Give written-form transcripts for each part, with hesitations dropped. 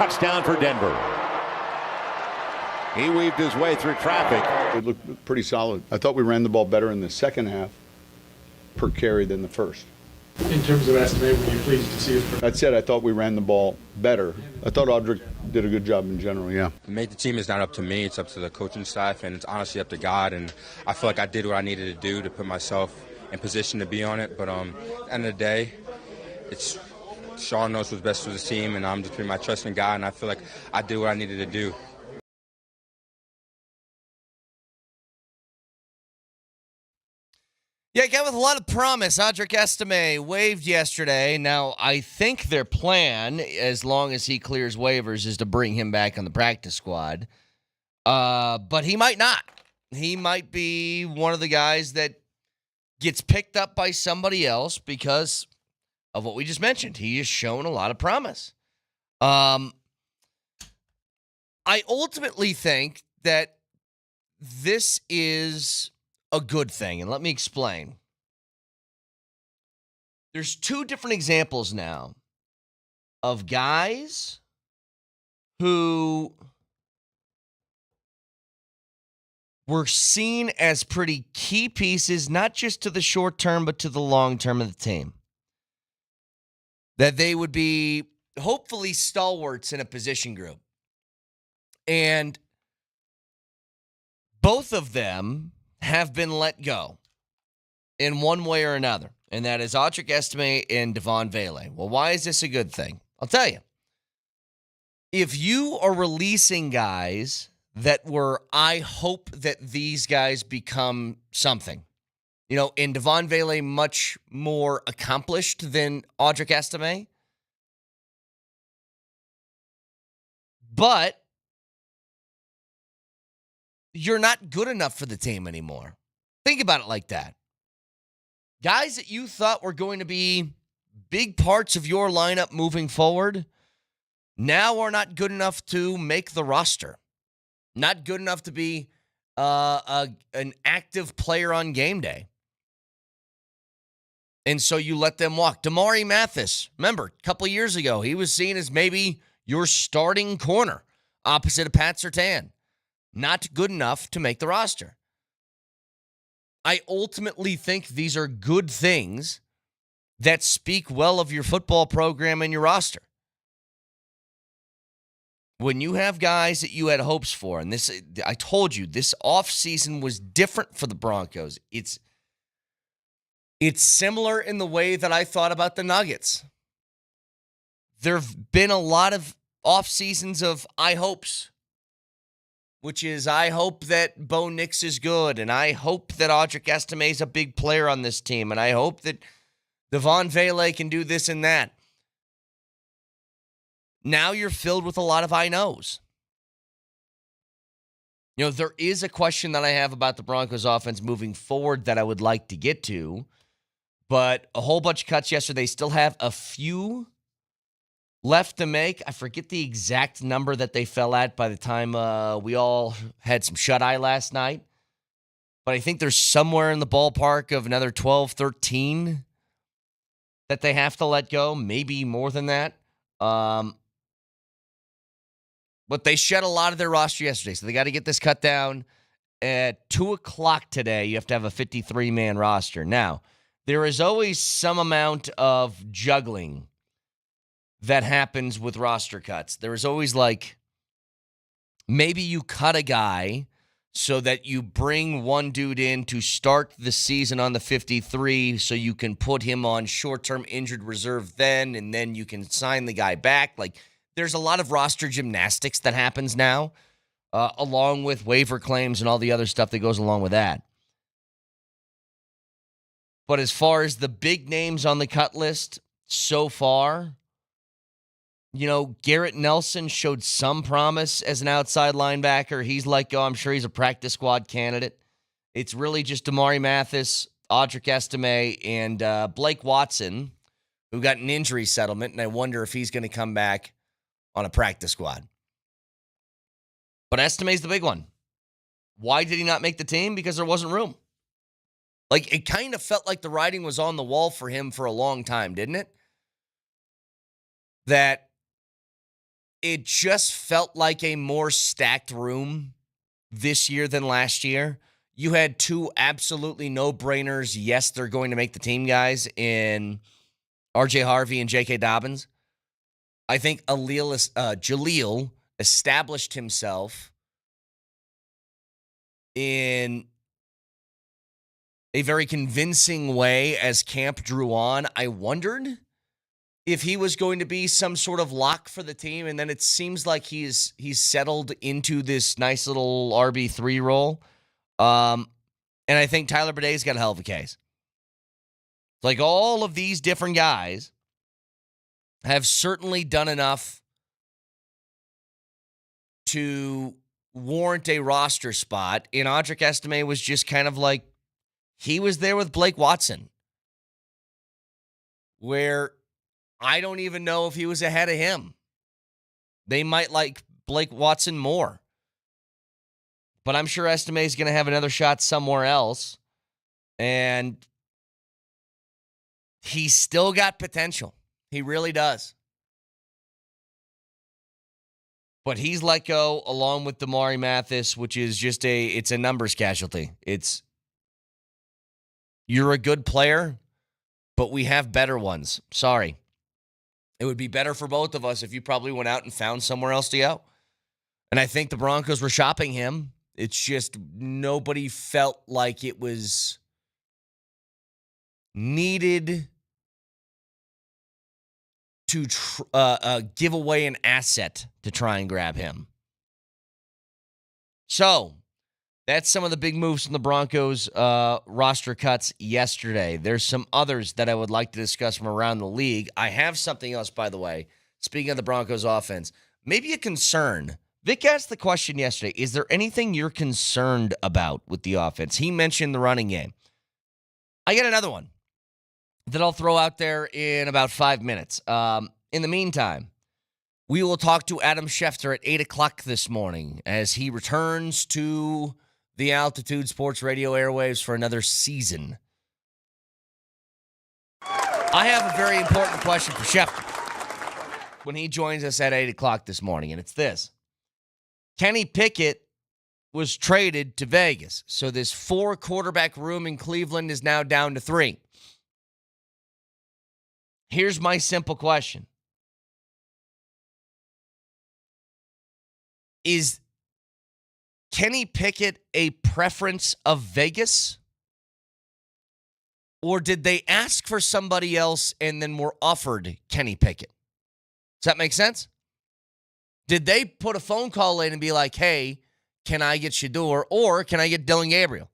touchdown for Denver. He weaved his way through traffic. It looked pretty solid. I thought we ran the ball better in the second half per carry than the first. In terms of estimate, were you pleased to see us? That said, I thought we ran the ball better. I thought Audric did a good job in general, yeah. To make the team is not up to me. It's up to the coaching staff, and it's honestly up to God. And I feel like I did what I needed to do to put myself in position to be on it. But at the end of the day, it's Sean knows what's best for the team, and I'm just putting my trust in God, and I feel like I did what I needed to do. Yeah, again, with a lot of promise. Audric Estime waived yesterday. Now, I think their plan, as long as he clears waivers, is to bring him back on the practice squad. But he might not. He might be one of the guys that gets picked up by somebody else because of what we just mentioned. He has shown a lot of promise. I ultimately think that this is a good thing, and let me explain. There's two different examples now of guys who were seen as pretty key pieces, not just to the short term, but to the long term of the team. That they would be hopefully stalwarts in a position group. And both of them have been let go in one way or another, and that is Audric Estime and Devon Vele. Well, why is this a good thing? I'll tell you. If you are releasing guys that were, I hope that these guys become something. You know, in Devon Vele, much more accomplished than Audric Estime. But you're not good enough for the team anymore. Think about it like that. Guys that you thought were going to be big parts of your lineup moving forward now are not good enough to make the roster. Not good enough to be an active player on game day. And so you let them walk. Damari Mathis, remember, a couple of years ago, he was seen as maybe your starting corner opposite of Pat Surtain. Not good enough to make the roster. I ultimately think these are good things that speak well of your football program and your roster. When you have guys that you had hopes for, and this, I told you, this offseason was different for the Broncos. It's similar in the way that I thought about the Nuggets. There have been a lot of off seasons of I hopes, which is I hope that Bo Nix is good, and I hope that Audric Estime is a big player on this team, and I hope that Devon Vele can do this and that. Now you're filled with a lot of I knows. You know, there is a question that I have about the Broncos offense moving forward that I would like to get to, but a whole bunch of cuts yesterday. They still have a few left to make. I forget the exact number that they fell at by the time we all had some shut-eye last night. But I think there's somewhere in the ballpark of another 12, 13 that they have to let go. Maybe more than that. But they shed a lot of their roster yesterday, so they got to get this cut down. At 2 o'clock today, you have to have a 53-man roster. Now, there is always some amount of juggling that happens with roster cuts. There is always like, maybe you cut a guy so that you bring one dude in to start the season on the 53 so you can put him on short-term injured reserve then, and then you can sign the guy back. Like, there's a lot of roster gymnastics that happens now, along with waiver claims and all the other stuff that goes along with that. But as far as the big names on the cut list so far, you know, Garrett Nelson showed some promise as an outside linebacker. He's like, oh, I'm sure he's a practice squad candidate. It's really just Damari Mathis, Audric Estime, and Blake Watson, who got an injury settlement, and I wonder if he's going to come back on a practice squad. But Estime's the big one. Why did he not make the team? Because there wasn't room. Like, it kind of felt like the writing was on the wall for him for a long time, didn't it? That it just felt like a more stacked room this year than last year. You had two absolutely no-brainers. Yes, they're going to make the team guys in R.J. Harvey and J.K. Dobbins. I think Jaleel established himself in a very convincing way as camp drew on. I wondered if he was going to be some sort of lock for the team, and then it seems like he's settled into this nice little RB3 role. And I think Tyler Baday's got a hell of a case. Like, all of these different guys have certainly done enough to warrant a roster spot. And Audric Estime was just kind of like, he was there with Blake Watson, where I don't even know if he was ahead of him. They might like Blake Watson more. But I'm sure Estime is going to have another shot somewhere else. And he's still got potential. He really does. But he's let go along with Damari Mathis, which is just it's a numbers casualty. You're a good player, but we have better ones. Sorry. It would be better for both of us if you probably went out and found somewhere else to go. And I think the Broncos were shopping him. It's just nobody felt like it was needed to give away an asset to try and grab him. So, that's some of the big moves from the Broncos roster cuts yesterday. There's some others that I would like to discuss from around the league. I have something else, by the way. Speaking of the Broncos offense, maybe a concern. Vic asked the question yesterday, is there anything you're concerned about with the offense? He mentioned the running game. I got another one that I'll throw out there in about 5 minutes. In the meantime, we will talk to Adam Schefter at 8 o'clock this morning as he returns to the Altitude Sports Radio airwaves for another season. I have a very important question for Schefter when he joins us at 8 o'clock this morning, and it's this. Kenny Pickett was traded to Vegas, so this 4-quarterback room in Cleveland is now down to 3. Here's my simple question. Is Kenny Pickett a preference of Vegas? Or did they ask for somebody else and then were offered Kenny Pickett? Does that make sense? Did they put a phone call in and be like, hey, can I get Shedeur or can I get Dylan Gabriel?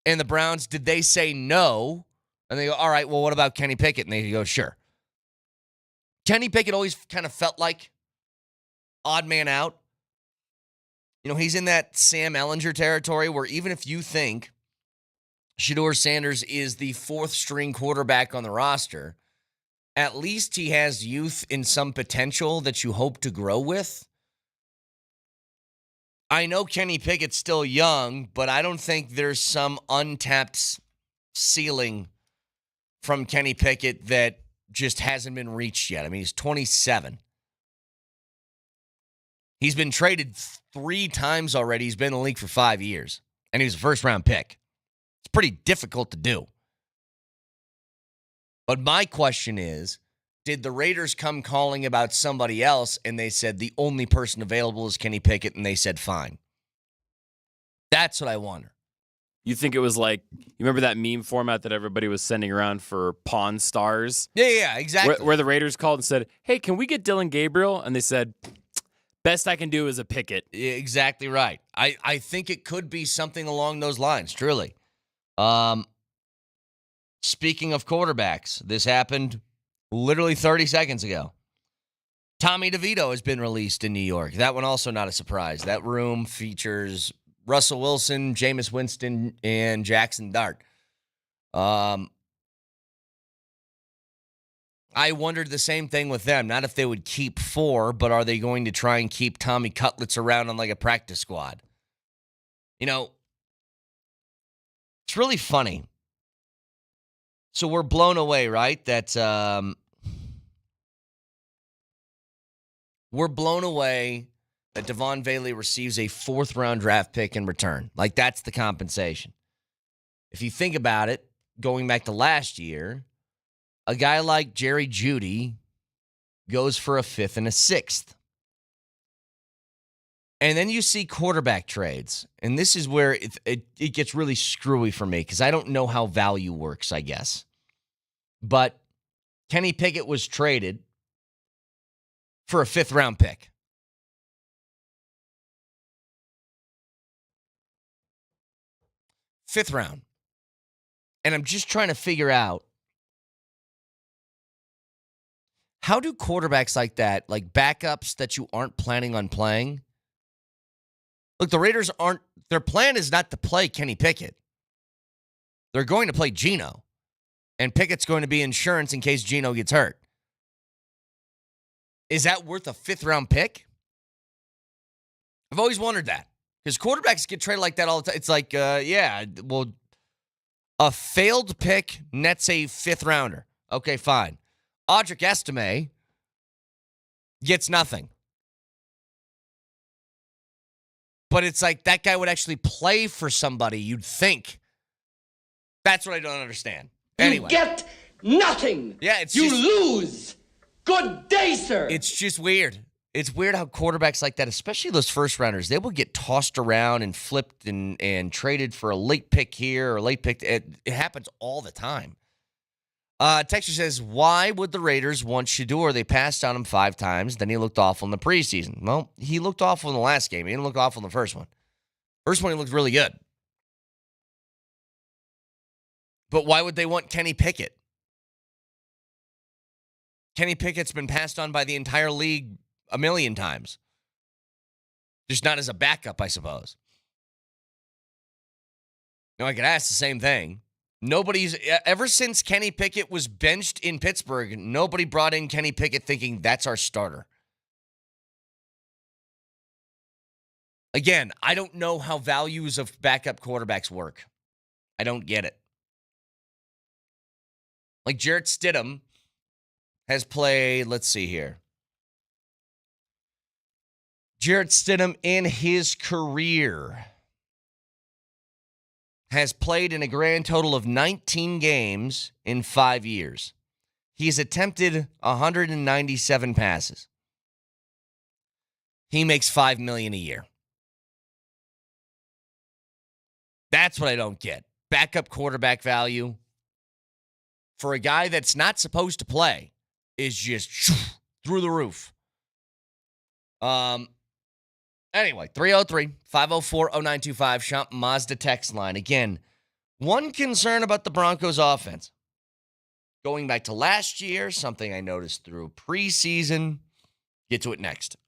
And the Browns, did they say no? And they go, all right, well, what about Kenny Pickett? And they go, sure. Kenny Pickett always kind of felt like odd man out. You know, he's in that Sam Ehlinger territory where even if you think Shedeur Sanders is the 4th-string quarterback on the roster, at least he has youth and some potential that you hope to grow with. I know Kenny Pickett's still young, but I don't think there's some untapped ceiling from Kenny Pickett that just hasn't been reached yet. I mean, he's 27. He's been traded 3 times already. He's been in the league for 5 years, and he was a first-round pick. It's pretty difficult to do. But my question is, did the Raiders come calling about somebody else, and they said the only person available is Kenny Pickett, and they said fine? That's what I wonder. You think it was like, you remember that meme format that everybody was sending around for Pawn Stars? Yeah, exactly. Where the Raiders called and said, hey, can we get Dylan Gabriel? And they said, best I can do is a Pickett. Exactly right. I think it could be something along those lines, truly. Speaking of quarterbacks, this happened literally 30 seconds ago. Tommy DeVito has been released in New York. That one also not a surprise. That room features Russell Wilson, Jameis Winston, and Jackson Dart. I wondered the same thing with them. Not if they would keep 4, but are they going to try and keep Tommy Cutlets around on like a practice squad? You know, it's really funny. So we're blown away, right? That we're blown away that Devon Bailey receives a 4th-round draft pick in return. Like, that's the compensation. If you think about it, going back to last year, a guy like Jerry Jeudy goes for a 5th and a 6th. And then you see quarterback trades. And this is where it gets really screwy for me because I don't know how value works, I guess. But Kenny Pickett was traded for a 5th-round pick. Fifth round. And I'm just trying to figure out, how do quarterbacks like that, like backups that you aren't planning on playing? Look, the Raiders their plan is not to play Kenny Pickett. They're going to play Geno. And Pickett's going to be insurance in case Geno gets hurt. Is that worth a 5th-round pick? I've always wondered that. Because quarterbacks get traded like that all the time. It's like, a failed pick nets a 5th-rounder. Okay, fine. Audric Estime gets nothing. But it's like that guy would actually play for somebody, you'd think. That's what I don't understand. Anyway. You get nothing. Yeah, you lose. Good day, sir. It's just weird. It's weird how quarterbacks like that, especially those first-rounders, they will get tossed around and flipped and traded for a late pick here or a late pick. It happens all the time. Texture says, why would the Raiders want Shedeur? They passed on him 5 times. Then he looked awful in the preseason. Well, he looked awful in the last game. He didn't look awful in the first one. First one, he looked really good. But why would they want Kenny Pickett? Kenny Pickett's been passed on by the entire league a million times. Just not as a backup, I suppose. Now, I could ask the same thing. Ever since Kenny Pickett was benched in Pittsburgh, nobody brought in Kenny Pickett thinking that's our starter. Again, I don't know how values of backup quarterbacks work. I don't get it. Like Jarrett Stidham has played, let's see here. Jarrett Stidham in his career has played in a grand total of 19 games in 5 years. He's attempted 197 passes. He makes $5 million a year. That's what I don't get. Backup quarterback value for a guy that's not supposed to play is just through the roof. Anyway, 303-504-0925, Champ Mazda text line. Again, one concern about the Broncos offense. Going back to last year, something I noticed through preseason. Get to it next.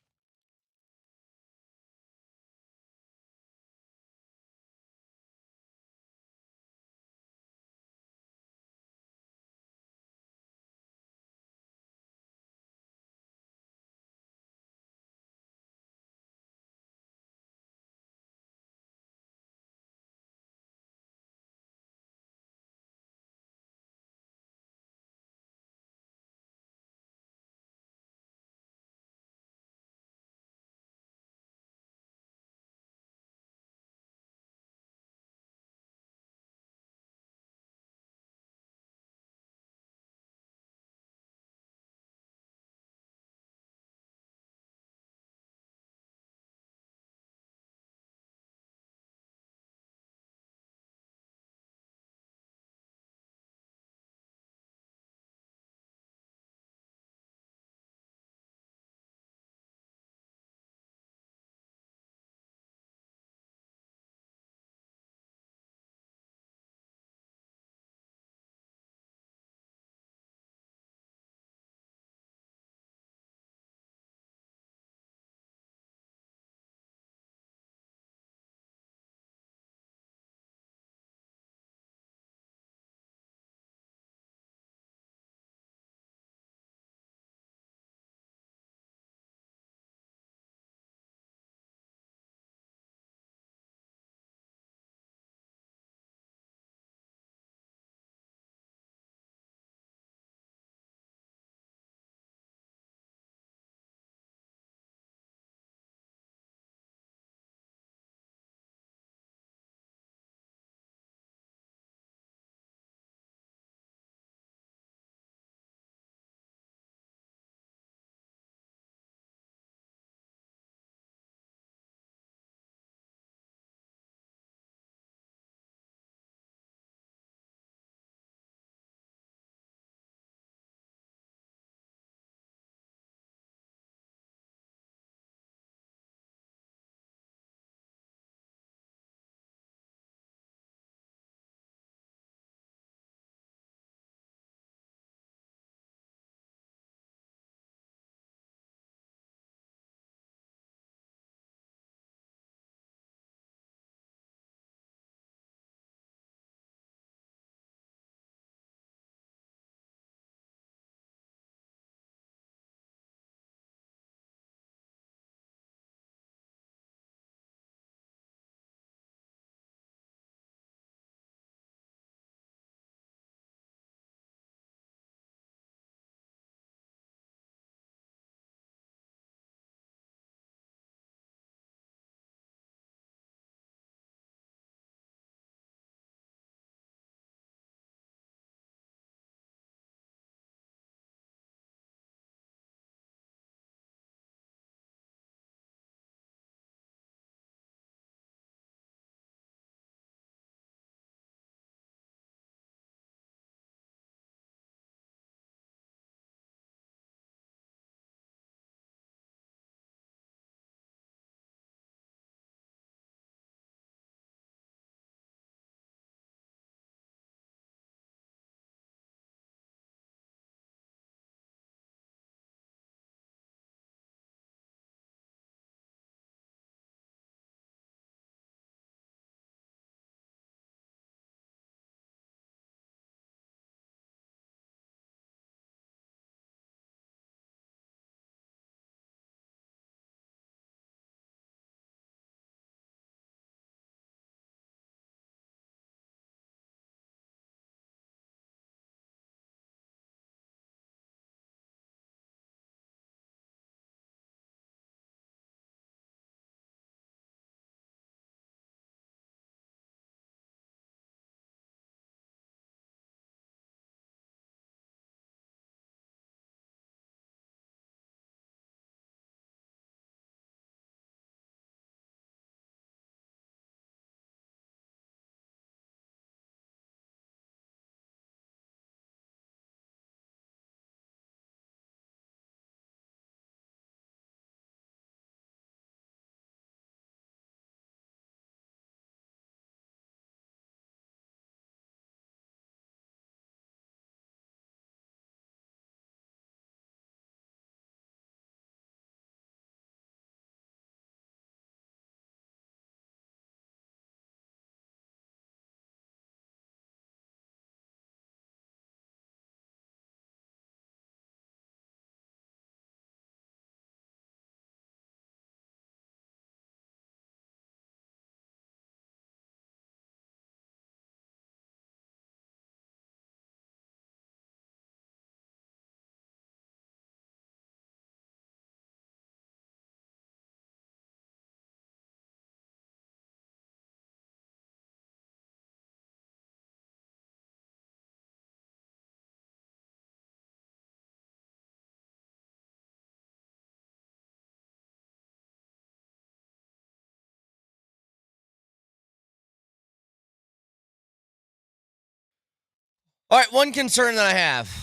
All right, one concern that I have.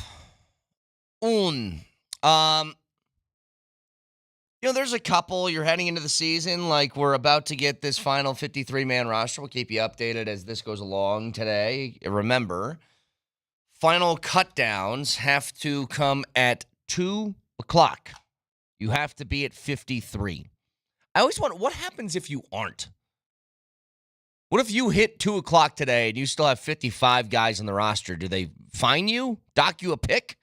There's a couple. You're heading into the season. Like, we're about to get this final 53-man roster. We'll keep you updated as this goes along today. Remember, final cutdowns have to come at 2 o'clock. You have to be at 53. I always wonder, what happens if you aren't? What if you hit 2 o'clock today and you still have 55 guys on the roster? Do they fine you? Dock you a pick?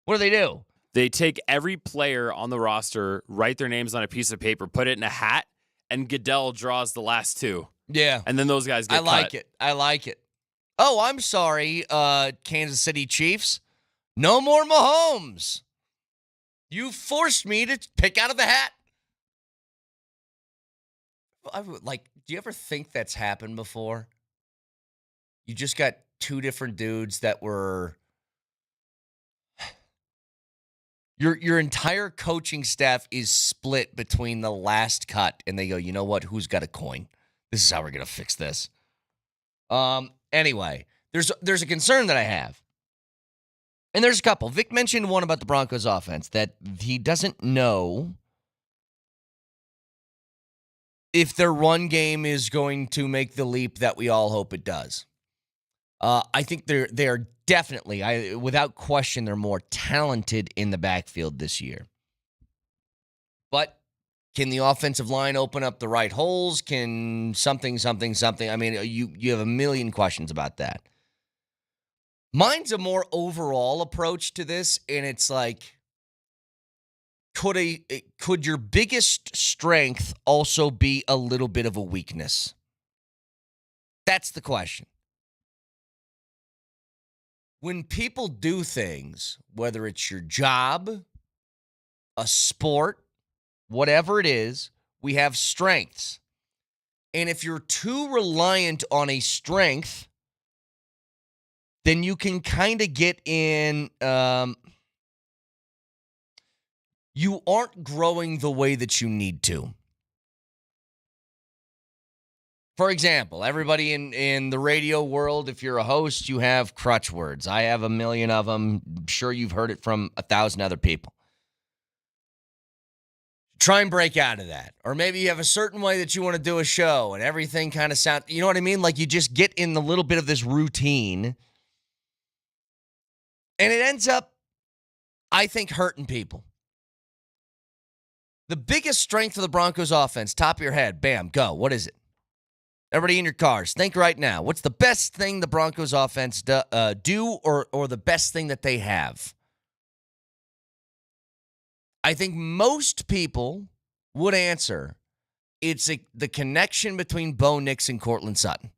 What do they do? They take every player on the roster, write their names on a piece of paper, put it in a hat, and Goodell draws the last two. Yeah. And then those guys get cut. I like it. Oh, I'm sorry, Kansas City Chiefs. No more Mahomes. You forced me to pick out of the hat. Do you ever think that's happened before? You just got two different dudes that were... Your entire coaching staff is split between the last cut, and they go, you know what? Who's got a coin? This is how we're going to fix this. Anyway, there's a concern that I have. And there's a couple. Vic mentioned one about the Broncos offense, that he doesn't know if their run game is going to make the leap that we all hope it does. I think they're definitely, without question, they're more talented in the backfield this year. But can the offensive line open up the right holes? Can something? I mean, you have a million questions about that. Mine's a more overall approach to this, and it's like, could your biggest strength also be a little bit of a weakness? That's the question. When people do things, whether it's your job, a sport, whatever it is, we have strengths. And if you're too reliant on a strength, then you can kind of get in, you aren't growing the way that you need to. For example, everybody in the radio world, if you're a host, you have crutch words. I have a million of them. I'm sure you've heard it from 1,000 other people. Try and break out of that. Or maybe you have a certain way that you want to do a show and everything kind of sounds, you know what I mean? Like you just get in the little bit of this routine and it ends up, I think, hurting people. The biggest strength of the Broncos offense, top of your head, bam, go. What is it? Everybody in your cars, think right now. What's the best thing the Broncos offense do or the best thing that they have? I think most people would answer it's the connection between Bo Nix and Courtland Sutton.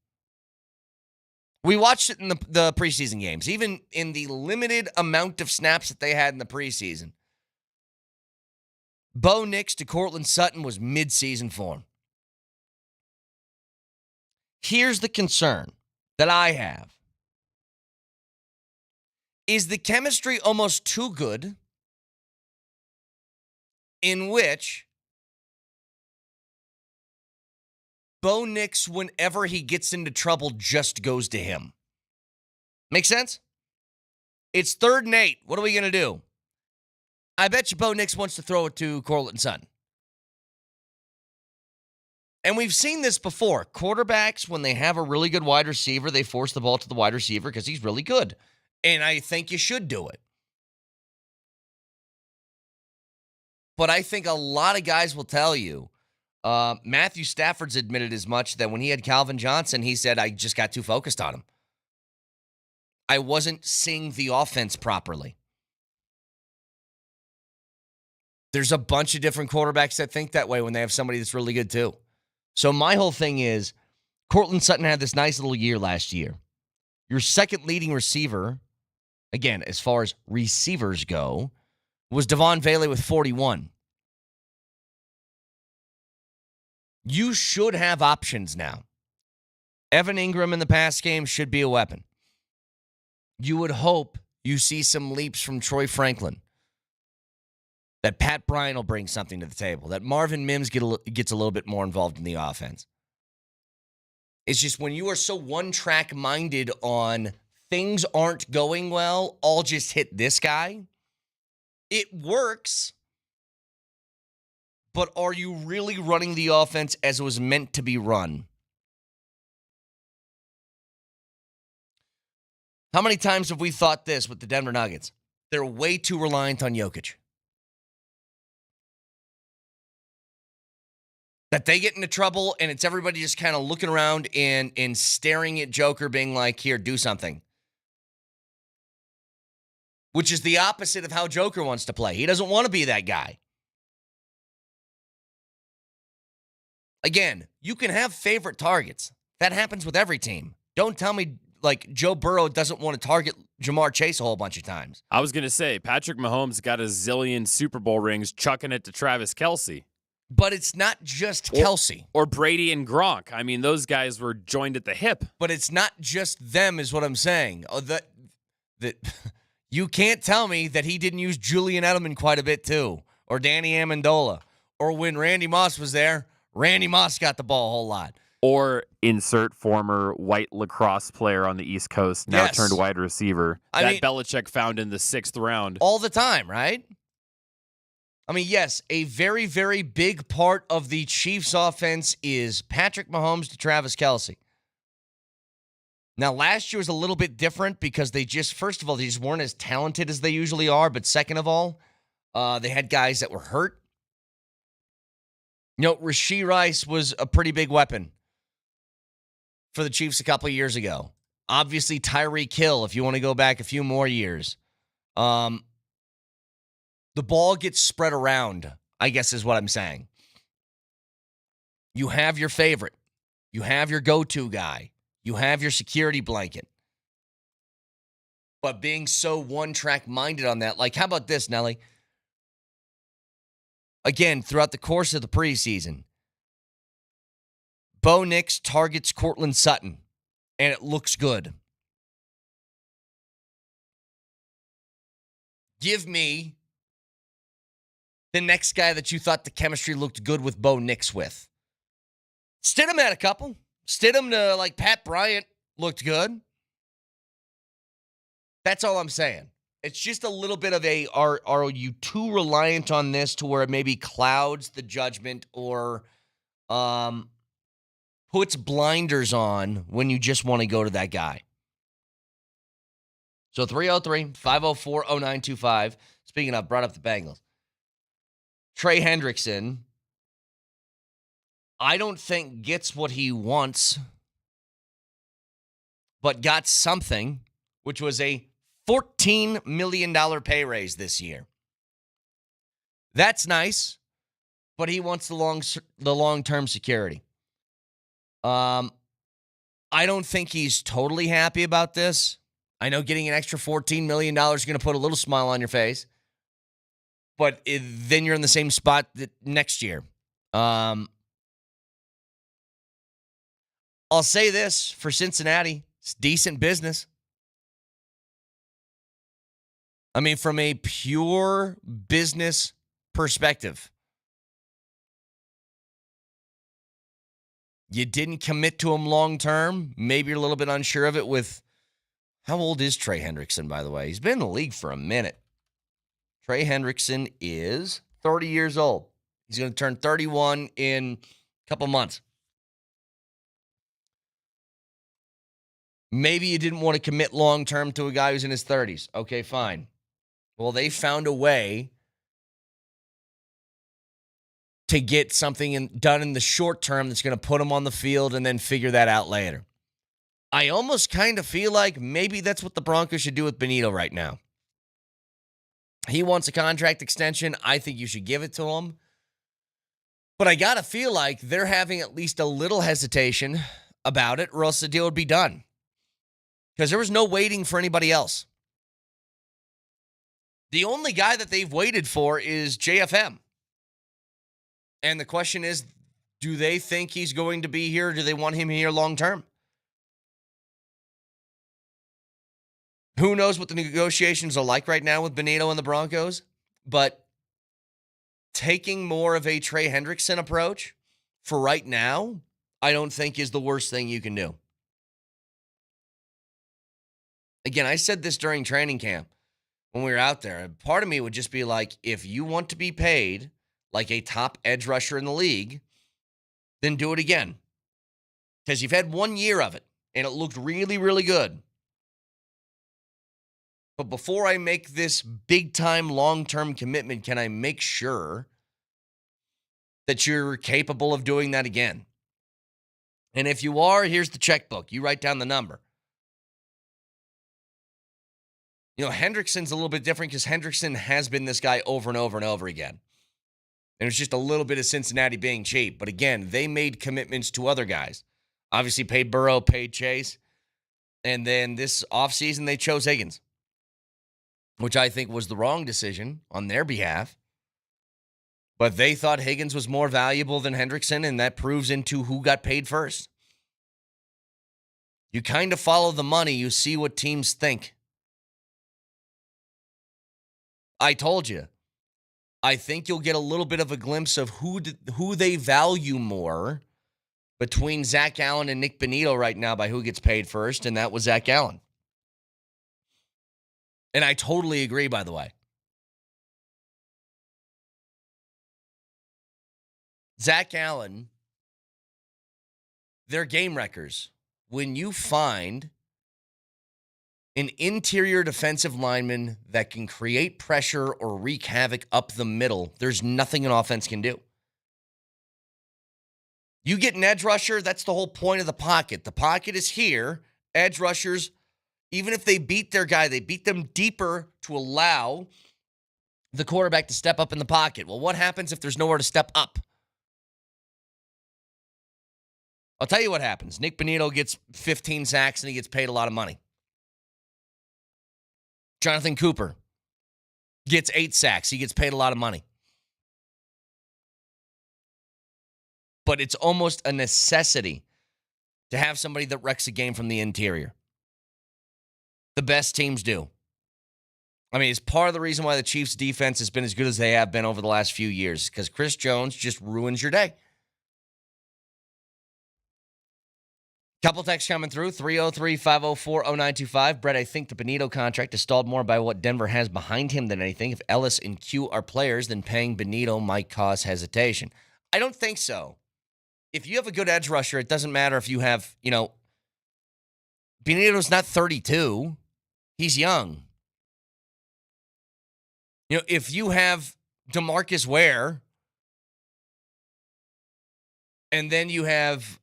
We watched it in the preseason games, even in the limited amount of snaps that they had in the preseason. Bo Nix to Courtland Sutton was mid-season form. Here's the concern that I have. Is the chemistry almost too good in which Bo Nix, whenever he gets into trouble, just goes to him? Make sense? It's 3rd and 8. What are we going to do? I bet you Bo Nix wants to throw it to Courtland Sutton. And we've seen this before. Quarterbacks, when they have a really good wide receiver, they force the ball to the wide receiver because he's really good. And I think you should do it. But I think a lot of guys will tell you, Matthew Stafford's admitted as much, that when he had Calvin Johnson, he said, I just got too focused on him. I wasn't seeing the offense properly. There's a bunch of different quarterbacks that think that way when they have somebody that's really good too. So my whole thing is, Courtland Sutton had this nice little year last year. Your second leading receiver, again, as far as receivers go, was Devon Bailey with 41. You should have options now. Evan Ingram in the pass game should be a weapon. You would hope you see some leaps from Troy Franklin. That Pat Bryant will bring something to the table. That Marvin Mims gets a little bit more involved in the offense. It's just when you are so one-track minded on things aren't going well, I'll just hit this guy. It works, but are you really running the offense as it was meant to be run? How many times have we thought this with the Denver Nuggets? They're way too reliant on Jokic. That they get into trouble and it's everybody just kind of looking around and staring at Joker being like, here, do something. Which is the opposite of how Joker wants to play. He doesn't want to be that guy. Again, you can have favorite targets. That happens with every team. Don't tell me like Joe Burrow doesn't want to target Jamar Chase a whole bunch of times. I was going to say, Patrick Mahomes got a zillion Super Bowl rings chucking it to Travis Kelce. But it's not just Kelce. Or Brady and Gronk. I mean, those guys were joined at the hip. But it's not just them is what I'm saying. That you can't tell me that he didn't use Julian Edelman quite a bit too. Or Danny Amendola. Or when Randy Moss was there, Randy Moss got the ball a whole lot. Or insert former white lacrosse player on the East Coast, now Yes. turned wide receiver. I mean, Belichick found in the 6th round. all the time, right? I mean, yes, a very, very big part of the Chiefs' offense is Patrick Mahomes to Travis Kelce. Now, last year was a little bit different because first of all, they just weren't as talented as they usually are. But second of all, they had guys that were hurt. You know, Rashee Rice was a pretty big weapon for the Chiefs a couple of years ago. Obviously, Tyreek Hill, if you want to go back a few more years. The ball gets spread around, I guess is what I'm saying. You have your favorite. You have your go-to guy. You have your security blanket. But being so one-track minded on that, like, how about this, Nelly? Again, throughout the course of the preseason, Bo Nix targets Courtland Sutton, and it looks good. Give me the next guy that you thought the chemistry looked good with Bo Nix with. Stidham had a couple. Stidham to, like, Pat Bryant looked good. That's all I'm saying. It's just a little bit of are you too reliant on this to where it maybe clouds the judgment or puts blinders on when you just want to go to that guy? So 303-504-0925. Speaking of, brought up the Bengals. Trey Hendrickson, I don't think gets what he wants, but got something, which was a $14 million pay raise this year. That's nice, but he wants the long-term security. I don't think he's totally happy about this. I know getting an extra $14 million is going to put a little smile on your face, but then you're in the same spot next year. I'll say this for Cincinnati, it's decent business. I mean, from a pure business perspective, you didn't commit to him long term. Maybe you're a little bit unsure of it with, how old is Trey Hendrickson, by the way? He's been in the league for a minute. Trey Hendrickson is 30 years old. He's going to turn 31 in a couple months. Maybe you didn't want to commit long term to a guy who's in his 30s. Okay, fine. Well, they found a way to get something done in the short term that's going to put him on the field and then figure that out later. I almost kind of feel like maybe that's what the Broncos should do with Benito right now. He wants a contract extension. I think you should give it to him. But I got to feel like they're having at least a little hesitation about it, or else the deal would be done. Because there was no waiting for anybody else. The only guy that they've waited for is JFM. And the question is, do they think he's going to be here? Or do they want him here long term? Who knows what the negotiations are like right now with Benito and the Broncos? But taking more of a Trey Hendrickson approach for right now, I don't think is the worst thing you can do. Again, I said this during training camp when we were out there. Part of me would just be like, if you want to be paid like a top edge rusher in the league, then do it again. Because you've had 1 year of it, and it looked really, really good. But before I make this big-time, long-term commitment, can I make sure that you're capable of doing that again? And if you are, here's the checkbook. You write down the number. You know, Hendrickson's a little bit different because Hendrickson has been this guy over and over and over again. And it's just a little bit of Cincinnati being cheap. But again, they made commitments to other guys. Obviously paid Burrow, paid Chase. And then this offseason, they chose Higgins, which I think was the wrong decision on their behalf. But they thought Higgins was more valuable than Hendrickson, and that proves into who got paid first. You kind of follow the money. You see what teams think. I told you. I think you'll get a little bit of a glimpse of who they value more between Zach Allen and Nick Bonito right now by who gets paid first, and that was Zach Allen. And I totally agree, by the way. Zach Allen, they're game wreckers. When you find an interior defensive lineman that can create pressure or wreak havoc up the middle, there's nothing an offense can do. You get an edge rusher, that's the whole point of the pocket. The pocket is here. Edge rushers, even if they beat their guy, they beat them deeper to allow the quarterback to step up in the pocket. Well, what happens if there's nowhere to step up? I'll tell you what happens. Nick Bonito gets 15 sacks and he gets paid a lot of money. Jonathan Cooper gets 8 sacks. He gets paid a lot of money. But it's almost a necessity to have somebody that wrecks a game from the interior. The best teams do. I mean, it's part of the reason why the Chiefs' defense has been as good as they have been over the last few years, because Chris Jones just ruins your day. Couple texts coming through, 303-504-0925. Brett, I think the Bonito contract is stalled more by what Denver has behind him than anything. If Ellis and Q are players, then paying Bonito might cause hesitation. I don't think so. If you have a good edge rusher, it doesn't matter if you have, Bonito's not 32. He's young. If you have DeMarcus Ware, and then you have,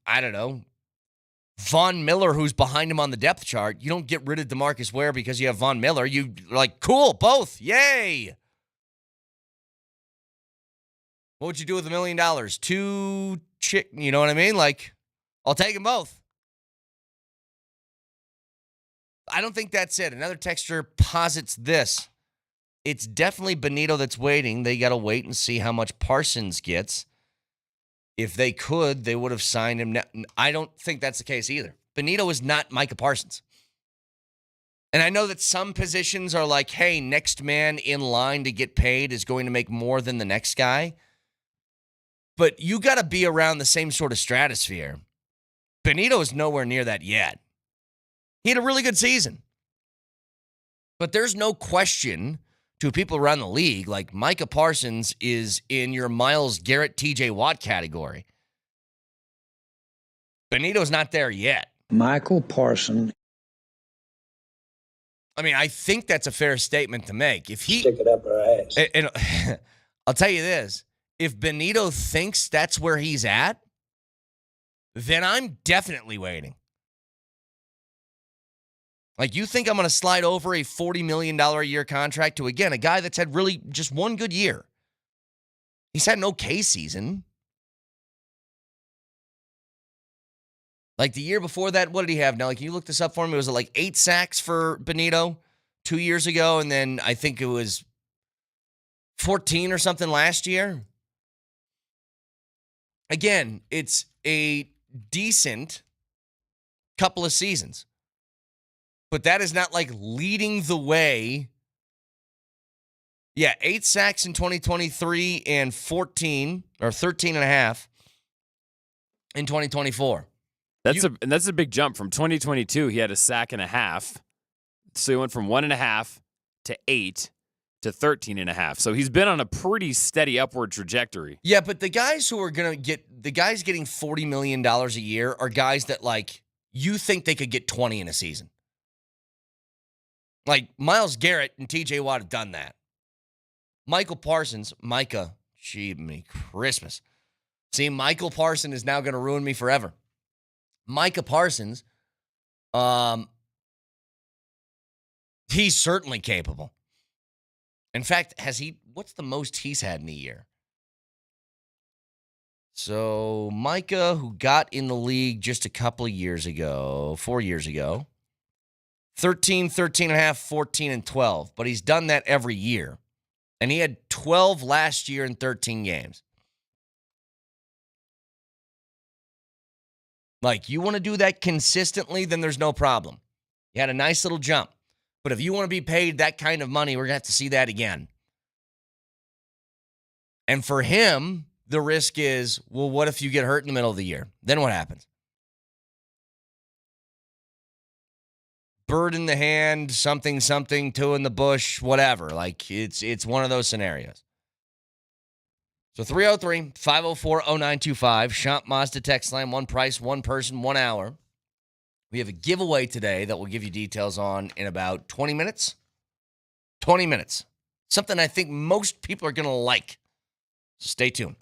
Von Miller, who's behind him on the depth chart, you don't get rid of DeMarcus Ware because you have Von Miller. You like, cool, both. Yay. What would you do with $1 million? 2 you know what I mean? Like, I'll take them both. I don't think that's it. Another texter posits this. It's definitely Bonito that's waiting. They got to wait and see how much Parsons gets. If they could, they would have signed him. I don't think that's the case either. Bonito is not Micah Parsons. And I know that some positions are like, hey, next man in line to get paid is going to make more than the next guy. But you got to be around the same sort of stratosphere. Bonito is nowhere near that yet. He had a really good season. But there's no question to people around the league, like Micah Parsons is in your Myles Garrett, TJ Watt category. Bonito's not there yet. Michael Parsons. I mean, I think that's a fair statement to make. If he Stick it up our ass. And I'll tell you this, if Bonito thinks that's where he's at, then I'm definitely waiting. Like, you think I'm going to slide over a $40 million a year contract to, again, a guy that's had really just one good year? He's had an okay season. Like, the year before that, what did he have now? Like, can you look this up for me? Was it like 8 sacks for Bonito 2 years ago? And then I think it was 14 or something last year. Again, it's a decent couple of seasons. But that is not like leading the way. Yeah, 8 sacks in 2023 and 13 and a half in 2024. That's a big jump from 2022. He had a sack and a half. So he went from 1.5 to 8 to 13.5. So he's been on a pretty steady upward trajectory. Yeah, but the guys who are going to get, the guys getting $40 million a year are guys that, like, you think they could get 20 in a season. Like, Myles Garrett and TJ Watt have done that. Micah, gee, me Christmas. See, Michael Parsons is now going to ruin me forever. Micah Parsons, he's certainly capable. In fact, what's the most he's had in a year? So Micah, who got in the league just a couple of years ago, 4 years ago, 13, 13.5, 14, and 12. But he's done that every year. And he had 12 last year in 13 games. Like, you want to do that consistently, then there's no problem. You had a nice little jump. But if you want to be paid that kind of money, we're going to have to see that again. And for him, the risk is, well, what if you get hurt in the middle of the year? Then what happens? Bird in the hand, something, two in the bush, whatever. Like, it's one of those scenarios. So 303-504-0925, Shop Mazda text line, one price, one person, 1 hour. We have a giveaway today that we'll give you details on in about 20 minutes. 20 minutes. Something I think most people are going to like. So stay tuned.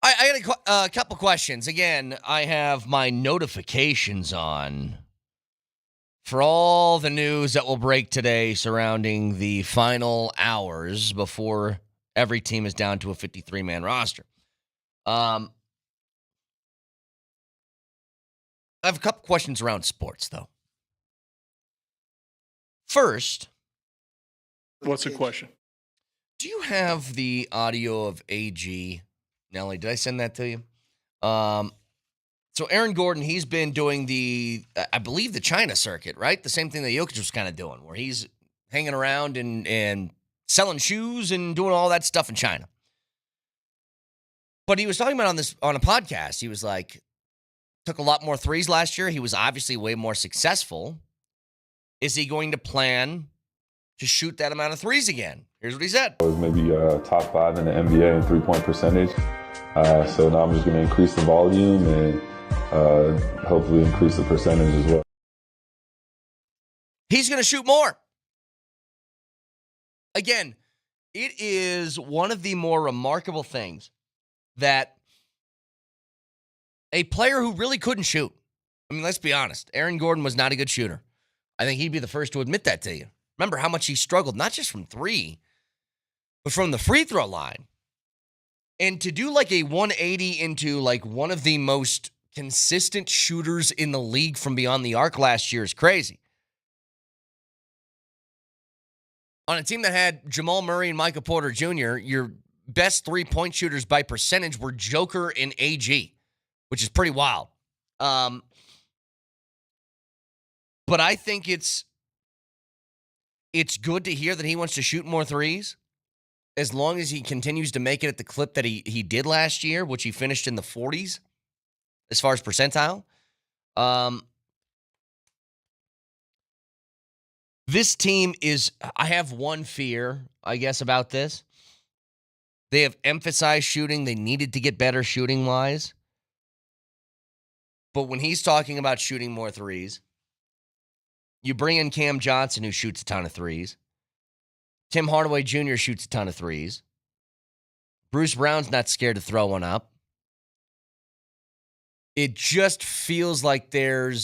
I got a couple questions. Again, I have my notifications on for all the news that will break today surrounding the final hours before every team is down to a 53-man roster. I have a couple questions around sports, though. First, What's the question? do you have the audio of AG? Nelly, did I send that to you? So Aaron Gordon, he's been doing I believe the China circuit, right? The same thing that Jokic was kind of doing, where he's hanging around and selling shoes and doing all that stuff in China. But he was talking about on a podcast. He was like, took a lot more threes last year. He was obviously way more successful. Is he going to plan to shoot that amount of threes again? Here's what he said. I was maybe top 5 in the NBA in three-point percentage. So now I'm just going to increase the volume and hopefully increase the percentage as well. He's going to shoot more. Again, it is one of the more remarkable things that a player who really couldn't shoot. I mean, let's be honest. Aaron Gordon was not a good shooter. I think he'd be the first to admit that to you. Remember how much he struggled, not just from three, but from the free throw line. And to do like a 180 into like one of the most consistent shooters in the league from beyond the arc last year is crazy. On a team that had Jamal Murray and Michael Porter Jr., your best three-point shooters by percentage were Joker and AG, which is pretty wild. But I think it's good to hear that he wants to shoot more threes as long as he continues to make it at the clip that he did last year, which he finished in the 40s as far as percentile. This team I have one fear, I guess, about this. They have emphasized shooting. They needed to get better shooting-wise. But when he's talking about shooting more threes, you bring in Cam Johnson, who shoots a ton of threes. Tim Hardaway Jr. shoots a ton of threes. Bruce Brown's not scared to throw one up. It just feels like the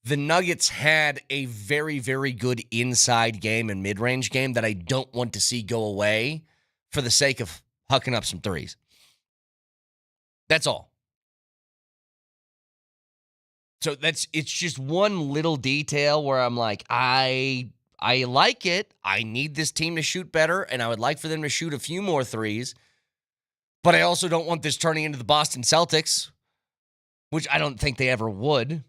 Nuggets had a very, very good inside game and mid-range game that I don't want to see go away for the sake of hucking up some threes. That's all. So it's just one little detail where I'm like, I like it. I need this team to shoot better, and I would like for them to shoot a few more threes. But I also don't want this turning into the Boston Celtics, which I don't think they ever would.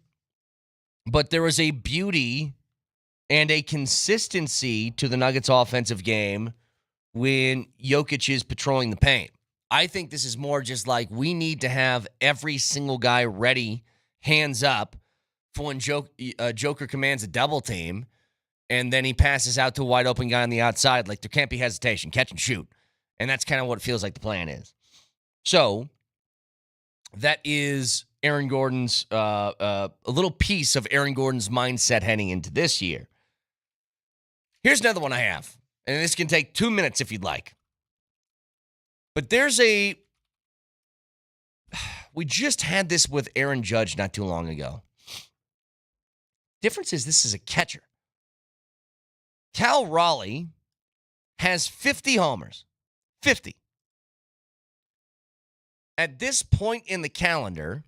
But there was a beauty and a consistency to the Nuggets offensive game when Jokic is patrolling the paint. I think this is more just like we need to have every single guy ready, hands up, for when Joker commands a double team, and then he passes out to a wide open guy on the outside. Like, there can't be hesitation. Catch and shoot. And that's kind of what it feels like the plan is. So that is Aaron Gordon's, a little piece of Aaron Gordon's mindset heading into this year. Here's another one I have, and this can take 2 minutes if you'd like. But we just had this with Aaron Judge not too long ago. Difference is this is a catcher. Cal Raleigh has 50 homers. 50. At this point in the calendar,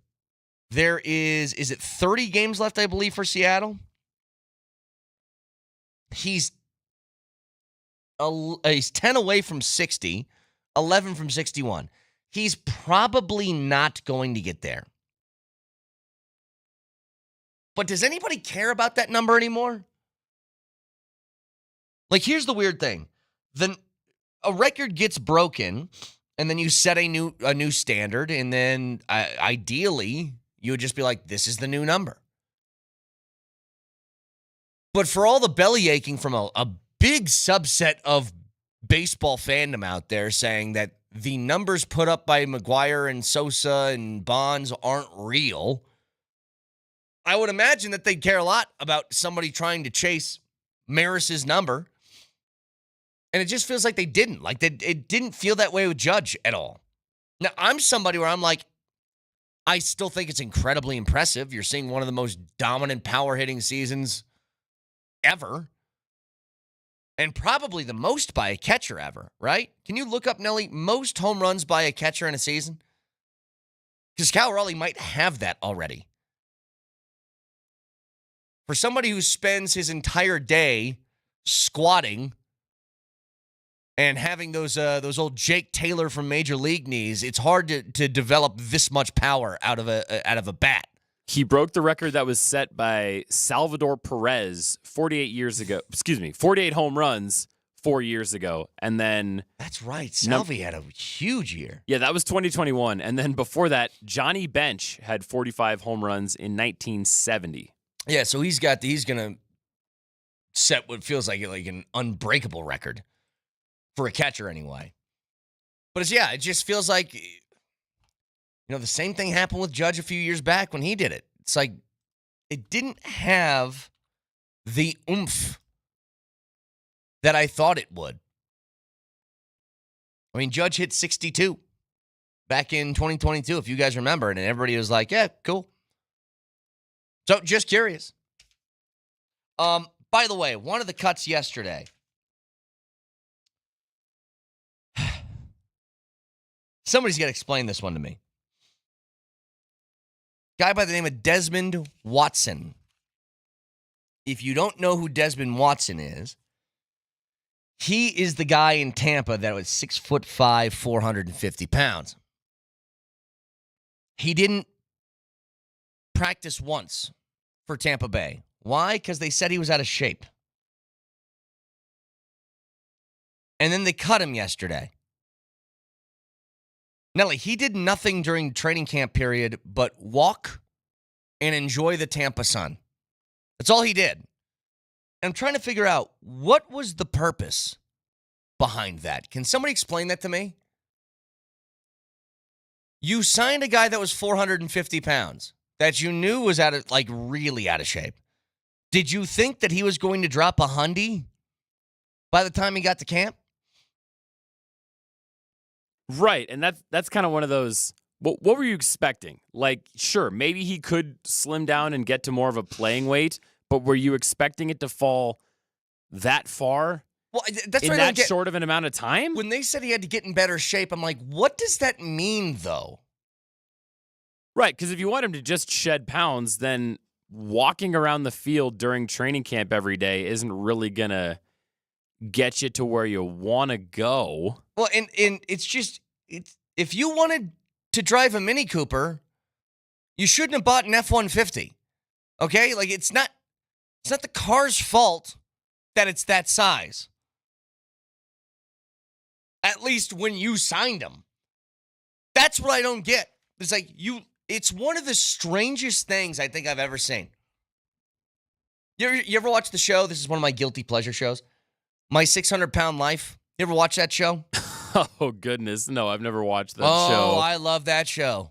there is it 30 games left, I believe, for Seattle? He's 10 away from 60, 11 from 61. He's probably not going to get there. But does anybody care about that number anymore? Like, here's the weird thing. A record gets broken, and then you set a new standard, and then ideally, you would just be like, this is the new number. But for all the belly aching from a big subset of baseball fandom out there saying that the numbers put up by McGuire and Sosa and Bonds aren't real, I would imagine that they'd care a lot about somebody trying to chase Maris's number. And it just feels like they didn't. Like, it didn't feel that way with Judge at all. Now, I'm somebody where I'm like, I still think it's incredibly impressive. You're seeing one of the most dominant power-hitting seasons ever. And probably the most by a catcher ever, right? Can you look up, Nelly, most home runs by a catcher in a season? Because Cal Raleigh might have that already. For somebody who spends his entire day squatting and having those old Jake Taylor from Major League knees, it's hard to develop this much power out of a bat. He broke the record that was set by Salvador Perez 48 home runs 4 years ago. And then... That's right. Salvi had a huge year. Yeah, that was 2021. And then before that, Johnny Bench had 45 home runs in 1970. Yeah, so he's going to set what feels like an unbreakable record for a catcher anyway. But it just feels like... the same thing happened with Judge a few years back when he did it. It's like it didn't have the oomph that I thought it would. I mean, Judge hit 62 back in 2022, if you guys remember, and everybody was like, yeah, cool. So just curious. By the way, one of the cuts yesterday. Somebody's got to explain this one to me. Guy by the name of Desmond Watson. If you don't know who Desmond Watson is, he is the guy in Tampa that was 6'5", 450 pounds. He didn't practice once for Tampa Bay. Why? Because they said he was out of shape. And then they cut him yesterday. Nelly, he did nothing during training camp period but walk and enjoy the Tampa sun. That's all he did. And I'm trying to figure out, what was the purpose behind that? Can somebody explain that to me? You signed a guy that was 450 pounds that you knew was really out of shape. Did you think that he was going to drop a hundy by the time he got to camp? Right, and that's kind of one of those, what were you expecting? Like, sure, maybe he could slim down and get to more of a playing weight, but were you expecting it to fall that far? Well, that's in what that short of an amount of time? When they said he had to get in better shape, I'm like, what does that mean, though? Right, because if you want him to just shed pounds, then walking around the field during training camp every day isn't really going to get you to where you want to go. Well, and it's if you wanted to drive a Mini Cooper, you shouldn't have bought an F-150. Okay? Like, it's not the car's fault that it's that size. At least when you signed him. That's what I don't get. It's like it's one of the strangest things I think I've ever seen. You ever watch the show? This is one of my guilty pleasure shows. My 600-Pound Life. You ever watch that show? Oh, goodness. No, I've never watched that Oh, show. I love that show.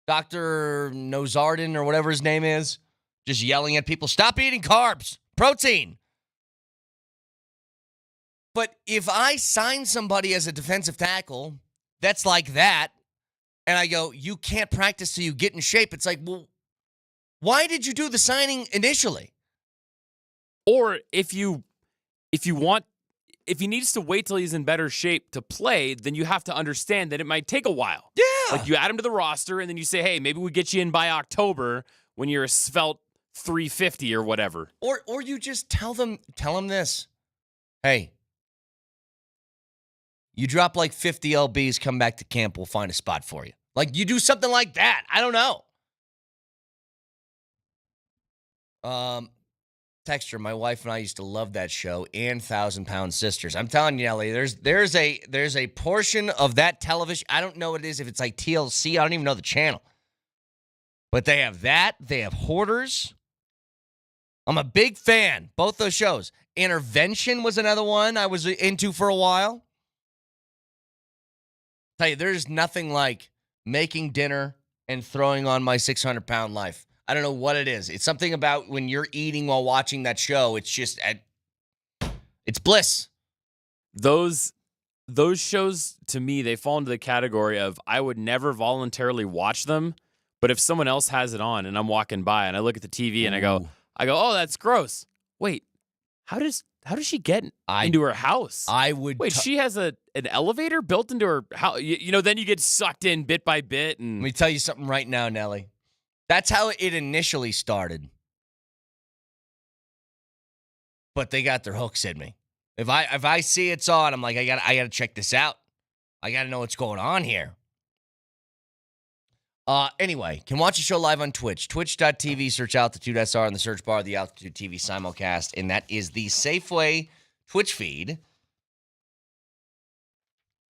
Dr. Nozardin or whatever his name is, just yelling at people, stop eating carbs, protein. But if I sign somebody as a defensive tackle that's like that, and I go, you can't practice till you get in shape, it's like, well, why did you do the signing initially? Or if he needs to wait till he's in better shape to play, then you have to understand that it might take a while. Yeah. Like, you add him to the roster, and then you say, hey, maybe we get you in by October when you're a svelte 350 or whatever. Or you just tell him this. Hey, you drop like 50 LBs, come back to camp, we'll find a spot for you. Like, you do something like that. I don't know. Texture, my wife and I used to love that show and 1,000-Pound Sisters. I'm telling you, Ellie, there's a portion of that television. I don't know what it is, if it's like TLC. I don't even know the channel. But they have that. They have Hoarders. I'm a big fan. Both those shows. Intervention was another one I was into for a while. Tell you, there's nothing like making dinner and throwing on my 600-Pound Life. I don't know what it is. It's something about when you're eating while watching that show. It's just, it's bliss. those shows, to me, they fall into the category of I would never voluntarily watch them, but if someone else has it on and I'm walking by and I look at the TV and I go, oh, that's gross. Wait, how does she get into her house? I would wait. She has an elevator built into her house. Then you get sucked in bit by bit. And let me tell you something right now, Nelly. That's how it initially started. But they got their hooks in me. If I see it's on, I'm like, I gotta check this out. I gotta know what's going on here. Anyway, can watch the show live on Twitch. Twitch.tv, search Altitude SR in the search bar of the Altitude TV simulcast, and that is the Safeway Twitch feed.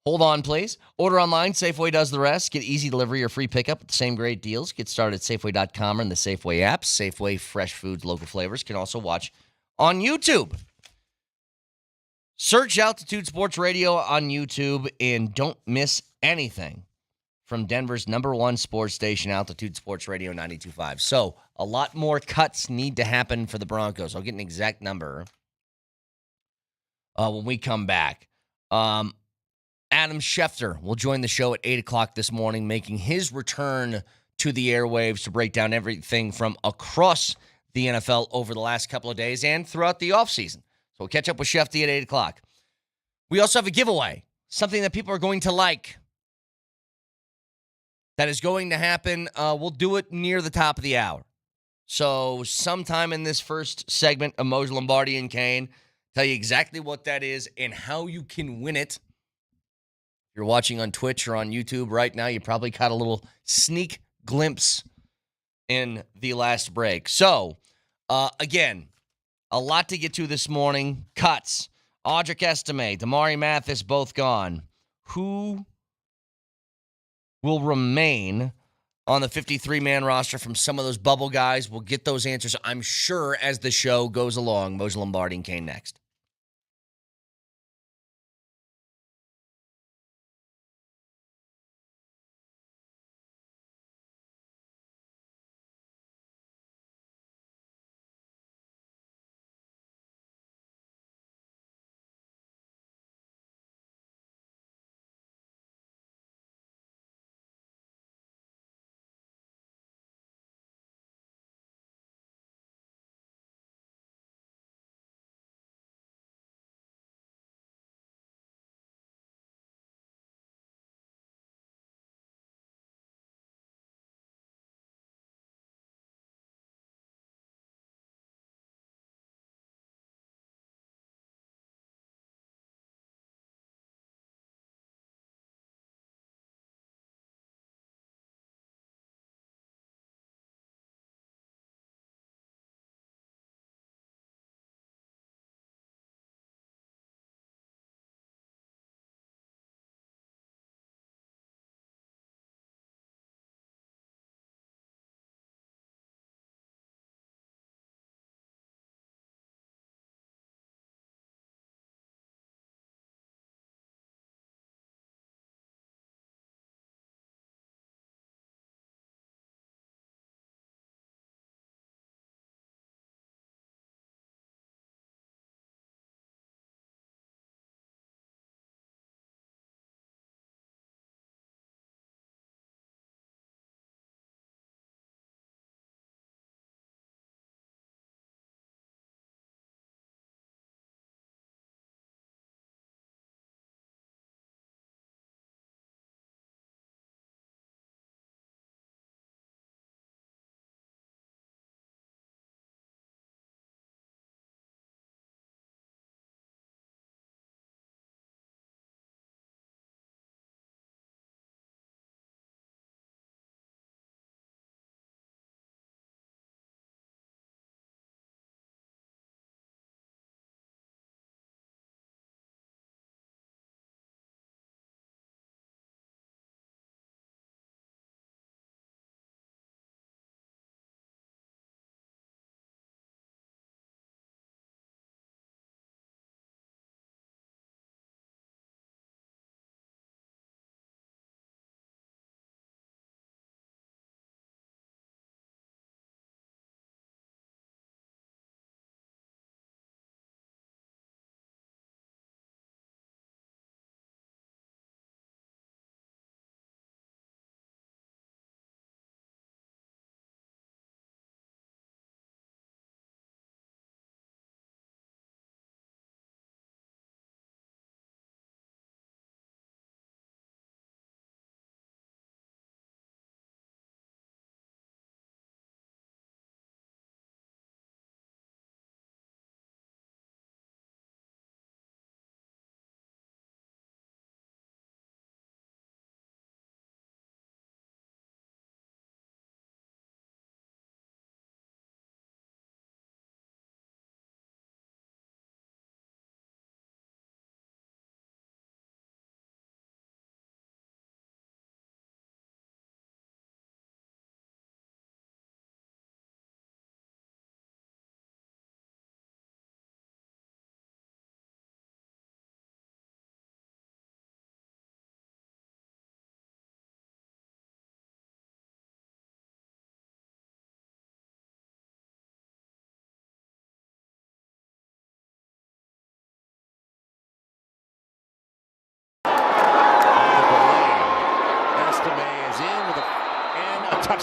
Hold on, please. Order online. Safeway does the rest. Get easy delivery or free pickup with the same great deals. Get started at Safeway.com or in the Safeway app. Safeway, fresh foods, local flavors. Can also watch on YouTube. Search Altitude Sports Radio on YouTube and don't miss anything from Denver's #1 sports station, Altitude Sports Radio 92.5. So a lot more cuts need to happen for the Broncos. I'll get an exact number when we come back. Adam Schefter will join the show at 8 o'clock this morning, making his return to the airwaves to break down everything from across the NFL over the last couple of days and throughout the offseason. So we'll catch up with Schefter at 8 o'clock. We also have a giveaway, something that people are going to like. That is going to happen. We'll do it near the top of the hour. So sometime in this first segment of Moser, Lombardi, and Kane, tell you exactly what that is and how you can win it. If you're watching on Twitch or on YouTube right now, you probably caught a little sneak glimpse in the last break. So, again, a lot to get to this morning. Cuts. Audric Estime, Damari Mathis, both gone. Who will remain on the 53-man roster from some of those bubble guys? We'll get those answers, I'm sure, as the show goes along. Moser, Lombardi, and Kane next.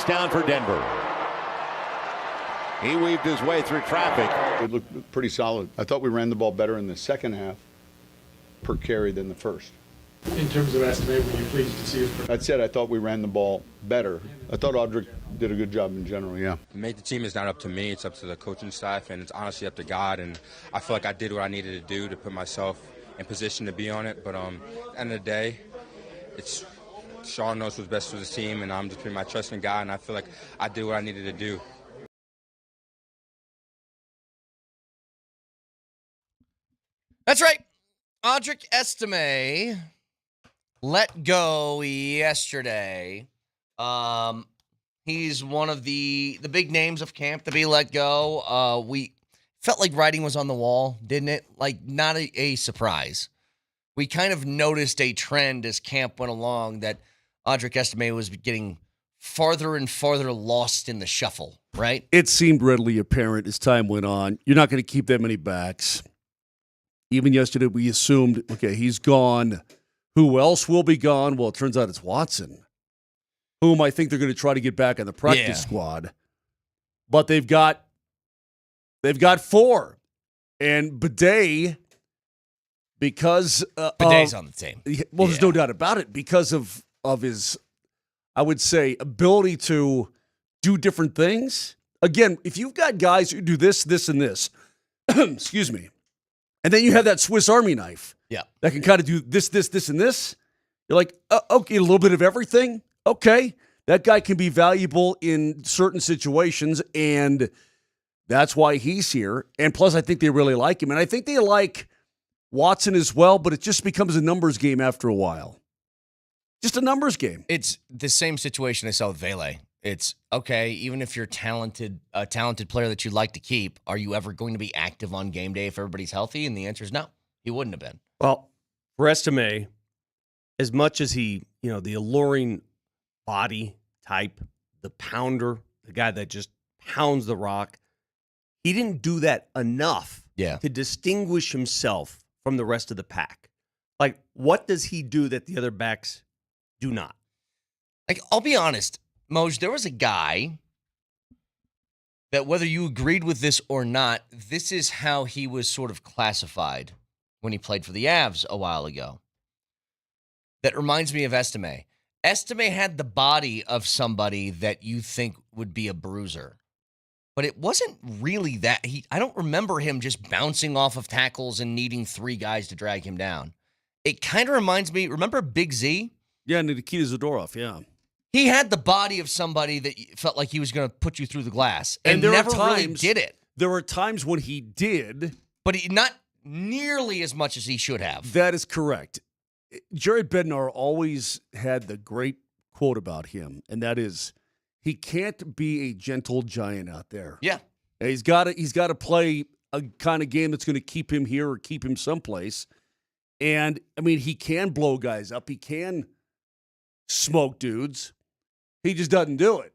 down for Denver. He weaved his way through traffic. It looked pretty solid. I thought we ran the ball better in the second half per carry than the first. In terms of estimate, were you pleased to see us? That said, I thought we ran the ball better. I thought Audric did a good job in general, yeah. Make the team is not up to me. It's up to the coaching staff, and it's honestly up to God. And I feel like I did what I needed to do to put myself in position to be on it. But at the end of the day, it's Sean knows what's best for the team, and I'm just putting my trust in God, and I feel like I did what I needed to do. That's right. Audric Estime let go yesterday. He's one of the big names of camp to be let go. We felt like writing was on the wall, didn't it? Like, not a surprise. We kind of noticed a trend as camp went along that Audric Estime was getting farther and farther lost in the shuffle, right? It seemed readily apparent as time went on. You're not going to keep that many backs. Even yesterday, we assumed, okay, he's gone. Who else will be gone? Well, it turns out it's Watson, whom I think they're going to try to get back on the practice squad. But they've got four. And Bidet, because Bidet's on the team. Well, there's no doubt about it. Because of his, I would say, ability to do different things. Again, if you've got guys who do this, this, and this, excuse me, and then you have that Swiss Army knife that can kind of do this, this, this, and this. You're like, okay, a little bit of everything. Okay, that guy can be valuable in certain situations, and that's why he's here. And plus, I think they really like him. And I think they like Watson as well, but it just becomes a numbers game after a while. Just a numbers game. It's the same situation I saw with Vele. It's, okay, even if you're a talented player that you'd like to keep, are you ever going to be active on game day if everybody's healthy? And the answer is no. He wouldn't have been. Well, for Estime, as much as he, the alluring body type, the pounder, the guy that just pounds the rock, he didn't do that enough to distinguish himself from the rest of the pack. Like, what does he do that the other backs do not? Like, I'll be honest, Moj, there was a guy that, whether you agreed with this or not, this is how he was sort of classified when he played for the Avs a while ago. That reminds me of Estime. Estime had the body of somebody that you think would be a bruiser. But it wasn't really that. I don't remember him just bouncing off of tackles and needing three guys to drag him down. It kind of reminds me, remember Big Z? Yeah, Nikita Zadorov, yeah. He had the body of somebody that felt like he was going to put you through the glass. And there never are times, really did it. There were times when he did. But not nearly as much as he should have. That is correct. Jared Bednar always had the great quote about him, and that is, he can't be a gentle giant out there. Yeah. He's got to play a kind of game that's going to keep him here or keep him someplace. And, I mean, he can blow guys up. He can smoke dudes. He just doesn't do it.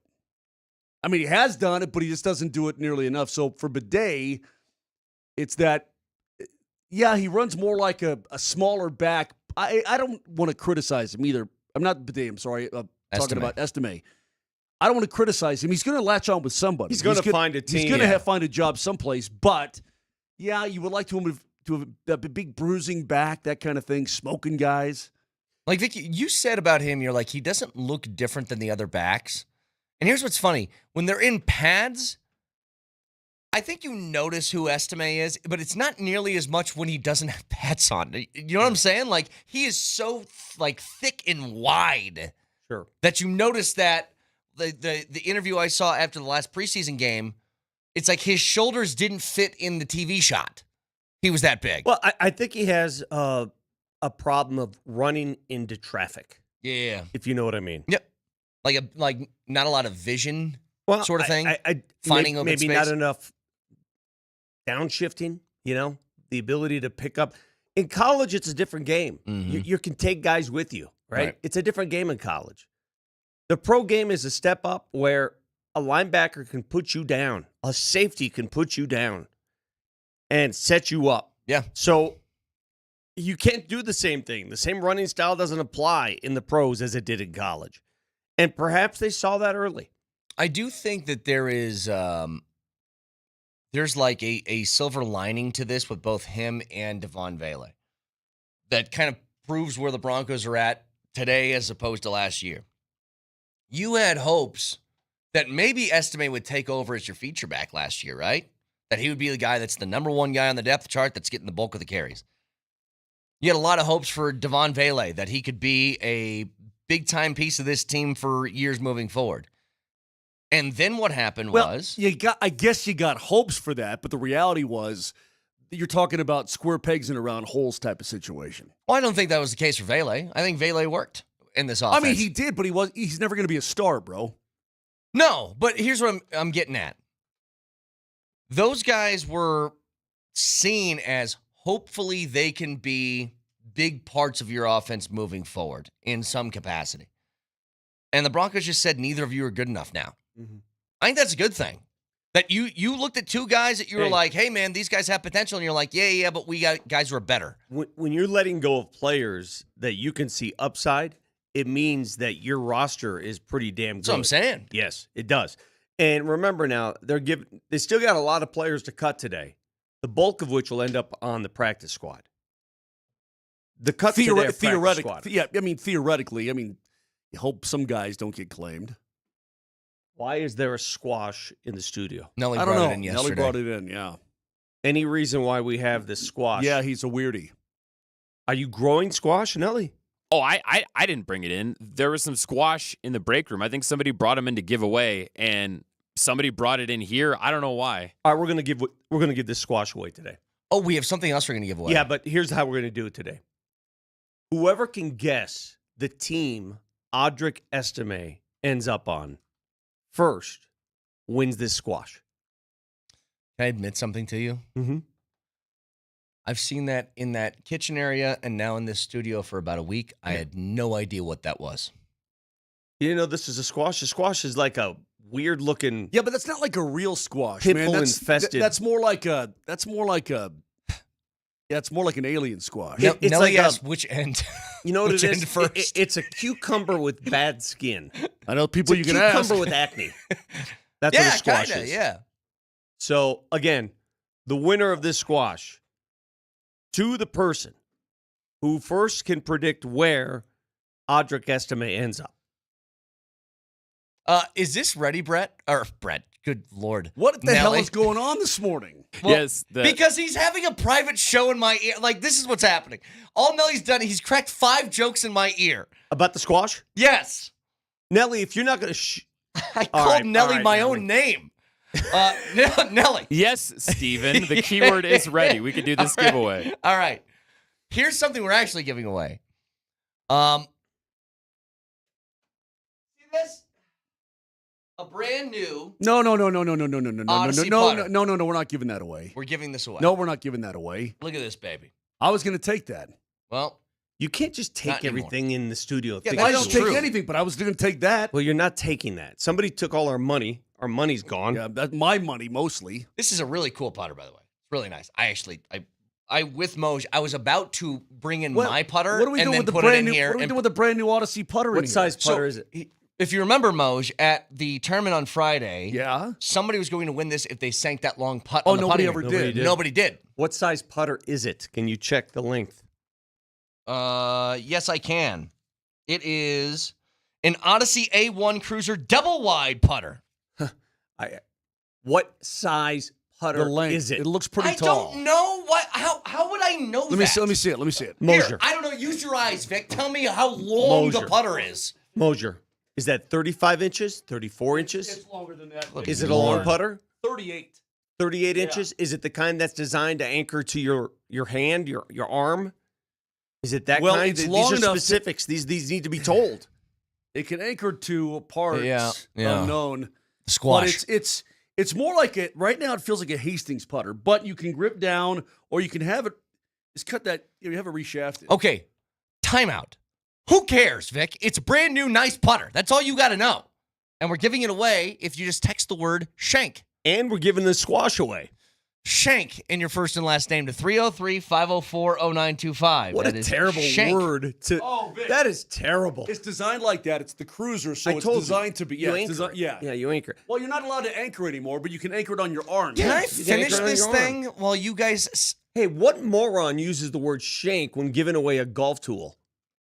I mean, he has done it, but he just doesn't do it nearly enough. So for Bidet, it's that, he runs more like a smaller back. I don't want to criticize him either. I'm not Bidet, I'm sorry. Talking about Estime. I don't want to criticize him. He's going to latch on with somebody. He's going to find a team. He's going to find a job someplace. But, you would like to have a big bruising back, that kind of thing, smoking guys. Like, Vicky, you said about him, you're like, he doesn't look different than the other backs. And here's what's funny. When they're in pads, I think you notice who Estime is, but it's not nearly as much when he doesn't have pads on. You know what I'm saying? Like, he is so, thick and wide that you notice that the interview I saw after the last preseason game, it's like his shoulders didn't fit in the TV shot. He was that big. Well, I think he has a problem of running into traffic. Yeah. If you know what I mean. Yep. Like not a lot of vision sort of thing. Finding open maybe space. not enough downshifting, the ability to pick up. In college, it's a different game. Mm-hmm. You can take guys with you, right? It's a different game in college. The pro game is a step up where a linebacker can put you down. A safety can put you down and set you up. Yeah. So you can't do the same thing. The same running style doesn't apply in the pros as it did in college. And perhaps they saw that early. I do think that there's like a silver lining to this with both him and Devon Vele that kind of proves where the Broncos are at today as opposed to last year. You had hopes that maybe Estime would take over as your feature back last year, right? That he would be the guy that's the number one guy on the depth chart that's getting the bulk of the carries. You had a lot of hopes for Devon Vele that he could be a big-time piece of this team for years moving forward. And then what happened was... I guess you got hopes for that, but the reality was that you're talking about square pegs in a round holes type of situation. Well, I don't think that was the case for Vele. I think Vele worked in this offense. I mean, he did, but he's never going to be a star, bro. No, but here's what I'm getting at. Those guys were seen as hopefully they can be big parts of your offense moving forward in some capacity. And the Broncos just said neither of you are good enough now. Mm-hmm. I think that's a good thing. That you looked at two guys that you were like, hey, man, these guys have potential. And you're like, yeah, but we got guys who are better. When you're letting go of players that you can see upside, it means that your roster is pretty damn good. That's what I'm saying. Yes, it does. And remember now, they still got a lot of players to cut today, the bulk of which will end up on the practice squad. The cuts today are practice squad. Yeah, I mean, theoretically, you hope some guys don't get claimed. Why is there a squash in the studio? Nelly I don't brought know. it in yesterday. Nelly brought it in, yeah. Any reason why we have this squash? Yeah, he's a weirdie. Are you growing squash, Nelly? Oh, I didn't bring it in. There was some squash in the break room. I think somebody brought them in to give away, and somebody brought it in here. I don't know why. All right, we're gonna give this squash away today. Oh, we have something else we're going to give away. Yeah, but here's how we're gonna do it today. Whoever can guess the team Audric Estime ends up on first wins this squash. Can I admit something to you? Mm-hmm. I've seen that in that kitchen area and now in this studio for about a week. I had no idea what that was. You didn't know this is a squash? A squash is like a weird looking. Yeah, but that's not like a real squash, pitbull man. That's infested. That's more like it's more like an alien squash. It's Nelly like asked which end. You know what which it end is? first? It's a cucumber with bad skin. I know people It's you a can cucumber ask. with acne. That's what a squash kinda, is. yeah. So again, the winner of this squash to the person who first can predict where Audric Estime ends up. Is this ready, Brett? Or Brett? Good Lord. What the hell Nelly? is going on this morning? Well, Yes. Because he's having a private show in my ear. Like, this is what's happening. All Nelly's done, he's cracked 5 jokes in my ear. About the squash? Yes. Nelly, if you're not going to... I called Nelly my own name. Nelly. Yes, Steven. The keyword is ready. We could do this giveaway. All right. Here's something we're actually giving away. See this? A brand new. No. Odyssey No, putter. we're not giving that away. We're giving this away. No, we're not giving that away. Look at this, baby. I was going to take that. Well, You can't just Not take anymore. everything in the studio. Yeah, Think I that's it's don't yours. take true. anything, but I was going to take that. Well, you're not taking that. Somebody took all our money. Our money's gone. Yeah, that's my money mostly. this is a really cool putter, by the way. It's really nice. I with Moj, I was about to bring in my putter What are we and doing then with the put it brand in new? here. What are we and- doing with the brand new Odyssey putter? in What here? size putter So, is it? If you remember, Moj, at the tournament on Friday, Yeah. somebody was going to win this if they sank that long putt. Oh, on the nobody putting ever green. did. Nobody did. What size putter is it? Can you check the length? Yes, I can. It is an Odyssey A1 Cruiser double wide putter. What size putter The length. is it? It looks pretty I tall. don't know what. How would I know Let that? me see. Let me see it. Let me see it. Here, Moser. I don't know. Use your eyes, Vic. Tell me how long the Moser. putter is. Moser. Is that 35 inches? 34 inches? It's longer than that. Look, Is it a long putter? 38. 38 inches? Is it the kind that's designed to anchor to your hand, your arm? Is it that Well, kind? it's These long are enough to- specifics. These need to be told. It can anchor to parts Yeah. unknown. Squash. But it's more like it right now. It feels like a Hastings putter, but you can grip down or you can have it. Just cut that. You have it reshafted. Okay, timeout. Who cares, Vic? It's a brand new, nice putter. That's all you got to know. And we're giving it away if you just text the word shank. And we're giving the squash away. Shank in your first and last name to 303-504-0925. What That a is terrible Shank. word. Vic. That is terrible. It's designed like that. It's the cruiser, so I it's told you. designed to be. Yeah, You it's anchor. yeah. You anchor. Well, you're not allowed to anchor anymore, but you can anchor it on your arm. Can I You finish anchor it on this your arm. thing while you guys... Hey, what moron uses the word shank when giving away a golf tool?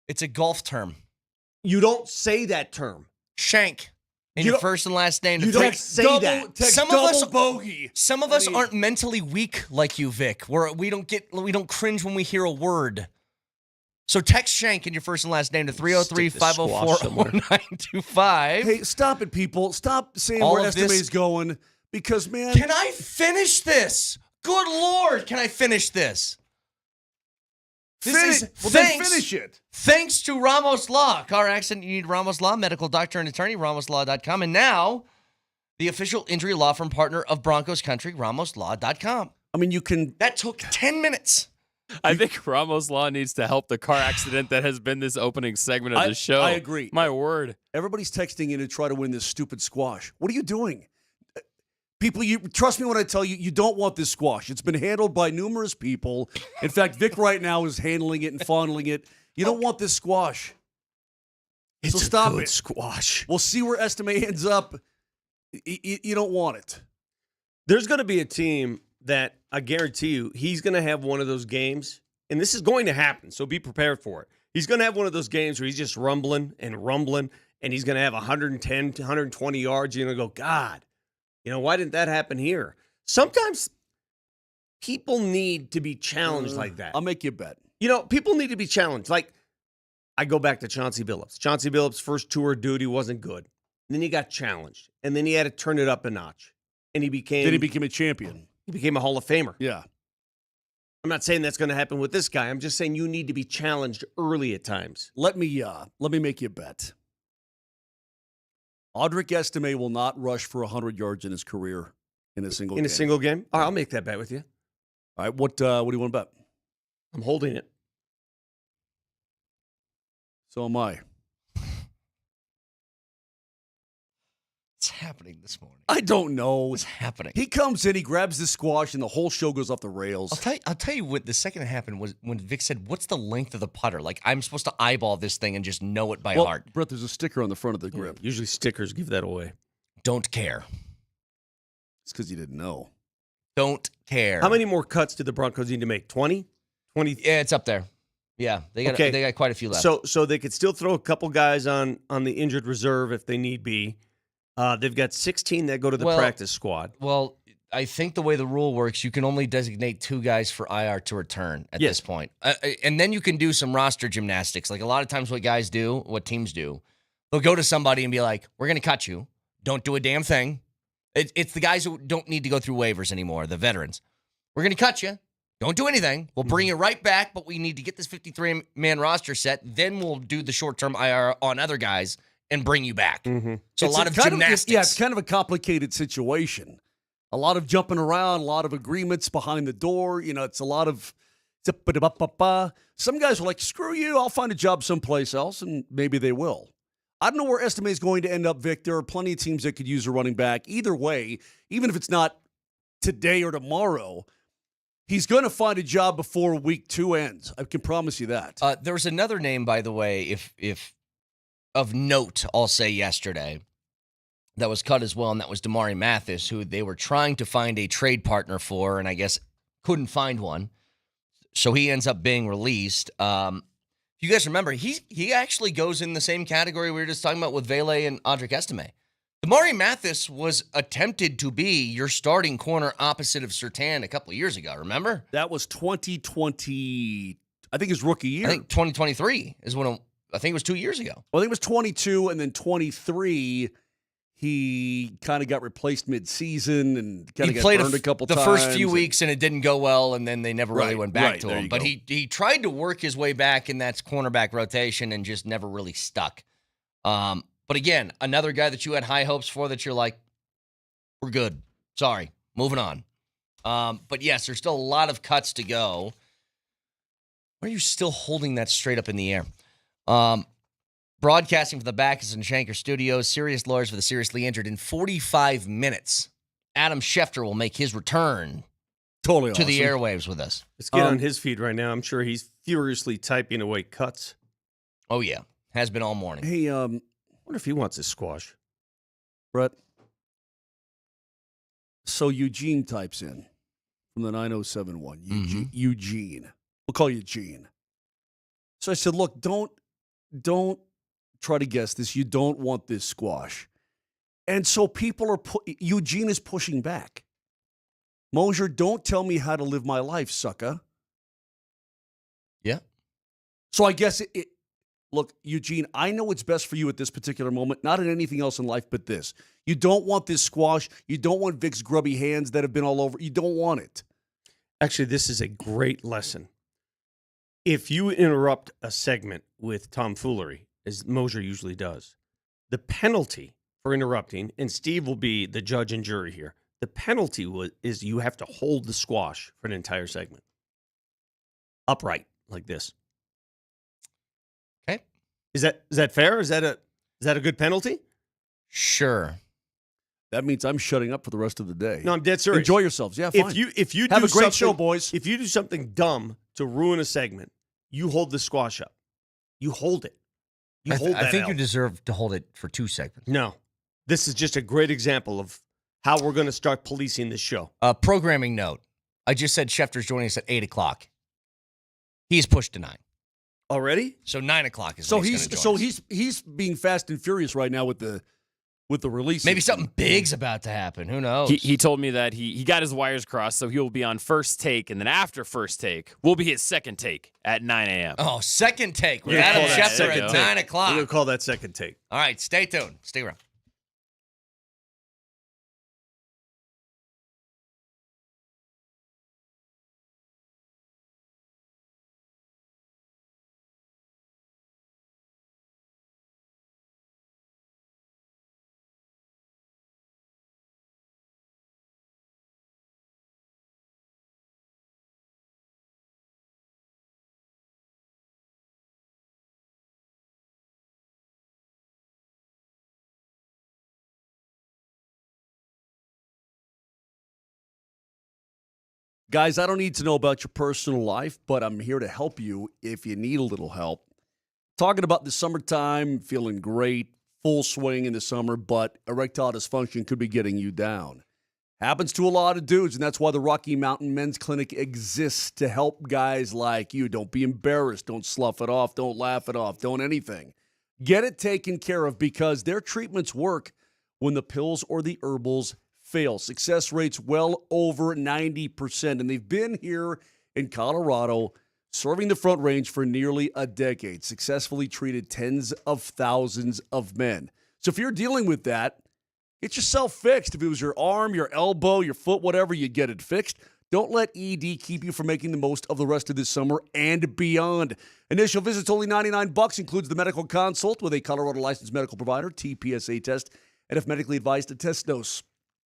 It's a golf term. You don't say that term. Shank in You your don't- first and last name to You three- don't say that. Some of us bogey. Some of us aren't mentally weak like you, Vic. We don't cringe when we hear a word. So text Shank in your first and last name to 303-504-0925. Hey, stop it, people. Stop saying All where of this- Estime's going because, man. Can I finish this? Good Lord, can I finish this? Finish it. Thanks to Ramos Law. Car accident, you need Ramos Law, medical doctor and attorney, ramoslaw.com. And now, the official injury law firm partner of Broncos Country, ramoslaw.com. I mean, you can. That took 10 minutes. I think Ramos Law needs to help the car accident that has been this opening segment of the show. I agree. My word. Everybody's texting in to try to win this stupid squash. What are you doing? People, you trust me when I tell you, you don't want this squash. It's been handled by numerous people. In fact, Vic right now is handling it and fondling it. You don't want this squash. It's so stop a good it. squash. We'll see where Estime ends up. You don't want it. There's going to be a team that I guarantee you he's going to have one of those games, and this is going to happen, so be prepared for it. He's going to have one of those games where he's just rumbling, and he's going to have 110 to 120 yards. You're going to go, God, why didn't that happen here? Sometimes people need to be challenged like that. I'll make you a bet. People need to be challenged. Like, I go back to Chauncey Billups. Chauncey Billups' first tour of duty wasn't good. And then he got challenged. And then he had to turn it up a notch. And he became a champion. He became a Hall of Famer. Yeah. I'm not saying that's going to happen with this guy. I'm just saying you need to be challenged early at times. Let me make you a bet. Audric Estime will not rush for 100 yards in his career in a single game. In a single game? All right, I'll make that bet with you. All right, what do you want to bet? I'm holding it. So am I. What's happening this morning? I don't know. What's happening? He comes in, he grabs the squash, and the whole show goes off the rails. I'll tell you what the second that happened was when Vic said, "What's the length of the putter?" Like I'm supposed to eyeball this thing and just know it by heart. Brett, there's a sticker on the front of the grip. Usually stickers give that away. Don't care. It's because you didn't know. Don't care. How many more cuts did the Broncos need to make? 20? 20? Yeah, it's up there. Yeah, they got quite a few left. So they could still throw a couple guys on the injured reserve if they need be. They've got 16 that go to the practice squad. Well, I think the way the rule works, you can only designate 2 guys for IR to return at this point. And then you can do some roster gymnastics. Like a lot of times what teams do, they'll go to somebody and be like, we're going to cut you. Don't do a damn thing. It's the guys who don't need to go through waivers anymore, the veterans. We're going to cut you. Don't do anything. We'll bring you right back, but we need to get this 53-man roster set. Then we'll do the short-term IR on other guys and bring you back. Mm-hmm. So it's a lot of gymnastics. It's kind of a complicated situation. A lot of jumping around, a lot of agreements behind the door. It's a lot of some guys are like, screw you, I'll find a job someplace else, and maybe they will. I don't know where Estime is going to end up, Vic. There are plenty of teams that could use a running back. Either way, even if it's not today or tomorrow, he's going to find a job before week 2 ends. I can promise you that. There was another name, by the way, if of note, I'll say yesterday, that was cut as well, and that was Damari Mathis, who they were trying to find a trade partner for, and I guess couldn't find one. So he ends up being released. You guys remember, he actually goes in the same category we were just talking about with Vele and Audric Estime. Damari Mathis was attempted to be your starting corner opposite of Surtain a couple of years ago, remember? That was 2020, I think his rookie year. I think 2023 is when I think it was 2 years ago. Well, I think it was 22, and then 23, he kind of got replaced mid-season and kind of got burned a couple times. The first few weeks, and it didn't go well, and then they never really went back to him. But go. he tried to work his way back in that cornerback rotation and just never really stuck. But again, another guy that you had high hopes for that you're like, we're good. Sorry, moving on. But yes, there's still a lot of cuts to go. Why are you still holding that straight up in the air? Broadcasting from the Backus and Shanker Studios, serious lawyers for the seriously injured. In 45 minutes, Adam Schefter will make his return Totally to the awesome. airwaves with us. Let's get on his feed right now. I'm sure he's furiously typing away cuts. Oh, yeah. Has been all morning. Hey, I wonder if he wants his squash. Brett. So Eugene types in from the 9071. Eugene. We'll call you Gene. So I said, look, don't try to guess this. You don't want this squash. And so people are Eugene is pushing back. Moser, don't tell me how to live my life, sucker. Yeah. So I guess look, Eugene, I know what's best for you at this particular moment, not in anything else in life but this. You don't want this squash. You don't want Vic's grubby hands that have been all over. You don't want it. Actually, this is a great lesson. If you interrupt a segment with tomfoolery, as Moser usually does, the penalty for interrupting, and Steve will be the judge and jury here, the penalty is you have to hold the squash for an entire segment. Upright, like this. Okay. Is that fair? Is that a good penalty? Sure. That means I'm shutting up for the rest of the day. No, I'm dead serious. Enjoy yourselves. Yeah, fine. If you have do a great something- show, boys. If you do something dumb to ruin a segment, you hold the squash up. You hold it. You hold that I think L. you deserve to hold it for 2 segments. No. This is just a great example of how we're going to start policing this show. Programming note. I just said Schefter's joining us at 8 o'clock. He's pushed to 9. Already? So 9 o'clock is So when he's gonna join us. he's being fast and furious right now with the release. Maybe something big's about to happen. Who knows? He told me that he got his wires crossed, so he will be on first take, and then after first take will be his second take at 9 a.m. Oh, second take with We're gonna Adam call that Schefter second at take. 9 We're o'clock. going to call that second take. All right, stay tuned. Stay around. Guys, I don't need to know about your personal life, but I'm here to help you if you need a little help. Talking about the summertime, feeling great, full swing in the summer, but erectile dysfunction could be getting you down. Happens to a lot of dudes, and that's why the Rocky Mountain Men's Clinic exists, to help guys like you. Don't be embarrassed. Don't slough it off. Don't laugh it off. Don't anything. Get it taken care of, because their treatments work when the pills or the herbals fail. Success rates well over 90%, and they've been here in Colorado serving the Front Range for nearly a decade, successfully treated tens of thousands of men. So if you're dealing with that, get yourself fixed. If it was your arm, your elbow, your foot, whatever, you get it fixed. Don't let ED keep you from making the most of the rest of this summer and beyond. Initial visit's only $99, includes the medical consult with a Colorado licensed medical provider, TPSA test, and if medically advised, a test dose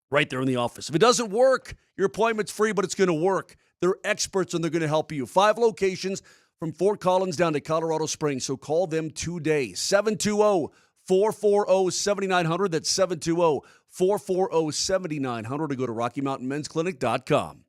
right there in the office. If it doesn't work, your appointment's free, but it's going to work. They're experts, and they're going to help you. 5 locations from Fort Collins down to Colorado Springs, so call them today. 720-440-7900. That's 720-440-7900, or go to RockyMountainMen'sClinic.com.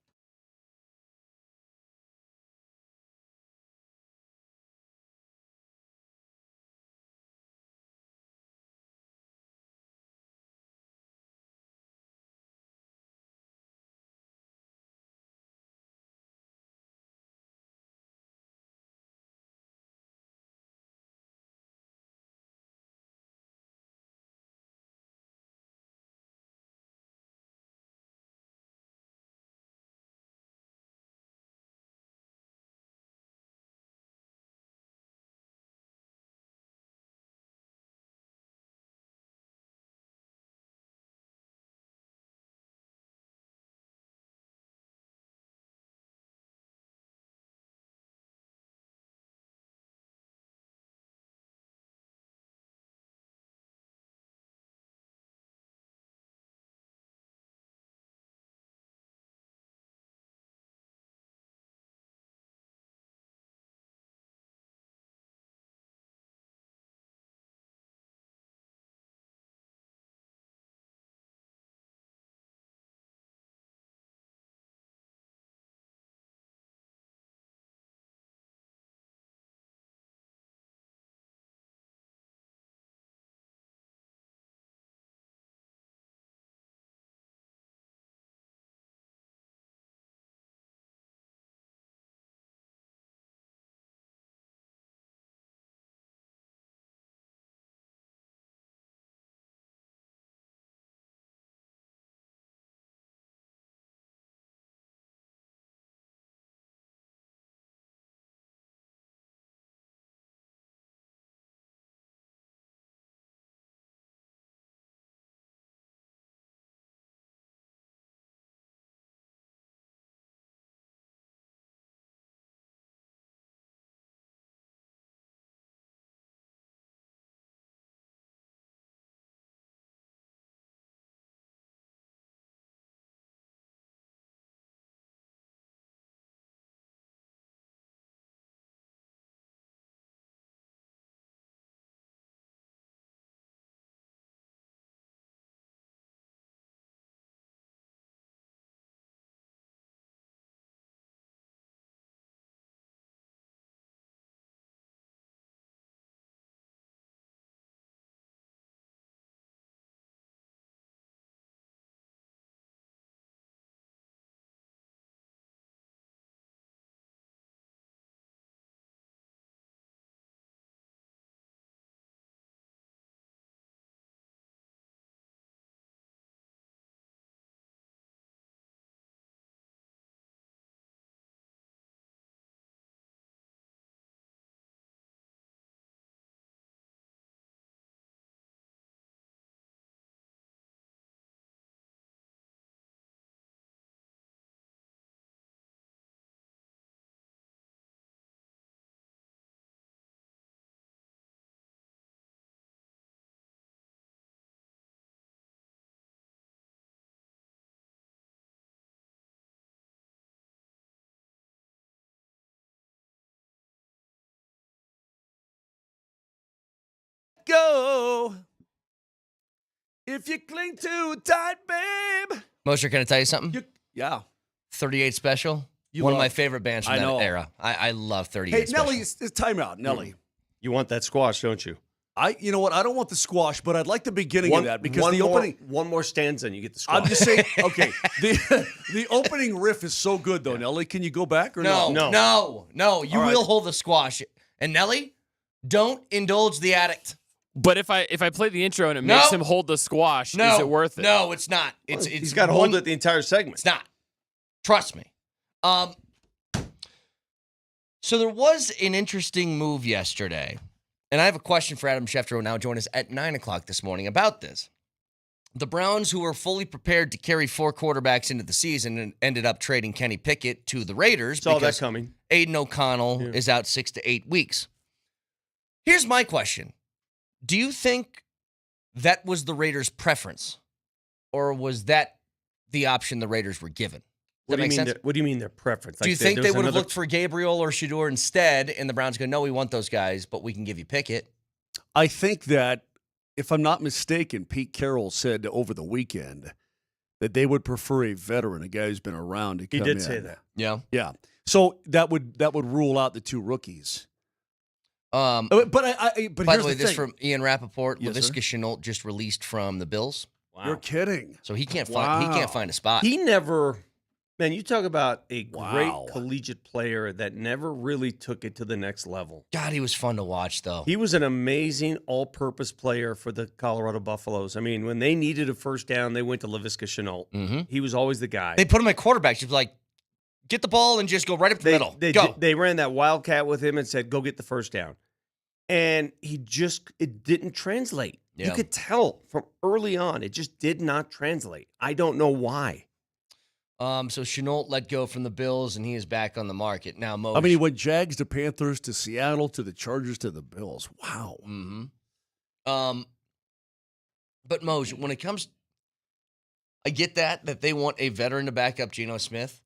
go. If you cling too tight, babe. Moser, can I tell you something? Yeah. 38 Special. You One of love- my favorite bands from I that know. era. I love 38 Hey, Special. Nelly, it's time out. Nelly. You want that squash, don't you? You know what? I don't want the squash, but I'd like the beginning of that because the opening. One more stanza and you get the squash. I'm just saying. Okay, the opening riff is so good though. Nelly, can you go back or No. You All right. will hold the squash. And Nelly, don't indulge the addict. But if I play the intro and it No. makes him hold the squash, No. is it worth it? No, it's not. He's got to hold it the entire segment. It's not. Trust me. So there was an interesting move yesterday. And I have a question for Adam Schefter, who will now join us at 9 o'clock this morning about this. The Browns, who were fully prepared to carry 4 quarterbacks into the season, and ended up trading Kenny Pickett to the Raiders. Saw that because coming. Aiden O'Connell is out 6 to 8 weeks. Here's my question. Do you think that was the Raiders' preference? Or was that the option the Raiders were given? Does that make sense? What do you mean their preference? Do you think they would have looked for Gabriel or Shedeur instead, and the Browns go, no, we want those guys, but we can give you Pickett? I think that, if I'm not mistaken, Pete Carroll said over the weekend that they would prefer a veteran, a guy who's been around to come in. He did say that. Yeah. Yeah. So that would rule out the 2 rookies. But By here's the way, this thing. from Ian Rappaport. Yes, sir. Laviska Shenault just released from the Bills, You're kidding. so he can't find a spot. He never, man, you talk about a Wow. great collegiate player that never really took it to the next level. God, he was fun to watch, though. He was an amazing all-purpose player for the Colorado Buffaloes. I mean, when they needed a first down, they went to Laviska Shenault. Mm-hmm. He was always the guy. They put him at quarterback. She's like, get the ball and just go right up the middle. Go. They ran that wildcat with him and said, go get the first down. And it didn't translate. Yeah. You could tell from early on, it just did not translate. I don't know why. So Shenault let go from the Bills, and he is back on the market. Now, Mo. I mean, he went Jags to Panthers to Seattle to the Chargers to the Bills. Wow. Mm-hmm. But Moj, when it comes, I get that they want a veteran to back up Geno Smith.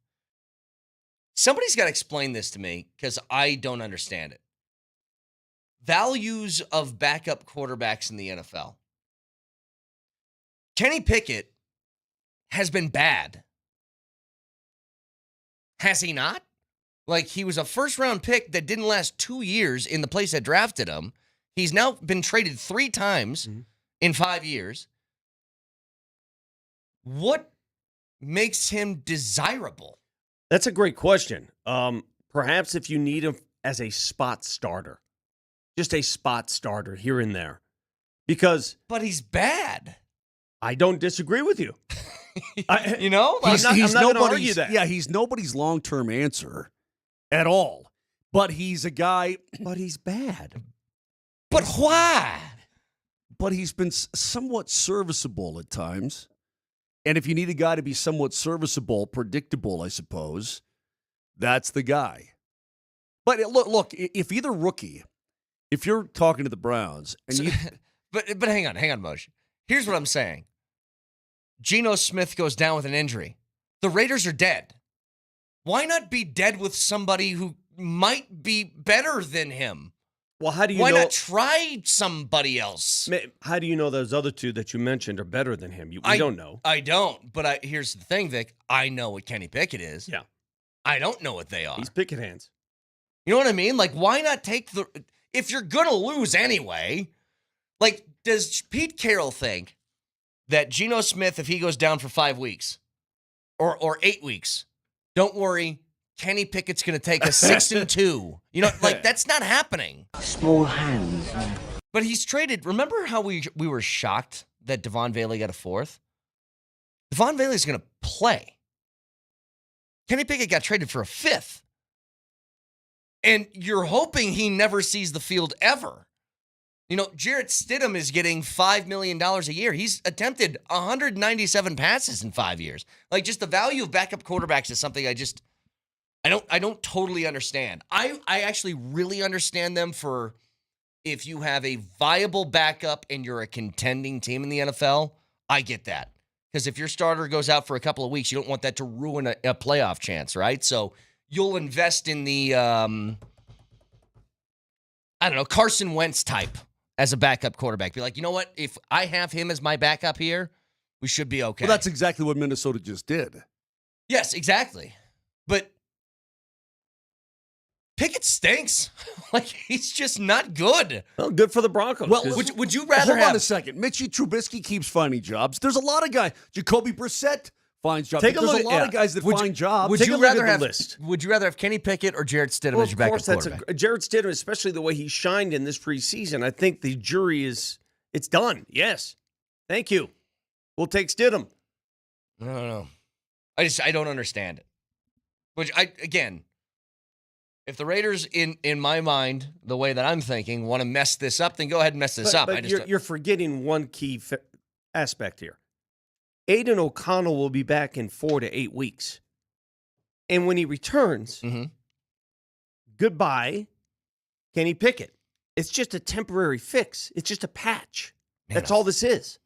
Somebody's got to explain this to me because I don't understand it. Values of backup quarterbacks in the NFL. Kenny Pickett has been bad. Has he not? Like, he was a first-round pick that didn't last 2 years in the place that drafted him. He's now been traded 3 times in 5 years. What makes him desirable? That's a great question. Perhaps if you need him as a spot starter, just a spot starter here and there, because. But he's bad. I don't disagree with you. You know, He's I'm not going to nobody's- argue that. Yeah, he's nobody's long-term answer at all. But he's a guy. But he's bad. But why? But he's been somewhat serviceable at times. And if you need a guy to be somewhat serviceable, predictable, I suppose, that's the guy. But look, if either rookie, if you're talking to the Browns, and you, but hang on, Moj. Here's what I'm saying. Geno Smith goes down with an injury. The Raiders are dead. Why not be dead with somebody who might be better than him? Well, how do you Why know? not try somebody else? How do you know those other 2 that you mentioned are better than him? We don't know. I don't. But here's the thing, Vic. I know what Kenny Pickett is. Yeah. I don't know what they are. He's Pickett hands. You know what I mean? Like, why not take the... If you're going to lose anyway, like, does Pete Carroll think that Geno Smith, if he goes down for 5 weeks or 8 weeks, don't worry, Kenny Pickett's going to take a 6-2. You know, like, that's not happening. Small hands. But he's traded. Remember how we were shocked that Devon Bailey got a 4th? Devon Bailey's going to play. Kenny Pickett got traded for a 5th. And you're hoping he never sees the field ever. You know, Jarrett Stidham is getting $5 million a year. He's attempted 197 passes in 5 years. Like, just the value of backup quarterbacks is something I don't totally understand. I actually really understand them for if you have a viable backup and you're a contending team in the NFL. I get that. Because if your starter goes out for a couple of weeks, you don't want that to ruin a playoff chance, right? So you'll invest in the, Carson Wentz type as a backup quarterback. Be like, you know what? If I have him as my backup here, we should be okay. Well, that's exactly what Minnesota just did. Yes, exactly. But Pickett stinks. Like, he's just not good. Well, good for the Broncos. Well, would you rather hold on a second. Mitchie Trubisky keeps finding jobs. There's a lot of guys. Jacoby Brissett finds jobs. There's a lot of guys that find jobs. Would Take you a look rather at have the list. Would you rather have Kenny Pickett or Jarrett Stidham Well, as your backup of course, quarterback? Jared Stidham, especially the way he shined in this preseason. I think the jury it's done. Yes. Thank you. We'll take Stidham. No. I don't understand it. Which again, if the Raiders, in my mind, the way that I'm thinking, want to mess this up, then go ahead and mess this up. But you're forgetting one key aspect here. Aiden O'Connell will be back in 4 to 8 weeks. And when he returns, goodbye, Kenny Pickett. It's just a temporary fix. It's just a patch. Man, that's all this is.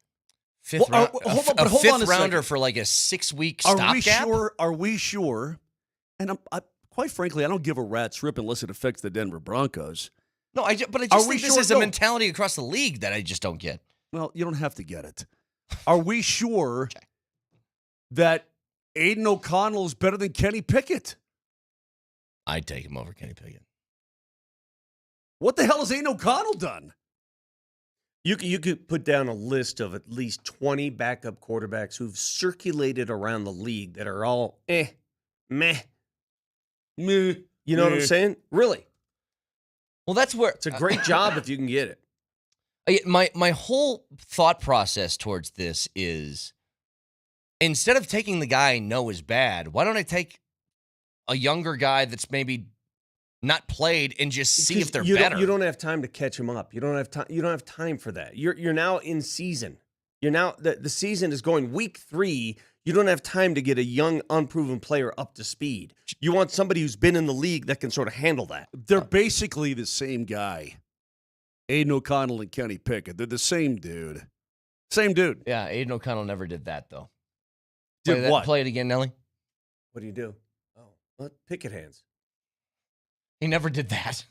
Fifth hold on a rounder second. for like a 6-week Are we stopgap? sure? Are we sure? And quite frankly, I don't give a rat's rip unless it affects the Denver Broncos. No, I just think this is a mentality across the league that I just don't get. Well, you don't have to get it. Are we sure that Aiden O'Connell is better than Kenny Pickett? I'd take him over Kenny Pickett. What the hell has Aiden O'Connell done? You could put down a list of at least 20 backup quarterbacks who've circulated around the league that are all meh. You know what I'm saying? Really. Well, that's where it's a great job if you can get it. My whole thought process towards this is, instead of taking the guy I know is bad, why don't I take a younger guy that's maybe not played and just see if they're better? You don't have time to catch him up. You don't have time. You don't have time for that. You're now in season. You're now the season is going week 3. You don't have time to get a young, unproven player up to speed. You want somebody who's been in the league that can sort of handle that. They're basically the same guy. Aiden O'Connell and Kenny Pickett. They're the same dude. Same dude. Yeah, Aiden O'Connell never did that, though. Did what? Play it again, Nelly. What do you do? Oh, Pickett hands. He never did that.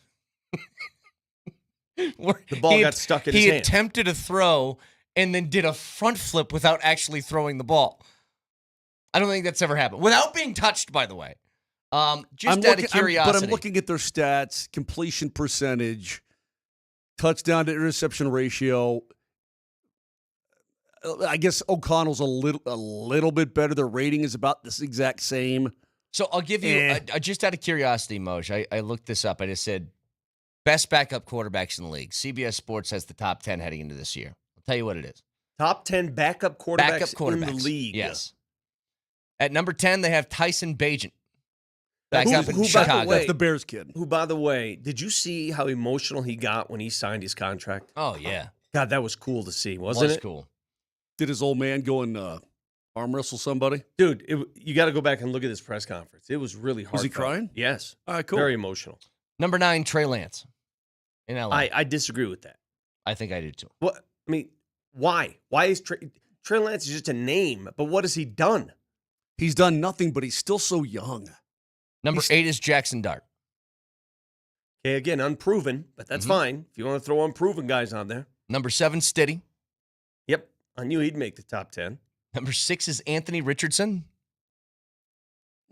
The ball got stuck in his hand. He attempted a throw and then did a front flip without actually throwing the ball. I don't think that's ever happened. Without being touched, by the way. Just out of curiosity. But I'm looking at their stats, completion percentage, touchdown to interception ratio. I guess O'Connell's a little bit better. Their rating is about this exact same. So I'll give you, just out of curiosity, Moj, I looked this up. I just said, best backup quarterbacks in the league. CBS Sports has the top 10 heading into this year. I'll tell you what it is. Top 10 backup quarterbacks in the league. Yes. At number 10, they have Tyson Bagent. Back up in Chicago. That's the Bears kid. Who, by the way, did you see how emotional he got when he signed his contract? Oh, yeah. God, that was cool to see, wasn't it? Was cool. Did his old man go and arm wrestle somebody? Dude, you got to go back and look at this press conference. It was really hard. Was he crying? Yes. All right, cool. Very emotional. Number 9, Trey Lance in LA. I disagree with that. I think I do, too. What? I mean, why? Why is Trey Lance is just a name, but what has he done? He's done nothing, but he's still so young. Number 8 is Jackson Dart. Okay, again, unproven, but that's fine. If you want to throw unproven guys on there. Number 7, Stiddy. Yep, I knew he'd make the top 10. Number 6 is Anthony Richardson.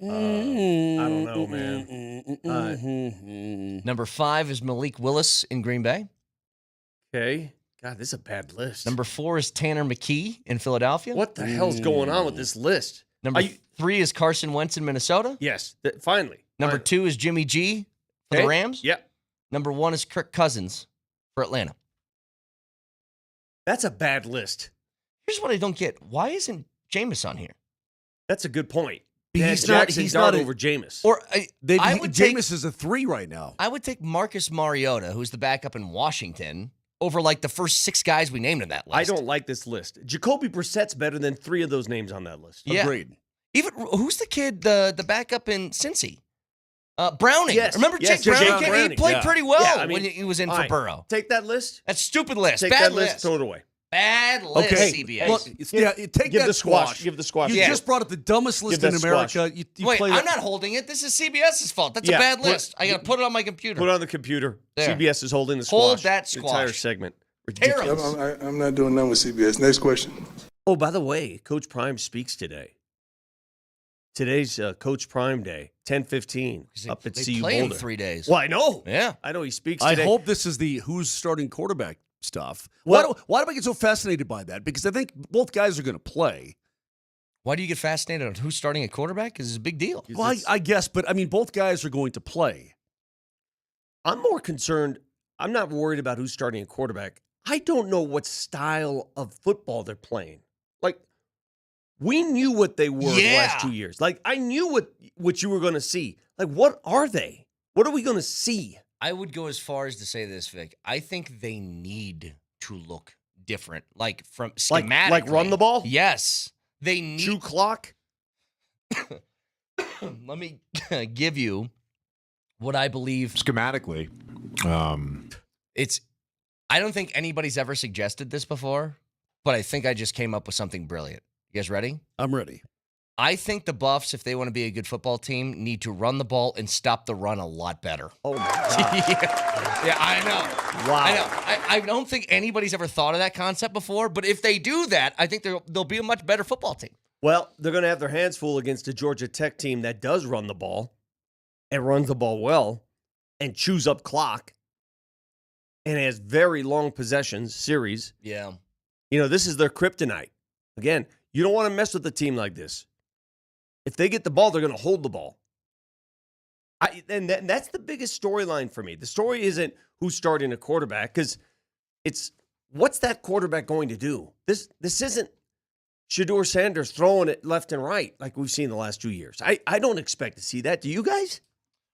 I don't know, man. Number 5 is Malik Willis in Green Bay. Okay. God, this is a bad list. Number 4 is Tanner McKee in Philadelphia. What the hell's going on with this list? Number 3 is Carson Wentz in Minnesota. Yes, finally. Number 2 is Jimmy G for the Rams. Yep. Number 1 is Kirk Cousins for Atlanta. That's a bad list. Here's what I don't get. Why isn't Jameis on here? That's a good point. He's not over Jameis. Or Jameis is a 3 right now. I would take Marcus Mariota, who's the backup in Washington, over like the first 6 guys we named in that list. I don't like this list. Jacoby Brissett's better than 3 of those names on that list. Yeah. Agreed. Even who's the kid, the backup in Cincy? Browning. Yes. Remember Yes, Jake Browning? Browning. He played pretty well Yeah, I mean, when he was in all for right. Burrow. Take that list. That's a stupid list. Take Bad that list. list. Throw it away. Bad list, CBS. Look, take Give that the squash. Give the squash. You just brought up the dumbest list Give in that America. squash. You Wait, play I'm that- not holding it. This is CBS's fault. That's Yeah, a bad put- list. I got to put it on my computer. Put it on the computer. There. CBS is holding the squash. Hold that The entire squash. segment. Terrible. I'm not doing nothing with CBS. Next question. Oh, by the way, Coach Prime speaks today. Today's Coach Prime Day, 10:15, up at CU play in Boulder. 3 days. Well, I know. Yeah. I know he speaks I today. hope this is the who's starting quarterback stuff. Well- Why do I get so fascinated by that? Because I think both guys are going to play. Why do you get fascinated on who's starting at quarterback? Because it's a big deal. Well, I guess, but I mean, both guys are going to play. I'm more concerned. I'm not worried about who's starting a quarterback. I don't know what style of football they're playing. Like, we knew what they were the last 2 years. Like, I knew what you were going to see. Like, what are they? What are we going to see? I would go as far as to say this, Vic. I think they need to look different. Like, from schematically. Like run the ball? Yes. They need. Chew clock? Let me give you what I believe. Schematically. I don't think anybody's ever suggested this before, but I think I just came up with something brilliant. You guys ready? I'm ready. I think the Buffs, if they want to be a good football team, need to run the ball and stop the run a lot better. Oh, my God. Yeah, I know. Wow. I know. I don't think anybody's ever thought of that concept before, but if they do that, I think they'll be a much better football team. Well, they're going to have their hands full against a Georgia Tech team that does run the ball and runs the ball well and chews up clock and has very long possessions series. Yeah. You know, this is their kryptonite. Again, you don't want to mess with a team like this. If they get the ball, they're going to hold the ball. And that's the biggest storyline for me. The story isn't who's starting a quarterback, because it's what's that quarterback going to do? This isn't Shedeur Sanders throwing it left and right like we've seen the last 2 years. I don't expect to see that. Do you guys?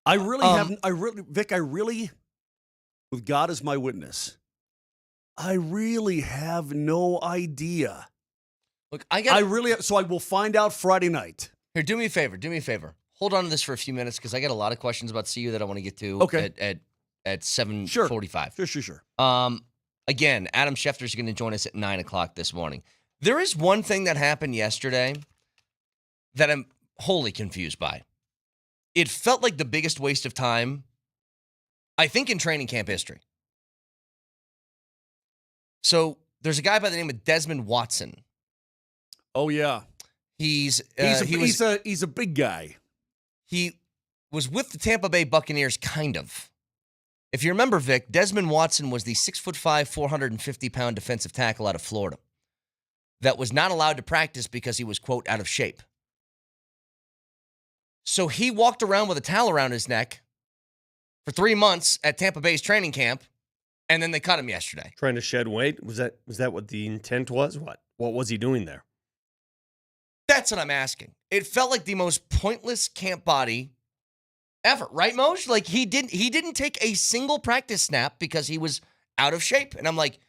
I really, with God as my witness, I really have no idea. Look, so I will find out Friday night. Here, do me a favor. Hold on to this for a few minutes because I got a lot of questions about CU that I want to get to at 7:45. Sure. Again, Adam Schefter is going to join us at 9 o'clock this morning. There is one thing that happened yesterday that I'm wholly confused by. It felt like the biggest waste of time, I think, in training camp history. So there's a guy by the name of Desmond Watson. Oh yeah, he's a big guy. He was with the Tampa Bay Buccaneers, kind of. If you remember, Vic, Desmond Watson was the 6'5", 450-pound defensive tackle out of Florida that was not allowed to practice because he was, quote, out of shape. So he walked around with a towel around his neck for 3 months at Tampa Bay's training camp, and then they cut him yesterday. Trying to shed weight? Was that what the intent was? What was he doing there? That's what I'm asking. It felt like the most pointless camp body ever, right, Moj? Like he didn't take a single practice snap because he was out of shape. And I'm like,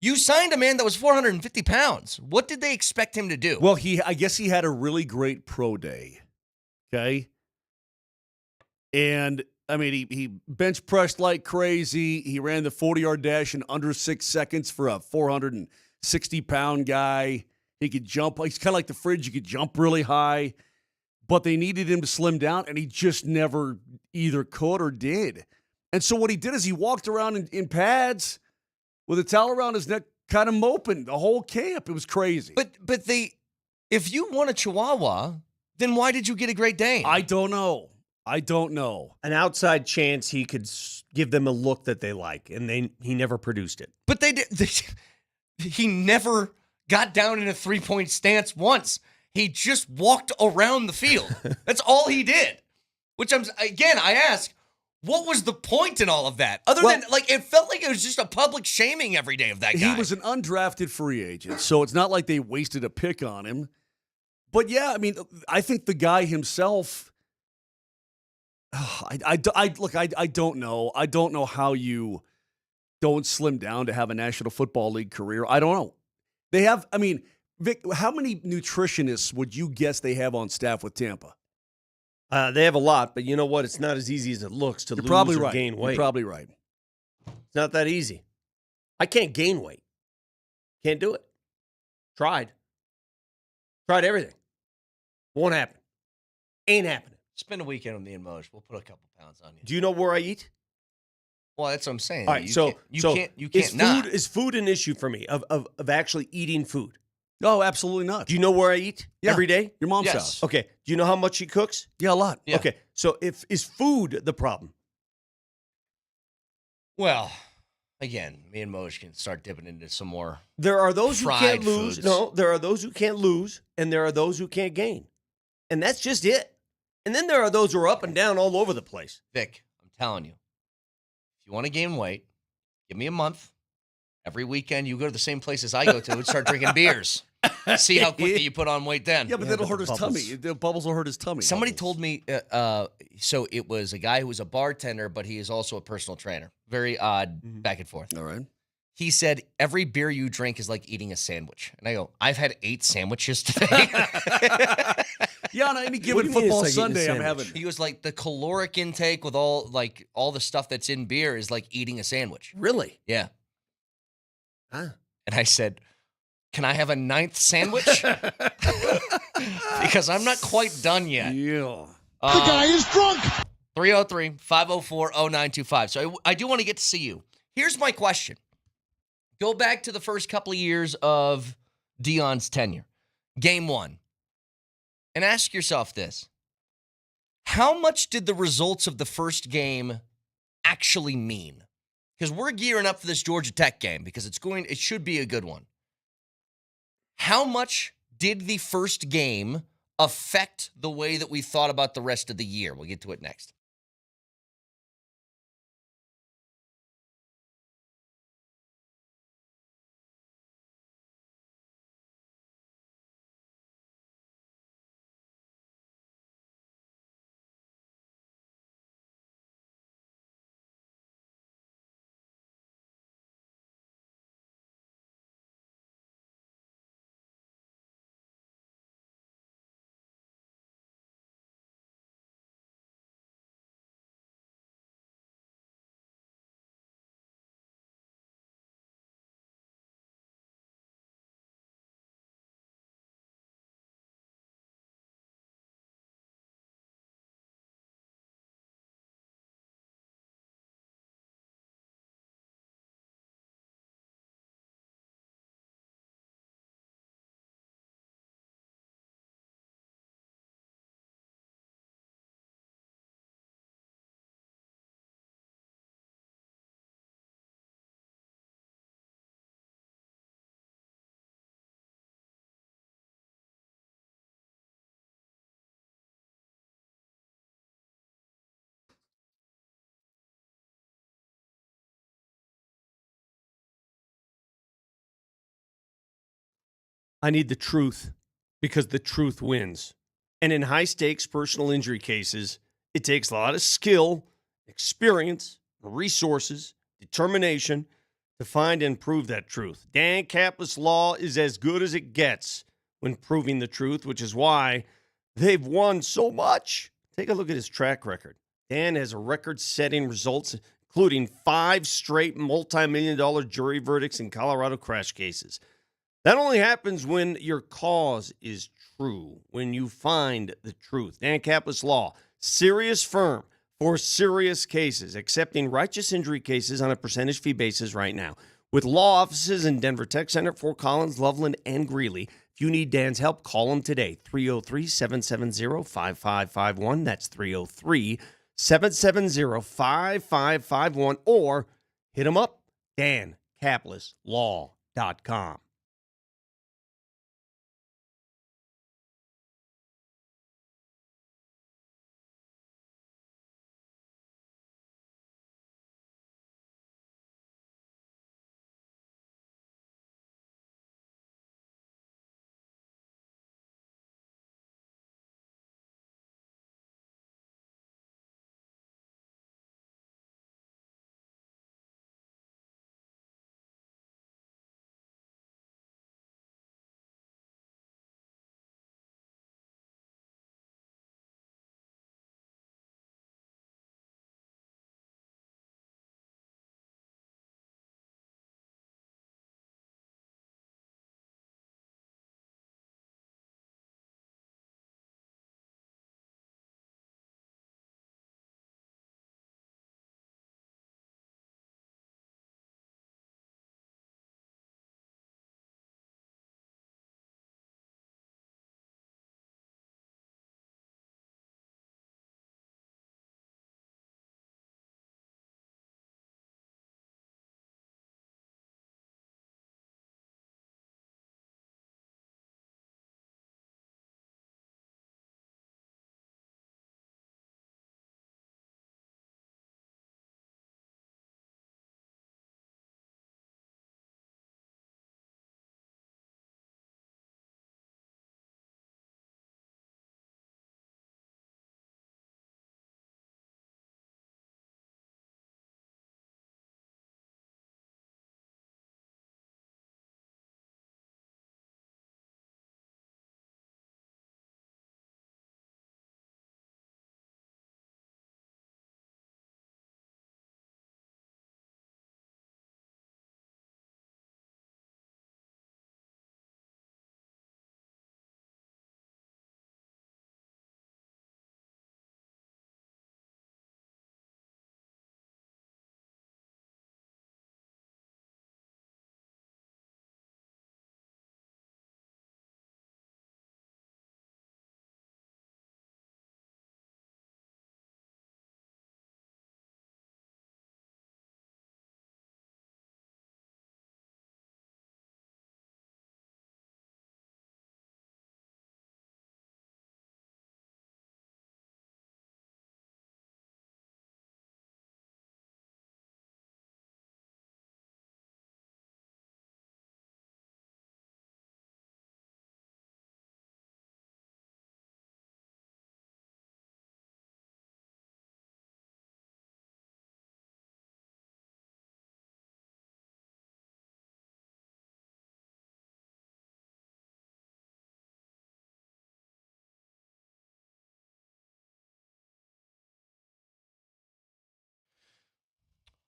you signed a man that was 450 pounds. What did they expect him to do? Well, I guess he had a really great pro day. Okay. And I mean, he bench pressed like crazy. He ran the 40-yard dash in under 6 seconds for a 460-pound guy. He could jump. He's kind of like the fridge. He could jump really high. But they needed him to slim down, and he just never either could or did. And so what he did is he walked around in pads with a towel around his neck, kind of moping the whole camp. It was crazy. But if you want a Chihuahua, then why did you get a Great Dane? I don't know. An outside chance he could give them a look that they like, and he never produced it. But he never got down in a three-point stance once. He just walked around the field. That's all he did. Which I ask, what was the point in all of that? Other than, it felt like it was just a public shaming every day of that guy. He was an undrafted free agent, so it's not like they wasted a pick on him. But yeah, I mean, I think the guy himself, I don't know. I don't know how you don't slim down to have a National Football League career. I don't know. They have, I mean, Vic, how many nutritionists would you guess they have on staff with Tampa? They have a lot, but you know what? It's not as easy as it looks to lose or gain weight. You're probably right. It's not that easy. I can't gain weight. Can't do it. Tried everything. Won't happen. Ain't happening. Spend a weekend with me and Moj. We'll put a couple pounds on you. Do you know where I eat? Well, that's what I'm saying. All right, You can't not. Is food an issue for me of actually eating food? No, absolutely not. Do you know where I eat every day? Your mom's Yes. house. Okay. Do you know how much she cooks? Yeah, a lot. Yeah. Okay. So is food the problem? Well, again, me and Moser can start dipping into some more. There are those who Fried can't lose. foods. No, there are those who can't lose, and there are those who can't gain. And that's just it. And then there are those who are up and down all over the place. Vic, I'm telling you, if you want to gain weight, give me a month. Every weekend, you go to the same places I go to and start drinking beers. See how quickly you put on weight then. Yeah, but that'll hurt his tummy. The bubbles will hurt his tummy. Somebody told me, so it was a guy who was a bartender, but he is also a personal trainer. Very odd, back and forth. All right. He said, every beer you drink is like eating a sandwich. And I go, I've had 8 sandwiches today. Yeah, on any What given do you mean football it's like eating a Sunday, I'm sandwich? having. He was like, the caloric intake with all the stuff that's in beer is like eating a sandwich. Really? Yeah. Huh. And I said, can I have a 9th sandwich? Because I'm not quite done yet. Yeah. The guy is drunk. 303-504-0925. So I do want to get to see you. Here's my question. Go back to the first couple of years of Deion's tenure. Game 1. And ask yourself this. How much did the results of the first game actually mean? Because we're gearing up for this Georgia Tech game because it should be a good one. How much did the first game affect the way that we thought about the rest of the year? We'll get to it next. I need the truth because the truth wins. And in high stakes personal injury cases, it takes a lot of skill, experience, resources, determination to find and prove that truth. Dan Kaplan's law is as good as it gets when proving the truth, which is why they've won so much. Take a look at his track record. Dan has record-setting results, including 5 straight multi-million-dollar jury verdicts in Colorado crash cases. That only happens when your cause is true, when you find the truth. Dan Kaplan's Law, serious firm for serious cases, accepting righteous injury cases on a percentage fee basis right now. With law offices in Denver Tech Center, Fort Collins, Loveland, and Greeley. If you need Dan's help, call him today, 303-770-5551. That's 303-770-5551. Or hit him up, dankaplanslaw.com.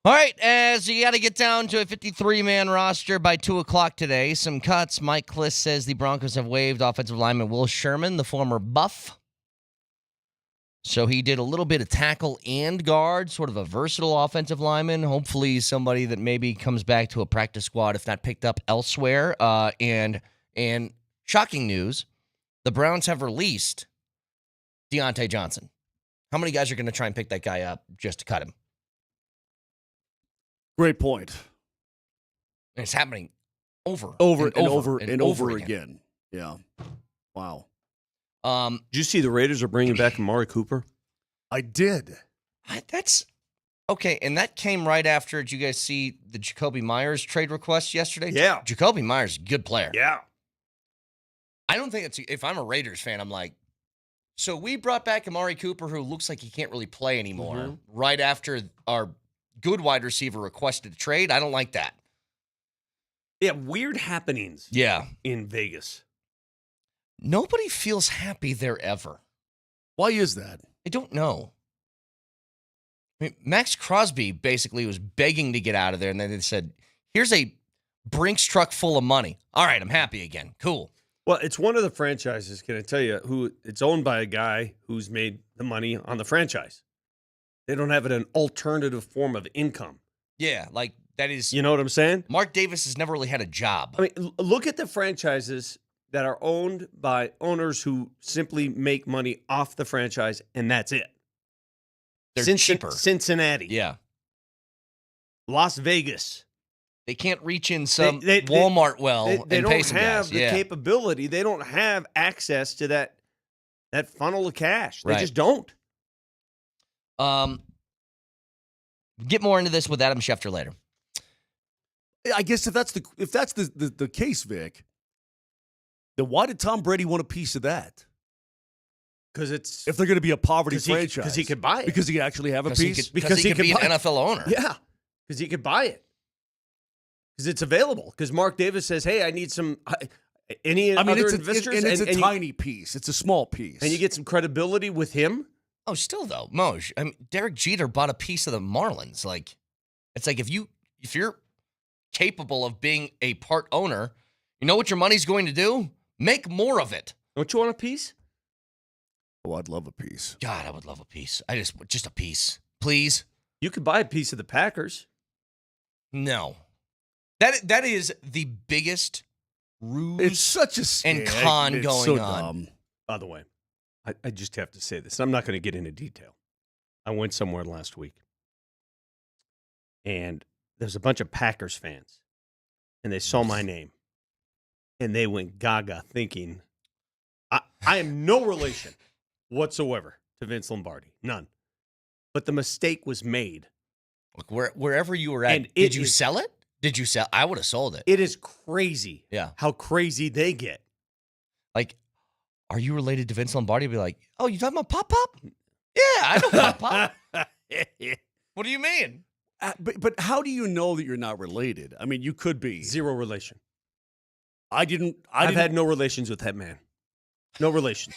All right, as you got to get down to a 53-man roster by 2 o'clock today, some cuts. Mike Kliss says the Broncos have waived offensive lineman Will Sherman, the former Buff. So he did a little bit of tackle and guard, sort of a versatile offensive lineman. Hopefully somebody that maybe comes back to a practice squad, if not picked up elsewhere. And shocking news, the Browns have released Deontay Johnson. How many guys are going to try and pick that guy up just to cut him? Great point. And it's happening over again. Yeah. Wow. Did you see the Raiders are bringing back Amari Cooper? I did. That's okay. And that came right after. Did you guys see the Jacoby Myers trade request yesterday? Yeah. Jacoby Myers, good player. Yeah. I don't think it's. If I'm a Raiders fan, I'm like, so we brought back Amari Cooper, who looks like he can't really play anymore, right after our good wide receiver requested a trade. I don't like that. Yeah, weird happenings. Yeah. In Vegas. Nobody feels happy there ever. Why is that? I don't know. I mean, Max Crosby basically was begging to get out of there, and then they said, here's a Brinks truck full of money. All right, I'm happy again. Cool. Well, it's one of the franchises, can I tell you, who it's owned by a guy who's made the money on the franchise. They don't have an alternative form of income. Yeah, like that is. You know what I'm saying? Mark Davis has never really had a job. I mean, look at the franchises that are owned by owners who simply make money off the franchise, and that's it. They're cheaper. Cincinnati. Yeah. Las Vegas. They can't reach in some Walmart they and don't pay some have guys. the capability. They don't have access to that funnel of cash. They Right. just don't. Get more into this with Adam Schefter later. I guess if that's the case, Vic, then why did Tom Brady want a piece of that? Because it's if they're going to be a poverty franchise, because he could buy it. Because he could actually have a piece. Because he could be an NFL owner. Yeah, because he could buy it. Because it's available. Because Mark Davis says, "Hey, I need some." Investors, it's a tiny piece. It's a small piece, and you get some credibility with him. Oh, still though, Moj. I mean, Derek Jeter bought a piece of the Marlins. Like, it's like if you're capable of being a part owner, you know what your money's going to do? Make more of it. Don't you want a piece? Oh, I'd love a piece. God, I would love a piece. Just a piece, please. You could buy a piece of the Packers. No, that is the biggest ruse. It's such a scam. And con it's going so on. Dumb. By the way, I just have to say this. I'm not going to get into detail. I went somewhere last week, and there's a bunch of Packers fans, and they saw my name, and they went gaga thinking, I am no relation whatsoever to Vince Lombardi. None. But the mistake was made. Look, wherever you were at, did you sell it? Did you sell? I would have sold it. It is crazy. Yeah. How crazy they get. Like, are you related to Vince Lombardi? Be like, oh, you talking about Pop Pop? Yeah, I know Pop Pop. What do you mean? But how do you know that you're not related? I mean, you could be. Zero relation. I've had no relations with that man. No relations.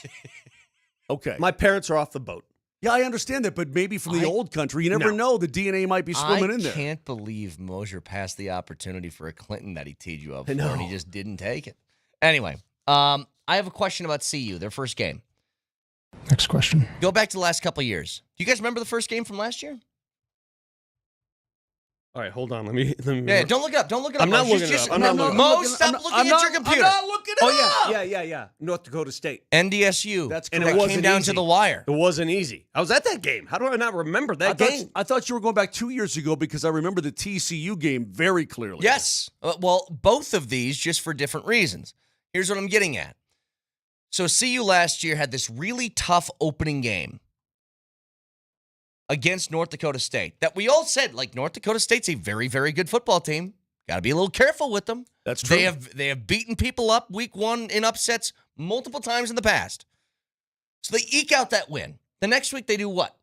Okay. My parents are off the boat. Yeah, I understand that, but maybe from the old country, you never know. The DNA might be swimming in there. I can't believe Moser passed the opportunity for a Clinton that he teed you up for, know. and he just didn't take it. Anyway, I have a question about CU, their first game. Next question. Go back to the last couple of years. Do you guys remember the first game from last year? All right, hold on. Let me. Yeah, don't look it up. Don't look it up. I'm not looking it up. I'm not looking. Mo, stop looking at your computer. I'm not looking it up. Yeah. North Dakota State. NDSU. That's and correct. it came down to the wire. It wasn't easy. I was at that game. How do I not remember that game? I thought you were going back 2 years ago because I remember the TCU game very clearly. Yes. Well, both of these just for different reasons. Here's what I'm getting at. So CU last year had this really tough opening game against North Dakota State that we all said, like, North Dakota State's a very, very good football team. Got to be a little careful with them. That's true. They have beaten people up week one in upsets multiple times in the past. So they eke out that win. The next week they do what?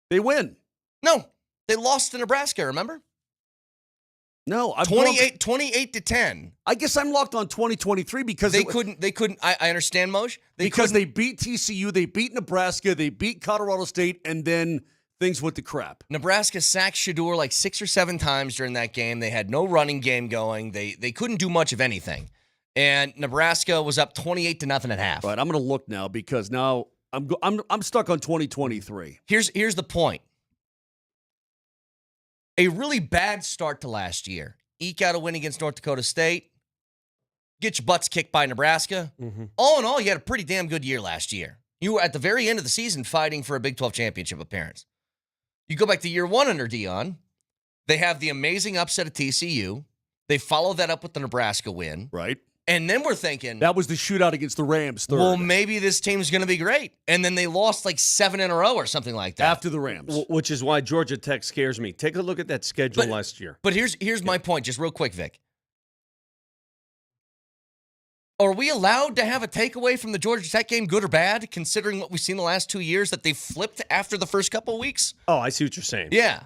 They win. No, they lost to Nebraska, remember? No, 28-10. I guess I'm locked on 2023 because they couldn't. I understand, Moj. Because they beat TCU, they beat Nebraska, they beat Colorado State, and then things went to crap. Nebraska sacked Shador like 6 or 7 times during that game. They had no running game going. They couldn't do much of anything. And Nebraska was up 28-0 at half. Right, I'm going to look now because now I'm stuck on 2023. Here's the point. A really bad start to last year. Eke out a win against North Dakota State. Get your butts kicked by Nebraska. Mm-hmm. All in all, you had a pretty damn good year last year. You were at the very end of the season fighting for a Big 12 championship appearance. You go back to year 1 under Dion. They have the amazing upset at TCU. They follow that up with the Nebraska win. Right. And then we're thinking, that was the shootout against the Rams. Third. Well, maybe this team's going to be great. And then they lost like 7 in a row or something like that. After the Rams. Which is why Georgia Tech scares me. Take a look at that schedule last year. But here's my point, just real quick, Vic. Are we allowed to have a takeaway from the Georgia Tech game, good or bad, considering what we've seen the last 2 years, that they flipped after the first couple of weeks? Oh, I see what you're saying. Yeah.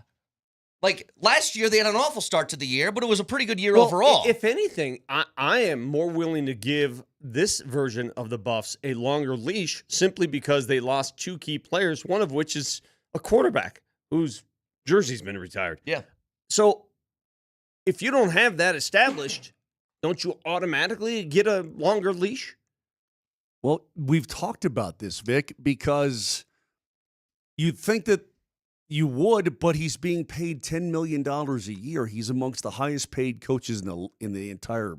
Like, last year, they had an awful start to the year, but it was a pretty good year overall. If anything, I am more willing to give this version of the Buffs a longer leash simply because they lost 2 key players, one of which is a quarterback whose jersey's been retired. Yeah. So if you don't have that established, don't you automatically get a longer leash? Well, we've talked about this, Vic, because you'd think that you would, but he's being paid $10 million a year. He's amongst the highest paid coaches in the entire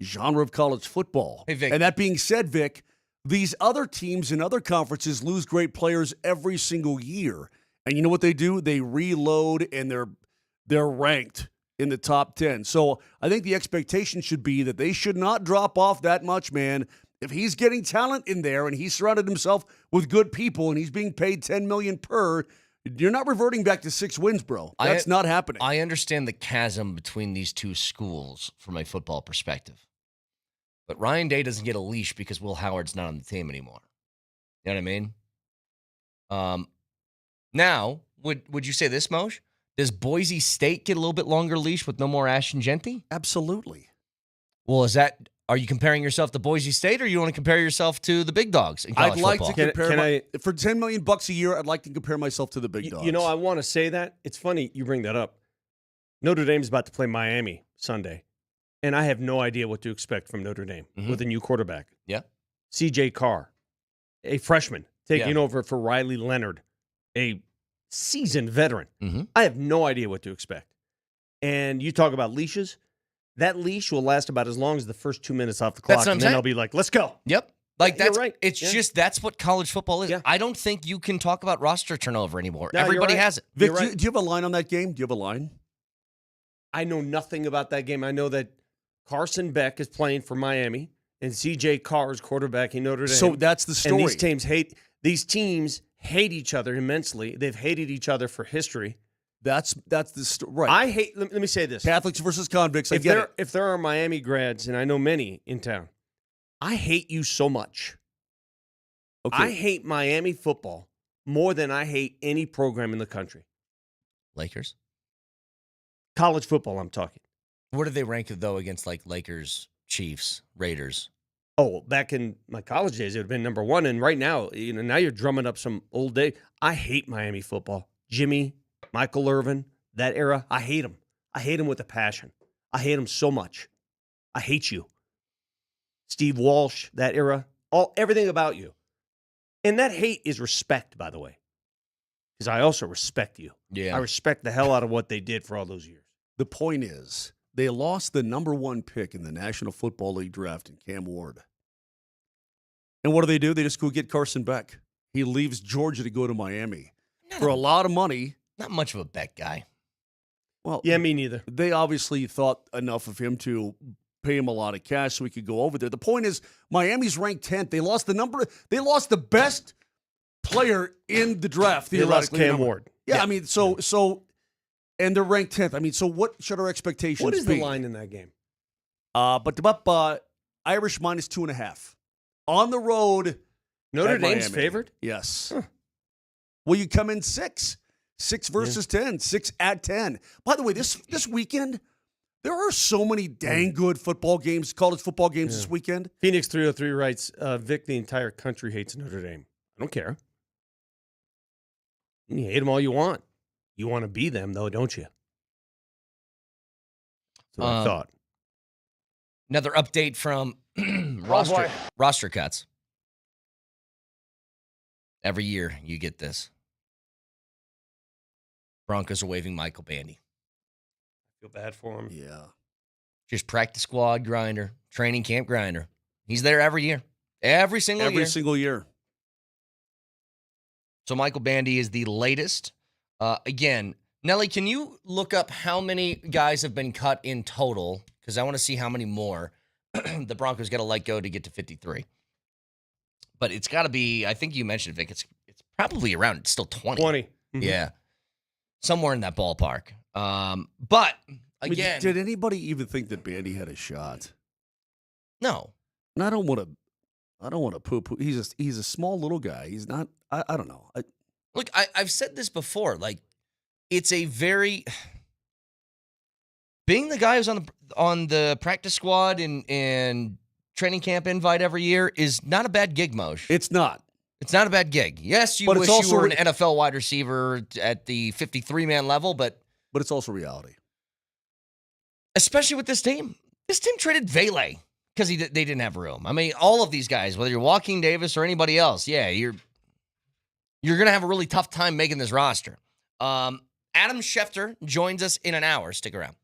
genre of college football. Hey, Vic. And that being said, Vic, these other teams in other conferences lose great players every single year. And you know what they do? They reload, and they're ranked in the top 10. So I think the expectation should be that they should not drop off that much, man. If he's getting talent in there and he's surrounded himself with good people and he's being paid $10 million per, you're not reverting back to 6 wins, bro. That's not happening. I understand the chasm between these two schools from a football perspective. But Ryan Day doesn't get a leash because Will Howard's not on the team anymore. You know what I mean? Now, would you say this, Moj? Does Boise State get a little bit longer leash with no more Ashton Genty? Absolutely. Well, are you comparing yourself to Boise State, or you want to compare yourself to the big dogs in college I'd like football? to compare for $10 million a year. I'd like to compare myself to the big dogs. You know, I want to say that. It's funny you bring that up. Notre Dame's about to play Miami Sunday, and I have no idea what to expect from Notre Dame with a new quarterback. Yeah. C.J. Carr, a freshman, taking over for Riley Leonard, a seasoned veteran. I have no idea what to expect. And you talk about leashes. That leash will last about as long as the first 2 minutes off the clock, and then I'll be like, let's go. Yep. Like, that's right. It's just that's what college football is. Yeah. I don't think you can talk about roster turnover anymore. No, Everybody you're right. has it. Vic, do you have a line on that game? Do you have a line? I know nothing about that game. I know that Carson Beck is playing for Miami, and C.J. Carr is quarterbacking Notre Dame. So that's the story. And these teams hate each other immensely. They've hated each other for history. That's the story. Right. I hate. Let me say this: Catholics versus convicts. If there are Miami grads, and I know many in town, I hate you so much. Okay. I hate Miami football more than I hate any program in the country. Lakers? College football, I'm talking. Where do they rank it, though, against, like, Lakers, Chiefs, Raiders? Oh, back in my college days, it would have been number 1. And right now, now you're drumming up some old day. I hate Miami football. Jimmy, Michael Irvin, that era, I hate them. I hate them with a passion. I hate them so much. I hate you. Steve Walsh, that era, everything about you. And that hate is respect, by the way, because I also respect you. Yeah. I respect the hell out of what they did for all those years. The point is, they lost the number 1 pick in the National Football League draft in Cam Ward. And what do? They just go get Carson Beck. He leaves Georgia to go to Miami for a lot of money. Not much of a bet guy. Well, yeah, me neither. They obviously thought enough of him to pay him a lot of cash so he could go over there. The point is, Miami's ranked 10th. They lost the best player in the draft. They lost Cam Ward. Yeah, I mean, so, and they're ranked 10th. I mean, so what should our expectations be? What is the line in that game? Irish minus 2.5 on the road. Notre Dame's favored? Yes. Huh. Well, you come in 6 versus 10, 6 at 10. By the way, this weekend, there are so many dang good football games, college football games this weekend. Phoenix 303 writes, Vic, the entire country hates Notre Dame. I don't care. You hate them all you want. You want to be them, though, don't you? That's what I thought. Another update from roster cuts. Every year you get this. Broncos are waiving Michael Bandy. Feel bad for him. Yeah. Just practice squad grinder, training camp grinder. He's there every year. Every single year. So Michael Bandy is the latest. Again, Nelly, can you look up how many guys have been cut in total? Because I want to see how many more the Broncos got to let go to get to 53. But it's got to be, I think you mentioned, Vic, it's probably around still 20. 20. Mm-hmm. Yeah. Somewhere in that ballpark. But, again. Did anybody even think that Bandy had a shot? No. And I don't want to poo-poo. He's a small little guy. He's not, I don't know. Look, I've said this before. Like, it's a very... Being the guy who's on the practice squad and training camp invite every year is not a bad gig, Moj. It's not. It's not a bad gig. Yes, you wish you were an NFL wide receiver at the 53-man level, but it's also reality. Especially with this team. This team traded Vele because they didn't have room. I mean, all of these guys, whether you're Joaquin Davis or anybody else, yeah, you're going to have a really tough time making this roster. Adam Schefter joins us in an hour. Stick around.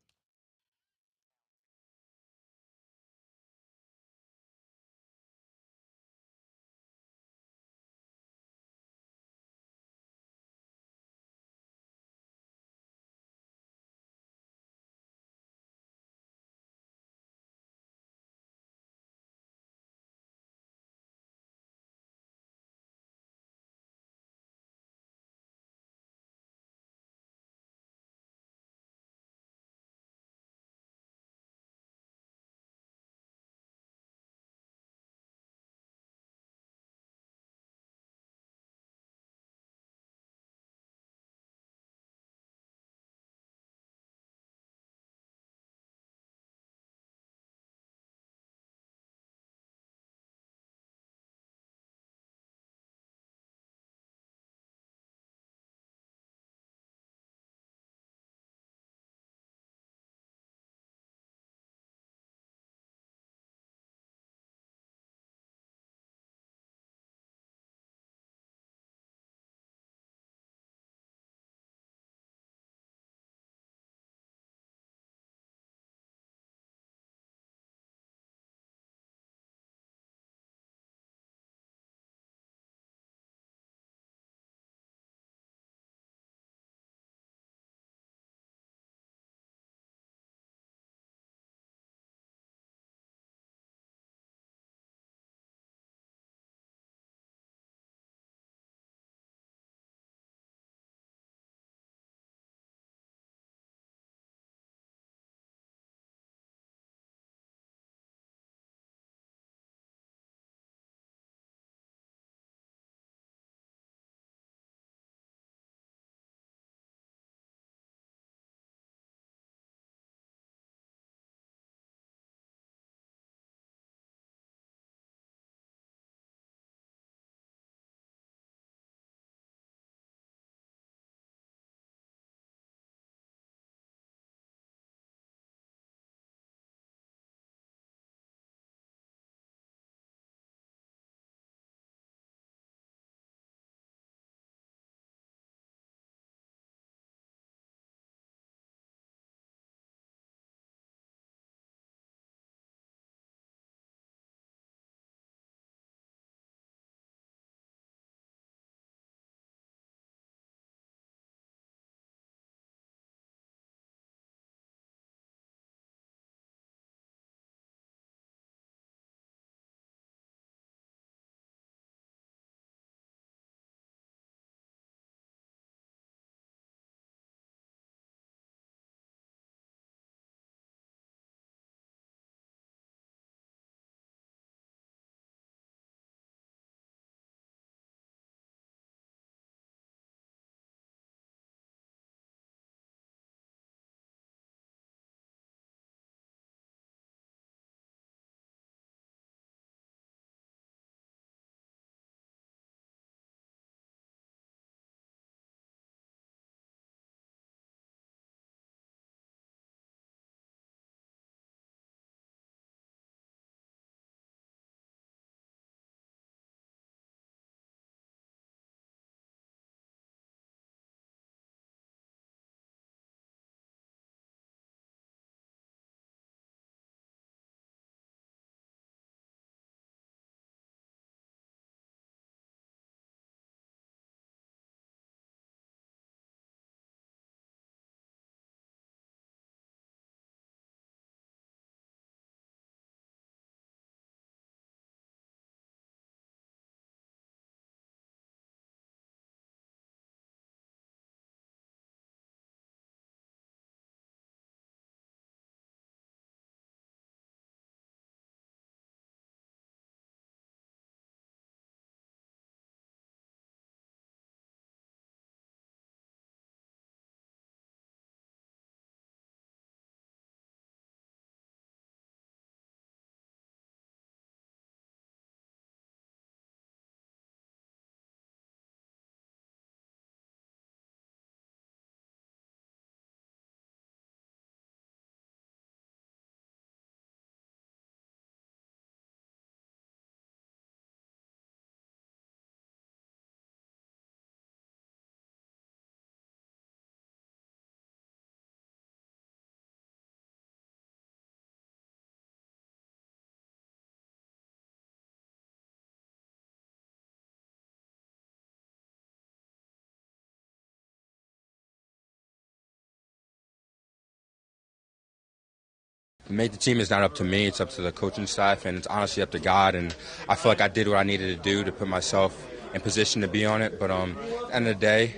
Make the team is not up to me. It's up to the coaching staff, and it's honestly up to God. And I feel like I did what I needed to do to put myself in position to be on it. But at the end of the day,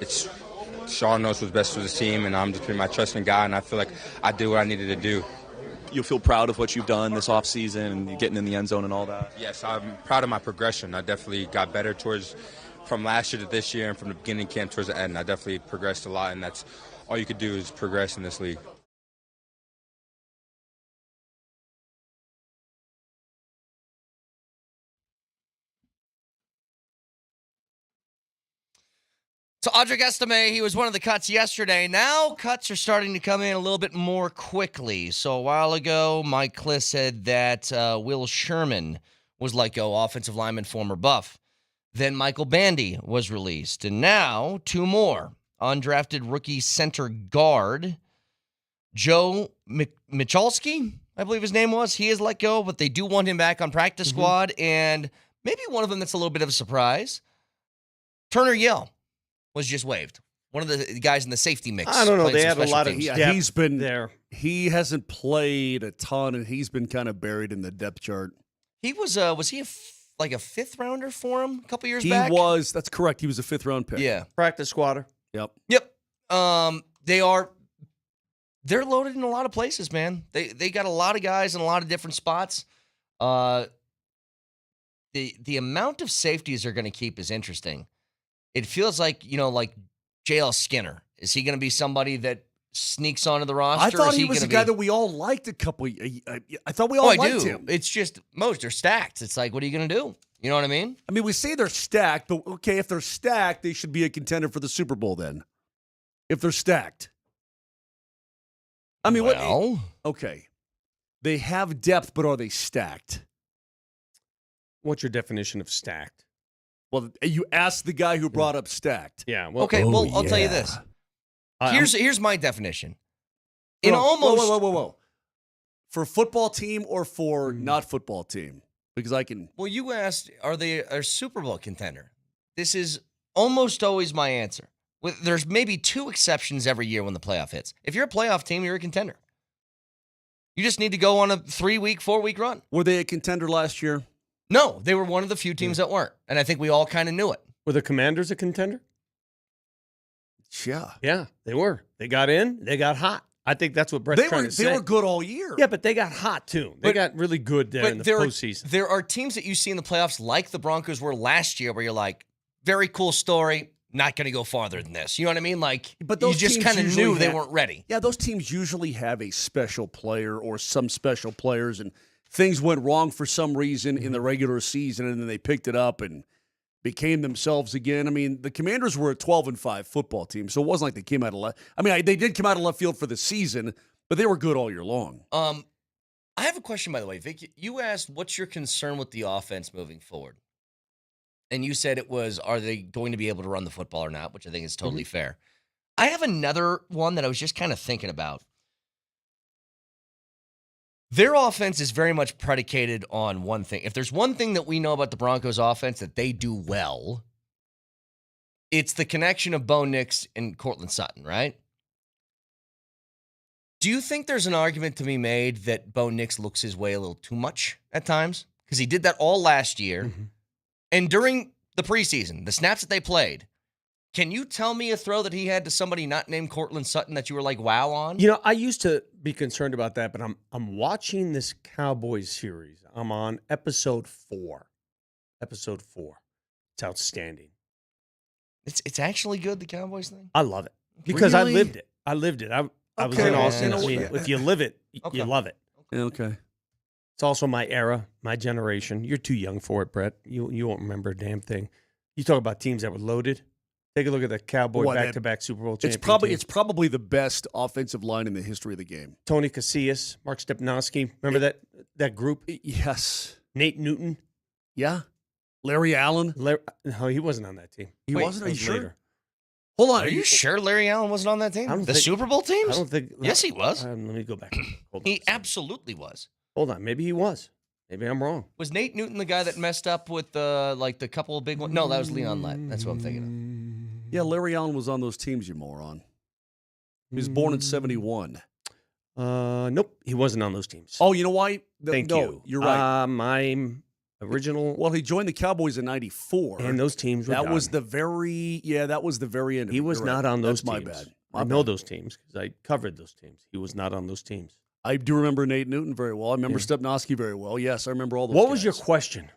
it's Sean knows what's best for the team, and I'm just putting my trust in God. And I feel like I did what I needed to do. You'll feel proud of what you've done this offseason and getting in the end zone and all that? Yes, I'm proud of my progression. I definitely got better from last year to this year, and from the beginning camp towards the end. I definitely progressed a lot, and that's all you could do is progress in this league. So Audric Estime, he was one of the cuts yesterday. Now cuts are starting to come in a little bit more quickly. So a while ago, Mike Kliss said that Will Sherman was let go, offensive lineman, former Buff. Then Michael Bandy was released. And now 2 more. Undrafted rookie center guard, Joe Michalski, I believe his name was. He is let go, but they do want him back on practice squad. And maybe one of them that's a little bit of a surprise, Turner Yell was just waived. One of the guys in the safety mix. I don't know. They have a lot of he's been there. He hasn't played a ton, and he's been kind of buried in the depth chart. He was he like a 5th rounder for him a couple years He back? was. That's correct. He was a 5th round pick. Yeah. Practice squatter. Yep. They're loaded in a lot of places, man. They got a lot of guys in a lot of different spots. The amount of safeties they're going to keep is interesting. It feels like, like J.L. Skinner. Is he going to be somebody that sneaks onto the roster? I thought he was the guy that we all liked a couple. I thought we all liked him. It's just most are stacked. It's like, what are you going to do? You know what I mean? I mean, we say they're stacked, but okay, if they're stacked, they should be a contender for the Super Bowl then. If they're stacked. I mean, okay. They have depth, but are they stacked? What's your definition of stacked? Well, you asked the guy who brought up stacked. Yeah. Well, I'll tell you this. Here's my definition. Whoa. For a football team or for not football team? Because I can. Well, you asked, are they a Super Bowl contender? This is almost always my answer. There's maybe 2 exceptions every year when the playoff hits. If you're a playoff team, you're a contender. You just need to go on a 3-week, 4-week run. Were they a contender last year? No, they were one of the few teams that weren't. And I think we all kind of knew it. Were the Commanders a contender? Yeah. Yeah, they were. They got in. They got hot. I think that's what Brett's trying to say. They were good all year. Yeah, but they got hot, too. They got really good there in the postseason. There are teams that you see in the playoffs like the Broncos were last year where you're like, very cool story, not going to go farther than this. You know what I mean? Like, but those you just kind of knew they weren't ready. Yeah, those teams usually have a special player or some special players, and things went wrong for some reason in the regular season, and then they picked it up and became themselves again. I mean, the Commanders were a 12-5 football team, so it wasn't like they came out of left. I mean, they did come out of left field for the season, but they were good all year long. I have a question, by the way, Vic. You asked, what's your concern with the offense moving forward? And you said it was, are they going to be able to run the football or not, which I think is totally fair. I have another one that I was just kind of thinking about. Their offense is very much predicated on one thing. If there's one thing that we know about the Broncos offense that they do well, it's the connection of Bo Nix and Cortland Sutton, right? Do you think there's an argument to be made that Bo Nix looks his way a little too much at times? Because he did that all last year. And during the preseason, the snaps that they played, can you tell me a throw that he had to somebody not named Cortland Sutton that you were like, wow on? You know, I used to be concerned about that, but I'm watching this Cowboys series. I'm on episode 4. Episode 4. It's outstanding. It's actually good, the Cowboys thing? I love it. Because Really? I lived it. I was in Austin. I mean, if you live it, you love it. Okay. It's also my era, my generation. You're too young for it, Brett. You won't remember a damn thing. You talk about teams that were loaded. Take a look at the Cowboy back-to-back Super Bowl champion. It's probably the best offensive line in the history of the game. Tony Casillas, Mark Stepnoski. Remember that group? Yes. Nate Newton. Yeah. Larry Allen. No, he wasn't on that team. He wasn't? Are you sure? Later. Hold on. Are you sure Larry Allen wasn't on that team? Super Bowl teams? I don't think. Yes, he was. Let me go back. Hold on. He absolutely was. Hold on. Maybe he was. Maybe I'm wrong. Was Nate Newton the guy that messed up with the couple of big ones? No, that was Leon Lett. That's what I'm thinking of. Yeah, Larry Allen was on those teams, you moron. He was born in 71. Nope, he wasn't on those teams. Oh, you know why? Thank no, you. You're right. My original. Well, he joined the Cowboys in '94, and those teams were that done. was the very end. He was not on those teams. That's my bad. I know those teams because I covered those teams. He was not on those teams. I do remember Nate Newton very well. I remember Stepnoski very well. Yes, I remember all those What guys. was your question?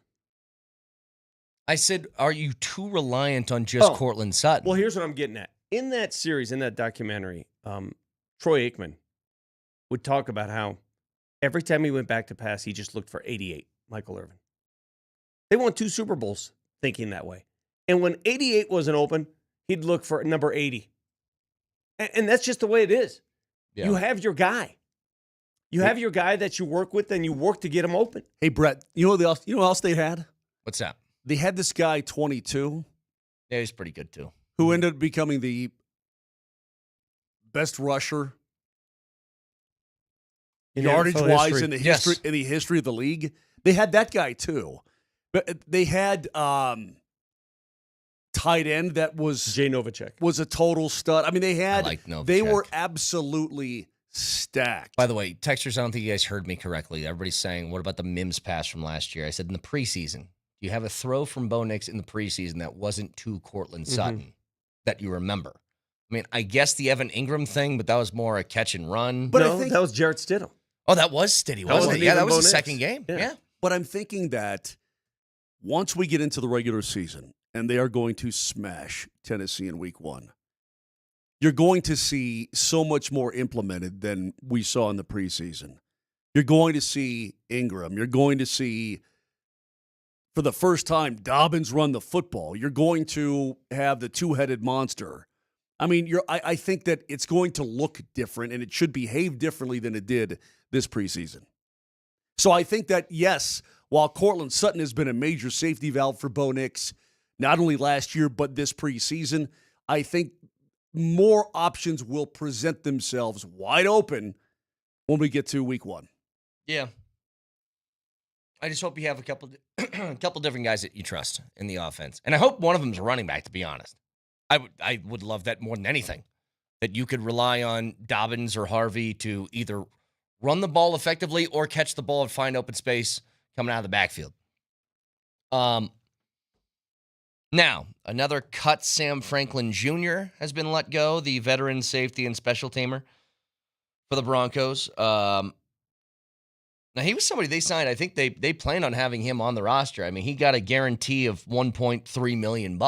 I said, are you too reliant on just Cortland Sutton? Well, here's what I'm getting at. In that series, in that documentary, Troy Aikman would talk about how every time he went back to pass, he just looked for 88, Michael Irvin. They won 2 Super Bowls thinking that way. And when 88 wasn't open, he'd look for number 80. And that's just the way it is. Yeah. You have your guy. You have your guy that you work with, and you work to get him open. Hey, Brett, you know what else they had? What's that? They had this guy, 22. Yeah, he's pretty good, too. Who ended up becoming the best rusher yardage-wise in the history of the league. They had that guy, too. But they had tight end that was Jay Novacek. Was a total stud. I mean, they were absolutely stacked. By the way, texters, I don't think you guys heard me correctly. Everybody's saying, what about the Mims pass from last year? I said in the preseason. You have a throw from Bo Nix in the preseason that wasn't to Cortland Sutton that you remember. I mean, I guess the Evan Ingram thing, but that was more a catch and run. But no, that was Jarrett Stidham. Oh, that was Stiddy, wasn't it? Yeah, that was the second game. Yeah. But I'm thinking that once we get into the regular season and they are going to smash Tennessee in week 1, you're going to see so much more implemented than we saw in the preseason. You're going to see Ingram. You're going to see, for the first time, Dobbins run the football. You're going to have the two-headed monster. I mean, I think that it's going to look different, and it should behave differently than it did this preseason. So I think that, yes, while Cortland Sutton has been a major safety valve for Bo Nix, not only last year but this preseason, I think more options will present themselves wide open when we get to week 1. Yeah. I just hope you have a couple different guys that you trust in the offense. And I hope one of them is a running back, to be honest. I would love that more than anything, that you could rely on Dobbins or Harvey to either run the ball effectively or catch the ball and find open space coming out of the backfield. Now, another cut, Sam Franklin Jr. has been let go, the veteran safety and special teamer for the Broncos. Now, he was somebody they signed. I think they planned on having him on the roster. I mean, he got a guarantee of $1.3 million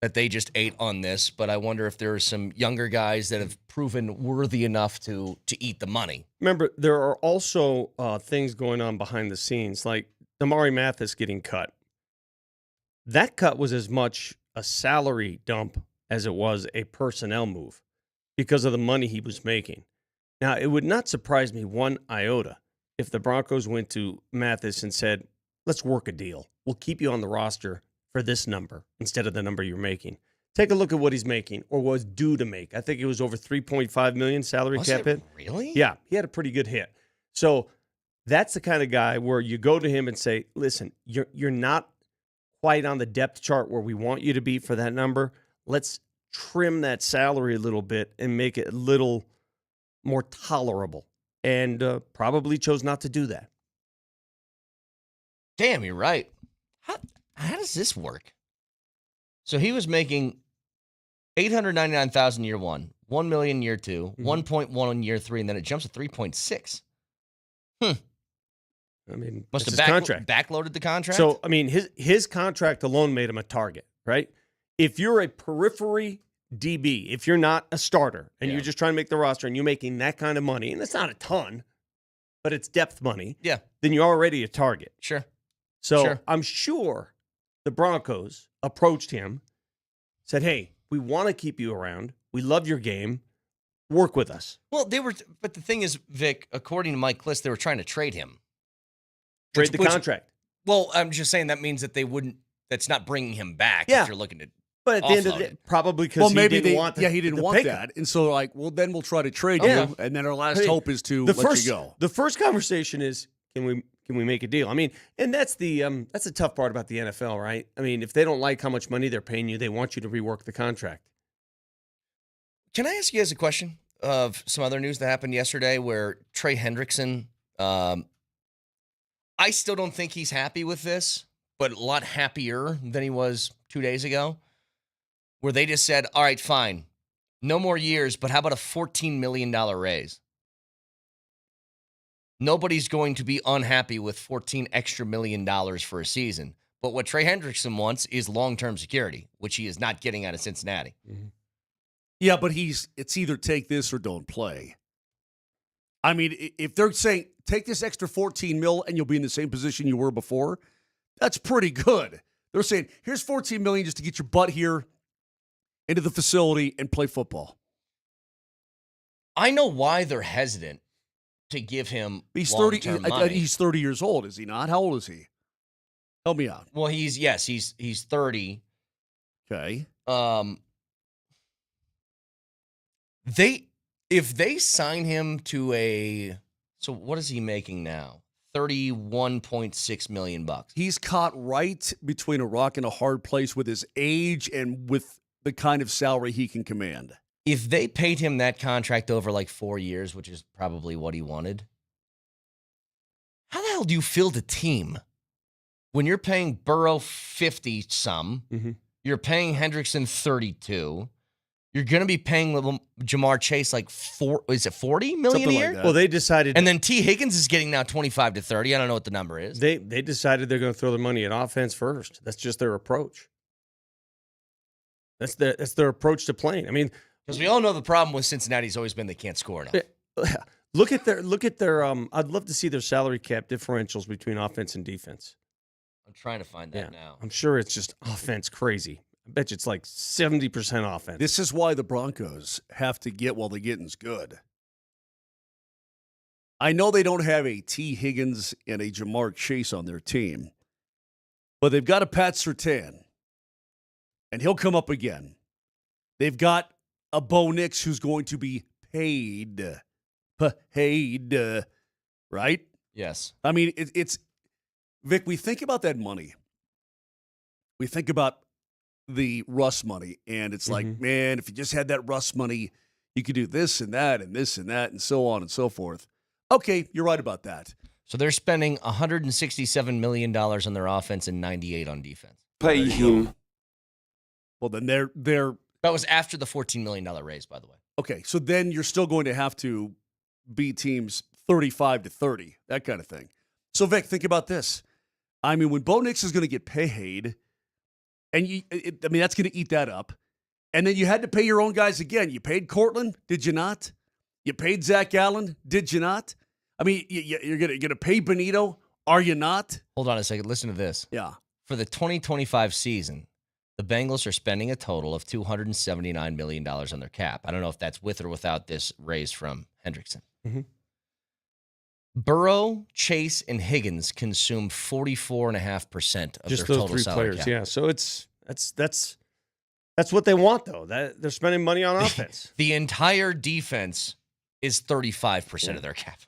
that they just ate on this, but I wonder if there are some younger guys that have proven worthy enough to eat the money. Remember, there are also things going on behind the scenes, like Damari Mathis getting cut. That cut was as much a salary dump as it was a personnel move because of the money he was making. Now, it would not surprise me one iota if the Broncos went to Mathis and said, let's work a deal. We'll keep you on the roster for this number instead of the number you're making. Take a look at what he's making or was due to make. I think it was over $3.5 million salary cap hit. Really? Yeah, he had a pretty good hit. So that's the kind of guy where you go to him and say, listen, you're not quite on the depth chart where we want you to be for that number. Let's trim that salary a little bit and make it a little more tolerable. And probably chose not to do that. Damn, you're right. How does this work? So he was making $899,000 year 1, $1 million year 2, 1.1 in year 3, and then it jumps to 3.6. I mean, must have backloaded the contract. So I mean, his contract alone made him a target, right? If you're a periphery DB, if you're not a starter and you're just trying to make the roster and you're making that kind of money, and it's not a ton, but it's depth money, then you're already a target. Sure. So I'm sure the Broncos approached him, said, hey, we want to keep you around. We love your game. Work with us. Well, but the thing is, Vic, according to Mike Kliss, they were trying to trade him. Trade the contract. Well, I'm just saying that means that they wouldn't, that's not bringing him back if you're looking to. But at the end of the day, probably because he didn't want that. And so, like, well, then we'll try to trade you. And then our last hope is to let you go. The first conversation is, can we make a deal? I mean, and that's the tough part about the NFL, right? I mean, if they don't like how much money they're paying you, they want you to rework the contract. Can I ask you guys a question? of some other news that happened yesterday where Trey Hendrickson, I still don't think he's happy with this, but a lot happier than he was 2 days ago, where they just said, all right, fine, no more years, but how about a $14 million raise? Nobody's going to be unhappy with $14 extra million for a season. But what Trey Hendrickson wants is long-term security, which he is not getting out of Cincinnati. Mm-hmm. Yeah, but it's either take this or don't play. I mean, if they're saying, take this extra $14 million and you'll be in the same position you were before, that's pretty good. They're saying, here's $14 million just to get your butt here into the facility and play football. I know why they're hesitant to give him he's 30. money. He's 30 years old, is he not? How old is he? Help me out. Well, he's 30. Okay. If they sign him to so what is he making now? $31.6 million. He's caught right between a rock and a hard place with his age and with the kind of salary he can command. If they paid him that contract over like 4 years, which is probably what he wanted, how the hell do you field a team when you're paying Burrow 50-some, you're paying Hendrickson 32, you're going to be paying Jamar Chase like $40 million a year? Like well, they decided, and then T. Higgins is getting now 25 to 30. I don't know what the number is. They decided they're going to throw their money at offense first. That's just their approach. That's their approach to playing. I mean, because we all know the problem with Cincinnati's always been they can't score enough. Look at their. I'd love to see their salary cap differentials between offense and defense. I'm trying to find that now. I'm sure it's just offense crazy. I bet you it's like 70% offense. This is why the Broncos have to get while the getting's good. I know they don't have a T. Higgins and a Jamar Chase on their team, but they've got a Pat Surtain, and he'll come up again. They've got a Bo Nix who's going to be paid, right? Yes. I mean, it's Vic, we think about that money. We think about the Russ money, and it's like, man, if you just had that Russ money, you could do this and that and this and that and so on and so forth. Okay, you're right about that. So they're spending $167 million on their offense and $98 on defense. Pay him. Well, then they're that was after the $14 million raise, by the way. Okay, so then you're still going to have to beat teams 35 to 30, that kind of thing. So, Vic, think about this. I mean, when Bo Nix is going to get paid, and that's going to eat that up. And then you had to pay your own guys again. You paid Cortland, did you not? You paid Zach Allen, did you not? I mean, you're going to pay Benito, are you not? Hold on a second. Listen to this. Yeah. For the 2025 season, the Bengals are spending a total of $279 million on their cap. I don't know if that's with or without this raise from Hendrickson. Burrow, Chase, and Higgins consume 44.5% of just their those total three salary players. cap. Yeah, so that's what they want though. That they're spending money on offense. The entire defense is 35% of their cap.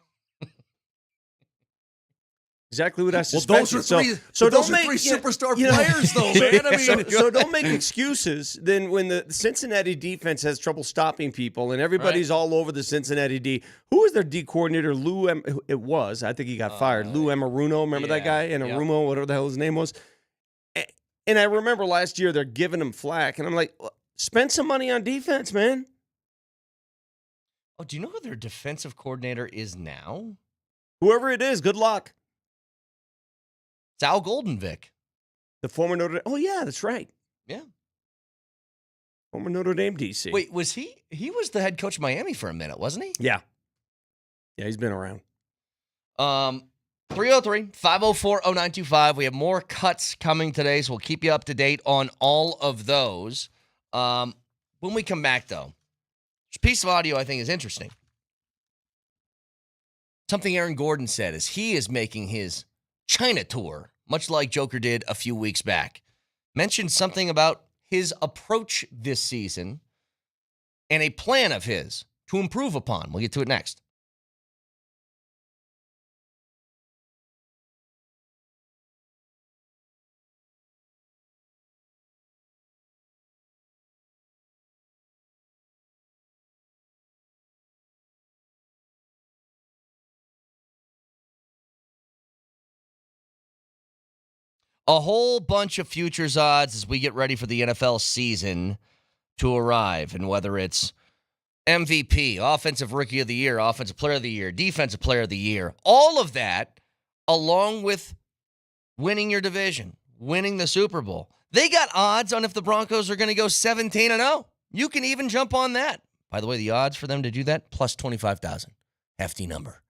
Exactly what I suspected. Well, those are three. So don't make three superstar players, though, man. I mean, so don't make excuses. Then when the Cincinnati defense has trouble stopping people, and everybody's all over the Cincinnati D. Who was their D coordinator? It was. I think he got fired. Lou Amaruno. Remember that guy? And Arumo, whatever the hell his name was. And I remember last year they're giving him flack, and I'm like, spend some money on defense, man. Oh, do you know who their defensive coordinator is now? Whoever it is, good luck. It's Al Goldenvick. The former Notre Dame. Oh, yeah, that's right. Yeah. Former Notre Dame DC. Wait, was he? He was the head coach of Miami for a minute, wasn't he? Yeah. Yeah, he's been around. 303-504-0925. We have more cuts coming today, so we'll keep you up to date on all of those. When we come back, though, this piece of audio I think is interesting. Something Aaron Gordon said as he is making his China tour, much like Joker did a few weeks back. Mentioned something about his approach this season and a plan of his to improve upon. We'll get to it next. a whole bunch of futures odds as we get ready for the NFL season to arrive. And whether it's MVP, Offensive Rookie of the Year, Offensive Player of the Year, Defensive Player of the Year, all of that, along with winning your division, winning the Super Bowl. They got odds on if the Broncos are going to go 17-0. You can even jump on that. By the way, the odds for them to do that, plus 25,000. Hefty number.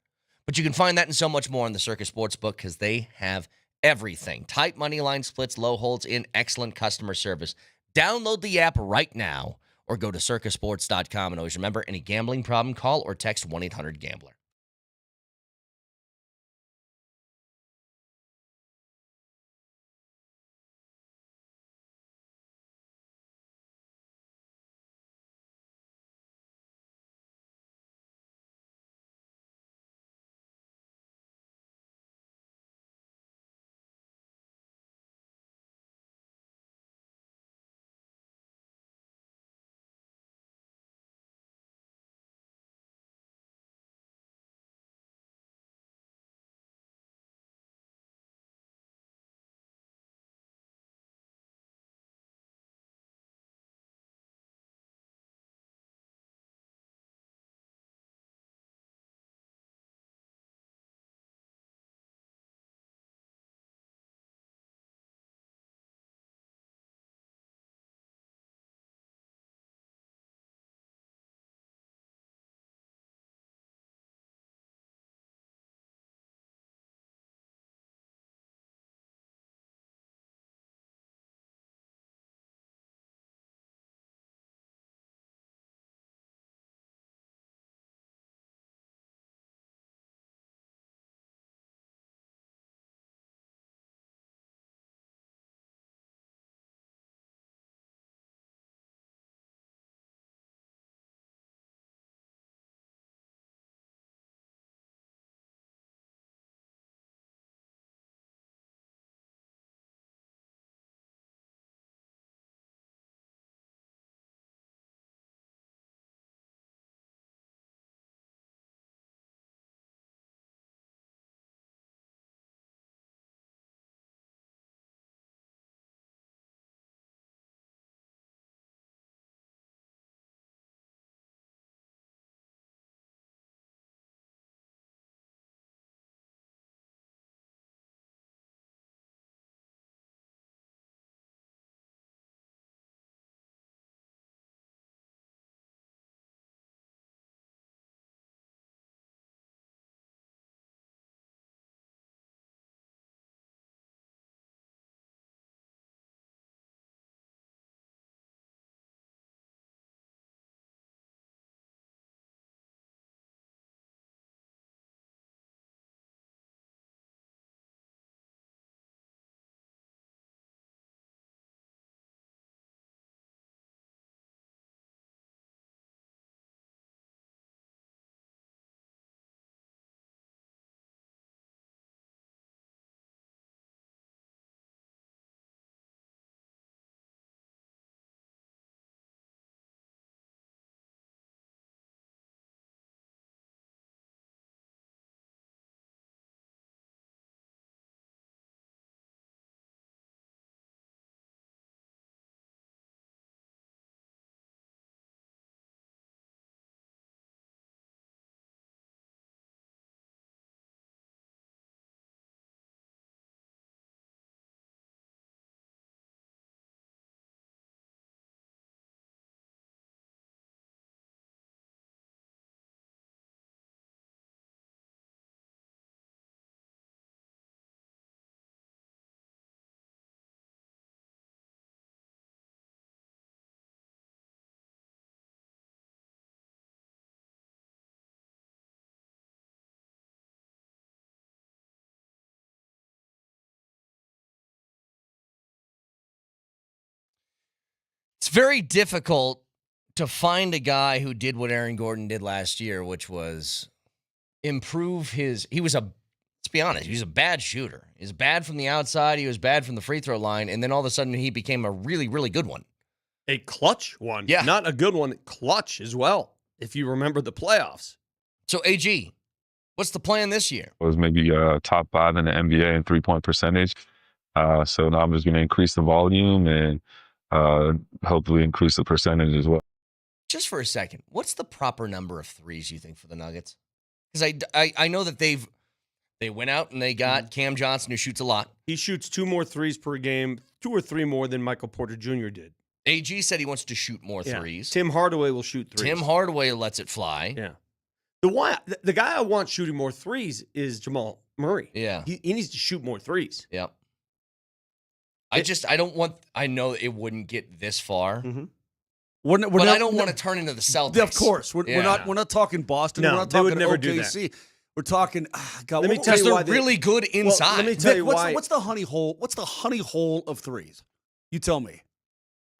But you can find that and so much more on the Circus Sportsbook because they have everything. Tight money line splits, low holds in, excellent customer service. Download the app right now or go to circusports.com. And always remember, any gambling problem, call or text 1-800-GAMBLER. It's very difficult to find a guy who did what Aaron Gordon did last year, which was improve his. Let's be honest, he was a bad shooter. He was bad from the outside. He was bad from the free throw line. And then all of a sudden he became a really, really good one. A clutch one. Yeah. Not a good one, clutch as well, if you remember the playoffs. So, AG, what's the plan this year? Was maybe top 5 in the NBA in 3-point percentage. So now I'm just going to increase the volume and hopefully increase the percentage as well. Just for a second, what's the proper number of threes you think for the Nuggets? Because I know that they went out and they got Cam Johnson, who shoots a lot. He shoots 2 more threes per game, 2 or 3 more than Michael Porter Jr. did. AG said he wants to shoot more threes. Tim Hardaway will shoot threes. Tim Hardaway lets it fly. Yeah. The guy I want shooting more threes is Jamal Murray. Yeah. He needs to shoot more threes. Yep. I know it wouldn't get this far. Mm-hmm. But I don't want to turn into the Celtics. Of course. We're not talking Boston. No, we're not they would talking never OKC. do that. We're talking, God, let me tell you they're why really good inside. Let me tell you what's why. What's the honey hole? What's the honey hole of threes? You tell me.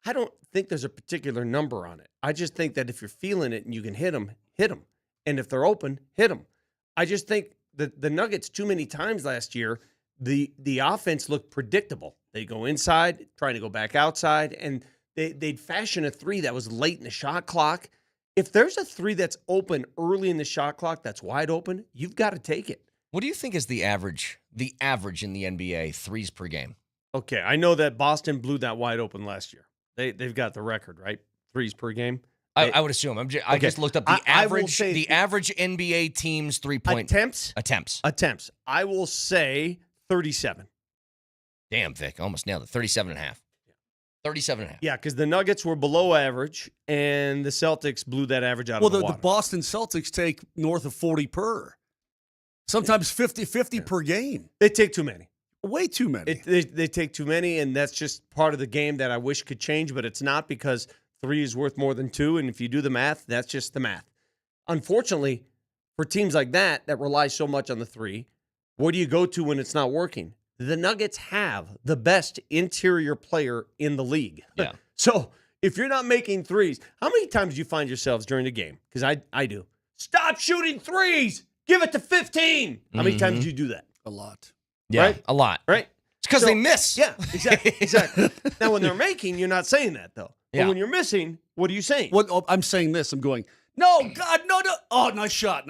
I don't think there's a particular number on it. I just think that if you're feeling it and you can hit them, hit them. And if they're open, hit them. I just think that the Nuggets too many times last year, the offense looked predictable. They go inside, trying to go back outside, and they'd fashion a three that was late in the shot clock. If there's a three that's open early in the shot clock that's wide open, you've got to take it. What do you think is the average in the NBA threes per game? Okay, I know that Boston blew that wide open last year. They've got the record, right? Threes per game. I would assume. I just looked up the average NBA team's 3-point attempts. I will say 37. Damn, Vic, almost nailed it. 37.5. 37.5. Yeah, because the Nuggets were below average, and the Celtics blew that average out of the water. The Boston Celtics take north of 40 per. Sometimes 50 per game. They take too many. Way too many. They take too many, and that's just part of the game that I wish could change, but it's not, because 3 is worth more than 2, and if you do the math, that's just the math. Unfortunately, for teams like that rely so much on the 3, where do you go to when it's not working? The Nuggets have the best interior player in the league. Yeah. So if you're not making threes, how many times do you find yourselves during the game? Because I do. Stop shooting threes. Give it to 15. How many times do you do that? A lot. Yeah, right? A lot. Right? It's because they miss. Yeah, exactly. Now, when they're making, you're not saying that, though. But when you're missing, what are you saying? I'm saying this. I'm going, no, God, no. Oh, nice shot.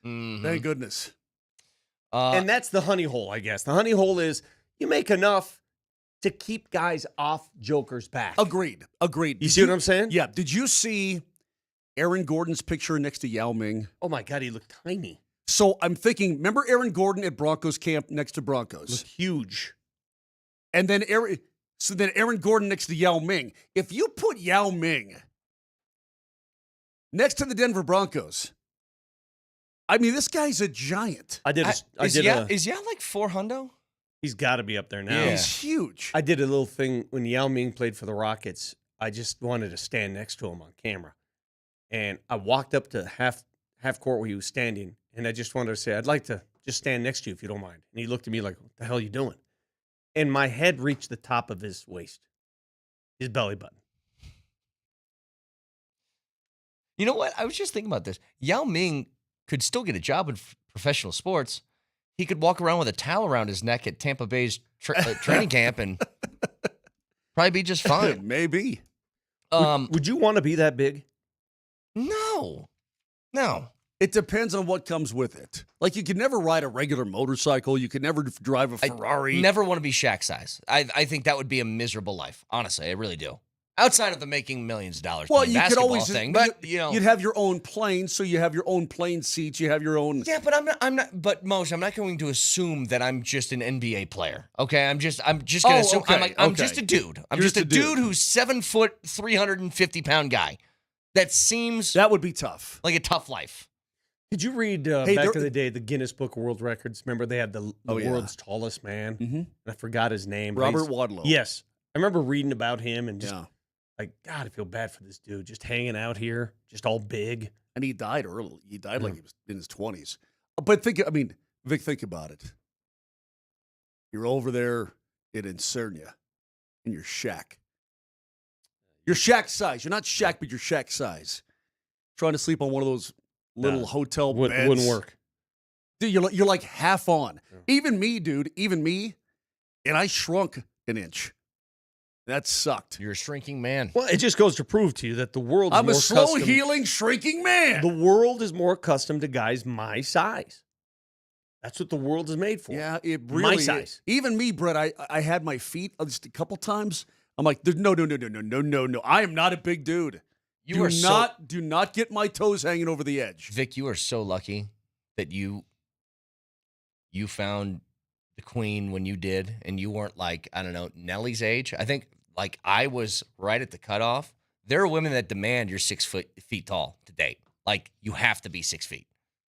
Thank goodness. And that's the honey hole, I guess. The honey hole is you make enough to keep guys off Joker's back. Agreed. You see what I'm saying? Yeah. Did you see Aaron Gordon's picture next to Yao Ming? Oh, my God, he looked tiny. So I'm thinking, remember Aaron Gordon at Broncos camp next to Broncos? Looked huge. And then Aaron Gordon next to Yao Ming. If you put Yao Ming next to the Denver Broncos, I mean, this guy's a giant. Is Yao like 400? He's got to be up there now. Yeah. He's huge. I did a little thing when Yao Ming played for the Rockets. I just wanted to stand next to him on camera. And I walked up to half court where he was standing, and I just wanted to say, I'd like to just stand next to you if you don't mind. And he looked at me like, what the hell are you doing? And my head reached the top of his waist, his belly button. You know what? I was just thinking about this. Yao Ming could still get a job in professional sports. He could walk around with a towel around his neck at Tampa Bay's training camp and probably be just fine. Maybe. Would you want to be that big? No. It depends on what comes with it. Like, you can never ride a regular motorcycle. You can never drive a Ferrari. I never want to be Shaq size. I think that would be a miserable life. Honestly, I really do. Outside of the making millions of dollars well, playing you could basketball always thing, but you know, you'd have your own plane, so you have your own plane seats. You have your own. Yeah, but I'm not. But Moser, I'm not going to assume that I'm just an NBA player. Okay, I'm just going to assume I'm just a dude. I'm just a dude who's 7 foot, 350-pound guy. That would be tough. Like a tough life. Did you read back in the day the Guinness Book of World Records? Remember they had the world's tallest man? Mm-hmm. I forgot his name. Robert Wadlow. Yes, I remember reading about him and just. Like, God, I feel bad for this dude. Just hanging out here, just all big. And he died early. He died like he was in his 20s. But Vic, think about it. You're over there in Incernia, in your shack. You're shack size. You're not shack, but you're shack size. Trying to sleep on one of those little hotel beds. Wouldn't work. Dude, you're like half on. Yeah. Even me, dude. Even me. And I shrunk an inch. That sucked. You're a shrinking man. Well, it just goes to prove to you that the world is I'm a slow-healing, shrinking man. The world is more accustomed to guys my size. That's what the world is made for. Yeah, it really My is. size. Even me, Brett, I had my feet just a couple times. I'm like, no. I am not a big dude. Do not get my toes hanging over the edge. Vic, you are so lucky that you found the queen when you did, and you weren't like, I don't know, Nellie's age. I think like I was right at the cutoff. There are women that demand you're 6 feet tall to date. Like you have to be 6 feet.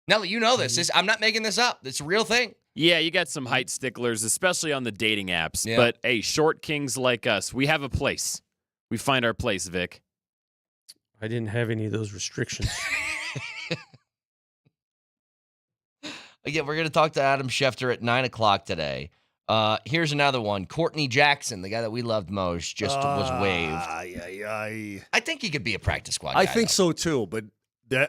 Nellie, you know this. I'm not making this up. It's a real thing. Yeah, you got some height sticklers, especially on the dating apps. Yeah. But hey, short kings like us, we have a place. We find our place, Vic. I didn't have any of those restrictions. Again, we're going to talk to Adam Schefter at 9 o'clock today. Here's another one. Courtney Jackson, the guy that we loved most, just was waived. I think he could be a practice squad guy. I think so too. But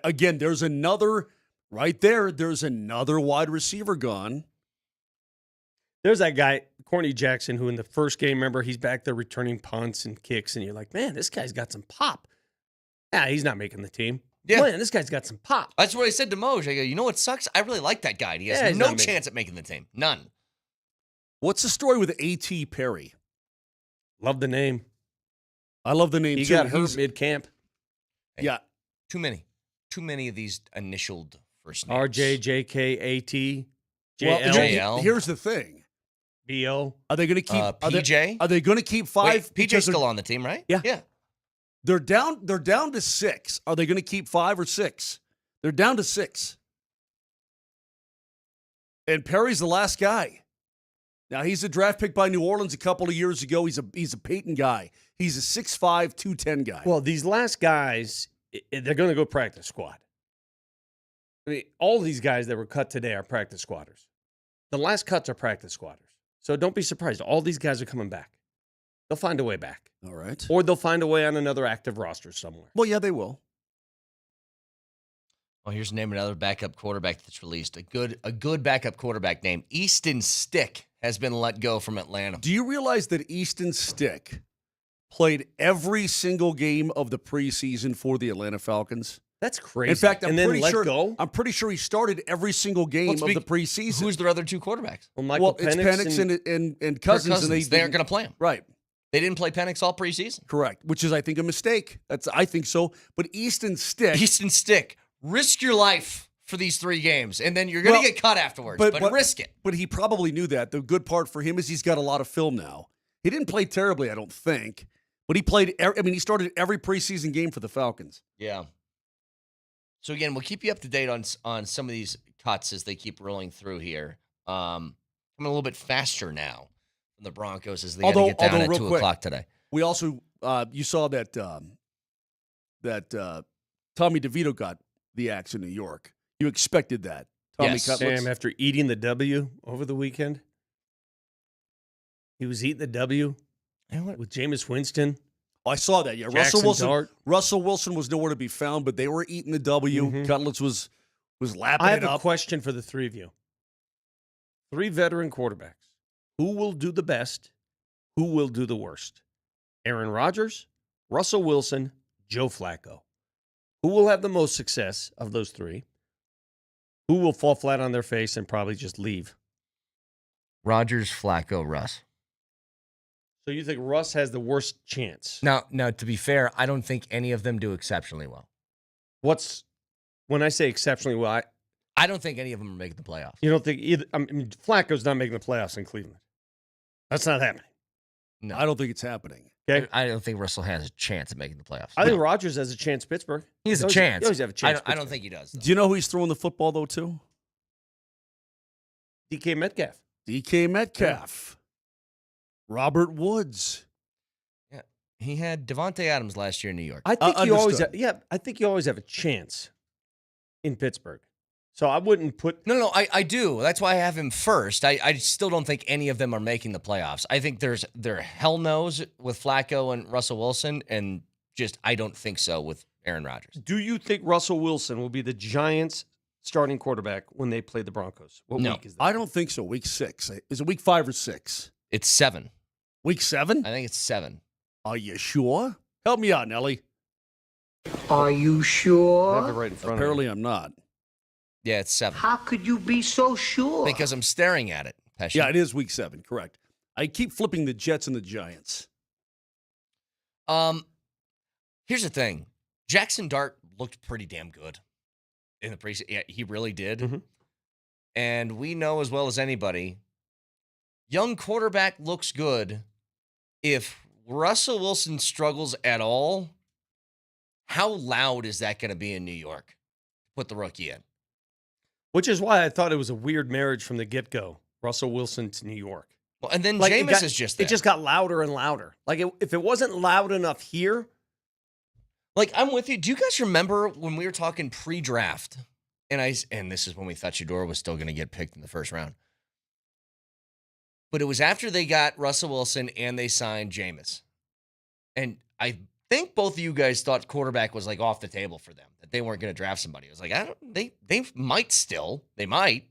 again, there's another right there. There's another wide receiver gone. There's that guy, Courtney Jackson, who in the first game, remember, he's back there returning punts and kicks, and you're like, man, this guy's got some pop. Yeah, he's not making the team. Yeah. Man, this guy's got some pop. That's what I said to Moj. I go, you know what sucks? I really like that guy. He has no chance at making the team. None. What's the story with A.T. Perry? Love the name. I love the name he too. Got hurt mid-camp. Hey, yeah. Too many of these initialed first names. R.J., J.K., A.T., J.L. J.L. Here's the thing. B.O. Are they going to keep PJ? Are they going to keep 5? Wait, PJ's still on the team, right? Yeah. Yeah. They're down to 6. Are they going to keep 5 or 6? They're down to 6. And Perry's the last guy. Now, he's a draft pick by New Orleans a couple of years ago. He's a Peyton guy. He's a 6'5", 210 guy. Well, these last guys, they're going to go practice squad. I mean, all these guys that were cut today are practice squatters. The last cuts are practice squatters. So don't be surprised. All these guys are coming back. They'll find a way back. All right. Or they'll find a way on another active roster somewhere. Well, yeah, they will. Well, here's the name of another backup quarterback that's released. A good backup quarterback named Easton Stick has been let go from Atlanta. Do you realize that Easton Stick played every single game of the preseason for the Atlanta Falcons? That's crazy. In fact, I'm I'm pretty sure he started every single game of the preseason. Who's their other two quarterbacks? Well, it's Penix and Cousins. And they aren't going to play him. Right. They didn't play Penix all preseason. Correct, which is, I think, a mistake. I think so. But Easton Stick, risk your life for these 3 games, and then you're going to get cut afterwards, but risk it. But he probably knew that. The good part for him is he's got a lot of film now. He didn't play terribly, I don't think, but he started every preseason game for the Falcons. Yeah. So, again, we'll keep you up to date on some of these cuts as they keep rolling through here. Coming a little bit faster now from the Broncos as they got to get down at 2 o'clock today. We also, you saw that Tommy DeVito got the axe in New York. You expected that. Tommy Cutlets. Sam, after eating the W over the weekend, he was eating the W with Jameis Winston. Oh, I saw that. Yeah, Russell Wilson was nowhere to be found, but they were eating the W. Mm-hmm. Cutlets was lapping I it up. have a question for the 3 of you. 3 veteran quarterbacks. Who will do the best? Who will do the worst? Aaron Rodgers, Russell Wilson, Joe Flacco. Who will have the most success of those 3? Who will fall flat on their face and probably just leave? Rodgers, Flacco, Russ. So you think Russ has the worst chance? Now, to be fair, I don't think any of them do exceptionally well. When I say exceptionally well, I don't think any of them are making the playoffs. You don't think either? I mean, Flacco's not making the playoffs in Cleveland. That's not happening. No, I don't think it's happening. Okay, I don't think Russell has a chance at making the playoffs. I think Rodgers has a chance. Pittsburgh. He has a chance. He always have a chance. I don't think he does, though. Do you know who he's throwing the football though to? DK Metcalf. Yeah. Robert Woods. Yeah, he had Devontae Adams last year in New York. I think you always I think you always have a chance in Pittsburgh. So I wouldn't put... No, I do. That's why I have him first. I still don't think any of them are making the playoffs. I think they're hell no's with Flacco and Russell Wilson, and just I don't think so with Aaron Rodgers. Do you think Russell Wilson will be the Giants' starting quarterback when they play the Broncos? What week is that? I don't think so. Week 6. Is it week 5 or 6? It's 7. Week 7? I think it's 7. Are you sure? Help me out, Nelly. Are you sure? I have it right in front Apparently of I'm not. Yeah, it's 7. How could you be so sure? Because I'm staring at it, Pesci. Yeah, it is week 7, correct. I keep flipping the Jets and the Giants. Here's the thing. Jackson Dart looked pretty damn good in the preseason. Yeah, he really did. Mm-hmm. And we know as well as anybody, young quarterback looks good. If Russell Wilson struggles at all, how loud is that going to be in New York? Put the rookie in. Which is why I thought it was a weird marriage from the get-go. Russell Wilson to New York. Well, and then Jameis is just there. It just got louder and louder. Like, if it wasn't loud enough here. Like, I'm with you. Do you guys remember when we were talking pre-draft? And this is when we thought Shedeur was still going to get picked in the first round. But it was after they got Russell Wilson and they signed Jameis. And I think both of you guys thought quarterback was like off the table for them, that they weren't going to draft somebody. It was like, they might still. They might.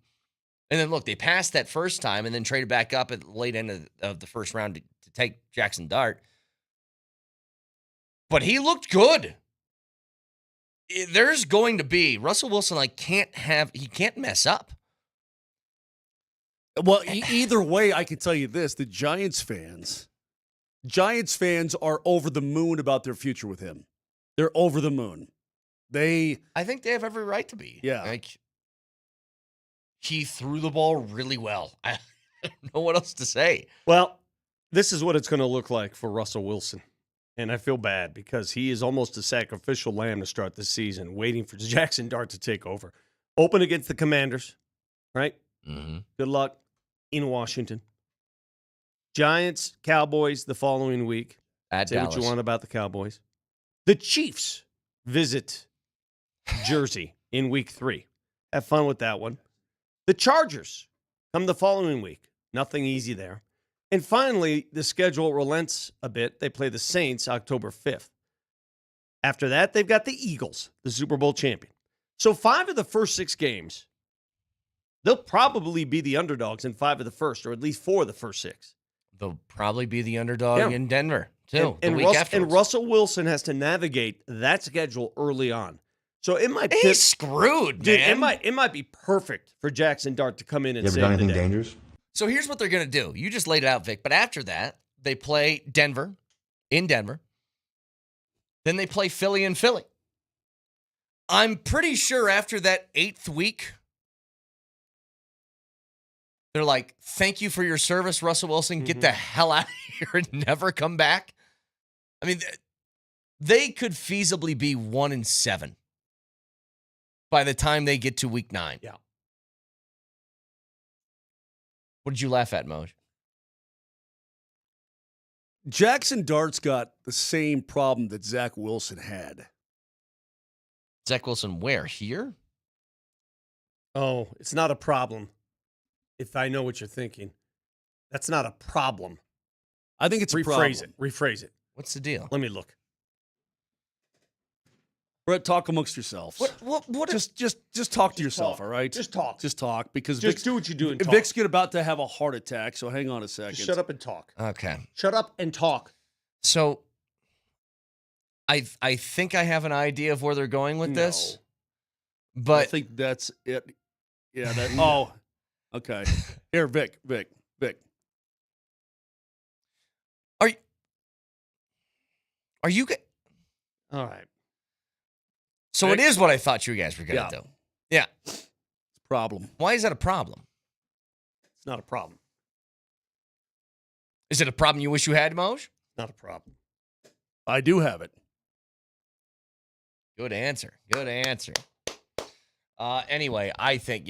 And then look, they passed that first time and then traded back up at the late end of the first round to take Jackson Dart. But he looked good. There's going to be Russell Wilson. He can't mess up. Well, either way, I can tell you this: the Giants fans are over the moon about their future with him. They're over the moon. I think they have every right to be. Yeah. Like, he threw the ball really well. I don't know what else to say. Well, this is what it's going to look like for Russell Wilson. And I feel bad because he is almost a sacrificial lamb to start the season, waiting for Jackson Dart to take over. Open against the Commanders, right? Mm-hmm. Good luck in Washington. Giants, Cowboys the following week. Say Dallas. what you want about the Cowboys. The Chiefs visit Jersey in week 3. Have fun with that one. The Chargers come the following week. Nothing easy there. And finally, the schedule relents a bit. They play the Saints October 5th. After that, they've got the Eagles, the Super Bowl champion. So 5 of the first 6 games, they'll probably be the underdogs in 5 of the first, or at least 4 of the first 6. They'll probably be the underdog in Denver, too, and Russell Wilson has to navigate that schedule early on. So it might He's screwed, dude, man. It might be perfect for Jackson Dart to come in and You ever save done anything the day. dangerous? So here's what they're going to do. You just laid it out, Vic. But after that, they play Denver in Denver. Then they play Philly in Philly. I'm pretty sure after that 8th week, they're like, thank you for your service, Russell Wilson. Get the hell out of here and never come back. I mean, they could feasibly be 1-7 by the time they get to week 9. Yeah. What did you laugh at, Moj? Jackson Dart's got the same problem that Zach Wilson had. Zach Wilson where? Here? Oh, it's not a problem. If I know what you're thinking. That's not a problem. I think it's a problem. Rephrase it. What's the deal? Let me look. Brett, talk amongst yourselves. What just talk to yourself, talk. all right? Just talk. Just talk, because Just do what you do and talk. Vic's about to have a heart attack, so hang on a second. Just shut up and talk. Okay. Shut up and talk. So I think I have an idea of where they're going with this. But I think that's it. Yeah, that oh. Okay. Here, Vic. are you All right. So it is what I thought you guys were going to do. Yeah. It's a problem. Why is that a problem? It's not a problem. Is it a problem you wish you had, Moj? Not a problem. I do have it. Good answer. Anyway, I think,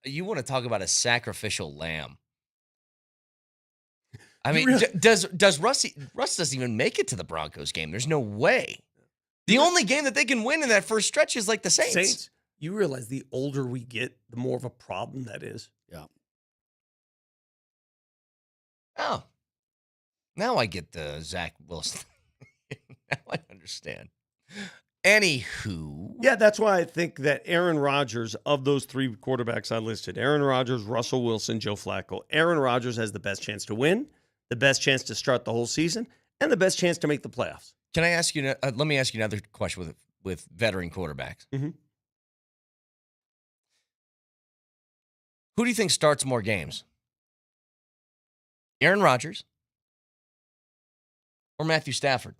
you want to talk about a sacrificial lamb. I mean, does Russ doesn't even make it to the Broncos game. There's no way. The only game that they can win in that first stretch is like the Saints. You realize the older we get, the more of a problem that is. Yeah. Oh. Now I get the Zach Wilson. Now I understand. Anywho. Yeah, that's why I think that Aaron Rodgers, of those 3 quarterbacks I listed, Aaron Rodgers, Russell Wilson, Joe Flacco, Aaron Rodgers has the best chance to win, the best chance to start the whole season, and the best chance to make the playoffs. Can I ask you? Let me ask you another question with veteran quarterbacks. Mm-hmm. Who do you think starts more games? Aaron Rodgers or Matthew Stafford?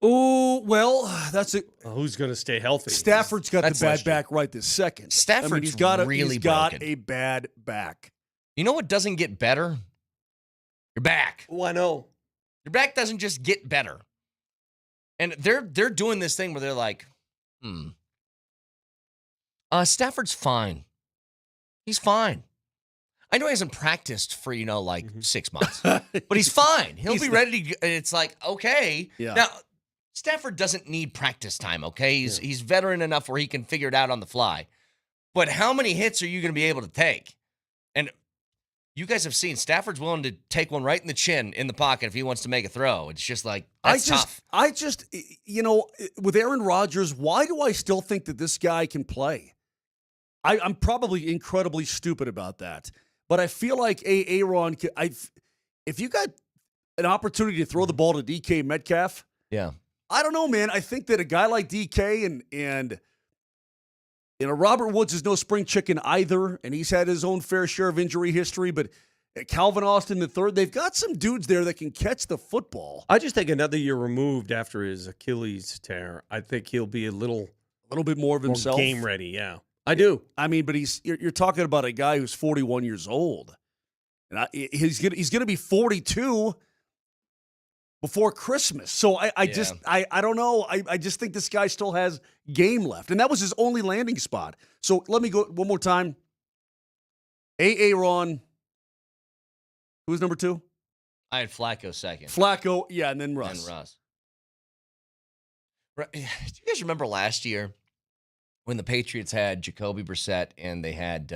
Oh, well, that's it. Who's going to stay healthy? Stafford's got That's the bad question. back right this second. Stafford's he's got really he's got broken. a bad back. You know what doesn't get better? Your back. Oh, I know. Your back doesn't just get better. And they're doing this thing where they're like, Stafford's fine. He's fine. I know he hasn't practiced for, 6 months, but he's fine. He'll be ready to. It's like, okay. Yeah. Now, Stafford doesn't need practice time, okay? He's veteran enough where he can figure it out on the fly. But how many hits are you going to be able to take? And you guys have seen Stafford's willing to take one right in the chin in the pocket if he wants to make a throw. It's just like, that's tough. I just, with Aaron Rodgers, why do I still think that this guy can play? I'm probably incredibly stupid about that. But I feel like Aaron, if you got an opportunity to throw the ball to DK Metcalf, yeah, I don't know, man. I think that a guy like DK and Robert Woods is no spring chicken either, and he's had his own fair share of injury history. But Calvin Austin III, they've got some dudes there that can catch the football. I just think another year removed after his Achilles tear, I think he'll be a little bit more of himself, game ready. Yeah. I do. I mean, but you're talking about a guy who's 41 years old, and he's gonna be 42 before Christmas. So I don't know. I just think this guy still has game left, and that was his only landing spot. So let me go one more time. Aaron, who's number 2? I had Flacco second. Flacco, yeah, and then Russ. Do you guys remember last year when the Patriots had Jacoby Brissett and they had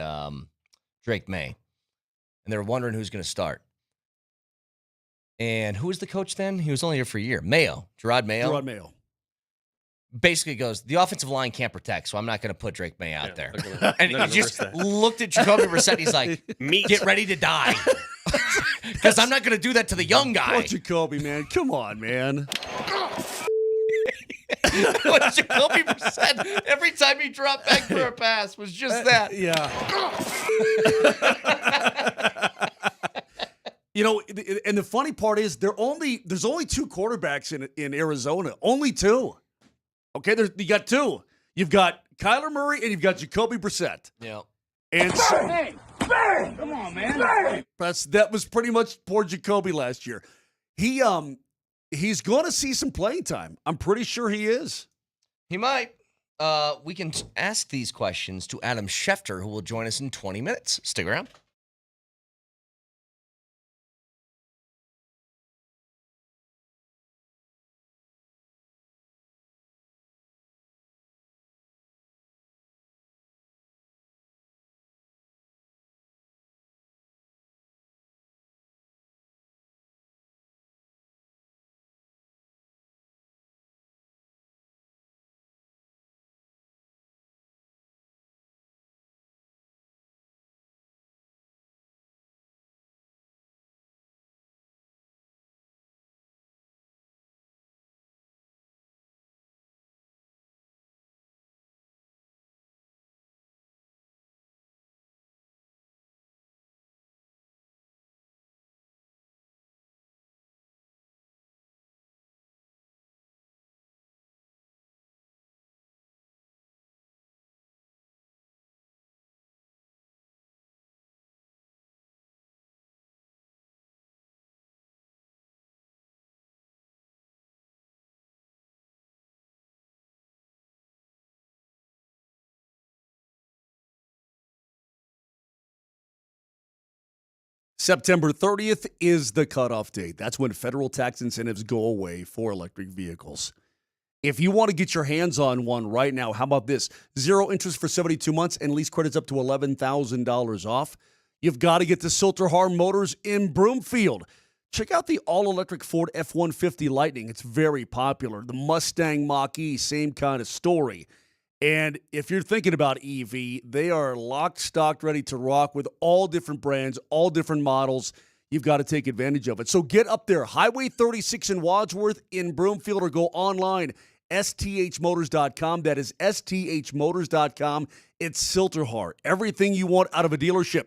Drake May, and they were wondering who's going to start? And who was the coach then? He was only here for a year. Gerard Mayo. Basically goes, the offensive line can't protect, so I'm not going to put Drake May out there. And he just looked at Jacoby Brissett, and he's like, get ready to die. Because I'm not going to do that to the young guy. Oh, Jacoby, man. Come on, man. Jacoby Brissett, every time he dropped back for a pass, was just that. Yeah. And the funny part is there's only 2 quarterbacks in Arizona. Only 2. Okay, you got 2. You've got Kyler Murray and you've got Jacoby Brissett. Yeah. And Bang! Come on, man. Bang! That was pretty much poor Jacoby last year. He's going to see some playing time. I'm pretty sure he is. He might. We can ask these questions to Adam Schefter, who will join us in 20 minutes. Stick around. September 30th is the cutoff date. That's when federal tax incentives go away for electric vehicles. If you want to get your hands on one right now, how about this? 0 interest for 72 months and lease credits up to $11,000 off. You've got to get to Silterharm Motors in Broomfield. Check out the all-electric Ford F-150 Lightning. It's very popular. The Mustang Mach-E, same kind of story. And if you're thinking about EV, they are locked, stocked, ready to rock with all different brands, all different models. You've got to take advantage of it. So get up there, Highway 36 in Wadsworth, in Broomfield, or go online, STHmotors.com. That is STHmotors.com. It's Silterhart. Everything you want out of a dealership.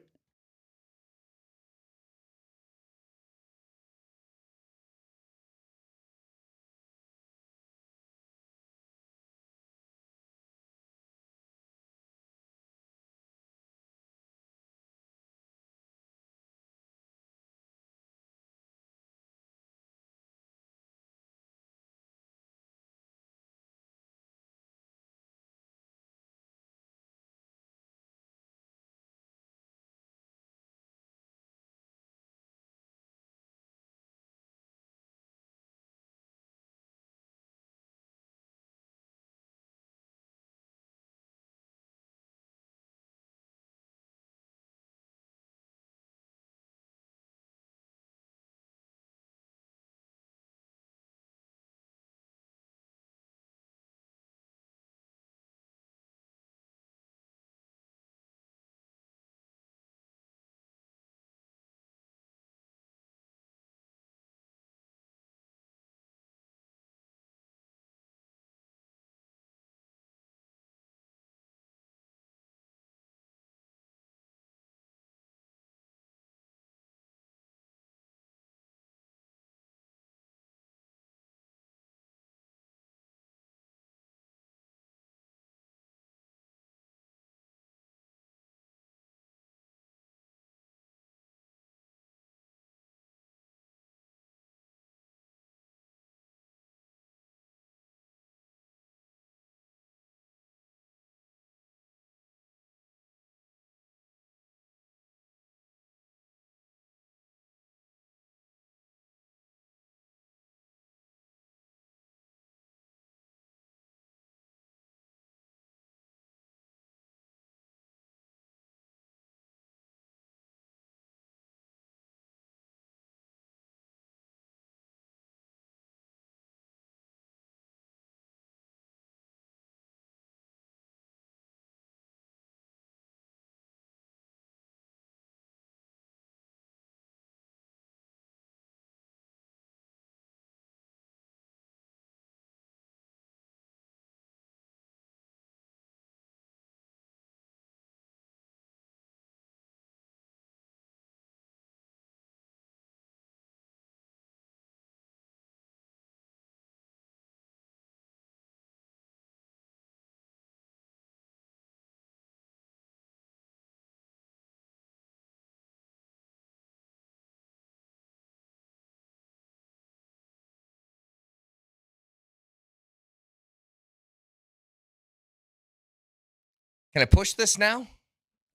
Can I push this now?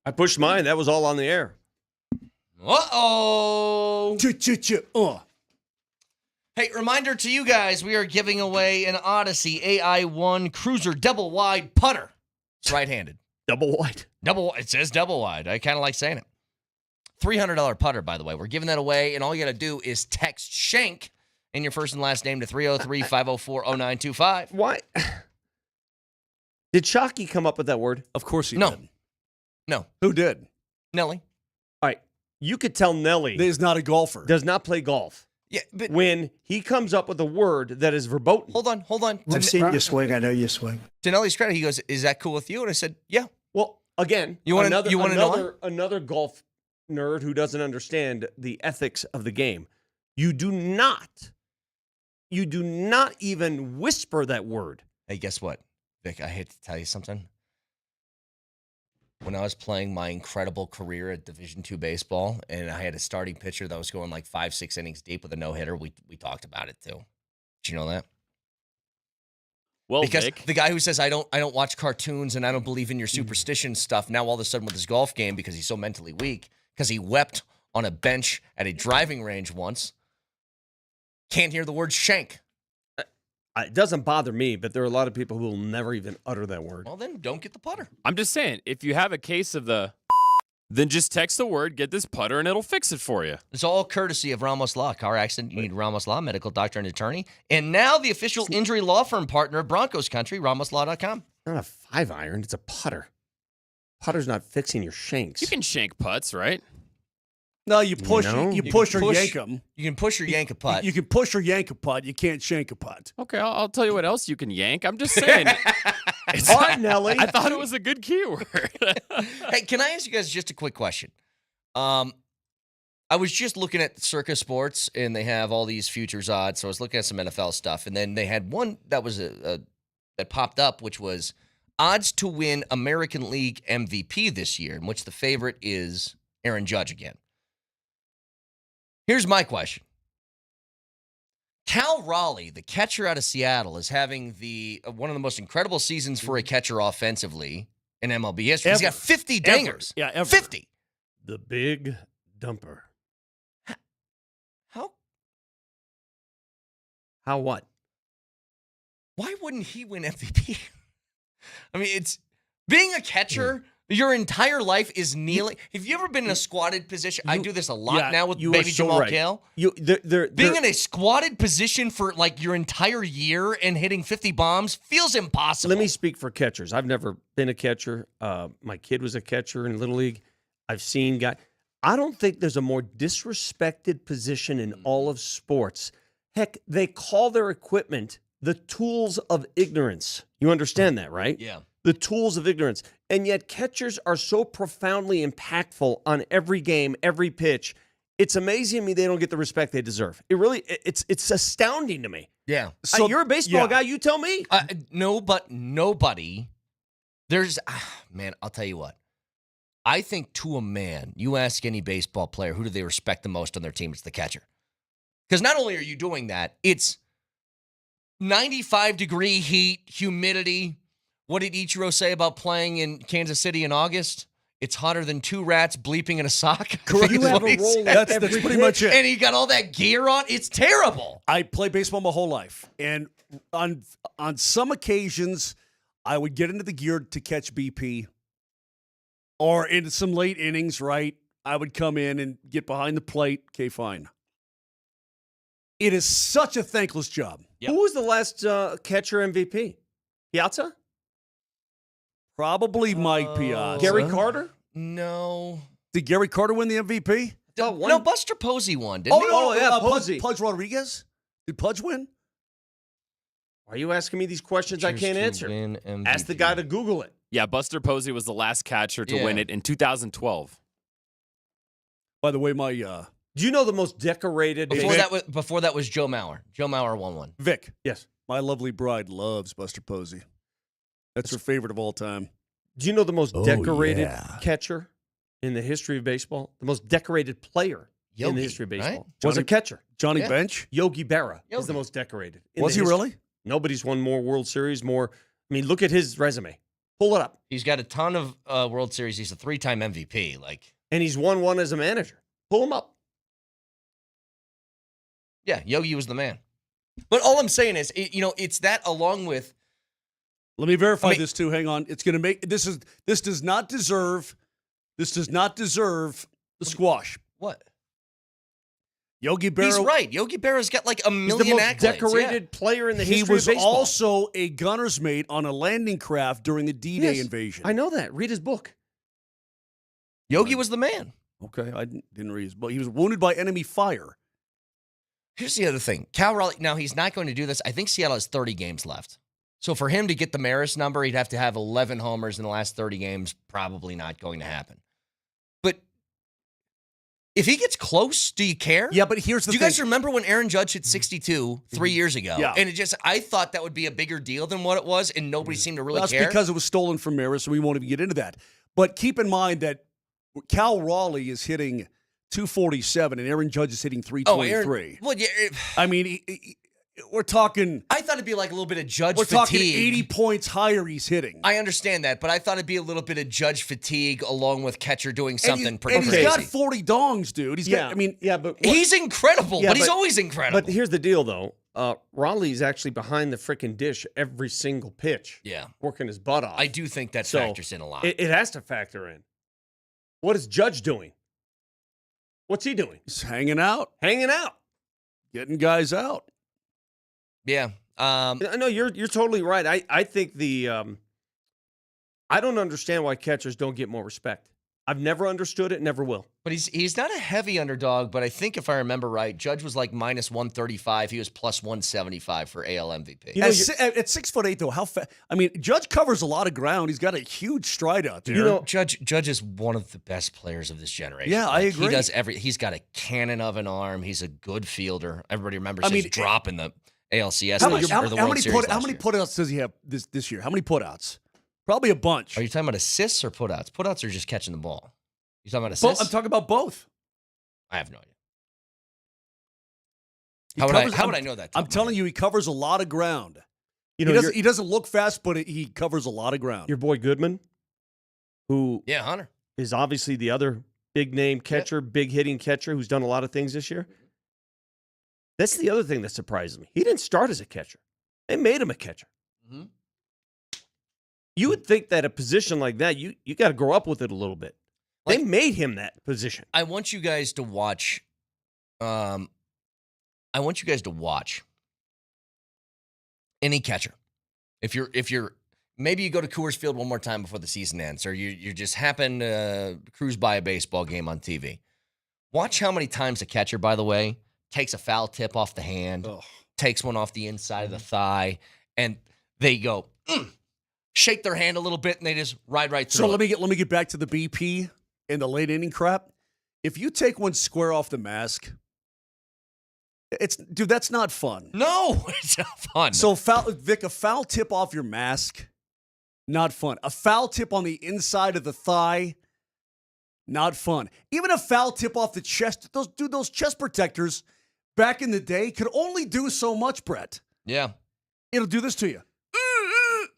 I pushed mine. That was all on the air. Uh-oh. Hey, reminder to you guys, we are giving away an Odyssey AI1 Cruiser double wide putter. It's right-handed. Double wide? It says double wide. I kind of like saying it. $300 putter, by the way. We're giving that away, and all you got to do is text Shank and your first and last name to 303-504-0925. Why? Did Shockey come up with that word? Of course he did. No. Who did? Nelly. All right. You could tell Nelly is not a golfer. Does not play golf. Yeah, but when he comes up with a word that is verboten. Hold on. I've seen you swing. I know you swing. To Nelly's credit, he goes, "Is that cool with you?" And I said, "Yeah." Well, again, another golf nerd who doesn't understand the ethics of the game. You do not even whisper that word. Hey, guess what, Vic? I hate to tell you something. When I was playing my incredible career at Division II baseball, and I had a starting pitcher that was going like 5-6 innings deep with a no-hitter, we talked about it too. Did you know that? Well, because Vic, the guy who says I don't watch cartoons and I don't believe in your superstition stuff, now all of a sudden with his golf game, because he's so mentally weak, because he wept on a bench at a driving range once, can't hear the word shank. It doesn't bother me, but there are a lot of people who will never even utter that word. Well, then don't get the putter. I'm just saying, if you have a case of then just text the word, get this putter, and it'll fix it for you. It's all courtesy of Ramos Law. Car accident, you need Ramos Law, medical doctor and attorney. And now the official injury law firm partner of Broncos Country, RamosLaw.com. Not a 5-iron, it's a putter. Putter's not fixing your shanks. You can shank putts, right? No, you push or yank them. You can push or yank a putt. You can push or yank a putt. You can't shank a putt. Okay, I'll tell you what else you can yank. I'm just saying. All right, Nelly. I thought it was a good keyword. Hey, can I ask you guys just a quick question? I was just looking at Circa Sports, and they have all these futures odds. So I was looking at some NFL stuff, and then they had one that was that popped up, which was odds to win American League MVP this year, in which the favorite is Aaron Judge again. Here's my question. Cal Raleigh, the catcher out of Seattle, is having one of the most incredible seasons for a catcher offensively in MLB history. He's got 50 dingers. Yeah, ever. 50. The big dumper. How what? Why wouldn't he win MVP? I mean, it's being a catcher. Your entire life is kneeling. Have you ever been in a squatted position? I do this a lot now with baby Jamal Kale. Being in a squatted position for like your entire year and hitting 50 bombs feels impossible. Let me speak for catchers. I've never been a catcher. My kid was a catcher in Little League. I've seen guys. I don't think there's a more disrespected position in all of sports. Heck, they call their equipment the tools of ignorance. You understand that, right? Yeah. The tools of ignorance. And yet catchers are so profoundly impactful on every game, every pitch. It's amazing to me they don't get the respect they deserve. It really, it's astounding to me. Yeah. So you're a baseball guy, you tell me. No, but nobody. There's, man, I'll tell you what. I think to a man, you ask any baseball player, who do they respect the most on their team? It's the catcher. Because not only are you doing that, it's 95-degree heat, humidity. What did Ichiro say about playing in Kansas City in August? It's hotter than two rats bleeping in a sock. Correct. You have a role. That's pretty much it. And he got all that gear on. It's terrible. I played baseball my whole life, and on some occasions, I would get into the gear to catch BP, or into some late innings. Right, I would come in and get behind the plate. Okay, fine. It is such a thankless job. Yep. Who was the last catcher MVP? Piazza? Probably Mike Piazza. Gary Carter? No. Did Gary Carter win the MVP? No, Buster Posey won, didn't he? Posey. Pudge Rodriguez? Did Pudge win? Why are you asking me these questions I can't answer? Ask the guy to Google it. Yeah, Buster Posey was the last catcher to win it in 2012. By the way, my do you know the most decorated? Before that was Joe Mauer. Joe Mauer won one. Vic. Yes. My lovely bride loves Buster Posey. That's her favorite of all time. Do you know the most decorated catcher in the history of baseball? The most decorated player in the history of baseball was a catcher. Johnny Bench? Yogi Berra is the most decorated. Was he really? Nobody's won more World Series, more. I mean, look at his resume. Pull it up. He's got a ton of World Series. He's a 3-time MVP. And he's won one as a manager. Pull him up. Yeah, Yogi was the man. But all I'm saying is, it's that along with. Let me verify this too. Hang on. It's going to make this does not deserve the squash. What? Yogi Berra. He's right. Yogi Berra's got like a million He's the most accolades. decorated player in the history of baseball. He was baseball. also a gunner's mate on a landing craft during the D-Day invasion. I know that. Read his book. Yogi was the man. Okay, I didn't read his book. He was wounded by enemy fire. Here's the other thing. Cal Raleigh, now he's not going to do this. I think Seattle has 30 games left. So for him to get the Maris number, he'd have to have 11 homers in the last 30 games. Probably not going to happen. But if he gets close, do you care? Yeah, but here's the thing. Do you guys remember when Aaron Judge hit 62 3 years ago? Yeah. And I thought that would be a bigger deal than what it was, and nobody seemed to really care. That's because it was stolen from Maris, so we won't even get into that. But keep in mind that Cal Raleigh is hitting 247, and Aaron Judge is hitting 323. I mean, we're talking. I thought it'd be like a little bit of Judge fatigue. We're talking 80 points higher he's hitting. I understand that, but I thought it'd be a little bit of Judge fatigue along with catcher doing something pretty crazy. And he's got 40 dongs, dude. He's got, but he's incredible, but he's always incredible. But here's the deal, though. Raleigh's actually behind the freaking dish every single pitch. Yeah. Working his butt off. I do think that factors in a lot. It has to factor in. What is Judge doing? What's he doing? He's hanging out. Hanging out. Getting guys out. Yeah. No, you're totally right. I think I don't understand why catchers don't get more respect. I've never understood it, never will. But he's not a heavy underdog, but I think if I remember right, Judge was like minus 135. He was plus 175 for AL MVP. You know, at 6'8", though, how fast? I mean, Judge covers a lot of ground. He's got a huge stride out there. You know, Judge is one of the best players of this generation. Yeah, I agree. He does he's got a cannon of an arm. He's a good fielder. Everybody remembers his drop in the ALCS how many putouts does he have this year? How many putouts? Probably a bunch. Are you talking about assists or putouts? Putouts are just catching the ball. You talking about assists? I'm talking about both. I have no idea. How would I know that? I'm telling you, he covers a lot of ground. You know, he doesn't look fast, but he covers a lot of ground. Your boy Goodman, who Hunter is obviously the other big name catcher, big hitting catcher who's done a lot of things this year. That's the other thing that surprises me. He didn't start as a catcher. They made him a catcher. Mm-hmm. You would think that a position like that, you got to grow up with it a little bit. They made him that position. I want you guys to watch. Any catcher. If you're maybe you go to Coors Field one more time before the season ends, or you just happen to cruise by a baseball game on TV. Watch how many times a catcher, by the way, takes a foul tip off the hand, takes one off the inside of the thigh, and they go shake their hand a little bit, and they just ride right through. So let me get back to the BP and the late inning crap. If you take one square off the mask, that's not fun. No, it's not fun. So Vic, a foul tip off your mask, not fun. A foul tip on the inside of the thigh, not fun. Even a foul tip off the chest. Those chest protectors back in the day could only do so much, Brett. Yeah. It'll do this to you.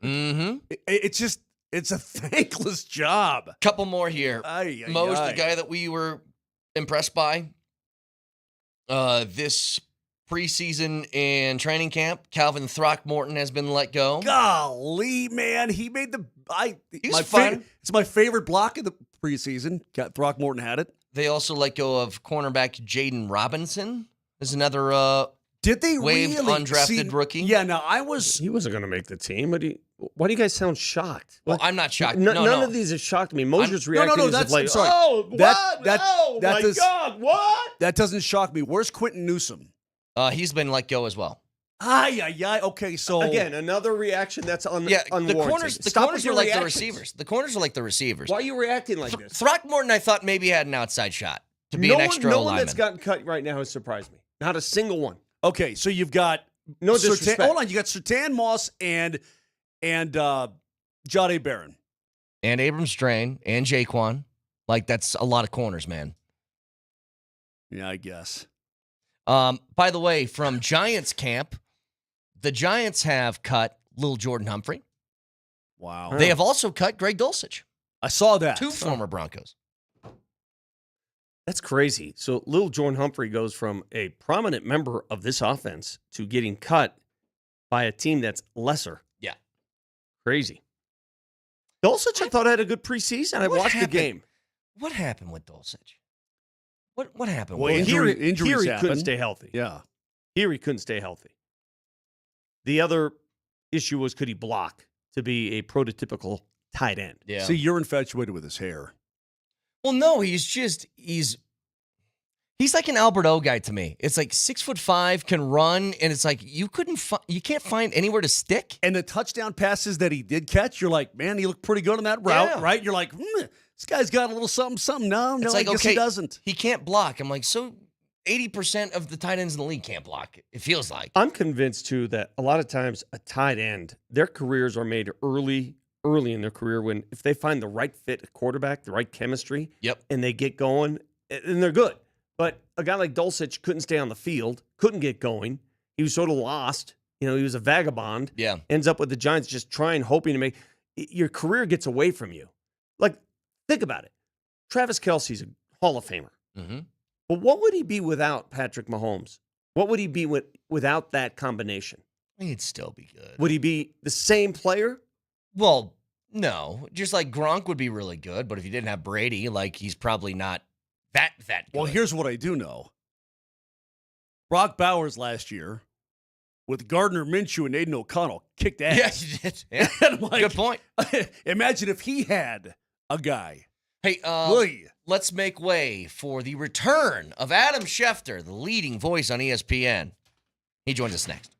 Mm-hmm. It's a thankless job. Couple more here. Mo's the guy that we were impressed by this preseason and training camp. Calvin Throckmorton has been let go. Golly, man. He made it's my favorite block of the preseason. Throckmorton had it. They also let go of cornerback Jaden Robinson. There's another did they waived really undrafted rookie? Yeah, no, he wasn't going to make the team, but why do you guys sound shocked? Well, I'm not shocked. None of these have shocked me. Moser's reaction is like, sorry. oh, what? God, what? That doesn't shock me. Where's Quentin Newsom? He's been let go as well. Okay, so again, another reaction that's unwarranted. The corners are like the receivers. The corners are like the receivers. Why are you reacting like this? Throckmorton, I thought maybe had an outside shot to be an extra No lineman. one that's gotten cut right now has surprised me. Not a single one. Okay, so you've got no disrespect. Hold on, you got Sertan Moss and Jahdae Barron. And Abrams Strain and Jaquan. Like, that's a lot of corners, man. Yeah, I guess. By the way, from Giants camp, the Giants have cut Lil Jordan Humphrey. Wow. They have also cut Greg Dulcich. I saw that. Two former Broncos. That's crazy. So Lil Jordan Humphrey goes from a prominent member of this offense to getting cut by a team that's lesser. Yeah. Crazy. Dulcich, I thought, had a good preseason. I watched the game. What happened with Dulcich? What happened? Well, injuries here he happen. couldn't stay healthy. Yeah. Here he couldn't stay healthy. The other issue was, could he block to be a prototypical tight end? Yeah. See, you're infatuated with his hair. Well, no, he's like an Albert O guy to me. It's like 6'5", can run, and it's like you can't find anywhere to stick. And the touchdown passes that he did catch, you're like, man, he looked pretty good on that route, right? You're like, this guy's got a little something. No, it's I guess he doesn't. He can't block. I'm like, so 80% of the tight ends in the league can't block. It feels like. I'm convinced too that a lot of times a tight end, their careers are made early in their career when if they find the right fit quarterback, the right chemistry, and they get going, and they're good. But a guy like Dulcich couldn't stay on the field, couldn't get going. He was sort of lost. He was a vagabond. Yeah. Ends up with the Giants just hoping to make your career gets away from you. Like, think about it. Travis Kelce's a Hall of Famer. Mm-hmm. But what would he be without Patrick Mahomes? What would he be without that combination? He'd still be good. Would he be the same player? Well, no. Just like Gronk would be really good, but if you didn't have Brady, like he's probably not that good. Well, here's what I do know. Brock Bowers last year with Gardner Minshew and Aiden O'Connell kicked ass. Yeah, he did. Yeah. And I'm like, good point. Imagine if he had a guy Hey, let's make way for the return of Adam Schefter, the leading voice on ESPN. He joins us next.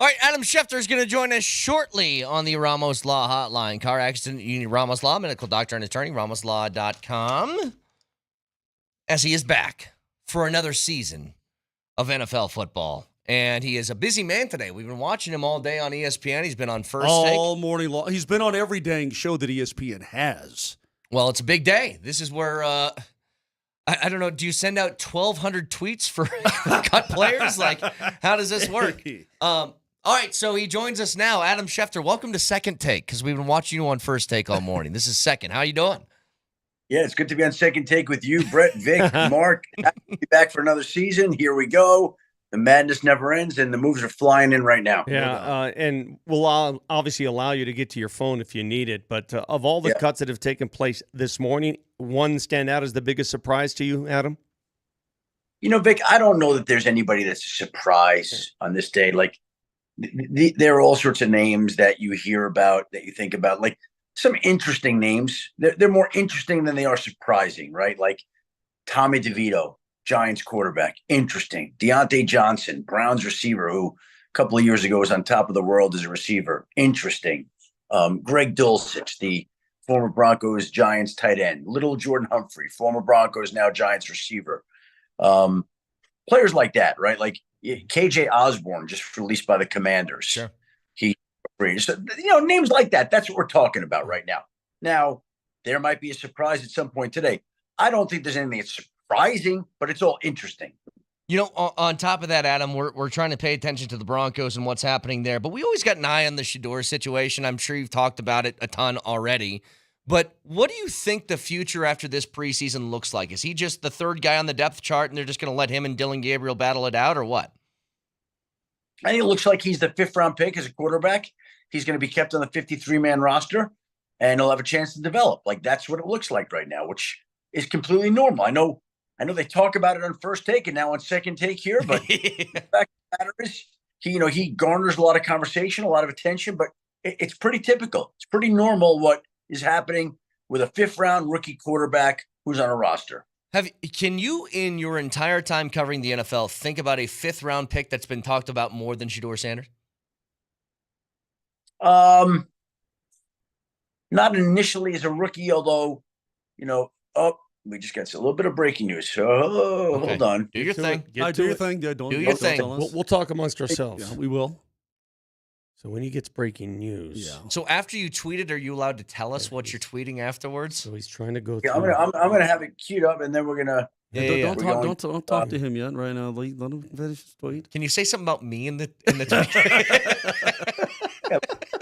All right, Adam Schefter is going to join us shortly on the Ramos Law Hotline. Car accident, you need Ramos Law, medical doctor and attorney, ramoslaw.com. As he is back for another season of NFL football. And he is a busy man today. We've been watching him all day on ESPN. He's been on First Take. All morning long. He's been on every dang show that ESPN has. Well, it's a big day. This is where, I don't know, do you send out 1,200 tweets for cut players? Like, how does this work? All right, so he joins us now. Adam Schefter, welcome to Second Take, because we've been watching you on First Take all morning. This is Second. How you doing? Yeah, it's good to be on Second Take with you, Brett, Vic, Mark. Happy to be back for another season. Here we go. The madness never ends, and the moves are flying in right now. Yeah, and we'll obviously allow you to get to your phone if you need it. But of all the cuts that have taken place this morning, one stand out as the biggest surprise to you, Adam? You know, Vic, I don't know that there's anybody that's a surprise on this day. Like, there are all sorts of names that you hear about, that you think about, like some interesting names. They're more interesting than they are surprising, right? Like Tommy DeVito, Giants quarterback, interesting. Deontay Johnson, Browns receiver, who a couple of years ago was on top of the world as a receiver, interesting. Greg Dulcich, the former Broncos Giants tight end. Little Jordan Humphrey, former Broncos, now Giants receiver. Players like that, right? Like KJ Osborne, just released by the Commanders. Sure. So, names like that. That's what we're talking about right now. Now, there might be a surprise at some point today. I don't think there's anything that's surprising, but it's all interesting. You know, on top of that, Adam, we're trying to pay attention to the Broncos and what's happening there, but we always got an eye on the Shedeur situation. I'm sure you've talked about it a ton already. But what do you think the future after this preseason looks like? Is he just the third guy on the depth chart, and they're just going to let him and Dylan Gabriel battle it out, or what? I think it looks like he's the fifth-round pick as a quarterback. He's going to be kept on the 53-man roster, and he'll have a chance to develop. Like, that's what it looks like right now, which is completely normal. I know they talk about it on First Take and now on Second Take here, but the fact of the matter is, he garners a lot of conversation, a lot of attention, but it's pretty typical. It's pretty normal what is happening with a fifth-round rookie quarterback who's on a roster. Can you, in your entire time covering the NFL, think about a fifth-round pick that's been talked about more than Shedeur Sanders? Not initially as a rookie, although, we just got a little bit of breaking news. So, Okay. Hold on. Do your thing. Do your thing. Yeah, don't Do your thing. tell us. We'll talk amongst ourselves. Yeah, we will. So when he gets breaking news, So after you tweet it, are you allowed to tell us what you're tweeting afterwards? so he's trying to go Yeah, through. I'm gonna have it queued up, and then we're gonna. Don't talk to him yet. Right now, let him finish his tweet. Can you say something about me in the tweet?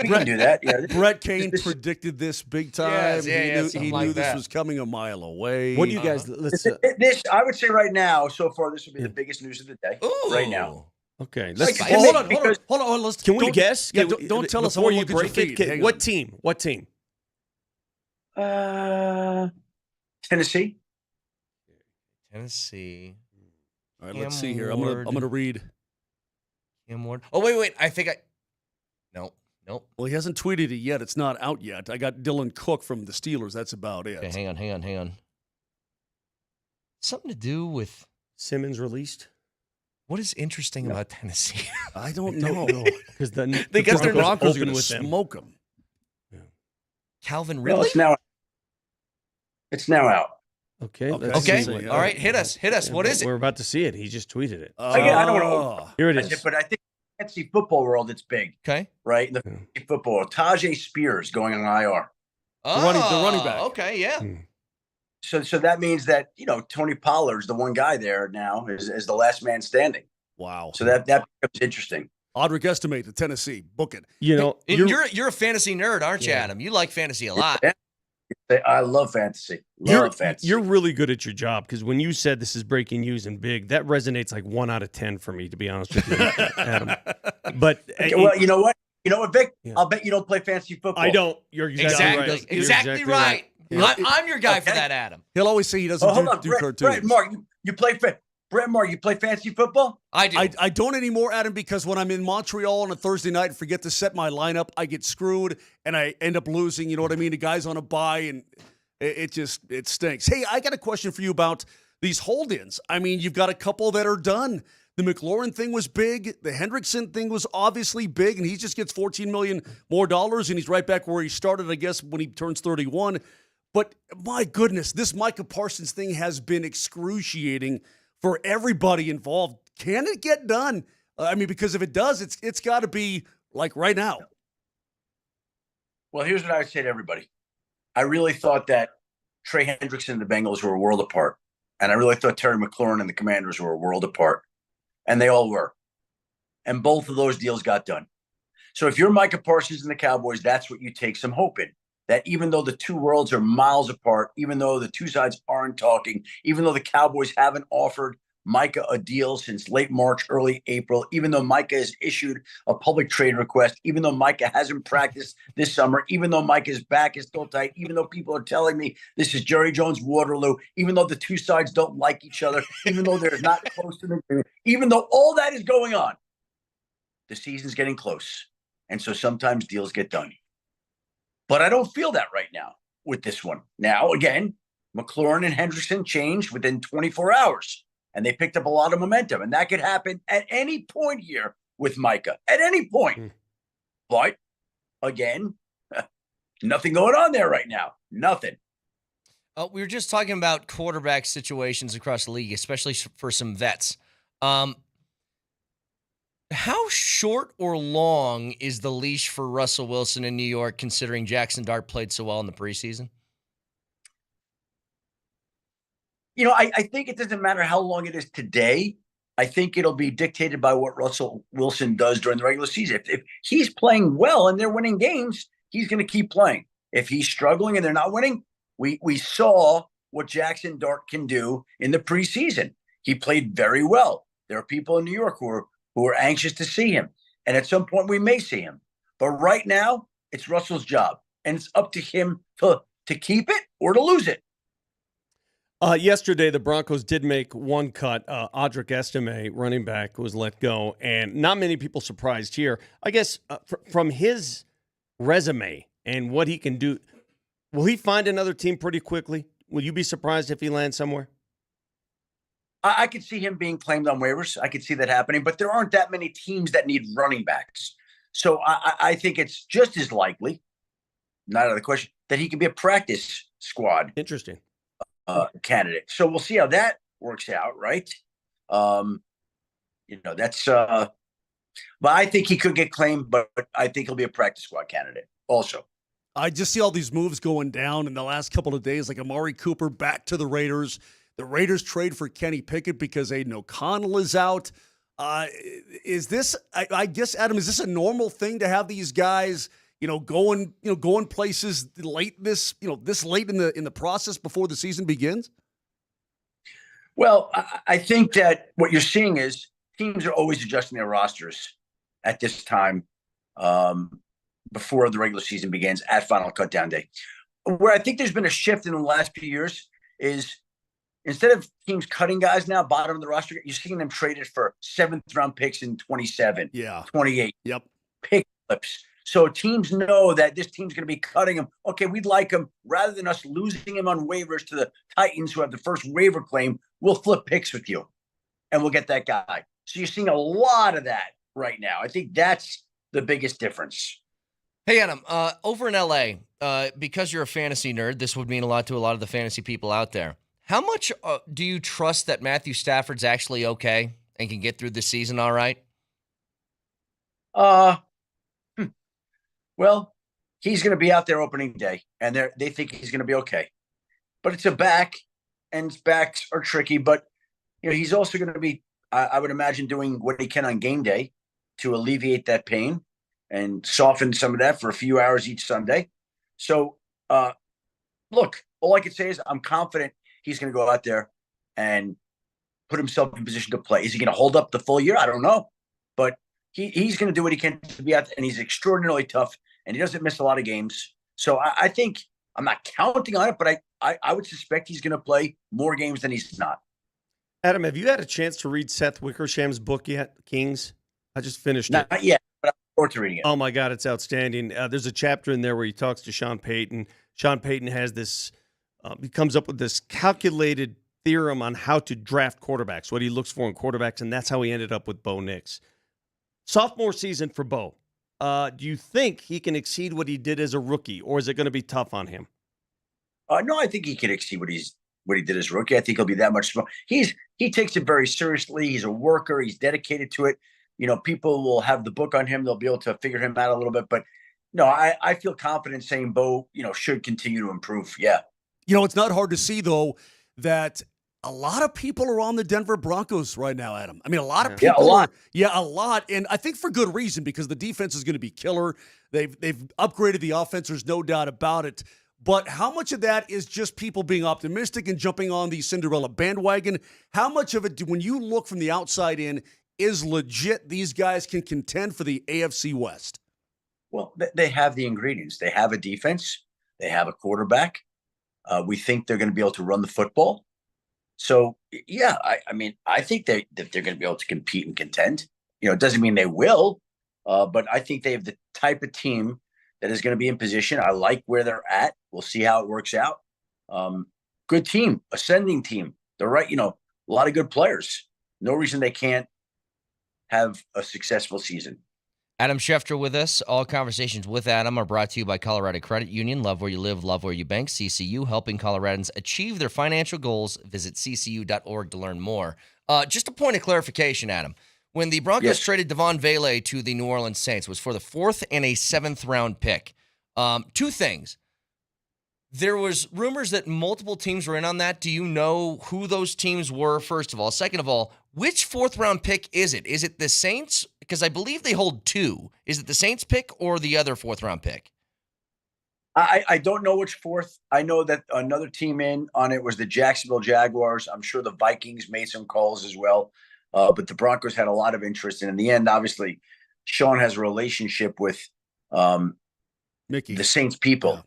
We can do that. Yeah. Brett Kane predicted this big time. Yes, he something knew like this that. was coming a mile away. What do you guys? Let's. This, I would say right now, so far, this would be the biggest news of the day. Right now. Okay, Like, let's. hold on. Let's. Can we don't- guess? Yeah, Can we- don't tell us. before I you wanna look at break your it. feed. Hang What on. team? What team? Tennessee. Tennessee. All right, Cam let's see here. I'm Ward. gonna read. Cam Ward. Oh, wait. I think Nope. Well, he hasn't tweeted it yet. It's not out yet. I got Dylan Cook from the Steelers. That's about it. Okay, hang on. Something to do with Simmons released. what is interesting about Tennessee? I don't know. Because then They got their Broncos are open going to with them. smoke him. Calvin Well, Ridley? it's now out. Okay. Okay. let's Okay. see. All right. Hit us. What is it? We're about to see it. He just tweeted it. Again, I don't know. Here it is. But I think in the fantasy football world, it's big, Okay. right? In the fantasy football world, Tajay Spears going on IR. Oh, the running back. Okay, yeah. So that means that Tony Pollard's the one guy there now is the last man standing. Wow. So that becomes interesting. Audric Estimate to Tennessee. Book it. You know, And you're a fantasy nerd, aren't you, Adam? You like fantasy a lot. Yeah. I love fantasy. Love fantasy. You're really good at your job because when you said this is breaking news and big, that resonates like 1 out of 10 for me, to be honest with you, Adam. But Okay, well, you know what? Vic? Yeah. I'll bet you don't play fantasy football. I don't. You're exactly right. You're Exactly right. I'm your guy for that, Adam. He'll always say he doesn't Hold on, do Brett, cartoons. Brett, Mark, you play Brett, Mark, you play fantasy football? I do. I don't anymore, Adam, because when I'm in Montreal on a Thursday night and forget to set my lineup, I get screwed and I end up losing. You know what I mean? The guy's on a bye and it stinks. Hey, I got a question for you about these hold-ins. I mean, you've got a couple that are done. The McLaurin thing was big. The Hendrickson thing was obviously big, and he just gets $14 million more dollars, and he's right back where he started, I guess, when he turns 31. But my goodness, this Micah Parsons thing has been excruciating for everybody involved. Can it get done? I mean, because if it does, it's got to be like right now. Well, here's what I would say to everybody. I really thought that Trey Hendrickson and the Bengals were a world apart. And I really thought Terry McLaurin and the Commanders were a world apart. And they all were. And both of those deals got done. So if you're Micah Parsons and the Cowboys, that's what you take some hope in. That even though the two worlds are miles apart, even though the two sides aren't talking, even though the Cowboys haven't offered Micah a deal since late March, early April, even though Micah has issued a public trade request, even though Micah hasn't practiced this summer, even though Micah's back is still tight, even though people are telling me this is Jerry Jones Waterloo, even though the two sides don't like each other, even though they're not close to an agreement, even though all that is going on, the season's getting close. And so sometimes deals get done. But I don't feel that right now with this one. Now, again, McLaurin and Hendrickson changed within 24 hours. And they picked up a lot of momentum. And that could happen at any point here with Micah. At any point. But, again, nothing going on there right now. Nothing. We were just talking about quarterback situations across the league, especially for some vets. How short or long is the leash for Russell Wilson in New York, considering Jackson Dart played so well in the preseason? You know, I think it doesn't matter how long it is today. I think it'll be dictated by what Russell Wilson does during the regular season. If he's playing well and they're winning games, he's going to keep playing. If he's struggling and they're not winning, we saw what Jackson Dart can do in the preseason. He played very well. There are people in New York who are anxious to see him. And at some point we may see him. But right now, it's Russell's job. And it's up to him to keep it or to lose it. Yesterday, the Broncos did make one cut. Audric Estime, running back, was let go. And not many people surprised here. I guess from his resume and what he can do, will he find another team pretty quickly? Will you be surprised if he lands somewhere? I could see him being claimed on waivers. I could see that happening. But there aren't that many teams that need running backs. So I think it's just as likely, not out of the question, that he could be a practice squad. Interesting. Candidate. So we'll see how that works out, right? That's but I think he could get claimed, but I think he'll be a practice squad candidate also. I just see all these moves going down in the last couple of days, like Amari Cooper back to the Raiders. The Raiders trade for Kenny Pickett because Aiden O'Connell is out. Is this, I guess, Adam, is this a normal thing to have these guys going places late this late in the process before the season begins? Well, I think that what you're seeing is teams are always adjusting their rosters at this time before the regular season begins at Final Cutdown Day. Where I think there's been a shift in the last few years is instead of teams cutting guys now, bottom of the roster, you're seeing them traded for 7th-round picks in 27, 28. Yep. Pick flips. So teams know that this team's going to be cutting him. Okay, we'd like him. Rather than us losing him on waivers to the Titans, who have the first waiver claim, we'll flip picks with you, and we'll get that guy. So you're seeing a lot of that right now. I think that's the biggest difference. Hey, Adam, over in L.A., because you're a fantasy nerd, this would mean a lot to a lot of the fantasy people out there. How much do you trust that Matthew Stafford's actually okay and can get through the season all right? Well, he's going to be out there opening day, and they think he's going to be okay. But it's a back, and backs are tricky. But he's also going to be, I would imagine, doing what he can on game day to alleviate that pain and soften some of that for a few hours each Sunday. So, look, all I can say is I'm confident he's going to go out there and put himself in position to play. Is he going to hold up the full year? I don't know. But he's going to do what he can to be out there, and he's extraordinarily tough, and he doesn't miss a lot of games. So I think I'm not counting on it, but I would suspect he's going to play more games than he's not. Adam, have you had a chance to read Seth Wickersham's book yet, Kings? I just finished it. Not yet, but I'm forward to reading it. Oh, my God, it's outstanding. There's a chapter in there where he talks to Sean Payton. Sean Payton has this he comes up with this calculated theorem on how to draft quarterbacks, what he looks for in quarterbacks, and that's how he ended up with Bo Nix. Sophomore season for Bo. Do you think he can exceed what he did as a rookie, or is it going to be tough on him? No, I think he can exceed what he did as a rookie. I think he'll be that much smarter. He takes it very seriously. He's a worker. He's dedicated to it. People will have the book on him. They'll be able to figure him out a little bit. But no, I feel confident saying Bo, should continue to improve. Yeah. It's not hard to see, though, that a lot of people are on the Denver Broncos right now, Adam. I mean, a lot of people are. Yeah, a lot. And I think for good reason, because the defense is going to be killer. They've upgraded the offense. There's no doubt about it. But how much of that is just people being optimistic and jumping on the Cinderella bandwagon? How much of it, when you look from the outside in, is legit these guys can contend for the AFC West? Well, they have the ingredients. They have a defense. They have a quarterback. We think they're going to be able to run the football. So, yeah, I think that they're going to be able to compete and contend. It doesn't mean they will, but I think they have the type of team that is going to be in position. I like where they're at. We'll see how it works out. Good team, ascending team. They're right, a lot of good players. No reason they can't have a successful season. Adam Schefter with us. All conversations with Adam are brought to you by Colorado Credit Union. Love where you live, love where you bank. CCU, helping Coloradans achieve their financial goals. Visit ccu.org to learn more. Just a point of clarification, Adam. When the Broncos traded Devon Vele to the New Orleans Saints, it was for the 4th and a 7th round pick. Two things. There was rumors that multiple teams were in on that. Do you know who those teams were, first of all? Second of all, which 4th round pick is it? Is it the Saints? Because I believe they hold 2. Is it the Saints pick or the other 4th round pick? I don't know which 4th. I know that another team in on it was the Jacksonville Jaguars. I'm sure the Vikings made some calls as well. But the Broncos had a lot of interest. And in the end, obviously, Sean has a relationship with Mickey, the Saints people.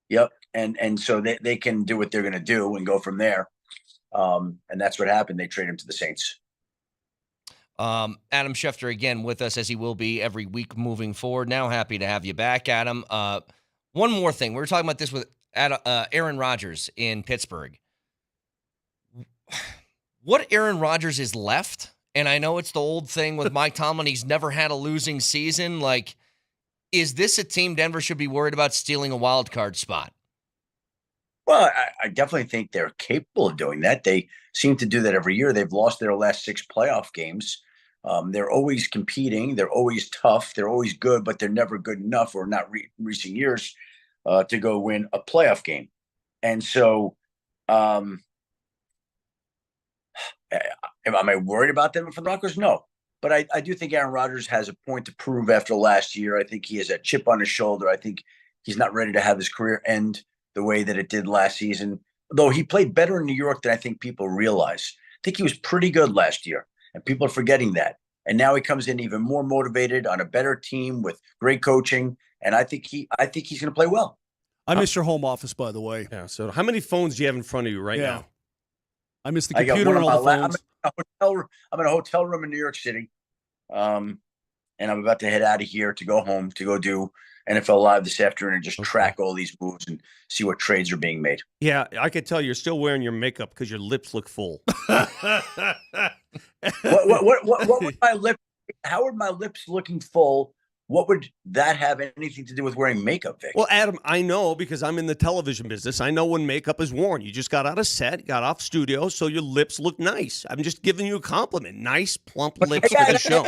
Yeah. Yep. And so they can do what they're going to do and go from there. And that's what happened. They trade him to the Saints. Adam Schefter again with us, as he will be every week moving forward. Now happy to have you back, Adam. One more thing. We were talking about this with Aaron Rodgers in Pittsburgh. What Aaron Rodgers is left, and I know it's the old thing with Mike Tomlin, he's never had a losing season. Like, is this a team Denver should be worried about stealing a wild card spot? Well, I definitely think they're capable of doing that. They seem to do that every year. They've lost their last 6 playoff games. They're always competing. They're always tough. They're always good, but they're never good enough, or not recent years, to go win a playoff game. And so, am I worried about them for the Broncos? No. But I do think Aaron Rodgers has a point to prove after last year. I think he has a chip on his shoulder. I think he's not ready to have his career end the way that it did last season, though he played better in New York than I think people realize. I think he was pretty good last year, and people are forgetting that. And now he comes in even more motivated on a better team with great coaching, and I think he's going to play well. I miss your home office, by the way. Yeah. So how many phones do you have in front of you right now? I miss the computer and all the phones. I'm in a hotel room in New York City, and I'm about to head out of here to go home to go do NFL Live this afternoon and just track all these moves and see what trades are being made. Yeah, I could tell you're still wearing your makeup because your lips look full. What would my lips? How are my lips looking full? What would that have anything to do with wearing makeup, Vic? Well, Adam, I know because I'm in the television business. I know when makeup is worn. You just got out of set, got off studio, so your lips look nice. I'm just giving you a compliment. Nice, plump lips for the show.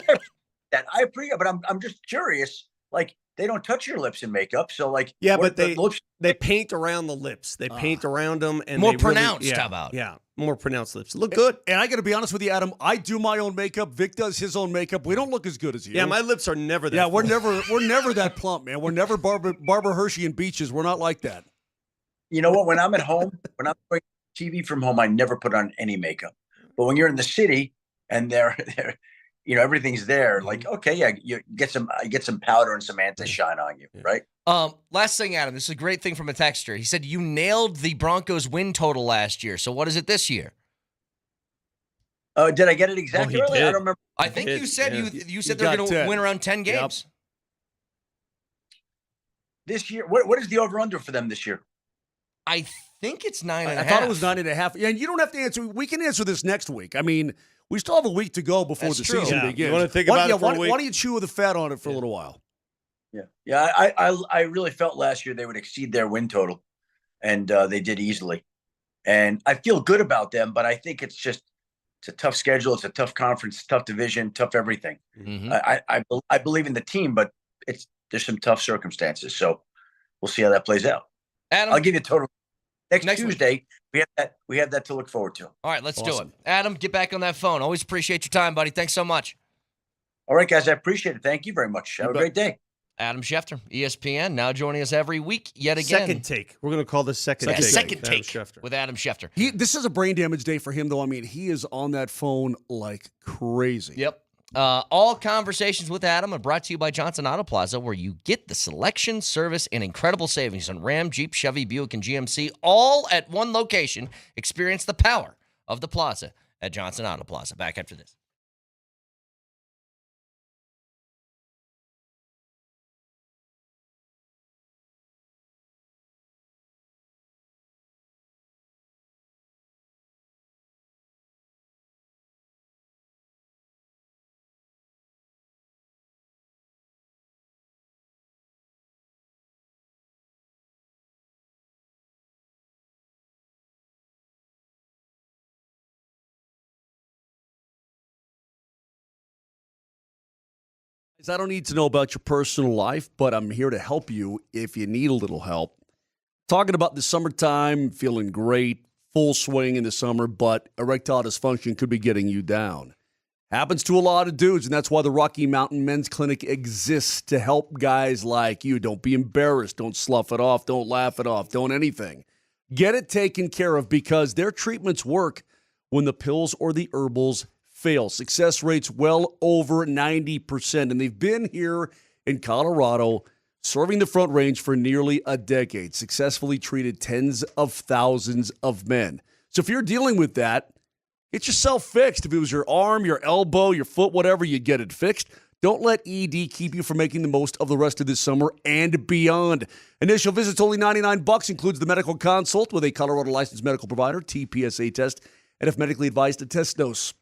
That I appreciate, but I'm just curious. Like, they don't touch your lips in makeup, so like, yeah, but they paint around the lips. They paint around them, and more pronounced. How about? Yeah, more pronounced lips. Look good. And I got to be honest with you, Adam. I do my own makeup. Vic does his own makeup. We don't look as good as you. Yeah, my lips are never that. Yeah, full. we're never that plump, man. We're never Barbara Hershey and Beaches. We're not like that. You know what? When I'm at home, when I'm doing TV from home, I never put on any makeup. But when you're in the city and they're everything's there. Like, okay, yeah, you get some powder and some anti-shine on you, right? Last thing, Adam, this is a great thing from a texter. He said you nailed the Broncos win total last year. So what is it this year? Did I get it exactly early? I don't remember. I think you said you said they're going to win around 10 games. Yep. This year, what is the over-under for them this year? I think it's 9.5. I thought it was 9.5. Yeah, and you don't have to answer. We can answer this next week. I mean, we still have a week to go before the season begins. You want to think about it for a week? Why don't you chew the fat on it for a little while? Yeah. I really felt last year they would exceed their win total, and they did easily. And I feel good about them, but I think it's a tough schedule. It's a tough conference, tough division, tough everything. Mm-hmm. I believe in the team, but there's some tough circumstances. So we'll see how that plays out. Adam, I'll give you a total next Tuesday. Week. We have that to look forward to. All right, let's do it. Adam, get back on that phone. Always appreciate your time, buddy. Thanks so much. All right, guys, I appreciate it. Thank you very much. Have a great day. Adam Schefter, ESPN, now joining us every week yet again. Second take. We're going to call this second take. Second take with Adam Schefter. This is a brain damage day for him, though. I mean, he is on that phone like crazy. Yep. All conversations with Adam are brought to you by Johnson Auto Plaza, where you get the selection, service, and incredible savings on Ram, Jeep, Chevy, Buick, and GMC, all at one location. Experience the power of the plaza at Johnson Auto Plaza. Back after this. I don't need to know about your personal life, but I'm here to help you if you need a little help. Talking about the summertime, feeling great, full swing in the summer, but erectile dysfunction could be getting you down. Happens to a lot of dudes, and that's why the Rocky Mountain Men's Clinic exists, to help guys like you. Don't be embarrassed. Don't slough it off. Don't laugh it off. Don't anything. Get it taken care of, because their treatments work when the pills or the herbals fail. Success rates well over 90%, and they've been here in Colorado serving the Front Range for nearly a decade, successfully treated tens of thousands of men. So if you're dealing with that, get yourself fixed. If it was your arm, your elbow, your foot, whatever, you get it fixed. Don't let ED keep you from making the most of the rest of this summer and beyond. Initial visit's only $99, includes the medical consult with a Colorado licensed medical provider, TPSA test, and if medically advised, a test dose.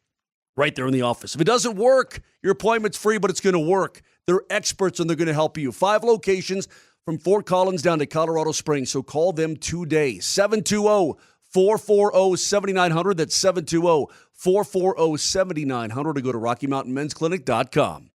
Right there in the office. If it doesn't work, your appointment's free, but it's going to work. They're experts, and they're going to help you. 5 locations from Fort Collins down to Colorado Springs, so call them today. 720-440-7900. That's 720-440-7900, or go to RockyMountainMen'sClinic.com.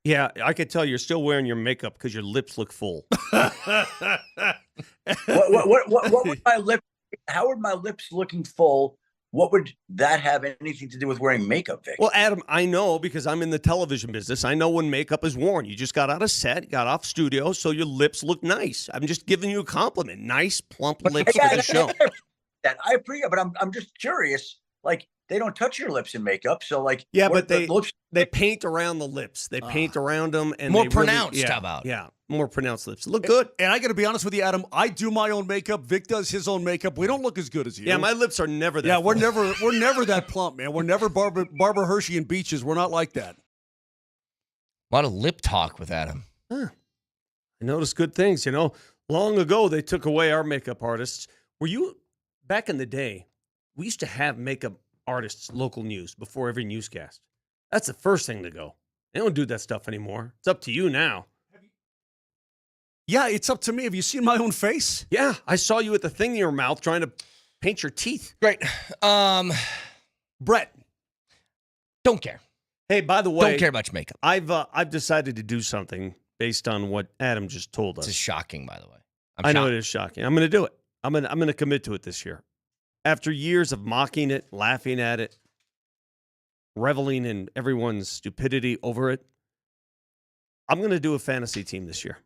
Yeah, I could tell you're still wearing your makeup because your lips look full. What would my lips? How would my lips looking full? What would that have anything to do with wearing makeup, Vic? Well, Adam, I know because I'm in the television business. I know when makeup is worn. You just got out of set, got off studio, so your lips look nice. I'm just giving you a compliment. Nice, plump lips for the show. That I appreciate, but I'm just curious. Like, they don't touch your lips in makeup, so like, yeah, but they paint around the lips. They paint around them, and more they pronounced. Really, how about? Yeah, more pronounced lips. Look good. And I got to be honest with you, Adam. I do my own makeup. Vic does his own makeup. We don't look as good as you. Yeah, my lips are never that. Yeah, full. we're never that plump, man. We're never Barbara Hershey and Beaches. We're not like that. A lot of lip talk with Adam. Huh. I noticed good things. You know, long ago they took away our makeup artists. Were you back in the day? We used to have makeup artists, local news before every newscast. That's the first thing to go. They don't do that stuff anymore. It's up to you now. Yeah, it's up to me. Have you seen my own face? Yeah, I saw you with the thing in your mouth trying to paint your teeth. Great. Brett. Don't care. Hey, by the way, don't care much makeup. I've decided to do something based on what Adam just told us. This is shocking, by the way. I know it is shocking. I'm going to do it. I'm going to commit to it this year. After years of mocking it, laughing at it, reveling in everyone's stupidity over it, I'm going to do a fantasy team this year.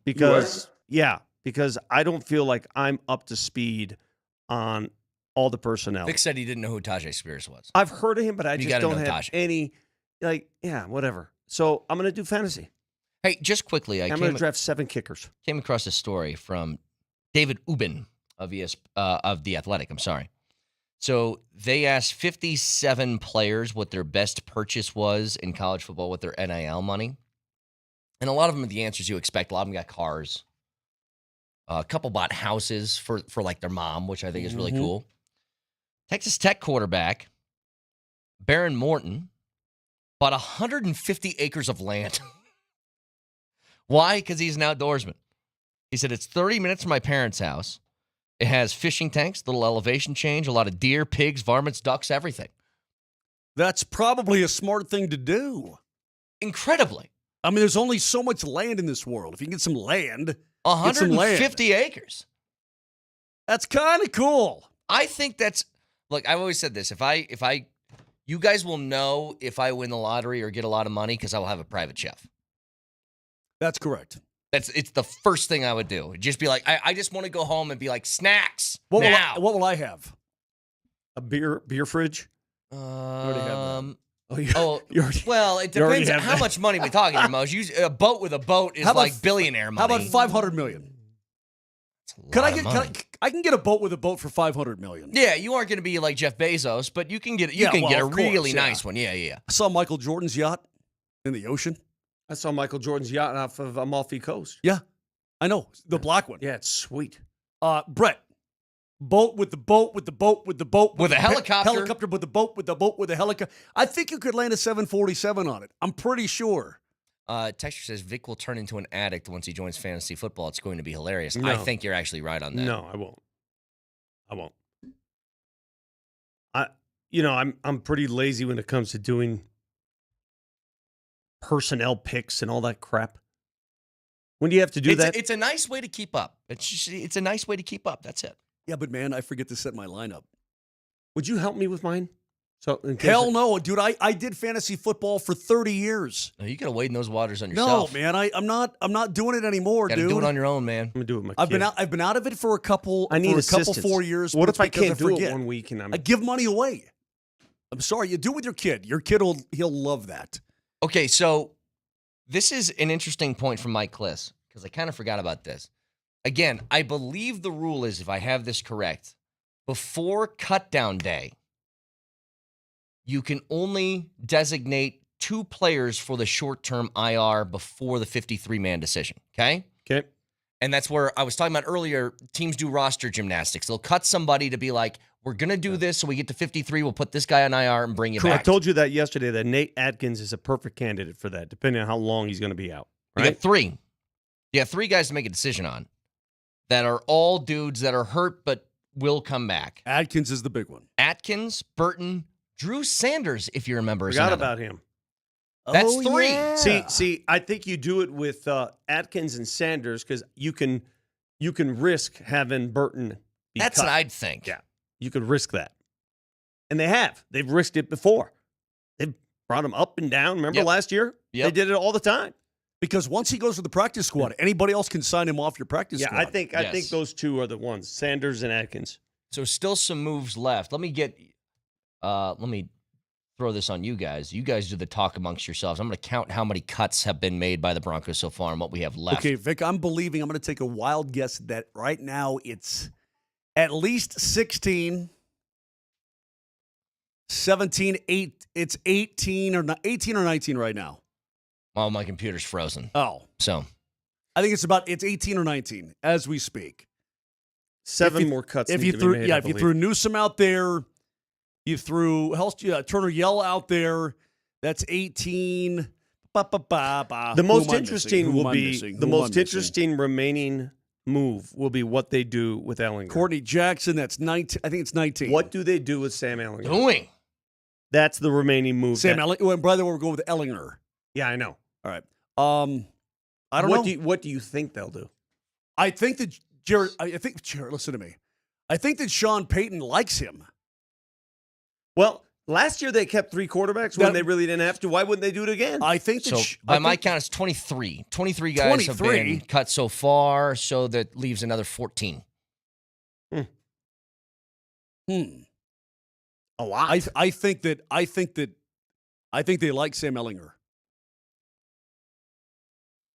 Because I don't feel like I'm up to speed on all the personnel. Vic said he didn't know who Tajay Spears was. I've heard of him, but I just don't have Tajay. any, whatever. So I'm going to do fantasy. Hey, just quickly, I'm going to draft 7 kickers. Came across a story from David Ubben of The Athletic. I'm sorry. So they asked 57 players what their best purchase was in college football with their NIL money. And a lot of them are the answers you expect. A lot of them got cars. A couple bought houses for like their mom, which I think is really cool. Texas Tech quarterback Baron Morton bought 150 acres of land. Why? Because he's an outdoorsman. He said, it's 30 minutes from my parents' house. It has fishing tanks, little elevation change, a lot of deer, pigs, varmints, ducks, everything. That's probably a smart thing to do. Incredibly. I mean, there's only so much land in this world. If you can get some land, 150 acres. That's kind of cool. I think that's, look, I've always said this. You guys will know if I win the lottery or get a lot of money because I will have a private chef. That's correct. It's the first thing I would do. Just be like, I just want to go home and be like, snacks what now. What will I have? A beer fridge? You already have that. Well, it depends on how much money we're talking here, Mose. A boat with a boat is like billionaire money. How about $500 million? I can get a boat with a boat for $500 million. Yeah, you aren't going to be like Jeff Bezos, but you can get a really nice one. Yeah. I saw Michael Jordan's yacht in the ocean. I saw Michael Jordan's yacht off of Amalfi Coast. Yeah, I know. The black one. Yeah, it's sweet. Brett, boat with the boat with the boat with the boat. With a helicopter. Helicopter with the boat with the helicopter. I think you could land a 747 on it. I'm pretty sure. Texture says Vic will turn into an addict once he joins fantasy football. It's going to be hilarious. No. I think you're actually right on that. No, I won't. I'm pretty lazy when it comes to doing personnel picks and all that crap. When do you have to do that? It's a nice way to keep up. It's a nice way to keep up. That's it. Yeah, but man, I forget to set my lineup. Would you help me with mine? So hell no, dude. I did fantasy football for 30 years. No, you gotta wade in those waters on yourself. No, man, I'm not doing it anymore, dude. Do it on your own, man. I'm gonna do it with my I've kid. I've been out of it for a couple. I need assistance. 4 years. What if I can't do it 1 week and I give money away? I'm sorry. You do it with your kid. Your kid he'll love that. Okay, so this is an interesting point from Mike Kliss because I kind of forgot about this. Again, I believe the rule is, if I have this correct, before cutdown day, you can only designate 2 players for the short-term IR before the 53-man decision, okay? Okay. And that's where I was talking about earlier, teams do roster gymnastics. They'll cut somebody to be like, we're going to do this, so we get to 53, we'll put this guy on IR and bring you back. I told you that yesterday, that Nate Atkins is a perfect candidate for that, depending on how long he's going to be out. Right? You got 3. You have 3 guys to make a decision on that are all dudes that are hurt but will come back. Atkins is the big one. Atkins, Burton, Drew Sanders, if you remember. Forgot about him. That's 3. Yeah. See, I think you do it with Atkins and Sanders because you can risk having Burton be That's cut. what I'd think. Yeah, you could risk that. And they have. They've risked it before. They've brought him up and down. Remember last year? Yep. They did it all the time. Because once he goes to the practice squad, anybody else can sign him off your practice squad. I think those two are the ones, Sanders and Atkins. So still some moves left. Let me throw this on you guys. You guys do the talk amongst yourselves. I'm going to count how many cuts have been made by the Broncos so far and what we have left. Okay, Vic, I'm going to take a wild guess that right now it's at least 16, 17, 8. It's 18 or 19 right now. Well, my computer's frozen. Oh. So I think it's 18 or 19 as we speak. 7 more cuts. If you threw Newsom out there, you threw Turner Yell out there, that's 18. The most interesting will be the most interesting remaining move will be what they do with Ellinger. Courtney Jackson, that's 19. I think it's 19. What do they do with Sam Ellinger? Doing. That's the remaining move. Sam Ellinger. By the way, we're going with Ellinger. Yeah, I know. All right. I don't know. What do you think they'll do? I think that Jared, listen to me. I think that Sean Payton likes him. Well, last year they kept 3 quarterbacks when they really didn't have to. Why wouldn't they do it again? I think that by my count, it's 23. 23 guys have been cut so far, so that leaves another 14. A lot. I think they like Sam Ellinger.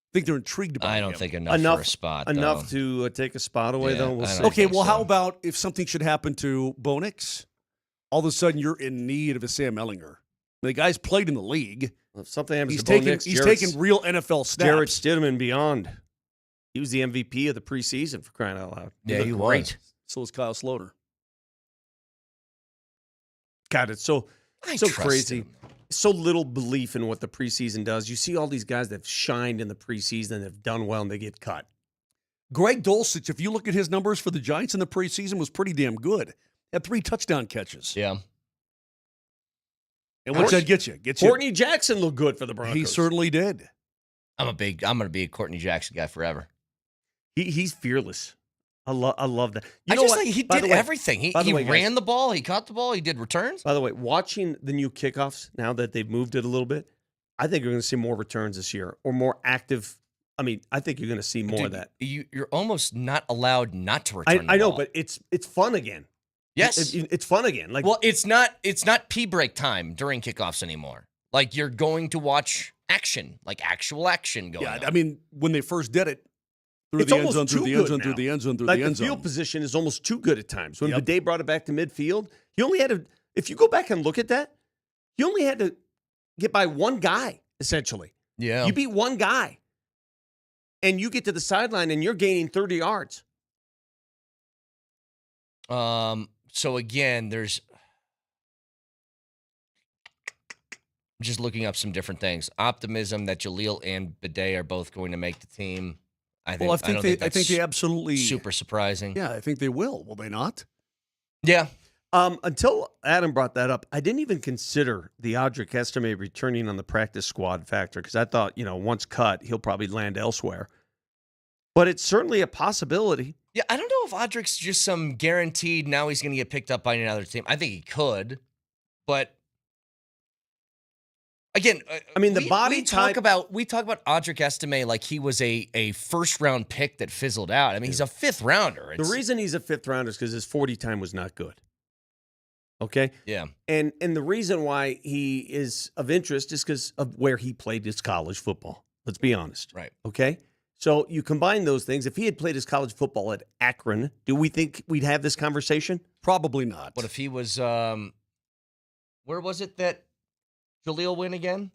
I think they're intrigued about him. I don't think enough for a spot. Enough to take a spot away, though. We'll see. Okay, well, how about if something should happen to Bo Nix? All of a sudden, you're in need of a Sam Ellinger. The guy's played in the league. Well, if something happens to Bo Nix, he's taken real NFL snaps. Jarrett Stidham beyond. He was the MVP of the preseason, for crying out loud. Yeah, he was. So was Kyle Sloter. God, it's so crazy. Him. So little belief in what the preseason does. You see all these guys that have shined in the preseason and have done well, and they get cut. Greg Dulcich, if you look at his numbers for the Giants in the preseason, was pretty damn good. Had 3 touchdown catches. Yeah. And what's that get you? Courtney Jackson looked good for the Broncos. He certainly did. I'm going to be a Courtney Jackson guy forever. He's fearless. I love that. He did everything. He ran the ball. He caught the ball. He did returns. By the way, watching the new kickoffs now that they've moved it a little bit, I think you're going to see more returns this year or more active. I mean, I think you're going to see more of that. You're almost not allowed not to return. I know, but it's fun again. Yes, it's fun again. Like, well, it's not pee break time during kickoffs anymore. Like you're going to watch action, like actual action going on. I mean, when they first did it, through the end zone, through the end zone, through the end zone, through the end zone. The field position is almost too good at times. When Bidet brought it back to midfield, he only had to, if you go back and look at that, he only had to get by one guy, essentially. Yeah. You beat one guy, and you get to the sideline, and you're gaining 30 yards. So, again, there's just looking up some different things. Optimism that Jaleel and Bidet are both going to make the team. I think they absolutely super surprising. Yeah, I think they will. Will they not? Yeah. Until Adam brought that up, I didn't even consider the Audric Estime returning on the practice squad factor because I thought, once cut, he'll probably land elsewhere. But it's certainly a possibility. Yeah, I don't know if Audric's just some guaranteed now he's going to get picked up by another team. I think he could, but again, the body type. We talk about Audric Estime like he was a first-round pick that fizzled out. I mean, he's a fifth-rounder. The reason he's a fifth-rounder is because his 40 time was not good. Okay? Yeah. And the reason why he is of interest is because of where he played his college football. Let's be honest. Right. Okay? So you combine those things. If he had played his college football at Akron, do we think we'd have this conversation? Probably not. What if he was where was it that Jaleel went again?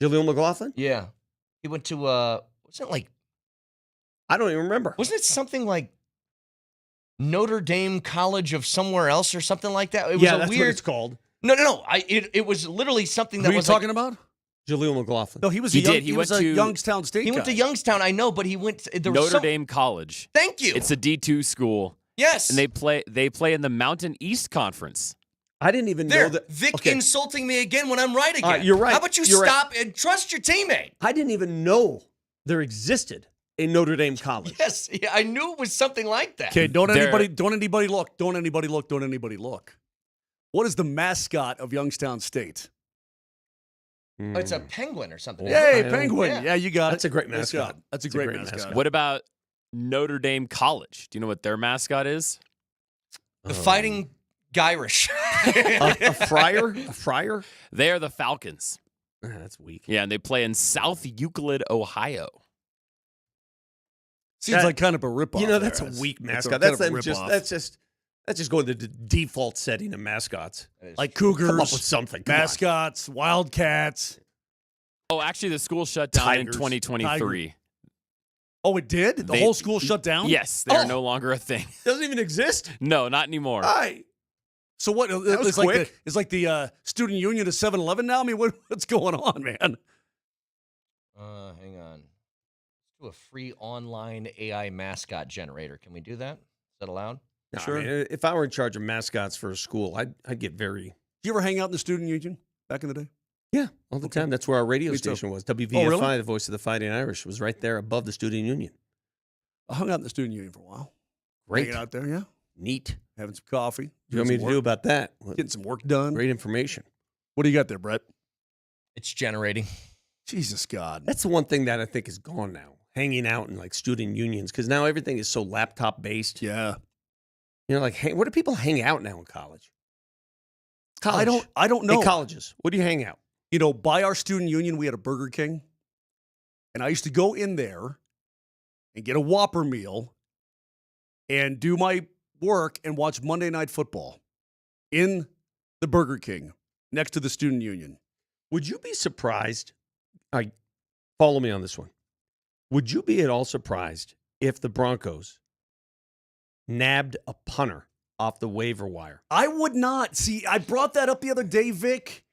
Jaleel McLaughlin? Yeah. He went to wasn't it like I don't even remember. Wasn't it something like Notre Dame College of somewhere else or something like that? It was that's what it's called. No. It was literally something that Who was are you talking about? Jaleel McLaughlin. No, he was He went to Youngstown State. He went to Youngstown, I know, but he went to Notre Dame College. Thank you. It's a D2 school. Yes. And they play in the Mountain East Conference. I didn't even There, know that. Vic insulting me again when I'm right again. You're right. How about you You're stop and trust your teammate? I didn't even know there existed a Notre Dame college. Yes, yeah, I knew it was something like that. Okay, don't anybody look. Don't anybody look. What is the mascot of Youngstown State? It's a penguin or something. Yay, penguin. Yeah, you got That's it. a great mascot. That's a great mascot. What about Notre Dame College? Do you know what their mascot is? The Fighting Gyrish. A friar? They are the Falcons. That's weak. Yeah, and they play in South Euclid, Ohio. Seems like kind of a ripoff. You know, that's there. a weak That's mascot. kind That's of a just ripoff. that's just going to the default setting of mascots. Like Cougars. Come up with something. Come on. Mascots, Wildcats. Oh, actually, the school shut down in Tigers. 2023. Oh, it did? The whole school shut down? Yes, they're no longer a thing. Doesn't even exist? No, not anymore. So what? was It's like the student union of 7-Eleven now? I mean, what's going on, man? Hang on. Let's do a free online AI mascot generator. Can we do that? Is that allowed? No, Sure. I mean, if I were in charge of mascots for a school, I'd get very... You ever hang out in the student union back in the day? Yeah, all the time. That's where our radio Me too. station was. WVFI, Oh, really? the voice of the Fighting Irish, was right there above the student union. I hung out in the student union for a while. Great. Hanging out there, yeah. Neat. Having some coffee. What do you want me to do about that? Getting some work done. Great information. What do you got there, Brett? It's generating. Jesus God. That's the one thing that I think is gone now. Hanging out in like student unions, because now everything is so laptop based. Yeah. You know, like, where do people hang out now in college? I don't know. In colleges, where do you hang out? You know, by our student union, we had a Burger King. And I used to go in there and get a Whopper meal and do my work and watch Monday Night Football in the Burger King next to the student union. Would you be surprised? Follow me on this one. Would you be at all surprised if the Broncos nabbed a punter off the waiver wire? I would not. See, I brought that up the other day, Vic,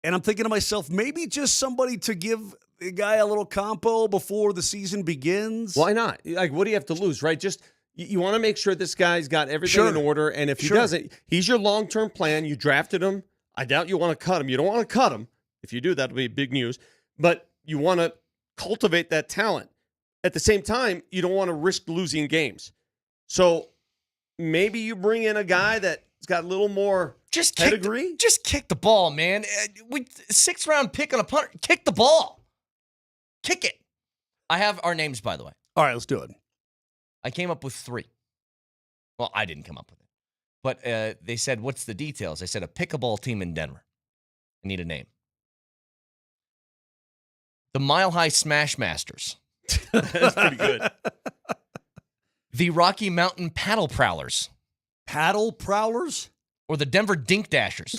and I'm thinking to myself, maybe just somebody to give the guy a little compo before the season begins. Why not? Like, what do you have to lose, right? Just you want to make sure this guy's got everything in order, and if he doesn't, he's your long-term plan. You drafted him. I doubt you want to cut him. You don't want to cut him. If you do, that'll be big news. But you want to cultivate that talent. At the same time, you don't want to risk losing games. So maybe you bring in a guy that's got a little more pedigree. Just kick the ball, man. We 6th round pick on a punter. Kick the ball. Kick it. I have our names, by the way. All right, let's do it. I came up with 3. Well, I didn't come up with it. But they said, what's the details? I said, a pickleball team in Denver. I need a name. The Mile High Smash Masters. That's pretty good. The Rocky Mountain Paddle Prowlers. Paddle Prowlers? Or the Denver Dink Dashers.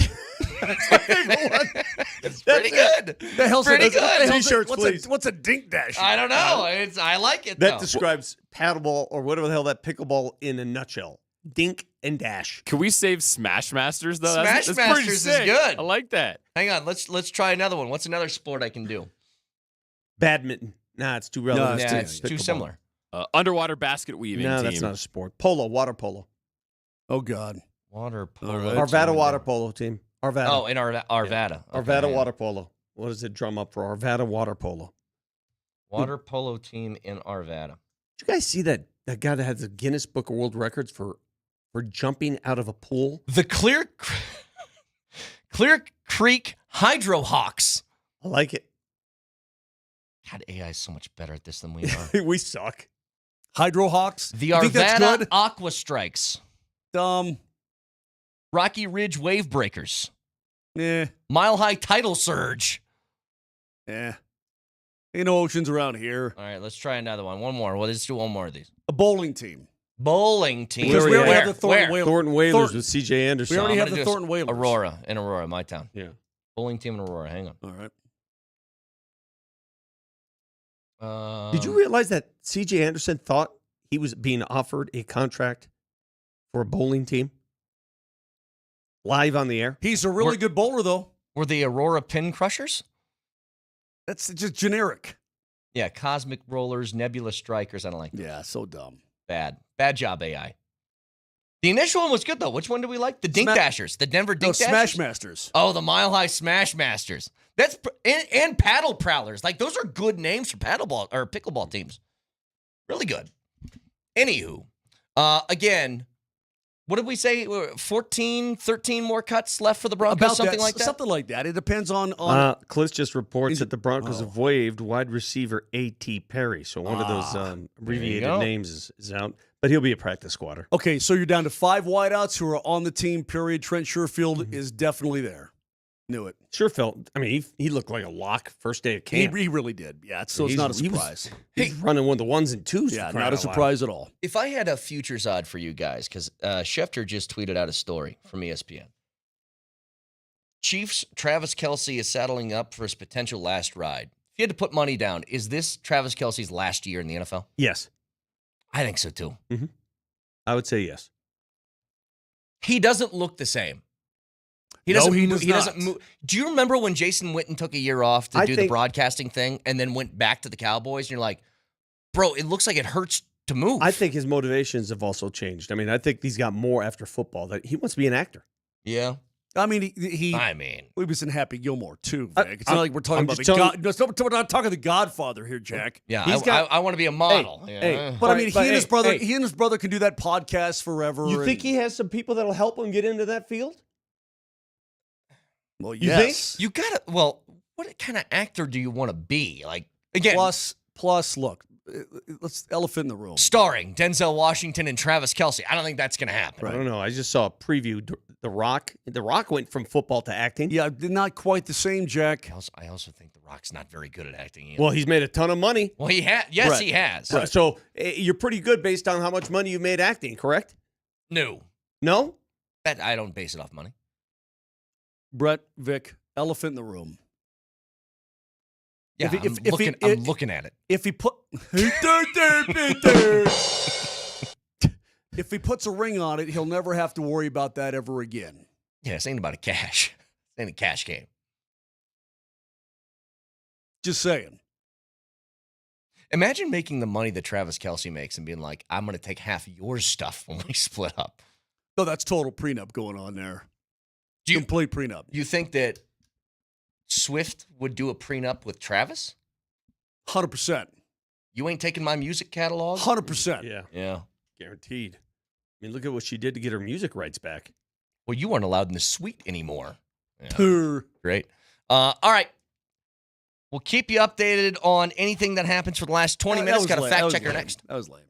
It's pretty good. The hell's pretty good. T-shirts, please. What's a dink dash? I don't know. I like it, though. That describes paddleball or whatever the hell that pickleball in a nutshell. Dink and dash. Can we save Smash Masters though? Smash that's Masters pretty is sick. good. I like that. Hang on. Let's try another one. What's another sport I can do? Badminton. Nah, it's too relevant. Yeah, it's too similar. Underwater basket weaving. No, team. that's not a sport. Polo, water polo. Oh, God. Water polo. Right. Arvada water polo team. Arvada. Oh, in Arvada. Yeah. Arvada water polo. What does it drum up for? Arvada water polo. Water polo team in Arvada. Did you guys see that guy that has the Guinness Book of World Records for jumping out of a pool? The Clear Creek Hydro Hawks. I like it. God, AI is so much better at this than we are. We suck. Hydro Hawks? The You think that's Arvada good? Aqua Strikes. Rocky Ridge Wave Breakers. Yeah. Mile High Tidal Surge. Yeah. Ain't no oceans around here. All right, let's try another one. One more. Well, let's do one more of these. A bowling team. Bowling team. Because we already have the Thornton Where? Whalers. Thornton Whalers with C.J. Anderson. We already I'm have gonna the do Thornton Whalers. Aurora, in Aurora, my town. Yeah. Bowling team in Aurora. Hang on. All right. Did you realize that C.J. Anderson thought he was being offered a contract for a bowling team? Live on the air? He's a really good bowler, though. Were the Aurora Pin Crushers? That's just generic. Yeah, Cosmic Rollers, Nebula Strikers. I don't like that. Yeah, so dumb. Bad job, AI. The initial one was good, though. Which one do we like? The Dink Dashers. The Denver Dink Dashers? Smash Masters. Oh, the Mile High Smash Masters. And Paddle Prowlers. Like, those are good names for paddleball or pickleball teams. Really good. Anywho, again, what did we say? 14, 13 more cuts left for the Broncos, something like that? Something like that. It depends on Cliff just reports that the Broncos have waived wide receiver A.T. Perry. So one of those abbreviated names is out. But he'll be a practice squatter. Okay, so you're down to 5 wideouts who are on the team, period. Trent Sherfield is definitely there. Knew it. Sherfield, I mean, he looked like a lock first day of camp. He really did. Yeah, so it's not a surprise. He's running one of the ones and twos. Yeah, not a surprise at all. If I had a futures odd for you guys, because Schefter just tweeted out a story from ESPN. Chiefs, Travis Kelce is saddling up for his potential last ride. If you had to put money down, is this Travis Kelce's last year in the NFL? Yes. I think so, too. Mm-hmm. I would say yes. He doesn't look the same. He doesn't move. Do you remember when Jason Witten took a year off to do the broadcasting thing and then went back to the Cowboys? And you're like, bro, it looks like it hurts to move. I think his motivations have also changed. I mean, I think he's got more after football. That he wants to be an actor. Yeah. I mean, he was in Happy Gilmore too, Vic. It's not like we're talking about we're not talking the Godfather here, Jack. Yeah, I want to be a model. But I mean, he and his brother can do that podcast forever. You think he has some people that'll help him get into that field? Well, yes. You gotta. Well, what kind of actor do you want to be? Like again. Plus, look, let's elephant in the room. Starring Denzel Washington and Travis Kelce. I don't think that's gonna happen. Right. I don't know. I just saw a preview. The Rock went from football to acting. Yeah, not quite the same, Jack. I also think The Rock's not very good at acting either. Well, he's made a ton of money. Well, he has. Yes, he has. Right. So you're pretty good based on how much money you made acting, correct? No. That I don't base it off money. Brett, Vic, elephant in the room. Yeah, I'm looking at it. If he if he puts a ring on it, he'll never have to worry about that ever again. Yeah, this ain't about a cash. This ain't a cash game. Just saying. Imagine making the money that Travis Kelce makes and being like, I'm going to take half of your stuff when we split up. No, that's total prenup going on there. Complete prenup. You think that Swift would do a prenup with Travis? 100%. You ain't taking my music catalog? 100%. Yeah. Guaranteed. I mean, look at what she did to get her music rights back. Well, you weren't allowed in the suite anymore. Yeah. Great. All right. We'll keep you updated on anything that happens for the last 20 minutes. Got a fact checker next. That was lame.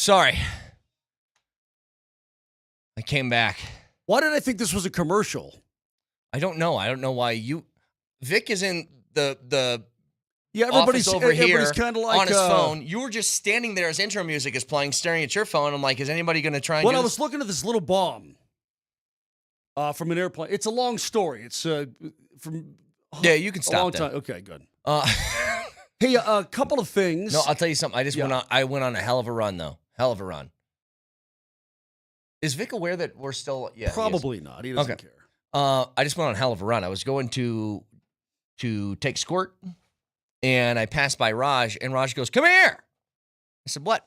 Sorry. I came back. Why did I think this was a commercial? I don't know. I don't know why Vic is in the everybody's office over here kind of like on his phone. You were just standing there as intro music is playing, staring at your phone. I'm like, is anybody going to try and When do I this? was looking at this little bomb from an airplane, it's a long story. It's from you can a stop long that. time. Okay, good. Hey, a couple of things. No, I'll tell you something. I went on a hell of a run, though. Hell of a run. Is Vic aware that we're still? Yeah, probably not. He doesn't care. I just went on a hell of a run. I was going to take squirt, and I passed by Raj, and Raj goes, "Come here." I said, "What?"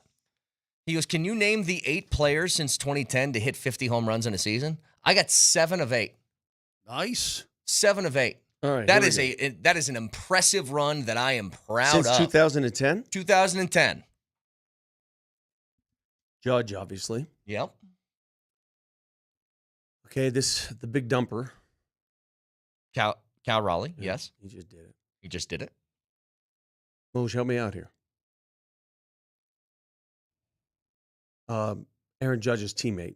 He goes, "Can you name the 8 players since 2010 to hit 50 home runs in a season?" I got 7 of 8. Nice. 7 of 8. All right. That is an impressive run that I am proud Since of. 2010? 2010. Judge, obviously. Yep. Okay, the big dumper. Cal Raleigh, yes. He just did it. He just did it. Moj, help me out here. Aaron Judge's teammate.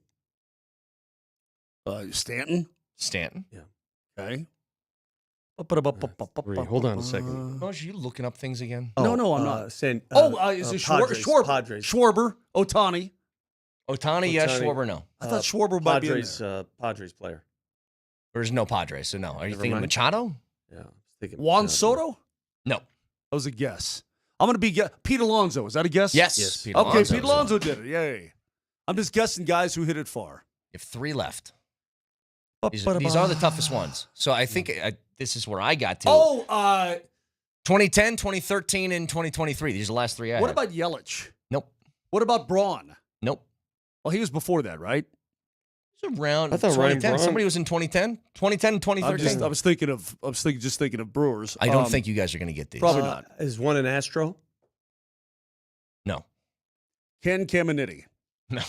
Stanton? Stanton. Yeah. Okay. Hold on a second. Moj, are you looking up things again? No, I'm not. Is it Padres, Schwarber? Padres. Schwarber, Ohtani. Ohtani, yes. Schwarber, no. I thought Schwarber might be in there. Padres player. There's no Padres, so no. Are you Never thinking mind. Machado? Yeah. I was thinking Juan Machado. Soto? No. That was a guess. I'm going to be Pete Alonso. Is that a guess? Yes. Pete Okay, Alonso. Pete Alonso did it. Yay. I'm just guessing guys who hit it far. You have 3 left. These are the toughest ones. So I think this is where I got to. 2010, 2013, and 2023. These are the last 3 I What had. about Yelich? Nope. What about Braun? Nope. Well, he was before that, right? It's around I thought Ryan 2010. Braun- Somebody was in 2010. 2010 and 2013. I was thinking of Brewers. I don't think you guys are going to get these. Probably not. Is one an Astro? No. Ken Caminiti. No.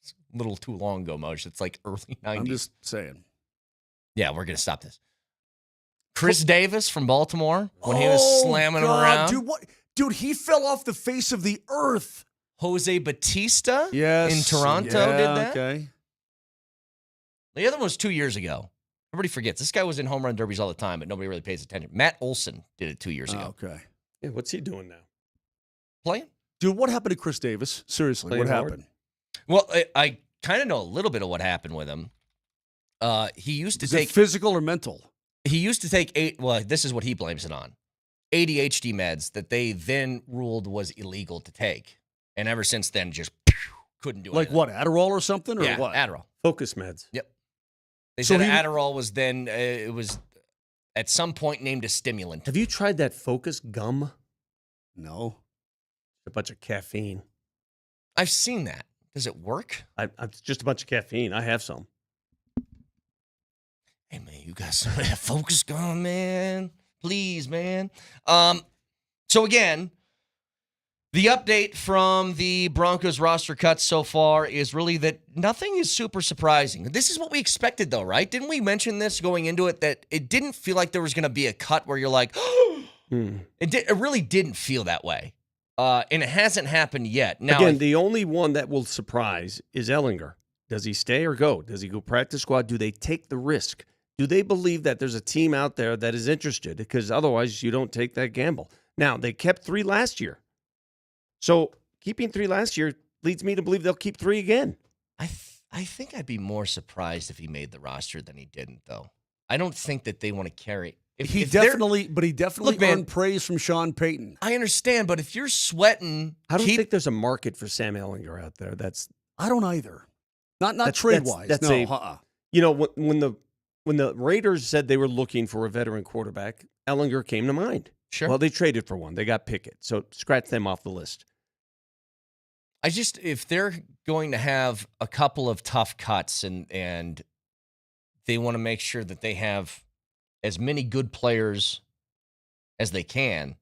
It's a little too long ago, Moj. It's like early 90s. I'm just saying. Yeah, we're going to stop this. Chris Davis from Baltimore when he was slamming them around. Dude, what? Dude, he fell off the face of the earth. Jose Batista Yes. in Toronto did that. Okay. The other one was 2 years ago. Everybody forgets. This guy was in home run derbies all the time, but nobody really pays attention. Matt Olson did it 2 years ago. Okay. Yeah, what's he doing now? Playing? Dude, what happened to Chris Davis? Seriously, Playing what hard? happened? Well, I kind of know a little bit of what happened with him. He used to Is take it physical or mental? He used to take 8. Well, this is what he blames it on: ADHD meds that they then ruled was illegal to take, and ever since then, just couldn't do it. Like what, Adderall or something, or Yeah, what? Adderall. Focus meds. Yep. They So said he- Adderall was then it was at some point named a stimulant. Have you tried that Focus gum? No. A bunch of caffeine. I've seen that. Does it work? It's just a bunch of caffeine. I have some. Hey man, you got some of that Focus gum, man. Please, man. So again, the update from the Broncos roster cuts so far is really that nothing is super surprising. This is what we expected, though, right? Didn't we mention this going into it, that it didn't feel like there was going to be a cut where you're like, It really didn't feel that way. And it hasn't happened yet. Now, Again, the only one that will surprise is Ellinger. Does he stay or go? Does he go practice squad? Do they take the risk? Do they believe that there's a team out there that is interested? Because otherwise, you don't take that gamble. Now, they kept 3 last year. So keeping 3 last year leads me to believe they'll keep 3 again. I think I'd be more surprised if he made the roster than he didn't, though. I don't think that they want to carry. He definitely Look, man, earned praise from Sean Payton. I understand, but if you're sweating, I don't think there's a market for Sam Ellinger out there. I don't either. Not trade wise. That's no. You know, when the Raiders said they were looking for a veteran quarterback, Ellinger came to mind. Sure. Well, they traded for one. They got Pickett, so scratch them off the list. if they're going to have a couple of tough cuts and they want to make sure that they have as many good players as they can,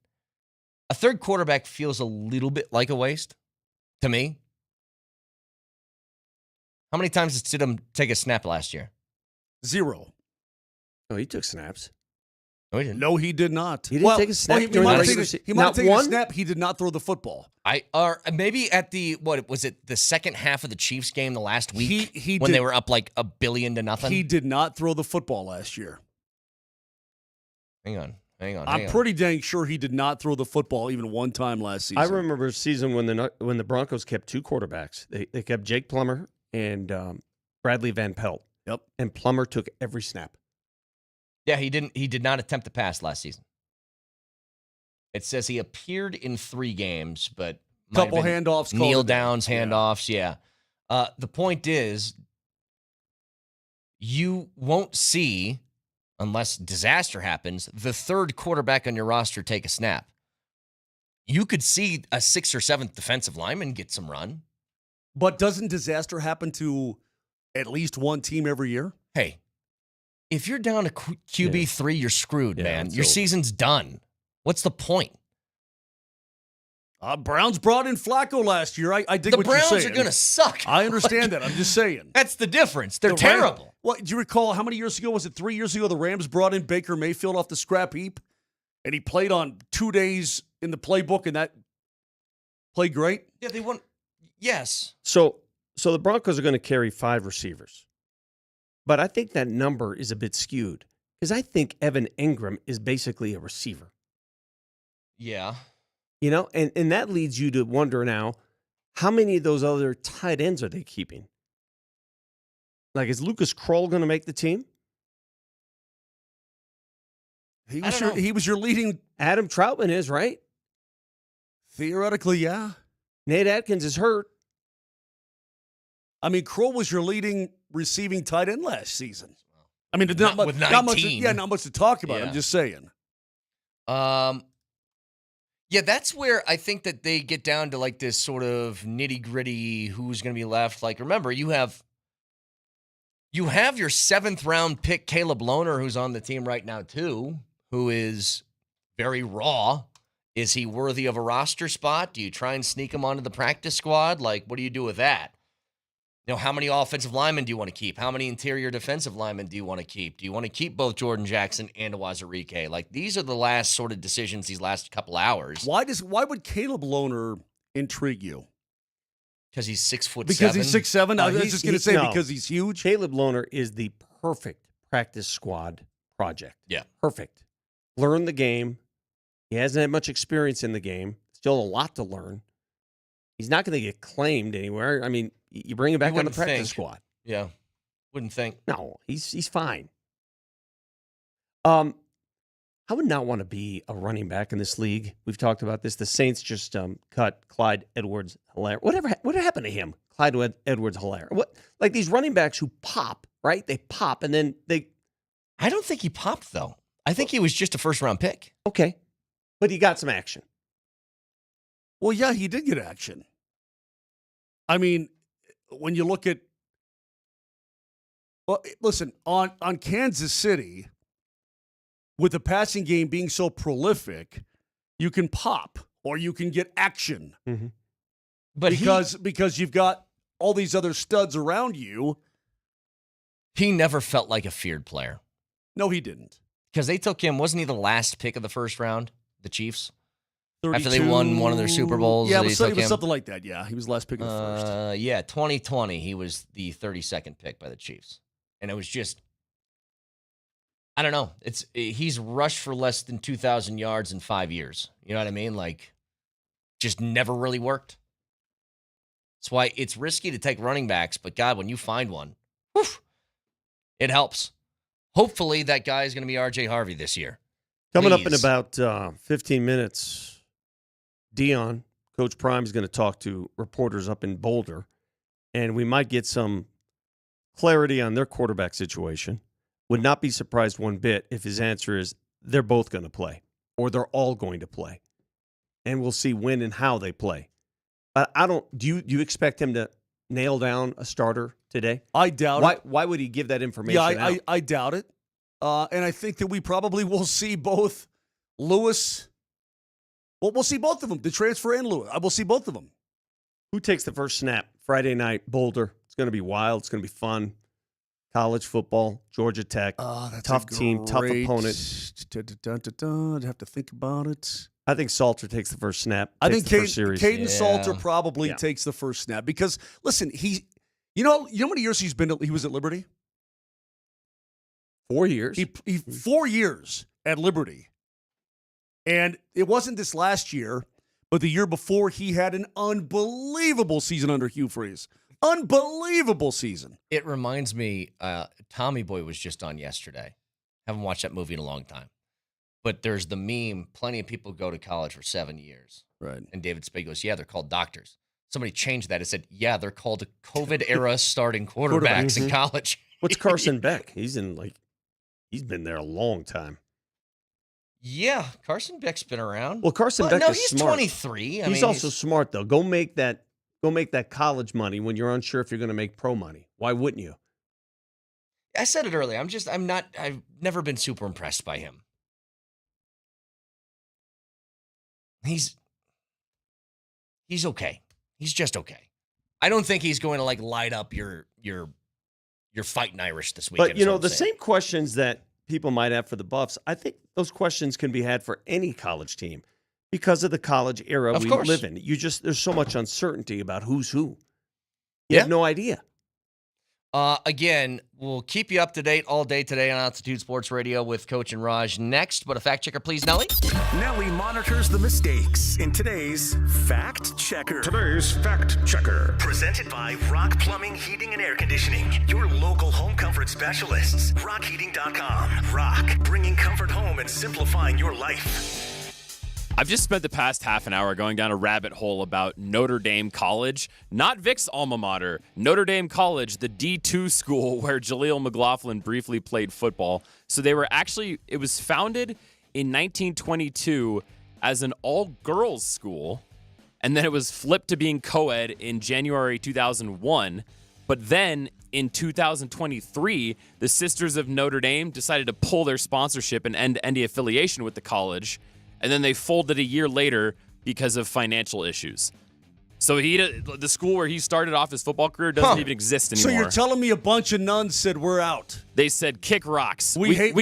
a third quarterback feels a little bit like a waste to me. How many times did Stidham take a snap last year? 0. Oh, he took snaps. No, he didn't. No, he did not. He didn't take a snap he during might the have regular taken, season. he might have Not taken a one? snap. He did not throw the football. Or maybe at the the second half of the Chiefs game the last week He when did, they were up like $1 billion to nothing. He did not throw the football last year. Hang on. I'm pretty dang sure he did not throw the football even one time last season. I remember a season when the Broncos kept two quarterbacks. They kept Jake Plummer and Bradley Van Pelt. Yep. And Plummer took every snap. Yeah, he did not attempt to pass last season. It says he appeared in 3 games, but couple handoffs, kneel downs, handoffs. Yeah. The point is, you won't see, unless disaster happens, the third quarterback on your roster take a snap. You could see a 6th or 7th defensive lineman get some run. But doesn't disaster happen to at least one team every year? Hey, if you're down to QB3, you're screwed, man. Your season's done. What's the point? Browns brought in Flacco last year. I dig what you're saying. The Browns are going to suck. I understand that. I'm just saying. That's the difference. They're terrible. What, do you recall how many years ago, was it 3 years ago, the Rams brought in Baker Mayfield off the scrap heap, and he played on 2 days in the playbook, and that played great? Yeah, they won. Yes. So the Broncos are going to carry 5 receivers. But I think that number is a bit skewed because I think Evan Ingram is basically a receiver. Yeah. You know, and that leads you to wonder now, how many of those other tight ends are they keeping? Like, is Lucas Kroll going to make the team? He was your leading. Adam Troutman is, right? Theoretically, yeah. Nate Atkins is hurt. I mean, Kroll was your leading receiving tight end last season. I mean, not much to talk about. Yeah. I'm just saying. Yeah, that's where I think that they get down to like this sort of nitty-gritty who's going to be left. Like, remember, you have your 7th round pick, Caleb Lohner, who's on the team right now too, who is very raw. Is he worthy of a roster spot? Do you try and sneak him onto the practice squad? Like, what do you do with that? You know, how many offensive linemen do you want to keep? How many interior defensive linemen do you want to keep? Do you want to keep both Jordan Jackson and Awazarike? Like, these are the last sort of decisions these last couple hours. Why would Caleb Lohner intrigue you? Because he's 6'7"? Because he's 6'7"? I was just going to say because he's huge. Caleb Lohner is the perfect practice squad project. Yeah. Perfect. Learn the game. He hasn't had much experience in the game. Still a lot to learn. He's not going to get claimed anywhere. I mean, you bring him back on the practice squad. Yeah. Wouldn't think. No, he's fine. I would not want to be a running back in this league. We've talked about this. The Saints just cut Clyde Edwards-Helaire. What happened to him? Clyde Edwards-Helaire. What? Like these running backs who pop, right? They pop and then they. I don't think he popped though. I think he was just a 1st-round pick. Okay, but he got some action. Well, yeah, he did get action. I mean, when you look at, well, listen, on Kansas City, with the passing game being so prolific, you can pop or you can get action. Mm-hmm. But because you've got all these other studs around you. He never felt like a feared player. No, he didn't. Because they took him, wasn't he the last pick of the 1st round, the Chiefs? 32, after they won one of their Super Bowls. Yeah, it was something like that. Yeah, he was the last pick of the 1st. Yeah, 2020, he was the 32nd pick by the Chiefs. And it was just, I don't know. He's rushed for less than 2,000 yards in 5 years. You know what I mean? Like, just never really worked. That's why it's risky to take running backs, but God, when you find one, whew, it helps. Hopefully that guy is going to be R.J. Harvey this year. Coming up in about 15 minutes, Dion, Coach Prime, is going to talk to reporters up in Boulder, and we might get some clarity on their quarterback situation. Would not be surprised one bit if his answer is they're both going to play or they're all going to play, and we'll see when and how they play. I don't. Do you expect him to nail down a starter today? I doubt it. Why would he give that information out? I doubt it. And I think that we probably will see both Lewis. Well, we'll see both of them, the transfer and Lewis. I will see both of them. Who takes the first snap? Friday night, Boulder. It's going to be wild. It's going to be fun. College football, Georgia Tech. That's tough team, tough opponent. I'd have to think about it. I think Salter takes the first snap. I think Caden Salter probably takes the first snap because, listen, you know how many years he was at Liberty? 4 years. He 4 years at Liberty. And it wasn't this last year, but the year before, he had an unbelievable season under Hugh Freeze. Unbelievable season. It reminds me, Tommy Boy was just on yesterday. Haven't watched that movie in a long time. But there's the meme, plenty of people go to college for 7 years. Right. And David Spade goes, yeah, they're called doctors. Somebody changed that and said, yeah, they're called COVID-era starting quarterbacks in college. What's Carson Beck? He's been there a long time. Yeah, Carson Beck's been around. Well, Carson Beck is he's smart. 23. He's also smart, though. Go make that college money when you're unsure if you're going to make pro money. Why wouldn't you? I said it earlier. I've never been super impressed by him. He's okay. He's just okay. I don't think he's going to light up your fighting Irish this weekend. But the same questions that people might have for the Buffs, I think those questions can be had for any college team because of the college era we live in. There's so much uncertainty about who's who. You have no idea. Again, we'll keep you up to date all day today on Altitude Sports Radio with Coach and Raj next. But a fact checker, please, Nelly. Nelly monitors the mistakes in today's Fact Checker. Presented by Rock Plumbing, Heating, and Air Conditioning. Your local home comfort specialists. RockHeating.com. Rock, bringing comfort home and simplifying your life. I've just spent the past half an hour going down a rabbit hole about Notre Dame College, not Vic's alma mater, Notre Dame College, the D2 school where Jaleel McLaughlin briefly played football. So it was founded in 1922 as an all-girls school, and then it was flipped to being co-ed in January 2001. But then in 2023, the Sisters of Notre Dame decided to pull their sponsorship and end any affiliation with the college. And then they folded a year later because of financial issues. So the school where he started off his football career doesn't even exist anymore. So you're telling me a bunch of nuns said we're out? They said kick rocks. We hate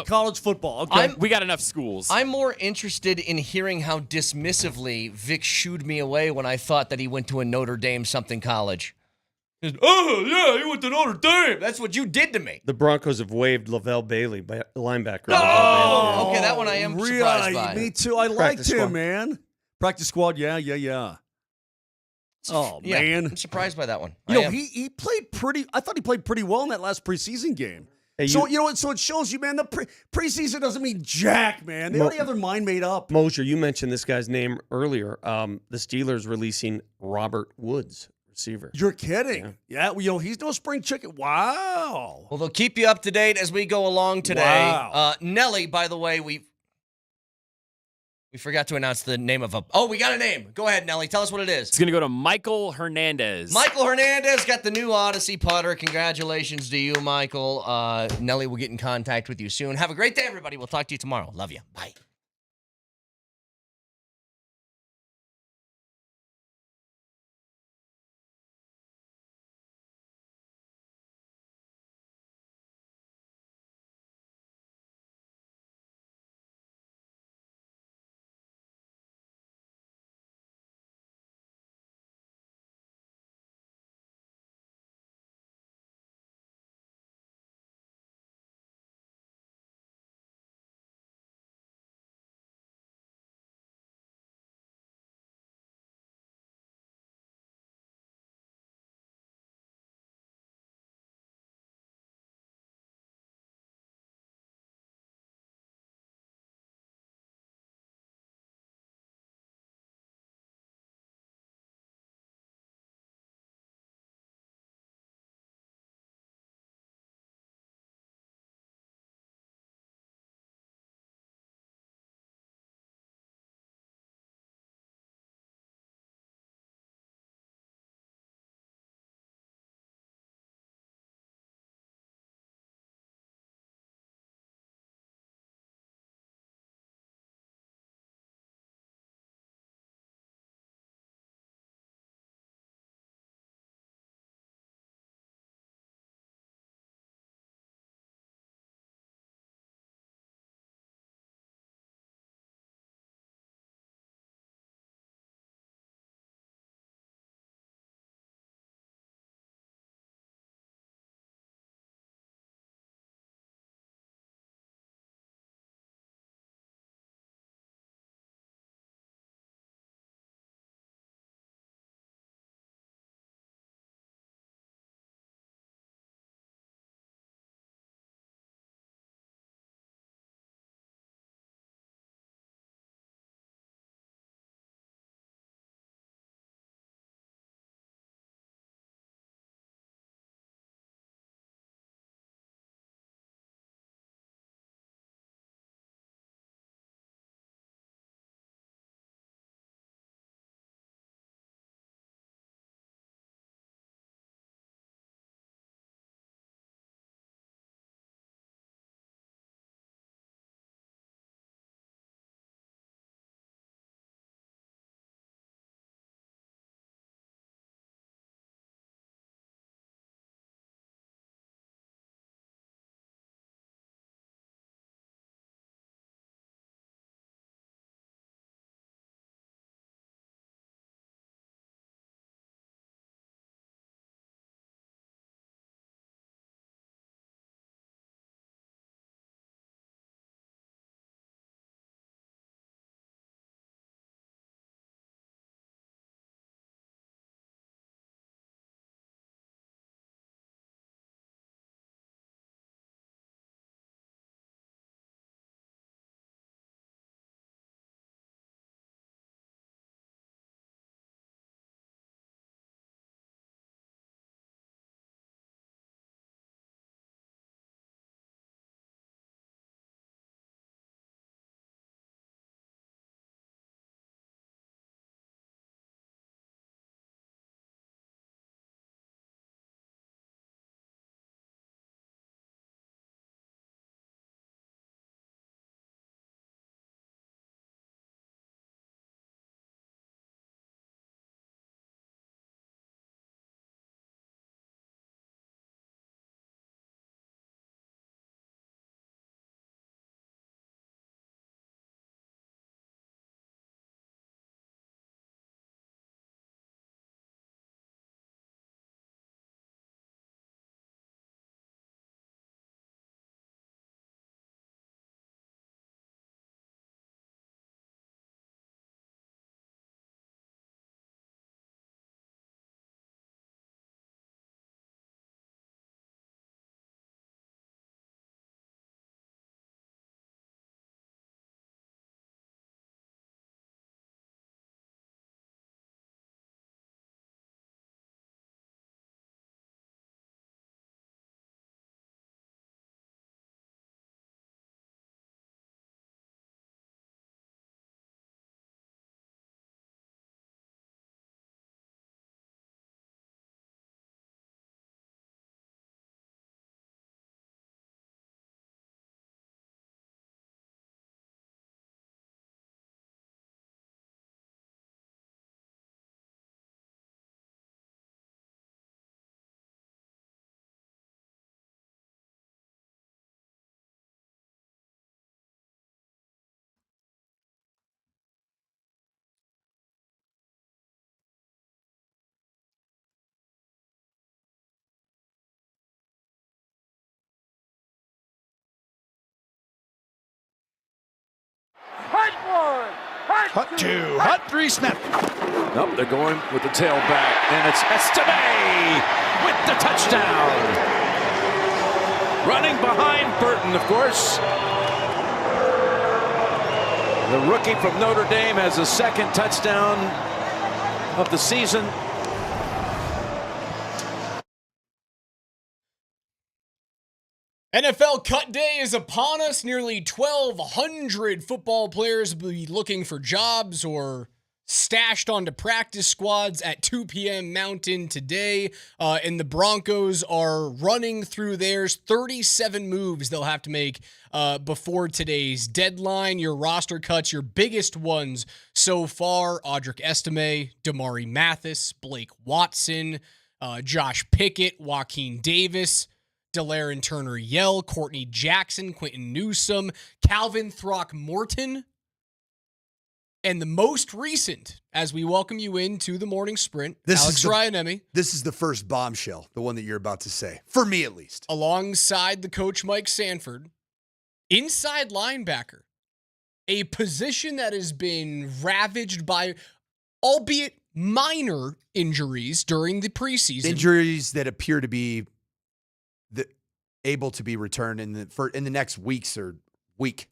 college football. Okay. We got enough schools. I'm more interested in hearing how dismissively Vic shooed me away when I thought that he went to a Notre Dame something college. Oh, yeah, he went to Notre Dame. That's what you did to me. The Broncos have waived Lavelle Bailey, linebacker. Oh, okay, that one I am surprised by. Me too. I liked him, man. Practice squad, yeah. Oh, yeah, man. I'm surprised by that one. He played pretty – I thought he played pretty well in that last preseason game. Hey, so it shows you, man, the preseason doesn't mean jack, man. They already have their mind made up. Moser, you mentioned this guy's name earlier. The Steelers releasing Robert Woods. Receiver. You're kidding. Yeah, he's no spring chicken. Wow. Well, they'll keep you up to date as we go along today. Wow. Nelly, by the way, we forgot to announce the name of we got a name. Go ahead, Nelly. Tell us what it is. It's going to go to Michael Hernandez. Michael Hernandez got the new Odyssey putter. Congratulations to you, Michael. Nelly will get in contact with you soon. Have a great day, everybody. We'll talk to you tomorrow. Love you. Bye. Hut 2, Hut 3, snap. Nope, they're going with the tailback, and it's Estime with the touchdown. Running behind Burton, of course. The rookie from Notre Dame has a second touchdown of the season. NFL cut day is upon us. Nearly 1,200 football players will be looking for jobs or stashed onto practice squads at 2 p.m. Mountain today. And the Broncos are running through theirs. 37 moves they'll have to make before today's deadline. Your roster cuts, your biggest ones so far: Audric Estime, Damari Mathis, Blake Watson, Josh Pickett, Joaquin Davis, Delaren Turner-Yell, Courtney Jackson, Quentin Newsome, Calvin Throckmorton, and the most recent, as we welcome you into the morning sprint, Alex Ryanemi. This is the first bombshell, the one that you're about to say, for me at least. Alongside the coach Mike Sanford, inside linebacker, a position that has been ravaged by, albeit minor, injuries during the preseason. Injuries that appear to be able to be returned in the next weeks or week.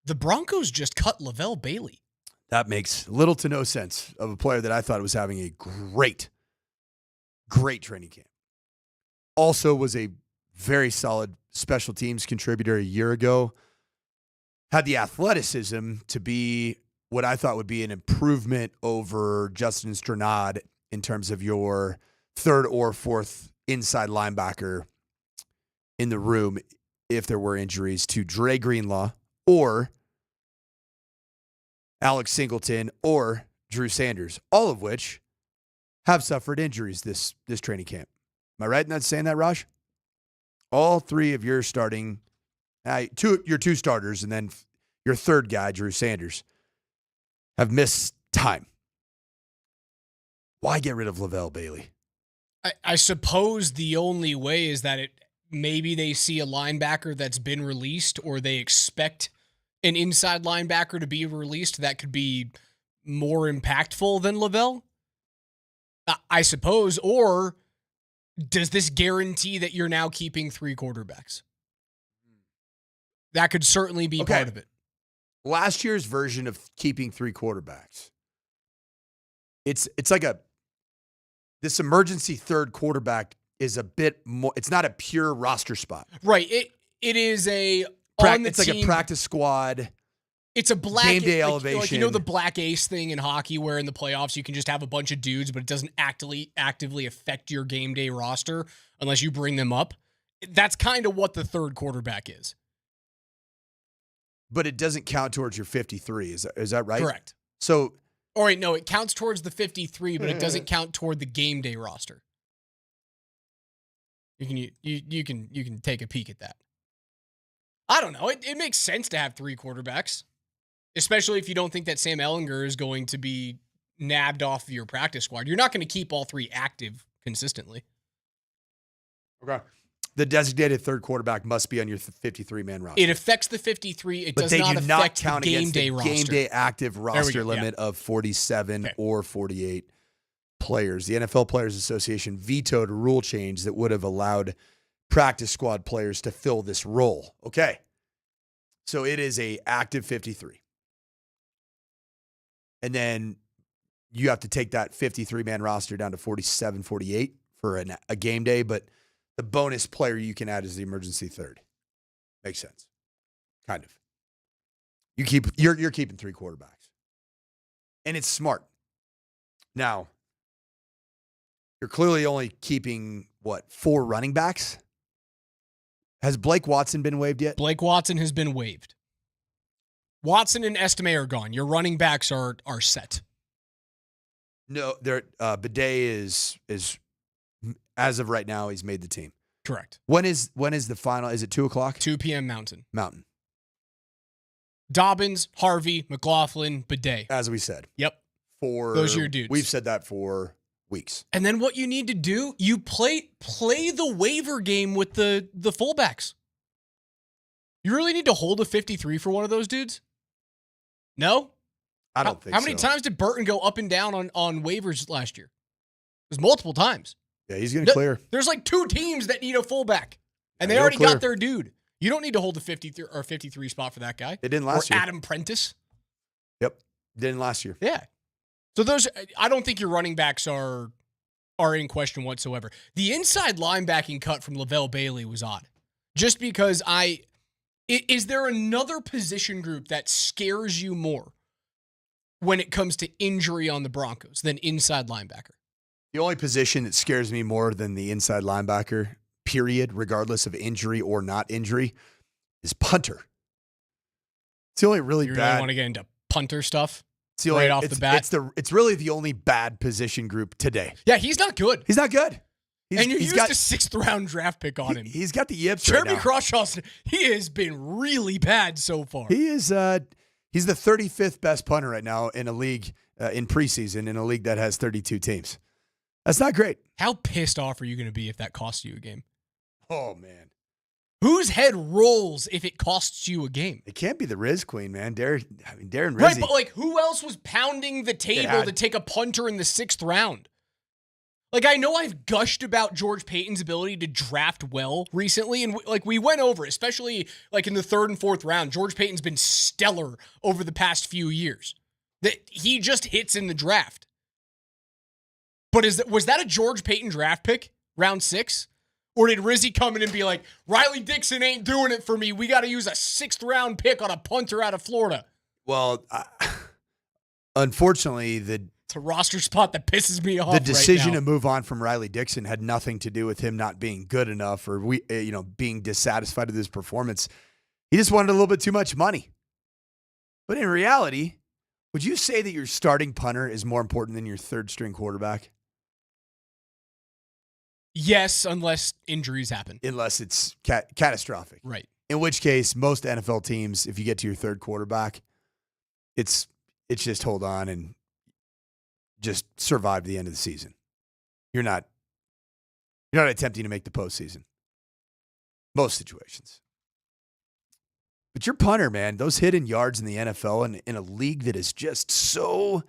The Broncos just cut Lavelle Bailey. That makes little to no sense of a player that I thought was having a great training camp. Also was a very solid special teams contributor a year ago. Had the athleticism to be what I thought would be an improvement over Justin Stranad in terms of your third or fourth inside linebacker in the room if there were injuries to Dre Greenlaw or Alex Singleton or Drew Sanders, all of which have suffered injuries this training camp. Am I right in that saying that, Raj? All three of your starting, your two starters, and then your third guy, Drew Sanders, have missed time. Why get rid of Lavelle Bailey? I suppose the only way is that maybe they see a linebacker that's been released, or they expect an inside linebacker to be released that could be more impactful than Lavelle, I suppose. Or does this guarantee that you're now keeping three quarterbacks? That could certainly be part of it. Last year's version of keeping three quarterbacks, it's like this emergency third quarterback is a bit more. It's not a pure roster spot, right? It is a it's like a practice squad. It's a black game day elevation. Like, you know the black ace thing in hockey, where in the playoffs you can just have a bunch of dudes, but it doesn't actively affect your game day roster unless you bring them up. That's kind of what the third quarterback is. But it doesn't count towards your 53. Is that right? Correct. So, all right, no, it counts towards the 53, but it doesn't count toward the game day roster. You can take a peek at that. I don't know. It makes sense to have three quarterbacks, especially if you don't think that Sam Ehlinger is going to be nabbed off of your practice squad. You're not going to keep all three active consistently. Okay. The designated third quarterback must be on your 53-man roster. It affects the 53. It but does they not do affect not count the game against day the roster. Game day active roster limit of 47 or 48 players. The NFL Players Association vetoed a rule change that would have allowed practice squad players to fill this role. Okay. So it is a active 53. And then you have to take that 53-man roster down to 47, 48 for a game day, but the bonus player you can add is the emergency third. Makes sense. Kind of. You're keeping three quarterbacks. And it's smart. Now, you're clearly only keeping, four running backs? Has Blake Watson been waived yet? Blake Watson has been waived. Watson and Estime are gone. Your running backs are set. No, Bidet is as of right now, he's made the team. Correct. When is the final? Is it 2:00? 2 p.m. Mountain. Dobbins, Harvey, McLaughlin, Bidet. As we said. Yep. Those are your dudes. We've said that for weeks. And then what you need to do, you play the waiver game with the fullbacks. You really need to hold a 53 for one of those dudes? No? I don't think so. so. How many times did Burton go up and down on waivers last year? It was multiple times. Yeah, he's going to clear. There's like 2 teams that need a fullback, and they he'll already clear. got their dude. You don't need to hold the 53 or 53 spot for that guy. They didn't last or year. Adam Prentice. Yep, didn't last year. Yeah. So those, I don't think your running backs are in question whatsoever. The inside linebacking cut from Lavelle Bailey was odd, just because is there another position group that scares you more when it comes to injury on the Broncos than inside linebacker? The only position that scares me more than the inside linebacker, period, regardless of injury or not injury, is punter. It's the only really You bad. really want to get into punter stuff It's the only, right off the bat? It's really the only bad position group today. Yeah, he's not good. He's not good. And you used a 6th round draft pick on him. He's got the yips Jeremy right now. Crawshaw, he has been really bad so far. He is. He's the 35th best punter right now in a league in preseason in a league that has 32 teams. That's not great. How pissed off are you going to be if that costs you a game? Oh man, whose head rolls if it costs you a game? It can't be the Riz Queen, man. Darren Rizzi. Right, but like, who else was pounding the table to take a punter in the 6th round? Like, I know I've gushed about George Payton's ability to draft well recently, and like we went over, especially like in the 3rd and 4th round. George Payton's been stellar over the past few years. That he just hits in the draft. But was that a George Payton draft pick, round 6? Or did Rizzi come in and be like, Riley Dixon ain't doing it for me. We got to use a 6th round pick on a punter out of Florida? Well, unfortunately, it's a roster spot that pisses me off. The decision right now. to move on from Riley Dixon had nothing to do with him not being good enough or being dissatisfied with his performance. He just wanted a little bit too much money. But in reality, would you say that your starting punter is more important than your 3rd string quarterback? Yes, unless injuries happen. Unless it's catastrophic. Right. In which case, most NFL teams, if you get to your 3rd quarterback, it's just hold on and just survive the end of the season. You're not attempting to make the postseason. Most situations. But your punter, man, those hidden yards in the NFL and in a league that is just so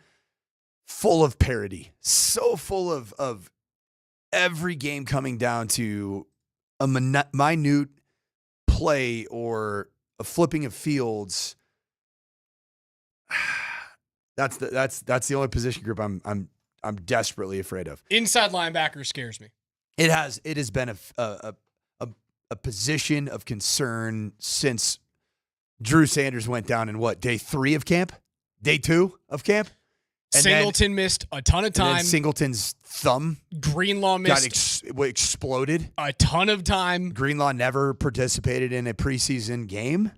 full of parity, so full of every game coming down to a minute play or a flipping of fields. That's the only position group I'm desperately afraid of. Inside linebacker scares me. It has been a position of concern since Drew Sanders went down in day 3 of camp, day 2 of camp. And Singleton missed a ton of time. Singleton's thumb Greenlaw missed exploded a ton of time. Greenlaw never participated in a preseason game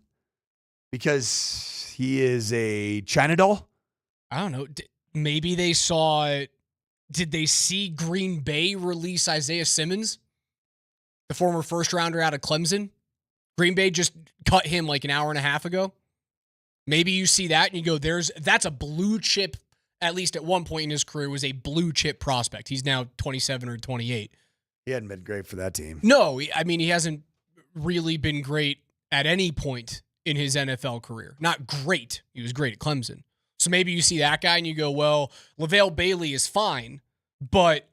because he is a China doll. I don't know. Maybe they saw. Did they see Green Bay release Isaiah Simmons, the former 1st rounder out of Clemson? Green Bay just cut him like an hour and a half ago. Maybe you see that and you go, that's a blue chip. At least at one point in his career, was a blue chip prospect. He's now 27 or 28. He hadn't been great for that team. No, I mean, he hasn't really been great at any point in his NFL career. Not great. He was great at Clemson. So maybe you see that guy and you go, well, Lavelle Bailey is fine, but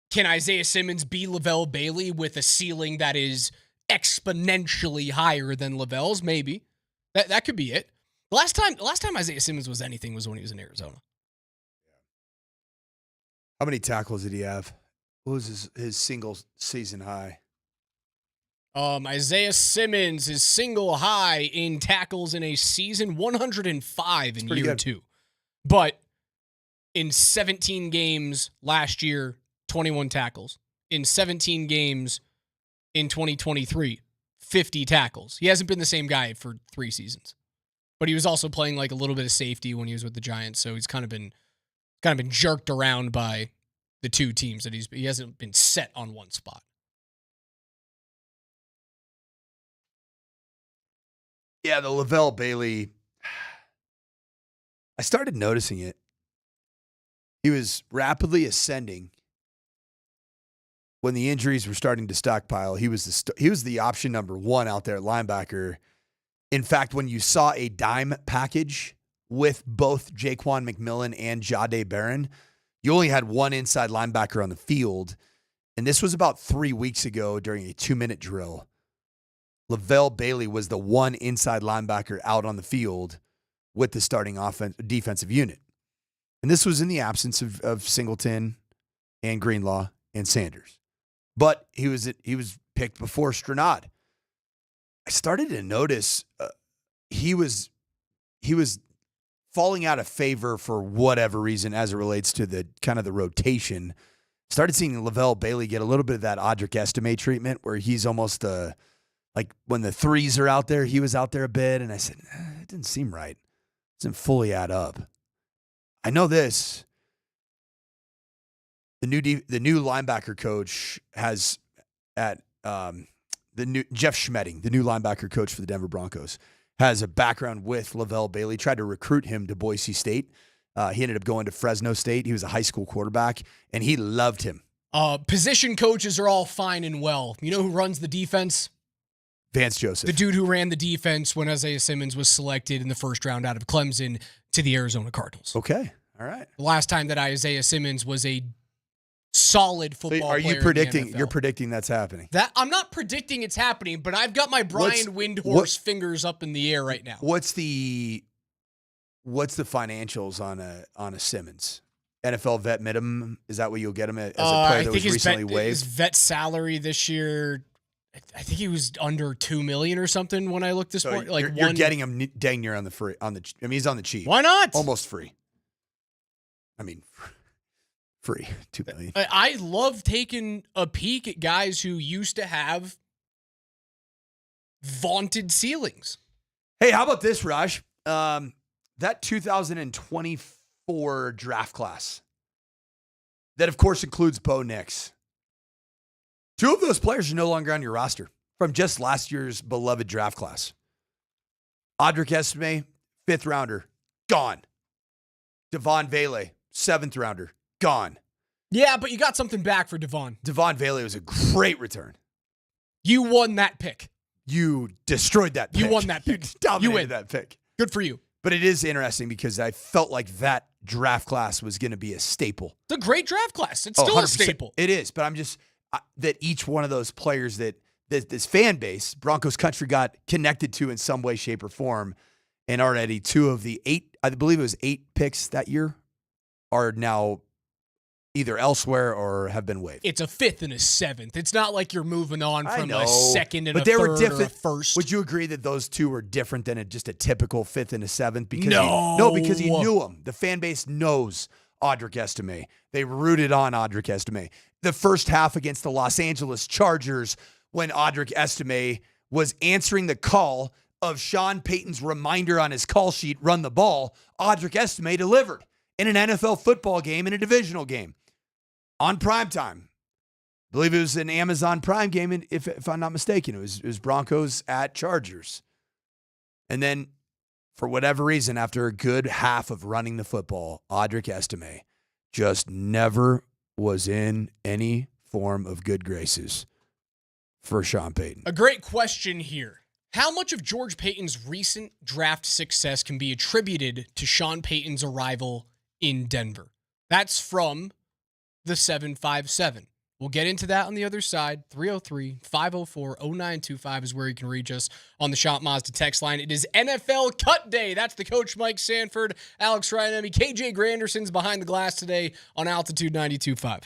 can Isaiah Simmons be Lavelle Bailey with a ceiling that is exponentially higher than Lavelle's? Maybe. That could be it. Last time Isaiah Simmons was anything was when he was in Arizona. How many tackles did he have? What was his single season high? Isaiah Simmons, his single high in tackles in a season, 105 in year 2. But in 17 games last year, 21 tackles. In 17 games in 2023, 50 tackles. He hasn't been the same guy for 3 seasons. But he was also playing like a little bit of safety when he was with the Giants, so he's kind of been jerked around by the 2 teams that he hasn't been set on one spot. Yeah, the Lavelle Bailey. I started noticing it. He was rapidly ascending when the injuries were starting to stockpile. He was the option number 1 out there at linebacker. In fact, when you saw a dime package with both Jaquan McMillan and Jahdae Barron, you only had one inside linebacker on the field. And this was about 3 weeks ago during a 2-minute drill. Lavelle Bailey was the one inside linebacker out on the field with the starting defensive unit. And this was in the absence of Singleton and Greenlaw and Sanders. But he was picked before Stranad. I started to notice he was falling out of favor for whatever reason as it relates to the kind of the rotation. Started seeing Lavelle Bailey get a little bit of that Audric Estime treatment where he's almost like when the threes are out there, he was out there a bit. And I said, it didn't seem right. It doesn't fully add up. I know this. The new linebacker coach has Jeff Schmetting, the new linebacker coach for the Denver Broncos, has a background with Lavelle Bailey. Tried to recruit him to Boise State. He ended up going to Fresno State. He was a high school quarterback, and he loved him. Position coaches are all fine and well. You know who runs the defense? Vance Joseph. The dude who ran the defense when Isaiah Simmons was selected in the first round out of Clemson to the Arizona Cardinals. Okay. All right. The last time that Isaiah Simmons was a solid football player. Are you predicting? You're predicting that's happening? That I'm not predicting it's happening, but I've got my Brian Windhorst fingers up in the air right now. What's the financials on a Simmons? NFL vet minimum? Is that what you'll get him as a player that was recently waived? His vet salary this year, I think he was under $2 million or something when I looked this morning. Like you're getting him dang near on the free. I mean, he's on the cheap. Why not? Almost free. I mean, free $2 million. I love taking a peek at guys who used to have vaunted ceilings. Hey, how about this, Raj? That 2024 draft class, that of course includes Bo Nix. 2 of those players are no longer on your roster from just last year's beloved draft class. Audric Estime, 5th rounder, gone. Devon Vele, 7th rounder, gone. Yeah, but you got something back for Devon. Devon Vele was a great return. You won that pick. You destroyed that pick. You won that pick. You dominated that pick. Good for you. But it is interesting because I felt like that draft class was going to be a staple. It's a great draft class. It's still a staple. It is, but I'm just that each one of those players that this fan base, Broncos country, got connected to in some way, shape, or form, and already 2 of the 8, I believe it was 8 picks that year, are now either elsewhere or have been waived. It's a 5th and a 7th. It's not like you're moving on from a 2nd and but a they 3rd were different. or a 1st. Would you agree that those 2 were different than just a typical 5th and a 7th? Because because you knew them. The fan base knows Audric Estime. They rooted on Audric Estime. The first half against the Los Angeles Chargers, when Audric Estime was answering the call of Sean Payton's reminder on his call sheet, run the ball, Audric Estime delivered in an NFL football game, in a divisional game. On primetime. I believe it was an Amazon Prime game, and if I'm not mistaken. It was Broncos at Chargers. And then, for whatever reason, after a good half of running the football, Audric Estime just never was in any form of good graces for Sean Payton. A great question here. How much of George Payton's recent draft success can be attributed to Sean Payton's arrival in Denver? That's from the 757. We'll get into that on the other side. 303-504-0925 is where you can reach us on the Shop Mazda text line. It is NFL Cut Day. That's the coach, Mike Sanford, Alex Ryanemi, KJ Granderson's behind the glass today on Altitude 92.5.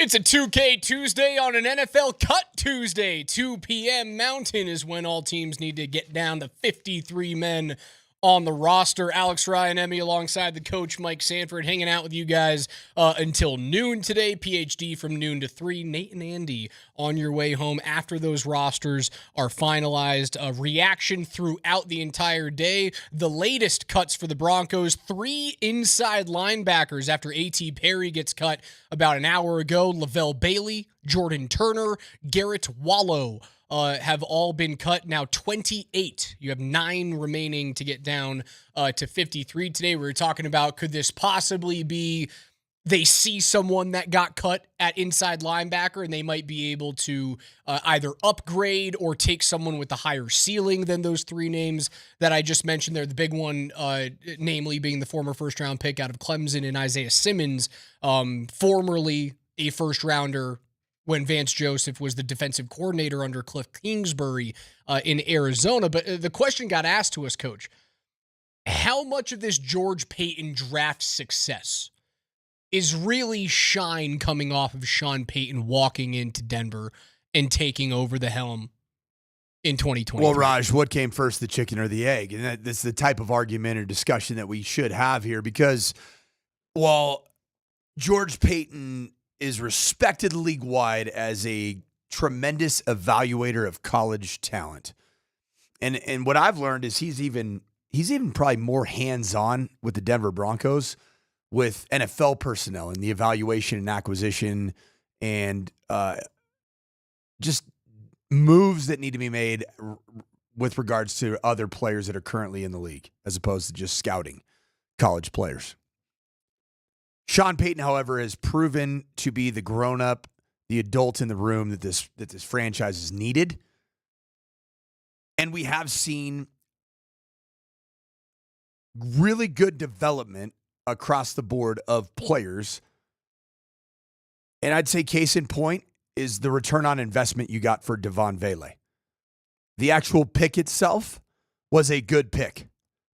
It's a 2K Tuesday on an NFL Cut Tuesday. 2 p.m. Mountain is when all teams need to get down to 53 men on the roster. Alex Ryan, Emmy, alongside the coach, Mike Sanford, hanging out with you guys until noon today. PhD from noon to 3. Nate and Andy on your way home after those rosters are finalized. A reaction throughout the entire day. The latest cuts for the Broncos, 3 inside linebackers after A.T. Perry gets cut about an hour ago. Lavelle Bailey, Jordan Turner, Garrett Wallow have all been cut. Now 28. You have 9 remaining to get down to 53 today. We were talking about, could this possibly be they see someone that got cut at inside linebacker and they might be able to either upgrade or take someone with a higher ceiling than those 3 names that I just mentioned there. The big one, namely being the former first-round pick out of Clemson and Isaiah Simmons, formerly a first-rounder when Vance Joseph was the defensive coordinator under Cliff Kingsbury in Arizona. But the question got asked to us, Coach, how much of this George Paton draft success is really shine coming off of Sean Payton walking into Denver and taking over the helm in 2020? Well, Raj, what came first, the chicken or the egg? And that's the type of argument or discussion that we should have here, because while George Paton is respected league-wide as a tremendous evaluator of college talent, and what I've learned is he's even probably more hands-on with the Denver Broncos with NFL personnel and the evaluation and acquisition and just moves that need to be made with regards to other players that are currently in the league, as opposed to just scouting college players. Sean Payton, however, has proven to be the grown-up, the adult in the room that this franchise is needed. And we have seen really good development across the board of players. And I'd say case in point is the return on investment you got for Devon Vele. The actual pick itself was a good pick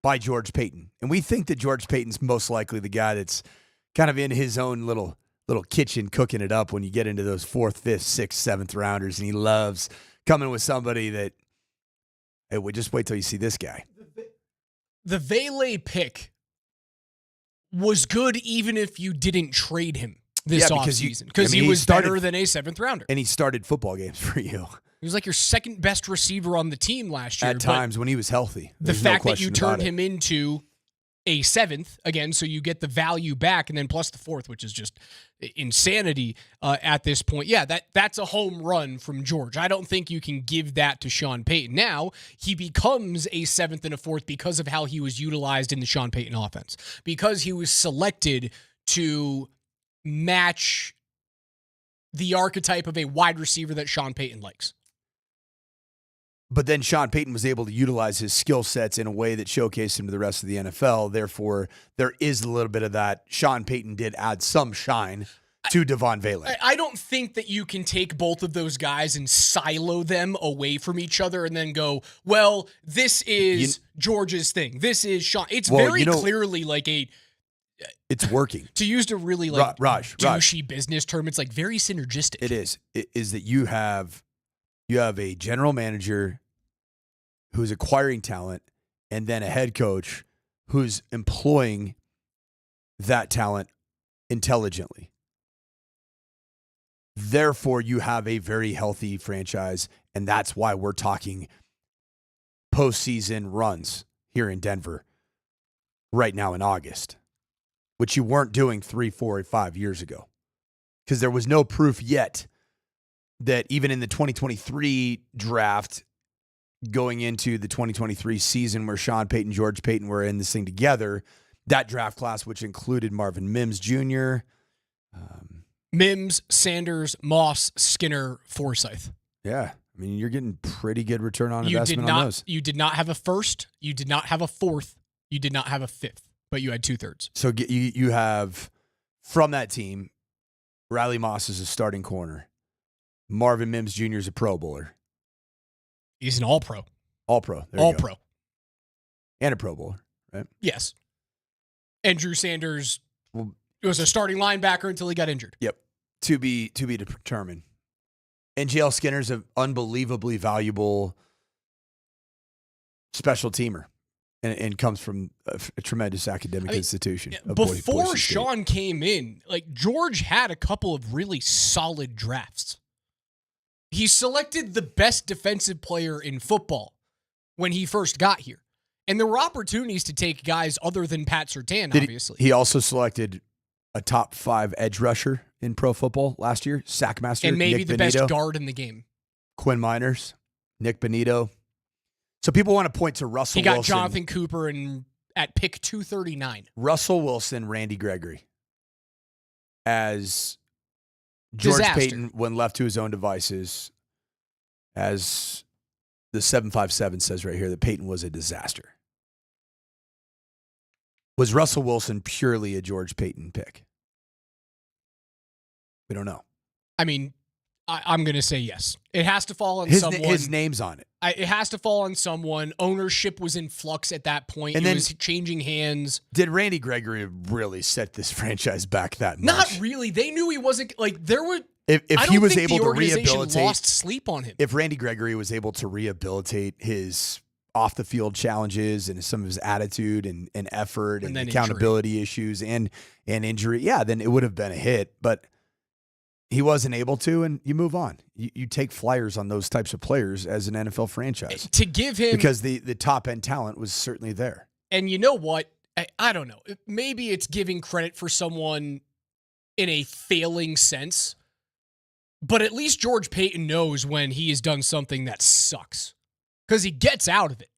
by George Paton. And we think that George Payton's most likely the guy that's kind of in his own little kitchen cooking it up when you get into those 4th, 5th, 6th, 7th rounders. And he loves coming with somebody that, hey, we just wait till you see this guy. The Vele pick was good even if you didn't trade him this offseason, because he was better than a 7th rounder. And he started football games for you. He was like your second best receiver on the team last year. At times when he was healthy. The fact that you turned him into a 7th, again, so you get the value back, and then plus the 4th, which is just insanity at this point. Yeah, that's a home run from George. I don't think you can give that to Sean Payton. Now, he becomes a 7th and a 4th because of how he was utilized in the Sean Payton offense, because he was selected to match the archetype of a wide receiver that Sean Payton likes. But then Sean Payton was able to utilize his skill sets in a way that showcased him to the rest of the NFL. Therefore, there is a little bit of that. Sean Payton did add some shine to Devon Vele. I don't think that you can take both of those guys and silo them away from each other and then go, well, this is George's thing. This is Sean. It's very clearly like it's working. To use a really douchey business term, it's like very synergistic. It is. It is that you have a general manager who's acquiring talent and then a head coach who's employing that talent intelligently. Therefore, you have a very healthy franchise, and that's why we're talking postseason runs here in Denver right now in August, which you weren't doing 3, 4, or 5 years ago, because there was no proof yet that even in the 2023 draft, going into the 2023 season where Sean Payton, George Paton were in this thing together, that draft class, which included Marvin Mims Jr., Mims, Sanders, Moss, Skinner, Forsyth. Yeah. I mean, you're getting pretty good return on investment on those. You did not have a 1st. You did not have a 4th. You did not have a 5th, but you had 2/3. So you have, from that team, Riley Moss is a starting corner. Marvin Mims Jr. is a Pro Bowler. He's an All-Pro. All-Pro. All-Pro. And a Pro Bowler, right? Yes. And Drew Sanders was a starting linebacker until he got injured. Yep. to be determined. And JL Skinner's an unbelievably valuable special teamer and comes from a tremendous academic institution. Before Sean came in, like George had a couple of really solid drafts. He selected the best defensive player in football when he first got here. And there were opportunities to take guys other than Pat Surtain, obviously. He also selected a top 5 edge rusher in pro football last year, Sackmaster, and maybe Nick the Benito, best guard in the game. Quinn Miners, Nick Benito. So people want to point to Russell He got Wilson. Jonathan Cooper at pick 239. Russell Wilson, Randy Gregory as George Disaster. Payton, when left to his own devices, as the 757 says right here, that Payton was a disaster. Was Russell Wilson purely a George Payton pick? We don't know. I mean, I'm going to say yes. It has to fall on His someone. his name's on it. It has to fall on someone. Ownership was in flux at that point. And it then- was changing hands. Did Randy Gregory really set this franchise back that much? Not really. They knew he wasn't like there were. If I he don't was think able the to organization rehabilitate, lost sleep on him. if Randy Gregory was able to rehabilitate his off the field challenges and some of his attitude and effort and then accountability issues and injury, yeah, then it would have been a hit. But he wasn't able to, and you move on. You take flyers on those types of players as an NFL franchise To give him because the top end talent was certainly there. And you know what? I don't know. Maybe it's giving credit for someone in a failing sense, but at least George Payton knows when he has done something that sucks because he gets out of it.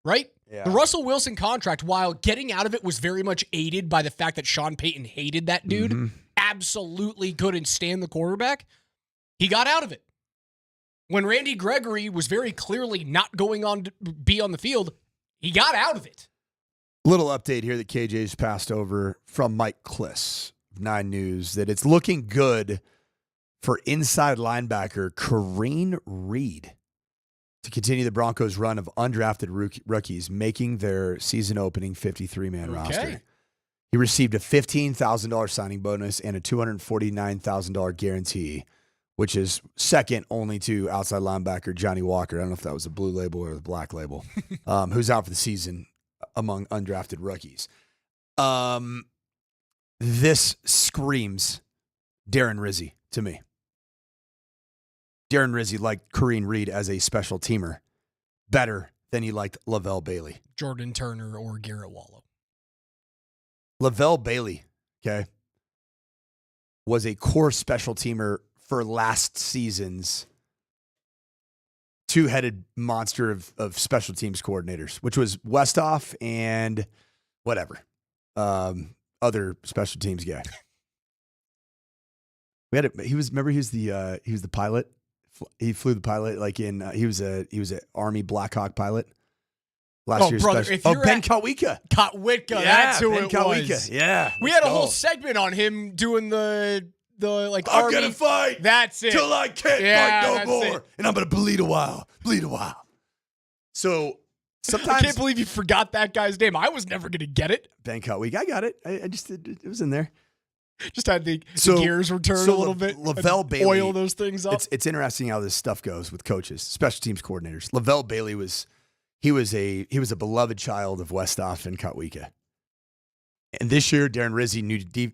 Right? Yeah. The Russell Wilson contract, while getting out of it was very much aided by the fact that Sean Payton hated that dude, absolutely couldn't stand the quarterback, he got out of it. When Randy Gregory was very clearly not going on to be on the field, he got out of it. Little update here that KJ's passed over from Mike Kliss of 9 News that it's looking good for inside linebacker Kareem Reed to continue the Broncos' run of undrafted rookies making their season opening 53-man roster. He received a $15,000 signing bonus and a $249,000 guarantee, which is second only to outside linebacker Johnny Walker. I don't know if that was the blue label or the black label, who's out for the season among undrafted rookies. This screams Darren Rizzi to me. Darren Rizzi liked Kareem Reed as a special teamer better than he liked Lavelle Bailey. Jordan Turner or Garrett Wallow. Lavelle Bailey, okay, was a core special teamer for last season's two-headed monster of special teams coordinators, which was Westhoff and whatever, other special teams guy. He was the pilot. He flew the pilot like in he was an Army Blackhawk pilot. Last year's brother, special. Ben Kotwica. Kotwica, Yeah, that's who Ben it Kotwica. was. Yeah, We let's had a whole go. segment on him doing the like I'm Army. gonna fight That's it. till I can't Yeah, fight no that's more, it. and I'm gonna bleed a while. So sometimes I can't believe you forgot that guy's name. I was never gonna get it. Ben Kotwica, I got it. I just it was in there. Just had the So- gears return so a little bit. Lavelle and Bailey, oil those things up. It's interesting how this stuff goes with coaches, special teams coordinators. Lavelle Bailey was a beloved child of Westhoff and Kotwica. And this year, Darren Rizzi,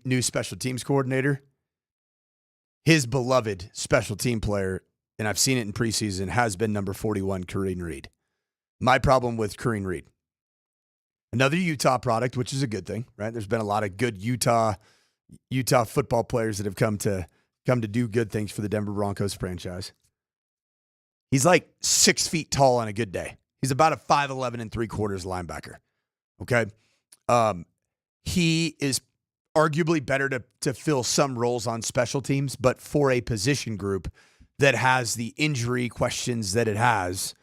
new special teams coordinator, his beloved special team player, and I've seen it in preseason, has been number 41, Kareem Reed. My problem with Kareem Reed, another Utah product, which is a good thing, right? There's been a lot of good Utah football players that have come to do good things for the Denver Broncos franchise. He's like 6 feet tall on a good day. He's about a 5'11" and 3/4 linebacker. Okay. He is arguably better to fill some roles on special teams, but for a position group that has the injury questions that it has,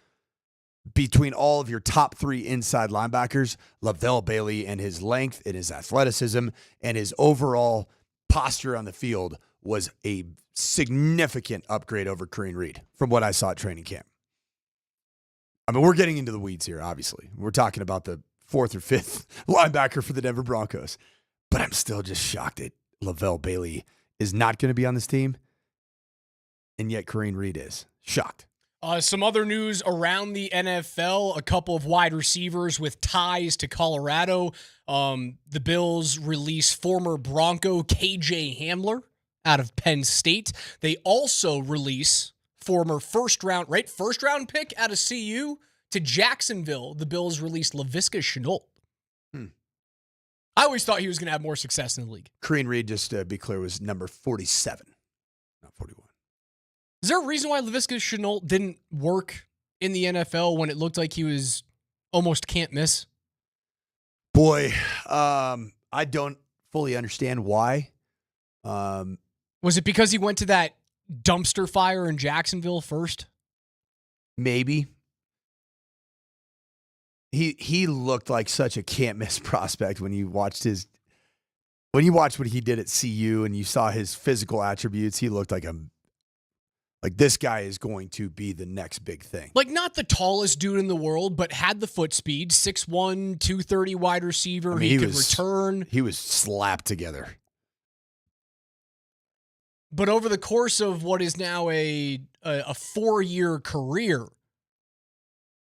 between all of your top 3 inside linebackers, Lavelle Bailey and his length and his athleticism and his overall posture on the field was a significant upgrade over Kareem Reed from what I saw at training camp. I mean, we're getting into the weeds here, obviously. We're talking about the 4th or 5th linebacker for the Denver Broncos. But I'm still just shocked at Lavelle Bailey is not going to be on this team, and yet Kareem Reed is. Shocked. Some other news around the NFL, a couple of wide receivers with ties to Colorado. The Bills release former Bronco KJ Hamler out of Penn State. They also release former first round pick out of CU to Jacksonville. The Bills released Laviska Shenault. I always thought he was going to have more success in the league. Kareem Reed, just to be clear, was number 47, not 41. Is there a reason why Laviska Shenault didn't work in the NFL when it looked like he was almost can't miss? Boy, I don't fully understand why. Was it because he went to that dumpster fire in Jacksonville first? Maybe. He looked like such a can't miss prospect when you watched what he did at CU and you saw his physical attributes. He looked like this guy is going to be the next big thing. Like, not the tallest dude in the world, but had the foot speed, 6'1", 230 wide receiver. I mean, he could return. He was slapped together. But over the course of what is now a 4-year career,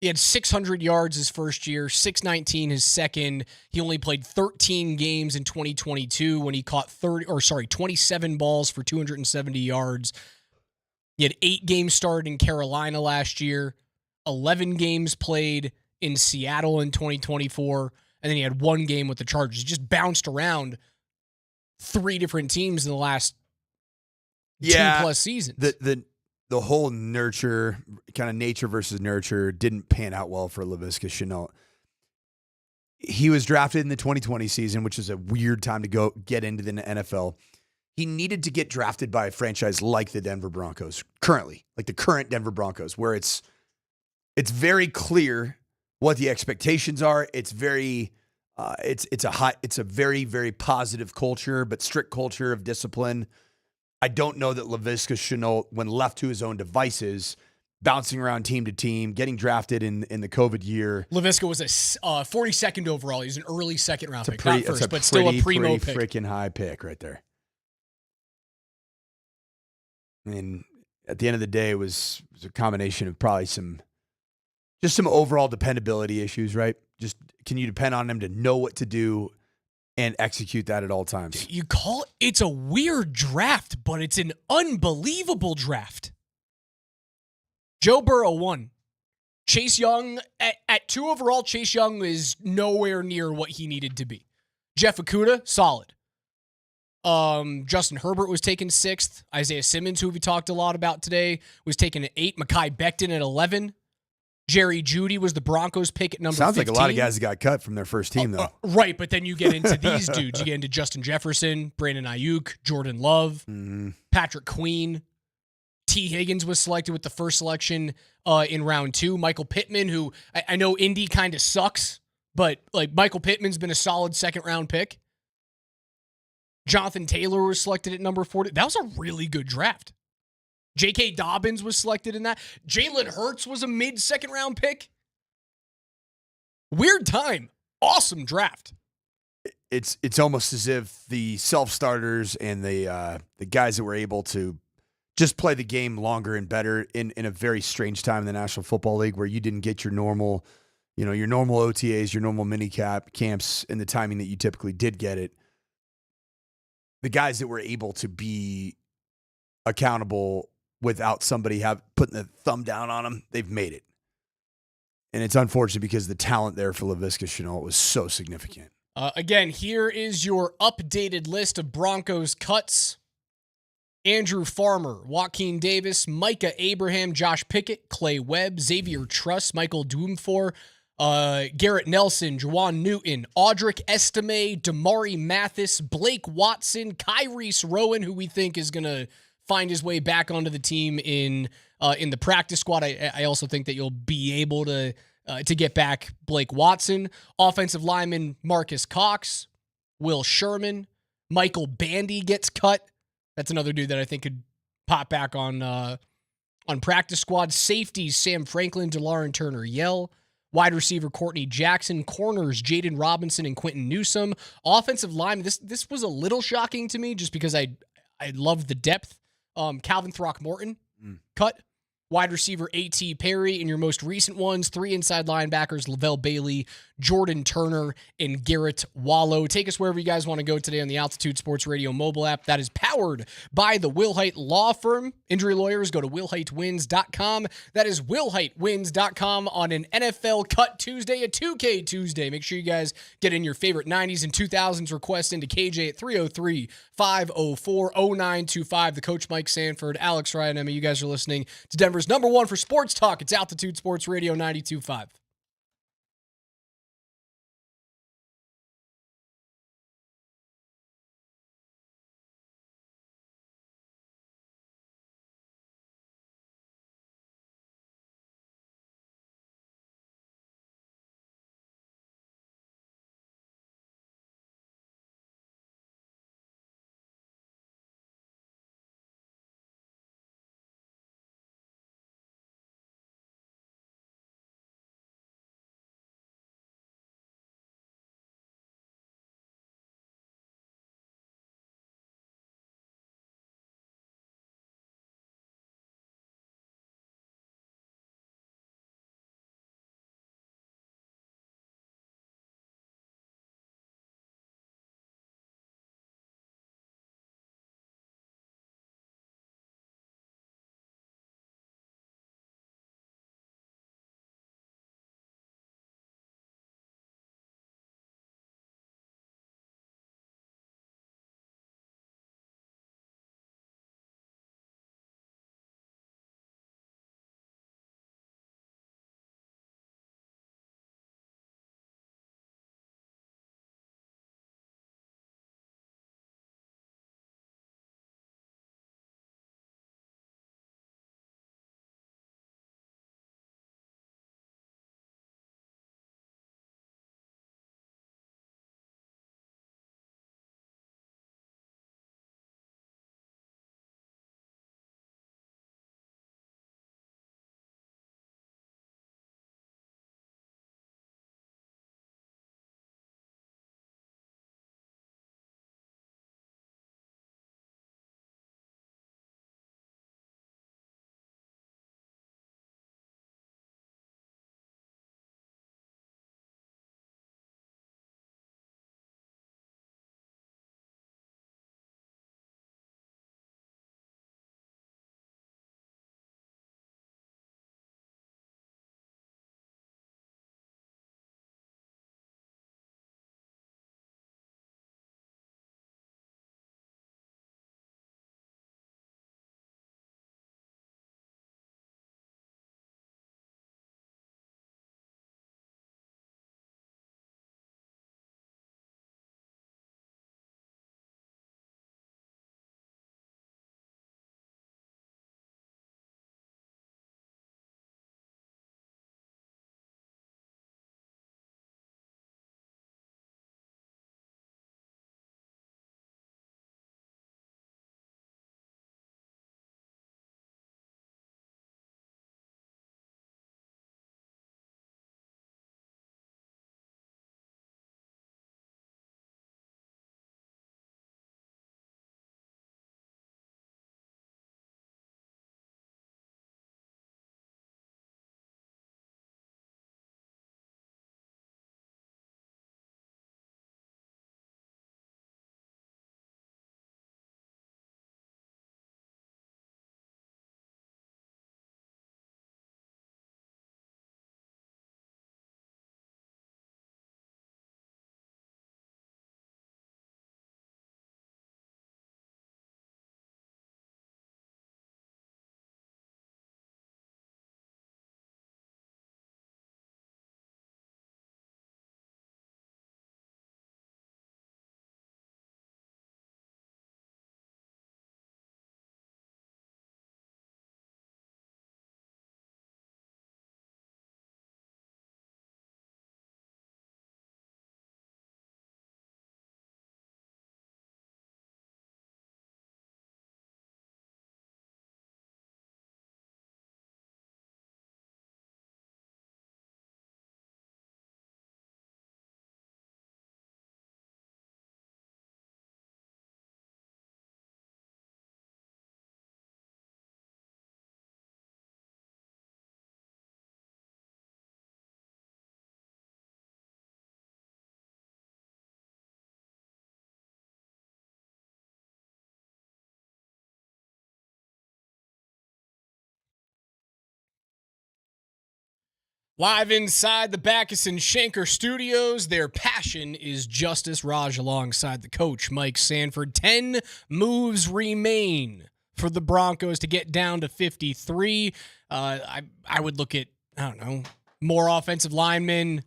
he had 600 yards his first year, 619 his second. He only played 13 games in 2022 when he caught 27 balls for 270 yards. He had 8 games started in Carolina last year, 11 games played in Seattle in 2024, and then he had 1 game with the Chargers. He just bounced around 3 different teams in the last 2+ seasons. The whole nurture, kind of nature versus nurture, didn't pan out well for Laviska Shenault. He was drafted in the 2020 season, which is a weird time to get into the NFL. He needed to get drafted by a franchise like the Denver Broncos currently, like the current Denver Broncos, where it's very clear what the expectations are. It's very, it's a very, very positive culture, but strict culture of discipline. I don't know that Laviska Shenault, when left to his own devices, bouncing around team to team, getting drafted in the COVID year. Laviska was a 42nd overall. He was an early second round pick, not first, but still a primo pick. Freaking high pick right there. And at the end of the day, it was a combination of probably some overall dependability issues, right? Just can you depend on him to know what to do and execute that at all times? It's a weird draft, but it's an unbelievable draft. Joe Burrow 1. Chase Young, at 2 overall, Chase Young is nowhere near what he needed to be. Jeff Okudah, solid. Justin Herbert was taken 6th. Isaiah Simmons, who we talked a lot about today, was taken at 8. Mekhi Becton at 11. Jerry Jeudy was the Broncos pick at number 15. Sounds like a lot of guys that got cut from their first team, though. Right, but then you get into these dudes. You get into Justin Jefferson, Brandon Ayuk, Jordan Love, Patrick Queen. T. Higgins was selected with the first selection in round 2. Michael Pittman, who I know Indy kind of sucks, but like Michael Pittman's been a solid 2nd-round pick. Jonathan Taylor was selected at number 40. That was a really good draft. J.K. Dobbins was selected in that. Jalen Hurts was a mid-2nd round pick. Weird time. Awesome draft. It's almost as if the self-starters and the guys that were able to just play the game longer and better in a very strange time in the National Football League where you didn't get your normal OTAs, your normal mini camps in the timing that you typically did get it. The guys that were able to be accountable without somebody putting the thumb down on them, they've made it. And it's unfortunate because the talent there for Laviska Shenault was so significant. Again, here is your updated list of Broncos cuts. Andrew Farmer, Joaquin Davis, Micah Abraham, Josh Pickett, Clay Webb, Xavier Truss, Michael Doomfor, Garrett Nelson, Juwan Newton, Audric Estime, Damari Mathis, Blake Watson, Kyrese Rowan, who we think is going to find his way back onto the team in the practice squad. I also think that you'll be able to get back Blake Watson. Offensive lineman Marcus Cox, Will Sherman, Michael Bandy gets cut. That's another dude that I think could pop back on practice squad. Safeties Sam Franklin, DeLauren Turner-Yell. Wide receiver Courtney Jackson. Corners Jaden Robinson and Quentin Newsome. Offensive line, this was a little shocking to me just because I I love the depth. Calvin Throckmorton, cut. Wide receiver A.T. Perry. In your most recent ones, 3 inside linebackers, Lavelle Bailey, Jordan Turner, and Garrett Wallow. Take us wherever you guys want to go today on the Altitude Sports Radio mobile app. That is powered by the Wilhite Law Firm. Injury lawyers, go to willhitewins.com. That is willhitewins.com on an NFL Cut Tuesday, a 2K Tuesday. Make sure you guys get in your favorite 90s and 2000s requests into KJ at 303-504-0925. The coach Mike Sanford, Alex Ryan, Emma, you guys are listening to Denver's number one for sports talk. It's Altitude Sports Radio 92.5. Live inside the Backus and Schenker studios, their passion is justice. Raj alongside the coach, Mike Sanford. 10 moves remain for the Broncos to get down to 53. I would look at, I don't know, more offensive linemen.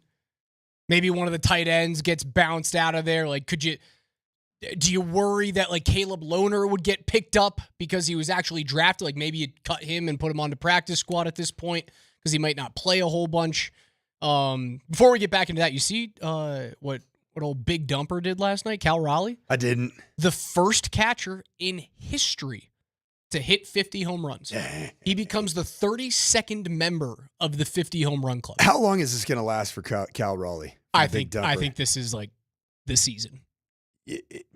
Maybe one of the tight ends gets bounced out of there. Like, do you worry that like Caleb Lohner would get picked up because he was actually drafted? Like maybe you'd cut him and put him on the practice squad at this point because he might not play a whole bunch. Before we get back into that, you see what old Big Dumper did last night, Cal Raleigh? I didn't. The first catcher in history to hit 50 home runs. He becomes the 32nd member of the 50 home run club. How long is this going to last for Cal Raleigh? I think this is like this season.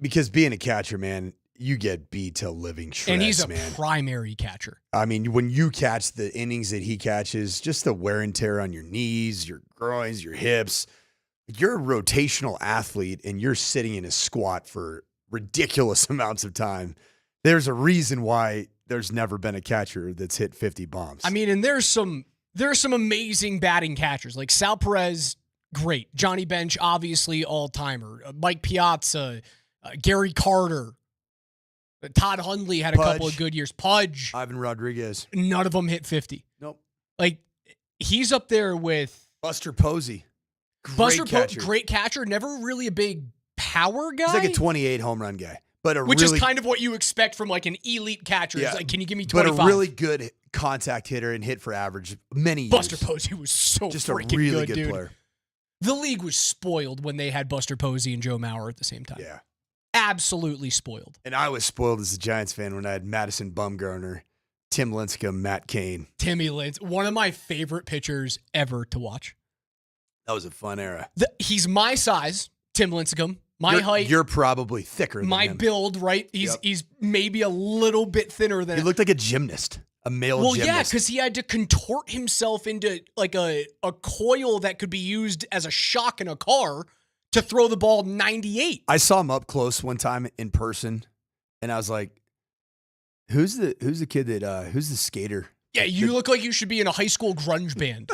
Because being a catcher, man, you get beat till living shreds, and he's a man. primary catcher. I mean, when you catch the innings that he catches, just the wear and tear on your knees, your groins, your hips. You're a rotational athlete, and you're sitting in a squat for ridiculous amounts of time. There's a reason why there's never been a catcher that's hit 50 bombs. I mean, and there's some amazing batting catchers like Sal Perez. Great. Johnny Bench, obviously all-timer. Mike Piazza, Gary Carter. Todd Hundley had a couple of good years. Pudge. Ivan Rodriguez. None of them hit 50. Nope. Like, he's up there with... Buster Posey. Great catcher. Never really a big power guy. He's like a 28 home run guy. Which is kind of what you expect from like an elite catcher. Yeah, like, can you give me 25? But a really good contact hitter and hit for average many years. Buster Posey was so just a freaking really good, dude. player. The league was spoiled when they had Buster Posey and Joe Mauer at the same time. Yeah. Absolutely spoiled. And I was spoiled as a Giants fan when I had Madison Bumgarner, Tim Lincecum, Matt Kane. Timmy Lins, one of my favorite pitchers ever to watch. That was a fun era. He's my size, Tim Lincecum. My height. You're probably thicker than my him. build, right? He's maybe a little bit thinner than He looked like a gymnast. A male gymnast. Well, yeah, because he had to contort himself into like a coil that could be used as a shock in a car to throw the ball 98. I saw him up close one time in person, and I was like, "Who's the kid that who's the skater?" Yeah, you look like you should be in a high school grunge band.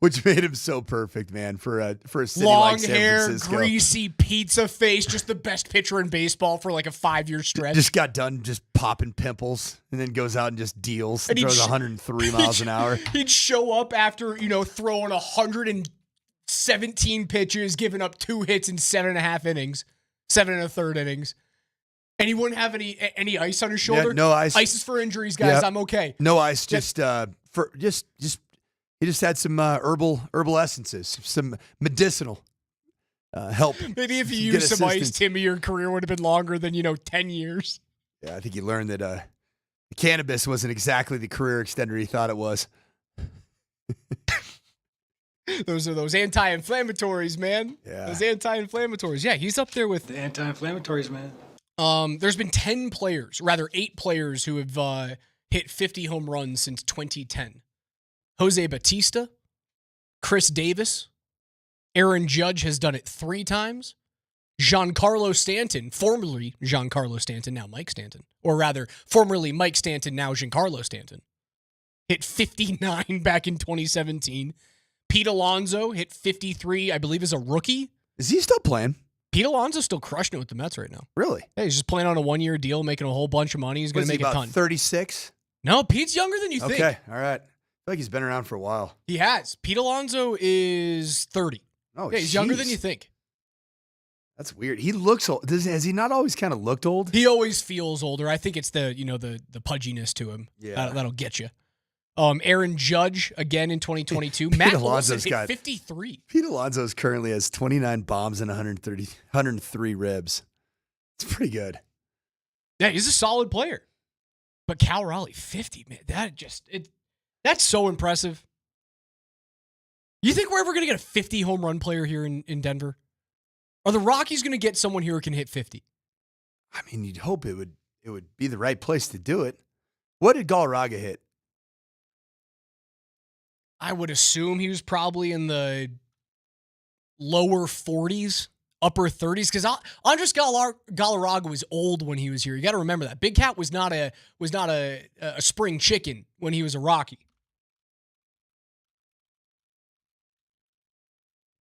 Which made him so perfect, man, for a city long like San hair, Francisco. greasy pizza face, just the best pitcher in baseball for like a 5-year stretch. Just got done just popping pimples, and then goes out and just deals and throws 103 miles an hour. He'd show up after throwing 117 pitches, giving up 2 hits in 7.5 innings, 7 1/3 innings. And he wouldn't have any ice on his shoulder. Yeah, no ice. Ice is for injuries, guys. Yep. I'm okay. No ice. He just had some herbal essences, some medicinal help. Maybe if you used some ice, Timmy, your career would have been longer than 10 years. Yeah, I think he learned that cannabis wasn't exactly the career extender he thought it was. Those are those anti-inflammatories, man. Yeah. Those anti-inflammatories. Yeah, he's up there with The anti-inflammatories, man. There's been 8 players who have hit 50 home runs since 2010. Jose Bautista, Chris Davis, Aaron Judge has done it 3 times. Giancarlo Stanton, formerly Giancarlo Stanton, now Mike Stanton. Or rather, formerly Mike Stanton, now Giancarlo Stanton. Hit 59 back in 2017. Pete Alonso hit 53, I believe, as a rookie. Is he still playing? Pete Alonso's still crushing it with the Mets right now. Really? Hey, he's just playing on a 1-year deal, making a whole bunch of money. He's going to make a ton. 36? No, Pete's younger than you think. Okay, all right. I feel like he's been around for a while. He has. Pete Alonso is 30. Oh, yeah, he's younger than you think. That's weird. He looks old. Has he not always kind of looked old? He always feels older. I think it's the pudginess to him. Yeah. That'll get you. Aaron Judge, again in 2022. Matt Olson hit 53. Pete Alonso currently has 29 bombs and 103 ribs. It's pretty good. Yeah, he's a solid player. But Cal Raleigh, 50, man. That's so impressive. You think we're ever going to get a 50 home run player here in Denver? Are the Rockies going to get someone here who can hit 50? I mean, you'd hope it would be the right place to do it. What did Galarraga hit? I would assume he was probably in the lower 40s, upper 30s, because Andres Galarraga was old when he was here. You got to remember that. Big Cat was not a spring chicken when he was a Rocky.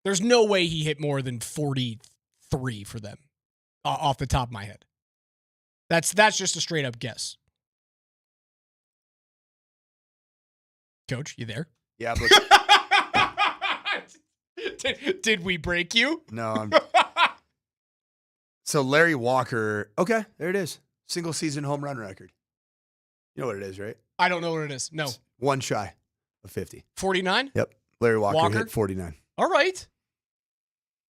There's no way he hit more than 43 for them off the top of my head. That's just a straight up guess. Coach, you there? Yeah, but did we break you? No. So Larry Walker, okay, there it is. Single season home run record. You know what it is, right? I don't know what it is. No. It's one shy of 50. 49? Yep. Larry Walker hit 49. All right.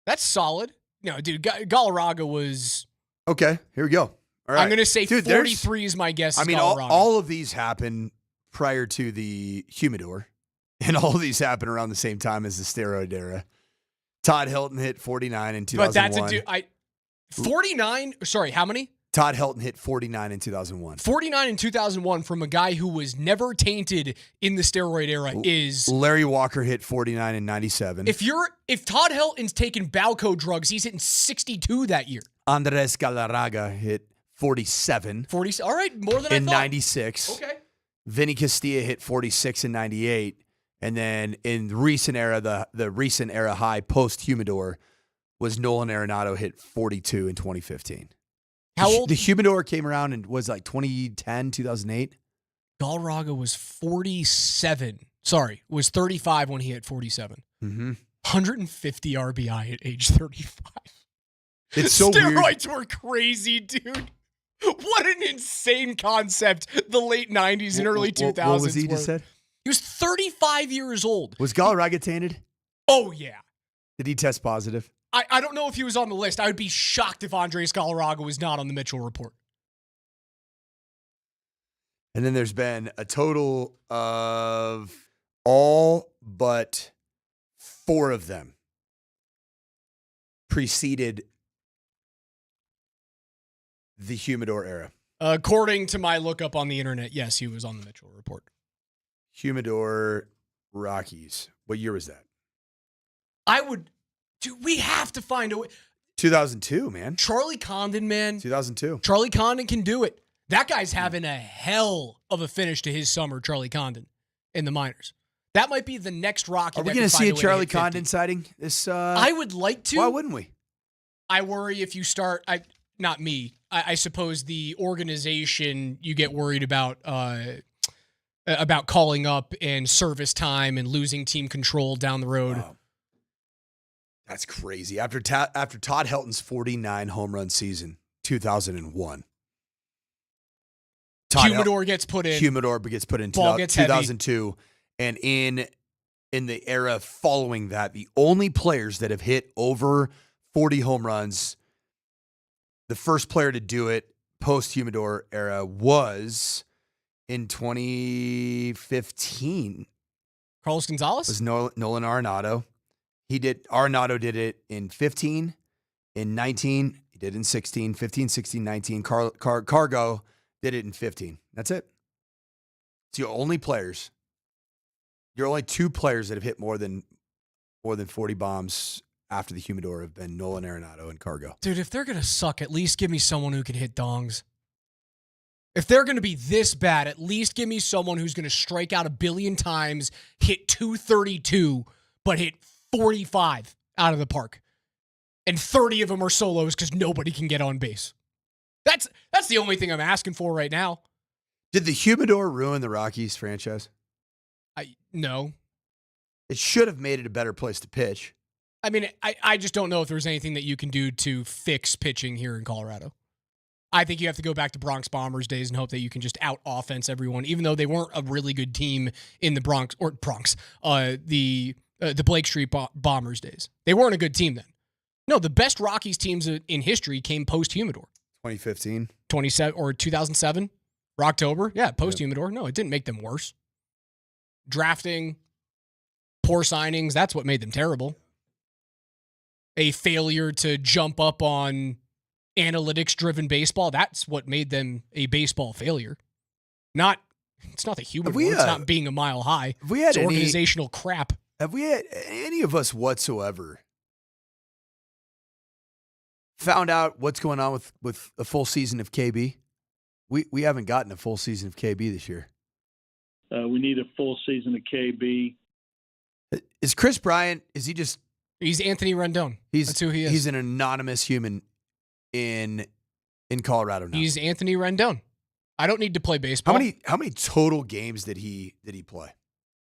That's solid. No, dude, Galarraga was... Okay, here we go. All right. I'm going to say 43 is my guess. I mean, all of these happen prior to the humidor, and all of these happen around the same time as the steroid era. Todd Helton hit 49 in 2001. But that's 49? Sorry, how many? Todd Helton hit 49 in 2001. 49 in 2001 from a guy who was never tainted in the steroid era is... Larry Walker hit 49 in 97. If Todd Helton's taking Balco drugs, he's hitting 62 that year. Andres Galarraga hit 47. 40. All right, more than I thought. In 96. Okay. Vinny Castilla hit 46 in 98. And then in the recent era, the recent era high post-humidor was Nolan Arenado hit 42 in 2015. How old? The humidor came around and was like 2010, 2008. Galarraga was 47. Sorry, was 35 when he hit 47. Mm-hmm. 150 RBI at age 35. It's so weird. Steroids were crazy, dude. What an insane concept the late 90s and early 2000s What was he just said? He was 35 years old. Was Galarraga tainted? Oh, yeah. Did he test positive? I don't know if he was on the list. I would be shocked if Andres Galarraga was not on the Mitchell report. And then there's been a total of all but 4 of them preceded the humidor era. According to my lookup on the internet, yes, he was on the Mitchell report. Humidor Rockies. What year was that? Dude, we have to find a way. 2002, man. Charlie Condon, man. 2002. Charlie Condon can do it. That guy's having a hell of a finish to his summer, Charlie Condon, in the minors. That might be the next Rocky. Are we going to see a Charlie Condon sighting? I would like to. Why wouldn't we? I worry if you start. Not me. I suppose the organization, you get worried about calling up and service time and losing team control down the road. Wow. That's crazy. After Todd Helton's 49 home run season, 2001. Humidor gets put in. Humidor gets put in 2002. And in the era following that, the only players that have hit over 40 home runs, the first player to do it post-Humidor era was in 2015. Carlos Gonzalez? Was Nolan Arenado. Arenado did it in 15, in 19, he did it in 16, 15, 16, 19. Cargo did it in 15. That's it. It's your only players. Your only 2 players that have hit more than 40 bombs after the Humidor have been Nolan Arenado and Cargo. Dude, if they're going to suck, at least give me someone who can hit dongs. If they're going to be this bad, at least give me someone who's going to strike out 1 billion times, hit 232, but hit 45 out of the park. And 30 of them are solos because nobody can get on base. That's the only thing I'm asking for right now. Did the Humidor ruin the Rockies franchise? No. It should have made it a better place to pitch. I mean, I just don't know if there's anything that you can do to fix pitching here in Colorado. I think you have to go back to Bronx Bombers days and hope that you can just out-offense everyone, even though they weren't a really good team in the Bronx, the Blake Street Bombers days. They weren't a good team then. No, the best Rockies teams in history came post-Humidor. 2015. 2007, Rocktober. Yeah, post-Humidor. No, it didn't make them worse. Drafting, poor signings, that's what made them terrible. A failure to jump up on analytics-driven baseball, that's what made them a baseball failure. It's not the Humidor. It's not being a mile high. It's organizational crap. Have we had any of us whatsoever found out what's going on with a full season of KB? We haven't gotten a full season of KB this year. We need a full season of KB. Is Chris Bryant, is he just He's Anthony Rendon. That's who he is. He's an anonymous human in Colorado now. He's Anthony Rendon. I don't need to play baseball. How many total games did he play?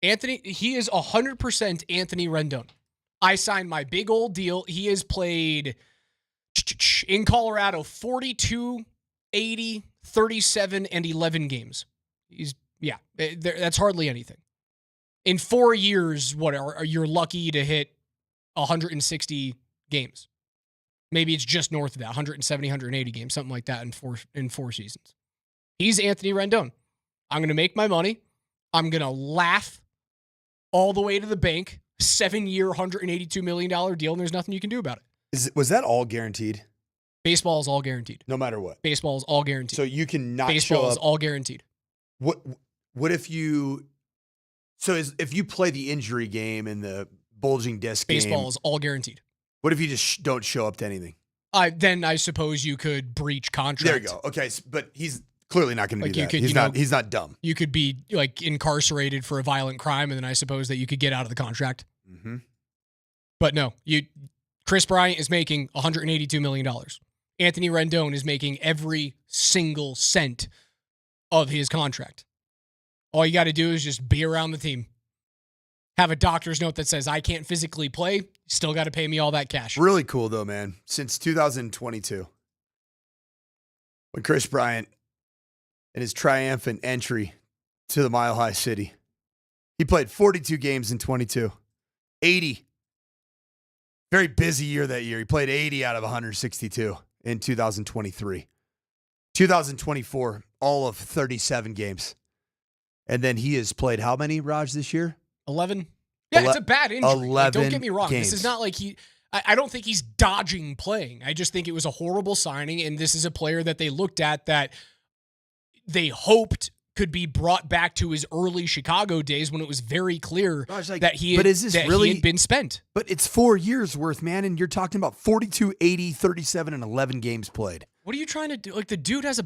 He is 100% Anthony Rendon. I signed my big old deal. He has played in Colorado 42, 80, 37, and 11 games. That's hardly anything. In 4 years, you're lucky to hit 160 games. Maybe it's just north of that, 170, 180 games, something like that in four seasons. He's Anthony Rendon. I'm going to make my money. I'm going to laugh all the way to the bank. 7-year, $182 million deal, and there's nothing you can do about it. Was that all guaranteed? Baseball is all guaranteed. No matter what. Baseball is all guaranteed. So you can not Baseball show up. is all guaranteed. What if you? So if you play the injury game and the bulging disc game, baseball is all guaranteed. What if you just don't show up to anything? Then I suppose you could breach contract. There you go. Okay, but he's clearly not going to do that. He's not dumb. You could be incarcerated for a violent crime, and then I suppose that you could get out of the contract. Mm-hmm. But no, Chris Bryant is making $182 million. Anthony Rendon is making every single cent of his contract. All you got to do is just be around the team. Have a doctor's note that says, I can't physically play. Still got to pay me all that cash. Really cool, though, man. Since 2022, when Chris Bryant and his triumphant entry to the Mile High City, he played 42 games in 22. 80. Very busy year that year. He played 80 out of 162 in 2023. 2024, all of 37 games. And then he has played how many, Raj, this year? 11. Yeah, it's a bad injury. 11 don't get me wrong. games. This is not like I don't think he's dodging playing. I just think it was a horrible signing, and this is a player that they looked at that they hoped could be brought back to his early Chicago days when it was very clear that he had been spent. But it's 4 years worth, man, and you're talking about 42, 80, 37, and 11 games played. What are you trying to do? The dude has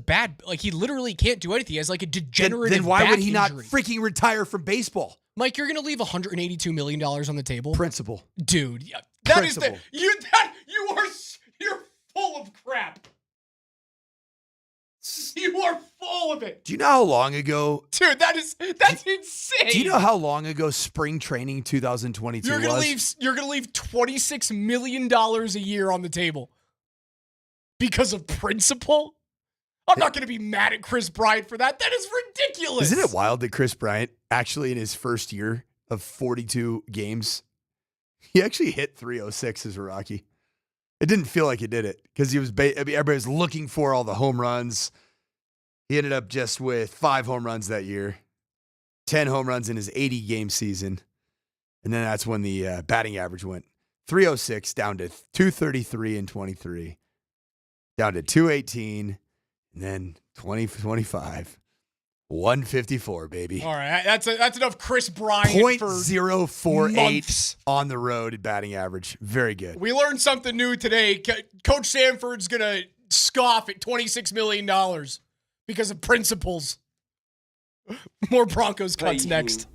he literally can't do anything. He has a degenerative Then why back would he injury. not freaking retire from baseball? Mike, you're going to leave $182 million on the table? Principle. Dude, Principle. You're full of crap. You are full of it. Do you know how long ago? Dude, that's insane. Do you know how long ago spring training 2022 You're gonna was? You're going to leave $26 million a year on the table because of principle? I'm not going to be mad at Chris Bryant for that. That is ridiculous. Isn't it wild that Chris Bryant actually in his first year of 42 games, he actually hit 306 as a Rocky. It didn't feel like he did it because everybody was looking for all the home runs. He ended up just with 5 home runs that year, 10 home runs in his 80-game season. And then that's when the batting average went 306 down to 233 in 23, down to 218, and then 2025. 154, baby. All right, that's enough Chris Bryant .048 months. On the road at batting average. Very good. We learned something new today. Coach Sanford's going to scoff at $26 million because of principles. More Broncos cuts next.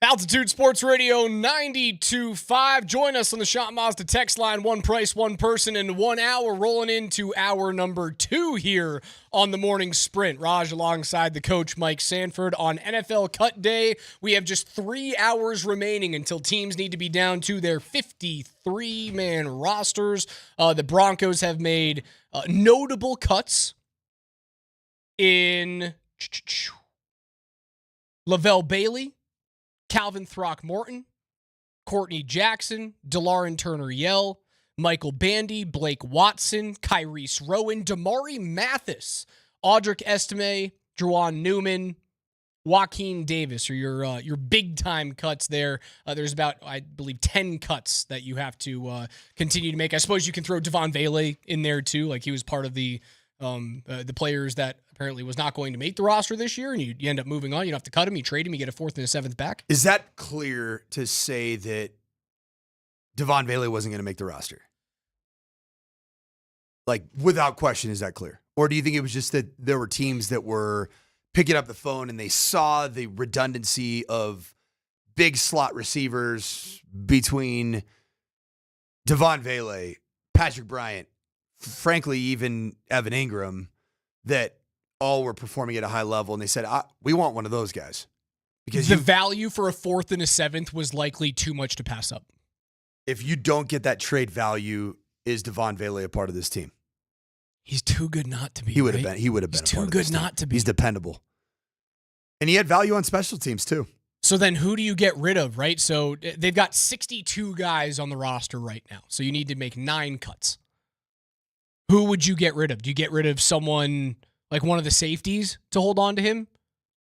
Altitude Sports Radio 92.5. Join us on the Shop Mazda text line. One price, one person in 1 hour. Rolling into hour number 2 here on the morning sprint. Raj alongside the coach, Mike Sanford. On NFL Cut Day, we have just 3 hours remaining until teams need to be down to their 53-man rosters. The Broncos have made notable cuts in Lavelle Bailey, Calvin Throckmorton, Courtney Jackson, DeLauren Turner-Yell, Michael Bandy, Blake Watson, Kyrese Rowan, Damari Mathis, Audric Estime, Juwan Newman, Joaquin Davis are your big-time cuts there. There's about, I believe, 10 cuts that you have to continue to make. I suppose you can throw Devon Vele in there, too. Like, he was part of the players that apparently was not going to make the roster this year, and you end up moving on. You don't have to cut him. You trade him. You get a 4th and a 7th back. Is that clear to say that Devon Vele wasn't going to make the roster? Like, without question, is that clear? Or do you think it was just that there were teams that were picking up the phone and they saw the redundancy of big slot receivers between Devon Vele, Patrick Bryant, frankly, even Evan Ingram, that all were performing at a high level, and they said, we want one of those guys. Because the value for a 4th and a 7th was likely too much to pass up. If you don't get that trade value, is Devon Vele a part of this team? He's too good not to be. He would have been. He would have been. He's too good not to be. He's dependable, and he had value on special teams too. So then, who do you get rid of? Right. So they've got 62 guys on the roster right now. So you need to make 9 cuts. Who would you get rid of? Do you get rid of someone like one of the safeties to hold on to him?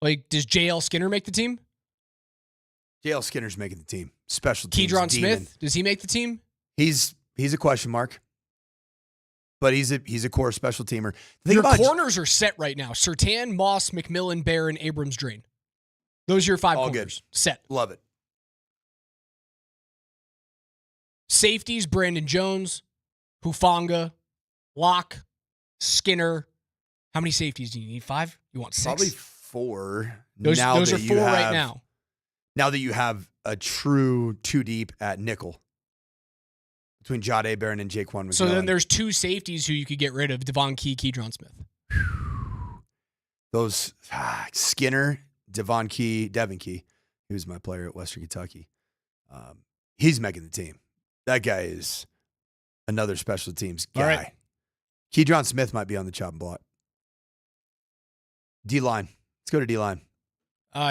Like, does J.L. Skinner make the team? J.L. Skinner's making the team. Special teams. Keydron Smith, does he make the team? He's a question mark, but he's a core special teamer. Your corners are set right now. Surtain, Moss, McMillan, Barron, Abrams, Drain. Those are your 5 all corners. Good. Set. Love it. Safeties, Brandon Jones, Hufanga, Locke, Skinner. How many safeties do you need? 5? You want 6? Probably 4. Those are 4 right now. Now that you have a true 2 deep at nickel between Jahdae Barron and Jaquan McMillan. So then there's 2 safeties who you could get rid of, Devon Key, Keydron Smith. Those Skinner, Devon Key, Devin Key, he was my player at Western Kentucky. He's making the team. That guy is another special teams guy. All right. Keydron Smith might be on the chopping block. D-line. Let's go to D-line.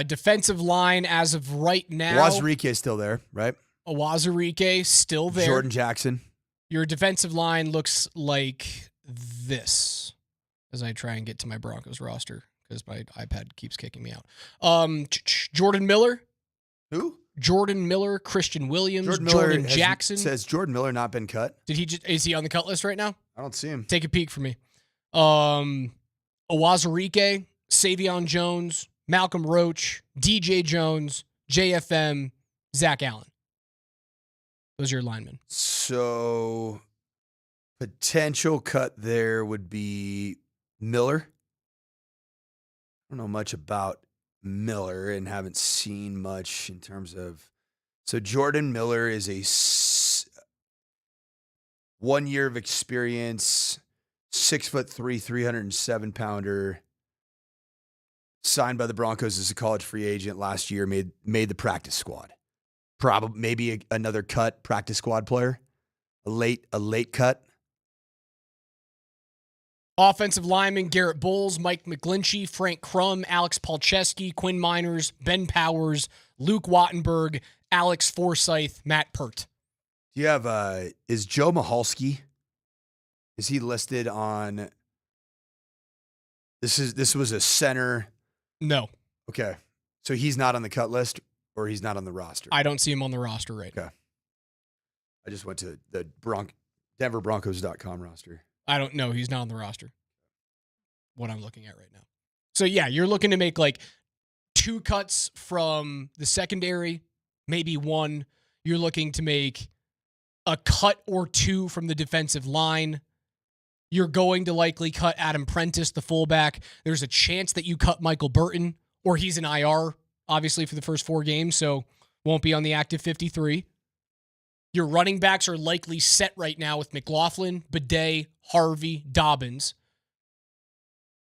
Defensive line as of right now. Wazirike is still there, right? Wazirike still there. Jordan Jackson. Your defensive line looks like this as I try and get to my Broncos roster because my iPad keeps kicking me out. Jordan Miller. Who? Jordan Miller, Christian Williams, Jordan Jackson. Says Jordan Miller not been cut? Is he on the cut list right now? I don't see him. Take a peek for me. Wazirike, Savion Jones, Malcolm Roach, DJ Jones, JFM, Zach Allen. Those are your linemen. So, potential cut there would be Miller. I don't know much about Miller and haven't seen much in terms of. So, Jordan Miller is a 1 year of experience, 6'3", 307-pounder. Signed by the Broncos as a college free agent last year, made the practice squad. Probably maybe another cut practice squad player. A late cut. Offensive linemen, Garrett Bowles, Mike McGlinchey, Frank Crum, Alex Palczewski, Quinn Miners, Ben Powers, Luke Wattenberg, Alex Forsyth, Matt Pert. Do you have is Joe Mihalski? Is he listed on this was a center? No. Okay. So he's not on the cut list or he's not on the roster? I don't see him on the roster right now. I just went to the DenverBroncos.com roster. I don't know. He's not on the roster. What I'm looking at right now. So, yeah, you're looking to make like 2 cuts from the secondary, maybe 1. You're looking to make a cut or 2 from the defensive line. You're going to likely cut Adam Prentice, the fullback. There's a chance that you cut Michael Burton, or he's an IR obviously, for the first 4 games, so won't be on the active 53. Your running backs are likely set right now with McLaughlin, Bidet, Harvey, Dobbins.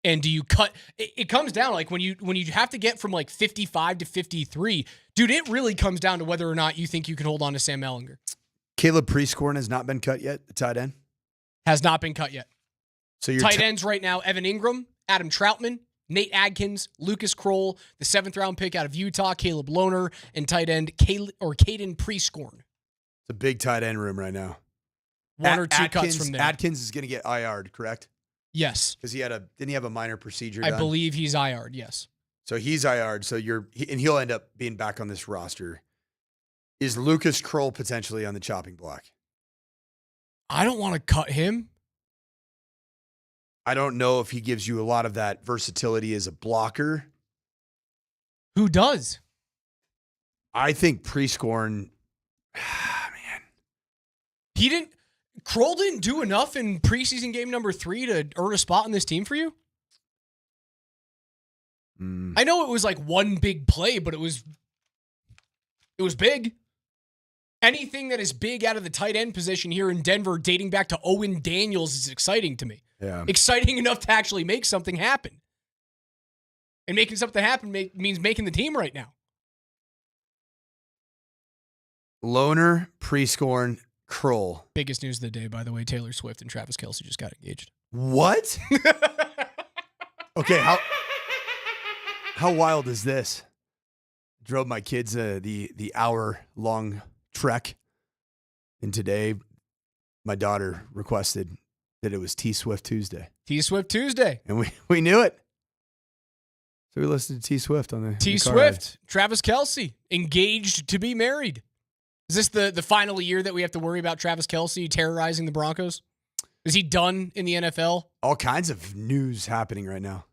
And do you cut? It comes down like when you have to get from like 55 to 53, dude, it really comes down to whether or not you think you can hold on to Sam Ehlinger. Caleb Prescorn has not been cut yet, the tight end? Has not been cut yet. So your tight ends right now, Evan Ingram, Adam Troutman, Nate Adkins, Lucas Kroll, the 7th-round pick out of Utah, Caleb Lohner, and tight end Caden Prescorn. It's a big tight end room right now. One or two cuts from there. Atkins is going to get IR'd, correct? Yes. Because didn't he have a minor procedure I done? believe he's IR'd, yes. So he's IR'd, so and he'll end up being back on this roster. Is Lucas Kroll potentially on the chopping block? I don't want to cut him. I don't know if he gives you a lot of that versatility as a blocker. Who does? I think Prescorn, Kroll didn't do enough in preseason game number 3 to earn a spot on this team for you? I know it was like one big play, but it was big. Anything that is big out of the tight end position here in Denver dating back to Owen Daniels is exciting to me. Yeah. Exciting enough to actually make something happen. And making something happen means making the team right now. Lohner, Prescorn, Kroll. Biggest news of the day, by the way, Taylor Swift and Travis Kelce just got engaged. What? Okay, how wild is this? Drove my kids the hour-long trek, and today my daughter requested that it was T-Swift Tuesday. T-Swift Tuesday. And we knew it. So we listened to T-Swift on the T-Swift, Travis Kelce, engaged to be married. Is this the final year that we have to worry about Travis Kelce terrorizing the Broncos? Is he done in the NFL? All kinds of news happening right now.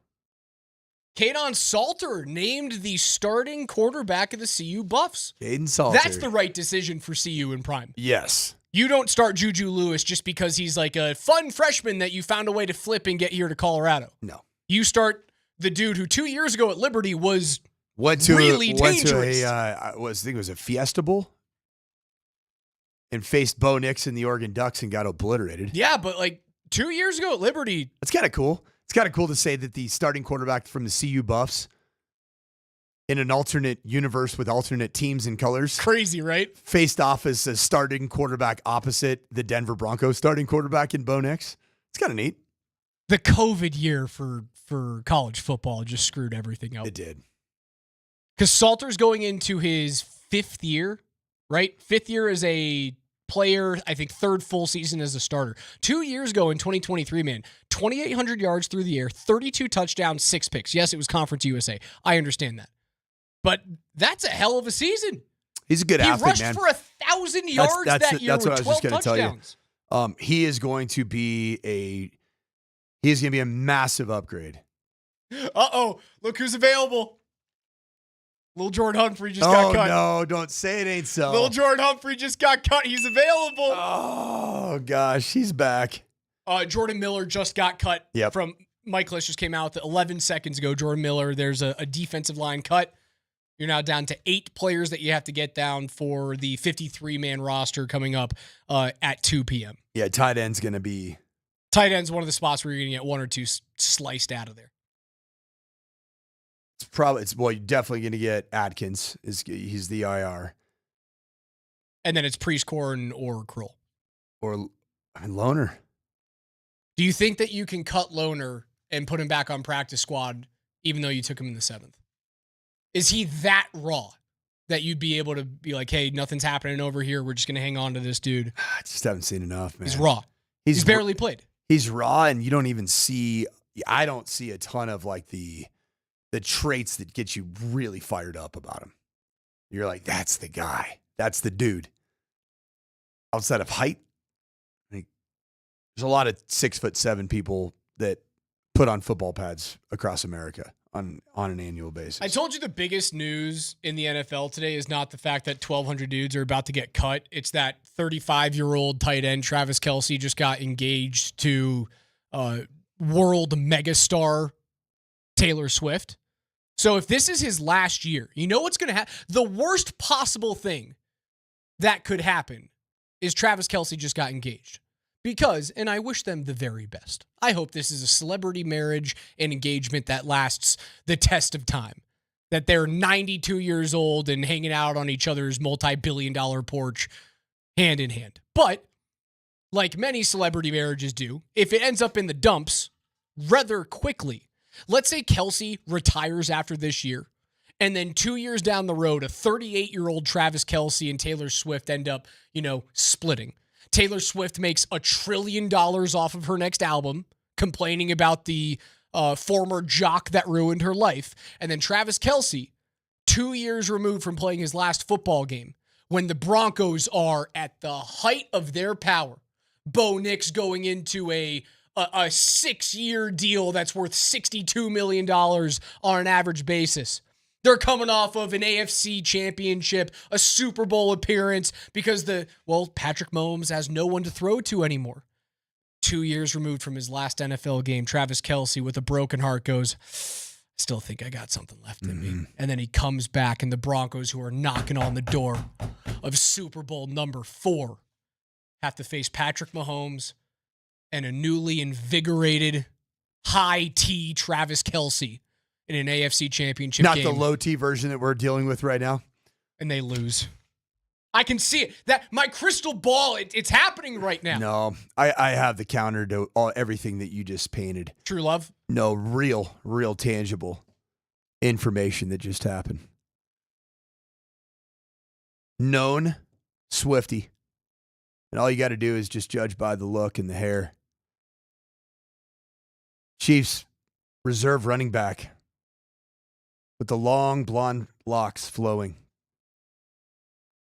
Kaidon Salter named the starting quarterback of the CU Buffs. Kaidon Salter. That's the right decision for CU in prime. Yes. You don't start Juju Lewis just because he's like a fun freshman that you found a way to flip and get here to Colorado. No. You start the dude who 2 years ago at Liberty was really dangerous. I think it was a Fiesta Bowl and faced Bo Nix and the Oregon Ducks and got obliterated. Yeah, but like 2 years ago at Liberty. That's kind of cool. It's kind of cool to say that the starting quarterback from the CU Buffs in an alternate universe with alternate teams and colors. Crazy, right? Faced off as a starting quarterback opposite the Denver Broncos starting quarterback in Bo Nix. It's kind of neat. The COVID year for college football just screwed everything up. It did. Because Salter's going into his 5th year, right? 5th year as a player, I think 3rd full season as a starter. 2 years ago in 2023, man, 2,800 yards through the air, 32 touchdowns, 6 picks. Yes, it was Conference USA. I understand that. But that's a hell of a season. He's a good athlete, He man. rushed for 1,000 yards that year with 12 touchdowns. He is going to be a massive upgrade. Uh-oh. Look who's available. Little Jordan Humphrey just got cut. Oh, no. Don't say it ain't so. Little Jordan Humphrey just got cut. He's available. Oh, gosh. He's back. Jordan Miller just got cut Yep. from Mike Lish just came out 11 seconds ago. Jordan Miller, there's a defensive line cut. You're now down to 8 players that you have to get down for the 53-man roster coming up at 2 p.m. Yeah, tight end's going to be... Tight end's one of the spots where you're going to get 1 or 2 sliced out of there. You're definitely going to get Atkins. He's the IR. And then it's Prescorn or Kroll. Or Lohner. Do you think that you can cut Lohner and put him back on practice squad even though you took him in the 7th? Is he that raw that you'd be able to be like, hey, nothing's happening over here. We're just going to hang on to this dude. I just haven't seen enough, man. He's raw. He's barely played. He's raw, and you don't even see – I don't see a ton of like the traits that get you really fired up about him. You're like, that's the guy. That's the dude. Outside of height, there's a lot of 6'7" people that put on football pads across America on an annual basis. I told you the biggest news in the NFL today is not the fact that 1,200 dudes are about to get cut. It's that 35-year-old tight end Travis Kelce just got engaged to world megastar Taylor Swift. So if this is his last year, you know what's going to happen? The worst possible thing that could happen is Travis Kelce just got engaged. Because, and I wish them the very best, I hope this is a celebrity marriage and engagement that lasts the test of time. That they're 92 years old and hanging out on each other's multi-billion-dollar porch hand in hand. But, like many celebrity marriages do, if it ends up in the dumps rather quickly, let's say Kelce retires after this year, and then 2 years down the road, a 38-year-old Travis Kelce and Taylor Swift end up, splitting. Taylor Swift makes $1 trillion off of her next album, complaining about the former jock that ruined her life. And then Travis Kelce, 2 years removed from playing his last football game, when the Broncos are at the height of their power, Bo Nix going into a 6-year deal that's worth $62 million on an average basis. They're coming off of an AFC championship, a Super Bowl appearance, because Patrick Mahomes has no one to throw to anymore. 2 years removed from his last NFL game, Travis Kelce with a broken heart goes, still think I got something left in me. And then he comes back, and the Broncos, who are knocking on the door of Super Bowl number 4, have to face Patrick Mahomes and a newly invigorated high T Travis Kelce in an AFC championship game. Not the low T version that we're dealing with right now. And they lose. I can see it. That my crystal ball, it's happening right now. No, I have the counter to everything that you just painted. True love? No, real tangible information that just happened. Known Swiftie. And all you got to do is just judge by the look and the hair. Chiefs reserve running back with the long blonde locks flowing.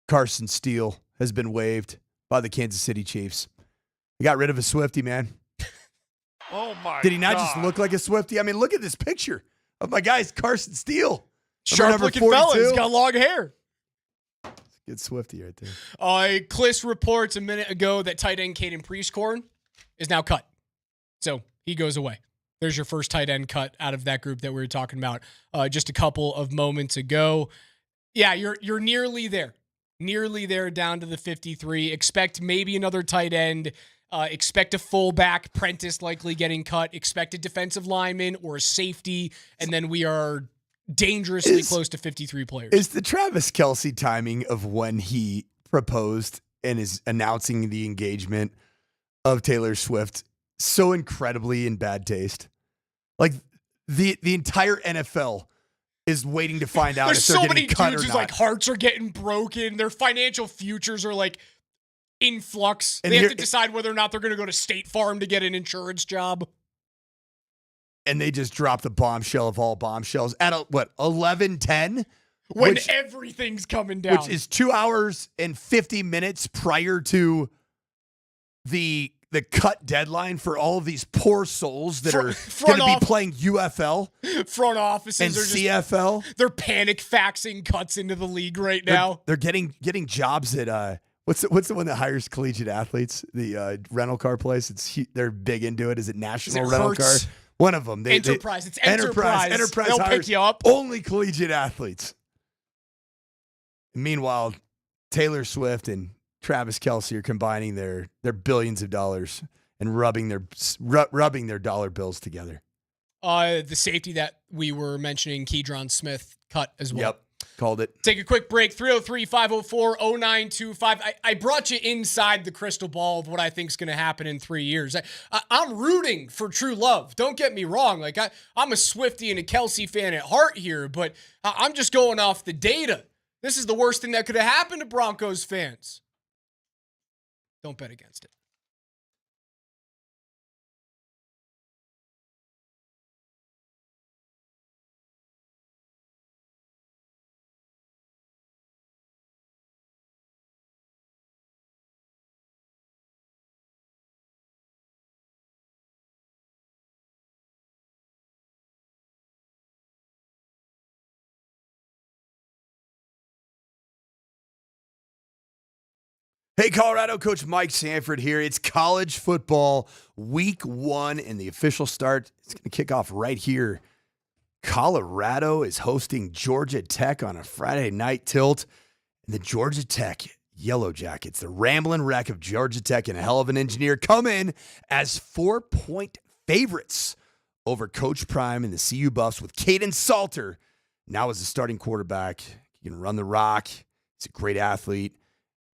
Carson Steele has been waived by the Kansas City Chiefs. He got rid of a Swiftie, man. Oh, my God. Did he not just look like a Swiftie? I mean, look at this picture of my guy's Carson Steele. Sharp-looking fella. He's got long hair. Good Swiftie right there. Kliss reports a minute ago that tight end Caden Priestcorn is now cut. So he goes away. There's your first tight end cut out of that group that we were talking about just a couple of moments ago. Yeah, you're nearly there. Nearly there down to the 53. Expect maybe another tight end. Expect a fullback, Prentice likely getting cut. Expect a defensive lineman or a safety. And then we are dangerously close to 53 players. Is the Travis Kelce timing of when he proposed and is announcing the engagement of Taylor Swift so incredibly in bad taste? Like the entire NFL is waiting to find out if they're getting cut or not. There's so many dudes whose like hearts are getting broken. Their financial futures are like in flux. They have to decide whether or not they're going to go to State Farm to get an insurance job. And they just dropped the bombshell of all bombshells at 11:10? When everything's coming down. Which is 2 hours and 50 minutes prior to the cut deadline for all of these poor souls that are going to be playing UFL. Front offices and CFL. They're panic faxing cuts into the league right now. They're getting jobs at what's the one that hires collegiate athletes? The rental car place. They're big into it. Is it National Rental Car? One of them. Enterprise. It's Enterprise. Enterprise They'll hires pick you up. Only collegiate athletes. Meanwhile, Taylor Swift and Travis Kelce are combining their billions of dollars and rubbing their dollar bills together. The safety that we were mentioning, Keydron Smith, cut as well. Yep, called it. Take a quick break. 303-504-0925. I brought you inside the crystal ball of what I think is going to happen in 3 years. I'm rooting for true love. Don't get me wrong. Like I'm a Swiftie and a Kelce fan at heart here, but I'm just going off the data. This is the worst thing that could have happened to Broncos fans. Don't bet against it. Hey, Colorado, Coach Mike Sanford here. It's college football week 1 and the official start. It's going to kick off right here. Colorado is hosting Georgia Tech on a Friday night tilt. And the Georgia Tech Yellow Jackets, the rambling wreck of Georgia Tech and a hell of an engineer, come in as 4-point favorites over Coach Prime and the CU Buffs with Caden Salter now as the starting quarterback. He can run the rock. He's a great athlete.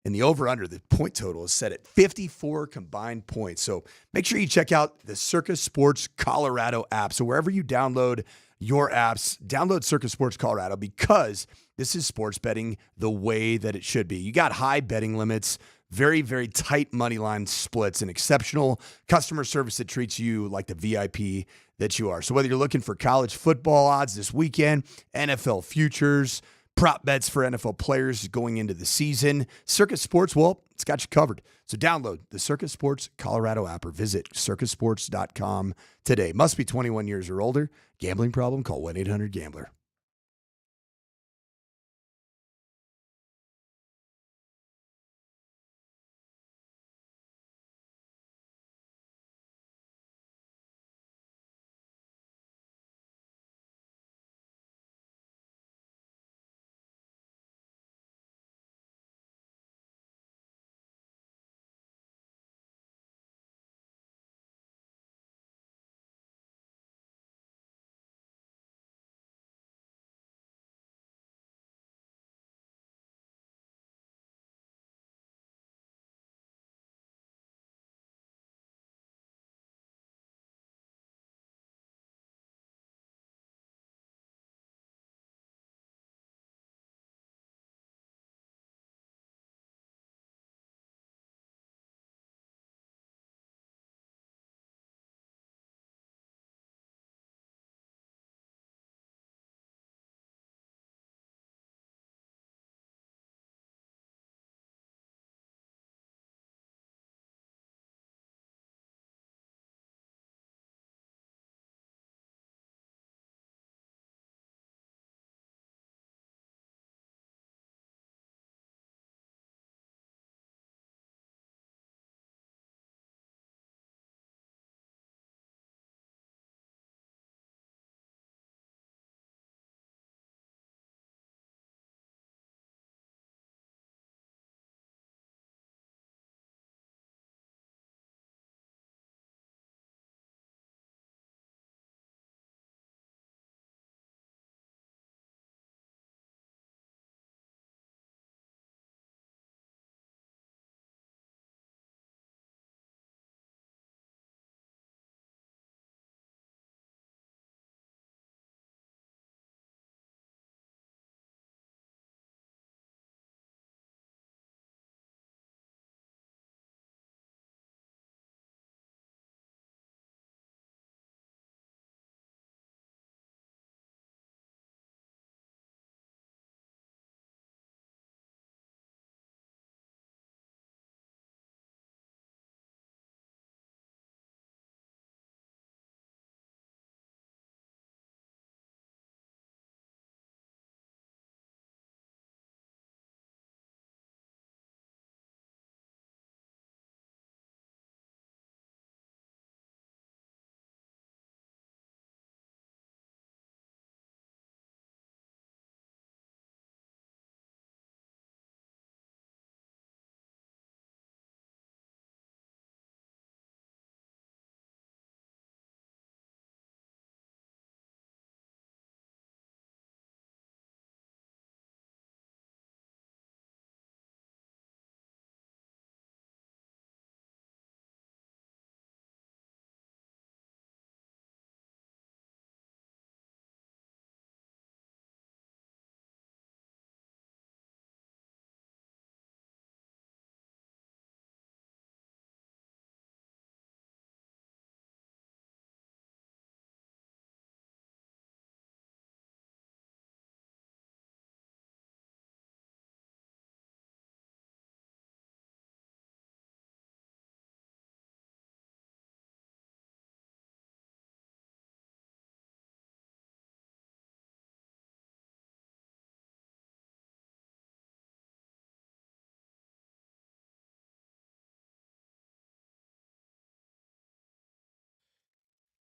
And the over-under, the point total is set at 54 combined points. So make sure you check out the Circus Sports Colorado app. So wherever you download your apps, download Circus Sports Colorado because this is sports betting the way that it should be. You got high betting limits, very, very tight money line splits, and exceptional customer service that treats you like the VIP that you are. So whether you're looking for college football odds this weekend, NFL futures, prop bets for NFL players going into the season, Circus Sports, well, it's got you covered. So download the Circus Sports Colorado app or visit circusports.com today. Must be 21 years or older. Gambling problem? Call 1-800-GAMBLER.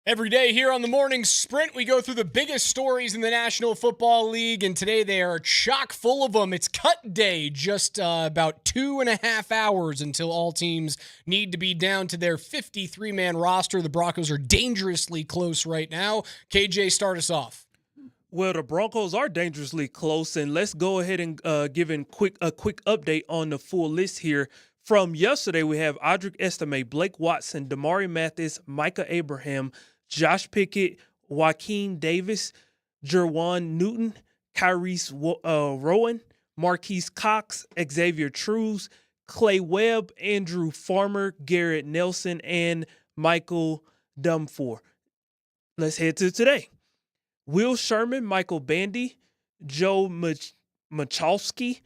Every day here on the Morning Sprint, we go through the biggest stories in the National Football League, and today they are chock full of them. It's cut day, just about 2.5 hours until all teams need to be down to their 53-man roster. The Broncos are dangerously close right now. KJ, start us off. Well, the Broncos are dangerously close, and let's go ahead and give a quick update on the full list here. From yesterday, we have Audric Estime, Blake Watson, Damari Mathis, Micah Abraham, Josh Pickett, Joaquin Davis, Jerwan Newton, Kyrese Rowan, Marquise Cox, Xavier Trues, Clay Webb, Andrew Farmer, Garrett Nelson, and Michael Dumfour. Let's head to today. Will Sherman, Michael Bandy, Joe Machowski,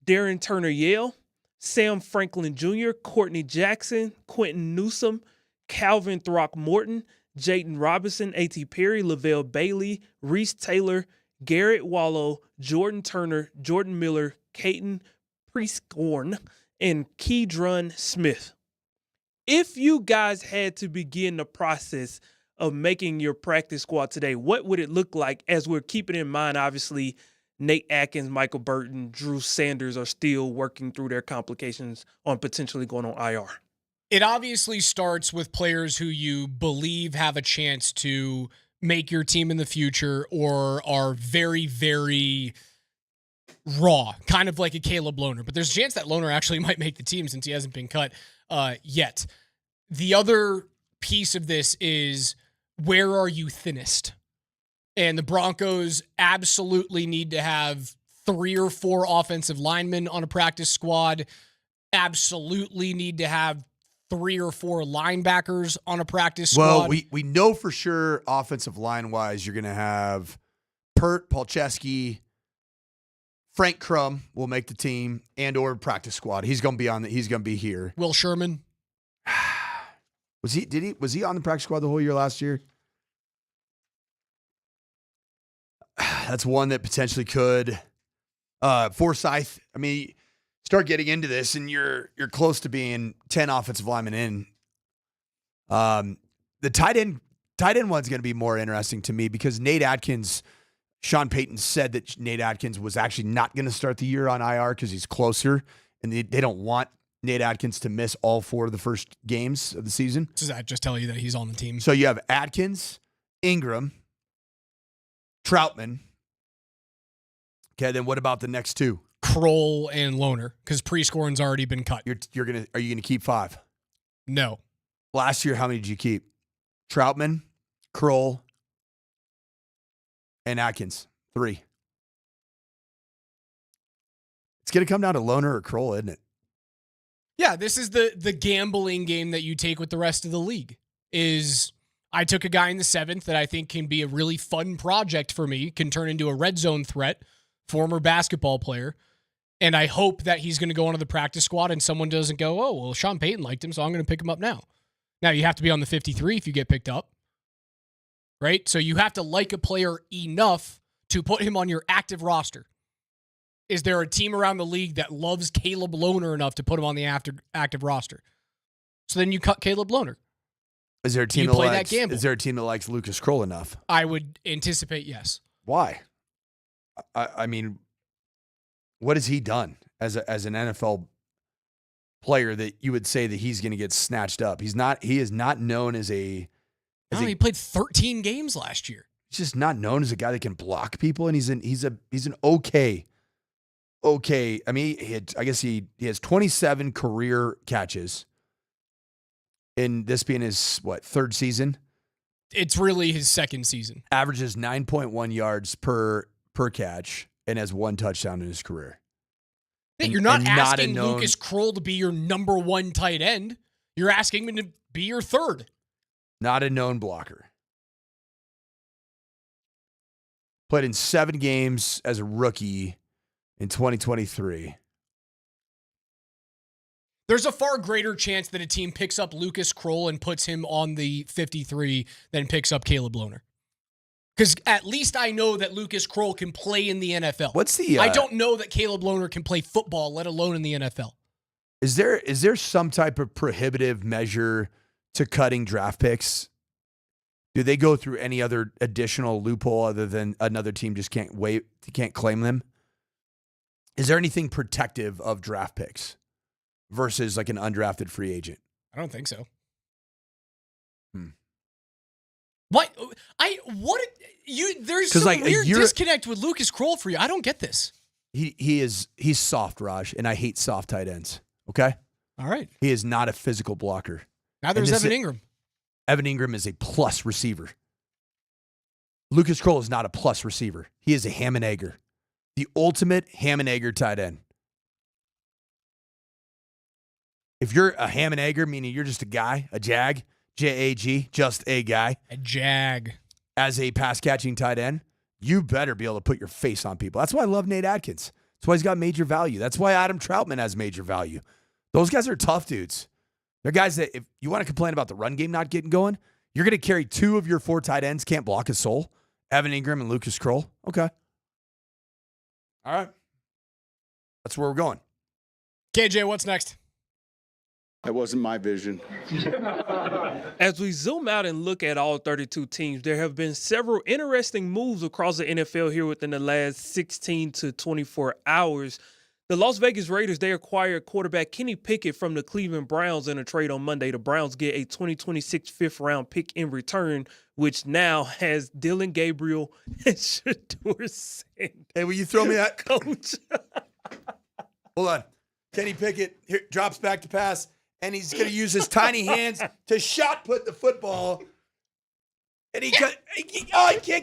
Darren Turner-Yale, Sam Franklin Jr., Courtney Jackson, Quentin Newsom, Calvin Throckmorton, Jayden Robinson, A.T. Perry, Lavelle Bailey, Reese Taylor, Garrett Wallow, Jordan Turner, Jordan Miller, Caden Prieskorn, and Keydrun Smith. If you guys had to begin the process of making your practice squad today, what would it look like, as we're keeping in mind, obviously, Nate Atkins, Michael Burton, Drew Sanders are still working through their complications on potentially going on IR? It obviously starts with players who you believe have a chance to make your team in the future or are very, very raw, kind of like a Caleb Lohner. But there's a chance that Lohner actually might make the team since he hasn't been cut yet. The other piece of this is, where are you thinnest? And the Broncos absolutely need to have 3 or 4 offensive linemen on a practice squad, absolutely need to have 3 or 4 linebackers on a practice squad. Well, we know for sure offensive line-wise you're going to have Pert, Palczewski, Frank Crum will make the team and or practice squad. He's going to be here. Will Sherman. Was he on the practice squad the whole year last year? That's one that potentially could. Forsyth, I mean, start getting into this, and you're close to being 10 offensive linemen in. The tight end one's going to be more interesting to me because Nate Atkins, Sean Payton said that Nate Atkins was actually not going to start the year on IR because he's closer, and they don't want Nate Atkins to miss all 4 of the first games of the season. Does that just tell you that he's on the team? So you have Atkins, Ingram, Troutman. Okay, then what about the next 2? Kroll and Lohner, because Prieskorn's already been cut. Are you gonna keep 5? No. Last year, how many did you keep? Troutman, Kroll, and Atkins. 3. It's gonna come down to Lohner or Kroll, isn't it? Yeah, this is the gambling game that you take with the rest of the league. I took a guy in the 7th that I think can be a really fun project for me, can turn into a red zone threat, former basketball player, and I hope that he's going to go onto the practice squad and someone doesn't go, oh, well, Sean Payton liked him, so I'm going to pick him up now. Now, you have to be on the 53 if you get picked up, right? So you have to like a player enough to put him on your active roster. Is there a team around the league that loves Caleb Lohner enough to put him on the active roster? So then you cut Caleb Lohner. Is there a team that likes Lucas Kroll enough? I would anticipate yes. Why? I mean, what has he done as an NFL player that you would say that he's going to get snatched up? He is not known as a. He played 13 games last year. He's just not known as a guy that can block people, and he's an okay. I mean, he has 27 career catches. In this being his, 3rd season? It's really his 2nd season. Averages 9.1 yards per catch and has 1 touchdown in his career. You're not asking Lucas Kroll to be your number 1 tight end. You're asking him to be your 3rd. Not a known blocker. Played in 7 games as a rookie in 2023. There's a far greater chance that a team picks up Lucas Kroll and puts him on the 53 than picks up Caleb Lohner. Because at least I know that Lucas Kroll can play in the NFL. I don't know that Caleb Lohner can play football, let alone in the NFL. Is there some type of prohibitive measure to cutting draft picks? Do they go through any other additional loophole other than another team just can't claim them? Is there anything protective of draft picks versus like an undrafted free agent? I don't think so. What? There's some like weird disconnect with Lucas Kroll for you. I don't get this. He's soft, Raj, and I hate soft tight ends. Okay? All right. He is not a physical blocker. Now there's Evan Ingram. Evan Ingram is a plus receiver. Lucas Kroll is not a plus receiver. He is a ham and egger. The ultimate ham and egger tight end. If you're a ham and egger, meaning you're just a guy, a jag, J-A-G, just a guy. A jag. As a pass-catching tight end, you better be able to put your face on people. That's why I love Nate Atkins. That's why he's got major value. That's why Adam Troutman has major value. Those guys are tough dudes. They're guys that if you want to complain about the run game not getting going, you're going to carry 2 of your 4 tight ends, can't block a soul. Evan Ingram and Lucas Kroll. Okay. All right. That's where we're going. KJ, what's next? That wasn't my vision. As we zoom out and look at all 32 teams, there have been several interesting moves across the NFL here within the last 16 to 24 hours. The Las Vegas Raiders, they acquired quarterback Kenny Pickett from the Cleveland Browns in a trade on Monday. The Browns get a 2026 fifth-round pick in return, which now has Dylan Gabriel and Shedeur Sanders. Hey, will you throw me that? Coach. Hold on. Kenny Pickett drops back to pass, and he's going to use his tiny hands to shot put the football. And he can't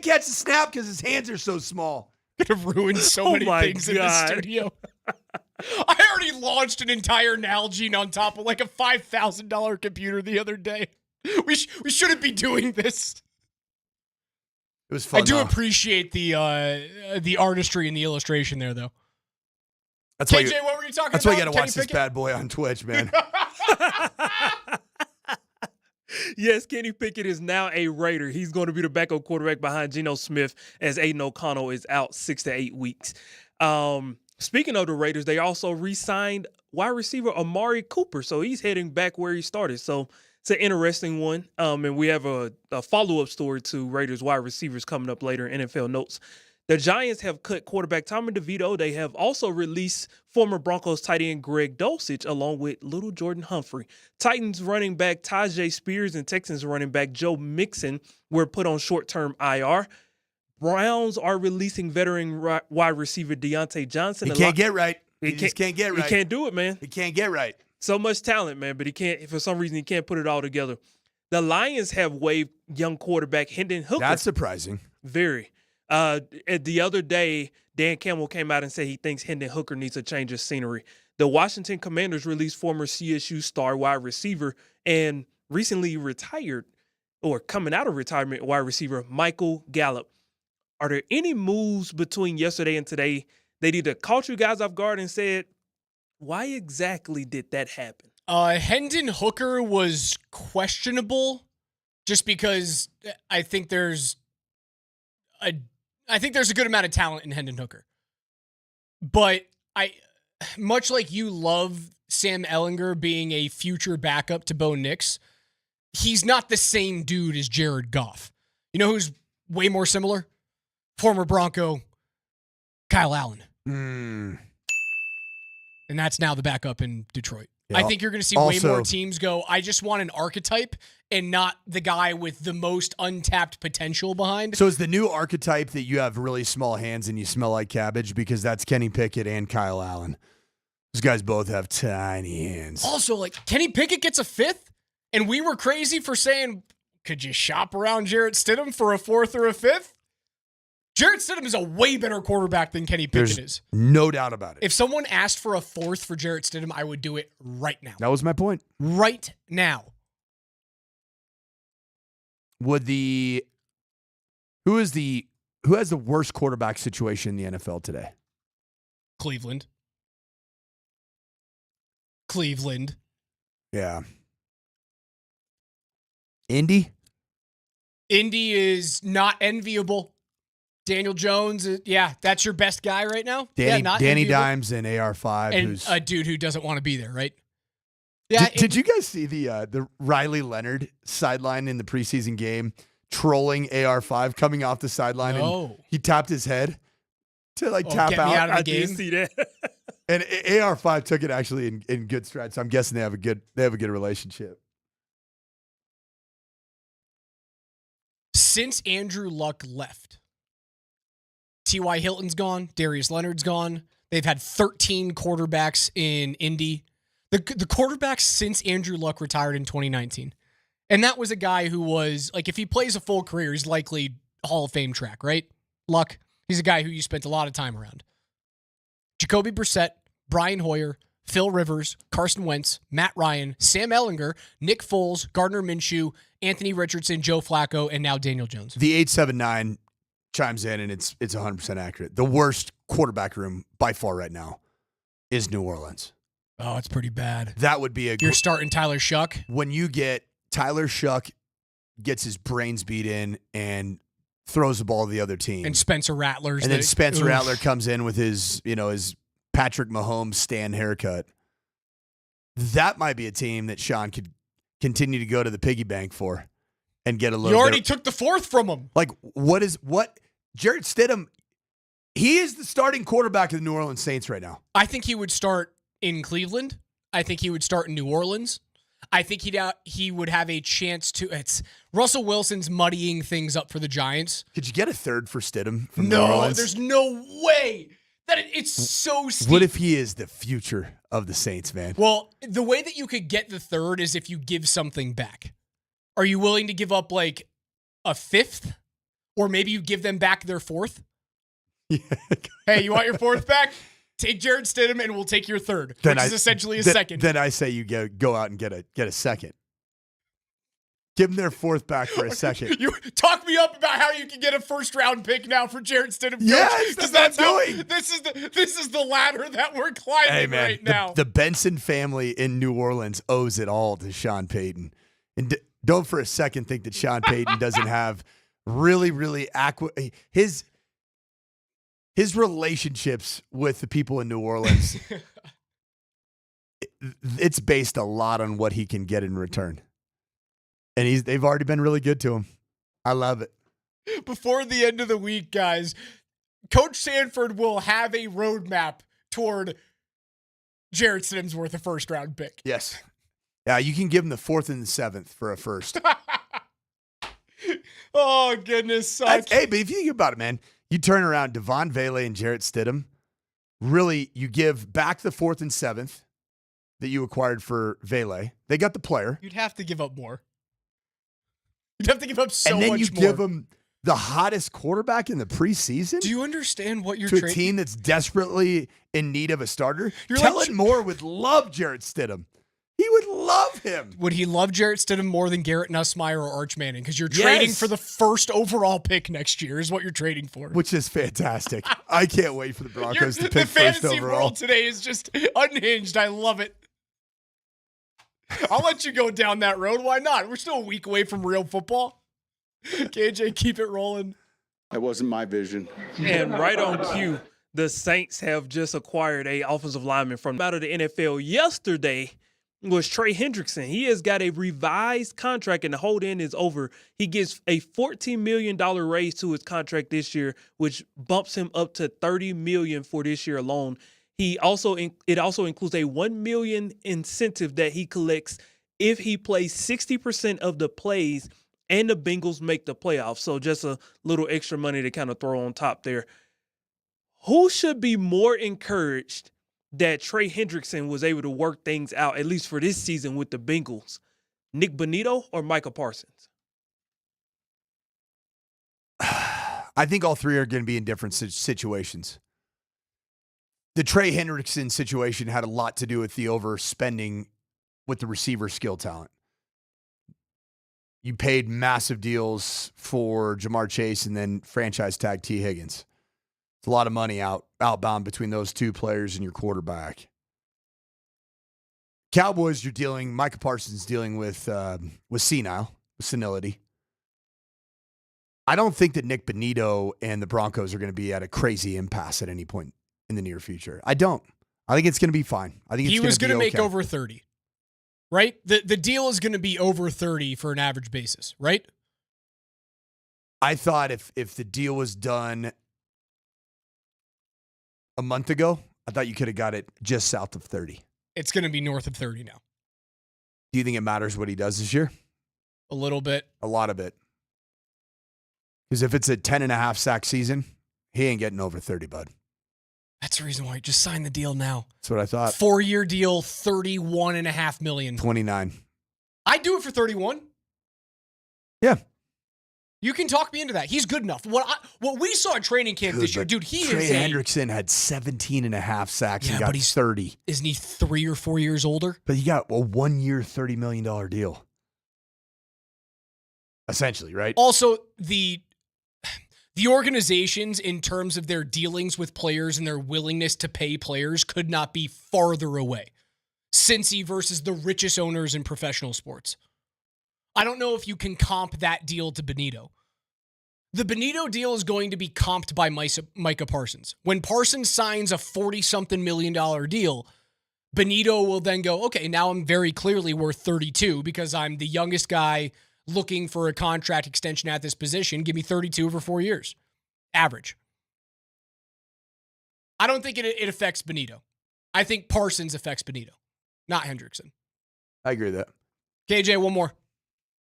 catch the snap because his hands are so small. Could have ruined so many things in the studio. I already launched an entire Nalgene on top of like a $5,000 computer the other day. We shouldn't be doing this. It was fun. I do appreciate the artistry and the illustration there, though. That's KJ, why what were you talking about? That's why you got to Kenny watch this Pickett? bad boy on Twitch, man. Yes, Kenny Pickett is now a Raider. He's going to be the backup quarterback behind Geno Smith as Aiden O'Connell is out 6 to 8 weeks. Speaking of the Raiders, they also re-signed wide receiver Amari Cooper, so he's heading back where he started. So it's an interesting one, and we have a follow-up story to Raiders wide receivers coming up later in NFL Notes. The Giants have cut quarterback Tommy DeVito. They have also released former Broncos tight end Greg Dulcich along with little Jordan Humphrey. Titans running back Tajay Spears and Texans running back Joe Mixon were put on short-term IR. Browns are releasing veteran wide receiver Deontay Johnson. He can't get right. He just can't get right. He can't do it, man. He can't get right. So much talent, man, but he can't. For some reason, he can't put it all together. The Lions have waived young quarterback Hendon Hooker. That's surprising. Very. The other day, Dan Campbell came out and said he thinks Hendon Hooker needs a change of scenery. The Washington Commanders released former CSU star wide receiver and recently retired or coming out of retirement wide receiver Michael Gallup. Are there any moves between yesterday and today that either caught you guys off guard and said, why exactly did that happen? Hendon Hooker was questionable just because I think there's a good amount of talent in Hendon Hooker. But much like you love Sam Ehlinger being a future backup to Bo Nix, he's not the same dude as Jared Goff. You know who's way more similar? Former Bronco, Kyle Allen. And that's now the backup in Detroit. Yeah. I think you're going to see way more teams go, I just want an archetype and not the guy with the most untapped potential behind. So is the new archetype that you have really small hands and you smell like cabbage? Because that's Kenny Pickett and Kyle Allen. Those guys both have tiny hands. Also, like, Kenny Pickett gets a 5th, and we were crazy for saying, could you shop around Jarrett Stidham for a 4th or a 5th? Jarrett Stidham is a way better quarterback than Kenny Pickett is. No doubt about it. If someone asked for a 4th for Jarrett Stidham, I would do it right now. That was my point. Right now. Who has the worst quarterback situation in the NFL today? Cleveland. Yeah. Indy is not enviable. Daniel Jones, that's your best guy right now. Danny enviable. Dimes and AR5, and who's a dude who doesn't want to be there, right? Yeah. Did you guys see the Riley Leonard sideline in the preseason game trolling AR5 coming off the sideline and he tapped his head to tap get out. Me out of the I game. did see that. And AR5 took it actually in good strides. So I'm guessing they have a good relationship. Since Andrew Luck left, T.Y. Hilton's gone, Darius Leonard's gone. They've had 13 quarterbacks in Indy. The quarterbacks since Andrew Luck retired in 2019. And that was a guy who was, if he plays a full career, he's likely Hall of Fame track, right? Luck, he's a guy who you spent a lot of time around. Jacoby Brissett, Brian Hoyer, Phil Rivers, Carson Wentz, Matt Ryan, Sam Ehlinger, Nick Foles, Gardner Minshew, Anthony Richardson, Joe Flacco, and now Daniel Jones. The 879 chimes in, and it's 100% accurate. The worst quarterback room by far right now is New Orleans. Oh, it's pretty bad. That would be You're starting Tyler Shuck. When you get Tyler Shuck gets his brains beat in and throws the ball to the other team. And Spencer Rattler's. And then Spencer Rattler comes in with his Patrick Mahomes Stan haircut. That might be a team that Sean could continue to go to the piggy bank for and get a little. You already took the fourth from him. What Jarrett Stidham, he is the starting quarterback of the New Orleans Saints right now. I think he would start in Cleveland. I think he would start in New Orleans. I think he would have a chance to. It's Russell Wilson's muddying things up for the Giants. Could you get a third for Stidham from New Orleans? There's no way. It's so steep. What if he is the future of the Saints, man? Well, the way that you could get the third is if you give something back. Are you willing to give up a fifth? Or maybe you give them back their fourth? Yeah. Hey, you want your fourth back? Take Jarrett Stidham and we'll take your third, which is essentially a second. Then I say you go out and get a second. Give them their fourth back for a second. You talk me up about how you can get a first-round pick now for Jarrett Stidham. Yes, that's doing. This is the ladder that we're climbing right now. The Benson family in New Orleans owes it all to Sean Payton. And don't for a second think that Sean Payton doesn't have really, really his relationships with the people in New Orleans. It's based a lot on what he can get in return. And they've already been really good to him. I love it. Before the end of the week, guys, Coach Sanford will have a roadmap toward Jarrett Stidham's worth a first-round pick. Yes. Yeah, you can give him the 4th and the 7th for a first. Oh, goodness. Hey, but if you think about it, man, you turn around Devon Vele and Jarrett Stidham. Really, you give back the 4th and 7th that you acquired for Vele. They got the player. You'd have to give up more. You'd have to give up so much more. And then you give them the hottest quarterback in the preseason? Do you understand what you're to a team that's desperately in need of a starter? Kellen Moore would love Jarrett Stidham. He would love him. Would he love Jarrett Stidham more than Garrett Nussmeier or Arch Manning? Because you're trading for the first overall pick next year is what you're trading for. Which is fantastic. I can't wait for the Broncos to pick the first fantasy overall. world today is just unhinged. I love it. I'll let you go down that road. Why not? We're still a week away from real football. KJ, keep it rolling. That wasn't my vision. And right on cue, the Saints have just acquired a offensive lineman from out of the NFL yesterday. Was Trey Hendrickson. He has got a revised contract and the hold in is over. He gets a $14 million raise to his contract this year, which bumps him up to $30 million for this year alone. It also includes a $1 million incentive that he collects if he plays 60% of the plays and the Bengals make the playoffs. So just a little extra money to kind of throw on top there. Who should be more encouraged that Trey Hendrickson was able to work things out, at least for this season with the Bengals? Nick Bonito or Micah Parsons? I think all three are going to be in different situations. The Trey Hendrickson situation had a lot to do with the overspending with the receiver skill talent. You paid massive deals for Jamar Chase and then franchise tag T. Higgins. It's a lot of money outbound between those two players and your quarterback. Cowboys, Micah Parsons dealing with senility. I don't think that Nick Bonito and the Broncos are going to be at a crazy impasse at any point in the near future. I don't. I think it's going to be fine. I think he was going to make okay. over 30, right? The deal is going to be over 30 for an average basis, right? I thought if the deal was done a month ago, I thought you could have got it just south of 30. It's going to be north of 30 now. Do you think it matters what he does this year? A little bit. A lot of it. Because if it's a 10.5 sack season, he ain't getting over 30, bud. That's the reason why you just sign the deal now. That's what I thought. 4-year deal, $31.5 million. 29. I'd do it for 31. Yeah. You can talk me into that. He's good enough. What we saw at training camp this year, dude, Trey Hendrickson had 17.5 sacks and got 30. Isn't he 3 or 4 years older? But you got a 1-year, $30 million deal. Essentially, right? Also, the organizations, in terms of their dealings with players and their willingness to pay players, could not be farther away. Cincy versus the richest owners in professional sports. I don't know if you can comp that deal to Benito. The Benito deal is going to be comped by Micah Parsons. When Parsons signs a 40-something million deal, Benito will then go, okay, now I'm very clearly worth 32 because I'm the youngest guy looking for a contract extension at this position. Give me 32 over 4 years. Average. I don't think it affects Benito. I think Parsons affects Benito, not Hendrickson. I agree with that. KJ, one more.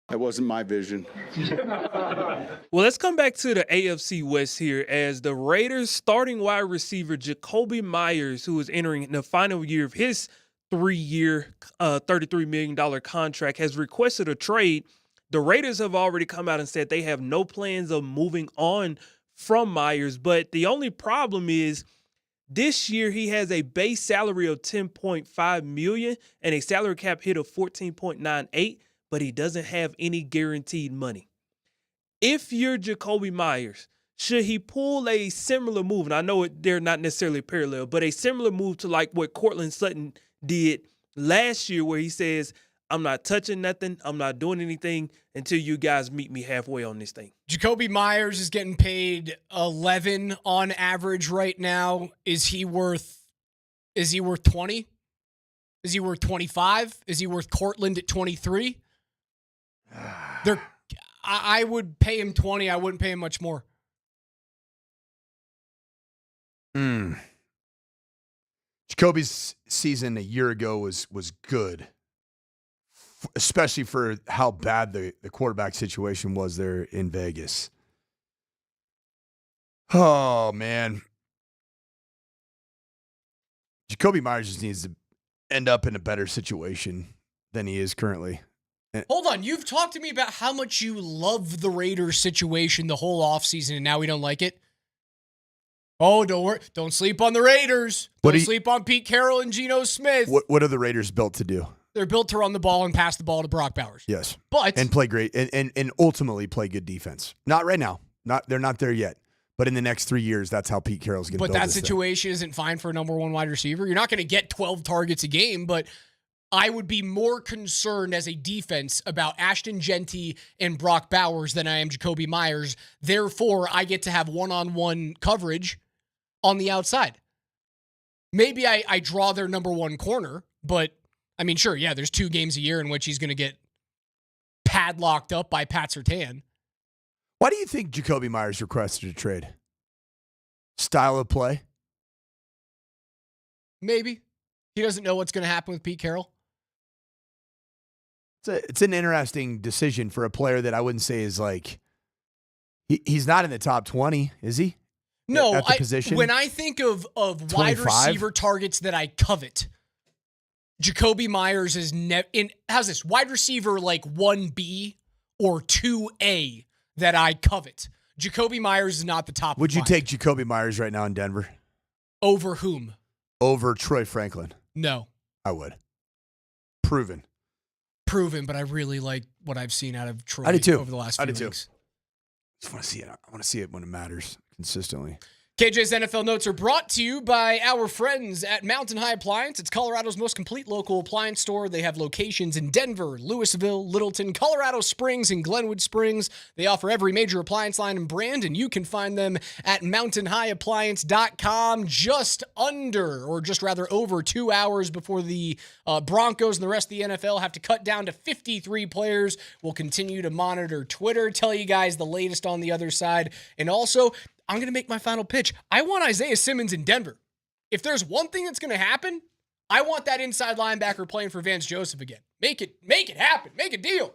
That wasn't my vision. Well, let's come back to the AFC West here as the Raiders starting wide receiver Jacoby Myers, who is entering the final year of his 3-year, $33 million contract, has requested a trade. The Raiders have already come out and said they have no plans of moving on from Myers, but the only problem is this year he has a base salary of $10.5 million and a salary cap hit of $14.98, but he doesn't have any guaranteed money. If you're Jacoby Myers, should he pull a similar move? And I know they're not necessarily parallel, but a similar move to like what Cortland Sutton did last year, where he says, I'm not touching nothing. I'm not doing anything until you guys meet me halfway on this thing. Jacoby Myers is getting paid 11 on average right now. Is he worth 20? Is he worth 25? Is he worth Cortland at 23? I would pay him 20. I wouldn't pay him much more. Jacoby's season a year ago was good, especially for how bad the quarterback situation was there in Vegas. Oh, man. Jacoby Myers just needs to end up in a better situation than he is currently. Hold on. You've talked to me about how much you love the Raiders situation the whole offseason, and now we don't like it. Oh, don't worry. Don't sleep on the Raiders. Don't sleep on Pete Carroll and Geno Smith. What are the Raiders built to do? They're built to run the ball and pass the ball to Brock Bowers. Yes. And play great and ultimately play good defense. Not right now. They're not there yet. But in the next 3 years, that's how Pete Carroll's going to build But that this situation isn't fine for a number one wide receiver. You're not going to get 12 targets a game, but I would be more concerned as a defense about Ashton Genty and Brock Bowers than I am Jacoby Myers. Therefore, I get to have one-on-one coverage on the outside. Maybe I draw their number one corner, but I mean, sure, yeah, there's 2 games a year in which he's going to get padlocked up by Pat Surtain. Why do you think Jacoby Myers requested a trade? Style of play? Maybe. He doesn't know what's going to happen with Pete Carroll. It's an interesting decision for a player that I wouldn't say is like, he's not in the top 20, is he? No, at the position? When I think of wide receiver targets that I covet, Jacoby Myers is how's this? Wide receiver like 1B or 2A that I covet. Jacoby Myers is not the top. Would you take Jacoby Myers right now in Denver? Over whom? Over Troy Franklin. No. I would. Proven, but I really like what I've seen out of Troy over the last few weeks. Just want to see it. I want to see it when it matters consistently. KJ's NFL Notes are brought to you by our friends at Mountain High Appliance. It's Colorado's most complete local appliance store. They have locations in Denver, Louisville, Littleton, Colorado Springs, and Glenwood Springs. They offer every major appliance line and brand, and you can find them at mountainhighappliance.com just over 2 hours before the Broncos and the rest of the NFL have to cut down to 53 players. We'll continue to monitor Twitter, tell you guys the latest on the other side, and also I'm going to make my final pitch. I want Isaiah Simmons in Denver. If there's one thing that's going to happen, I want that inside linebacker playing for Vance Joseph again. Make it happen. Make a deal.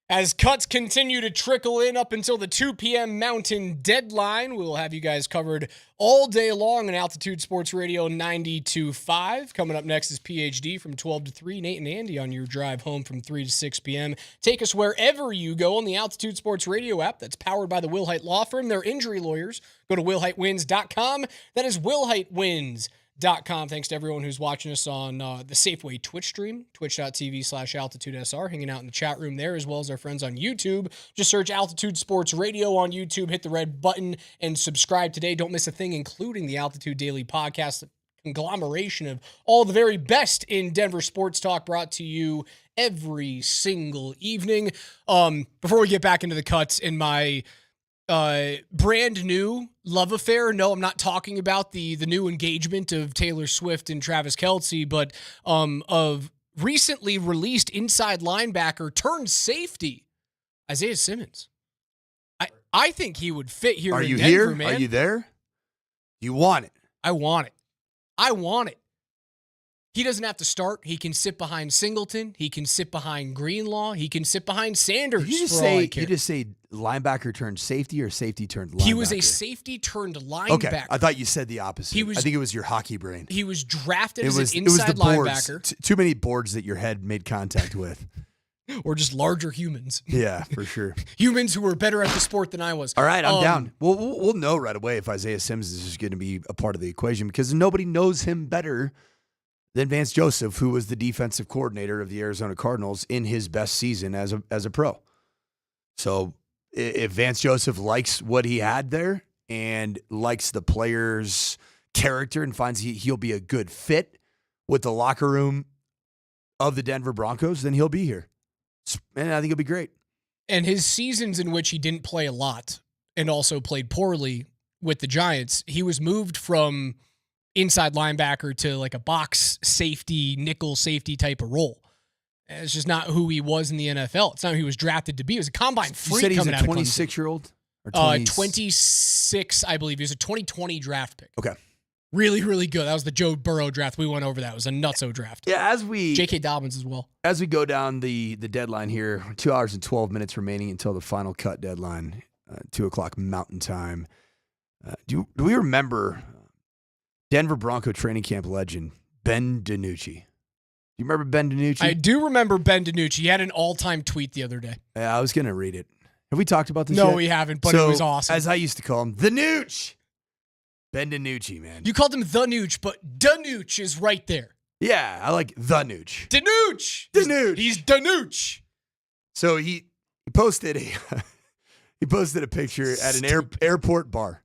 As cuts continue to trickle in up until the 2 p.m. Mountain deadline, we'll have you guys covered all day long on Altitude Sports Radio 92.5. Coming up next is PhD from 12 to 3. Nate and Andy on your drive home from 3 to 6 p.m. Take us wherever you go on the Altitude Sports Radio app that's powered by the Will Hite Law Firm. They're injury lawyers. Go to willhitewins.com. That is willhitewins.com. Thanks to everyone who's watching us on the Safeway Twitch stream, twitch.tv/AltitudeSR, hanging out in the chat room there, as well as our friends on YouTube. Just search Altitude Sports Radio on YouTube, hit the red button, and subscribe today. Don't miss a thing, including the Altitude Daily Podcast, a conglomeration of all the very best in Denver sports talk, brought to you every single evening. Before we get back into the cuts in my brand new love affair. No, I'm not talking about the new engagement of Taylor Swift and Travis Kelce, but of recently released inside linebacker turned safety, Isaiah Simmons. I think he would fit here. Are in you Denver, here? man. Are you there? You want it? I want it. I want it. He doesn't have to start. He can sit behind Singleton. He can sit behind Greenlaw. He can sit behind Sanders. Did you just for say all I care. you just say linebacker turned safety or safety turned linebacker? He was a safety turned linebacker. Okay, I thought you said the opposite. I think it was your hockey brain. He was drafted as an it was inside the boards. linebacker. Too many boards that your head made contact with. Or just larger humans. Yeah, for sure. Humans who were better at the sport than I was. All right, I'm down. We'll know right away if Isaiah Simmons is just going to be a part of the equation, because nobody knows him better than Vance Joseph, who was the defensive coordinator of the Arizona Cardinals in his best season as a pro. So if Vance Joseph likes what he had there and likes the player's character and finds he'll be a good fit with the locker room of the Denver Broncos, then he'll be here. And I think it'll be great. And his seasons in which he didn't play a lot and also played poorly with the Giants, he was moved from inside linebacker to like a box safety, nickel safety type of role. It's just not who he was in the NFL. It's not who he was drafted to be. He was a combine freak. You said he's coming a out of 26-year-old? 26, I believe. He was a 2020 draft pick. Okay. Really, really good. That was the Joe Burrow draft. We went over that. It was a nutso draft. Yeah, J.K. Dobbins as well. As we go down the deadline here, 2 hours and 12 minutes remaining until the final cut deadline, 2 o'clock Mountain Time. Do we remember Denver Bronco training camp legend Ben DiNucci? Do you remember Ben DiNucci? I do remember Ben DiNucci. He had an all-time tweet the other day. Yeah, I was going to read it. Have we talked about this No, yet? we haven't, but it was awesome. As I used to call him, the Nooch. Ben DiNucci, man. You called him the Nooch, but DiNucci is right there. Yeah, I like the Nooch. DiNucci. DiNucci. He's DiNucci. So he posted a picture at an airport bar.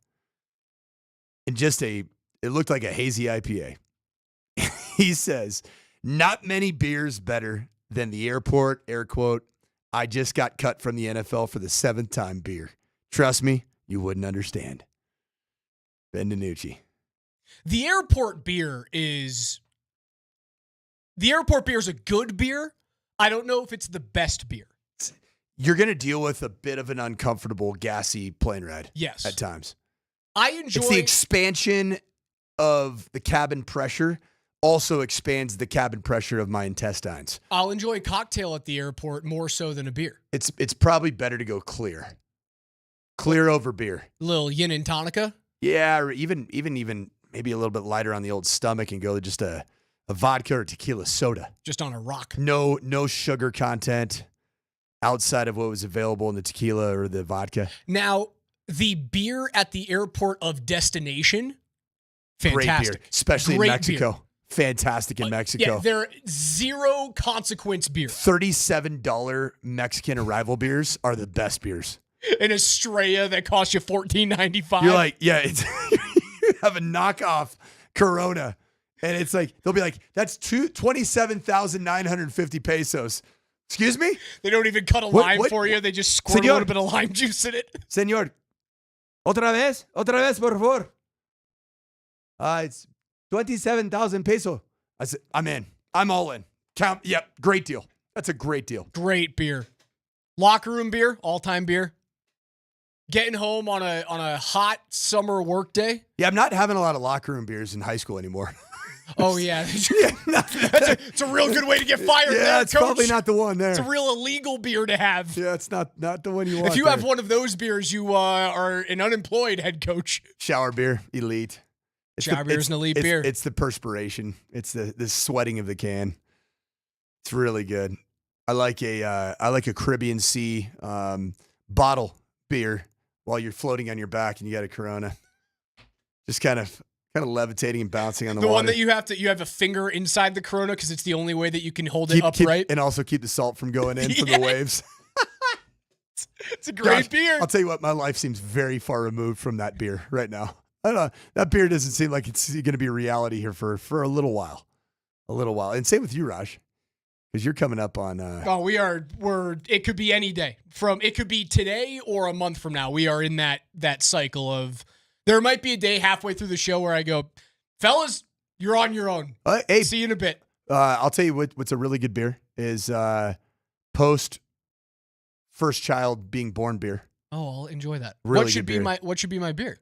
And it looked like a hazy IPA. He says, "Not many beers better than the airport," air quote, "I just got cut from the NFL for the 7th time beer. Trust me, you wouldn't understand." Ben DiNucci. The airport beer is a good beer. I don't know if it's the best beer. You're going to deal with a bit of an uncomfortable, gassy plane ride. Yes. At times. I enjoy... It's the expansion of the cabin pressure also expands the cabin pressure of my intestines. I'll enjoy a cocktail at the airport more so than a beer. It's probably better to go clear. Clear over beer. A little yin and tonica? Yeah, or even maybe a little bit lighter on the old stomach and go to just a vodka or tequila soda. Just on a rock. No sugar content outside of what was available in the tequila or the vodka. Now, the beer at the airport of destination, fantastic. Great beer, especially Great in Mexico. Beer. Fantastic in Mexico. Yeah, they're zero consequence beer. $37 Mexican arrival beers are the best beers. An Estrella that costs you $14.95. You're like, yeah, it's you have a knockoff Corona, and it's like they'll be like, that's 27,950 pesos. Excuse me? They don't even cut a lime for you. They just squirt a little bit of lime juice in it. Señor, otra vez, por favor. It's 27,000 pesos. I said, I'm in. I'm all in. Count. Yep, great deal. That's a great deal. Great beer. Locker room beer, all-time beer. Getting home on a hot summer work day. Yeah, I'm not having a lot of locker room beers in high school anymore. Oh, yeah. It's a real good way to get fired there, it's Coach. probably not the one there. It's a real illegal beer to have. Yeah, it's not the one you want. If you have one of those beers, you are an unemployed head coach. Shower beer, elite. Shower beer is an elite beer. It's the perspiration. It's the sweating of the can. It's really good. I like a Caribbean Sea bottle beer while you're floating on your back and you got a Corona. Just kind of levitating and bouncing on the water. The one that you have a finger inside the Corona because it's the only way that you can hold it upright. And also keep the salt from going in from the waves. It's a great beer. I'll tell you what, my life seems very far removed from that beer right now. I don't know. That beer doesn't seem like it's going to be a reality here for a little while. And same with you, Raj, because you're coming up on. It could be any day. It could be today or a month from now. We are in that cycle of. There might be a day halfway through the show where I go, fellas, you're on your own. Hey, see you in a bit. I'll tell you what's a really good beer is post first child being born beer. Oh, I'll enjoy that. Really what should good beer. What should be my beer?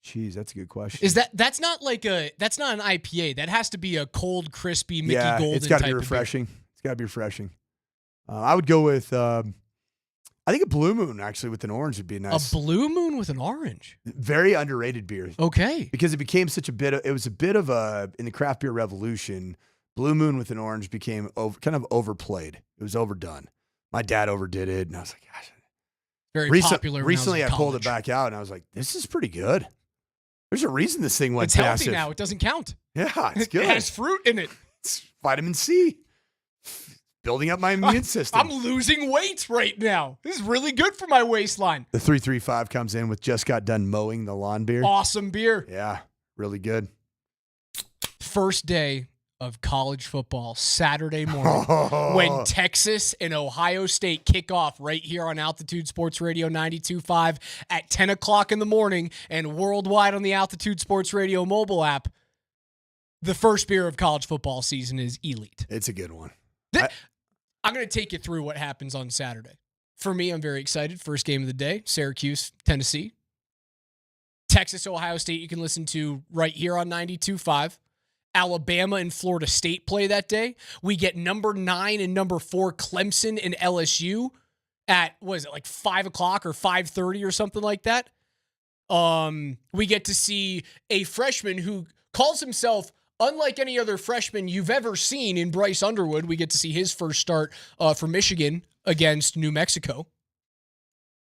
Geez, that's a good question. Is that's not an IPA? That has to be a cold, crispy Mickey Golden. It's got to be refreshing. It's got to be refreshing. I would go with. I think a Blue Moon actually with an orange would be nice. A Blue Moon with an orange. Very underrated beer. Okay. Because it became it was a bit of in the craft beer revolution, Blue Moon with an orange became kind of overplayed. It was overdone. My dad overdid it, and I was like, gosh. Very popular. Recently, I pulled it back out, and I was like, this is pretty good. There's a reason this thing went It's passive. healthy now. It doesn't count. Yeah, it's good. It has fruit in it. It's vitamin C. Building up my immune system. I'm losing weight right now. This is really good for my waistline. The 335 comes in with just got done mowing the lawn beer. Awesome beer. Yeah, really good. First day of college football, Saturday morning, when Texas and Ohio State kick off right here on Altitude Sports Radio 92.5 at 10 o'clock in the morning and worldwide on the Altitude Sports Radio mobile app. The first beer of college football season is Elite. It's a good one. I'm going to take you through what happens on Saturday. For me, I'm very excited. First game of the day, Syracuse, Tennessee. Texas, Ohio State, you can listen to right here on 92.5. Alabama and Florida State play that day. We get number 9 and number 4 Clemson and LSU at, 5 o'clock or 5:30 or something like that. We get to see a freshman who calls himself unlike any other freshman you've ever seen in Bryce Underwood. We get to see his first start for Michigan against New Mexico.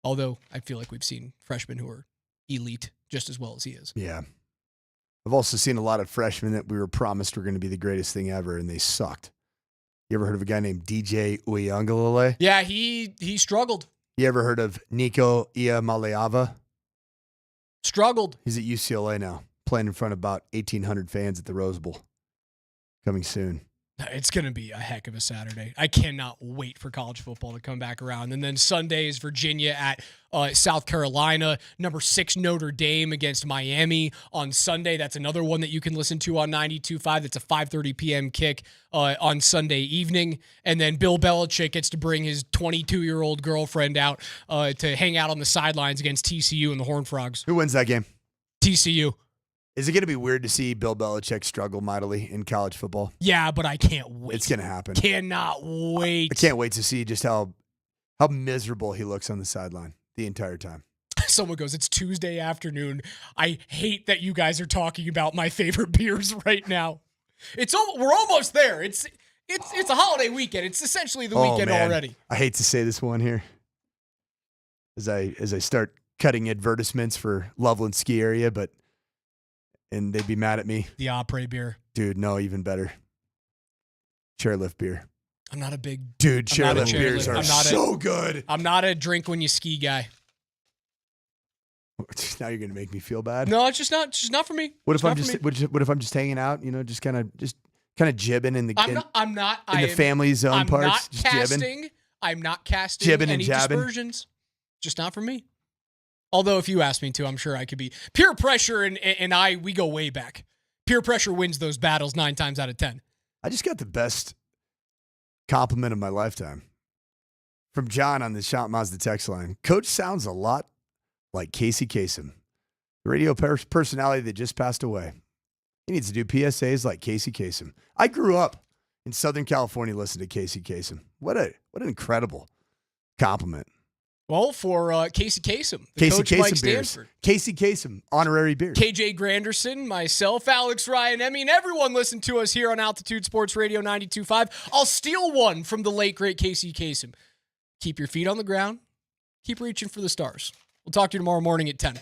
Although I feel like we've seen freshmen who are elite just as well as he is. Yeah. I've also seen a lot of freshmen that we were promised were going to be the greatest thing ever, and they sucked. You ever heard of a guy named DJ Uiagalelei? Yeah, he struggled. You ever heard of Nico Iamaleava? Struggled. He's at UCLA now, playing in front of about 1,800 fans at the Rose Bowl. Coming soon. It's going to be a heck of a Saturday. I cannot wait for college football to come back around. And then Sunday is Virginia at South Carolina. Number 6 Notre Dame against Miami on Sunday. That's another one that you can listen to on 92.5. It's a 5:30 p.m. kick on Sunday evening. And then Bill Belichick gets to bring his 22-year-old girlfriend out to hang out on the sidelines against TCU and the Horned Frogs. Who wins that game? TCU. Is it going to be weird to see Bill Belichick struggle mightily in college football? Yeah, but I can't wait. It's going to happen. Cannot wait. I can't wait to see just how miserable he looks on the sideline the entire time. Someone goes, it's Tuesday afternoon. I hate that you guys are talking about my favorite beers right now. We're almost there. It's a holiday weekend. It's essentially the weekend already. I hate to say this one here as I start cutting advertisements for Loveland Ski Area, and they'd be mad at me. The Opry beer. Dude, no, even better. Chairlift beer. I'm not a big... Dude, chairlift beers are so good. I'm not a drink when you ski guy. Now you're going to make me feel bad? No, it's just not for me. What if I'm just hanging out, just kind of jibbing in the the family zone parts? Just jibbing. I'm not casting jibbing any and jabbing. dispersions. Just not for me. Although if you asked me to, I'm sure I could be. Peer pressure and we go way back. Peer pressure wins those battles 9 times out of 10. I just got the best compliment of my lifetime from John on the Shop Mazda text line. Coach sounds a lot like Casey Kasem, the radio personality that just passed away. He needs to do PSAs like Casey Kasem. I grew up in Southern California listening to Casey Kasem. What an incredible compliment. Well, for Casey Kasem, the Casey coach Kasem Mike beers. Stanford. Casey Kasem, honorary beers. KJ Granderson, myself, Alex Ryan, and everyone listen to us here on Altitude Sports Radio 92.5. I'll steal one from the late, great Casey Kasem. Keep your feet on the ground. Keep reaching for the stars. We'll talk to you tomorrow morning at 10.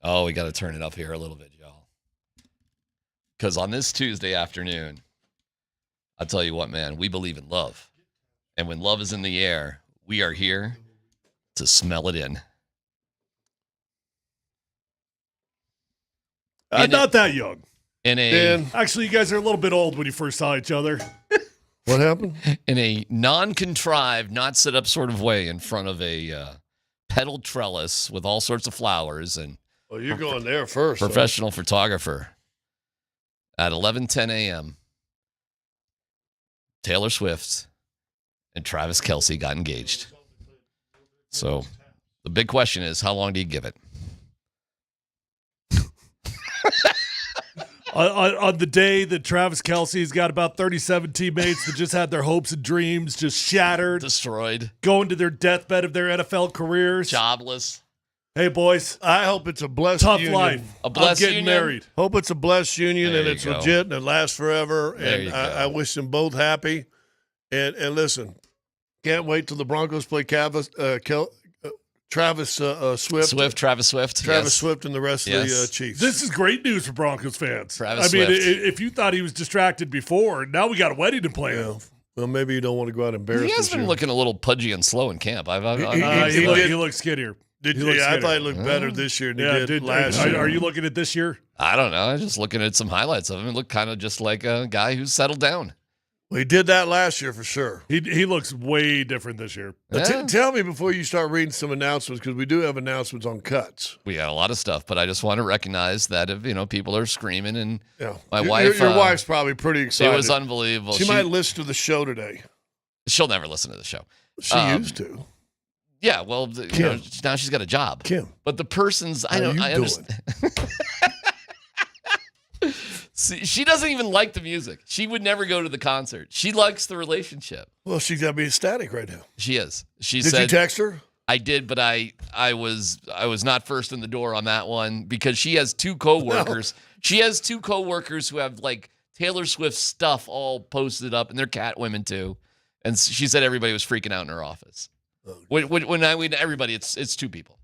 Oh, we got to turn it up here a little bit, y'all. Because on this Tuesday afternoon, I'll tell you what, man, we believe in love. And when love is in the air, we are here to smell it in. Not that young. Actually, you guys are a little bit old when you first saw each other. What happened? In a non-contrived, not set up sort of way in front of a petaled trellis with all sorts of flowers and Well, you're going there first. professional photographer at 11:10 a.m. Taylor Swift and Travis Kelce got engaged. So the big question is, how long do you give it? On the day that Travis Kelce's got about 37 teammates that just had their hopes and dreams just shattered, destroyed, going to their deathbed of their NFL careers, jobless. Hey, boys. I hope it's a blessed Tough union. life. A blessed I'm getting union? married. Hope it's a blessed union There and you it's go. legit and it lasts forever. There And you I wish them both happy. And listen, can't wait till the Broncos play Travis Swift. Travis Swift. Travis Swift and the rest of the Yes. Chiefs. This is great news for Broncos fans. Travis I mean, Swift. if you thought he was distracted before, now we got a wedding to plan. Yeah. Well, maybe you don't want to go out and embarrass He has this been year. looking a little pudgy and slow in camp. He looks skinnier. Did He you? looks I skinnier. thought he looked better this year than he did last are, year. Are you looking at this year? I don't know. I'm just looking at some highlights of him. It looked kind of just like a guy who's settled down. Well, he did that last year for sure. He looks way different this year. Tell me before you start reading some announcements, because we do have announcements on cuts. We got a lot of stuff, but I just want to recognize that if people are screaming and Yeah, my Your- wife, Your wife's probably pretty excited. It was unbelievable. She might listen to the show today. She'll never listen to the show. She used to. Yeah, well, now she's got a job. Kim, but the person's I understand. See, she doesn't even like the music. She would never go to the concert. She likes the relationship. Well, she's got to be ecstatic right now. She is. She Did said, you text her? I did, but I was not first in the door on that one because she has two coworkers. She has two coworkers who have like Taylor Swift stuff all posted up, and they're cat women too. And she said everybody was freaking out in her office. When everybody, it's two people,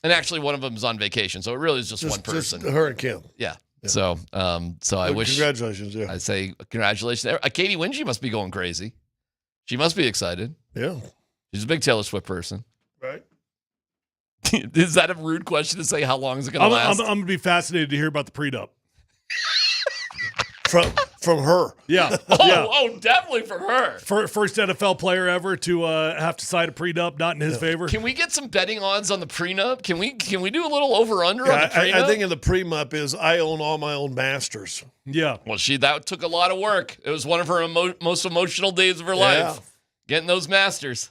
and actually one of them is on vacation, so it really is just one person. Just her and Kim. Yeah. So I wish. Congratulations. Yeah. I say congratulations. Katie Wingy must be going crazy. She must be excited. Yeah. She's a big Taylor Swift person. Right. Is that a rude question to say? How long is it going to last? I'm going to be fascinated to hear about the prenup. From her. Yeah. Oh, definitely from her. First NFL player ever to have to sign a prenup not in his favor. Can we get some betting odds on the prenup? Can we do a little over-under on the prenup? I think in the prenup is I own all my own masters. Yeah. Well, that took a lot of work. It was one of her most emotional days of her life. Getting those masters.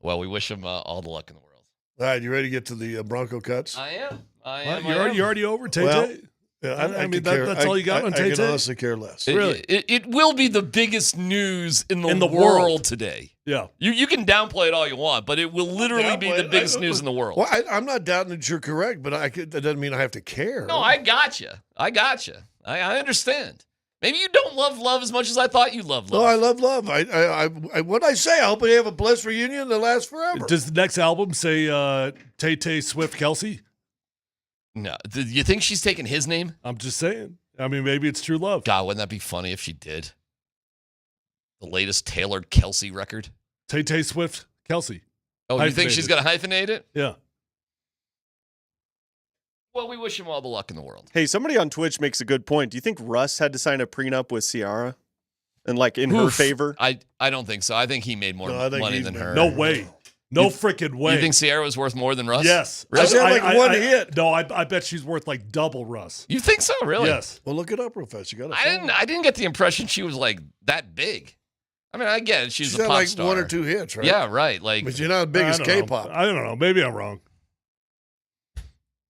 Well, we wish him all the luck in the world. All right, you ready to get to the Bronco cuts? I am. You're already over, Tay. Well, yeah, I mean, that's all you got on Tay. I can honestly care less. Really? It will be the biggest news in the world today. Yeah. You can downplay it all you want, but it will literally be the biggest news in the world. Well, I'm not doubting that you're correct, but that doesn't mean I have to care. No, I got you. I understand. Maybe you don't love love as much as I thought you loved love. No, I love love. What I say, I hope we have a blessed reunion that lasts forever. Does the next album say Tay Swift Kelce? No. Do you think she's taking his name? I'm just saying. I mean, maybe it's true love. God, wouldn't that be funny if she did? The latest tailored Kelce record? Tay Swift Kelce. Oh, you think she's going to hyphenate it? Yeah. Well, we wish him all the luck in the world. Hey, somebody on Twitch makes a good point. Do you think Russ had to sign a prenup with Ciara? And like in her favor? I don't think so. I think he made more money than her. No way. No freaking way. You think Ciara was worth more than Russ? Yes. I said like one hit. No, I bet she's worth like double Russ. You think so? Really? Yes. Well, look it up real fast. You got I didn't get the impression she was like that big. I mean, I get it. She's a had pop like star. one or two hits, right? Yeah, right. Like, but you're not as big as K-pop. I don't know. Maybe I'm wrong.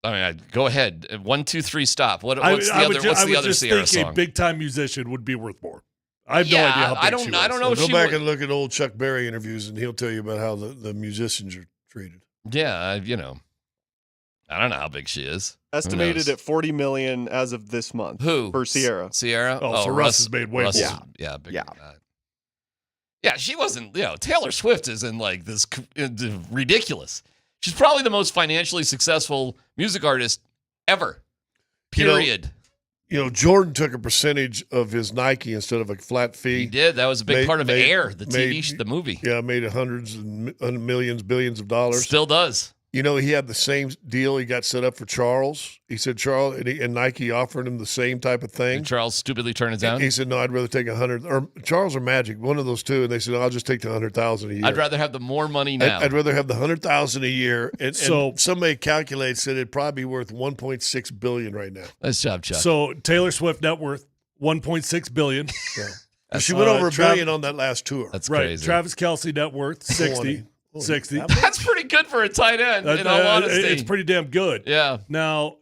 I mean, go ahead. 1, 2, 3, stop. What's the other Ciara think song? a big time musician would be worth more. I have no idea how big she was. I don't know. Go back and look at old Chuck Berry interviews, and he'll tell you about how the musicians are treated. Yeah, I don't know how big she is. Estimated at $40 million as of this month. Who? For Ciara. Ciara? Oh, so Russ has made way more. Yeah, bigger than that. Yeah, she wasn't, Taylor Swift isn't like this ridiculous. She's probably the most financially successful music artist ever. Period. Jordan took a percentage of his Nike instead of a flat fee. He did. That was a big part of Air, the movie. Yeah, made hundreds and millions, billions of dollars. Still does. He had the same deal. He got set up for Charles. He said Charles and Nike offered him the same type of thing. And Charles stupidly turned it down. He said, "No, I'd rather take 100." Or Charles or Magic, one of those two. And they said, "I'll just take the 100,000 a year." I'd rather have the more money now. I'd rather have the 100,000 a year. And somebody calculates that it'd probably be worth $1.6 billion right now. Nice job, Chuck. So Taylor Swift net worth $1.6 billion. Yeah. She went over $1 billion on that last tour. That's right. crazy. Travis Kelce net worth 60. 60. That's pretty good for a tight end, in all honesty. It's pretty damn good. Yeah. Now,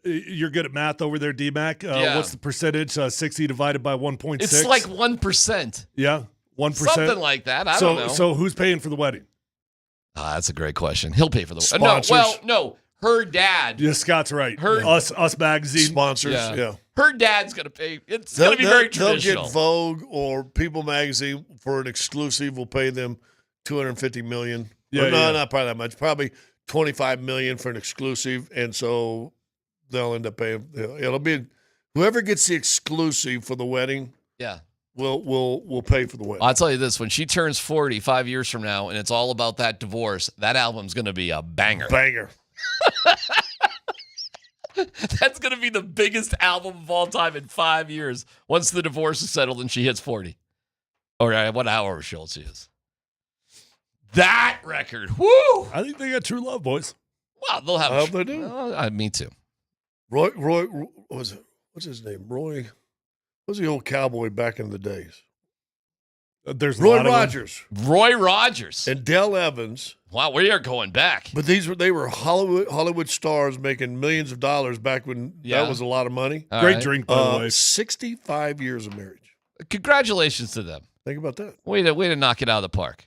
you're good at math over there, DMac. What's the percentage? 60 divided by 1.6? It's like 1%. Yeah, 1%. Something like that. I don't know. So who's paying for the wedding? That's a great question. He'll pay for the wedding. Sponsors. No. Her dad. Yeah, Scott's right. Us magazine. Sponsors, yeah. Her dad's going to pay. It's going to be very traditional. They'll get Vogue or People Magazine for an exclusive. We'll pay them $250 million. Not probably that much. Probably $25 million for an exclusive, and so they'll end up paying. It'll be whoever gets the exclusive for the wedding. Yeah, will pay for the wedding. I'll tell you this: when she turns 40, 5 years from now, and it's all about that divorce, that album's going to be a banger. Banger. That's going to be the biggest album of all time in 5 years. Once the divorce is settled and she hits 40, or however old she is. That record, woo! I think they got true love, boys. Well, they'll have. I hope they do. Me too. Roy, what's his name? Roy, was the old cowboy back in the days? There's Roy Rogers. Roy Rogers and Dell Evans. Wow, we are going back. But they were Hollywood stars making millions of dollars back when that was a lot of money. Great drink, by the way. 65 years of marriage. Congratulations to them. Think about that. Way to knock it out of the park.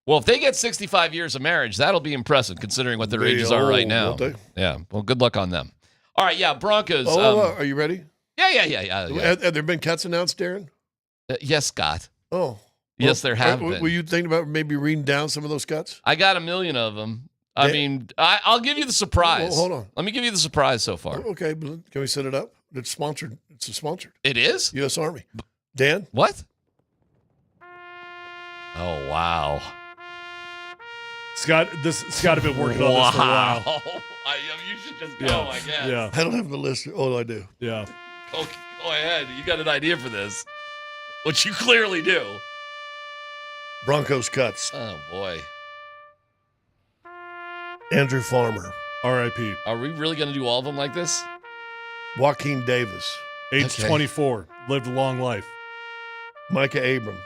Well, if they get 65 years of marriage, that'll be impressive considering what their ages are right now. Won't they? Yeah. Well, good luck on them. All right. Yeah. Broncos. Are you ready? Yeah. Have there been cuts announced, Darren? Yes, Scott. Oh. Yes, there have been. Were you thinking about maybe reading down some of those cuts? I got 1 million of them. I mean, I'll give you the surprise. Well, hold on. Let me give you the surprise so far. Okay, but can we set it up? It's sponsored. It's sponsored. It is? U.S. Army. Dan? What? Oh, wow. Scott have been working on this for a while. You should just go, I guess. Yeah. I don't have the list. Oh, I do. Yeah. Okay, go ahead. You got an idea for this, which you clearly do. Broncos cuts. Oh, boy. Andrew Farmer. R.I.P. Are we really going to do all of them like this? Joaquin Davis. Age 24. Lived a long life. Micah Abram.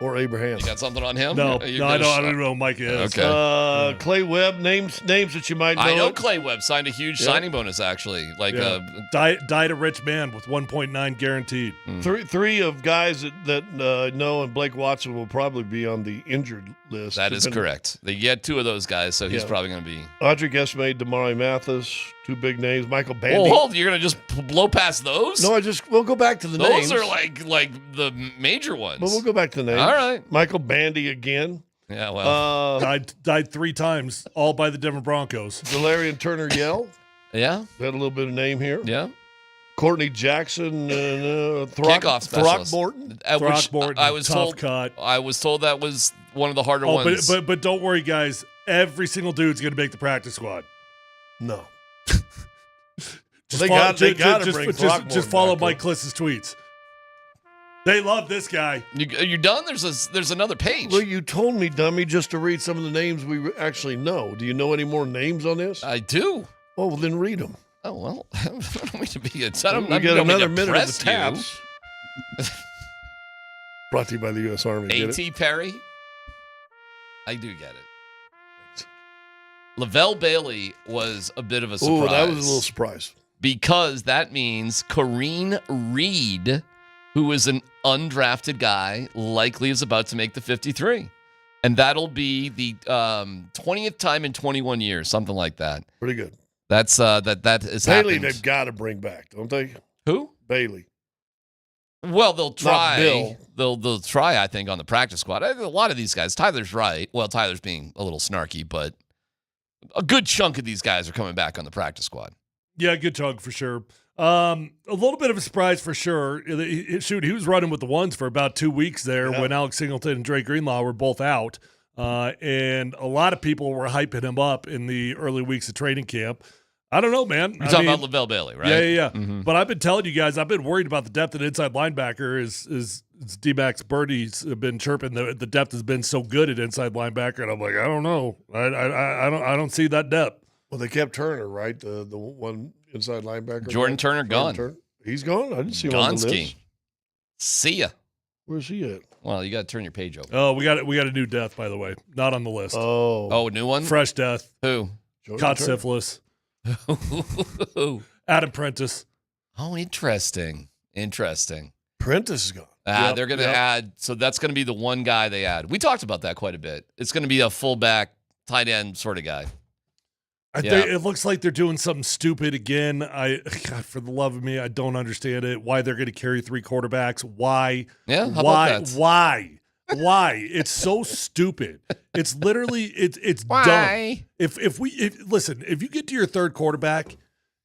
Or Abraham. You got something on him? No, I don't know who Mike is. Okay. Clay Webb, names that you might know. I know Clay Webb signed a huge signing bonus, actually. Died a rich man with 1.9 guaranteed. Three of guys that know, and Blake Watson will probably be on the injured list. That is correct. They get two of those guys, so he's probably going to be. Audrey Guessmate, Damari Mathis, two big names. Michael Bandy. Well, hold, you're going to just blow past those? No, we'll go back to the names. Those are like the major ones. But we'll go back to the names. All right. Michael Bandy again. Yeah, well. Died 3 times, all by the Denver Broncos. Valerian Turner-Yell. Yeah. Had a little bit of name here. Yeah. Courtney Jackson, kickoff specialist. Throckmorton. I was told that was one of the harder ones. But don't worry, guys. Every single dude's going to make the practice squad. No. Just follow Mike Kliss's tweets. They love this guy. You're done? There's another page. Well, you told me, dummy, just to read some of the names we actually know. Do you know any more names on this? I do. Oh, well, then read them. Oh, well, I don't mean to be we got another minute of the taps. Brought to you by the U.S. Army. A.T. Perry. I do get it. Lavelle Bailey was a bit of a surprise. Oh, that was a little surprise. Because that means Kareem Reed, who is an undrafted guy, likely is about to make the 53. And that'll be the 20th time in 21 years, something like that. Pretty good. That's that is Bailey. happened. They've got to bring back, don't they? Who? Bailey. Well, they'll Not try. Bill. They'll try, I think, on the practice squad. A lot of these guys, Tyler's right. Well, Tyler's being a little snarky, but a good chunk of these guys are coming back on the practice squad. Yeah, good chunk for sure. A little bit of a surprise for sure. Shoot, he was running with the ones for about 2 weeks there when Alex Singleton and Drake Greenlaw were both out. And a lot of people were hyping him up in the early weeks of training camp. I don't know, man. You're talking about Lavelle Bailey, right? Yeah. Mm-hmm. But I've been telling you guys, I've been worried about the depth at inside linebacker. Is DMac's birdies have been chirping the depth has been so good at inside linebacker, and I'm like, I don't know. I don't see that depth. Well, they kept Turner, right? The one inside linebacker. Jordan Turner gone. He's gone? I didn't see him on the Gonski. list. See ya. Where's he at? Well, you got to turn your page over. Oh, we got a new death, by the way. Not on the list. Oh, new one? Fresh death. Who? Caught syphilis. Adam Prentice. Oh, interesting. Prentice is gone. They're going to add, so that's going to be the one guy they add. We talked about that quite a bit. It's going to be a fullback, tight end sort of guy. It looks like they're doing something stupid again. God, for the love of me, I don't understand it. Why they're going to carry 3 quarterbacks? Why? Yeah, how about that? Why? It's so stupid. It's literally it's Why? dumb. Listen, if you get to your third quarterback,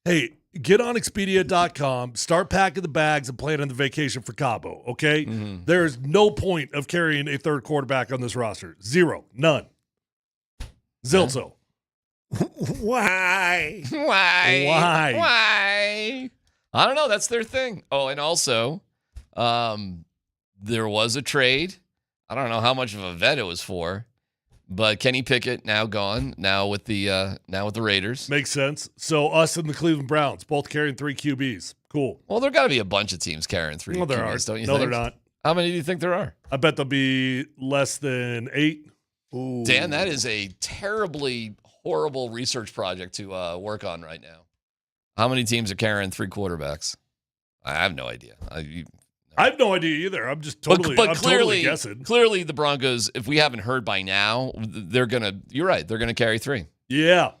hey, get on Expedia.com, start packing the bags, and plan on the vacation for Cabo. Okay, There is no point of carrying a third quarterback on this roster. Zero, none. Zilzo. Why? I don't know. That's their thing. Oh, and also, there was a trade. I don't know how much of a vet it was for, but Kenny Pickett now gone. Now with the Raiders. Makes sense. So us and the Cleveland Browns both carrying 3 QBs. Cool. Well, there got to be a bunch of teams carrying 3 No, there QBs, aren't. don't you No, think? they're not. How many do you think there are? I bet there'll be less than 8. Ooh. Dan, that is a terribly horrible research project to work on right now. How many teams are carrying 3 quarterbacks? I have no idea. I have no idea either. I'm just totally, but I'm clearly, totally guessing. Clearly, the Broncos, if we haven't heard by now, you're right, they're going to carry 3. Yeah.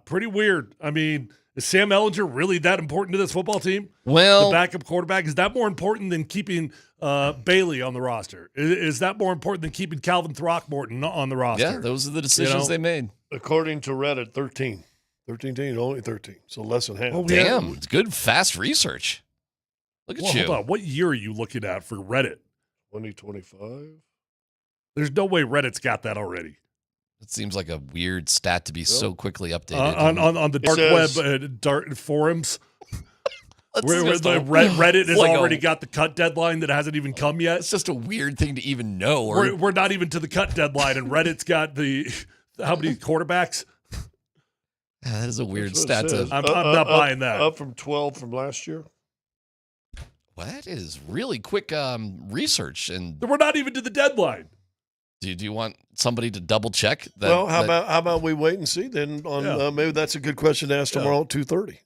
Pretty weird. I mean, is Sam Ellinger really that important to this football team? Well, the backup quarterback, is that more important than keeping Bailey on the roster? Is that more important than keeping Calvin Throckmorton on the roster? Yeah, those are the decisions they made. According to Reddit, 13. 13 teams, only 13. So less than half. Oh, damn. It's good, fast research. Look at you. Hold on. What year are you looking at for Reddit? 2025. There's no way Reddit's got that already. It seems like a weird stat to be so quickly updated. On the dark web, dark forums. Where Reddit has already got the cut deadline that hasn't even come yet. It's just a weird thing to even know. We're not even to the cut deadline, and Reddit's got how many quarterbacks? That is a weird stat. I'm not buying that. Up from 12 from last year. Well, that is really quick research, and we're not even to the deadline. Do you want somebody to double check that? Well, how about we wait and see then? Maybe that's a good question to ask tomorrow at 2:30.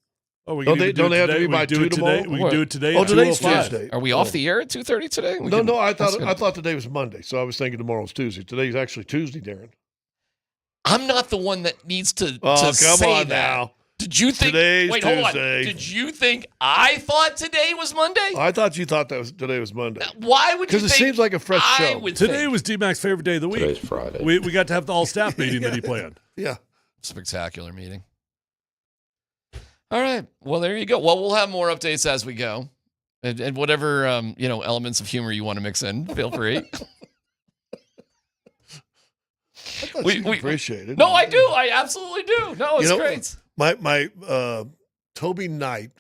Oh, don't they have to be by 2 tomorrow? We can do it today. Oh, today's Tuesday. Are we off the air at 2:30 today? No. I thought today was Monday, so I was thinking tomorrow's Tuesday. Today's actually Tuesday, Darren. I'm not the one that needs to come say on that. now. Did you think? Today's wait, Tuesday. hold on. Did you think I thought today was Monday? I thought you thought today was Monday. Why would you? Because it seems like a fresh show. Today was D-Mac's favorite day of the week. Today's Friday. We got to have the all-staff meeting that he planned. Yeah. Spectacular meeting. All right. Well, there you go. Well, we'll have more updates as we go, and whatever elements of humor you want to mix in, feel free. We appreciate it. No, I do. I absolutely do. No, it's great. My Toby Knight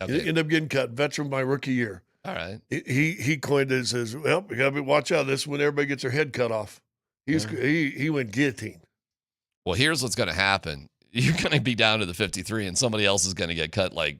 ended up getting cut, veteran my rookie year. All right. He coined it and says, well, we got to watch out. This is when everybody gets their head cut off. He went guillotine. Well, here's what's going to happen. You're going to be down to the 53, and somebody else is going to get cut like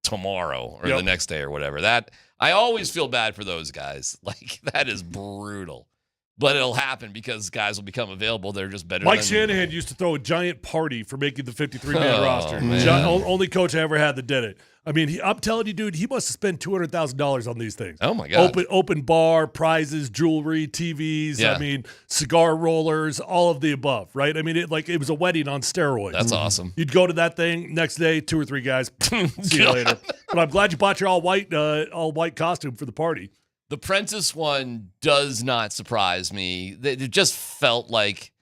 tomorrow or the next day or whatever. That I always feel bad for those guys. Like, that is brutal. But it'll happen because guys will become available. They're just better Mike than Shanahan used to throw a giant party for making the 53-man roster. Man. Only coach I ever had that did it. I mean, I'm telling you, dude, he must have spent $200,000 on these things. Oh, my God. Open bar, prizes, jewelry, TVs, Yeah. I mean, cigar rollers, all of the above, right? I mean, it was a wedding on steroids. That's awesome. You'd go to that thing, next day, 2 or 3 guys, see you later. But I'm glad you bought your all white costume for the party. The Prentice one does not surprise me. It just felt like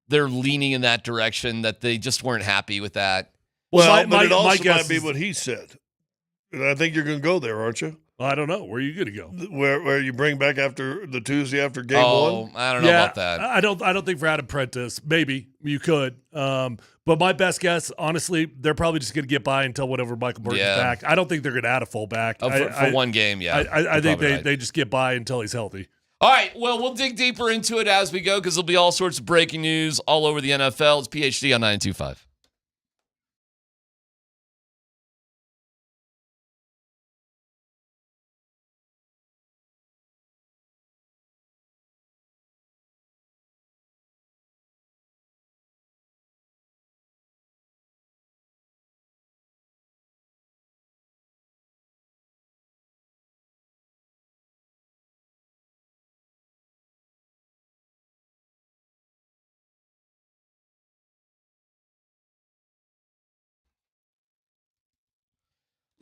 they're leaning in that direction, that they just weren't happy with that. Well, but it also might be what he said. And I think you're going to go there, aren't you? I don't know. Where are you going to go? Where you bring back after the Tuesday after game one? I don't know about that. I don't think for Adam Prentice. Maybe you could. But my best guess, honestly, they're probably just going to get by until whatever Michael Burton's back. I don't think they're going to add a fullback. For one game, yeah. I think they just get by until he's healthy. All right, well, we'll dig deeper into it as we go because there'll be all sorts of breaking news all over the NFL. It's PhD on 92.5.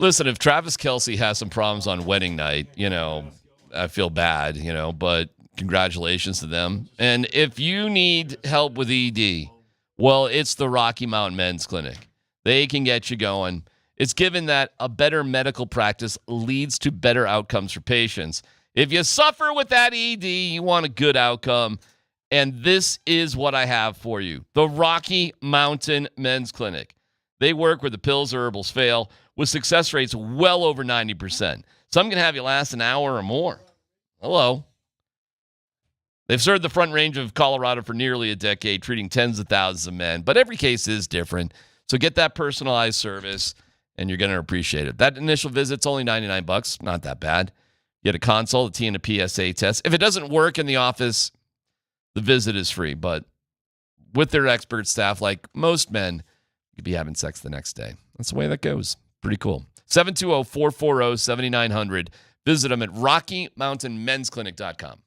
Listen, if Travis Kelce has some problems on wedding night, I feel bad, but congratulations to them. And if you need help with ED, well, it's the Rocky Mountain Men's Clinic. They can get you going. It's given that a better medical practice leads to better outcomes for patients. If you suffer with that ED, you want a good outcome. And this is what I have for you. The Rocky Mountain Men's Clinic. They work where the pills or herbals fail with success rates well over 90%. Some can have you last an hour or more. Hello. They've served the Front Range of Colorado for nearly a decade, treating tens of thousands of men. But every case is different. So get that personalized service, and you're going to appreciate it. That initial visit's only $99. Not that bad. You get a consult, a T, and a PSA test. If it doesn't work in the office, the visit is free. But with their expert staff, like most men, you could be having sex the next day. That's the way that goes. Pretty cool. 720-440-7900. Visit them at RockyMountainMen'sClinic.com.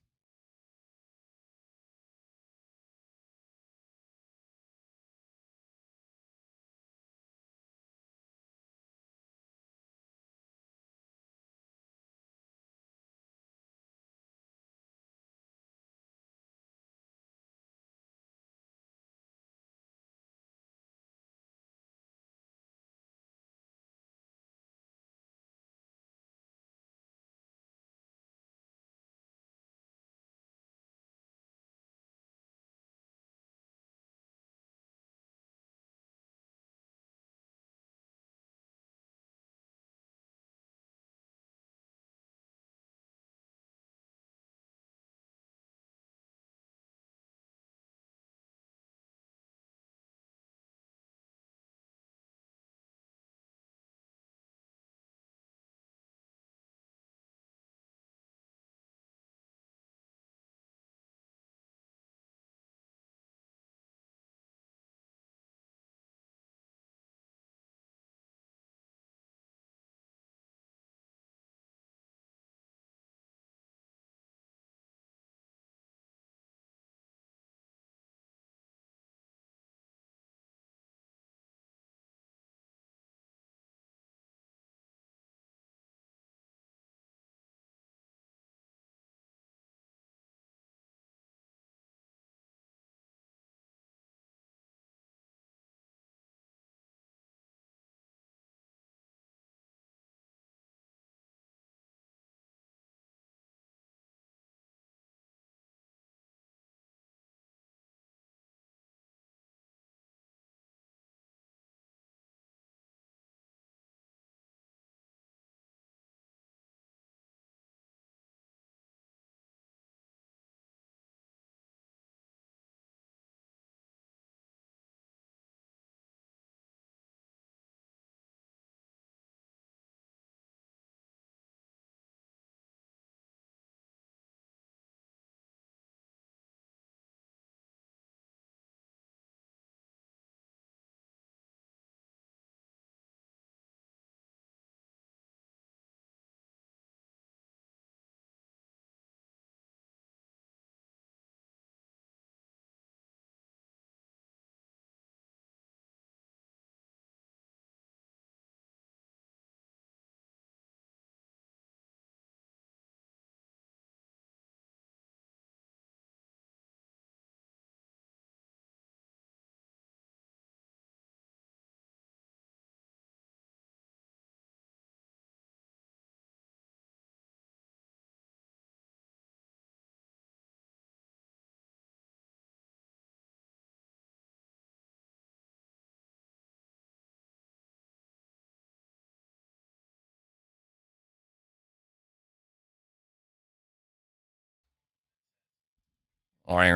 All right.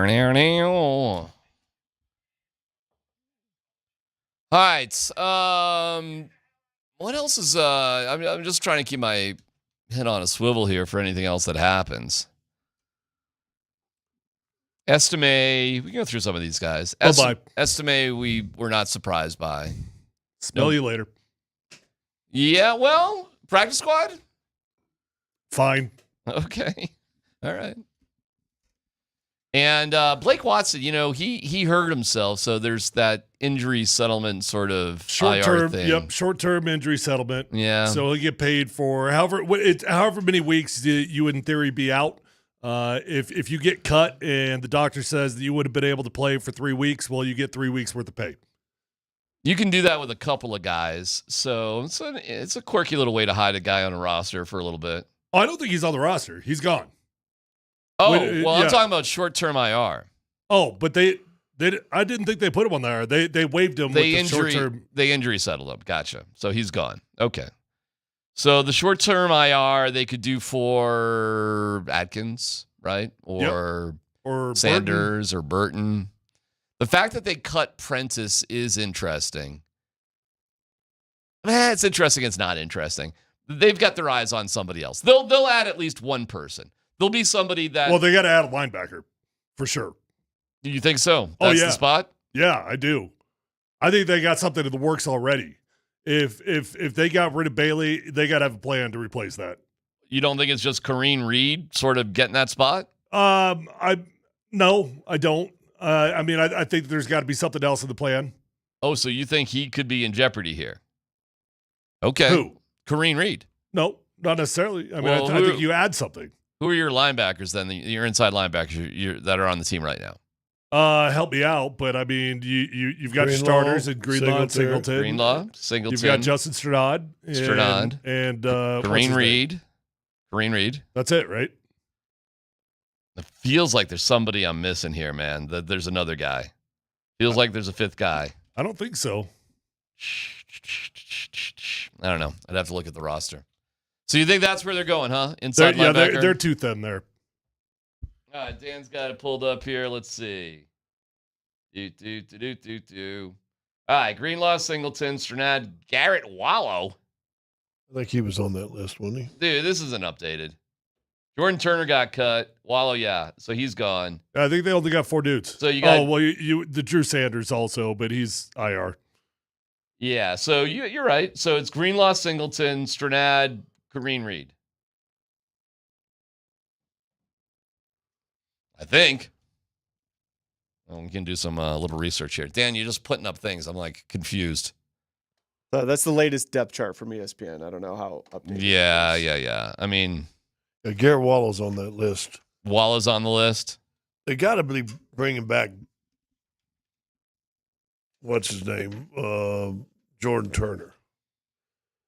What else is I'm just trying to keep my head on a swivel here for anything else that happens. Estime, we can go through some of these guys. Bye-bye. Estime, we were not surprised by. Smell you later. Yeah, well, practice squad? Fine. Okay. All right. And Blake Watson, he hurt himself, so there's that injury settlement sort of IR thing. Yep, short-term injury settlement. Yeah. So he'll get paid for however many weeks you would in theory be out. If you get cut and the doctor says that you would have been able to play for 3 weeks, well, you get 3 weeks worth of pay. You can do that with a couple of guys, so it's a quirky little way to hide a guy on a roster for a little bit. Oh, I don't think he's on the roster. He's gone. Oh, I'm talking about short-term IR. Oh, but I didn't think they put him on there. They waived him with the short-term. They injury settled him. Gotcha. So he's gone. Okay. So the short-term IR they could do for Atkins, right? Or Sanders or Burton. The fact that they cut Prentice is interesting. It's interesting. It's not interesting. They've got their eyes on somebody else. They'll add at least one person. There'll be somebody that. Well, they got to add a linebacker for sure. Do you think so? That's the spot? Yeah, I do. I think they got something in the works already. If they got rid of Bailey, they got to have a plan to replace that. You don't think it's just Kareem Reed sort of getting that spot? No, I don't. I think there's got to be something else in the plan. Oh, so you think he could be in jeopardy here? Okay. Who? Kareem Reed. No, not necessarily. I think you add something. Who are your linebackers then? Your inside linebackers that are on the team right now? Help me out, but you've got your starters in Greenlaw and Singleton. Greenlaw, Singleton. You've got Justin Strnad. And Kareem Reed. Kareem Reed. That's it, right? It feels like there's somebody I'm missing here, man. That there's another guy. Feels like there's a fifth guy. I don't think so. I don't know. I'd have to look at the roster. So you think that's where they're going, huh? Inside linebacker? They're too thin there. All right, Dan's got it pulled up here. Let's see. All right, Greenlaw, Singleton, Strnad, Garrett Wallow. I think he was on that list, wasn't he? Dude, this isn't updated. Jordan Turner got cut. Wallow, yeah. So he's gone. I think they only got 4 dudes. So you got the Drew Sanders also, but he's IR. Yeah, so you're right. So it's Greenlaw, Singleton, Strnad, Kareem Reed. I think. Well, we can do some little research here. Dan, you're just putting up things. I'm like confused. That's the latest depth chart from ESPN. I don't know how updated. Yeah. I mean, Garrett Wallow's on that list. Wallow's on the list. They got to be bringing back. What's his name? Jordan Turner.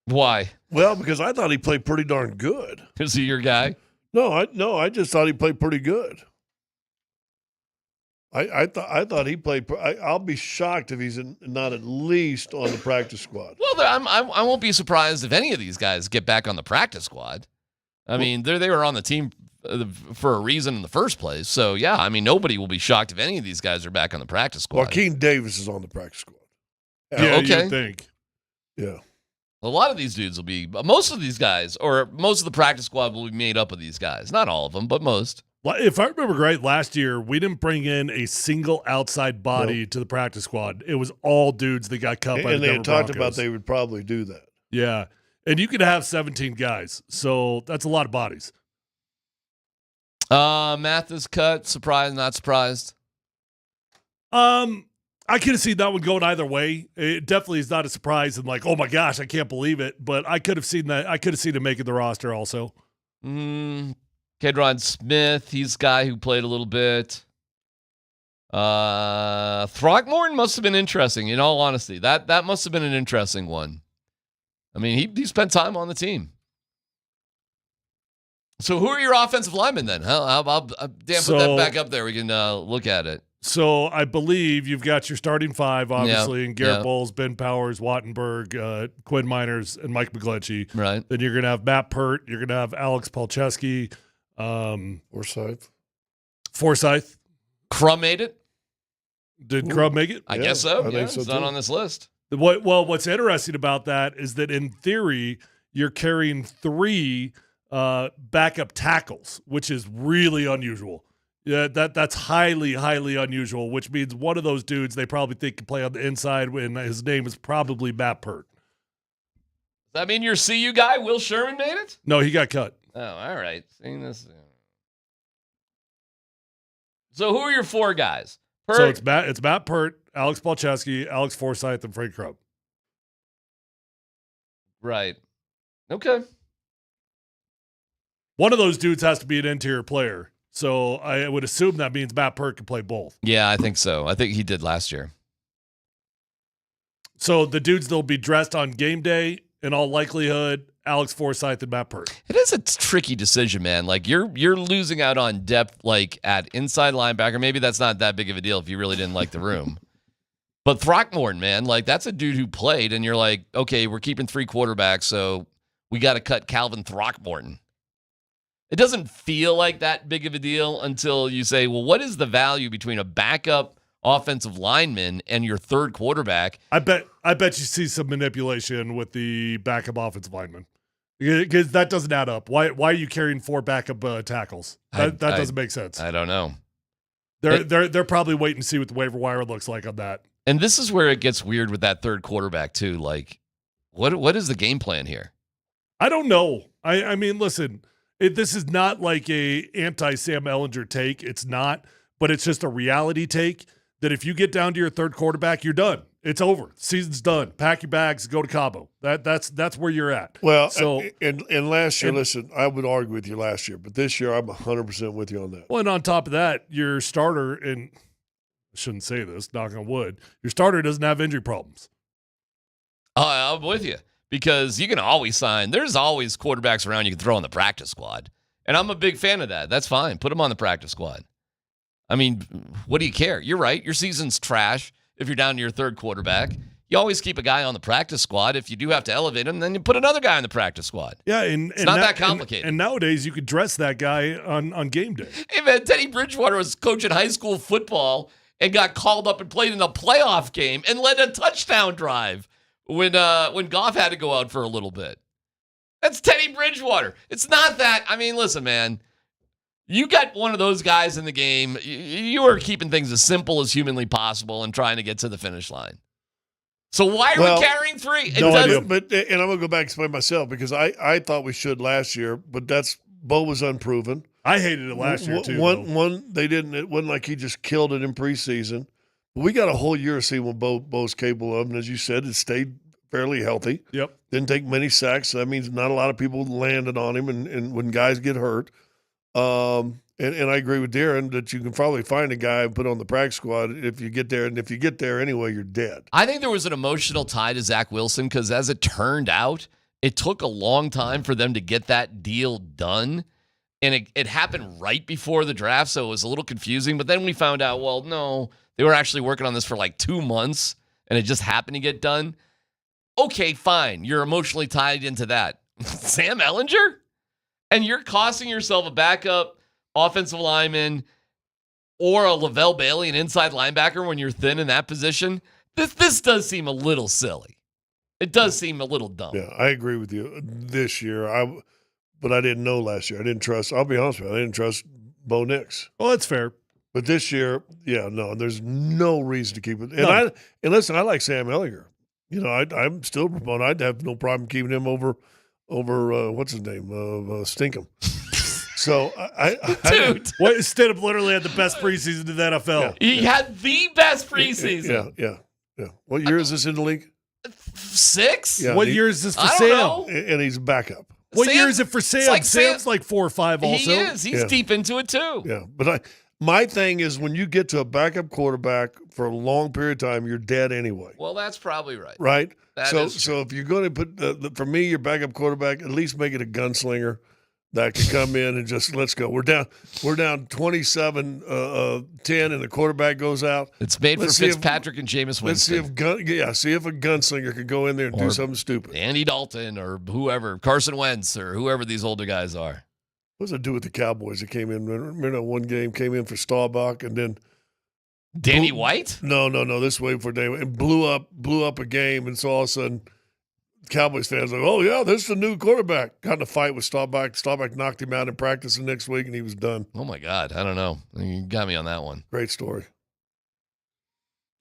Why? Well, because I thought he played pretty darn good. Is he your guy? No, I just thought he played pretty good. I thought he played. I'll be shocked if he's not at least on the practice squad. Well, I won't be surprised if any of these guys get back on the practice squad. I mean, they were on the team for a reason in the first place. So yeah, I mean, nobody will be shocked if any of these guys are back on the practice squad. Joaquin Davis is on the practice squad. Yeah, okay. You think? Yeah. A lot of these dudes will be. Most of these guys, or most of the practice squad, will be made up of these guys. Not all of them, but most. If I remember right, last year we didn't bring in a single outside body to the practice squad. It was all dudes that got cut by the Denver Broncos. And they had talked about they would probably do that. Yeah, and you could have 17 guys, so that's a lot of bodies. Mathis cut. Surprised? Not surprised? I could have seen that one going either way. It definitely is not a surprise and like, oh my gosh, I can't believe it. But I could have seen that. I could have seen him making the roster also. Kedron Smith, he's a guy who played a little bit. Throckmorton must have been interesting, in all honesty. That must have been an interesting one. I mean, he spent time on the team. So who are your offensive linemen then? How about Dan, put that back up there. We can look at it. So I believe you've got your starting 5, obviously, and Garrett Bowles, Ben Powers, Wattenberg, Quinn Miners, and Mike McGlinchey. Right. Then you're going to have Matt Pert. You're going to have Alex Palczewski. Forsyth. Crumb made it. Did Crumb make it? I guess so. I think so, It's not too. on this list. What's interesting about that is that in theory, you're carrying 3 backup tackles, which is really unusual. Yeah, that's highly, highly unusual, which means one of those dudes they probably think can play on the inside when his name is probably Matt Pert. Does that mean your CU guy, Will Sherman, made it? No, he got cut. Oh, all right. Seeing this. So who are your 4 guys? Pert. So it's Matt Pert, Alex Palczewski, Alex Forsythe, and Frank Crumb. Right. Okay. One of those dudes has to be an interior player. So I would assume that means Matt Pert can play both. Yeah, I think so. I think he did last year. So the dudes that'll be dressed on game day, in all likelihood, Alex Forsythe and Matt Pert. It is a tricky decision, man. Like you're losing out on depth, like at inside linebacker. Maybe that's not that big of a deal if you really didn't like the room. But Throckmorton, man, like that's a dude who played, and you're like, okay, we're keeping 3 quarterbacks, so we got to cut Calvin Throckmorton. It doesn't feel like that big of a deal until you say, well, what is the value between a backup offensive lineman and your 3rd quarterback? I bet you see some manipulation with the backup offensive lineman. Because that doesn't add up. Why are you carrying 4 backup tackles? That doesn't make sense. I don't know. They're probably waiting to see what the waiver wire looks like on that. And this is where it gets weird with that 3rd quarterback too. Like, what is the game plan here? I don't know. I mean, listen, this is not like a anti-Sam Ehlinger take. It's not, but it's just a reality take that if you get down to your 3rd quarterback, you're done. It's over. Season's done. Pack your bags, go to Cabo. That's where you're at. Well, so and last year, listen, I would argue with you last year, but this year I'm 100% with you on that. Well, and on top of that, your starter, and I shouldn't say this, knock on wood, your starter doesn't have injury problems. I'm with you because you can always sign. There's always quarterbacks around you can throw on the practice squad, and I'm a big fan of that. That's fine. Put them on the practice squad. I mean, what do you care? You're right. Your season's trash if you're down to your 3rd quarterback. You always keep a guy on the practice squad. If you do have to elevate him, then you put another guy on the practice squad. Yeah, it's not that complicated. And nowadays, you could dress that guy on game day. Hey, man, Teddy Bridgewater was coaching high school football and got called up and played in a playoff game and led a touchdown drive when Goff had to go out for a little bit. That's Teddy Bridgewater. It's not that. I mean, listen, man. You got one of those guys in the game. You are keeping things as simple as humanly possible and trying to get to the finish line. So why are we carrying 3? No idea. But I'm going to go back and explain myself because I thought we should last year, but Bo was unproven. I hated it last year, too. It wasn't like he just killed it in preseason. We got a whole year to see what Bo's capable of. And as you said, it stayed fairly healthy. Yep. Didn't take many sacks. So that means not a lot of people landed on him and when guys get hurt. And I agree with Darren that you can probably find a guy and put on the practice squad if you get there. And if you get there anyway, you're dead. I think there was an emotional tie to Zach Wilson because as it turned out, it took a long time for them to get that deal done. And it happened right before the draft, so it was a little confusing. But then we found out, well, no, they were actually working on this for like 2 months, and it just happened to get done. Okay, fine. You're emotionally tied into that. Sam Ehlinger? And you're costing yourself a backup offensive lineman or a Lavelle Bailey, an inside linebacker, when you're thin in that position. This does seem a little silly. It does seem a little dumb. Yeah, I agree with you this year. But I didn't know last year. I didn't trust. I'll be honest with you. I didn't trust Bo Nix. Well, that's fair. But this year, yeah, no, there's no reason to keep it. And listen, I like Sam Ehlinger. You know, I'm still promoting. I'd have no problem keeping him over what's his name, Stinkum. So dude, Stidham literally had the best preseason in the NFL. Yeah. He had the best preseason. Yeah. What year is this in the league? 6? Yeah, what year is this for Sam? Know. And he's a backup. What year is it for Sam? Like Sam's like 4 or 5 also. He is. He's deep into it too. Yeah, but my thing is when you get to a backup quarterback for a long period of time, you're dead anyway. Well, that's probably right. Right? That is so if you're going to put, for me, your backup quarterback, at least make it a gunslinger that can come in and just let's go. We're down 27-10 and the quarterback goes out. It's made for Fitzpatrick and Jameis Winston. Let's see if a gunslinger can go in there and do something stupid. Andy Dalton or whoever, Carson Wentz or whoever these older guys are. What does it do with the Cowboys that came in? Remember that one game came in for Staubach and then Danny White? No. This way for Danny White. And blew up a game, and so all of a sudden, Cowboys fans are like, oh, yeah, this is the new quarterback. Got in a fight with Staubach. Staubach knocked him out in practice the next week, and he was done. Oh, my God. I don't know. You got me on that one. Great story.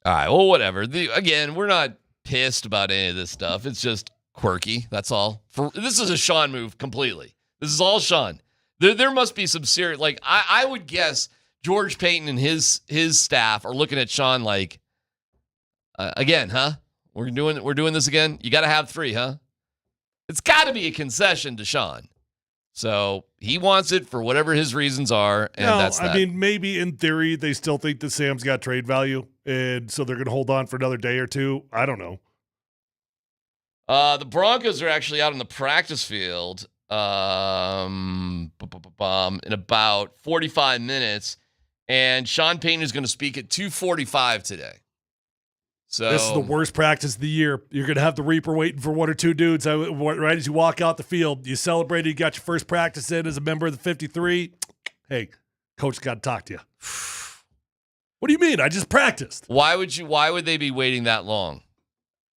All right. Well, whatever. Again, we're not pissed about any of this stuff. It's just quirky. That's all. This is a Sean move completely. This is all Sean. There must be some serious, like, I would guess George Payton and his staff are looking at Sean like, again, huh? We're doing this again? You got to have 3, huh? It's got to be a concession to Sean. So he wants it for whatever his reasons are, and that's that. I mean, maybe in theory they still think that Sam's got trade value, and so they're going to hold on for another day or two. I don't know. The Broncos are actually out on the practice field in about 45 minutes, and Sean Payton is going to speak at 2:45 today. So this is the worst practice of the year. You're going to have the Reaper waiting for 1 or 2 dudes right as you walk out the field. You celebrated, you got your first practice in as a member of the 53. Hey, coach got to talk to you. What do you mean? I just practiced. Why would they be waiting that long?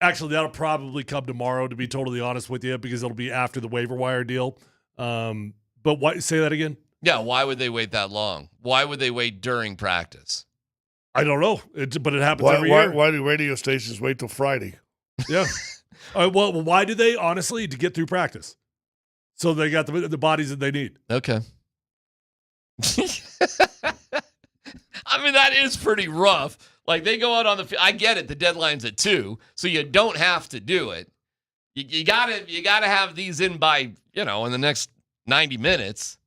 Actually, that'll probably come tomorrow, to be totally honest with you, because it'll be after the waiver wire deal. But what? Say that again? Yeah, why would they wait that long? Why would they wait during practice? I don't know, but it happens every year. Why do radio stations wait till Friday? Yeah. Well, why do they, honestly? To get through practice. So they got the bodies that they need. Okay. I mean, that is pretty rough. Like, they go out on the field. I get it. The deadline's at 2, so you don't have to do it. You gotta have these in by, in the next 90 minutes.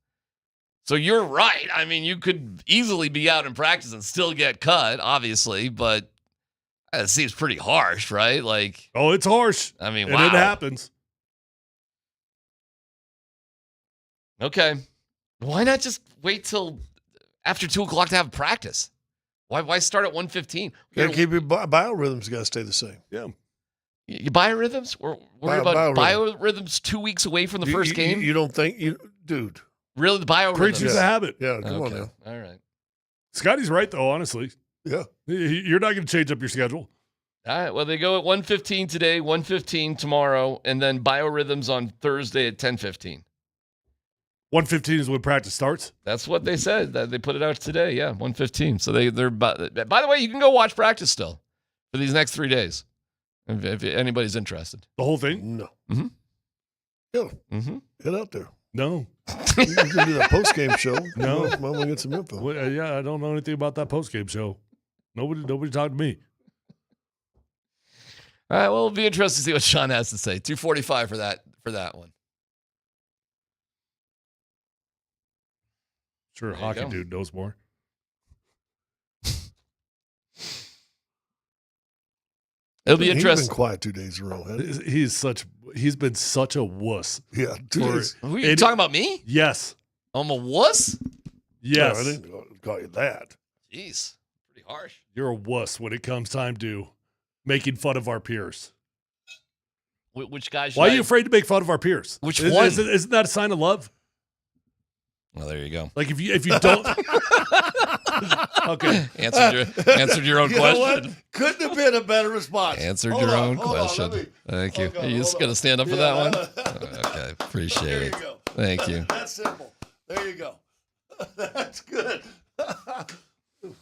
So you're right. I mean, you could easily be out in practice and still get cut, obviously, but it seems pretty harsh, right? Like, oh, it's harsh. I mean, and wow. It happens. Okay. Why not just wait till after 2 o'clock to have practice? Why start at 1:15? Got to keep your biorhythms got to stay the same. Yeah. Your biorhythms? We're worried about biorhythms 2 weeks away from the first game? You don't think, dude. Really, the biorhythms? Creature's a habit. Yeah, come on now. All right. Scotty's right, though, honestly. Yeah. You're not going to change up your schedule. All right. Well, they go at 1:15 today, 1:15 tomorrow, and then biorhythms on Thursday at 10:15. 1:15 is when practice starts? That's what they said. They put it out today. Yeah, 1:15. So they're by the way, you can go watch practice still for these next 3 days if anybody's interested. The whole thing? No. Mm-hmm. Go. Mm-hmm. Get out there. No. You can do that post-game show. No. I'm going to get some info. Well, yeah, I don't know anything about that post-game show. Nobody talked to me. All right, well, it'll be interesting to see what Sean has to say. 2:45 for that one. Sure, hockey dude knows more. It'll be interesting. He's been quiet 2 days in a row. He's been such a wuss. Yeah, 2 days. Who are you talking about, me? Yes. I'm a wuss? No, Yes. I didn't call you that. Jeez, pretty harsh. You're a wuss when it comes time to making fun of our peers. Which guy should Why are you afraid to make fun of our peers? Which one? Isn't that a sign of love? Well, there you go. Like if you don't Okay. Answered your own question. Couldn't have been a better response. Answered your own question. Thank you. Are you just going to stand up for that one? Okay. Appreciate it. There you go. Thank you. That's simple. There you go. That's good. Give it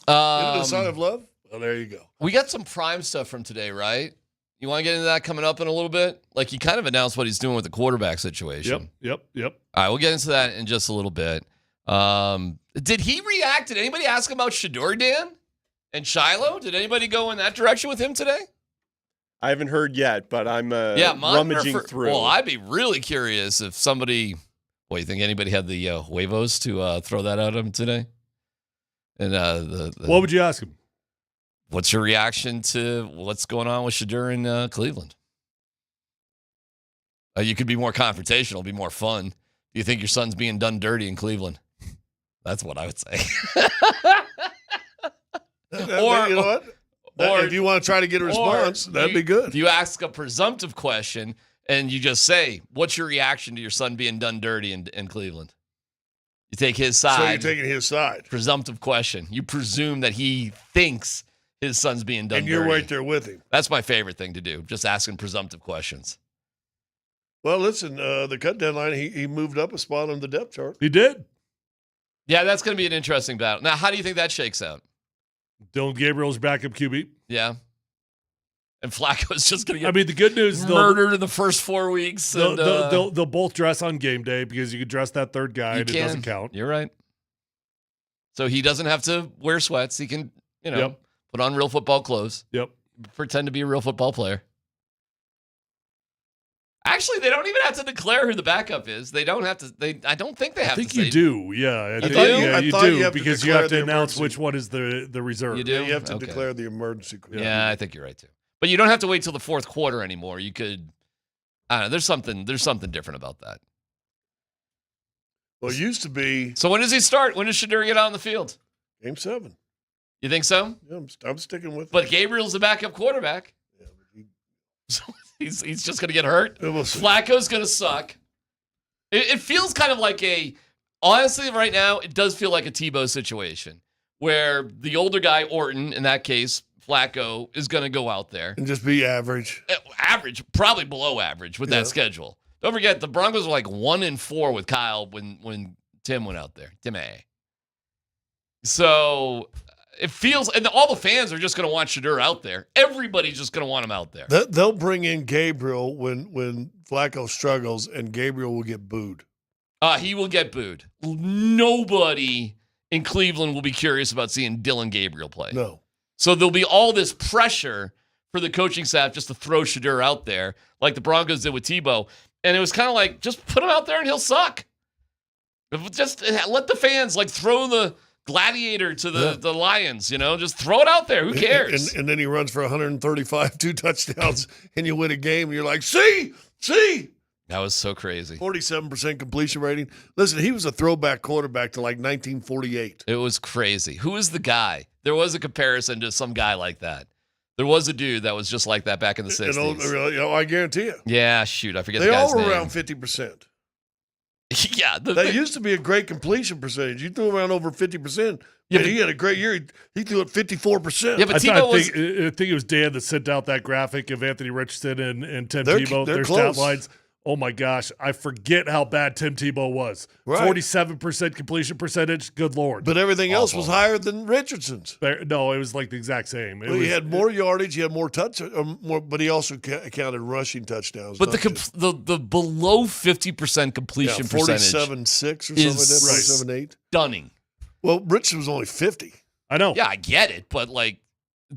a sign of love? Well, there you go. We got some Prime stuff from today, right? You want to get into that coming up in a little bit? Like, he kind of announced what he's doing with the quarterback situation. Yep. All right, we'll get into that in just a little bit. Did he react? Did anybody ask him about Shedeur, Dan? And Shiloh? Did anybody go in that direction with him today? I haven't heard yet, but I'm rummaging through. Well, I'd be really curious if somebody... What, you think anybody had the huevos to throw that at him today? And what would you ask him? What's your reaction to what's going on with Shedeur in Cleveland? You could be more confrontational, be more fun. Do you think your son's being done dirty in Cleveland? That's what I would say. Or you know what? Or if you want to try to get a response, that'd be good. If you ask a presumptive question and you just say, "What's your reaction to your son being done dirty in Cleveland?" You take his So side. you're taking his side. Presumptive question. You presume that he thinks his son's being done And you're dirty. right there with him. That's my favorite thing to do, just asking presumptive questions. Well, listen, the cut deadline, he moved up a spot on the depth chart. He did. Yeah, that's going to be an interesting battle. Now, how do you think that shakes out? Dylan Gabriel's backup QB. Yeah. And Flacco's just going to get the good news is murdered in the first 4 weeks. They'll both dress on game day because you can dress that third guy and it doesn't count. You're right. So he doesn't have to wear sweats. He can, put on real football clothes. Yep. Pretend to be a real football player. Actually, they don't even have to declare who the backup is. They don't have to. I don't think they have to. I think you do. Yeah, You do? you thought do you have to because you have to declare the announce emergency. which one is the reserve. You do? You have to Okay. declare the emergency. Yeah, I think you're right too. But you don't have to wait till the fourth quarter anymore. You could. I don't know. There's something different about that. Well, it used to be So when does he start? When does Shedeur get out on the field? Game 7. You think so? Yeah, I'm sticking with. But Gabriel's the backup quarterback. So he's just going to get hurt. Flacco's going to suck. It feels kind of like honestly, right now, it does feel like a Tebow situation where the older guy, Orton, in that case, Flacco, is going to go out there. And just be average. Average, probably below average with that schedule. Don't forget, the Broncos were like 1-4 with Kyle when Tim went out there. Tim A. So it feels, and all the fans are just going to want Shedeur out there. Everybody's just going to want him out there. They'll bring in Gabriel when Flacco struggles, and Gabriel will get booed. He will get booed. Nobody in Cleveland will be curious about seeing Dylan Gabriel play. No. So there'll be all this pressure for the coaching staff just to throw Shedeur out there, like the Broncos did with Tebow. And it was kind of like, just put him out there and he'll suck. Just let the fans throw the gladiator to the Lions, just throw it out there. Who cares? And then he runs for 135, 2 touchdowns, and you win a game, and you're like, see? That was so crazy. 47% completion rating. Listen, he was a throwback quarterback to 1948. It was crazy. Who is the guy? There was a comparison to some guy like that. There was a dude that was just like that back in the 60s. I guarantee you. Yeah, shoot. I forget They the guy's all were name. around 50%. Yeah. That used to be a great completion percentage. You threw around over 50%. Yeah, he had a great year. He threw it 54%. Yeah, but I Tebow think it was Dan that sent out that graphic of Anthony Richardson and Tim They're Tebow. Their close. stat lines. Oh my gosh, I forget how bad Tim Tebow was. Right. 47% completion percentage. Good Lord. But everything else was higher than Richardson's. No, it was like the exact same. He had more yardage. He had more but he also counted rushing touchdowns. But the below 50% completion percentage 47.6 or something like that, 47.8. Stunning. Well, Richardson was only 50. I know. Yeah, I get it, but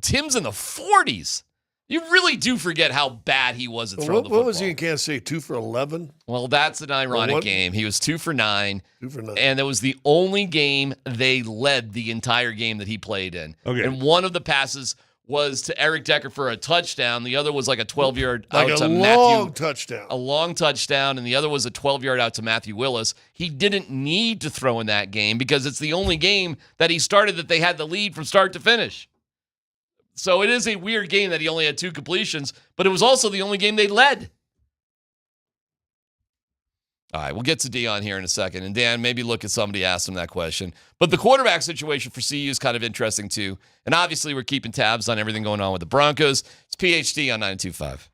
Tim's in the 40s. You really do forget how bad he was at throwing the football. What was he in Kansas City? 2 for 11? Well, that's an ironic game. He was 2 for 9. 2 for 9. And it was the only game they led the entire game that he played in. Okay. And one of the passes was to Eric Decker for a touchdown. The other was a 12-yard out to long touchdown. A long touchdown, and the other was a 12-yard out to Matthew Willis. He didn't need to throw in that game because it's the only game that he started that they had the lead from start to finish. So it is a weird game that he only had 2 completions, but it was also the only game they led. All right, we'll get to Dion here in a second. And Dan, maybe look at somebody asked him that question. But the quarterback situation for CU is kind of interesting too. And obviously we're keeping tabs on everything going on with the Broncos. It's PhD on 92.5.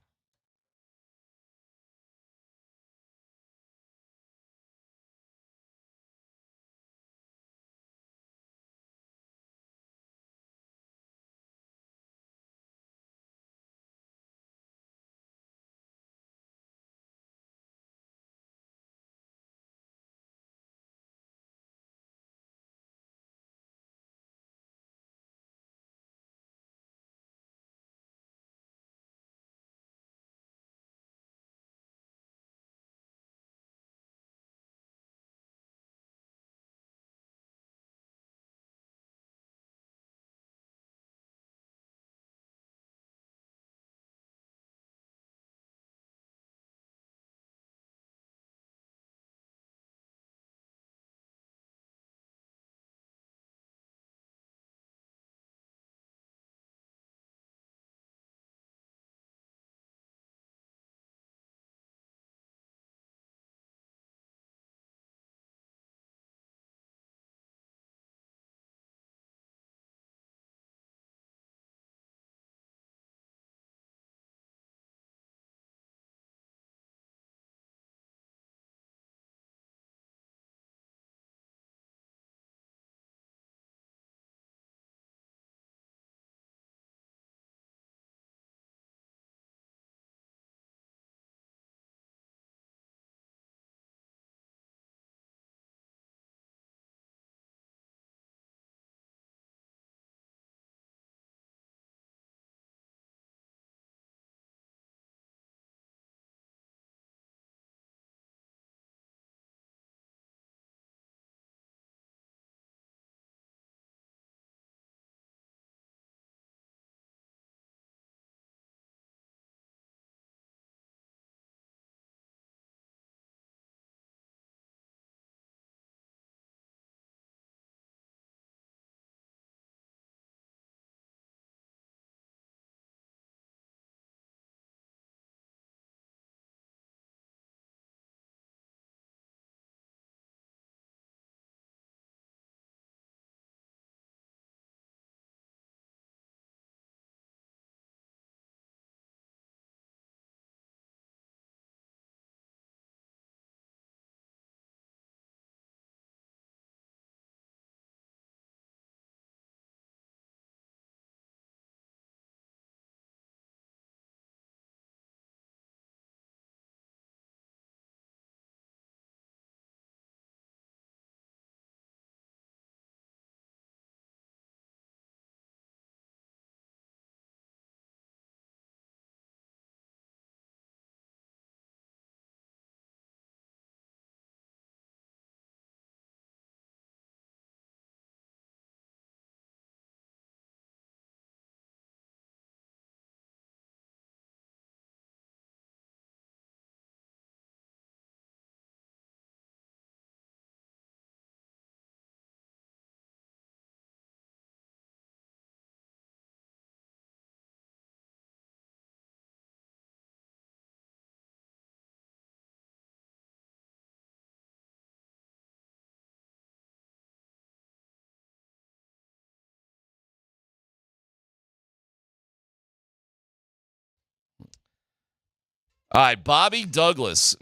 All right, Bobby Douglas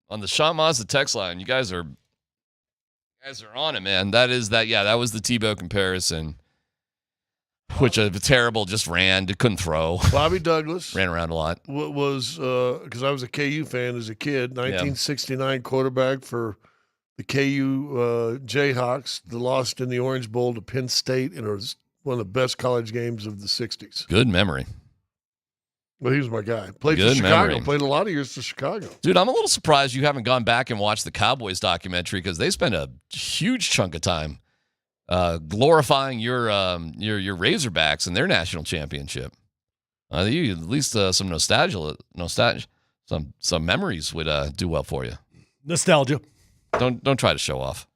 on the Sean Mazda text line. You guys are on it, man. That was the Tebow comparison, which a terrible just ran, couldn't throw. Bobby Douglas ran around a lot. Was because I was a KU fan as a kid. 1969 quarterback for the KU Jayhawks. The lost in the Orange Bowl to Penn State, and it was one of the best college games of the 60s. Good memory. Well, he was my guy. Played Good for Chicago. memory. Played a lot of years for Chicago. Dude, I'm a little surprised you haven't gone back and watched the Cowboys documentary because they spend a huge chunk of time glorifying your Razorbacks and their national championship. You at least some nostalgia, some memories would do well for you. Nostalgia. Don't try to show off.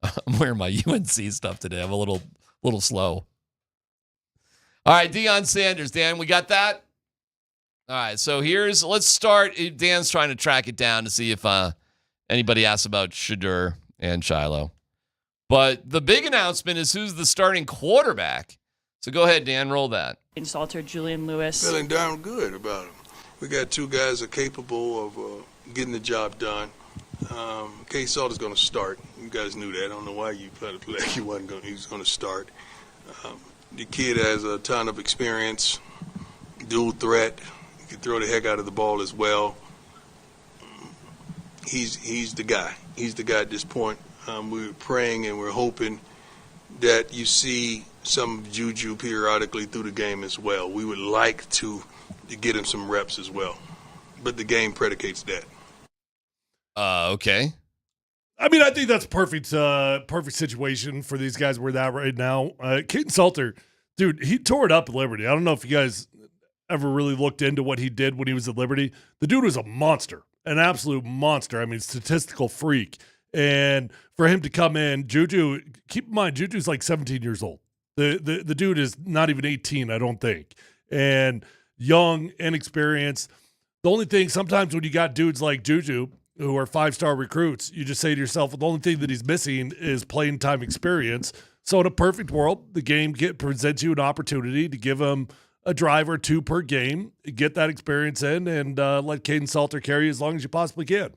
I'm wearing my UNC stuff today. I'm a little slow. All right, Deion Sanders. Dan, we got that? All right, so let's start. Dan's trying to track it down to see if anybody asks about Shedeur and Shiloh. But the big announcement is who's the starting quarterback. So go ahead, Dan, roll that. Salter, Julian Lewis. Feeling darn good about him. We got two guys that are capable of getting the job done. Case Salter's going to start. You guys knew that. I don't know why you played it like he was going to start. The kid has a ton of experience, dual threat. He can throw the heck out of the ball as well. He's the guy. He's the guy at this point. We're praying and we're hoping that you see some juju periodically through the game as well. We would like to get him some reps as well, but the game predicates that. Okay. I mean, I think that's perfect situation for these guys where they're at right now. Caden Salter, dude, he tore it up at Liberty. I don't know if you guys ever really looked into what he did when he was at Liberty. The dude was a monster, an absolute monster. I mean, statistical freak. And for him to come in, Juju, keep in mind, Juju's like 17 years old. The dude is not even 18, I don't think. And young, inexperienced. The only thing, sometimes when you got dudes like Juju, who are 5-star recruits, you just say to yourself, well, the only thing that he's missing is playing time experience. So in a perfect world, the game presents you an opportunity to give him a drive or two per game, get that experience in, and let Caden Salter carry as long as you possibly can.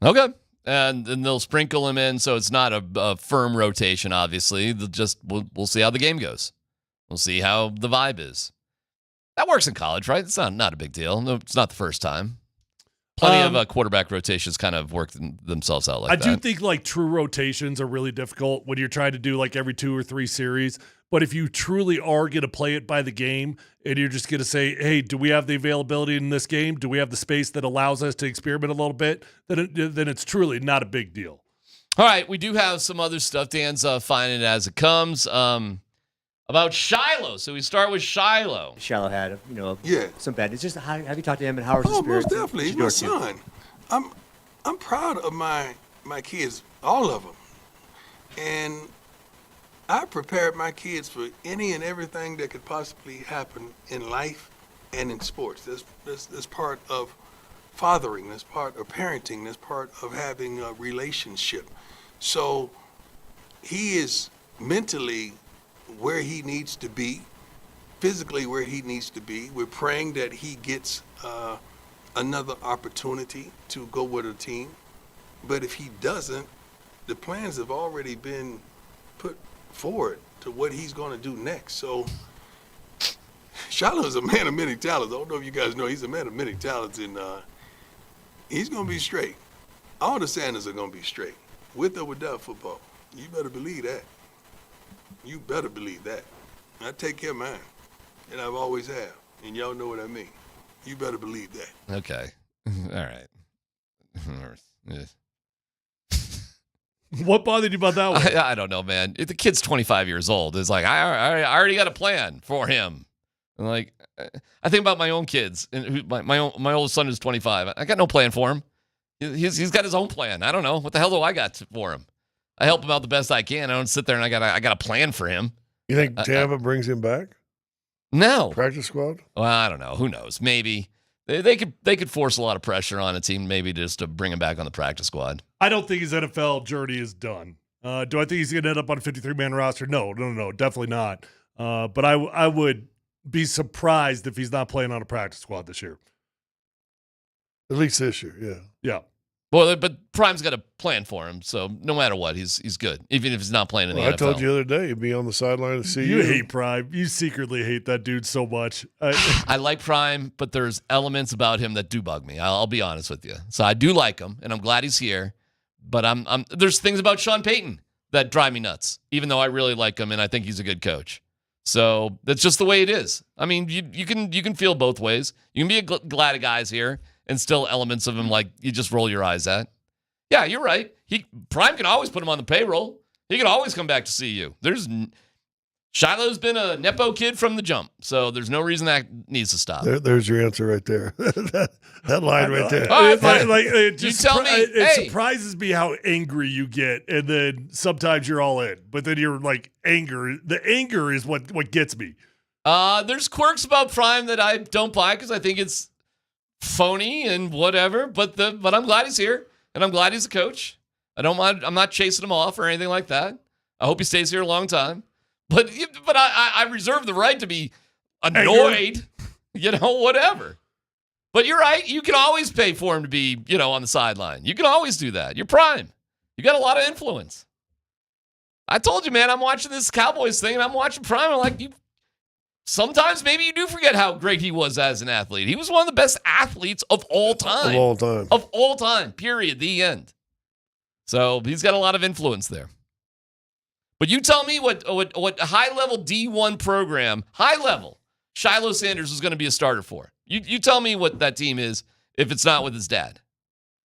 Okay. And then they'll sprinkle him in, so it's not a firm rotation, obviously. We'll see how the game goes. We'll see how the vibe is. That works in college, right? It's not a big deal. No, it's not the first time. Plenty of quarterback rotations kind of work themselves out like that. I do think like true rotations are really difficult when you're trying to do like every 2 or 3 series. But if you truly are going to play it by the game and you're just going to say, hey, do we have the availability in this game? Do we have the space that allows us to experiment a little bit? Then it's truly not a big deal. All right, we do have some other stuff. Dan's finding it as it comes. About Shiloh. So we start with Shiloh. Shiloh had, some bad. It's just have you talked to him and how are his spirits? Most definitely. He's my son. I'm proud of my kids, all of them, and I prepared my kids for any and everything that could possibly happen in life and in sports. That's part of fathering. That's part of parenting. That's part of having a relationship. So he is mentally where he needs to be, physically where he needs to be. We're praying that he gets another opportunity to go with a team. But if he doesn't, the plans have already been put forward to what he's going to do next. So Shiloh is a man of many talents. I don't know if you guys know, he's a man of many talents, and he's going to be straight. All the Sanders are going to be straight, with or without football. You better believe that. You better believe that. I take care of mine, and I've always have, and y'all know what I mean. You better believe that. Okay. All right. What bothered you about that one? I don't know, man. If the kid's 25 years old, it's like, I already got a plan for him. And like, I think about my own kids. And my oldest son is 25. I got no plan for him. He's got his own plan. I don't know. What the hell do I got for him? I help him out the best I can. I don't sit there and I got a plan for him. You think Tampa brings him back? No. Practice squad? Well, I don't know. Who knows? Maybe. They could force a lot of pressure on a team maybe just to bring him back on the practice squad. I don't think his NFL journey is done. Do I think he's going to end up on a 53-man roster? No, definitely not. But I would be surprised if he's not playing on a practice squad this year. At least this year, yeah. Yeah. Well, but Prime's got a plan for him, so no matter what, he's good, even if he's not playing in the NFL. I told you the other day he'd be on the sideline to see you. You hate Prime. You secretly hate that dude so much. I like Prime, but there's elements about him that do bug me. I'll be honest with you. So I do like him, and I'm glad he's here. But there's things about Sean Payton that drive me nuts, even though I really like him and I think he's a good coach. So that's just the way it is. I mean, you can feel both ways. You can be glad a guy's here, and still elements of him like you just roll your eyes at. Yeah, you're right. Prime can always put him on the payroll. He can always come back to see you. Shiloh's been a Nepo kid from the jump, so there's no reason that needs to stop. There's your answer right there. that line right there. It surprises me how angry you get, and then sometimes you're all in. But then you're like anger. The anger is what gets me. There's quirks about Prime that I don't buy because I think it's phony and whatever. But I'm glad he's here, and I'm glad he's a coach. I don't mind. I'm not chasing him off or anything like that. I hope he stays here a long time. But I reserve the right to be annoyed, whatever. But you're right. You can always pay for him to be, on the sideline. You can always do that. You're Prime. You got a lot of influence. I told you, man, I'm watching this Cowboys thing, and I'm watching Prime. I'm like, sometimes maybe you do forget how great he was as an athlete. He was one of the best athletes of all time. Of all time, period, the end. So he's got a lot of influence there. But you tell me what high-level D1 program, high-level, Shiloh Sanders is going to be a starter for. You tell me what that team is if it's not with his dad.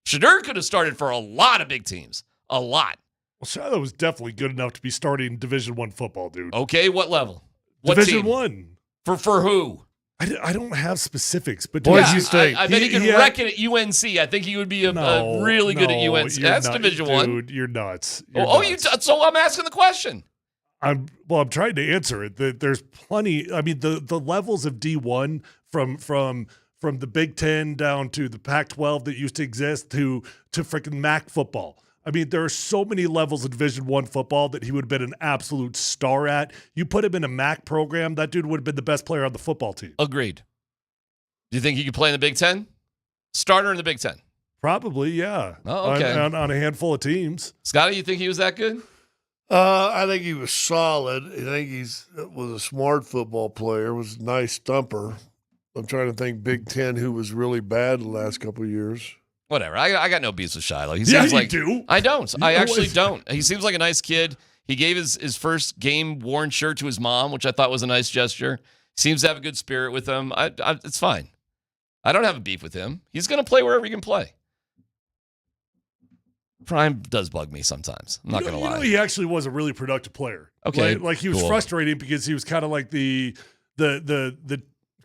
Shedeur could have started for a lot of big teams. A lot. Well, Shiloh was definitely good enough to be starting Division I football, dude. Okay, what level? What Division team? I. For who? I don't have specifics, but Boise State. I bet he could wreck it at UNC. I think he would be really good at UNC. That's Division I. Dude, you're nuts. So I'm asking the question. I'm trying to answer it. There's plenty. I mean, the levels of D1 from the Big Ten down to the Pac-12 that used to exist to freaking MAC football. I mean, there are so many levels of Division I football that he would have been an absolute star at. You put him in a MAC program, that dude would have been the best player on the football team. Agreed. Do you think he could play in the Big Ten? Starter in the Big Ten? Probably, yeah. Oh, okay. On a handful of teams. Scotty, you think he was that good? I think he was solid. I think was a smart football player, was a nice thumper. I'm trying to think Big Ten who was really bad the last couple of years. Whatever. I got no beefs with Shiloh. He seems like, do. I don't. I actually don't. He seems like a nice kid. He gave his first game-worn shirt to his mom, which I thought was a nice gesture. Seems to have a good spirit with him. It's fine. I don't have a beef with him. He's going to play wherever he can play. Prime does bug me sometimes. I'm not going to lie. He actually was a really productive player. Okay. Like he was frustrating because he was kind of like the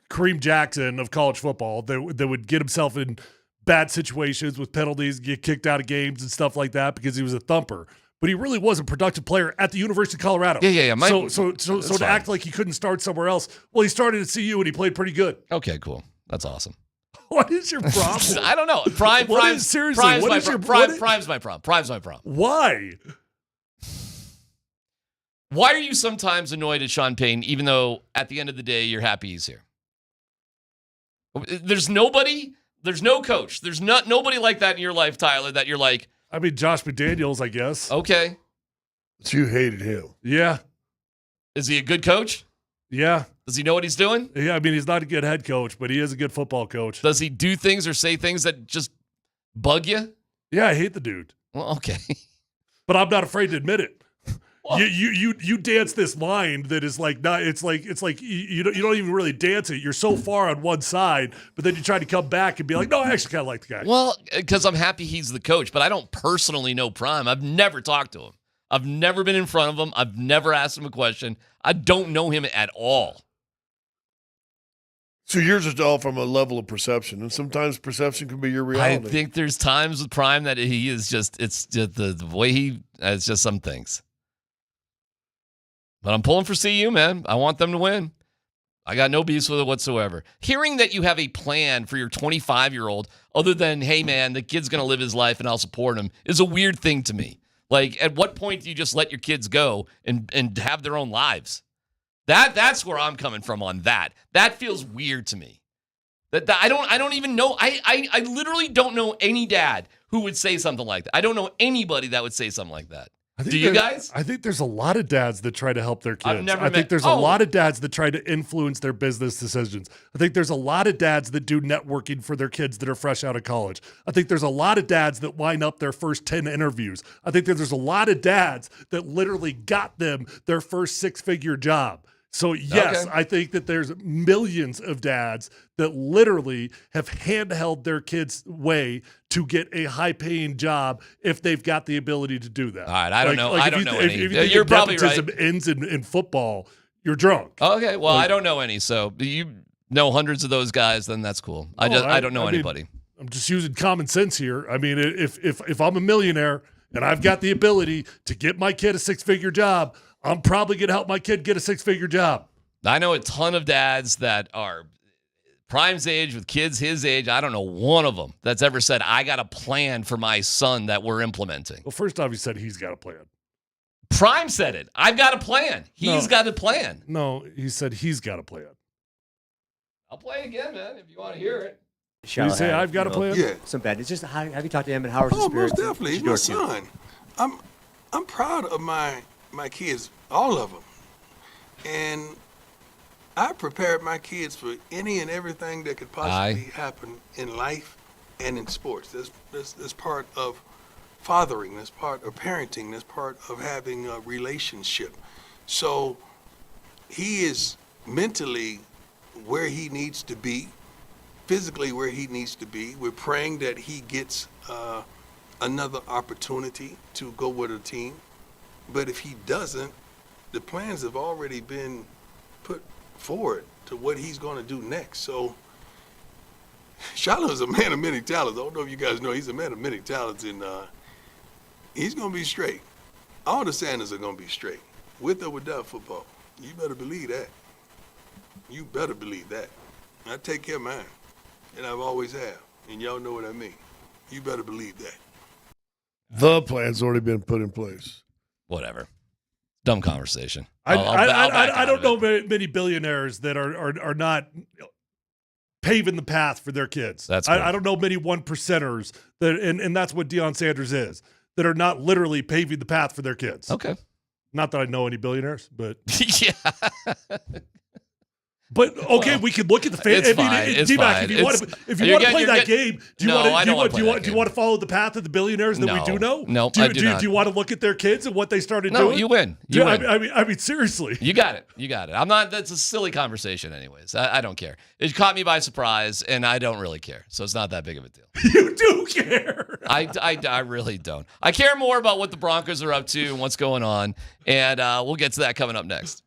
Kareem Jackson of college football that would get himself in bad situations with penalties, get kicked out of games and stuff like that because he was a thumper. But he really was a productive player at the University of Colorado. Yeah. So to act like he couldn't start somewhere else, well, he started at CU and he played pretty good. Okay, cool. That's awesome. What is your problem? I don't know. Prime's my problem. Why? Why are you sometimes annoyed at Sean Payton, even though at the end of the day you're happy he's here? There's nobody. There's no coach. There's nobody like that in your life, Tyler, that you're like. I mean, Josh McDaniels, I guess. Okay. But you hated him. Yeah. Is he a good coach? Yeah. Does he know what he's doing? Yeah, I mean, he's not a good head coach, but he is a good football coach. Does he do things or say things that just bug you? Yeah, I hate the dude. Well, okay. But I'm not afraid to admit it. You dance this line that is like not. It's like you don't even really dance it. You're so far on one side, but then you try to come back and be like, no, I actually kind of like the guy. Well, because I'm happy he's the coach, but I don't personally know Prime. I've never talked to him. I've never been in front of him. I've never asked him a question. I don't know him at all. So yours is all from a level of perception, and sometimes perception can be your reality. I think there's times with Prime that he is just, it's just the way it's just some things. But I'm pulling for CU, man. I want them to win. I got no beefs with it whatsoever. Hearing that you have a plan for your 25-year-old, other than, hey, man, the kid's going to live his life and I'll support him, is a weird thing to me. Like, at what point do you just let your kids go and have their own lives? That's where I'm coming from on that. That feels weird to me. That I don't even know. I literally don't know any dad who would say something like that. I don't know anybody that would say something like that. Do you guys? I think there's a lot of dads that try to help their kids. I've never I think met- there's a lot of dads that try to influence their business decisions. I think there's a lot of dads that do networking for their kids that are fresh out of college. I think there's a lot of dads that line up their first 10 interviews. I think that there's a lot of dads that literally got them their first six-figure job. So, yes, Okay. I think that there's millions of dads that literally have handheld their kids' way to get a high-paying job if they've got the ability to do that. All right, I don't know. I don't know any. If you think You're probably nepotism right. ends in football, you're drunk. Okay, well, I don't know any. So you know hundreds of those guys, then that's cool. I don't know anybody. I'm just using common sense here. I mean, if I'm a millionaire and I've got the ability to get my kid a six-figure job, I'm probably going to help my kid get a six-figure job. I know a ton of dads that are Prime's age with kids his age. I don't know one of them that's ever said, I got a plan for my son that we're implementing. Well, first off, he said he's got a plan. Prime said it. I've got a plan. He's got a plan. No, he said he's got a plan. I'll play again, man, if you want to hear it. Did you say I've got a plan? Yeah. Some bad. It's just have you talked to him and Howard's Oh, experience? most definitely. He's my son. I'm proud of my kids, all of them, and I prepared my kids for any and everything that could possibly happen in life and in sports. That's part of fathering. That's part of parenting. That's part of having a relationship. So he is mentally where he needs to be, physically where he needs to be. We're praying that he gets another opportunity to go with a team. But if he doesn't, the plans have already been put forward to what he's going to do next. So Shiloh is a man of many talents. I don't know if you guys know, he's a man of many talents, and he's going to be straight. All the Sanders are going to be straight, with or without football. You better believe that. You better believe that. I take care of mine, and I've always have, and y'all know what I mean. You better believe that. The plan's already been put in place. Whatever. Dumb conversation. I don't know it. many billionaires that are not paving the path for their kids. That's cool. I don't know many one percenters that, and that's what Deion Sanders is, that are not literally paving the path for their kids. Okay. Not that I know any billionaires, but yeah. But okay, we could look at the fan. It's fine. It's DMac, fine. if you want to play that game, do you want to follow the path of the billionaires that we do know? No, do I do not. Do you want to look at their kids and what they started No, doing? you win. I mean, seriously. You got it. I'm not. That's a silly conversation, anyways. I don't care. It caught me by surprise, and I don't really care. So it's not that big of a deal. You do care. I really don't. I care more about what the Broncos are up to and what's going on, and we'll get to that coming up next.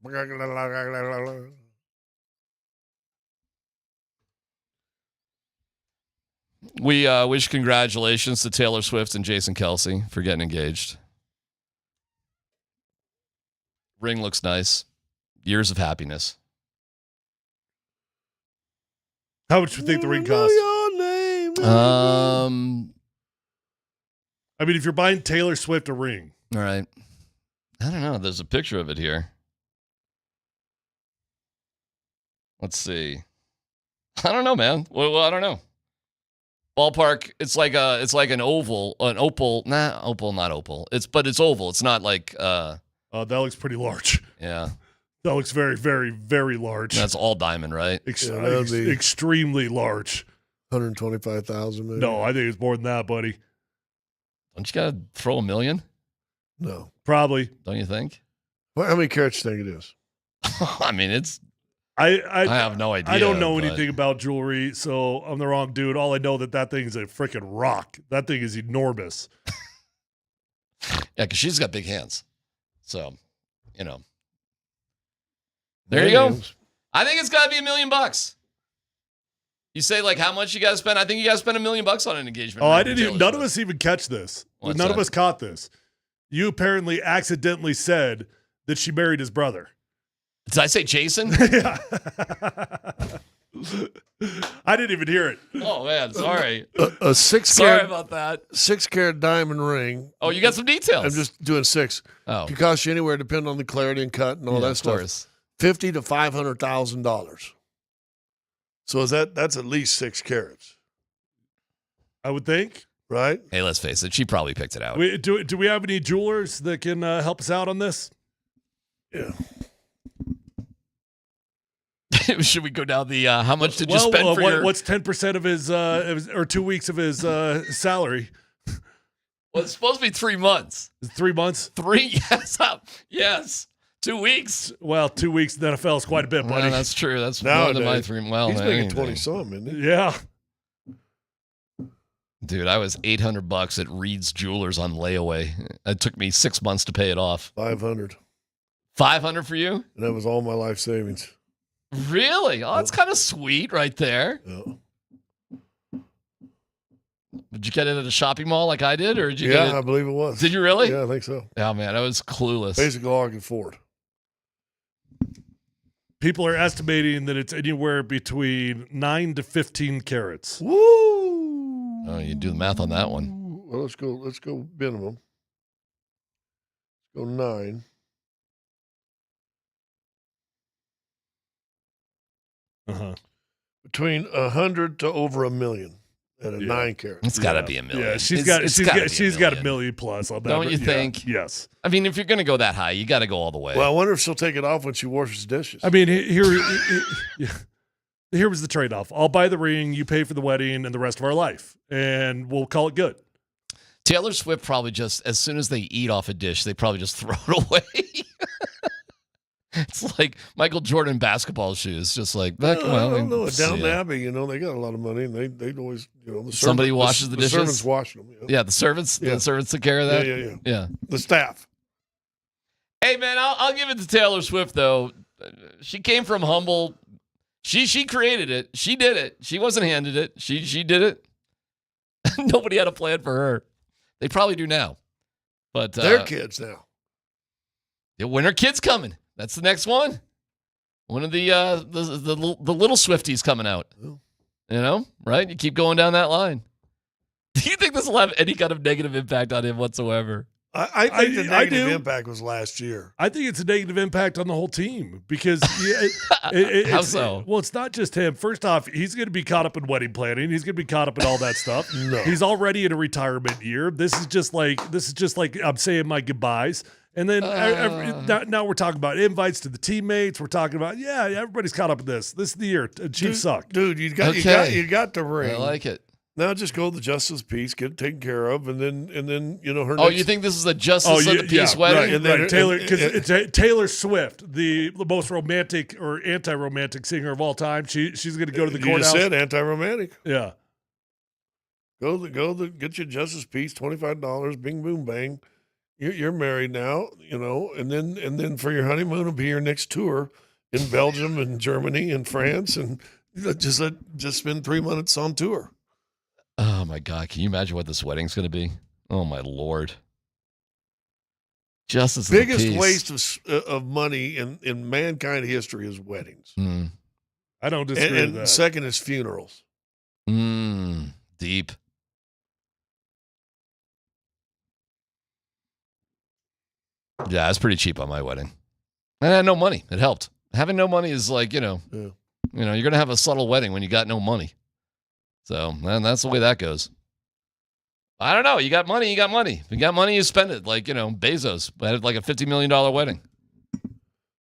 We wish congratulations to Taylor Swift and Jason Kelce for getting engaged. Ring looks nice. Years of happiness. How much do you think the ring costs? I mean, if you're buying Taylor Swift a ring. All right. I don't know. There's a picture of it here. Let's see. I don't know, man. Well, I don't know. Ballpark. It's like an oval, an opal. Nah, opal, not opal. But it's oval. It's not like. That looks pretty large. Yeah. That looks very, very, very large. That's all diamond, right? Extremely large. 125,000. Maybe. No, I think it's more than that, buddy. Don't you gotta throw $1 million? No, probably. Don't you think? Well, how many carats do you think it is? I mean, it's. I have no idea. I don't know anything about jewelry, so I'm the wrong dude. All I know that thing is a freaking rock. That thing is enormous. Yeah, because she's got big hands. So, you know. There you go. I think it's got to be $1 million. You say, like, how much you got to spend? I think you got to spend $1 million on an engagement. Oh, I didn't even, none of us even catch this. What's None that? of us caught this. You apparently accidentally said that she married his brother. Did I say Jason? Yeah. I didn't even hear it. Oh, man. Sorry. A 6 Sorry carat. about that. 6 carat diamond ring. Oh, you got some details. I'm just doing 6. Oh. Could cost you anywhere, depending on the clarity and cut and all that of stuff. course. $50,000 to $500,000. So that's at least 6 carats, I would think. right? Hey, let's face it. She probably picked it out. Do we have any jewelers that can help us out on this? Yeah. Should we go down the how much did you spend for your... What's 10% of his or 2 weeks of his salary? Well, it's supposed to be 3 months. 3 months? 3? Yes. Yes. 2 weeks. Well, 2 weeks in the NFL is quite a bit, buddy. Well, that's true. That's Nowadays, more than my 3. Well, he's making anything. 20-something, isn't he? Yeah. Dude, I was $800 at Reed's Jewelers on layaway. It took me 6 months to pay it off. 500. 500 for you? And that was all my life savings. Really? Oh, that's kind of sweet right there. Yeah. Did you get it at a shopping mall like I did, or did you? Yeah, get it? I believe it was. Did you really? Yeah, I think so. Yeah, man, I was clueless. Basically, all I could afford. People are estimating that it's anywhere between 9 to 15 carats. Woo! Oh, you do the math on that one. Well, let's go minimum. Let's go 9. Uh-huh. Between 100 to over $1 million at a 9 carat. It's got to be $1 million. Yeah, she's It's gotta be got $1 million plus on that. Don't you yeah, think? Yes. I mean, if you're going to go that high, you got to go all the way. Well, I wonder if she'll take it off when she washes dishes. I mean, here was the trade-off. I'll buy the ring, you pay for the wedding, and the rest of our life, and we'll call it good. Taylor Swift probably just, as soon as they eat off a dish, they probably just throw it away. It's like Michael Jordan basketball shoes, just like that. I don't know. Down Abbey, they got a lot of money, and they'd always, the somebody washes the dishes. The servants wash them. Yeah, the servants. The servants took care of that. Yeah. The staff. Hey man, I'll give it to Taylor Swift though. She came from humble. She created it. She did it. She wasn't handed it. She did it. Nobody had a plan for her. They probably do now, but their kids now. Yeah, when are kids coming? That's the next one. One of the little Swifties coming out. Right? You keep going down that line. Do you think this will have any kind of negative impact on him whatsoever? I think the negative impact was last year. I think it's a negative impact on the whole team because How so? Well, it's not just him. First off, he's going to be caught up in wedding planning. He's going to be caught up in all that stuff. No. He's already in a retirement year. This is just like I'm saying my goodbyes. And then now we're talking about invites to the teammates. We're talking about everybody's caught up in this. This is the year. Chiefs suck, dude. You got the ring. I like it. Now just go to the justice peace, get it taken care of, and then her. Oh, you think this is the justice of the peace wedding? Right. Taylor, because Taylor Swift, the most romantic or anti-romantic singer of all time, she's going to go to the courthouse. You just said anti-romantic. Yeah. Get your justice peace, $25, bing boom bang. you're married now, and then for your honeymoon will be your next tour in Belgium and Germany and France, and just spend 3 months on tour. Oh my God! Can you imagine what this wedding's going to be? Oh my Lord! Justice of the Biggest peace. waste of money in mankind history is weddings. I don't disagree with And that. second is funerals. Deep. Yeah, it's pretty cheap on my wedding. And I had no money. It helped. Having no money is like, you're going to have a subtle wedding when you got no money. So, man, that's the way that goes. I don't know. You got money, you got money. If you got money, you spend it. Like, Bezos had like a $50 million wedding.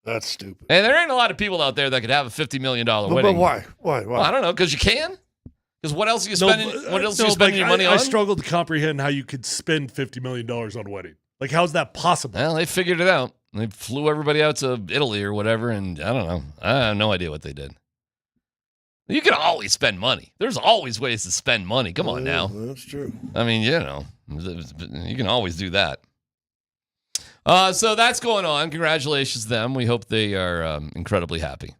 That's stupid. And there ain't a lot of people out there that could have a $50 million wedding. But why? Why? Well, I don't know, because you can. Because what else are you spending? What else are you spending your money on? I struggle to comprehend how you could spend $50 million on a wedding. Like, how's that possible? Well, they figured it out. They flew everybody out to Italy or whatever, and I don't know. I have no idea what they did. You can always spend money. There's always ways to spend money. Come on now. That's true. I mean, you can always do that. So that's going on. Congratulations to them. We hope they are incredibly happy.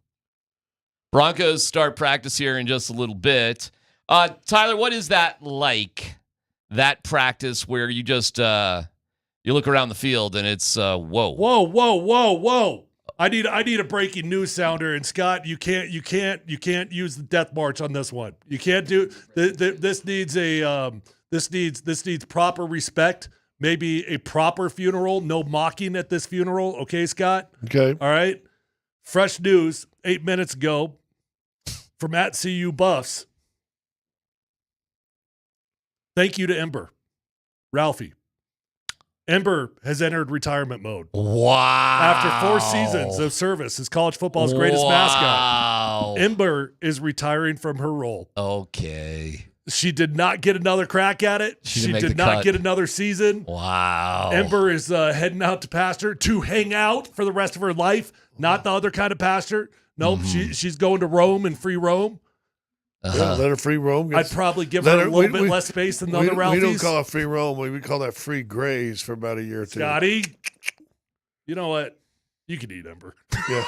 Broncos start practice here in just a little bit. Tyler, what is that like? That practice where you just you look around the field and it's whoa. I need a breaking news sounder, and Scott, you can't use the death march on this one. You can't do this needs proper respect. Maybe a proper funeral, no mocking at this funeral. Okay, Scott? Okay. All right. Fresh news 8 minutes ago from @CU Buffs. Thank you to Ember. Ralphie. Ember has entered retirement mode. Wow. After 4 seasons of service as college football's greatest mascot, Ember is retiring from her role. Okay. She did not get another crack at it. She did not get another season. Wow. Ember is heading out to pasture to hang out for the rest of her life, not the other kind of pasture. Nope, she's going to roam and free roam. Yeah, let her free roam. I'd probably give her a little bit less space than the other Ralphies. We don't call it free roam. We call that free graze for about a year or two. Scotty, you know what? You can eat Ember. Yeah.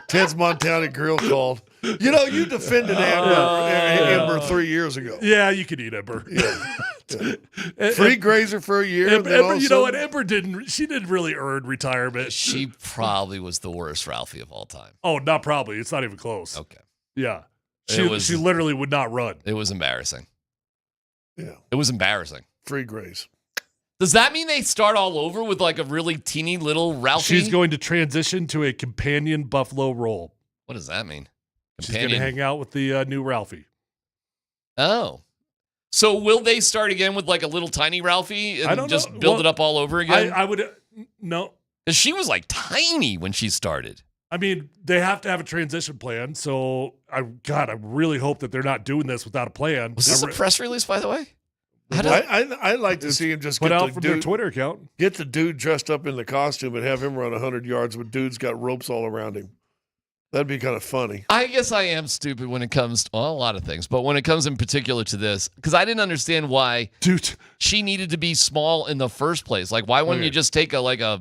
Ted's Montana Grill called. You defended Ember 3 years ago. Yeah, you could eat Ember. Yeah. Free grazer for a year. Ember, you know what? Ember didn't really earn retirement. She probably was the worst Ralphie of all time. Oh, not probably. It's not even close. Okay. Yeah. She literally would not run. It was embarrassing. Yeah. It was embarrassing. Free graze. Does that mean they start all over with like a really teeny little Ralphie? She's going to transition to a companion buffalo role. What does that mean? She's going to hang out with the new Ralphie. Oh. So will they start again with like a little tiny Ralphie and just build it up all over again? I would no. Because she was like tiny when she started. I mean, they have to have a transition plan. So, I really hope that they're not doing this without a plan. Was this a press release, by the way? I'd like to see him just put get out from their Twitter account. Get the dude dressed up in the costume and have him run 100 yards with dudes got ropes all around him. That'd be kind of funny. I guess I am stupid when it comes to a lot of things, but when it comes in particular to this, because I didn't understand why she needed to be small in the first place. Like, why wouldn't you just take a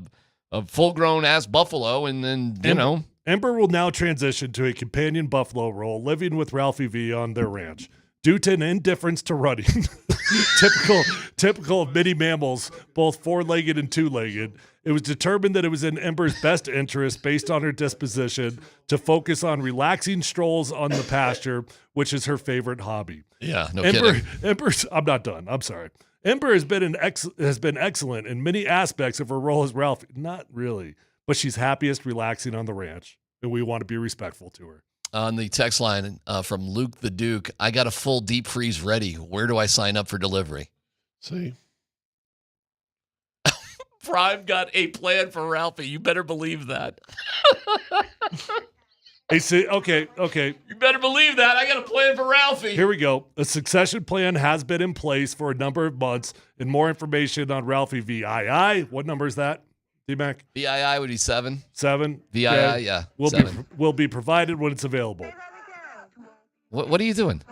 full-grown ass buffalo and then, Ember will now transition to a companion buffalo role, living with Ralphie V on their ranch. Due to an indifference to running, typical of many mammals, both four-legged and two-legged, it was determined that it was in Ember's best interest, based on her disposition, to focus on relaxing strolls on the pasture, which is her favorite hobby. Yeah, no kidding. I'm not done. I'm sorry. Ember has been excellent in many aspects of her role as Ralphie. Not really, but she's happiest relaxing on the ranch, and we want to be respectful to her. On the text line from Luke the Duke, I got a full deep freeze ready. Where do I sign up for delivery? See? Prime got a plan for Ralphie. You better believe that. Okay. You better believe that. I got a plan for Ralphie. Here we go. A succession plan has been in place for a number of months, and more information on Ralphie VII. What number is that? DMac? VII would be 7. 7? VII, okay. yeah. Will be provided when it's available. What are you doing?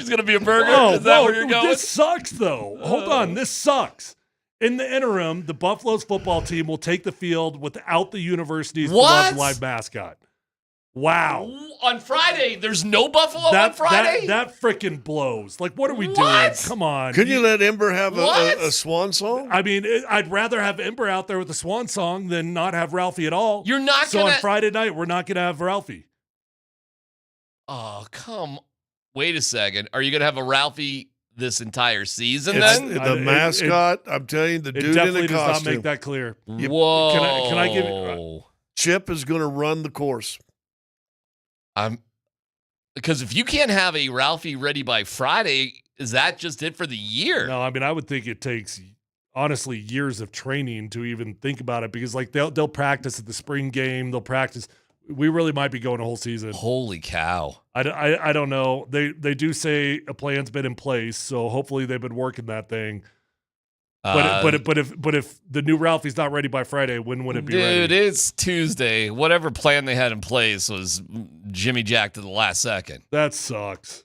She's going to be a burger? Whoa, Is that where you're going? This sucks, though. Hold on. This sucks. In the interim, the Buffalo's football team will take the field without the university's beloved live mascot. Wow. On Friday, there's no Buffalo on Friday? That freaking blows. Like, what are we doing? Come on. Couldn't you let Ember have a swan song? I mean, I'd rather have Ember out there with the swan song than not have Ralphie at all. You're not So gonna... on Friday night, we're not going to have Ralphie. Oh, come. Wait a second. Are you going to have a Ralphie this entire season then? The mascot, I'm telling you, the dude in the definitely costume. does not make that clear. Whoa. Can I give it? Chip is going to run the course. Because if you can't have a Ralphie ready by Friday, is that just it for the year? No, I mean, I would think it takes, honestly, years of training to even think about it because, like, they'll practice at the spring game. They'll practice. We really might be going a whole season. Holy cow. I don't know. They do say a plan's been in place, so hopefully they've been working that thing. But if the new Ralphie's not ready by Friday, when would it be ready? Dude, it's Tuesday. Whatever plan they had in place was Jimmy Jack to the last second. That sucks.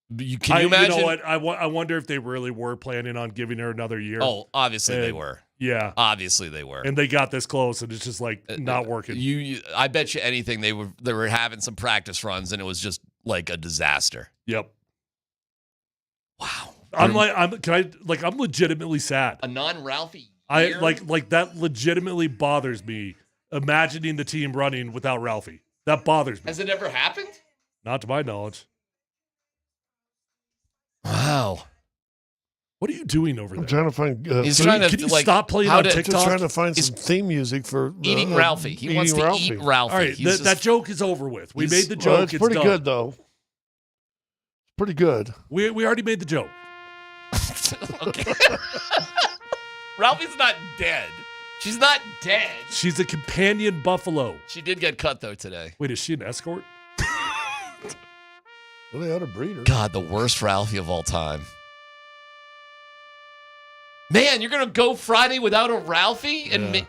Can you imagine? You know what? I wonder if they really were planning on giving her another year. Oh, obviously they were. Yeah. Obviously they were. And they got this close, and it's just like not working. I bet you anything they were having some practice runs, and it was just like a disaster. Yep. Wow. I'm legitimately sad. A non-Ralphie year? Like that legitimately bothers me. Imagining the team running without Ralphie. That bothers me. Has it ever happened? Not to my knowledge. Wow. What are you doing over there? I'm trying to find. He's trying to. Can you stop playing on TikTok? Just trying to find some theme music for eating Ralphie. He wants to eat Ralphie. All right, that joke is over with. We made the joke. Well, it's pretty done. good though. It's pretty good. We already made the joke. Okay. Ralphie's not dead. She's not dead. She's a companion buffalo. She did get cut though today. Wait, is she an escort? Well, they ought to breed her. God, the worst Ralphie of all time. Man, you're going to go Friday without a Ralphie and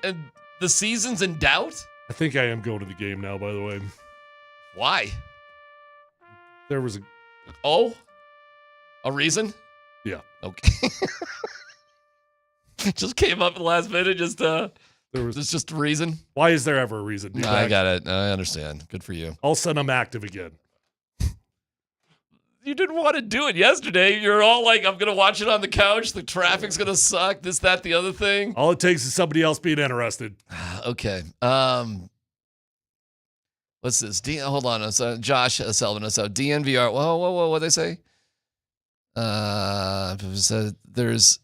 the season's in doubt? I think I am going to the game now, by the way. Why? There was a reason? Yeah. Okay. Just came up at the last minute. It's just a reason. Why is there ever a reason? I got it. I understand. Good for you. All of a sudden, I'm active again. You didn't want to do it yesterday. You're all like, I'm going to watch it on the couch. The traffic's going to suck. This, that, the other thing. All it takes is somebody else being interested. Okay. What's this? Hold on. Josh Selvin. So DNVR. Whoa. What'd they say? So there's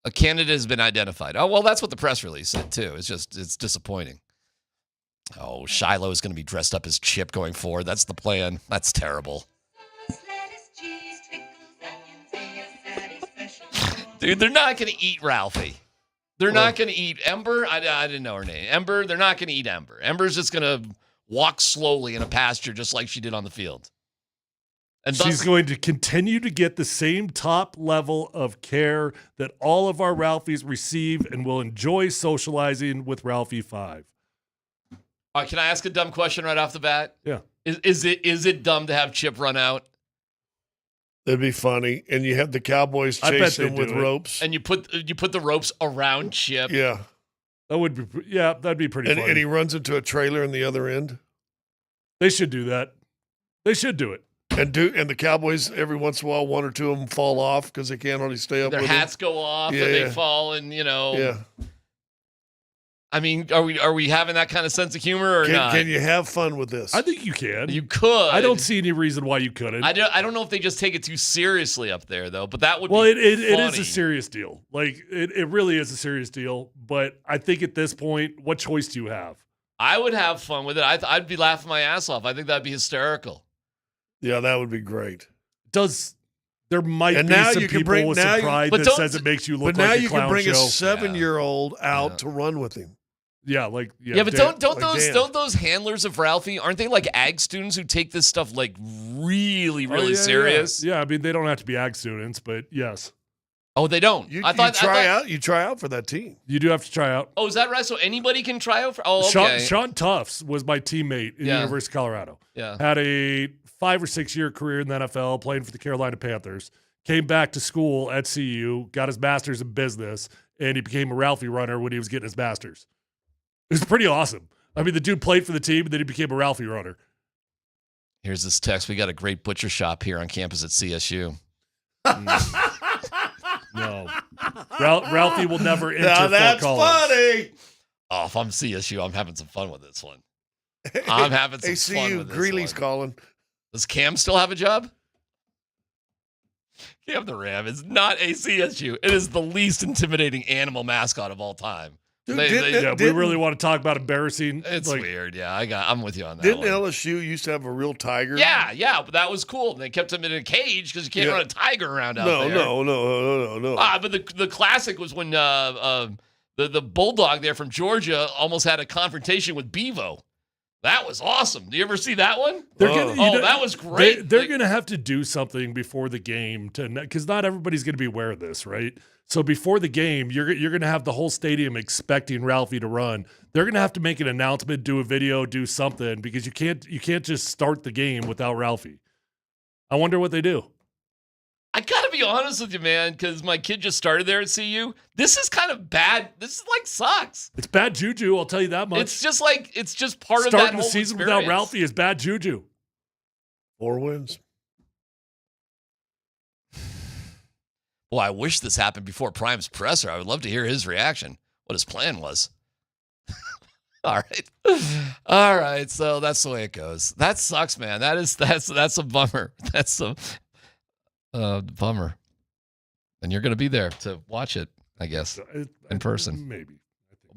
a candidate has been identified. Oh, well, that's what the press release said, too. It's disappointing. Oh, Shiloh is going to be dressed up as Chip going forward. That's the plan. That's terrible. Dude, they're not going to eat Ralphie. They're not going to eat Ember. I didn't know her name. Ember, they're not going to eat Ember. Ember's just going to walk slowly in a pasture just like she did on the field. And she's going to continue to get the same top level of care that all of our Ralphies receive and will enjoy socializing with Ralphie 5. All right, can I ask a dumb question right off the bat? Yeah. Is it dumb to have Chip run out? That'd be funny. And you have the Cowboys chase him with ropes. And you put the ropes around Chip. Yeah. That'd be pretty funny. And he runs into a trailer in the other end. They should do that. They should do it. And the Cowboys, every once in a while, one or two of them fall off because they can't hardly stay up Their with hats them. go off and they fall and, Yeah. I mean, are we having that kind of sense of humor or not? Can you have fun with this? I think you can. You could. I don't see any reason why you couldn't. I don't know if they just take it too seriously up there, though, but that would be it is a serious deal. Like, it really is a serious deal, but I think at this point, what choice do you have? I would have fun with it. I'd be laughing my ass off. I think that'd be hysterical. Yeah, that would be great. There might be some people with some pride that says it makes you look like a clown show. But now you can bring a 7-year-old out to run with him. Yeah, but don't those handlers of Ralphie, aren't they like ag students who take this stuff like really, really serious? Yeah, I mean, they don't have to be ag students, but yes. Oh, they don't. You I thought You try out for that team. You do have to try out. Oh, is that right? So anybody can try out for? Oh, okay. Sean Tufts was my teammate in the University of Colorado. Yeah. Had a 5 or 6 year career in the NFL, playing for the Carolina Panthers. Came back to school at CU, got his master's in business, and he became a Ralphie runner when he was getting his master's. It was pretty awesome. I mean, the dude played for the team, and then he became a Ralphie runner. Here's this text. We got a great butcher shop here on campus at CSU. No. Ralphie will never enter Now that's full college. funny. Oh, if I'm CSU, I'm having some fun with this one. I'm having some fun with this Greeley's one. calling. Does Cam still have a job? Cam the Ram is not a CSU. It is the least intimidating animal mascot of all time. Dude, we really want to talk about embarrassing. It's weird. Yeah, I'm with you on that. Didn't one. LSU used to have a real tiger? Yeah, but that was cool. They kept him in a cage because you can't run a tiger around out there. No. But the classic was when the bulldog there from Georgia almost had a confrontation with Bevo. That was awesome. Do you ever see that one? That was great. They're going to have to do something before the game because not everybody's going to be aware of this, right? So before the game, you're going to have the whole stadium expecting Ralphie to run. They're going to have to make an announcement, do a video, do something because you can't just start the game without Ralphie. I wonder what they do. I gotta be honest with you, man, because my kid just started there at CU. This is kind of bad. This is like sucks. It's bad juju. I'll tell you that much. It's just part of that starting whole the season experience. without Ralphie is bad juju. 4 wins. Well, I wish this happened before Prime's presser. I would love to hear his reaction, what his plan was. All right. So that's the way it goes. That sucks, man. That's a bummer. That's a bummer. And you're going to be there to watch it, I guess, in person.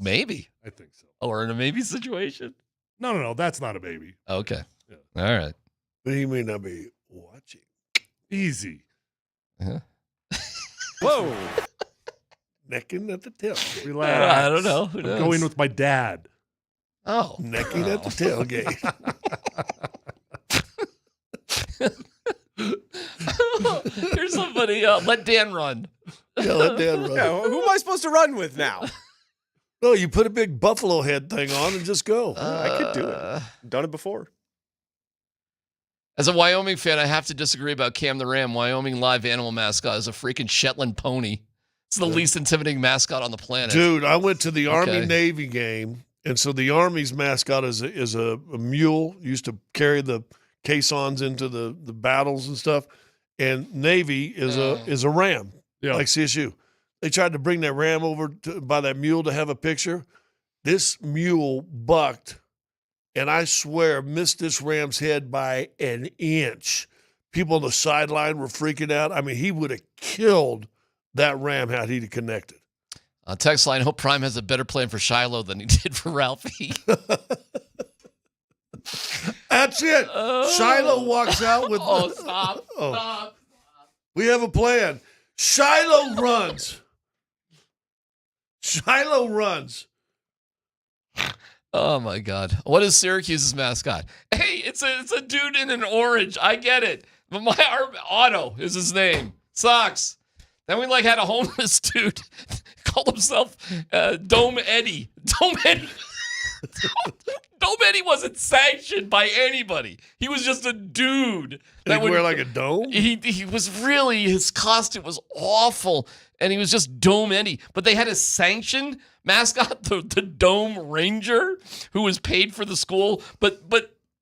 Maybe. I think so. Or in a maybe situation. No. That's not a maybe. Okay. Yeah. All right. But he may not be watching. Easy. Uh-huh. Whoa. Necking at the tail. Relax. I don't know. Who I'm knows? going with my dad. Oh. Necking at the tailgate. Here's somebody. Let Dan run. Yeah, let Dan run. Yeah, who am I supposed to run with now? No, you put a big buffalo head thing on and just go. I could do it. Done it before. As a Wyoming fan, I have to disagree about Cam the Ram. Wyoming live animal mascot is a freaking Shetland pony. It's the least intimidating mascot on the planet. Dude, I went to the Army-Navy game, and so the Army's mascot is a mule. Used to carry the caissons into the battles and stuff. And Navy is a ram, like CSU. They tried to bring that ram over by that mule to have a picture. This mule bucked, and I swear missed this ram's head by an inch. People on the sideline were freaking out. I mean, he would have killed that ram had he connected. Text line, hope Prime has a better plan for Shiloh than he did for Ralphie. That's it. Shiloh walks out with... Stop. Stop. We have a plan. Shiloh runs. Shiloh runs. Oh, my God. What is Syracuse's mascot? Hey, it's a dude in an orange. I get it. But our Otto is his name. Sucks. Then we had a homeless dude called himself Dome Eddie. Dome Eddie. Dome Eddie wasn't sanctioned by anybody. He was just a dude. Did he wear like a dome? He was really, his costume was awful, and he was just Dome Eddie. But they had a sanctioned mascot, the Dome Ranger, who was paid for the school. But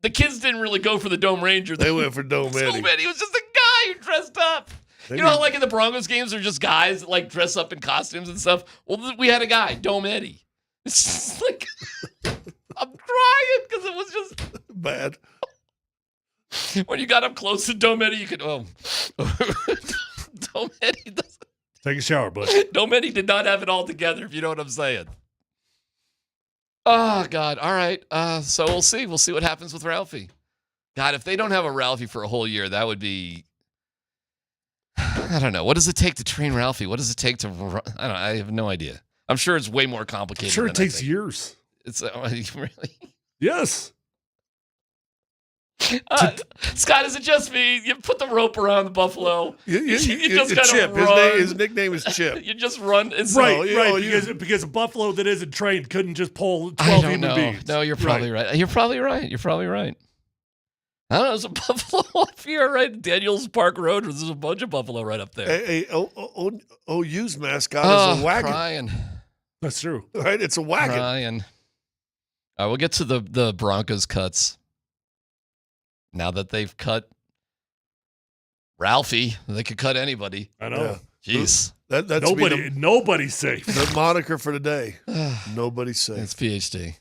the kids didn't really go for the Dome Ranger. They went for Dome Eddie. Dome Eddie was just a guy who dressed up. You know how in the Broncos games, they're just guys that dress up in costumes and stuff? Well, we had a guy, Dome Eddie. It's just I'm crying because it was just bad. When you got up close to Dome Eddie, you could, Dome Eddie doesn't. Take a shower, bud. Dome Eddie did not have it all together, if you know what I'm saying. Oh, God. All right. So we'll see. We'll see what happens with Ralphie. God, if they don't have a Ralphie for a whole year, that would be, I don't know. What does it take to train Ralphie? What does it take to run? I have no idea. I'm sure it's way more complicated. I'm sure it than takes years. It's really? Yes. Scott, is it just me? You put the rope around the buffalo. You just Chip. kind of run. His nickname is Chip. You just run. It's Because a buffalo that isn't trained couldn't just pull 12 I don't human know. beings. No, you're probably right. You're probably right. I don't know. There's a buffalo up here, right? Daniels Park Road. There's a bunch of buffalo right up there. OU's mascot is a wagon. Crying. That's true. Right? It's a wagon. Crying. All right, we'll get to the Broncos cuts. Now that they've cut Ralphie, they could cut anybody. I know. Yeah. Jeez. That's nobody's safe. The moniker for the day. Nobody's safe. It's PhD.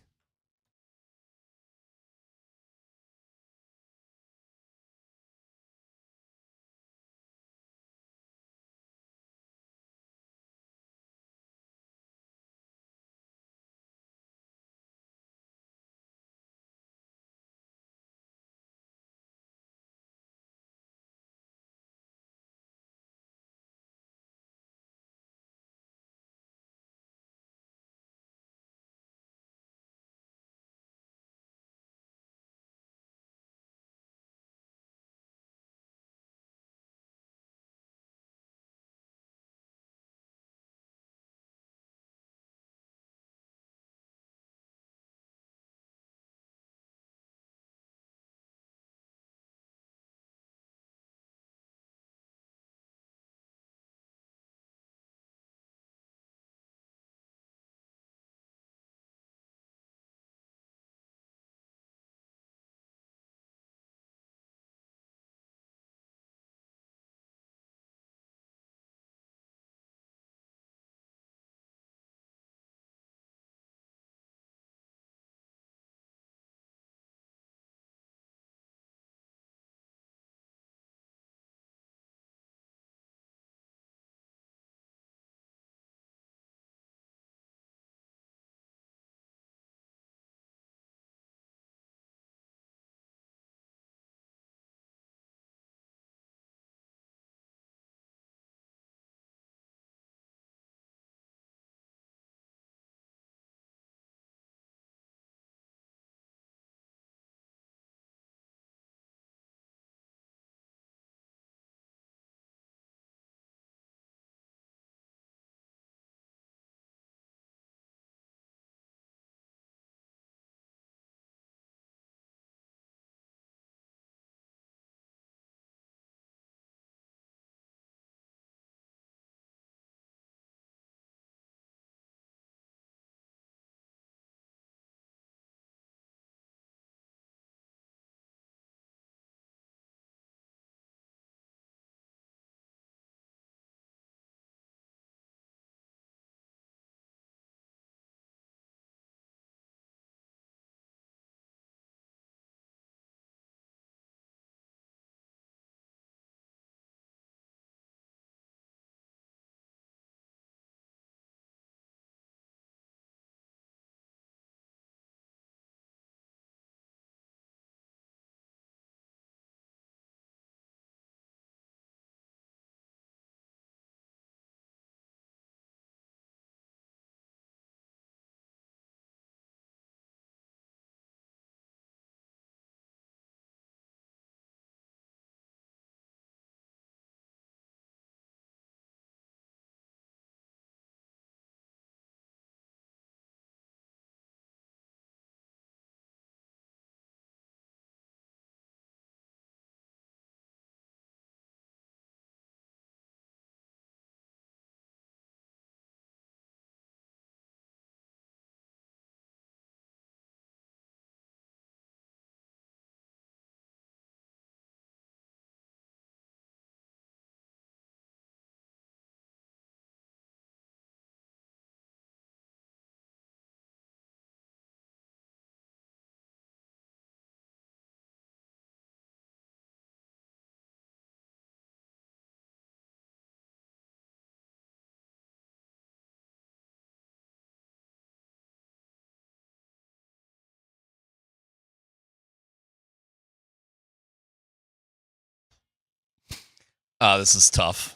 This is tough.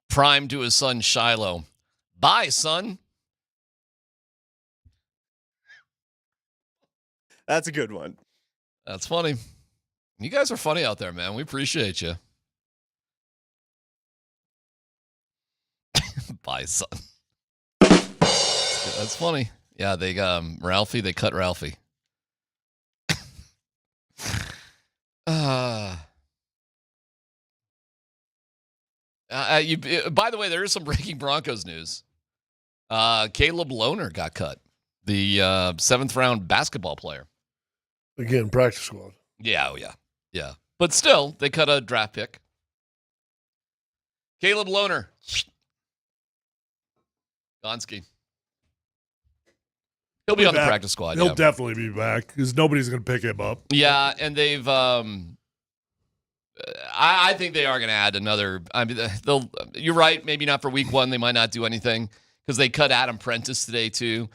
Prime to his son Shiloh. Bye, son. That's a good one. That's funny. You guys are funny out there, man. We appreciate you. Bye, son. That's funny. Yeah, they Ralphie. They cut Ralphie. By the way, there is some breaking Broncos news. Caleb Lohner got cut. The 7th round basketball player. Again, practice squad. Yeah, yeah. But still, they cut a draft pick. Caleb Lohner. Gonski. He'll be on the practice squad. He'll definitely be back because nobody's going to pick him up. Yeah, and they've. I think they are going to add another. I mean, you're right. Maybe not for week 1. They might not do anything because they cut Adam Prentice today too.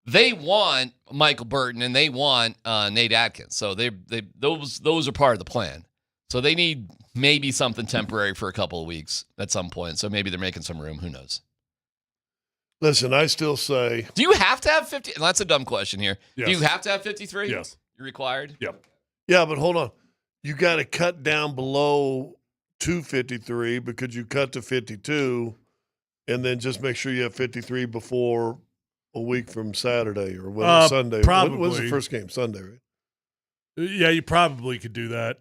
They want Michael Burton and they want Nate Atkins. So those are part of the plan. So they need maybe something temporary for a couple of weeks at some point. So maybe they're making some room. Who knows? Listen, I still say. Do you have to have 50? That's a dumb question here. Yes. Do you have to have 53? Yes. You're required? Yep. Yeah, but hold on. You got to cut down below 253 because you cut to 52, and then just make sure you have 53 before a week from Saturday or Sunday. Probably. When's the first game? Sunday, right? Yeah, you probably could do that.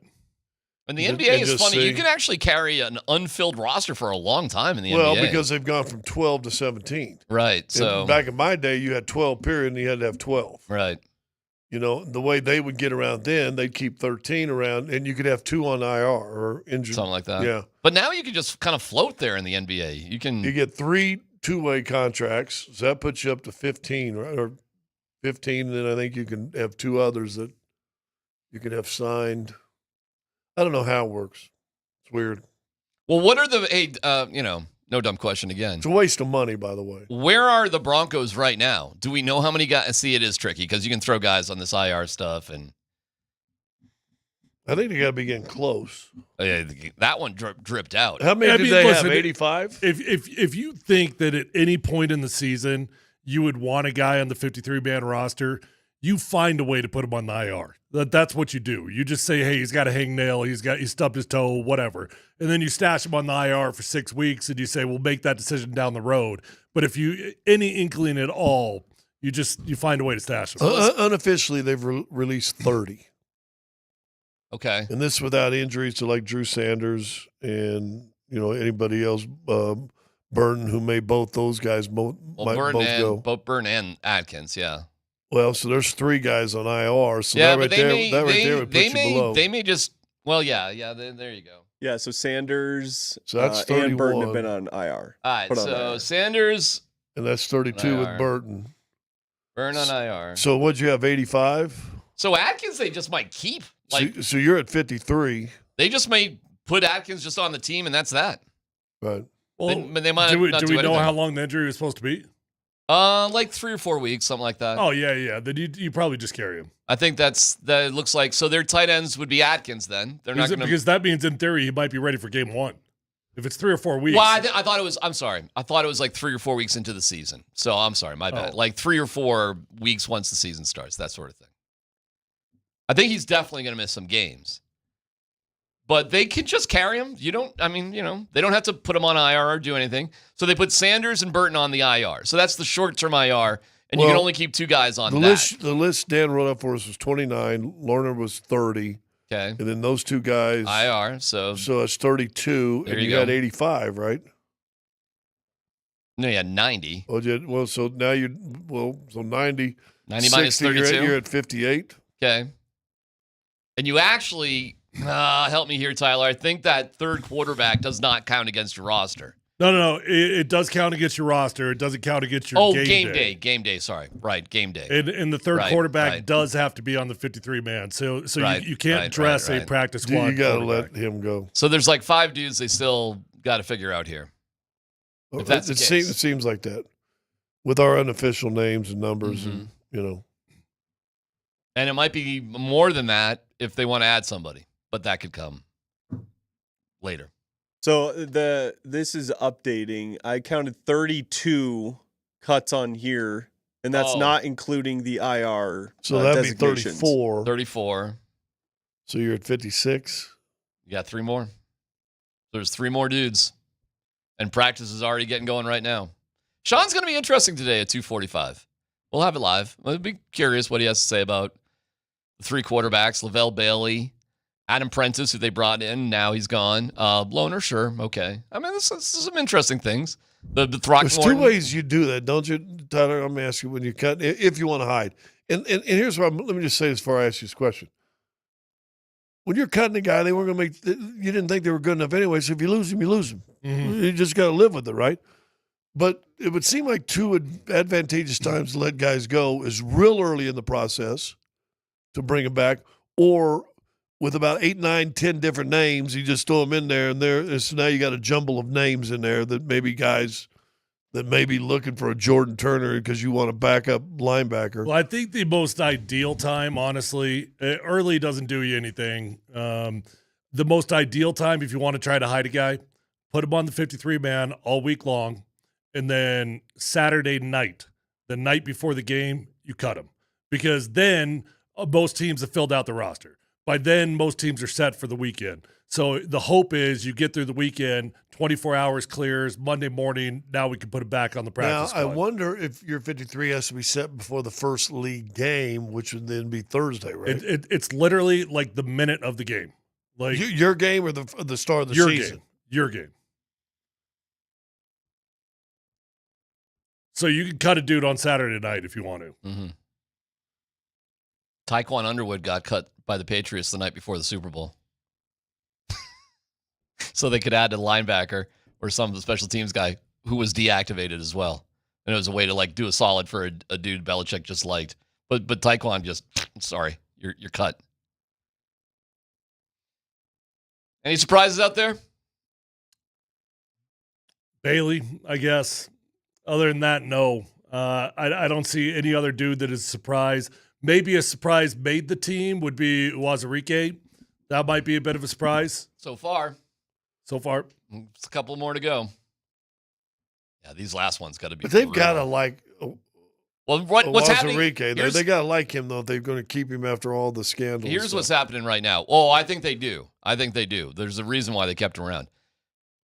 And the NBA is funny. You can actually carry an unfilled roster for a long time in the NBA. Well, because they've gone from 12 to 17. Right. So and back in my day, you had 12 period, and you had to have 12. Right. You know, the way they would get around then, they'd keep 13 around, and you could have 2 on IR or injured. Something like that. Yeah. But now you can just kind of float there in the NBA. You get 3 two-way contracts, so that puts you up to 15, right? Or 15, and then I think you can have 2 others that you can have signed. I don't know how it works. It's weird. Well, what are no dumb question again. It's a waste of money, by the way. Where are the Broncos right now? Do we know how many guys? See, it is tricky because you can throw guys on this IR stuff, and I think they got to be getting close. That one dripped out. How many did they have? 85? If you think that at any point in the season you would want a guy on the 53-man roster, you find a way to put him on the IR. That's what you do. You just say, hey, he's got a hangnail, he stubbed his toe, whatever. And then you stash him on the IR for 6 weeks and you say, we'll make that decision down the road. But if you any inkling at all, you find a way to stash him. Unofficially, they've released 30. Okay. And this without injuries to like Drew Sanders and, anybody else, Burton, who may both those guys might both go. Both Burton and Atkins, yeah. Well, so there's 3 guys on IR. So that right there would put you below. They may just there you go. Yeah, so Sanders so that's and Burton have been on IR. All right, so Sanders. And that's 32 with Burton. Burton on IR. So what'd you have, 85? So Atkins they just might keep. So you're at 53. They just may put Atkins just on the team, and that's that. Right. Well, they might do we do know how long the injury was supposed to be? Like 3 or 4 weeks, something like that. Oh, yeah. Then you probably just carry him. I think that it looks like. So their tight ends would be Atkins then. They're not because that means in theory he might be ready for game 1. If it's 3 or 4 weeks. Well, I thought it was. I'm sorry. I thought it was like 3 or 4 weeks into the season. So I'm sorry, my bad. Like 3 or 4 weeks once the season starts, that sort of thing. I think he's definitely going to miss some games. But they can just carry him. They don't have to put him on IR or do anything. So they put Sanders and Burton on the IR. So that's the short-term IR, and you can only keep 2 guys on that. The list Dan wrote up for us was 29. Lerner was 30. Okay. And then those 2 guys. IR, so it's 32, and you got 85, right? No, you had 90. Well, so now so 90. 90 minus 32. You're at 58. Okay. And you actually... help me here, Tyler. I think that third quarterback does not count against your roster. No. It does count against your roster. It doesn't count against your game day. Game day. Sorry. Right. Game day. And the third quarterback does have to be on the 53-man. So you can't dress a practice squad. You got to let him go. So there's like 5 dudes they still got to figure out here. If that's the case. It seems like that with our unofficial names and numbers and. And it might be more than that if they want to add somebody. But that could come later. So this is updating. I counted 32 cuts on here, and that's not including the IR. So that'd be 34. 34. So you're at 56. You got 3 more. There's 3 more dudes. And practice is already getting going right now. Sean's going to be interesting today at 2:45. We'll have it live. I'll be curious what he has to say about the 3 quarterbacks, Lavelle Bailey, Adam Prentice, who they brought in. Now he's gone. Loner, sure. Okay. I mean, this is some interesting things. The There's 2 Throckmorton. ways you do that, don't you, Tyler? I'm going to ask you when you cut, if you want to hide. And here's what let me just say this before I ask you this question. When you're cutting a guy, they weren't going to make. You didn't think they were good enough anyway. So if you lose him, you lose him. Mm-hmm. You just got to live with it, right? But it would seem like 2 advantageous times to let guys go is real early in the process to bring them back, or with about 8, 9, 10 different names, you just throw them in there, and so now you got a jumble of names in there that maybe guys that may be looking for a Jordan Turner because you want a backup linebacker. Well, I think the most ideal time, honestly, early doesn't do you anything. The most ideal time, if you want to try to hide a guy, put him on the 53-man all week long, and then Saturday night, the night before the game, you cut him. Because then most teams have filled out the roster. By then, most teams are set for the weekend. So the hope is you get through the weekend, 24 hours clears, Monday morning, now we can put it back on the practice squad. I wonder if your 53 has to be set before the first league game, which would then be Thursday, right? It's literally like the minute of the game. Like your game or the start of the your season? Game. Your game. So you can cut a dude on Saturday night if you want to. Mm-hmm. Tyquan Underwood got cut by the Patriots the night before the Super Bowl. So they could add a linebacker or some special teams guy who was deactivated as well. And it was a way to like do a solid for a dude Belichick just liked. But Tyquan just, sorry, you're cut. Any surprises out there? Bailey, I guess. Other than that, no. I don't see any other dude that is a surprise. Maybe a surprise made the team would be Wazarike. That might be a bit of a surprise. So far. It's a couple more to go. Yeah, these last ones got to be. But they've got to like. Well, what's happening? They got to like him though if they're going to keep him after all the scandals. Here's what's happening right now. Oh, I think they do. There's a reason why they kept him around.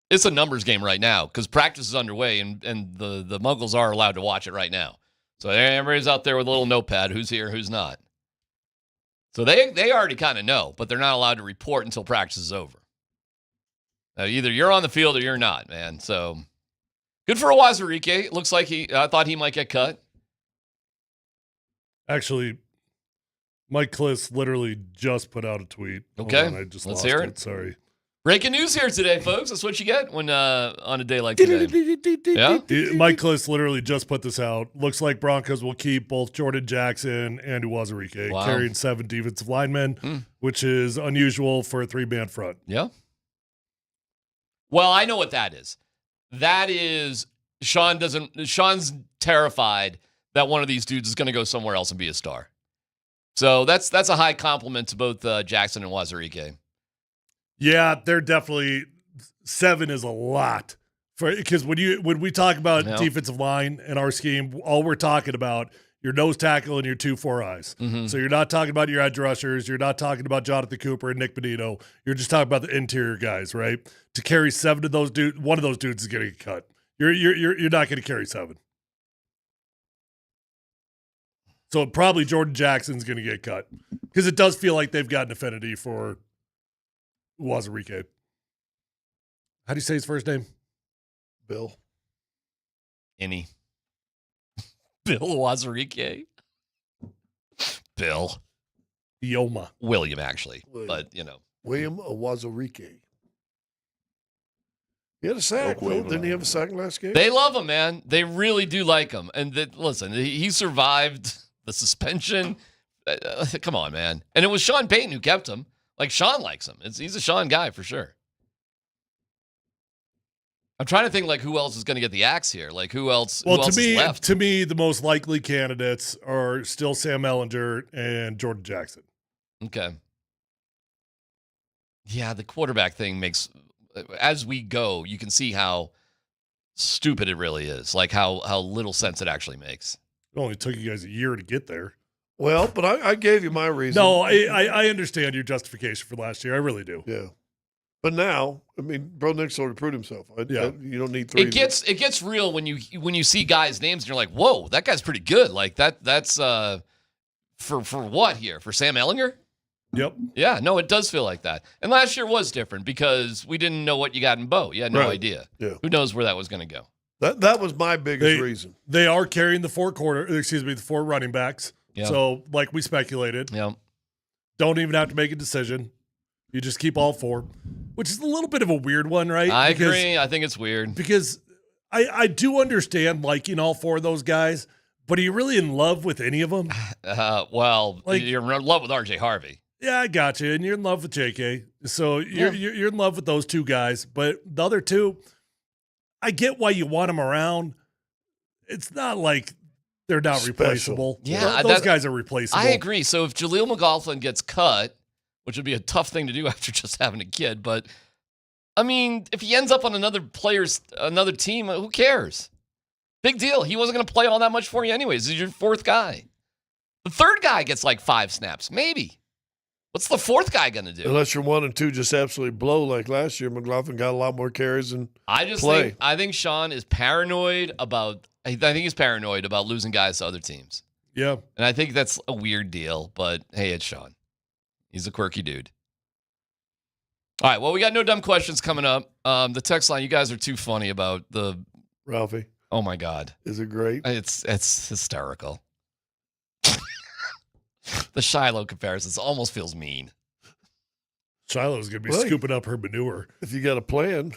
It's a numbers game right now because practice is underway and the Muggles are allowed to watch it right now. So everybody's out there with a little notepad. Who's here? Who's not? So they already kind of know, but they're not allowed to report until practice is over. Either you're on the field or you're not, man. So good for Wazarike. It looks like I thought he might get cut. Actually, Mike Kliss literally just put out a tweet. Okay, Hold on, I just let's lost hear it. Sorry. Breaking news here today, folks. That's what you get when on a day like today. Yeah? Mike Kliss literally just put this out. Looks like Broncos will keep both Jordan Jackson and Wazarike, carrying 7 defensive linemen, which is unusual for a 3-man front. Yeah. Well, I know what that is. That is Sean's terrified that one of these dudes is going to go somewhere else and be a star. So that's a high compliment to both Jackson and Wazarike. Yeah, they're definitely 7 is a lot because when we talk about defensive line in our scheme, all we're talking about your nose tackle and your 2 4-eyes. Mm-hmm. So you're not talking about your edge rushers, you're not talking about Jonathan Cooper and Nick Benito. You're just talking about the interior guys, right? To carry 7 of those dudes, one of those dudes is going to get cut. You're not going to carry 7. So probably Jordan Jackson's going to get cut because it does feel like they've got an affinity for Wazarike. How do you say his first name? Bill. Any. Bill Wazarike. Bill. Yoma. William, actually. But, William Wazarike. He had a sack. Didn't he have a sack last game? They love him, man. They really do like him. And listen, he survived the suspension. Come on, man. And it was Sean Payton who kept him. Like, Sean likes him. He's a Sean guy for sure. I'm trying to think, like, who else is going to get the axe here? Like, who else is left? To me, the most likely candidates are still Sam Ehlinger and Jordan Jackson. Okay. Yeah, the quarterback thing makes, as we go, you can see how stupid it really is. Like, how little sense it actually makes. It only took you guys a year to get there. Well, but I gave you my reason. No, I understand your justification for last year. I really do. Yeah. But now, I mean, Bro Nick's already proved himself. You don't need 3. It gets real when you see guys' names and you're like, whoa, that guy's pretty good. Like that's for what here? For Sam Ehlinger? Yep. Yeah, no, it does feel like that. And last year was different because we didn't know what you got in Bo. You had no idea. Yeah. Who knows where that was going to go? That was my biggest reason. They are carrying the 4 running backs. Yeah. So, like we speculated, don't even have to make a decision. You just keep all 4, which is a little bit of a weird one, right? I agree. I think it's weird. Because I do understand liking all 4 of those guys, but are you really in love with any of them? Well, you're in love with RJ Harvey. Yeah, I got you. And you're in love with JK. So you're in love with those 2 guys. But the other 2, I get why you want them around. It's not like they're not replaceable. Yeah, those guys are replaceable. I agree. So if Jaleel McLaughlin gets cut, which would be a tough thing to do after just having a kid, but I mean, if he ends up on another team, who cares? Big deal. He wasn't going to play all that much for you anyways. He's your 4th guy. The 3rd guy gets like 5 snaps, maybe. What's the 4th guy going to do? Unless your 1 and 2 just absolutely blow like last year. McLaughlin got a lot more carries and I think Sean is paranoid about. I think he's paranoid about losing guys to other teams. Yeah, and I think that's a weird deal. But hey, it's Sean. He's a quirky dude. All right. Well, we got no dumb questions coming up. The text line. You guys are too funny about the Ralphie. Oh my God. Is it great? It's hysterical. The Shiloh comparisons almost feels mean. Shiloh's going to be scooping up her manure. If you got a plan.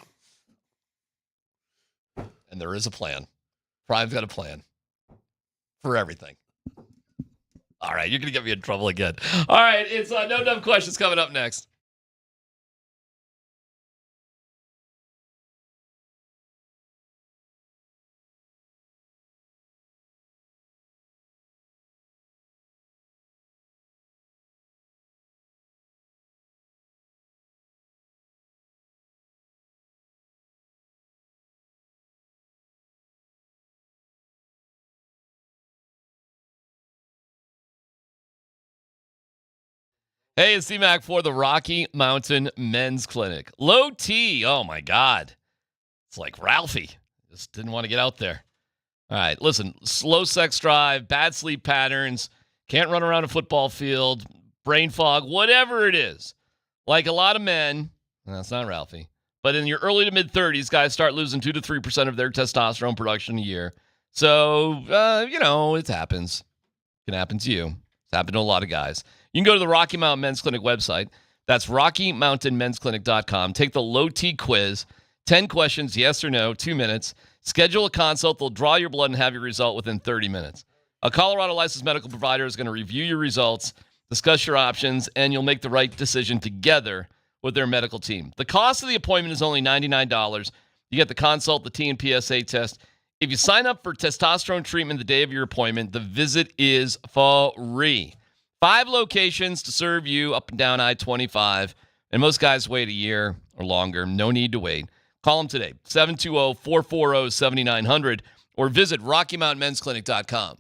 And there is a plan. Prime's got a plan for everything. All right, you're going to get me in trouble again. All right, it's No Dumb Questions coming up next. Hey, it's DMac for the Rocky Mountain Men's Clinic. Low T. Oh, my God. It's like Ralphie. Just didn't want to get out there. All right, listen. Slow sex drive, bad sleep patterns, can't run around a football field, brain fog, whatever it is. Like a lot of men, that's not Ralphie, but in your early to mid-30s, guys start losing 2 to 3% of their testosterone production a year. So, it happens. It can happen to you. It's happened to a lot of guys. You can go to the Rocky Mountain Men's Clinic website. That's RockyMountainMen'sClinic.com. Take the low T quiz. 10 questions, yes or no, 2 minutes. Schedule a consult. They'll draw your blood and have your result within 30 minutes. A Colorado licensed medical provider is going to review your results, discuss your options, and you'll make the right decision together with their medical team. The cost of the appointment is only $99. You get the consult, the T and PSA test. If you sign up for testosterone treatment the day of your appointment, the visit is free. 5 locations to serve you up and down I-25. And most guys wait a year or longer. No need to wait. Call them today, 720-440-7900, or visit RockyMountainMen'sClinic.com.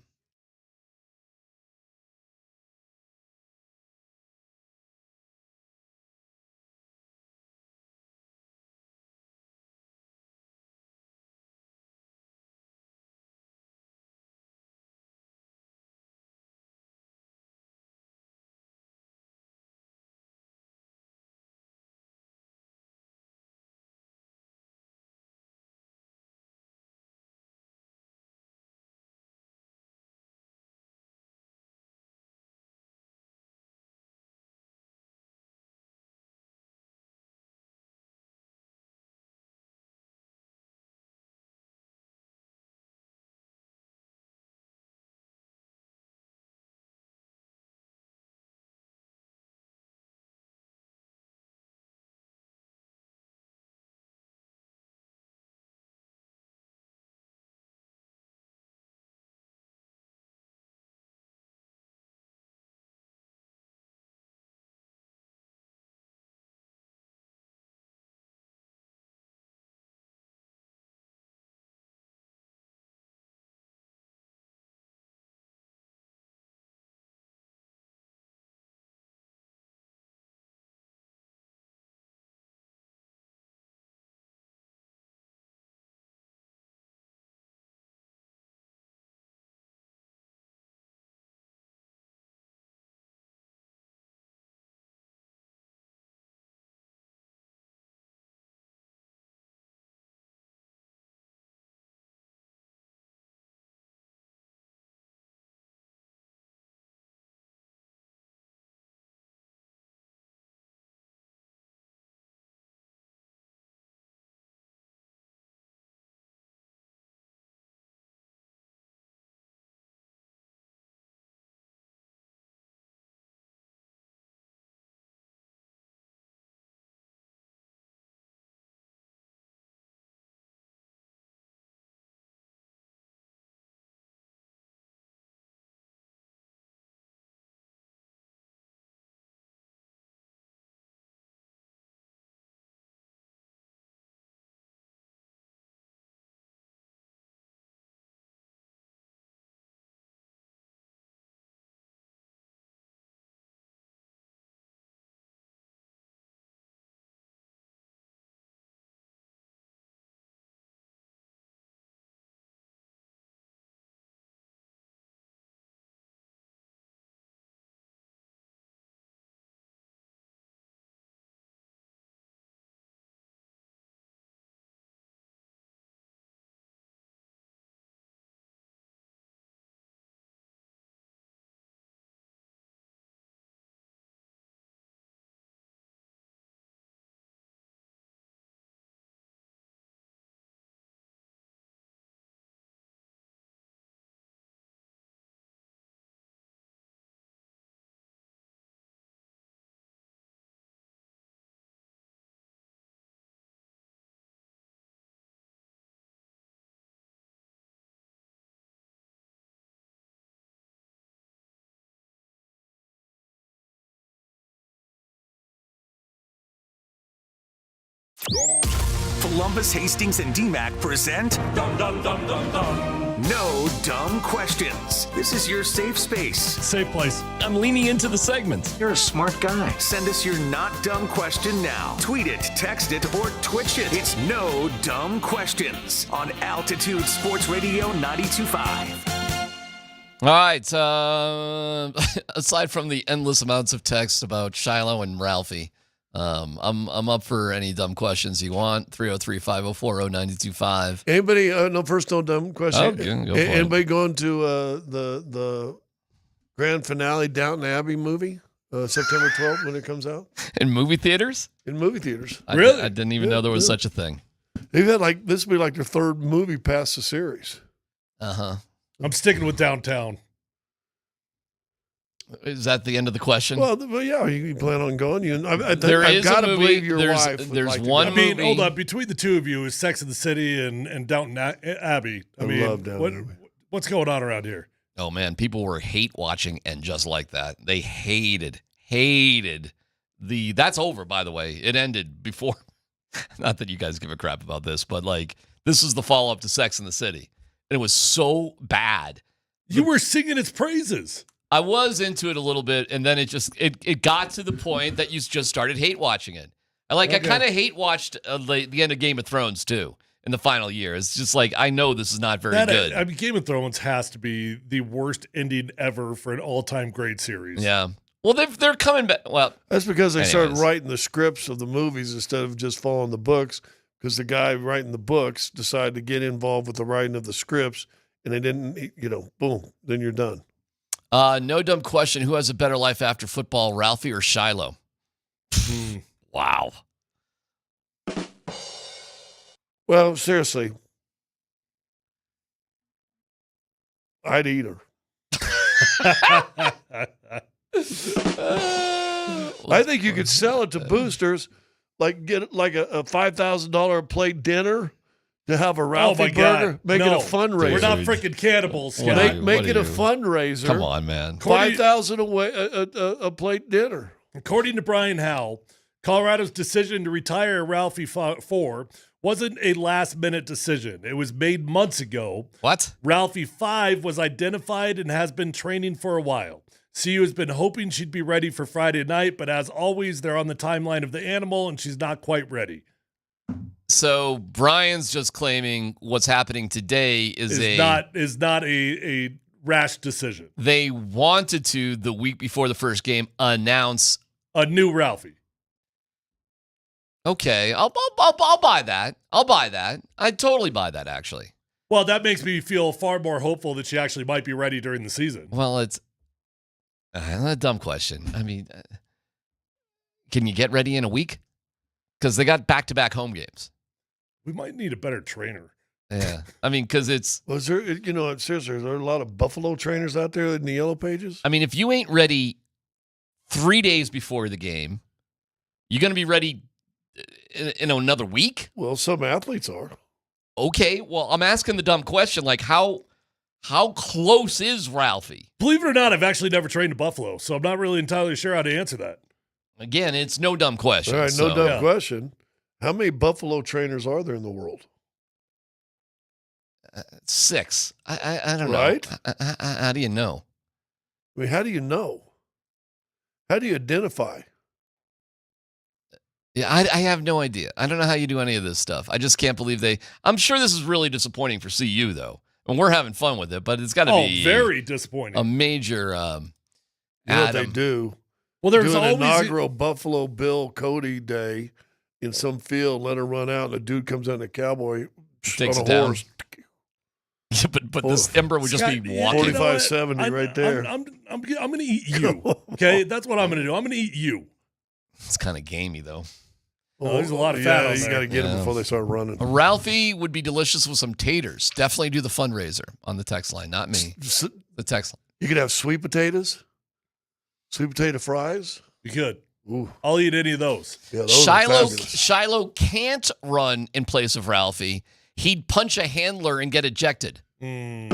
Polumbus, Hastings, and DMac present No Dumb Questions. This is your safe space. Safe place. I'm leaning into the segment. You're a smart guy. Send us your not dumb question now. Tweet it, text it, or Twitch it. It's No Dumb Questions on Altitude Sports Radio 92.5. All right. Aside from the endless amounts of text about Shiloh and Ralphie, I'm up for any dumb questions you want. 303-504-0925. Anybody? No dumb question. Oh, go for it. Anybody going to the grand finale Downton Abbey movie September 12th when it comes out in movie theaters? In movie theaters. Really? I didn't even know there was such a thing. They've had this will be like their third movie past the series. I'm sticking with Downtown. Is that the end of the question? Well, yeah, you plan on going. I've is got a to movie. believe your There's- wife. would there's like to one go. I mean, movie- hold on. Between the two of you is Sex and the City and Downton Abbey. I mean, love Downton Abbey. What's going on around here? Oh man, people were hate watching and just like that. They hated the. That's over, by the way. It ended before. Not that you guys give a crap about this, but this is the follow up to Sex and the City, and it was so bad. You were singing its praises. I was into it a little bit, and then it got to the point that you just started hate watching it. I kind of hate watched the end of Game of Thrones too in the final year. It's just I know this is not very good. I mean, Game of Thrones has to be the worst ending ever for an all-time great series. Yeah. Well, they're coming back. Well, That's because they started anyways. writing the scripts of the movies instead of just following the books. Because the guy writing the books decided to get involved with the writing of the scripts, and they didn't. Boom. Then you're done. No dumb question. Who has a better life after football, Ralphie or Shiloh? Wow. Well, seriously, I'd eat her. I think you could sell it to boosters, get a $5,000 plate dinner to have a Ralphie burger. Make it a fundraiser. We're not freaking cannibals. Make it a fundraiser. Come on, man. $5,000 a plate dinner. According to Brian Howell, Colorado's decision to retire Ralphie 4 wasn't a last-minute decision. It was made months ago. What? Ralphie 5 was identified and has been training for a while. CU has been hoping she'd be ready for Friday night, but as always, they're on the timeline of the animal, and she's not quite ready. So Brian's just claiming what's happening today is not a rash decision. They wanted to, the week before the first game, announce a new Ralphie. Okay, I'll buy that. I'll buy that. I'd totally buy that, actually. Well, that makes me feel far more hopeful that she actually might be ready during the season. Well, it's a dumb question. I mean, can you get ready in a week? Because they got back-to-back home games. We might need a better trainer. Yeah, I mean, because it's. Was there? Seriously, is there a lot of Buffalo trainers out there in the Yellow Pages? I mean, if you ain't ready 3 days before the game, you're going to be ready in another week? Well, some athletes are. Okay, well, I'm asking the dumb question, how close is Ralphie? Believe it or not, I've actually never trained in Buffalo, so I'm not really entirely sure how to answer that. Again, it's no dumb question. All right, no dumb question. How many Buffalo trainers are there in the world? 6. I don't know. Right? How do you know? I mean, how do you know? How do you identify? Yeah, I have no idea. I don't know how you do any of this stuff. I just can't believe I'm sure this is really disappointing for CU, though. And we're having fun with it, but it's got to be very disappointing. A major you know what they do? Well, there's do an always inaugural Buffalo Bill Cody Day in some field, let her run out, and a dude comes out in a cowboy takes on it a down. horse. Yeah, but this Ember would just be walking. 45-70 right there. I'm going to eat you. Okay, that's what I'm going to do. I'm going to eat you. It's kind of gamey, though. Oh, there's a lot of fat on you there. got to get them before they start running. Ralphie would be delicious with some taters. Definitely do the fundraiser on the text line, not me. The text line. You could have sweet potatoes, sweet potato fries. You could. Ooh. I'll eat any of those. Yeah, those are fabulous. Shiloh can't run in place of Ralphie. He'd punch a handler and get ejected. Did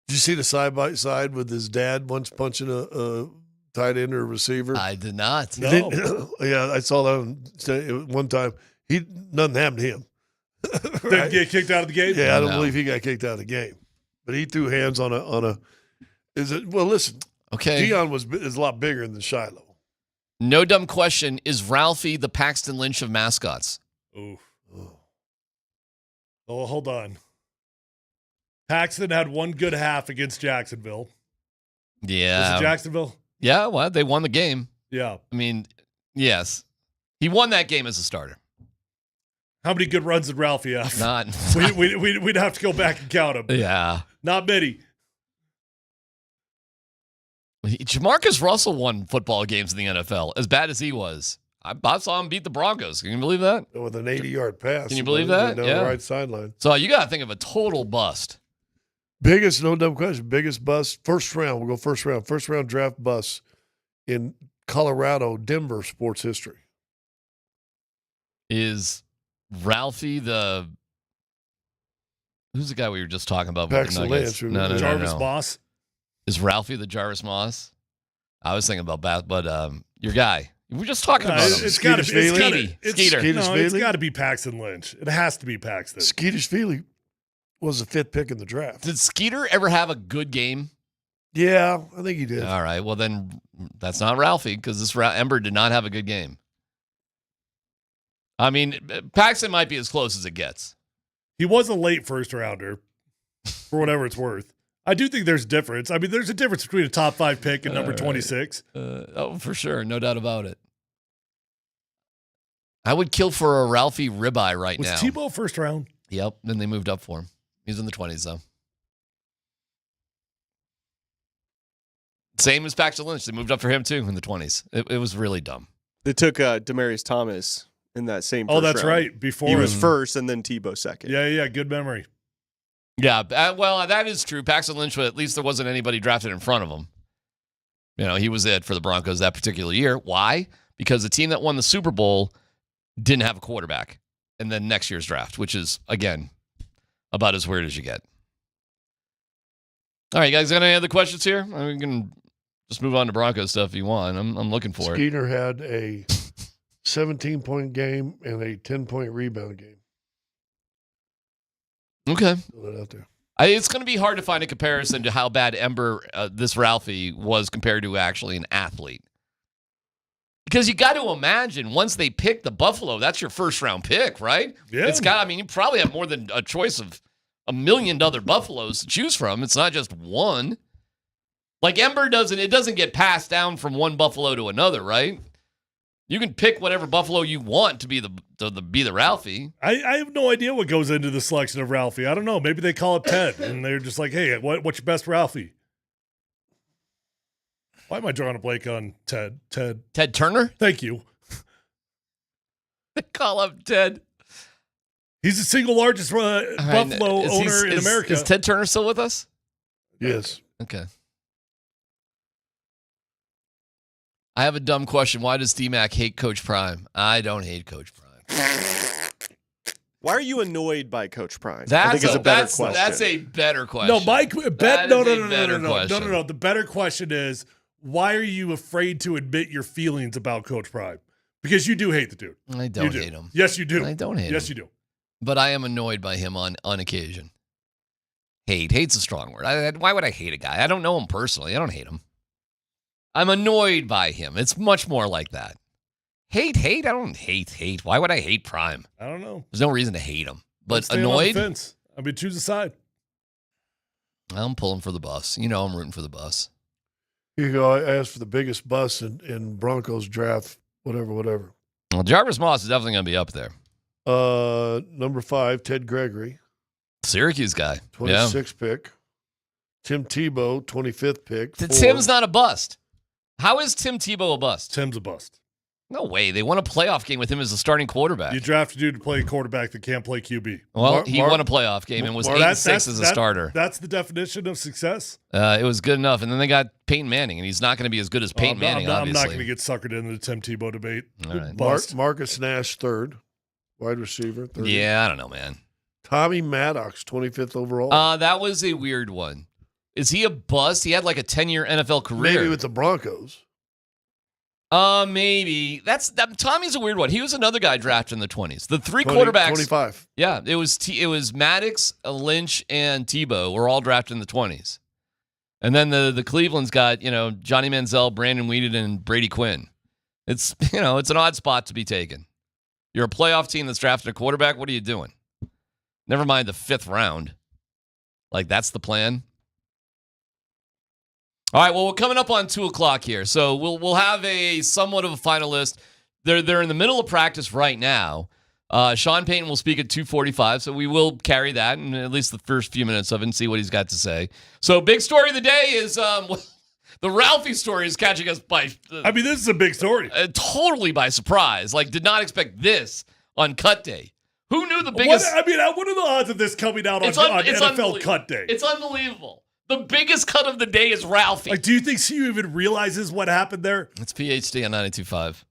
you see the side by side with his dad once punching a tight end or receiver? I did not. No. Yeah, I saw that one time. Nothing happened to him. Didn't get kicked out of the game? Yeah, I don't believe he got kicked out of the game. But he threw hands on a. Well, listen. Okay. Dion is a lot bigger than Shiloh. No dumb question. Is Ralphie the Paxton Lynch of mascots? Oof. Oh, hold on. Paxton had one good half against Jacksonville. Yeah. Was it Jacksonville? Yeah, well, they won the game. Yeah. I mean, yes. He won that game as a starter. How many good runs did Ralphie have? None. We'd have to go back and count them. Yeah. Not many. Jamarcus Russell won football games in the NFL, as bad as he was. I saw him beat the Broncos. Can you believe that? With an 80-yard pass. Can you believe that? Down Yeah. the right sideline. So you got to think of a total bust. Biggest, no dumb question, biggest bust, first round. We'll go first round. First round draft bust in Colorado, Denver sports history. Is Ralphie who's the guy we were just talking about? Paxton Lynch. No. Jarvis Moss. Is Ralphie the Jarvis Moss? I was thinking about but your guy. We were just talking about him. It's got to be Skeeter. It's got to be Paxton Lynch. It has to be Paxton. Skeeter was the 5th pick in the draft. Did Skeeter ever have a good game? Yeah, I think he did. All right. Well, then that's not Ralphie because this Ember did not have a good game. I mean, Paxton might be as close as it gets. He was a late first rounder, for whatever it's worth. I do think there's a difference. I mean, there's a difference between a top 5 pick and number 26. Oh, for sure. No doubt about it. I would kill for a Ralphie ribeye right now. Was Tebow first round? Yep. Then they moved up for him. He's in the 20s, though. Same as Paxton Lynch. They moved up for him, too, in the 20s. It was really dumb. They took Demaryius Thomas in that same first that's round. right. Before he was first and then Tebow second. Yeah. Good memory. Yeah, well, that is true. Paxton Lynch, at least there wasn't anybody drafted in front of him. You know, he was it for the Broncos that particular year. Why? Because the team that won the Super Bowl didn't have a quarterback. And then next year's draft, which is, again, about as weird as you get. All right, guys, got any other questions here? We can just move on to Broncos stuff if you want. I'm looking for it. Skeeter had a 17-point game and a 10-point rebound game. Okay. Throw that out there. It's going to be hard to find a comparison to how bad this Ralphie was compared to actually an athlete. Because you got to imagine once they pick the Buffalo, that's your first round pick, right? Yeah. You probably have more than a choice of 1 million other Buffaloes to choose from. It's not just one. Like Ember doesn't get passed down from one Buffalo to another, right? You can pick whatever Buffalo you want to be the Ralphie. I have no idea what goes into the selection of Ralphie. I don't know. Maybe they call up Ted, and they're just like, hey, what's your best Ralphie? Why am I drawing a blank on Ted? Ted Turner? Thank you. They call up Ted. He's the single largest Buffalo owner in America. Is Ted Turner still with us? Yes. Okay. I have a dumb question. Why does DMac hate Coach Prime? I don't hate Coach Prime. Why are you annoyed by Coach Prime? I think is a better question. That's a better question. No, Mike. No. Question. The better question is, why are you afraid to admit your feelings about Coach Prime? Because you do hate the dude. I don't hate him. Yes, you do. I don't hate him. Yes, you do. But I am annoyed by him on occasion. Hate's a strong word. Why would I hate a guy? I don't know him personally. I don't hate him. I'm annoyed by him. It's much more like that. Hate? I don't hate. Why would I hate Prime? I don't know. There's no reason to hate him. But Stay on the annoyed? fence. I mean, choose a side. I'm pulling for the bus. You know I'm rooting for the bus. Here you go. I asked for the biggest bust in Broncos draft, whatever. Well, Jarvis Moss is definitely going to be up there. Number 5, Ted Gregory. Syracuse guy. 26th pick. Tim Tebow, 25th pick. Tim's not a bust. How is Tim Tebow a bust? Tim's a bust. No way. They won a playoff game with him as the starting quarterback. You drafted a dude to play quarterback that can't play QB. Well, he won a playoff game and was 8-6 as a starter. That's the definition of success. It was good enough. And then they got Peyton Manning, and he's not going to be as good as Peyton Manning, I'm obviously. not going to get suckered into the Tim Tebow debate. All right. Marcus Nash, 3rd. Wide receiver. 30. Yeah, I don't know, man. Tommy Maddox, 25th overall. That was a weird one. Is he a bust? He had like a 10-year NFL career. Maybe with the Broncos. Maybe. Tommy's a weird one. He was another guy drafted in the 20s. The 3 20, quarterbacks. 25. Yeah, it was Maddox, Lynch, and Tebow were all drafted in the 20s. And then the Cleveland's got, Johnny Manziel, Brandon Weeden, and Brady Quinn. It's, it's an odd spot to be taken. You're a playoff team that's drafted a quarterback. What are you doing? Never mind the 5th round. Like, that's the plan. All right, well, we're coming up on 2 o'clock here. So we'll have a somewhat of a final list. They're in the middle of practice right now. Sean Payton will speak at 2:45, so we will carry that in at least the first few minutes of it and see what he's got to say. So big story of the day is the Ralphie story is catching us by... this is a big story. Totally by surprise. Like, did not expect this on cut day. Who knew the biggest... What are the odds of this coming out on NFL cut day? It's unbelievable. The biggest cut of the day is Ralphie. Like, do you think she even realizes what happened there? It's PhD on 92.5.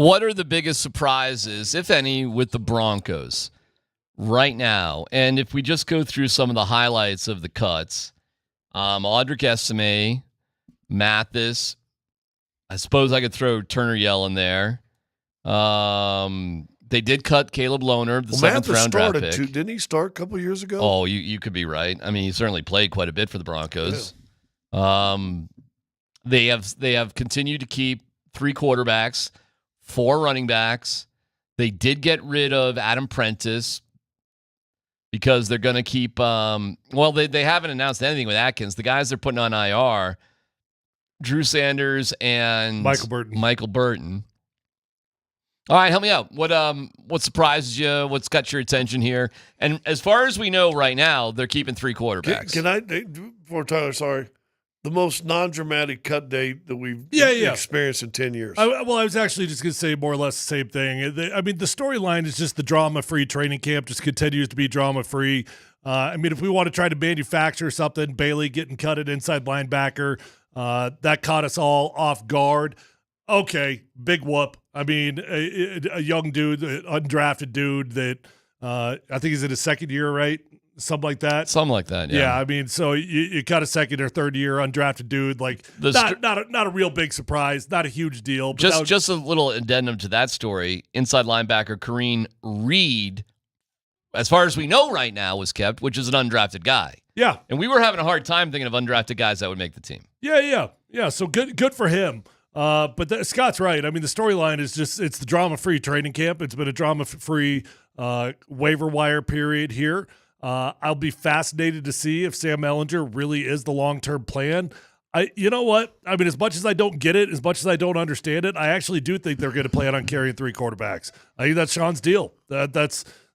What are the biggest surprises, if any, with the Broncos right now? And if we just go through some of the highlights of the cuts, Audric Estime, Mathis, I suppose I could throw Turner Yell in there. They did cut Caleb Lohner, the seventh-round draft pick. Didn't he start a couple years ago? Oh, you could be right. I mean, he certainly played quite a bit for the Broncos. Yeah. They have continued to keep 3 quarterbacks, 4 running backs. They did get rid of Adam Prentice because they're going to keep they haven't announced anything with Atkins. The guys they're putting on IR, Drew Sanders and Michael Burton. All right, help me out. What surprises you? What's got your attention here? And as far as we know right now, they're keeping 3 quarterbacks. Can I, before Tyler, sorry, the most non-dramatic cut date that we've experienced in 10 years. I was actually just going to say more or less the same thing. I mean, the storyline is just the drama-free training camp just continues to be drama-free. I mean, if we want to try to manufacture something, Bailey getting cut at inside linebacker, that caught us all off guard. Okay, big whoop. I mean, a young dude, an undrafted dude that I think he's in his second year, right? Something like that. Something like that, yeah. Yeah, I mean, so you got a second or third year undrafted dude, like not a real big surprise, not a huge deal. But just a little addendum to that story. Inside linebacker Kareem Reed, as far as we know right now, was kept, which is an undrafted guy. Yeah, and we were having a hard time thinking of undrafted guys that would make the team. Yeah. So good for him. But Scott's right. I mean, the storyline is it's the drama-free training camp. It's been a drama-free waiver wire period here. I'll be fascinated to see if Sam Ehlinger really is the long-term plan. You know what? I mean, as much as I don't get it, as much as I don't understand it, I actually do think they're going to plan on carrying 3 quarterbacks. I think that's Sean's deal.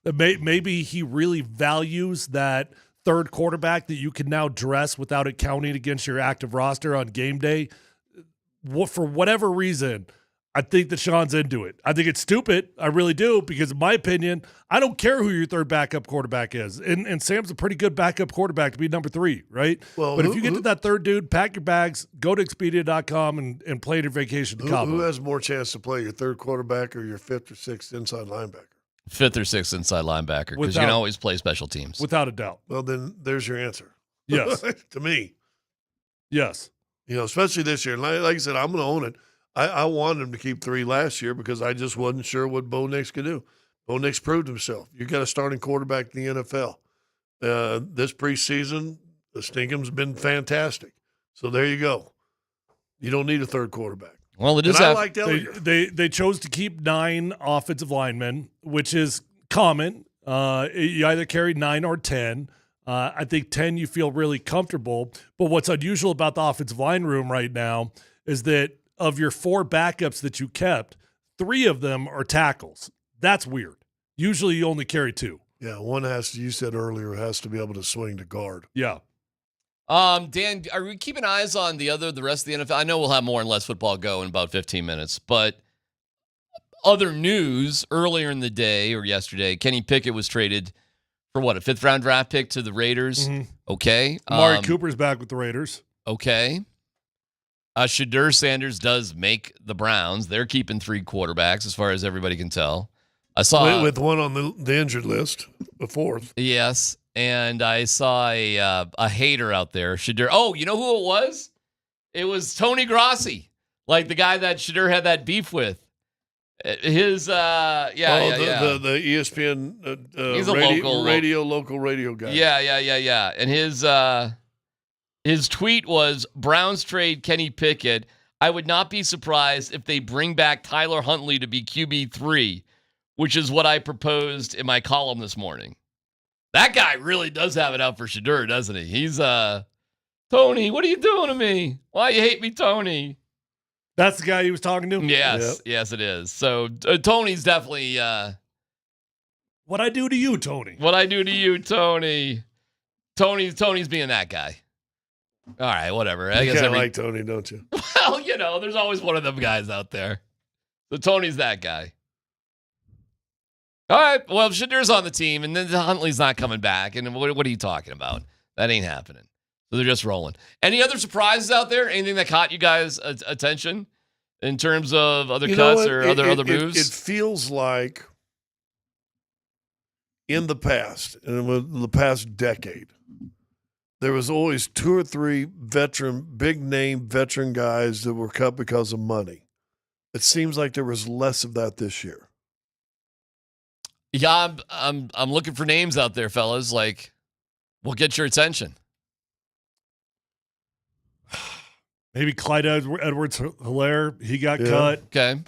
Maybe he really values that third quarterback that you can now dress without it counting against your active roster on game day. For whatever reason, I think that Sean's into it. I think it's stupid. I really do, because in my opinion, I don't care who your third backup quarterback is. And Sam's a pretty good backup quarterback to be number 3, right? Well, but if you get to that third dude, pack your bags, go to Expedia.com and plan your vacation to Cabo. Who has more chance to play, your third quarterback or your 5th or 6th inside linebacker? 5th or 6th inside linebacker, because you can always play special teams. Without a doubt. Well, then there's your answer. Yes. To me. Yes. You know, especially this year. And like I said, I'm going to own it. I wanted him to keep 3 last year because I just wasn't sure what Bo Nix could do. Bo Nix proved himself. You got a starting quarterback in the NFL. This preseason, the Stinkham's been fantastic. So there you go. You don't need a third quarterback. Well, it is. I liked Ehlinger. They chose to keep 9 offensive linemen, which is common. You either carry 9 or 10. I think 10 you feel really comfortable. But what's unusual about the offensive line room right now is that of your 4 backups that you kept, 3 of them are tackles. That's weird. Usually you only carry 2. Yeah, one has to, you said earlier, has to be able to swing to guard. Yeah. Dan, are we keeping eyes on the rest of the NFL? I know we'll have more and less football go in about 15 minutes, but other news earlier in the day or yesterday, Kenny Pickett was traded for what, a 5th-round draft pick to the Raiders? Mm-hmm. Okay. Amari Cooper's back with the Raiders. Okay. Shedeur Sanders does make the Browns. They're keeping 3 quarterbacks, as far as everybody can tell. I saw with one on the injured list, the 4th. Yes, and I saw a hater out there. Shedeur. Oh, you know who it was? It was Tony Grossi, like the guy that Shedeur had that beef with. His the ESPN he's a local radio guy. Yeah. And his tweet was, Browns trade Kenny Pickett. I would not be surprised if they bring back Tyler Huntley to be QB3, which is what I proposed in my column this morning. That guy really does have it out for Shedeur, doesn't he? He's Tony, what are you doing to me? Why you hate me, Tony? That's the guy he was talking to? Yes, Yes, it is. So Tony's definitely what I do to you, Tony. What I do to you, Tony. Tony's being that guy. All right, whatever. I guess I like Tony, don't you? Well, you know, there's always one of them guys out there. So Tony's that guy. All right, well, Shedeur's on the team, and then Huntley's not coming back. And what are you talking about? That ain't happening. So they're just rolling. Any other surprises out there? Anything that caught you guys' attention? in terms of other cuts or other moves? It feels like in the past, in the past decade, there was always 2 or 3 big-name veteran guys that were cut because of money. It seems like there was less of that this year. Yeah, I'm looking for names out there, fellas. Like, we'll get your attention. Maybe Clyde Edwards-Helaire, he got cut. Okay.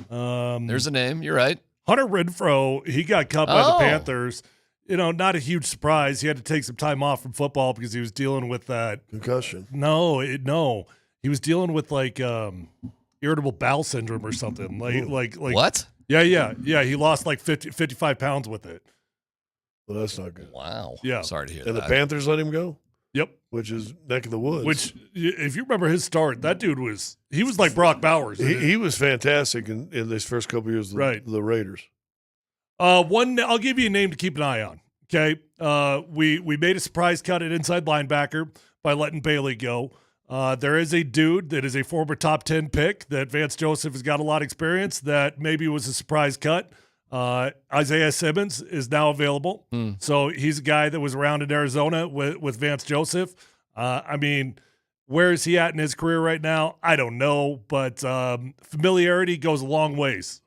There's a name. You're right. Hunter Renfrow, he got cut by the Panthers. Not a huge surprise. He had to take some time off from football because he was dealing with that concussion. No, he was dealing with irritable bowel syndrome or something. Like what? Yeah. He lost 55 pounds with it. Well, that's not good. Wow. Yeah. Sorry to hear and that. And the Panthers let him go? Yep. Which is neck of the woods. Which, if you remember his start, that dude was like Brock Bowers. He was fantastic in his first couple of years of the Raiders. I'll give you a name to keep an eye on. Okay. We made a surprise cut at inside linebacker by letting Bailey go. There is a dude that is a former top 10 pick that Vance Joseph has got a lot of experience that maybe was a surprise cut. Isaiah Simmons is now available. So he's a guy that was around in Arizona with Vance Joseph. Where is he at in his career right now? I don't know, but familiarity goes a long ways.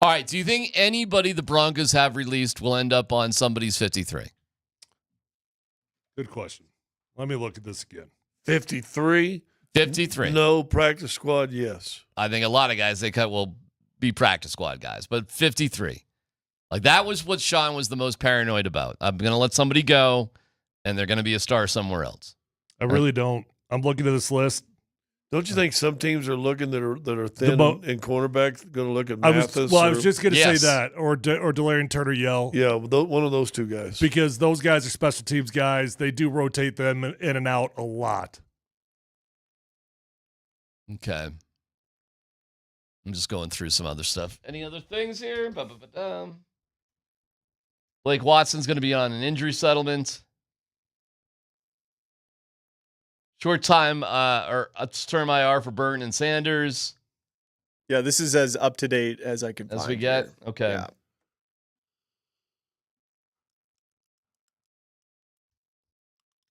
All right. Do you think anybody the Broncos have released will end up on somebody's 53? Good question. Let me look at this again. 53? 53. No. Practice squad, yes. I think a lot of guys they cut will be practice squad guys, but 53. That was what Sean was the most paranoid about. I'm going to let somebody go, and they're going to be a star somewhere else. I really don't. I'm looking at this list. Don't you think some teams are looking that are thin in cornerback going to look at Mathis? I was just going to say that, or Delarian Turner-Yell. Yeah, one of those two guys. Because those guys are special teams guys. They do rotate them in and out a lot. Okay. I'm just going through some other stuff. Any other things here? Blake Watson's going to be on an injury settlement. Short time or term IR for Burton and Sanders. Yeah, this is as up to date as I could find. As we get? Here. Okay. Yeah.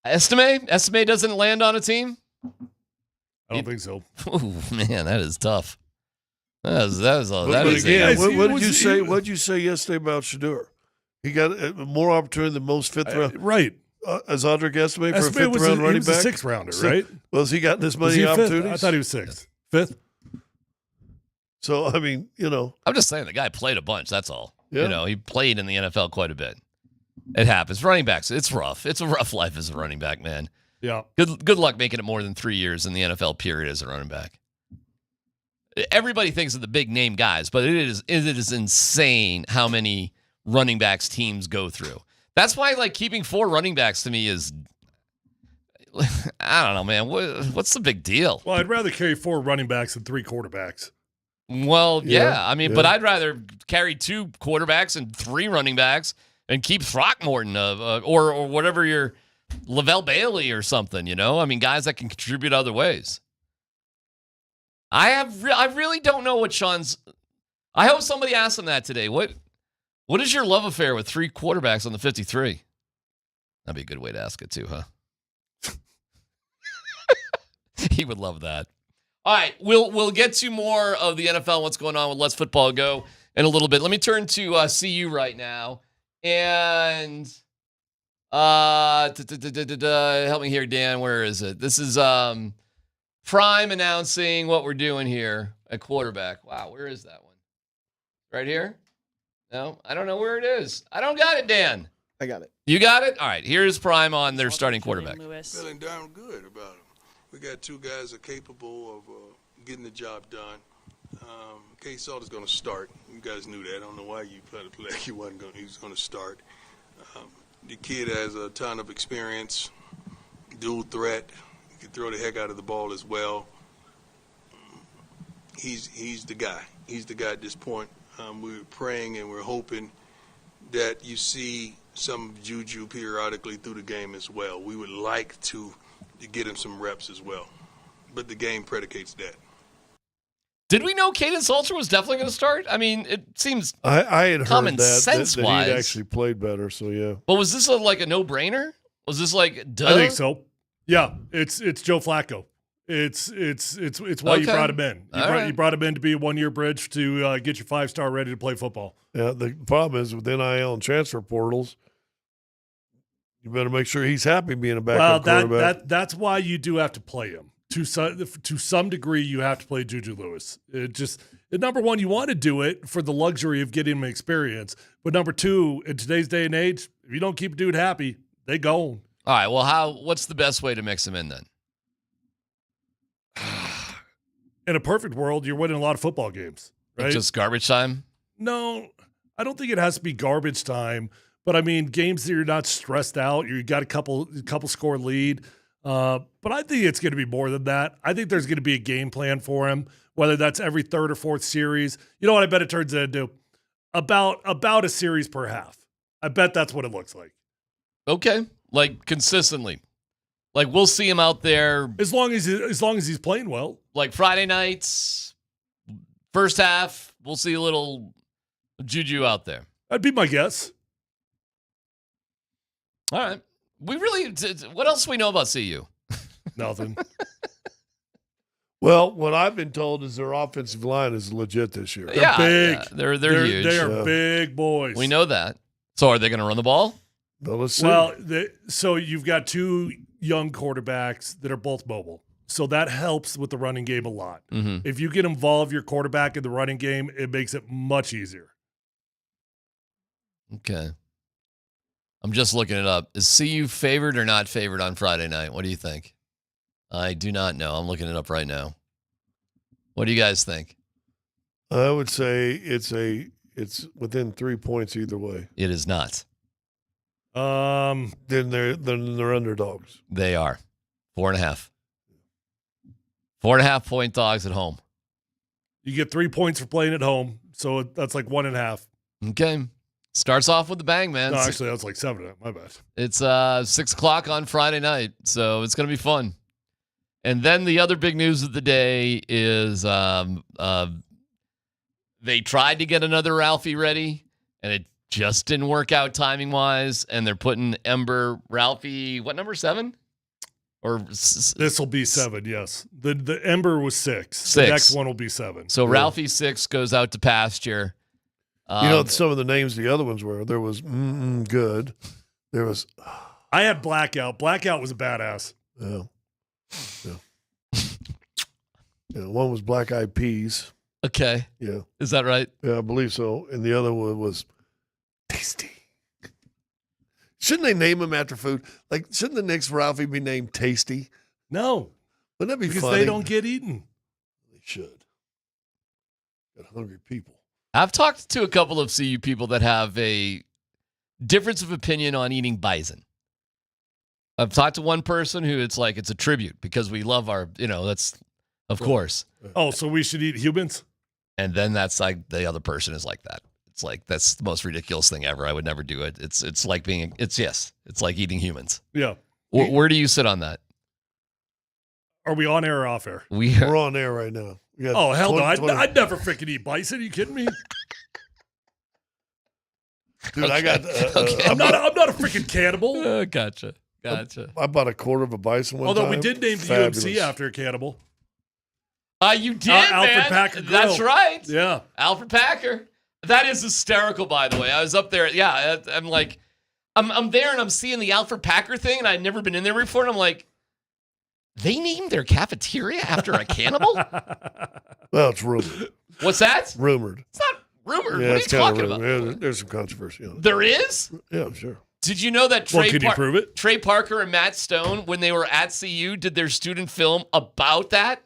Estime doesn't land on a team? I don't think so. Oh, man, that is tough. That is what did you say? What did you say yesterday about Shedeur? He got more opportunity than most fifth round. Right. As Audric Estime for a fifth round running back? He was a 6th rounder, right? Was he got this many opportunities? I thought he was 6th. 5th? So, I'm just saying the guy played a bunch, that's all. Yeah. He played in the NFL quite a bit. It happens. Running backs, it's rough. It's a rough life as a running back, man. Yeah. Good luck making it more than 3 years in the NFL period as a running back. Everybody thinks of the big name guys, but it is insane how many running backs teams go through. That's why keeping 4 running backs to me is I don't know, man. What's the big deal? Well, I'd rather carry 4 running backs than 3 quarterbacks. Well, yeah. But I'd rather carry 2 quarterbacks and 3 running backs and keep Throckmorton or whatever your Lavelle Bailey or something, guys that can contribute other ways. I really don't know what Sean's. I hope somebody asked him that today. What is your love affair with 3 quarterbacks on the 53? That'd be a good way to ask it too, huh? He would love that. All right, we'll get to more of the NFL, what's going on with Let's Football Go in a little bit. Let me turn to CU right now. And help me here, Dan. Where is it? This is Prime announcing what we're doing here at quarterback. Wow, where is that one? Right here? No, I don't know where it is. I don't got it, Dan. I got it. You got it? All right, here's Prime on their starting quarterback. Feeling darn good about him. We got 2 guys that are capable of getting the job done. Case Salter's going to start. You guys knew that. I don't know why you played a play. He was going to start. The kid has a ton of experience, dual threat. He can throw the heck out of the ball as well. He's the guy. He's the guy at this point. We're praying and we're hoping that you see some juju periodically through the game as well. We would like to get him some reps as well. But the game predicates that. Did we know Caden Salter was definitely going to start? I mean, it seems I had common heard that sense-wise. he actually played better, so yeah. But was this like a no-brainer? Was this like, duh? I think so. Yeah, it's Joe Flacco. It's why you brought him in. You brought him in to be a one-year bridge to get your 5-star ready to play football. Yeah, the problem is with NIL and transfer portals, you better make sure he's happy being a backup quarterback. That's why you do have to play him. To some degree, you have to play Juju Lewis. Number one, you want to do it for the luxury of getting him experience. But number two, in today's day and age, if you don't keep a dude happy, they go. All right, well, what's the best way to mix him in then? In a perfect world, you're winning a lot of football games, right? Just garbage time? No, I don't think it has to be garbage time. But, I mean, games that you're not stressed out, you got a couple score lead. But I think it's going to be more than that. I think there's going to be a game plan for him, whether that's every third or fourth series. You know what I bet it turns into? About a series per half. I bet that's what it looks like. Okay, like consistently. Like we'll see him out there as long as he's playing well. Like Friday nights, first half, we'll see a little Juju out there. That'd be my guess. All right. What else do we know about CU? Nothing. Well, what I've been told is their offensive line is legit this year. They're big. Yeah, they're huge. They are big boys. We know that. So are they going to run the ball? Well, let's see. Well, so you've got two young quarterbacks that are both mobile. So that helps with the running game a lot. Mm-hmm. If you can involve your quarterback in the running game, it makes it much easier. Okay. I'm just looking it up. Is CU favored or not favored on Friday night? What do you think? I do not know. I'm looking it up right now. What do you guys think? I would say it's within 3 points either way. It is not. Then they're underdogs. They are 4.5. 4.5 point dogs at home. You get 3 points for playing at home, so that's like 1.5. Okay. Starts off with a bang, man. No, actually, that's like 7. My bad. It's 6 o'clock on Friday night, so it's going to be fun. And then the other big news of the day is they tried to get another Ralphie ready, and it just didn't work out timing-wise, and they're putting Ralphie, what, number 7? Or this will be 7, yes. The Ember was 6. The next one will be 7. So Ralphie 6 goes out to pasture. Some of the names the other ones were. There was good. There was. I had Blackout. Blackout was a badass. Yeah. One was Black Eyed Peas. Okay. Yeah. Is that right? Yeah, I believe so. And the other one was Tasty. Shouldn't they name him after food? Like, shouldn't the next Ralphie be named Tasty? No. Wouldn't that be because funny? They don't get eaten. They should. Got hungry people. I've talked to a couple of CU people that have a difference of opinion on eating bison. I've talked to one person who it's a tribute because we love our, that's, of course. Oh, so we should eat humans? And then that's like the other person is like that. It's like, that's the most ridiculous thing ever. I would never do it. It's like it's like eating humans. Yeah. Where do you sit on that? Are we on air or off air? We're on air right now. Oh, hell no. I'd never freaking eat bison. Are you kidding me? Dude, okay. I got. Okay. I'm not a freaking cannibal. Gotcha. I bought a quarter of a bison one time. Although we did name the UMC after a cannibal. You did, Alfred man. Packer Grill. That's right. Yeah. Alfred Packer. That is hysterical, by the way. I was up there. Yeah, I'm like, I'm there and I'm seeing the Alfred Packer thing, and I'd never been in there before, and I'm like, they named their cafeteria after a cannibal? Well, it's rumored. What's that? Rumored. It's not rumored. Yeah, what are you talking about? Yeah, there's some controversy on it. There is? Yeah, sure. Did you know that could you prove it? Trey Parker and Matt Stone, when they were at CU, did their student film about that?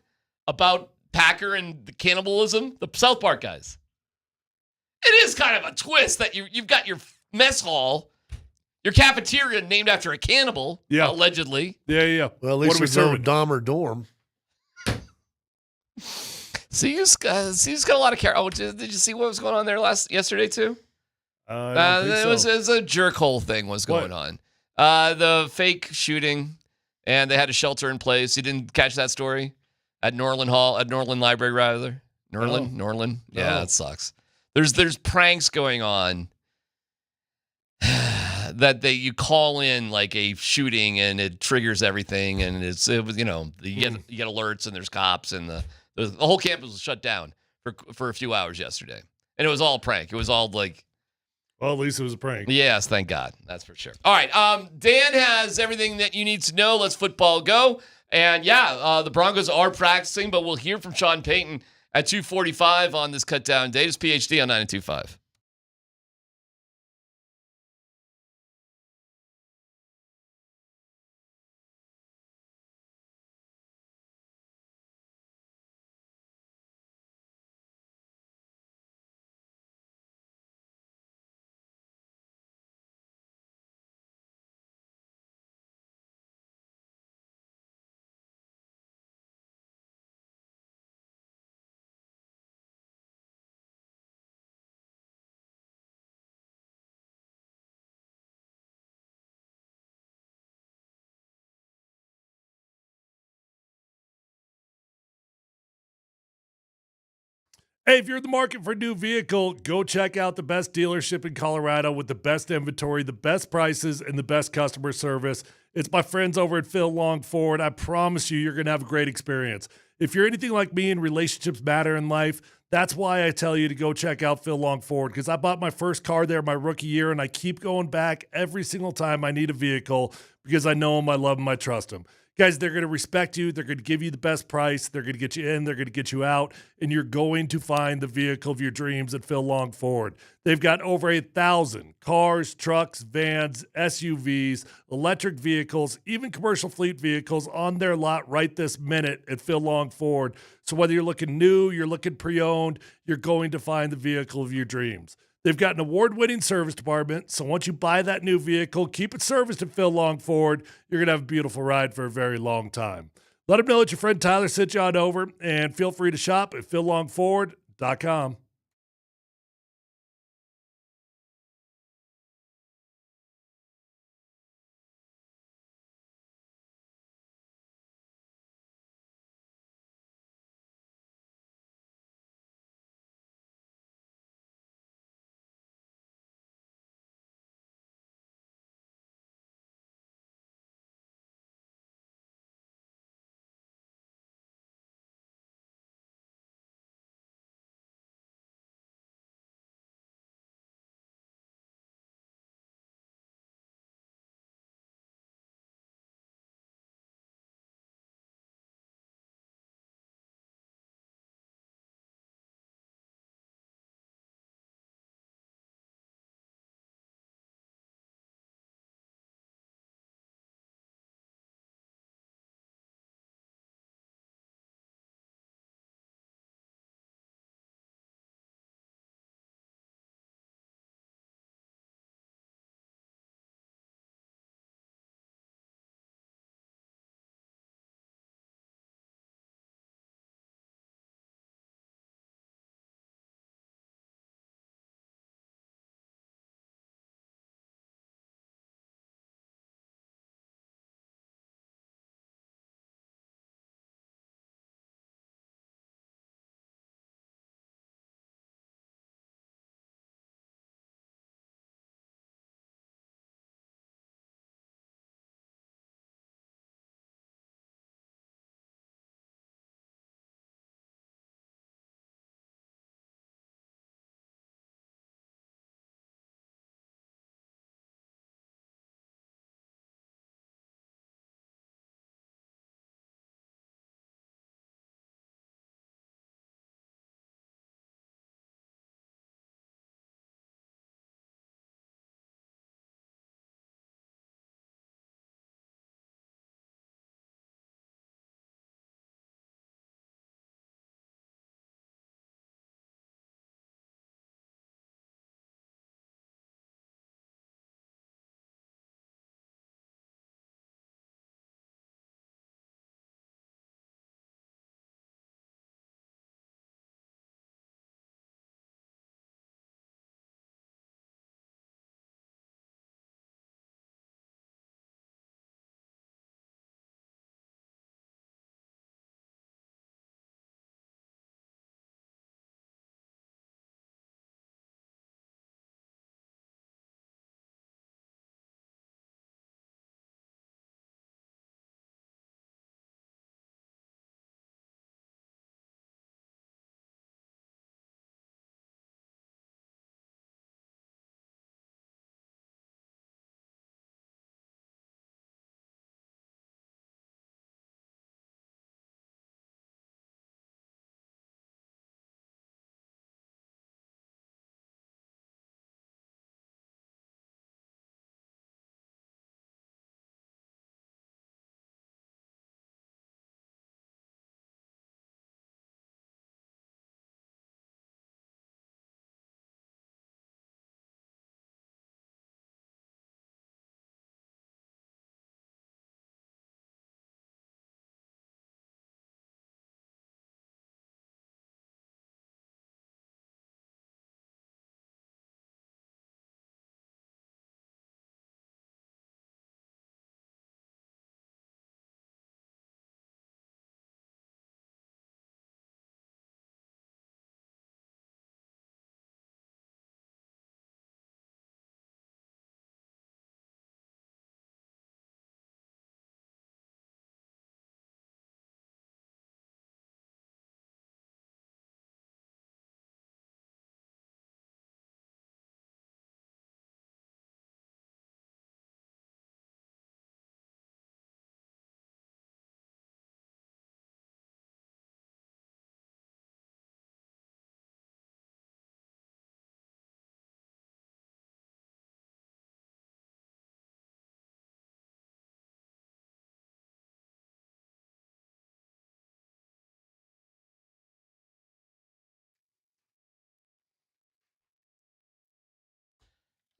About Packer and the cannibalism? The South Park guys. It is kind of a twist that you've got your mess hall, your cafeteria named after a cannibal, allegedly. Yeah. Well, at least we serve a Dahmer dorm. CU's got a lot of care. Oh, did you see what was going on there yesterday too? It was a jerk hole thing was going on. The fake shooting, and they had a shelter in place. You didn't catch that story at Norland Library, rather. Norland. Yeah, that sucks. There's pranks going on that you call in like a shooting and it triggers everything, and it was you get alerts and there's cops, and the whole campus was shut down for a few hours yesterday, and it was all prank. It was all like. Well, at least it was a prank. Yes, thank God. That's for sure. All right. Dan has everything that you need to know. Let's football go. And the Broncos are practicing, but we'll hear from Sean Payton at 2:45 on this cut down day. It's PhD on 92.5. Hey, if you're in the market for a new vehicle, go check out the best dealership in Colorado with the best inventory, the best prices, and the best customer service. It's my friends over at Phil Long Ford. I promise you're going to have a great experience. If you're anything like me and relationships matter in life, that's why I tell you to go check out Phil Long Ford, because I bought my first car there my rookie year, and I keep going back every single time I need a vehicle because I know them, I love them, I trust them. Guys, they're going to respect you. They're going to give you the best price. They're going to get you in. They're going to get you out. And you're going to find the vehicle of your dreams at Phil Long Ford. They've got over 1,000 cars, trucks, vans, SUVs, electric vehicles, even commercial fleet vehicles on their lot right this minute at Phil Long Ford. So whether you're looking new, you're looking pre-owned, you're going to find the vehicle of your dreams. They've got an award-winning service department, so once you buy that new vehicle, keep it serviced at Phil Long Ford. You're going to have a beautiful ride for a very long time. Let them know that your friend Tyler sent you on over, and feel free to shop at phillongford.com.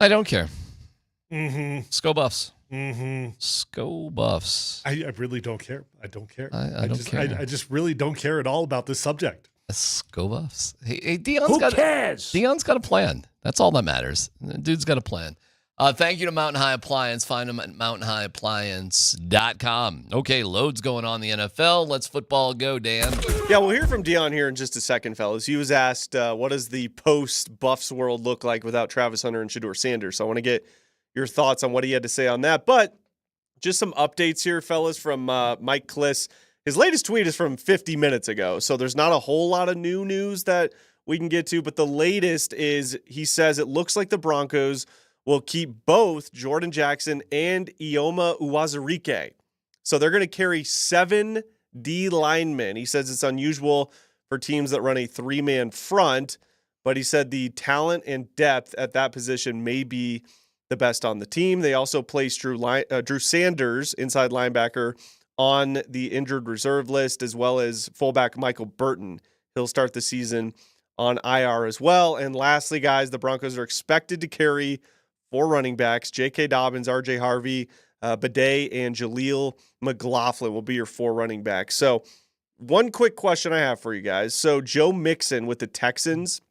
I don't care. Mm-hmm. Sco Buffs. Mm-hmm. Sco Buffs. I really don't care. I don't care. I don't care. I just really don't care at all about this subject. Sco Buffs. Hey, Dion's Who got cares? Dion's got a plan. That's all that matters. The dude's got a plan. Thank you to Mountain High Appliance. Find them at mountainhighappliance.com. Okay, loads going on in the NFL. Let's football go, Dan. Yeah, we'll hear from Dion here in just a second, fellas. He was asked, what does the post-Buffs world look like without Travis Hunter and Shedeur Sanders? So I want to get your thoughts on what he had to say on that. But just some updates here, fellas, from Mike Kliss. His latest tweet is from 50 minutes ago, so there's not a whole lot of new news that we can get to. But the latest is he says it looks like the Broncos will keep both Jordan Jackson and Ioma Uwazurike. So they're going to carry 7 D linemen. He says it's unusual for teams that run a 3-man front, but he said the talent and depth at that position may be the best on the team. They also placed Drew Sanders, inside linebacker, on the injured reserve list, as well as fullback Michael Burton. He'll start the season on IR as well. And lastly, guys, the Broncos are expected to carry 4 running backs. J.K. Dobbins, R.J. Harvey, Bidet, and Jaleel McLaughlin will be your 4 running backs. So one quick question I have for you guys. So Joe Mixon with the Texans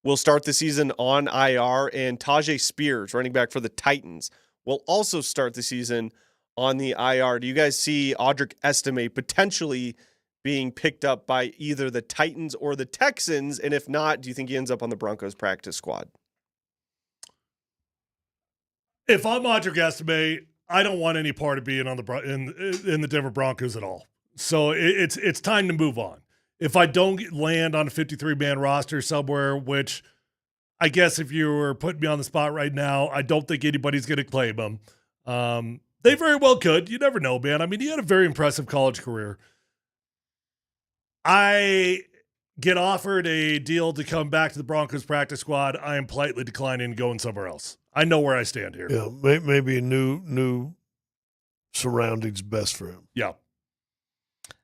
will start the season on IR, and Tajay Spears, running back for the Titans, will also start the season on the IR. Do you guys see Audric Estime potentially being picked up by either the Titans or the Texans? And if not, do you think he ends up on the Broncos practice squad? If I'm Audric Estime, I don't want any part of being on in the Denver Broncos at all. So it's time to move on. If I don't land on a 53-man roster somewhere, which I guess if you were putting me on the spot right now, I don't think anybody's going to claim him. They very well could. You never know, man. I mean, he had a very impressive college career. I get offered a deal to come back to the Broncos practice squad. I am politely declining and going somewhere else. I know where I stand here. Yeah, maybe a new surroundings best for him. Yeah.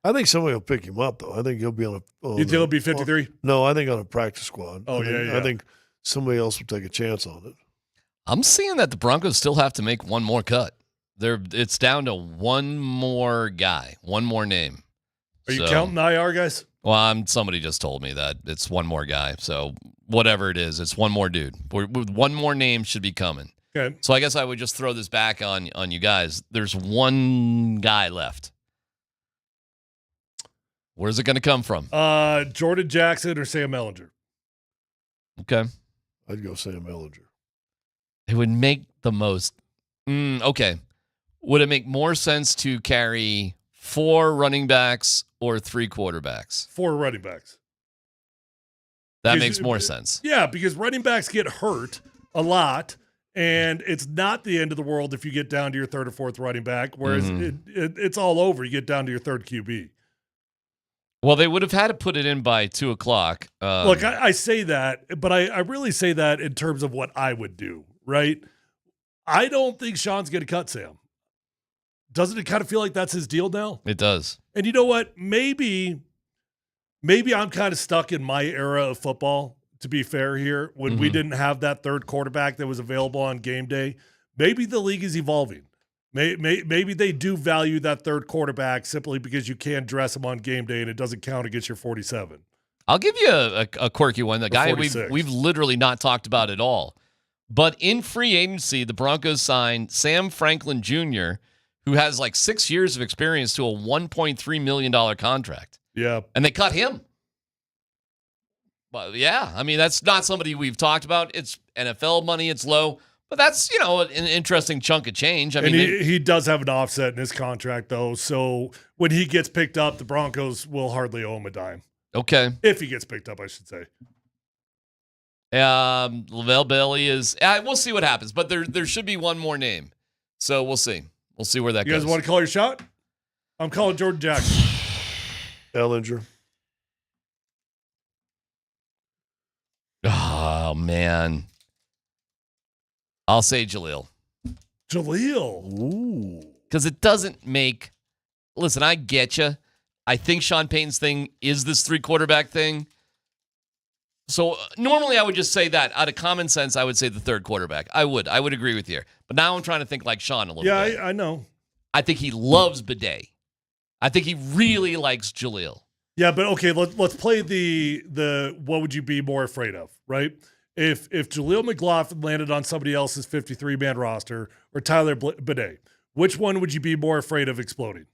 I think somebody will pick him up, though. I think he'll be on a. You think he'll be 53? No, I think on a practice squad. Oh, I think somebody else will take a chance on it. I'm seeing that the Broncos still have to make one more cut. It's down to one more guy, one more name. Are you counting the IR guys? Well, somebody just told me that it's one more guy. So whatever it is, it's one more dude. One more name should be coming. Okay. So I guess I would just throw this back on you guys. There's one guy left. Where's it going to come from? Jordan Jackson or Sam Ehlinger. Okay. I'd go Sam Ehlinger. It would make the most. Okay. Would it make more sense to carry 4 running backs or 3 quarterbacks? 4 running backs. That makes more sense. Yeah, because running backs get hurt a lot, and it's not the end of the world if you get down to your 3rd or 4th running back, whereas it's all over. You get down to your 3rd QB. Well, they would have had to put it in by 2 o'clock. Look, I say that, but I really say that in terms of what I would do, right? I don't think Sean's going to cut Sam. Doesn't it kind of feel like that's his deal now? It does. And you know what? Maybe I'm kind of stuck in my era of football, to be fair here, when we didn't have that 3rd quarterback that was available on game day. Maybe the league is evolving. Maybe they do value that 3rd quarterback simply because you can dress him on game day and it doesn't count against your 47. I'll give you a quirky one. The guy we've literally not talked about at all. But in free agency, the Broncos signed Sam Franklin Jr., who has like 6 years of experience, to a $1.3 million contract. Yeah. And they cut him. Well, yeah. I mean, that's not somebody we've talked about. It's NFL money. It's low. But that's, an interesting chunk of change. I mean, he does have an offset in his contract, though. So when he gets picked up, the Broncos will hardly owe him a dime. Okay. If he gets picked up, I should say. Lavelle Bailey is we'll see what happens. But there should be one more name. So we'll see. We'll see where that goes. You guys want to call your shot? I'm calling Jordan Jackson. Ehlinger. Oh, man. I'll say Jaleel. Jaleel. Ooh. Because it doesn't make... Listen, I get you. I think Sean Payton's thing is this 3 quarterback thing. So normally I would just say that. Out of common sense, I would say the third quarterback. I would agree with you. But now I'm trying to think like Sean a little bit. Yeah, I know. I think he loves Bidet. I think he really likes Jaleel. Yeah, but okay, let's play the what would you be more afraid of, right? If Jaleel McLaughlin landed on somebody else's 53-man roster or Tyler Bidet, which one would you be more afraid of exploding?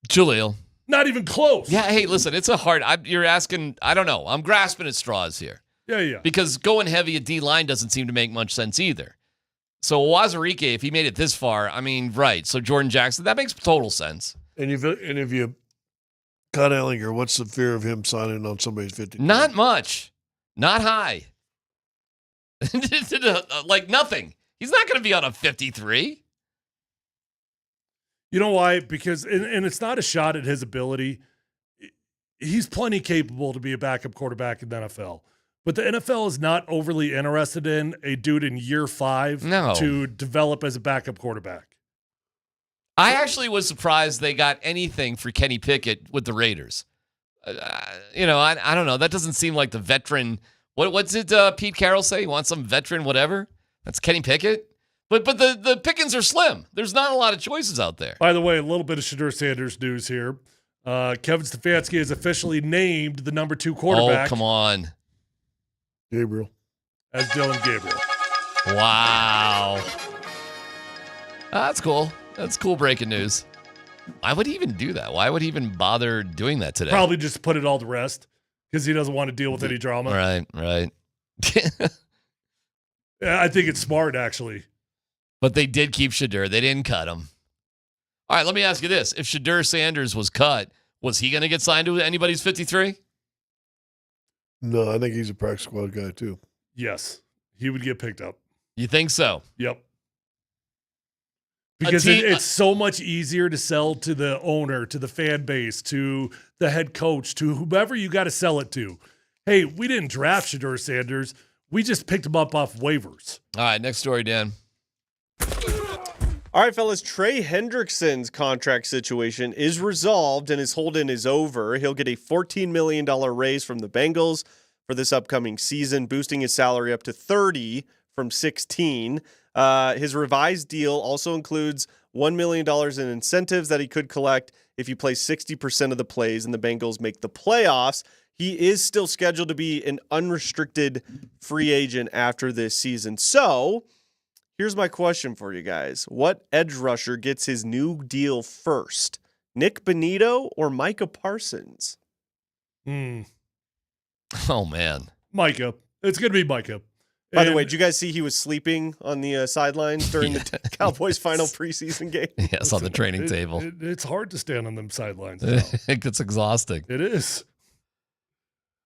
Jaleel. Not even close. Yeah, hey, listen, it's a hard you're asking, I don't know. I'm grasping at straws here. Yeah. Because going heavy at D-line doesn't seem to make much sense either. So Wazirike, if he made it this far, I mean, right. So Jordan Jackson, that makes total sense. And if you cut Ellinger, what's the fear of him signing on somebody's 50? Not much. Not high. Like nothing. He's not going to be on a 53. You know why? Because, and it's not a shot at his ability. He's plenty capable to be a backup quarterback in the NFL. But the NFL is not overly interested in a dude in year 5 to develop as a backup quarterback. I actually was surprised they got anything for Kenny Pickett with the Raiders. I don't know. That doesn't seem like the veteran. What's it Pete Carroll say? He wants some veteran whatever? That's Kenny Pickett? But the pickings are slim. There's not a lot of choices out there. By the way, a little bit of Shedeur Sanders news here. Kevin Stefanski is officially named the number 2 quarterback. Oh, come on. Gabriel. As Dylan Gabriel. Wow. That's cool. That's cool breaking news. Why would he even do that? Why would he even bother doing that today? Probably just put it all to rest because he doesn't want to deal with any drama. Right. Yeah, I think it's smart, actually. But they did keep Shedeur. They didn't cut him. All right, let me ask you this. If Shedeur Sanders was cut, was he going to get signed to anybody's 53? No, I think he's a practice squad guy, too. Yes, he would get picked up. You think so? Yep. Because it's so much easier to sell to the owner, to the fan base, to the head coach, to whomever you got to sell it to. Hey, we didn't draft Shedeur Sanders. We just picked him up off waivers. All right, next story, Dan. All right, fellas, Trey Hendrickson's contract situation is resolved and his hold-in is over. He'll get a $14 million raise from the Bengals for this upcoming season, boosting his salary up to $30 from $16. His revised deal also includes $1 million in incentives that he could collect if he plays 60% of the plays and the Bengals make the playoffs. He is still scheduled to be an unrestricted free agent after this season. So here's my question for you guys. What edge rusher gets his new deal first? Nick Bonito or Micah Parsons? Oh, man. Micah. It's going to be Micah. By the way, did you guys see he was sleeping on the sidelines during the Cowboys' final preseason game? Yes, on the training table. It's hard to stand on them sidelines. It gets exhausting. It is.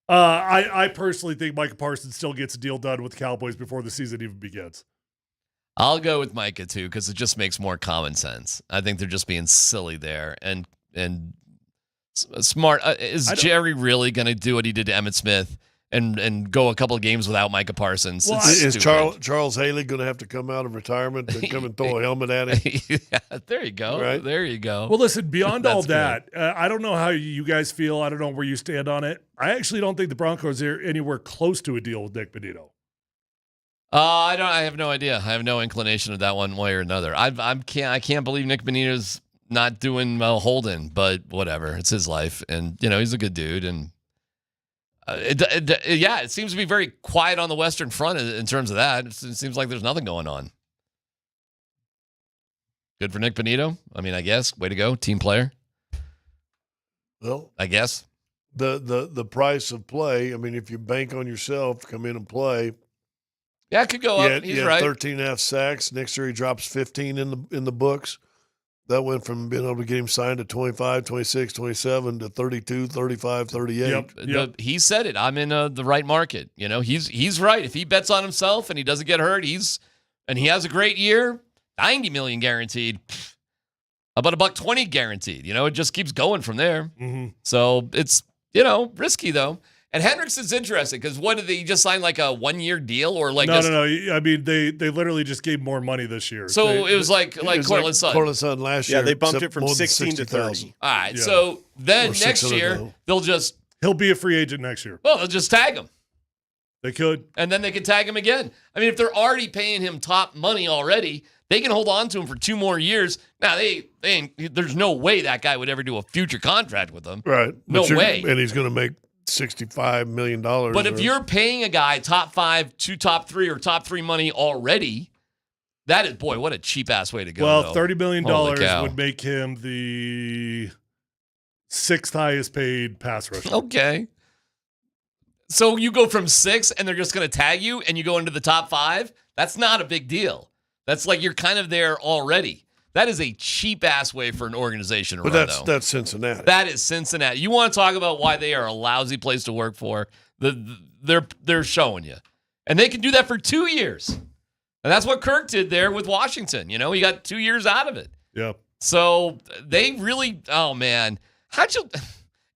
I personally think Micah Parsons still gets a deal done with the Cowboys before the season even begins. I'll go with Micah, too, because it just makes more common sense. I think they're just being silly there and smart. Is Jerry really going to do what he did to Emmitt Smith and go a couple of games without Micah Parsons? Well, is Charles Haley going to have to come out of retirement and come and throw a helmet at him? Yeah, there you go. Right? There you go. Well, listen, beyond all that, I don't know how you guys feel. I don't know where you stand on it. I actually don't think the Broncos are anywhere close to a deal with Nick Bonito. I have no idea. I have no inclination of that one way or another. I can't believe Nick Bonito's not doing hold-in, but whatever. It's his life, and he's a good dude. And it seems to be very quiet on the Western Front in terms of that. It seems like there's nothing going on. Good for Nick Bonito. I mean, I guess way to go, team player. Well, I guess the price of play. I mean, if you bank on yourself to come in and play. Yeah, it could go up. He's right. 13.5 sacks. Next year he drops 15 in the books. That went from being able to get him signed to 25, 26, 27 to 32, 35, 38. Yep. He said it. I'm in the right market. He's right. If he bets on himself and he doesn't get hurt, he has a great year, $90 million guaranteed. About $120 guaranteed. It just keeps going from there. Mm-hmm. So it's risky though. And Hendrickson's interesting because what did they just sign like a 1-year deal or like? No. I mean, they literally just gave more money this year. So it was like Cortland Sutton. Cortland Sutton last year. Yeah, they bumped it from 16 to 30. All right. Yeah. So then next year he'll be a free agent next year. Well, they'll just tag him. They could. And then they could tag him again. I mean, if they're already paying him top money already, they can hold on to him for 2 more years. Now, there's no way that guy would ever do a future contract with them. Right. No way. And he's going to make $65 million. But if you're paying a guy top 5 to top 3 or top 3 money already, that is, boy, what a cheap-ass way to go. Well, though. $30 million Holy cow. would make him the 6th highest paid pass rusher. Okay. So you go from 6 and they're just going to tag you and you go into the top 5? That's not a big deal. That's like you're kind of there already. That is a cheap-ass way for an organization to run, though. That's Cincinnati. That is Cincinnati. You want to talk about why they are a lousy place to work for? They're showing you. And they can do that for 2 years. And that's what Kirk did there with Washington. You know, he got 2 years out of it. Yep. So they really, oh, man.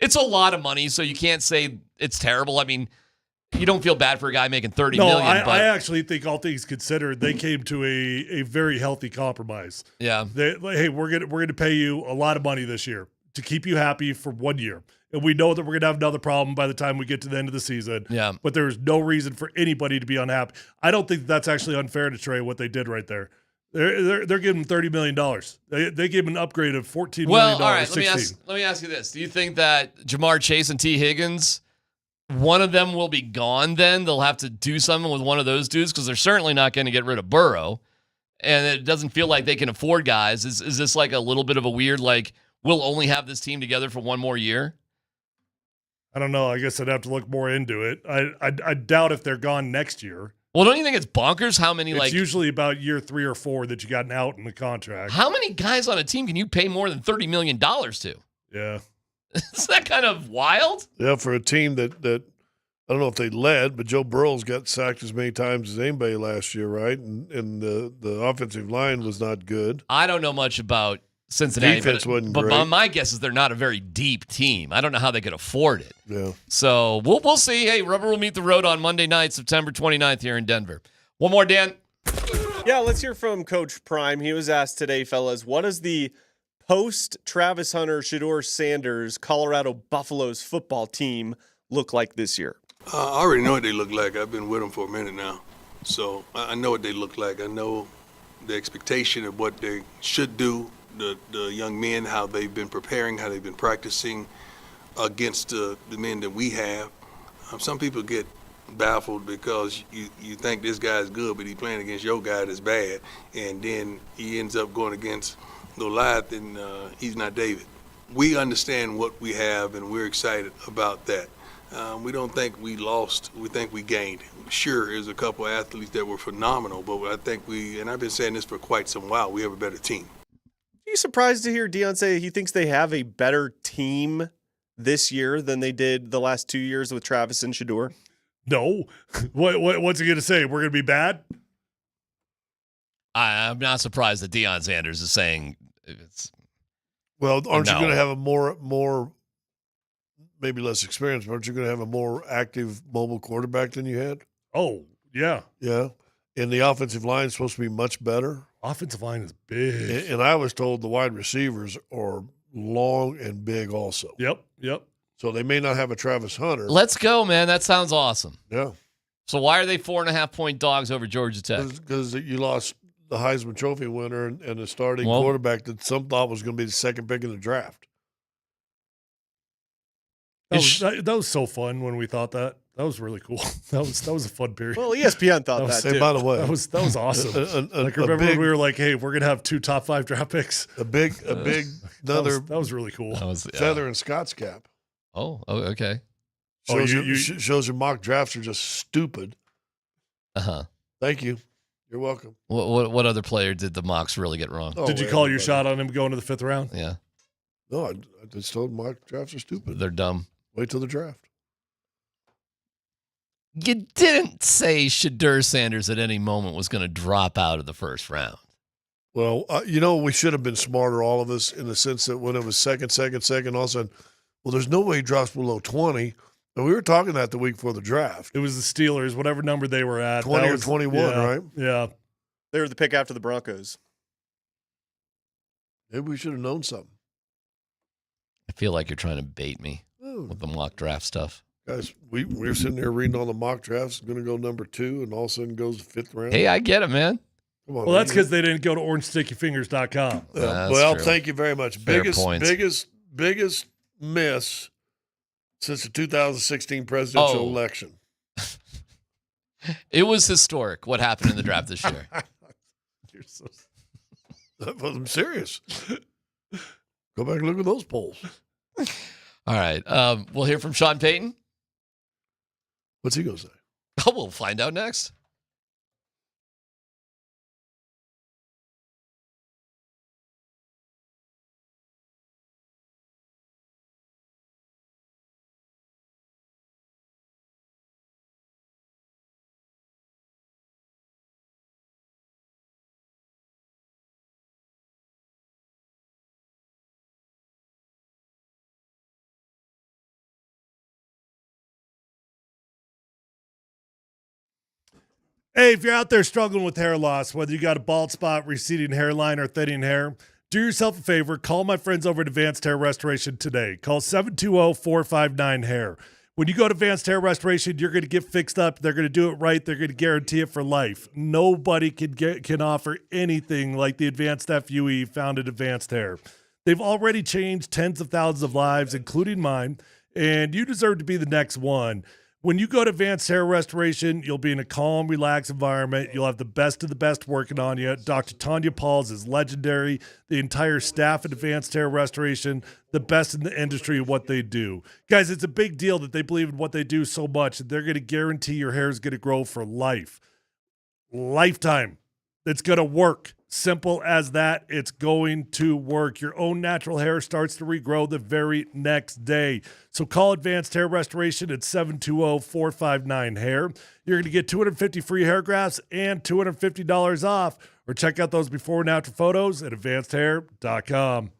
It's a lot of money, so you can't say it's terrible. I mean, you don't feel bad for a guy making $30 million. I actually think all things considered, they came to a very healthy compromise. Yeah. Hey, we're gonna pay you a lot of money this year to keep you happy for 1 year. And we know that we're gonna have another problem by the time we get to the end of the season. Yeah. But there's no reason for anybody to be unhappy. I don't think that's actually unfair to Trey, what they did right there. They're giving him $30 million. They gave him an upgrade of $14 million. Well, all right, let me ask you this. Do you think that Jamar Chase and T. Higgins, one of them will be gone then? They'll have to do something with one of those dudes because they're certainly not going to get rid of Burrow. And it doesn't feel like they can afford guys. Is this like a little bit of a weird, like, we'll only have this team together for 1 more year? I don't know. I guess I'd have to look more into it. I doubt if they're gone next year. Well, don't you think it's bonkers how many, it's usually about year 3 or 4 that you got an out in the contract. How many guys on a team can you pay more than $30 million to? Yeah. Isn't that kind of wild? Yeah, for a team that I don't know if they led, but Joe Burrow's got sacked as many times as anybody last year, right? And the offensive line was not good. I don't know much about Cincinnati, Defense wasn't great. But my guess is they're not a very deep team. I don't know how they could afford it. Yeah. So we'll see. Hey, rubber will meet the road on Monday night, September 29th here in Denver. One more, Dan. Yeah, let's hear from Coach Prime. He was asked today, fellas, what does the post-Travis Hunter, Shedeur Sanders, Colorado Buffaloes football team look like this year? I already know what they look like. I've been with them for a minute now. So I know what they look like. I know the expectation of what they should do, the young men, how they've been preparing, how they've been practicing against the men that we have. Some people get baffled because you think this guy's good, but he's playing against your guy that's bad, and then he ends up going against Goliath, and he's not David. We understand what we have, and we're excited about that. We don't think we lost. We think we gained. Sure, there's a couple of athletes that were phenomenal, but I think and I've been saying this for quite some while, we have a better team. Are you surprised to hear Deion say he thinks they have a better team this year than they did the last 2 years with Travis and Shedeur? No. What's he going to say? We're going to be bad? I'm not surprised that Deion Sanders is saying it's. Well, aren't you No. going to have a more maybe less experience, but aren't you going to have a more active mobile quarterback than you had? Oh, yeah. Yeah. And the offensive line is supposed to be much better. Offensive line is big. And I was told the wide receivers are long and big also. Yep. So they may not have a Travis Hunter. Let's go, man. That sounds awesome. Yeah. So why are they 4.5-point dogs over Georgia Tech? Because you lost the Heisman Trophy winner and the starting quarterback that some thought was going to be the second pick in the draft. That was so fun when we thought that. That was really cool. That was a fun period. Well, ESPN thought that too. By the way, that was awesome. Remember when we were like, "Hey, we're gonna have 2 top 5 draft picks." A big another. That was really cool. Feather in Scott's cap. Oh, okay. Shows your mock drafts are just stupid. Thank you. You're welcome. What other player did the mocks really get wrong? Did you call your shot on him going to the 5th round? Yeah. No, I just told mock drafts are stupid. They're dumb. Wait till the draft. You didn't say Shedeur Sanders at any moment was going to drop out of the first round. Well, we should have been smarter, all of us, in the sense that when it was second, all of a sudden, well, there's no way he drops below 20. And we were talking that the week before the draft. It was the Steelers, whatever number they were at. 20 or 21, right? Yeah. They were the pick after the Broncos. Maybe we should have known something. I feel like you're trying to bait me with the mock draft stuff. Guys, we're sitting there reading all the mock drafts. Going to go number 2, and all of a sudden goes to 5th round. Hey, I get it, man. Come on, Well, that's because they didn't go to orangestickyfingers.com. Well, thank you very much. Fair point. Biggest miss since the 2016 presidential election. It was historic what happened in the draft this year. You're so. I'm serious. Go back and look at those polls. All right. We'll hear from Sean Payton. What's he going to say? Oh, we'll find out next. Hey, if you're out there struggling with hair loss, whether you got a bald spot, receding hairline, or thinning hair, do yourself a favor. Call my friends over at Advanced Hair Restoration today. Call 720-459-HAIR. When you go to Advanced Hair Restoration, you're going to get fixed up. They're going to do it right. They're going to guarantee it for life. Nobody can offer anything like the Advanced FUE found at Advanced Hair. They've already changed tens of thousands of lives, including mine, and you deserve to be the next one. When you go to Advanced Hair Restoration, you'll be in a calm, relaxed environment. You'll have the best of the best working on you. Dr. Tanya Pauls is legendary. The entire staff at Advanced Hair Restoration, the best in the industry of what they do. Guys, it's a big deal that they believe in what they do so much that they're going to guarantee your hair is going to grow for life. Lifetime. It's going to work. Simple as that. It's going to work. Your own natural hair starts to regrow the very next day. So call Advanced Hair Restoration at 720-459-HAIR. You're going to get 250 free hair grafts and $250 off. Or check out those before and after photos at advancedhair.com.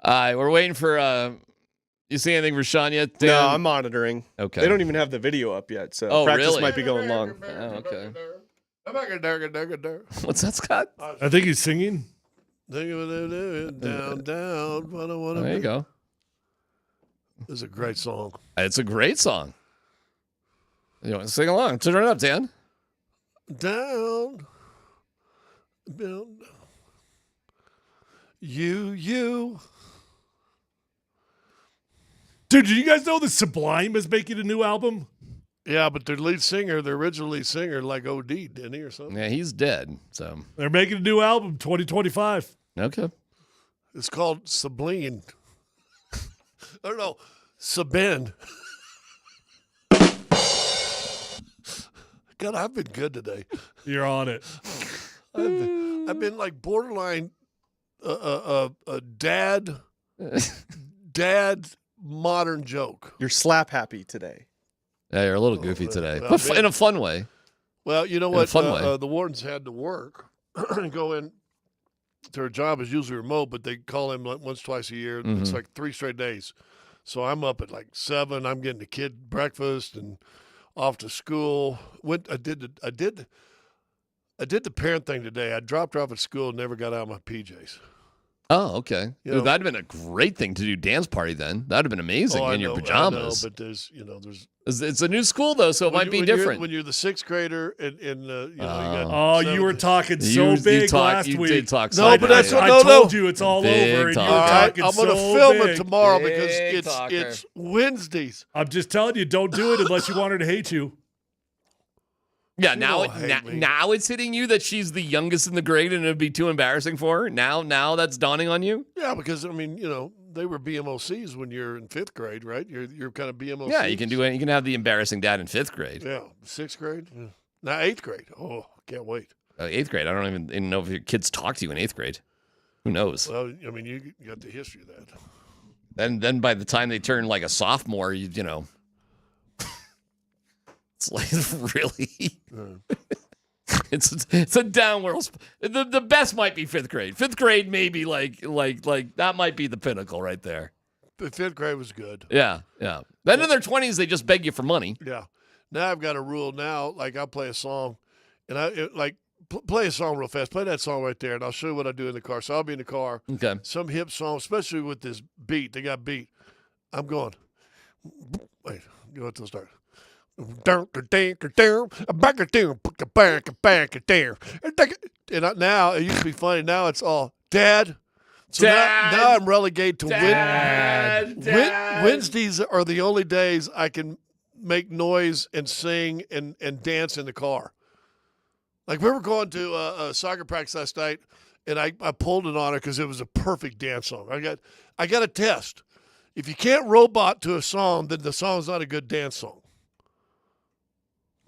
All right, we're waiting for. You see anything for Sean yet, Dan? No, I'm monitoring. Okay. They don't even have the video up yet, so practice really? might be going long. Oh, okay. What's What's that, Scott? I think he's singing. Down, down. There you go. This is a great song. It's a great song. You want to sing along? Turn it up, Dan. Down, down. You. Dude, did you guys know that Sublime is making a new album? Yeah, but their original lead singer, like OD'd, didn't he, or something? Yeah, he's dead. So they're making a new album, 2025. Okay. It's called Sublime. I don't know. Sabend. God, I've been good today. You're on it. I've been like borderline a dad modern joke. You're slap happy today. Yeah, you're a little goofy today, but in a fun way. Well, you know In a what? fun way. The wardens had to work and go in. Their job is usually remote, but they call him like once, twice a year. It's like 3 straight days. So I'm up at like 7. I'm getting the kid breakfast and off to school. I did the parent thing today. I dropped her off at school and never got out of my PJs. Oh, okay. You know, that'd have been a great thing to do dance party then. That'd have been amazing in your pajamas. I know, but there's. It's a new school though, so it might be different. When you're the 6th grader and you got. Oh, you were talking so big last week. You did talk no, so but that's what I told you it's all big over, and you were talker. talking I'm so going to film big. it tomorrow Big because talker. it's Wednesdays. I'm just telling you, don't do it unless you want her to hate you. Yeah, She now won't hate me. now it's hitting you that she's the youngest in the grade and it'd be too embarrassing for her. Now that's dawning on you. Yeah, because I mean, they were BMOCs when you're in 5th grade, right? You're kind of BMOCs. Yeah, you can do it. You can have the embarrassing dad in 5th grade. Yeah, 6th grade. Yeah. Now 8th grade. Oh, can't wait. 8th grade. I don't even know if your kids talk to you in 8th grade. Who knows? Well, I mean, you got the history of that. Then by the time they turn like a sophomore, you know, it's like really. It's a downward. The best might be 5th grade. 5th grade maybe like that might be the pinnacle right there. But 5th grade was good. Yeah. Then in their 20s they just beg you for money. Yeah. Now I've got a rule now. Like I'll play a song, and play a song real fast. Play that song right there, and I'll show you what I do in the car. So I'll be in the car. Okay. Some hip song, especially with this beat. They got beat. I'm going. Wait. Go until start. And now it used to be funny. Now it's all Dad. So now I'm relegated to Wednesdays are the only days I can make noise and sing and dance in the car. Like we were going to a soccer practice last night, and I pulled it on her because it was a perfect dance song. I got a test. If you can't robot to a song, then the song's not a good dance song.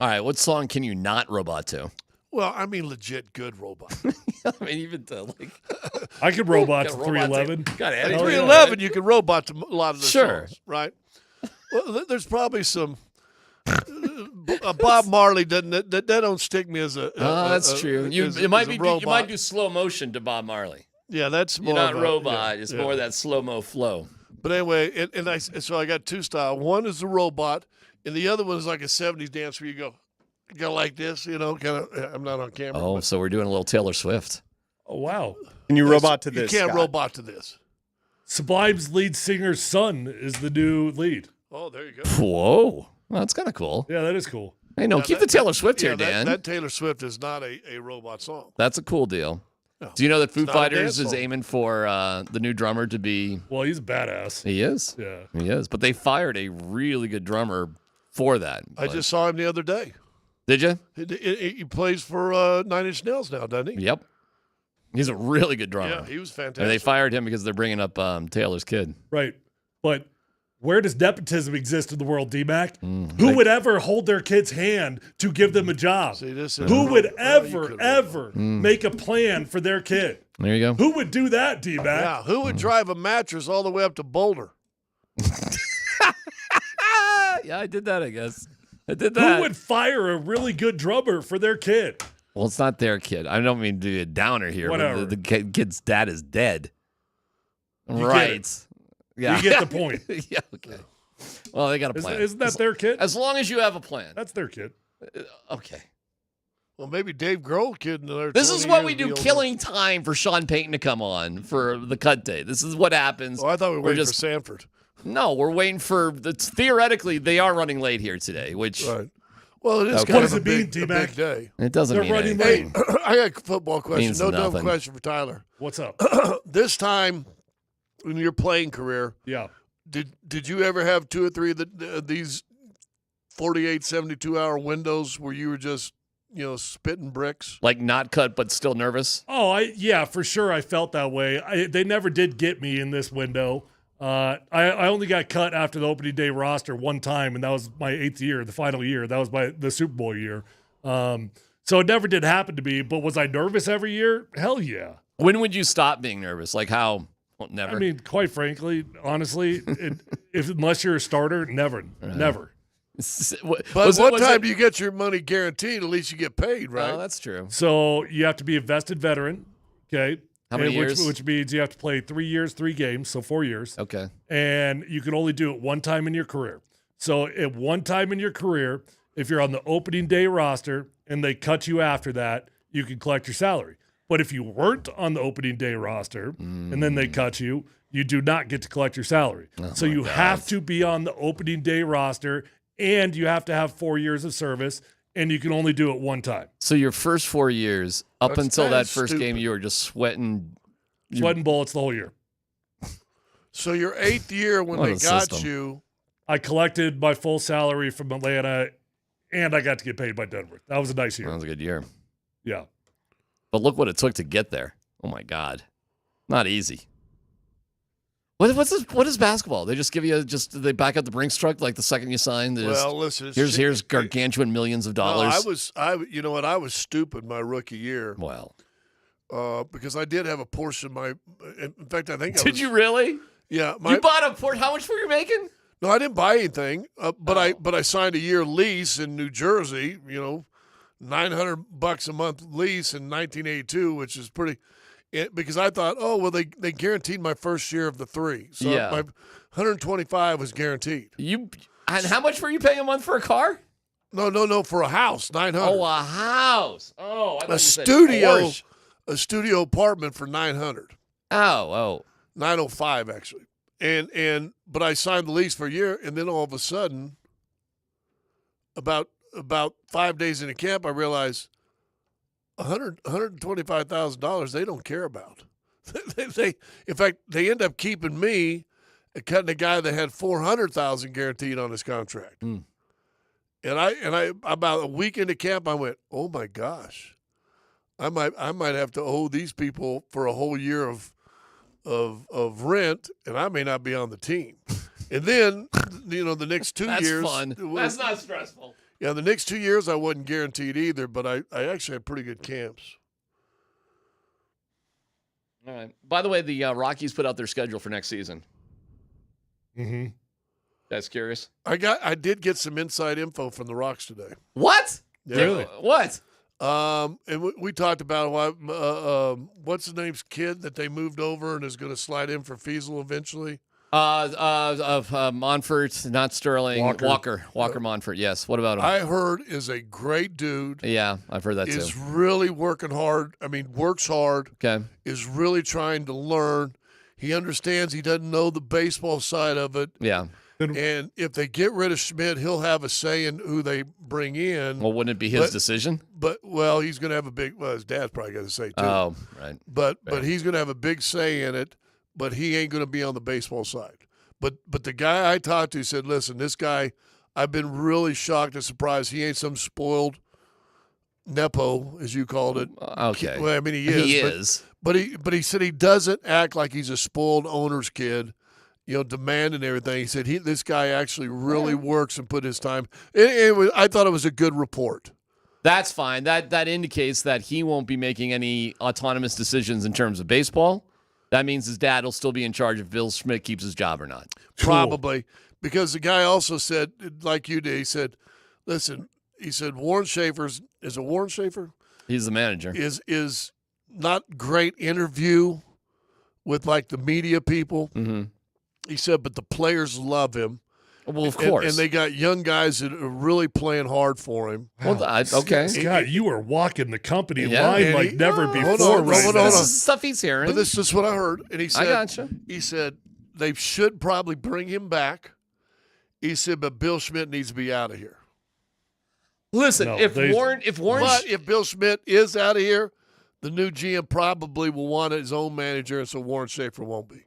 All right, what song can you not robot to? Well, I mean, legit good robot. I mean, even to like, I could robot to 311. Got it. 311, you can robot to a lot of the Sure. songs, right? Well, there's probably some. Bob Marley that don't stick me as a. That's true. You might do slow motion to Bob Marley. Yeah, that's more. You're not of robot. Yeah, it's yeah. more that slow mo flow. But anyway, so I got 2 styles. One is the robot, and the other one is like a 70s dance where you go like this, kind of. I'm not on camera. Oh, so we're doing a little Taylor Swift. Oh, wow. Can you robot to this? You can't Scott? robot to this. Sublime's lead singer's son is the new lead. Oh, there you go. Whoa. Well, that's kind of cool. Yeah, that is cool. Hey, no, keep the Taylor Swift here, Dan. That Taylor Swift is not a robot song. That's a cool deal. No, do you know that Foo it's not a Fighters dance is song. aiming for the new drummer to be? Well, he's a badass. He is. Yeah. He is. But they fired a really good drummer for that. I just saw him the other day. Did you? He plays for 9 Inch Nails now, doesn't he? Yep. He's a really good drummer. Yeah, he was fantastic. And they fired him because they're bringing up Taylor's kid. Right. But where does nepotism exist in the world, DMac? Who would ever hold their kid's hand to give them a job? See, Who would ever make a plan for their kid? There you go. Who would do that, DMac? Yeah, who would drive a mattress all the way up to Boulder? Yeah, I did that, I guess. I did that. Who would fire a really good drummer for their kid? Well, it's not their kid. I don't mean to be a downer here, Whatever. but the kid's dad is dead. Right. Yeah. You get the point. Yeah, okay. Well, they got a plan. Isn't that their kid? As long as you have a plan. That's their kid. Okay. Well, maybe Dave Grohl kid. This is what we do, killing time for Sean Payton to come on for the cut day. This is what happens. Oh, I thought we were waiting for Sanford. No, we're waiting for. Theoretically, they are running late here today, which. Right. Well, it is Okay. kind What of does a it mean, big day. It doesn't They're mean running anything. late. I got a football question. Means No dumb nothing. question for Tyler. What's up? This time in your playing career, Yeah. did you ever have 2 or 3 of these 48, 72-hour windows where you were just, spitting bricks? Like not cut, but still nervous. Oh, yeah, for sure. I felt that way. They never did get me in this window. I only got cut after the opening day roster one time, and that was my 8th year, the final year. That was the Super Bowl year. So it never did happen to me. But was I nervous every year? Hell yeah. When would you stop being nervous? Like how? Well, never. I mean, quite frankly, honestly, unless you're a starter, never. But what time do you get your money guaranteed? At least you get paid, right? Oh, that's true. So you have to be a vested veteran, okay? How many which, years? Which means you have to play 3 years, 3 games, so 4 years. Okay. And you can only do it one time in your career. So at one time in your career, if you're on the opening day roster and they cut you after that, you can collect your salary. But if you weren't on the opening day roster and then they cut you, you do not get to collect your salary. So you have to be on the opening day roster and you have to have 4 years of service, and you can only do it one time. So your first 4 years, up That's until kinda that first stupid. game, you were just sweating. Sweating bullets the whole year. So your 8th year when What they a got system. you, I collected my full salary from Atlanta, and I got to get paid by Denver. That was a nice year. That was a good year. Yeah. But look what it took to get there. Oh my God, not easy. What is basketball? They just give you they back up the Brinks truck like the second you sign. listen, here's gargantuan millions of dollars. you know what? I was stupid my rookie year. Well, because I did have a portion of my. In fact, I think. Did you really? Yeah. You bought a port. How much were you making? No, I didn't buy anything. But I signed a year lease in New Jersey. $900 a month lease in 1982, which is pretty. Because I thought, they guaranteed my first year of the 3, so Yeah. my 125 was guaranteed. And how much were you paying a month for a car? No, for a house, 900. Oh, a house. Oh, I thought you said Porsche. A studio apartment for 900. Oh, 905 actually. But I signed the lease for a year, and then all of a sudden, about 5 days into camp, I realized $125,000 they don't care about. they in fact they end up keeping me and cutting a guy that had $400,000 guaranteed on his contract. And I about a week into camp I went, oh my gosh, I might have to owe these people for a whole year of rent, and I may not be on the team. And then the next 2 That's years, fun. That's not stressful. Yeah, the next 2 years I wasn't guaranteed either, but I actually had pretty good camps. All right. By the way, the Rockies put out their schedule for next season. Mm-hmm. That's curious. I did get some inside info from the Rocks today. What? Yeah. Really? What? And we talked about what's his name's kid that they moved over and is going to slide in for Feasel eventually. Monfort, not Sterling. Walker Monfort. Yes. What about him? I heard is a great dude. Yeah, I've heard that too. Is really working hard. I mean, works hard. Okay. Is really trying to learn. He understands he doesn't know the baseball side of it. Yeah. And if they get rid of Schmidt, he'll have a say in who they bring in. Well, wouldn't it be his decision? But he's going to have a big. Well, his dad's probably got to say too. Oh, right. But he's going to have a big say in it. But he ain't going to be on the baseball side. But the guy I talked to said, listen, this guy, I've been really shocked and surprised. He ain't some spoiled nepo, as you called it. Okay. Well, I mean, he is. He is. But he said he doesn't act like he's a spoiled owner's kid, demanding everything. He said this guy actually really works and put his time. I thought it was a good report. That's fine. That indicates that he won't be making any autonomous decisions in terms of baseball. That means his dad will still be in charge if Bill Schmidt keeps his job or not. Probably. Because the guy also said, like you did, he said, listen, Warren Schaefer's, is it Warren Schaefer? He's the manager. Is not great interview with like the media people. Mm-hmm. He said, but the players love him. Well, of course. And they got young guys that are really playing hard for him. Well, okay. Scott, you are walking the company Yeah. line And like he- never hold before. on, right hold now. on. This is stuff he's hearing. But this is what I heard. And he said, gotcha. He said, they should probably bring him back. He said, but Bill Schmidt needs to be out of here. Listen, if Warren, But if Bill Schmidt is out of here, the new GM probably will want his own manager, and so Warren Schaefer won't be.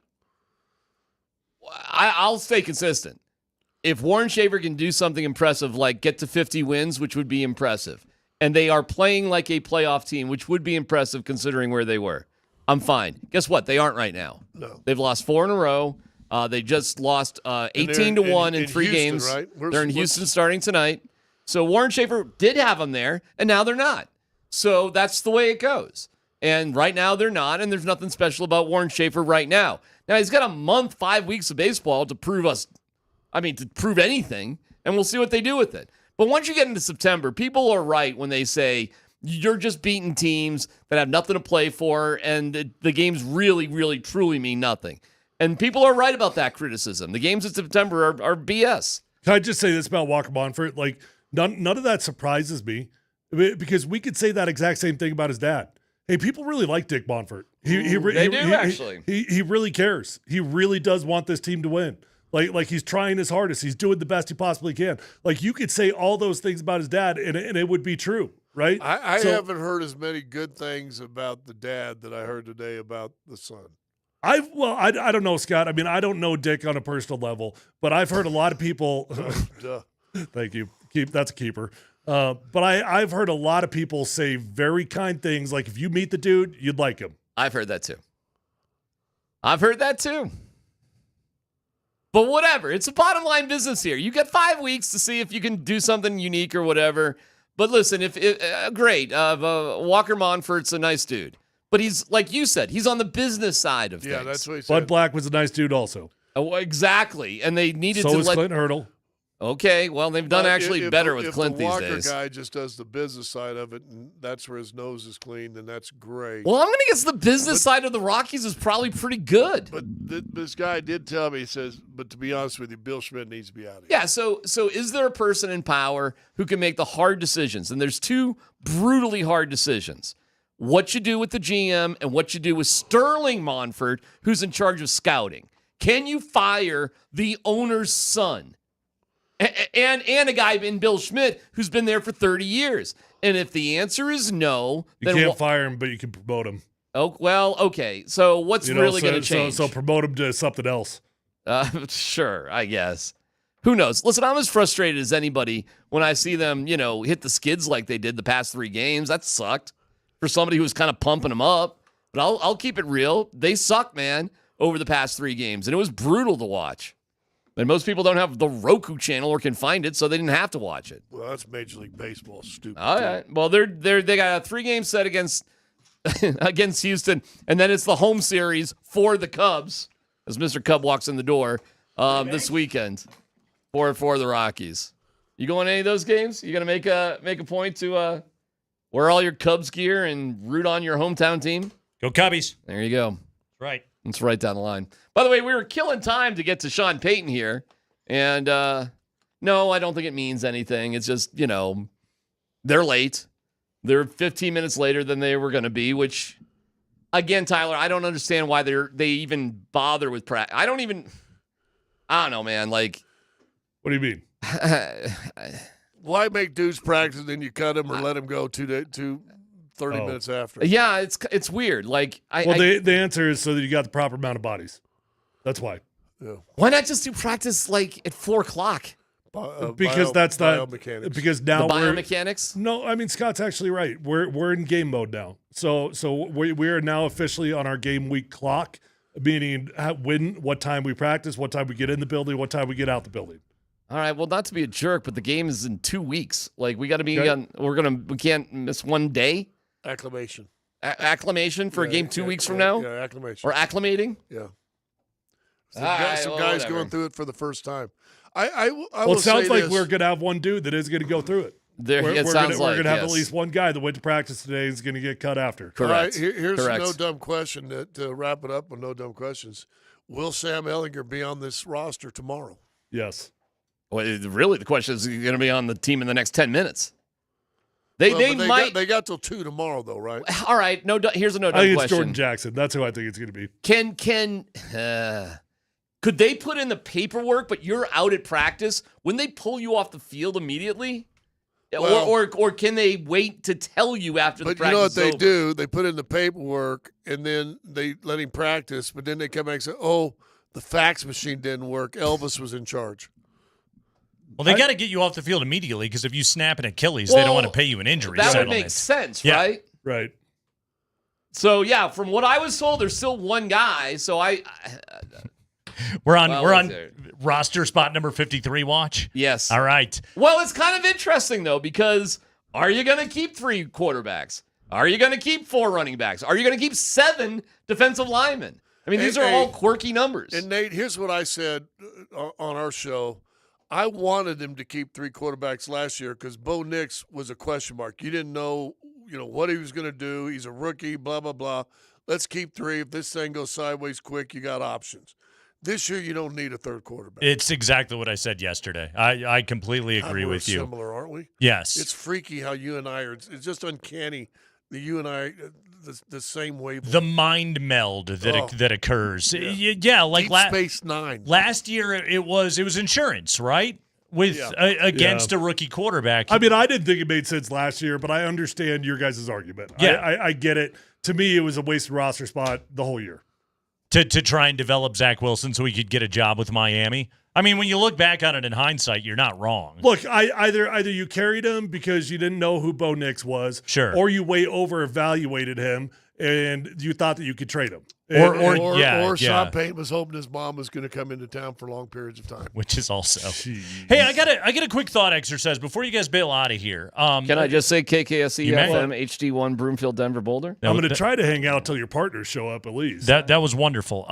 I'll stay consistent. If Warren Schaefer can do something impressive, like get to 50 wins, which would be impressive, and they are playing like a playoff team, which would be impressive considering where they were, I'm fine. Guess what? They aren't right now. No. They've lost 4 in a row. They just lost 18-1 in 3 Houston, games. right? They're in Houston starting tonight. So Warren Schaefer did have them there, and now they're not. So that's the way it goes. And right now they're not, and there's nothing special about Warren Schaefer right now. Now he's got a month, 5 weeks of baseball to prove anything, and we'll see what they do with it. But once you get into September, people are right when they say you're just beating teams that have nothing to play for, and the games really, really, truly mean nothing. And people are right about that criticism. The games in September are BS. Can I just say this about Walker Monfort? Like, none of that surprises me because we could say that exact same thing about his dad. Hey, people really like Dick Monfort. He really cares. He really does want this team to win. Like he's trying his hardest. He's doing the best he possibly can. Like you could say all those things about his dad, and it would be true, right? I haven't heard as many good things about the dad that I heard today about the son. I don't know, Scott. I mean, I don't know Dick on a personal level, but I've heard a lot of people. Thank you. That's a keeper. But I've heard a lot of people say very kind things. Like if you meet the dude, you'd like him. I've heard that too. But whatever. It's a bottom line business here. You got 5 weeks to see if you can do something unique or whatever. But listen, great. Walker Monfort's a nice dude. But he's, like you said, he's on the business side of things. Yeah, that's what he said. Bud Black was a nice dude also. Oh, exactly. And they needed so to is Clint Hurdle. Okay, well, they've done actually better with Clint these days. If the Walker guy just does the business side of it, and that's where his nose is clean, then that's great. Well, I'm going to guess the business side of the Rockies is probably pretty good. But this guy did tell me, he says, but to be honest with you, Bill Schmidt needs to be out of here. Yeah, so is there a person in power who can make the hard decisions? And there's 2 brutally hard decisions. What you do with the GM and what you do with Sterling Monfort, who's in charge of scouting. Can you fire the owner's son? And a guy in Bill Schmidt who's been there for 30 years. And if the answer is no, you can't fire him, but you can promote him. Oh, well, okay. So what's really going to change? So promote him to something else. Sure, I guess. Who knows? Listen, I'm as frustrated as anybody when I see them, hit the skids like they did the past 3 games. That sucked for somebody who was kind of pumping them up. But I'll keep it real. They suck, man, over the past 3 games. And it was brutal to watch. And most people don't have the Roku channel or can find it, so they didn't have to watch it. Well, that's Major League Baseball. Stupid. All right. Well, they got a 3-game set against Houston, and then it's the home series for the Cubs as Mr. Cub walks in the door this weekend for the Rockies. You going to any of those games? You gonna make a point to wear all your Cubs gear and root on your hometown team? Go Cubbies. There you go. That's right. It's right down the line. By the way, we were killing time to get to Sean Payton here. And no, I don't think it means anything. It's just, they're late. They're 15 minutes later than they were going to be, which, again, Tyler, I don't understand why they even bother with practice. I don't know, man. Like, what do you mean? Why make dudes practice and then you cut them or let them go 30 minutes after? Yeah, it's weird. Like, the answer is so that you got the proper amount of bodies. That's why. Yeah. Why not just do practice like at 4:00? Because that's not biomechanics. Because now the biomechanics. No, I mean Scott's actually right. We're in game mode now. So we are now officially on our game week clock, meaning what time we practice, what time we get in the building, what time we get out the building. All right. Well, not to be a jerk, but the game is in 2 weeks. Like we got to be on. We can't miss one day. Acclimation. Acclimation for a game 2 weeks from now. Yeah, acclimation. Or acclimating. Yeah. Some guys going through it for the first time. I it sounds like we're going to have one dude that is going to go through it. We're going to have at least one guy that went to practice today is going to get cut after. All right, here's a no dumb question to wrap it up with no dumb questions. Will Sam Ehlinger be on this roster tomorrow? Yes. Well, really, the question is going to be on the team in the next 10 minutes. They got till 2 tomorrow, though, right? All right. Here's a no dumb question. I think it's Jordan Jackson. That's who I think it's going to be. Could they put in the paperwork, but you're out at practice? Wouldn't they pull you off the field immediately? Well, or can they wait to tell you after the practice? But you know what they do? They put in the paperwork, and then they let him practice, but then they come back and say, oh, the fax machine didn't work. Elvis was in charge. Well, they got to get you off the field immediately because if you snap an Achilles, they don't want to pay you an injury That settlement. would make sense, Yeah. right? Right. So, yeah, from what I was told, there's still one guy. So We're on roster spot number 53 watch? Yes. All right. Well, it's kind of interesting, though, because are you going to keep 3 quarterbacks? Are you going to keep 4 running backs? Are you going to keep 7 defensive linemen? I mean, these are all quirky numbers. And, Nate, here's what I said on our show. I wanted them to keep 3 quarterbacks last year because Bo Nix was a question mark. You didn't know, what he was going to do. He's a rookie, blah, blah, blah. Let's keep 3. If this thing goes sideways quick, you got options. This year, you don't need a third quarterback. It's exactly what I said yesterday. I completely agree with you. Similar, aren't we? Yes. It's freaky how you and I are. It's just uncanny that you and I are the same wavelength. The mind meld that occurs. Yeah, like Deep Space Nine. Last year, it was insurance, right? Against a rookie quarterback. I mean, I didn't think it made sense last year, but I understand your guys' argument. Yeah. I get it. To me, it was a wasted roster spot the whole year. To try and develop Zach Wilson so he could get a job with Miami. I mean, when you look back on it in hindsight, you're not wrong. Look, either you carried him because you didn't know who Bo Nix was, sure, or you way over evaluated him and you thought that you could trade him. Or Sean Payton was hoping his mom was going to come into town for long periods of time. Which is also. Jeez. Hey, I got a quick thought exercise before you guys bail out of here. Can I just say KKSE FM HD1 Broomfield Denver Boulder? I'm going to try to hang out till your partners show up at least. That was wonderful.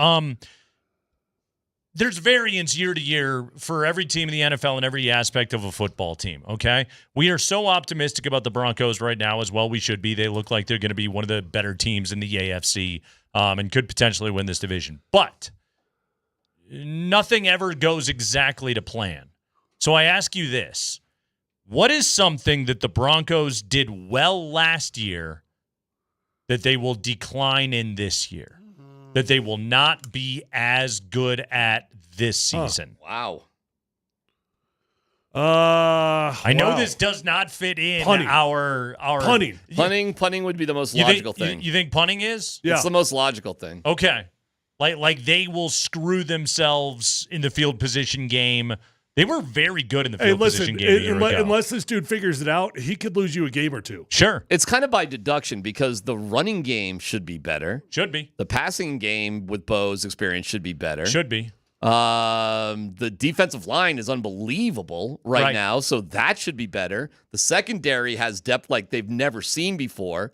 There's variance year to year for every team in the NFL and every aspect of a football team, okay? We are so optimistic about the Broncos right now as well. We should be. They look like they're going to be one of the better teams in the AFC and could potentially win this division. But nothing ever goes exactly to plan. So I ask you this. What is something that the Broncos did well last year that they will decline in this year? That they will not be as good at this season. Wow. I know this does not fit in our punting would be the most logical thing. You think punting is? Yeah. It's the most logical thing. Okay. Like they will screw themselves in the field position game. They were very good in the field position game a year ago. Unless this dude figures it out, he could lose you a game or two. Sure. It's kind of by deduction because the running game should be better. Should be. The passing game with Bo's experience should be better. Should be. The defensive line is unbelievable right now, so that should be better. The secondary has depth like they've never seen before.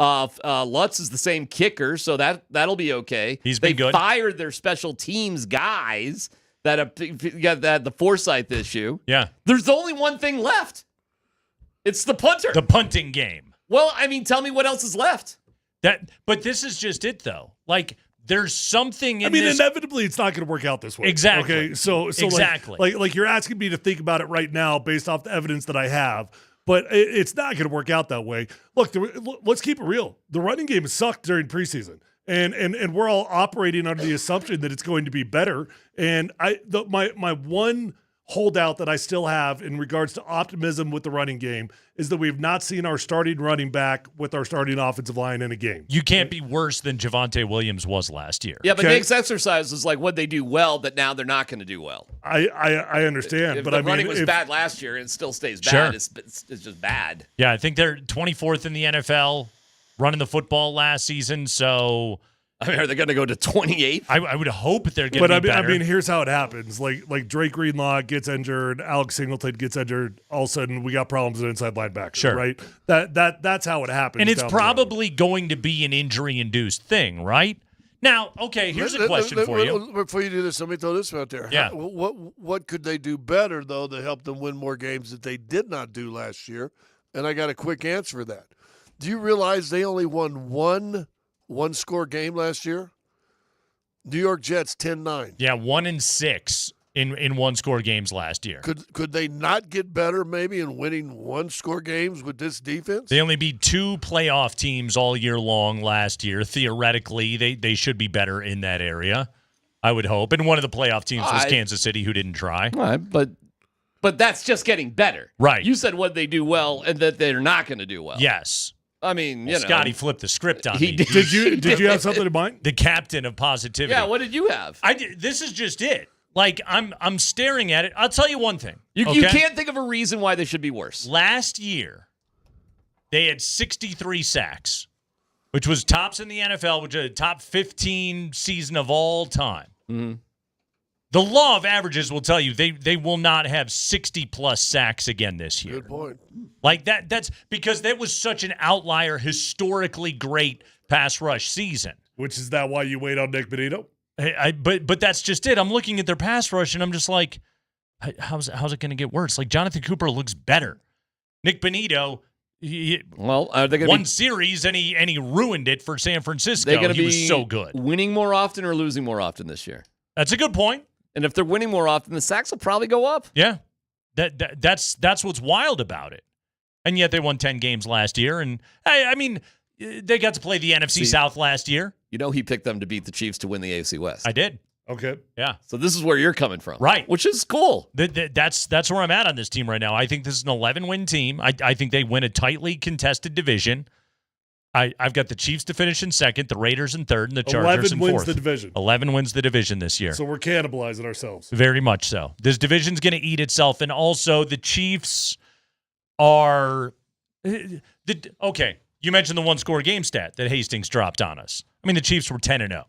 Lutz is the same kicker, so that'll be okay. He's been good. They fired their special teams guys that had the foresight issue. Yeah. There's only one thing left. It's the punter. The punting game. Well, I mean, tell me what else is left. But this is just it, though. Like, there's something in this. Inevitably, it's not going to work out this way. Exactly. Okay, so exactly. Like you're asking me to think about it right now based off the evidence that I have, but it's not going to work out that way. Look, let's keep it real. The running game sucked during preseason. And we're all operating under the assumption that it's going to be better. And my one holdout that I still have in regards to optimism with the running game is that we've not seen our starting running back with our starting offensive line in a game. You can't be worse than Javonte Williams was last year. Yeah, but Nick's exercise is like what they do well that now they're not going to do well. I understand. If but the running was bad last year and it still stays bad, it's just bad. Yeah, I think they're 24th in the NFL running the football last season, so I mean, are they going to go to 28th? I would hope they're going to be better. I mean, here's how it happens. Like Drake Greenlaw gets injured, Alex Singleton gets injured. All of a sudden, we got problems at inside linebacker. Sure, right? That's how it happens. And it's probably going to be an injury-induced thing, right? Now, okay, here's a question for you. Before you do this, let me throw this out there. Yeah. What could they do better, though, to help them win more games that they did not do last year? And I got a quick answer for that. Do you realize they only won one-score game last year? New York Jets 10-9. Yeah, 1-6 in one-score games last year. Could they not get better maybe in winning one-score games with this defense? They only beat 2 playoff teams all year long last year. Theoretically, they should be better in that area, I would hope. And one of the playoff teams was Kansas City, who didn't try. All right, but that's just getting better. Right. You said what they do well and that they're not going to do well. Yes. I mean, you know. Scotty flipped the script on me. Did you have something in mind? The captain of positivity. Yeah, what did you have? This is just it. Like, I'm staring at it. I'll tell you one thing. You can't think of a reason why they should be worse. Last year, they had 63 sacks, which was tops in the NFL, which is a top 15 season of all time. Mm-hmm. The law of averages will tell you they will not have 60-plus sacks again this year. Good point. Like that's because that was such an outlier, historically great pass rush season. Which is that why you wait on Nick Bonito? But that's just it. I'm looking at their pass rush, and I'm just like, how's it going to get worse? Like, Jonathan Cooper looks better. Nick Bonito, are they one series, and he ruined it for San Francisco. He was so good. Winning more often or losing more often this year? That's a good point. And if they're winning more often, the sacks will probably go up. Yeah, that's what's wild about it. And yet they won 10 games last year, and I mean, they got to play the NFC South last year. You know, he picked them to beat the Chiefs to win the AFC West. I did. Okay. Yeah. So this is where you're coming from, right? Which is cool. That's where I'm at on this team right now. I think this is an 11-win team. I think they win a tightly contested division. I've got the Chiefs to finish in second, the Raiders in third, and the Chargers in fourth. 11 wins the division. 11 wins the division this year. So we're cannibalizing ourselves. Very much so. This division's going to eat itself, and also the Chiefs are okay. You mentioned the one-score game stat that Hastings dropped on us. I mean, the Chiefs were 10-0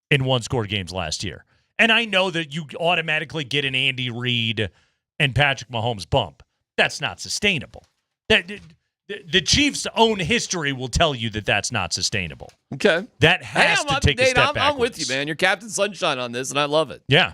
in one-score games last year. And I know that you automatically get an Andy Reid and Patrick Mahomes bump. That's not sustainable. The Chiefs' own history will tell you that that's not sustainable. Okay. That has to take a step backwards. I'm with you, man. You're Captain Sunshine on this, and I love it. Yeah.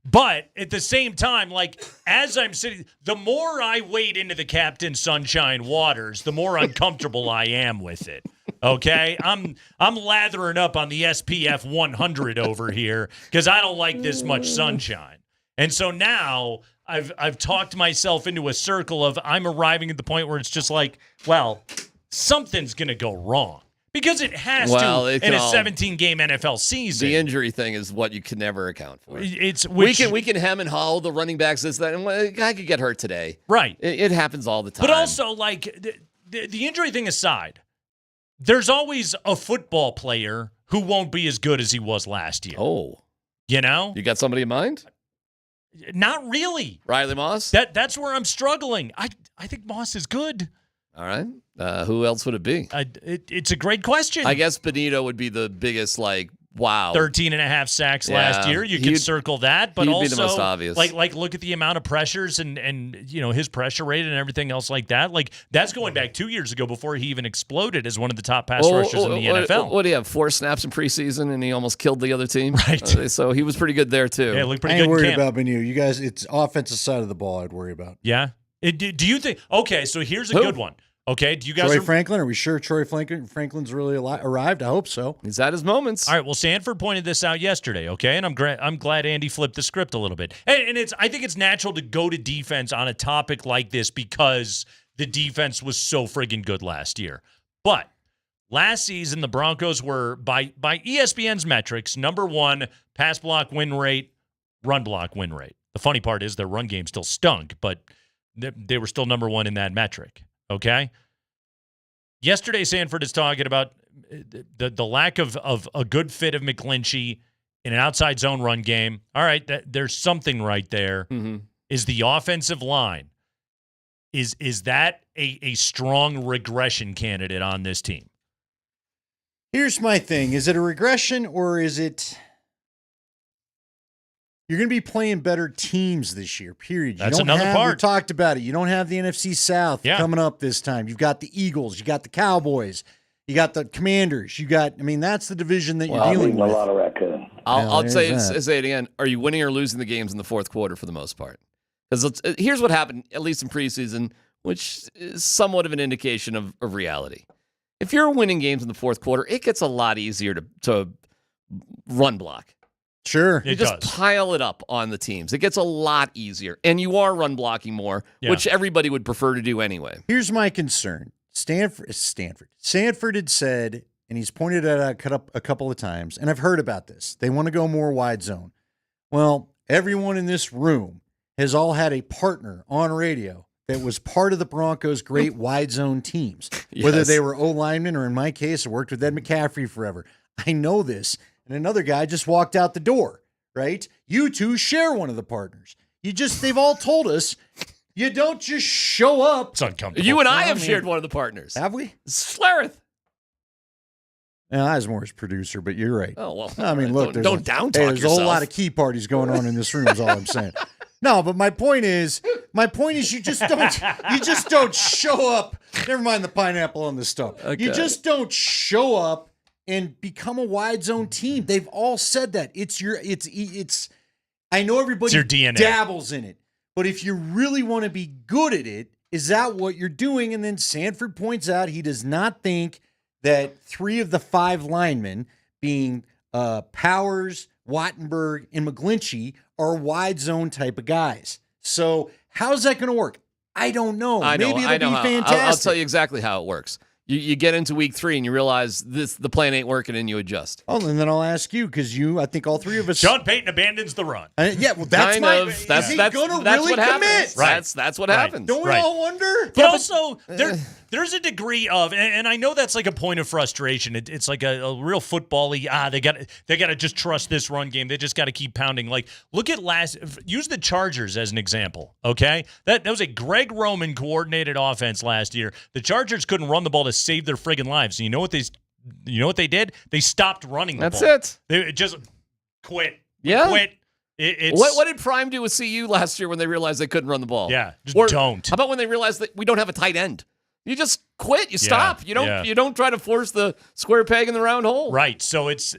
But at the same time, like, as I'm sitting, the more I wade into the Captain Sunshine waters, the more uncomfortable I am with it. Okay? I'm lathering up on the SPF 100 over here because I don't like this much sunshine. And so now I've talked myself into a circle of I'm arriving at the point where it's just like, well, something's going to go wrong. Because it has to in a 17-game NFL season. The injury thing is what you can never account for. We can hem and haw the running backs, this, that, and a guy could get hurt today. Right. It happens all the time. But also, like, the injury thing aside, there's always a football player who won't be as good as he was last year. Oh. You know? You got somebody in mind? Not really. Riley Moss? That's where I'm struggling. I think Moss is good. All right. Who else would it be? It's a great question. I guess Benito would be the biggest, like, wow. 13.5 sacks last year. You can circle that, but also be the most obvious. Like look at the amount of pressures and you know his pressure rate and everything else like that. Like that's going back 2 years ago before he even exploded as one of the top pass rushers in the NFL. What do you have? 4 snaps in preseason, and he almost killed the other team. Right. So he was pretty good there too. Yeah, looked pretty I ain't good. worried in camp. about Benito. You guys, it's offensive side of the ball I'd worry about. Yeah. Do you think? Okay, so here's a good one. Okay, do you guys? Troy Franklin? Are we sure Troy Franklin's really arrived? I hope so. He's at his moments. All right. Well, Sanford pointed this out yesterday. Okay, and I'm glad Andy flipped the script a little bit. And I think it's natural to go to defense on a topic like this because the defense was so friggin' good last year. But last season, the Broncos were by ESPN's metrics #1 pass block win rate, run block win rate. The funny part is their run game still stunk, but they were still #1 in that metric. Okay. Yesterday, Sanford is talking about the lack of a good fit of McGlinchey in an outside zone run game. All right, there's something right there. Mm-hmm. Is the offensive line, is that a strong regression candidate on this team? Here's my thing. Is it a regression or is it you're going to be playing better teams this year, period. That's another part. We talked about it. You don't have the NFC South coming up this time. You've got the Eagles. You got the Cowboys. You got the Commanders. That's the division that you're I'm dealing eating with. a lot of raccoon. I'll say it again. Are you winning or losing the games in the fourth quarter for the most part? Because here's what happened, at least in preseason, which is somewhat of an indication of reality. If you're winning games in the fourth quarter, it gets a lot easier to run block. Sure. You just pile it up on the teams. It gets a lot easier. And you are run blocking more, which everybody would prefer to do anyway. Here's my concern. Sanford had said, and he's pointed it out a couple of times, and I've heard about this. They want to go more wide zone. Well, everyone in this room has all had a partner on radio that was part of the Broncos' great wide zone teams, whether they were O-linemen or, in my case, I worked with Ed McCaffrey forever. I know this. And another guy just walked out the door, right? You two share one of the partners. They've all told us you don't just show up. It's uncomfortable. You and I have shared one of the partners. Have we? Schlereth. Yeah, I was more as producer, but you're right. Oh, well. I mean, look, don't down talk there's yourself. a whole lot of key parties going on in this room is all I'm saying. No, but my point is you just don't show up. Never mind the pineapple on the stove. Okay. You just don't show up and become a wide zone team. They've all said that. It's I know everybody your DNA. dabbles in it, but if you really want to be good at it, is that what you're doing? And then Sanford points out he does not think that 3 of the 5 linemen, being Powers, Wattenberg, and McGlinchey, are wide zone type of guys. So how's that going to work? I don't know. Maybe it'll be fantastic. I'll tell you exactly how it works. You get into week 3 and you realize the plan ain't working and you adjust. Oh, and then I'll ask you because I think all 3 of us. Sean Payton abandons the run. Yeah, well, that's is he going to really what commit? Happens. Right. That's what happens. Don't we all wonder? But also, there's a degree of, and I know that's like a point of frustration. It's like a real football-y, they got to just trust this run game. They just got to keep pounding. Like, look at use the Chargers as an example, okay? That was a Greg Roman coordinated offense last year. The Chargers couldn't run the ball to save their friggin' lives. And you know what they did? They stopped running the ball. That's it. They just quit. Yeah. Quit. What did Prime do with CU last year when they realized they couldn't run the ball? Yeah, just or don't. How about when they realized that we don't have a tight end? You just quit. You stop. You don't try to force the square peg in the round hole. Right. So it's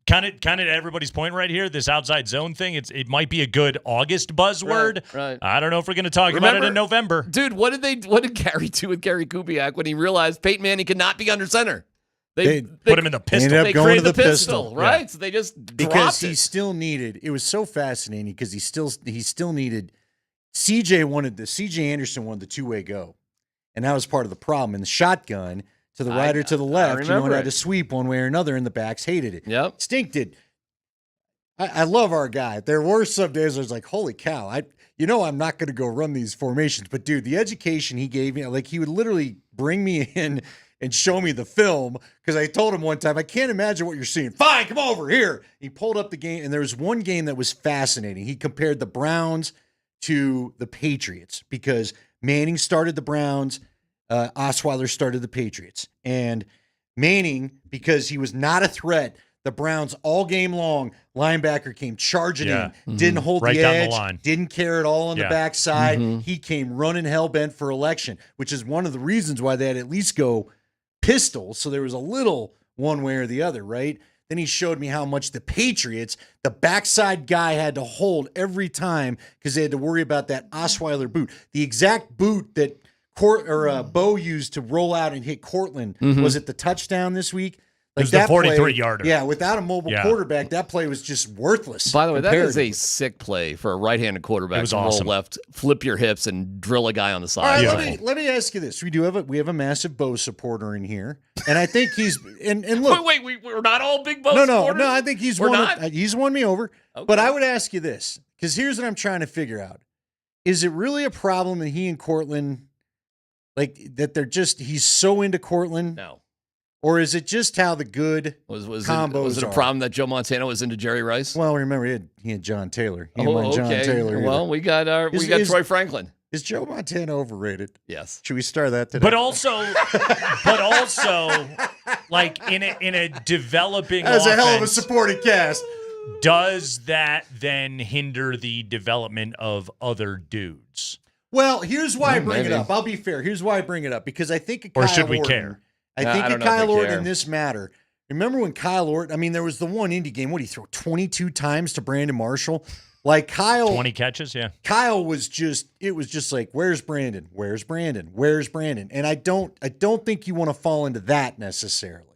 kind of everybody's point right here. This outside zone thing. It might be a good August buzzword. Right. I don't know if we're going to talk about it in November. Dude, what did Gary do with Gary Kubiak when he realized Peyton Manning could not be under center? They put him in the pistol. They created the pistol, right? Yeah. So they just because he still needed. It was so fascinating because he still needed. CJ Anderson wanted the 2-way go, and that was part of the problem. In the shotgun to the right or to the left, had to sweep one way or another, and the backs hated it. Yep, Stink did. I love our guy. There were some days I was like, holy cow, I'm not going to go run these formations, but dude, the education he gave me, like he would literally bring me in and show me the film because I told him one time, I can't imagine what you're seeing. Fine, come over here. He pulled up the game, and there was one game that was fascinating. He compared the Browns to the Patriots because Manning started the Browns, Osweiler started the Patriots. And Manning, because he was not a threat, the Browns all game long, linebacker came charging in, didn't hold right the down edge, the line. didn't care at all on the backside. He came running hell-bent for election, which is one of the reasons why they had at least go pistol, so there was a little one way or the other, right? Then he showed me how much the Patriots, the backside guy had to hold every time because they had to worry about that Osweiler boot. The exact boot that Bo used to roll out and hit Cortland. Was it the touchdown this week? Like it was the 43-yarder. Yeah, without a mobile quarterback, that play was just worthless. By the way, that is a sick play for a right-handed quarterback. It was to awesome. Roll left, flip your hips, and drill a guy on the side. All right, let me ask you this: we have a massive Bo supporter in here, and I think he's and look. Wait, we're not all big Bo supporters? No. I think he's he's won me over. Okay. But I would ask you this because here's what I'm trying to figure out: is it really a problem that he and Cortland, like that he's so into Cortland? No. Or is it just how the good combos was it a problem that Joe Montana was into Jerry Rice? Well, remember he had John Taylor. He didn't mind John Taylor. Well, we got Troy Franklin. Is Joe Montana overrated? Yes. Should we start that today? But also, like in a developing That's offense, a hell of a supporting cast. Does that then hinder the development of other dudes? Well, here's why I bring it up. I'll be fair. Here's why I bring it up because I think or should we care? I think I don't that know if Kyle they Orton care. in this matter. Remember when Kyle Orton, I mean, there was the one Indy game. What did he throw 22 times to Brandon Marshall? Like Kyle. 20 catches, yeah. Kyle was just, it was just like, where's Brandon? Where's Brandon? Where's Brandon? And I don't think you want to fall into that necessarily.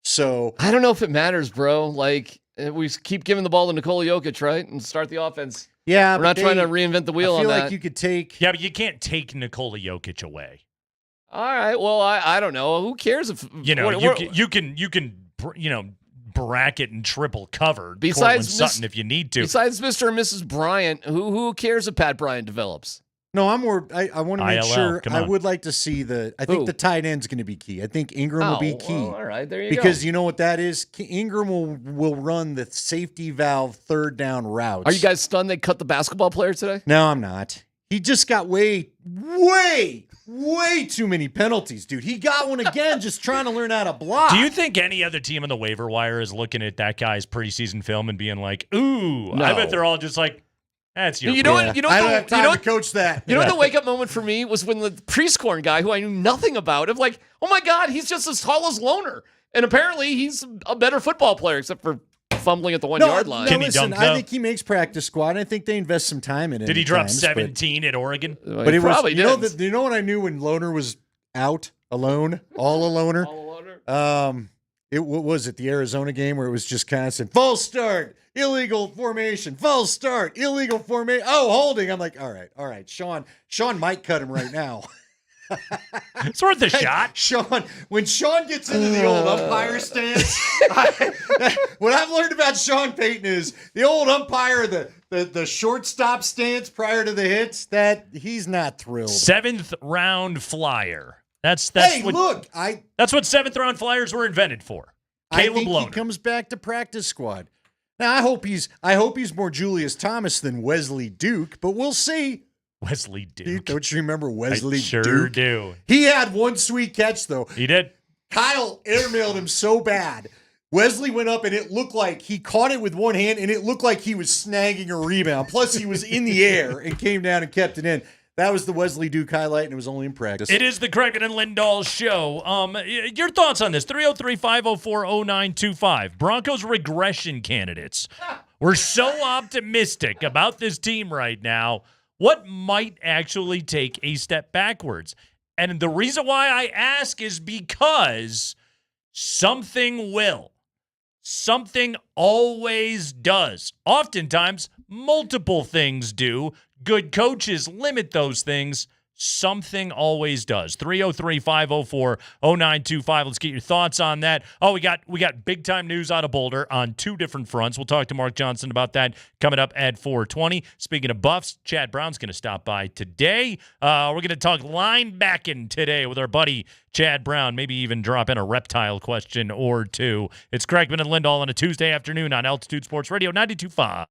So I don't know if it matters, bro. Like, we keep giving the ball to Nikola Jokic, right? And start the offense. yeah, We're not trying to reinvent the wheel I feel on like that. you could take. Yeah, but you can't take Nikola Jokic away. All right. Well, I don't know. Who cares if You know, you can bracket and triple cover Cortland Sutton if you need to. Besides Mr. and Mrs. Bryant, who cares if Pat Bryant develops? No, I'm more. I want to make ILL, sure. come I on. would like to see the. I think Who? the tight end's going to be key. I think Ingram will be key. Well, all right, there you because go. you know what that is. Ingram will run the safety valve third down routes. Are you guys stunned they cut the basketball player today? No, I'm not. He just got way too many penalties, dude. He got one again just trying to learn how to block. Do you think any other team on the waiver wire is looking at that guy's preseason film and being like, ooh, No. I bet they're all just like, that's your You know bro." what? You know I don't what? have time to coach that. You know what the wake up moment for me was when the Prescorn guy, who I knew nothing about, of like, oh my God, he's just as tall as Loner, and apparently he's a better football player, except for fumbling at the 1 yard line. No, listen, I think he makes practice squad. I think they invest some time in it. Did he at drop times, 17 at Oregon? But it was. probably You know, didn't. you know what I knew when Loner was out, alone, all a loner. What was it? The Arizona game where it was just constant false start, illegal formation, false start, illegal formation. Oh, holding. I'm like, all right. Sean might cut him right now. It's worth a shot. When Sean gets into the old umpire stance, what I've learned about Sean Payton is the old umpire, the shortstop stance prior to the hits, that he's not thrilled. 7th round flyer. That's Hey, what, look, that's what 7th round flyers were invented for. I Caleb think Loner. he comes back to practice squad. Now I hope he's more Julius Thomas than Wesley Duke, but we'll see. Wesley Duke. Don't you remember Wesley I sure Duke? do. He had one sweet catch though. He did. Kyle airmailed him so bad. Wesley went up and it looked like he caught it with one hand and it looked like he was snagging a rebound. Plus he was in the air and came down and kept it in. That was the Wesley Duke highlight, and it was only in practice. It is the Kreckman and Lindahl show. Your thoughts on this? 303-504-0925. Broncos regression candidates. We're so optimistic about this team right now. What might actually take a step backwards? And the reason why I ask is because something will. Something always does. Oftentimes, multiple things do. Good coaches limit those things. Something always does. 303-504-0925. Let's get your thoughts on that. Oh, we got big time news out of Boulder on two different fronts. We'll talk to Mark Johnson about that coming up at 4:20. Speaking of Buffs, Chad Brown's going to stop by today. We're going to talk linebacking today with our buddy Chad Brown. Maybe even drop in a reptile question or two. It's Kreckman and Lindahl on a Tuesday afternoon on Altitude Sports Radio 92.5.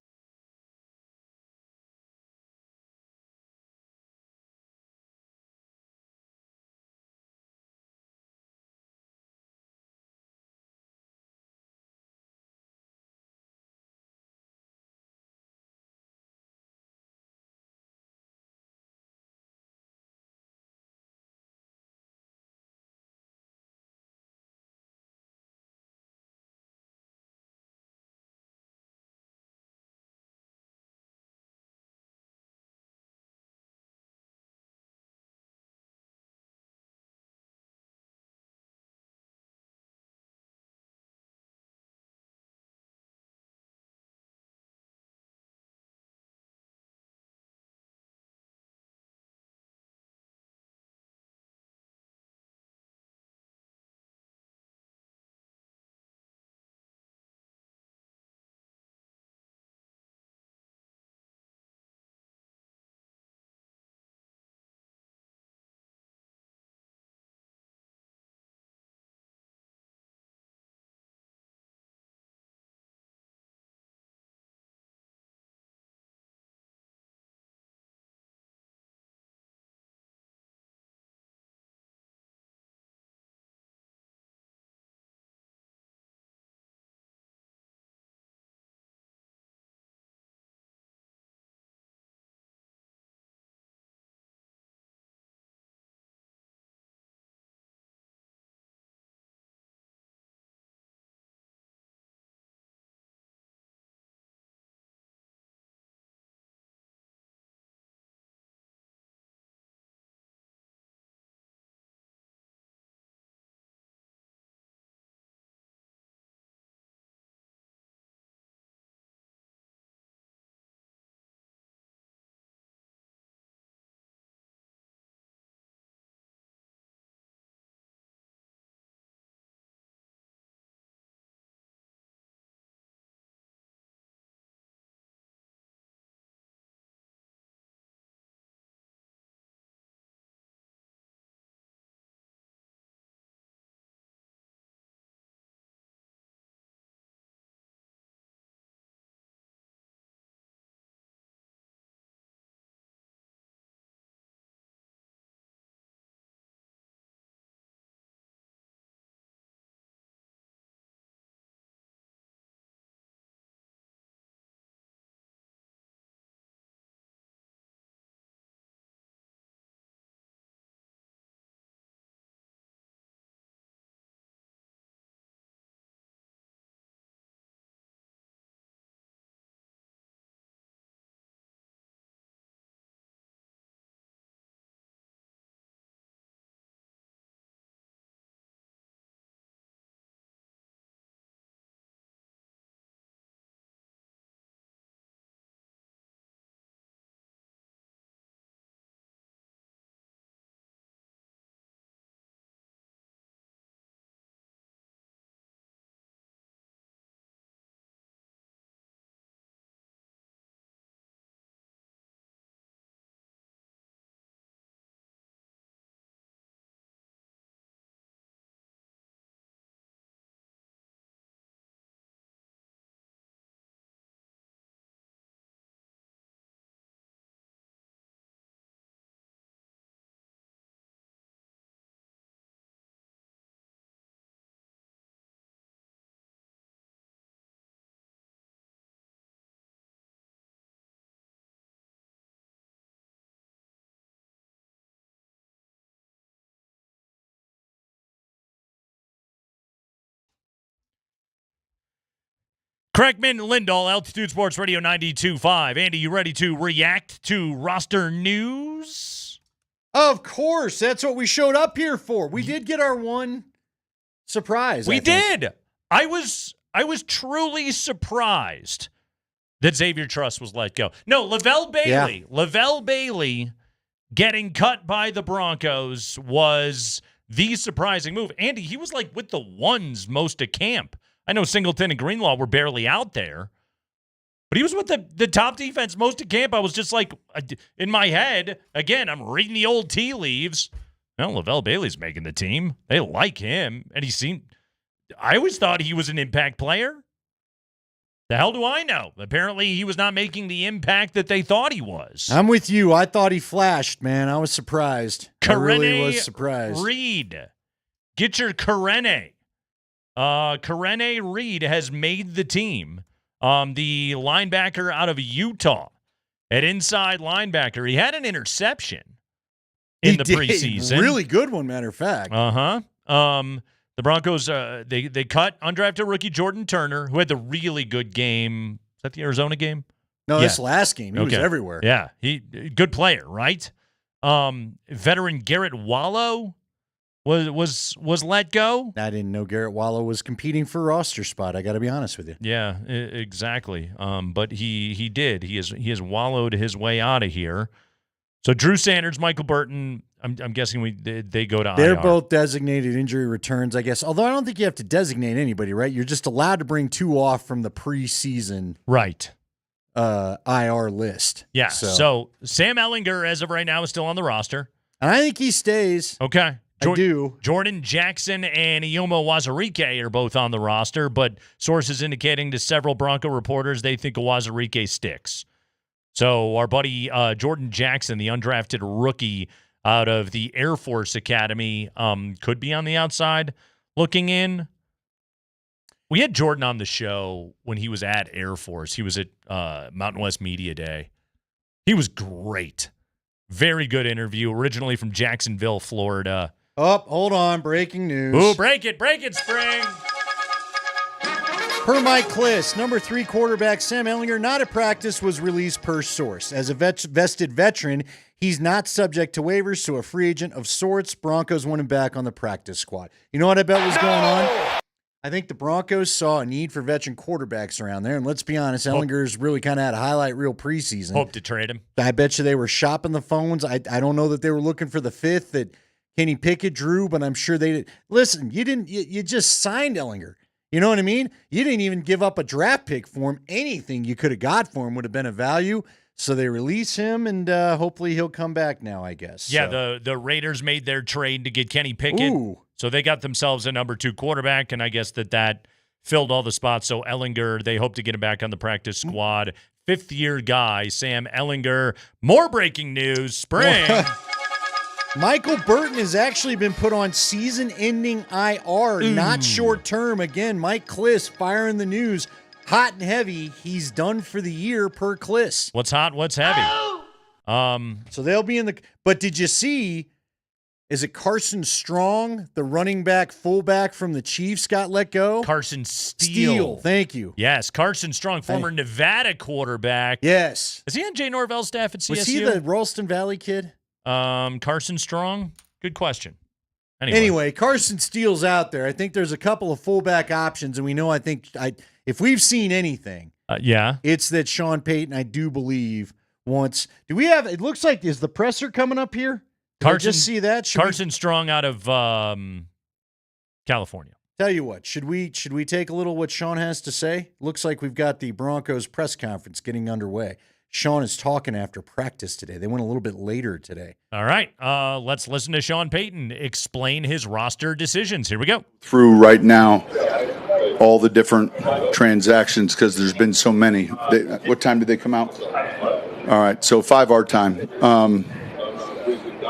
Kreckman and Lindahl, Altitude Sports Radio 92.5. Andy, you ready to react to roster news? Of course. That's what we showed up here for. We did get our one surprise. We did. I was truly surprised that Xavier Truss was let go. No, Lavelle Bailey. Yeah. Lavelle Bailey getting cut by the Broncos was the surprising move. Andy, he was like with the ones most at camp. I know Singleton and Greenlaw were barely out there, but he was with the top defense most at camp. I was just like, in my head, again, I'm reading the old tea leaves. Well, Lavelle Bailey's making the team. They like him, and I always thought he was an impact player. The hell do I know? Apparently, he was not making the impact that they thought he was. I'm with you. I thought he flashed, man. I was surprised. I really was surprised. Reed. Get your Karene. Karene Reed has made the team. The linebacker out of Utah. At inside linebacker. He had an interception in the preseason. Really good one, matter of fact. The Broncos, they cut undrafted rookie Jordan Turner, who had the really good game. Is that the Arizona game? No, this last game. He was everywhere. Yeah, good player, right? Veteran Garrett Wallow was let go. I didn't know Garrett Wallow was competing for a roster spot. I got to be honest with you. Yeah, exactly. But he did. He has wallowed his way out of here. So Drew Sanders, Michael Burton, I'm guessing they go to IR. They're both designated injury returns, I guess. Although I don't think you have to designate anybody, right? You're just allowed to bring two off from the preseason IR list. Yeah. So Sam Ehlinger, as of right now, is still on the roster. And I think he stays. Okay. I do. Jordan Jackson and Iyomo Wazirike are both on the roster, but sources indicating to several Bronco reporters they think Wazirike sticks. So our buddy Jordan Jackson, the undrafted rookie out of the Air Force Academy, could be on the outside looking in. We had Jordan on the show when he was at Air Force. He was at Mountain West Media Day. He was great. Very good interview, originally from Jacksonville, Florida. Oh, hold on. Breaking news. Ooh, break it, Spring. Per Mike Kliss, number 3 quarterback Sam Ehlinger, not at practice, was released per source. As a vested veteran, he's not subject to waivers, so a free agent of sorts. Broncos want him back on the practice squad. You know what I bet was going on? I think the Broncos saw a need for veteran quarterbacks around there, and let's be honest, Ehlinger's really kind of had a highlight reel preseason. Hope to trade him. I bet you they were shopping the phones. I don't know that they were looking for the 5th that Kenny Pickett drew, but I'm sure they did. Listen, you just signed Ehlinger. You know what I mean? You didn't even give up a draft pick for him. Anything you could have got for him would have been of value. So they release him, and hopefully he'll come back now, I guess. Yeah, so. the Raiders made their trade to get Kenny Pickett. Ooh. So they got themselves a number 2 quarterback, and I guess that filled all the spots. So Ehlinger, they hope to get him back on the practice squad. 5th-year guy, Sam Ehlinger. More breaking news, Spring. Michael Burton has actually been put on season-ending IR, not short-term. Again, Mike Kliss firing the news. Hot and heavy. He's done for the year per Kliss. What's hot? What's heavy? So they'll be in the – but did you see – is it Carson Strong, the running back, fullback from the Chiefs, got let go? Carson Steele. Thank you. Yes, Carson Strong, former Nevada quarterback. Yes. Is he on Jay Norvell's staff at CSU? Was he the Ralston Valley kid? Carson Strong? Good question. Anyway, Carson Steele's out there. I think there's a couple of fullback options, and we know if we've seen anything, it's that Sean Payton, I do believe, wants – it looks like, is the presser coming up here? Carson, just see that? Carson Strong out of California. Tell you what, should we take a little what Sean has to say? Looks like we've got the Broncos press conference getting underway. Sean is talking after practice today. They went a little bit later today. All right. Let's listen to Sean Payton explain his roster decisions. Here we go. Through right now all the different transactions because there's been so many. What time did they come out? All right, so 5 our time.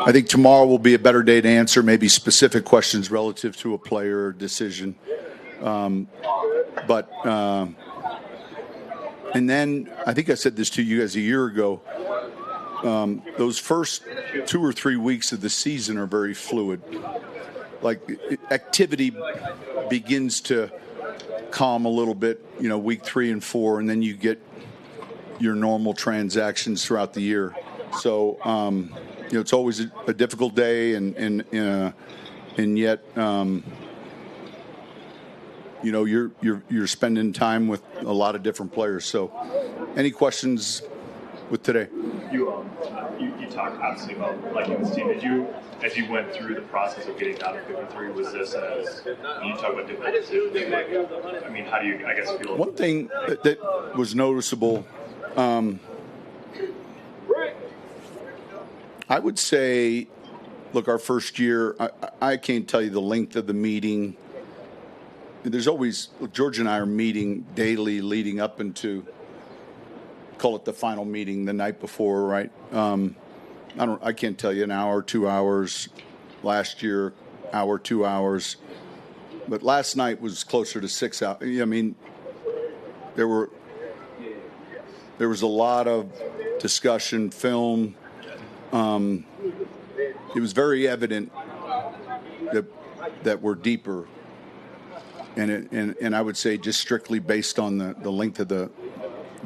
I think tomorrow will be a better day to answer maybe specific questions relative to a player or decision. And then I think I said this to you guys a year ago. Those first 2 or 3 weeks of the season are very fluid. Like activity begins to calm a little bit, week 3 and 4, and then you get your normal transactions throughout the year. So, it's always a difficult day, and yet, you're spending time with a lot of different players. So, any questions with today? You talked obviously about liking this team. Did you, as you went through the process of getting down to 53, was this as you talk about different decisions? I mean, how do you, I guess, feel? One thing that was noticeable, I would say, look, our first year, I can't tell you the length of the meeting. There's always, George and I are meeting daily leading up into, call it the final meeting the night before, right? I can't tell you an hour, 2 hours. Last year, hour, 2 hours. But last night was closer to 6 hours. I mean, there was a lot of discussion, film. It was very evident that we're deeper, and I would say just strictly based on the length of the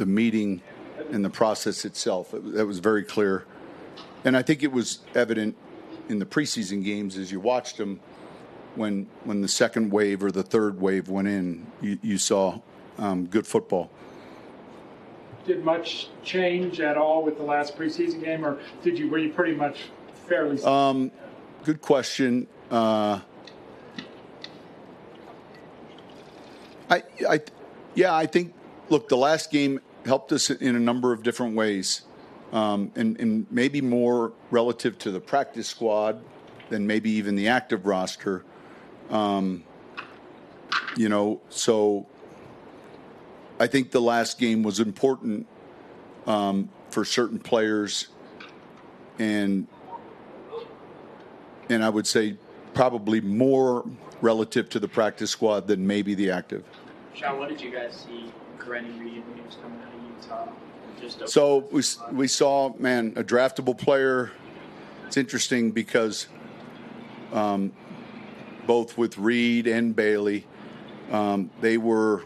meeting and the process itself, that was very clear. And I think it was evident in the preseason games as you watched them. When the second wave or the third wave went in, you saw good football. Did much change at all with the last preseason game, or were you pretty much fairly? Good question. I think. Look, the last game helped us in a number of different ways, and maybe more relative to the practice squad than maybe even the active roster. So I think the last game was important for certain players, and I would say probably more relative to the practice squad than maybe the active. Sean, what did you guys see Granny Reed when he was coming out of Utah? So we saw, a draftable player. It's interesting because both with Reed and Bailey, they were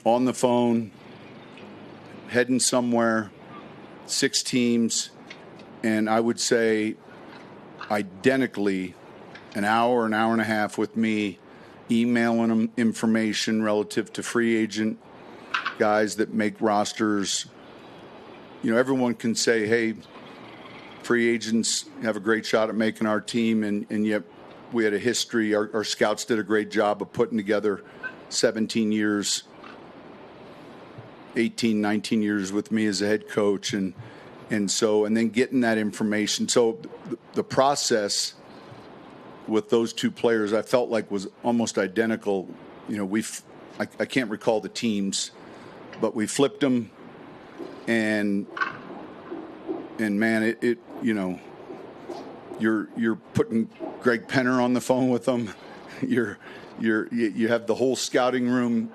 on the phone, heading somewhere, 6 teams, and I would say identically an hour and a half with me, emailing them information relative to free agent guys that make rosters. Everyone can say, hey, free agents have a great shot at making our team, and yet we had a history. Our scouts did a great job of putting together 17 years, 18, 19 years with me as a head coach, and then getting that information. So the process with those two players, I felt like was almost identical. I can't recall the teams, but we flipped them, and man, you're putting Greg Penner on the phone with them. You have the whole scouting room,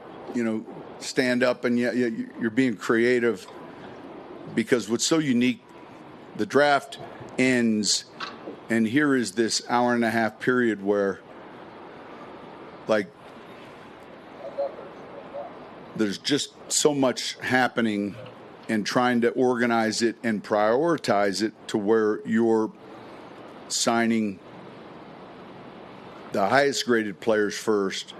stand up, and you're being creative, because what's so unique, the draft ends, and here is this hour and a half period where, there's just so much happening, and trying to organize it and prioritize it to where you're signing the highest graded players first,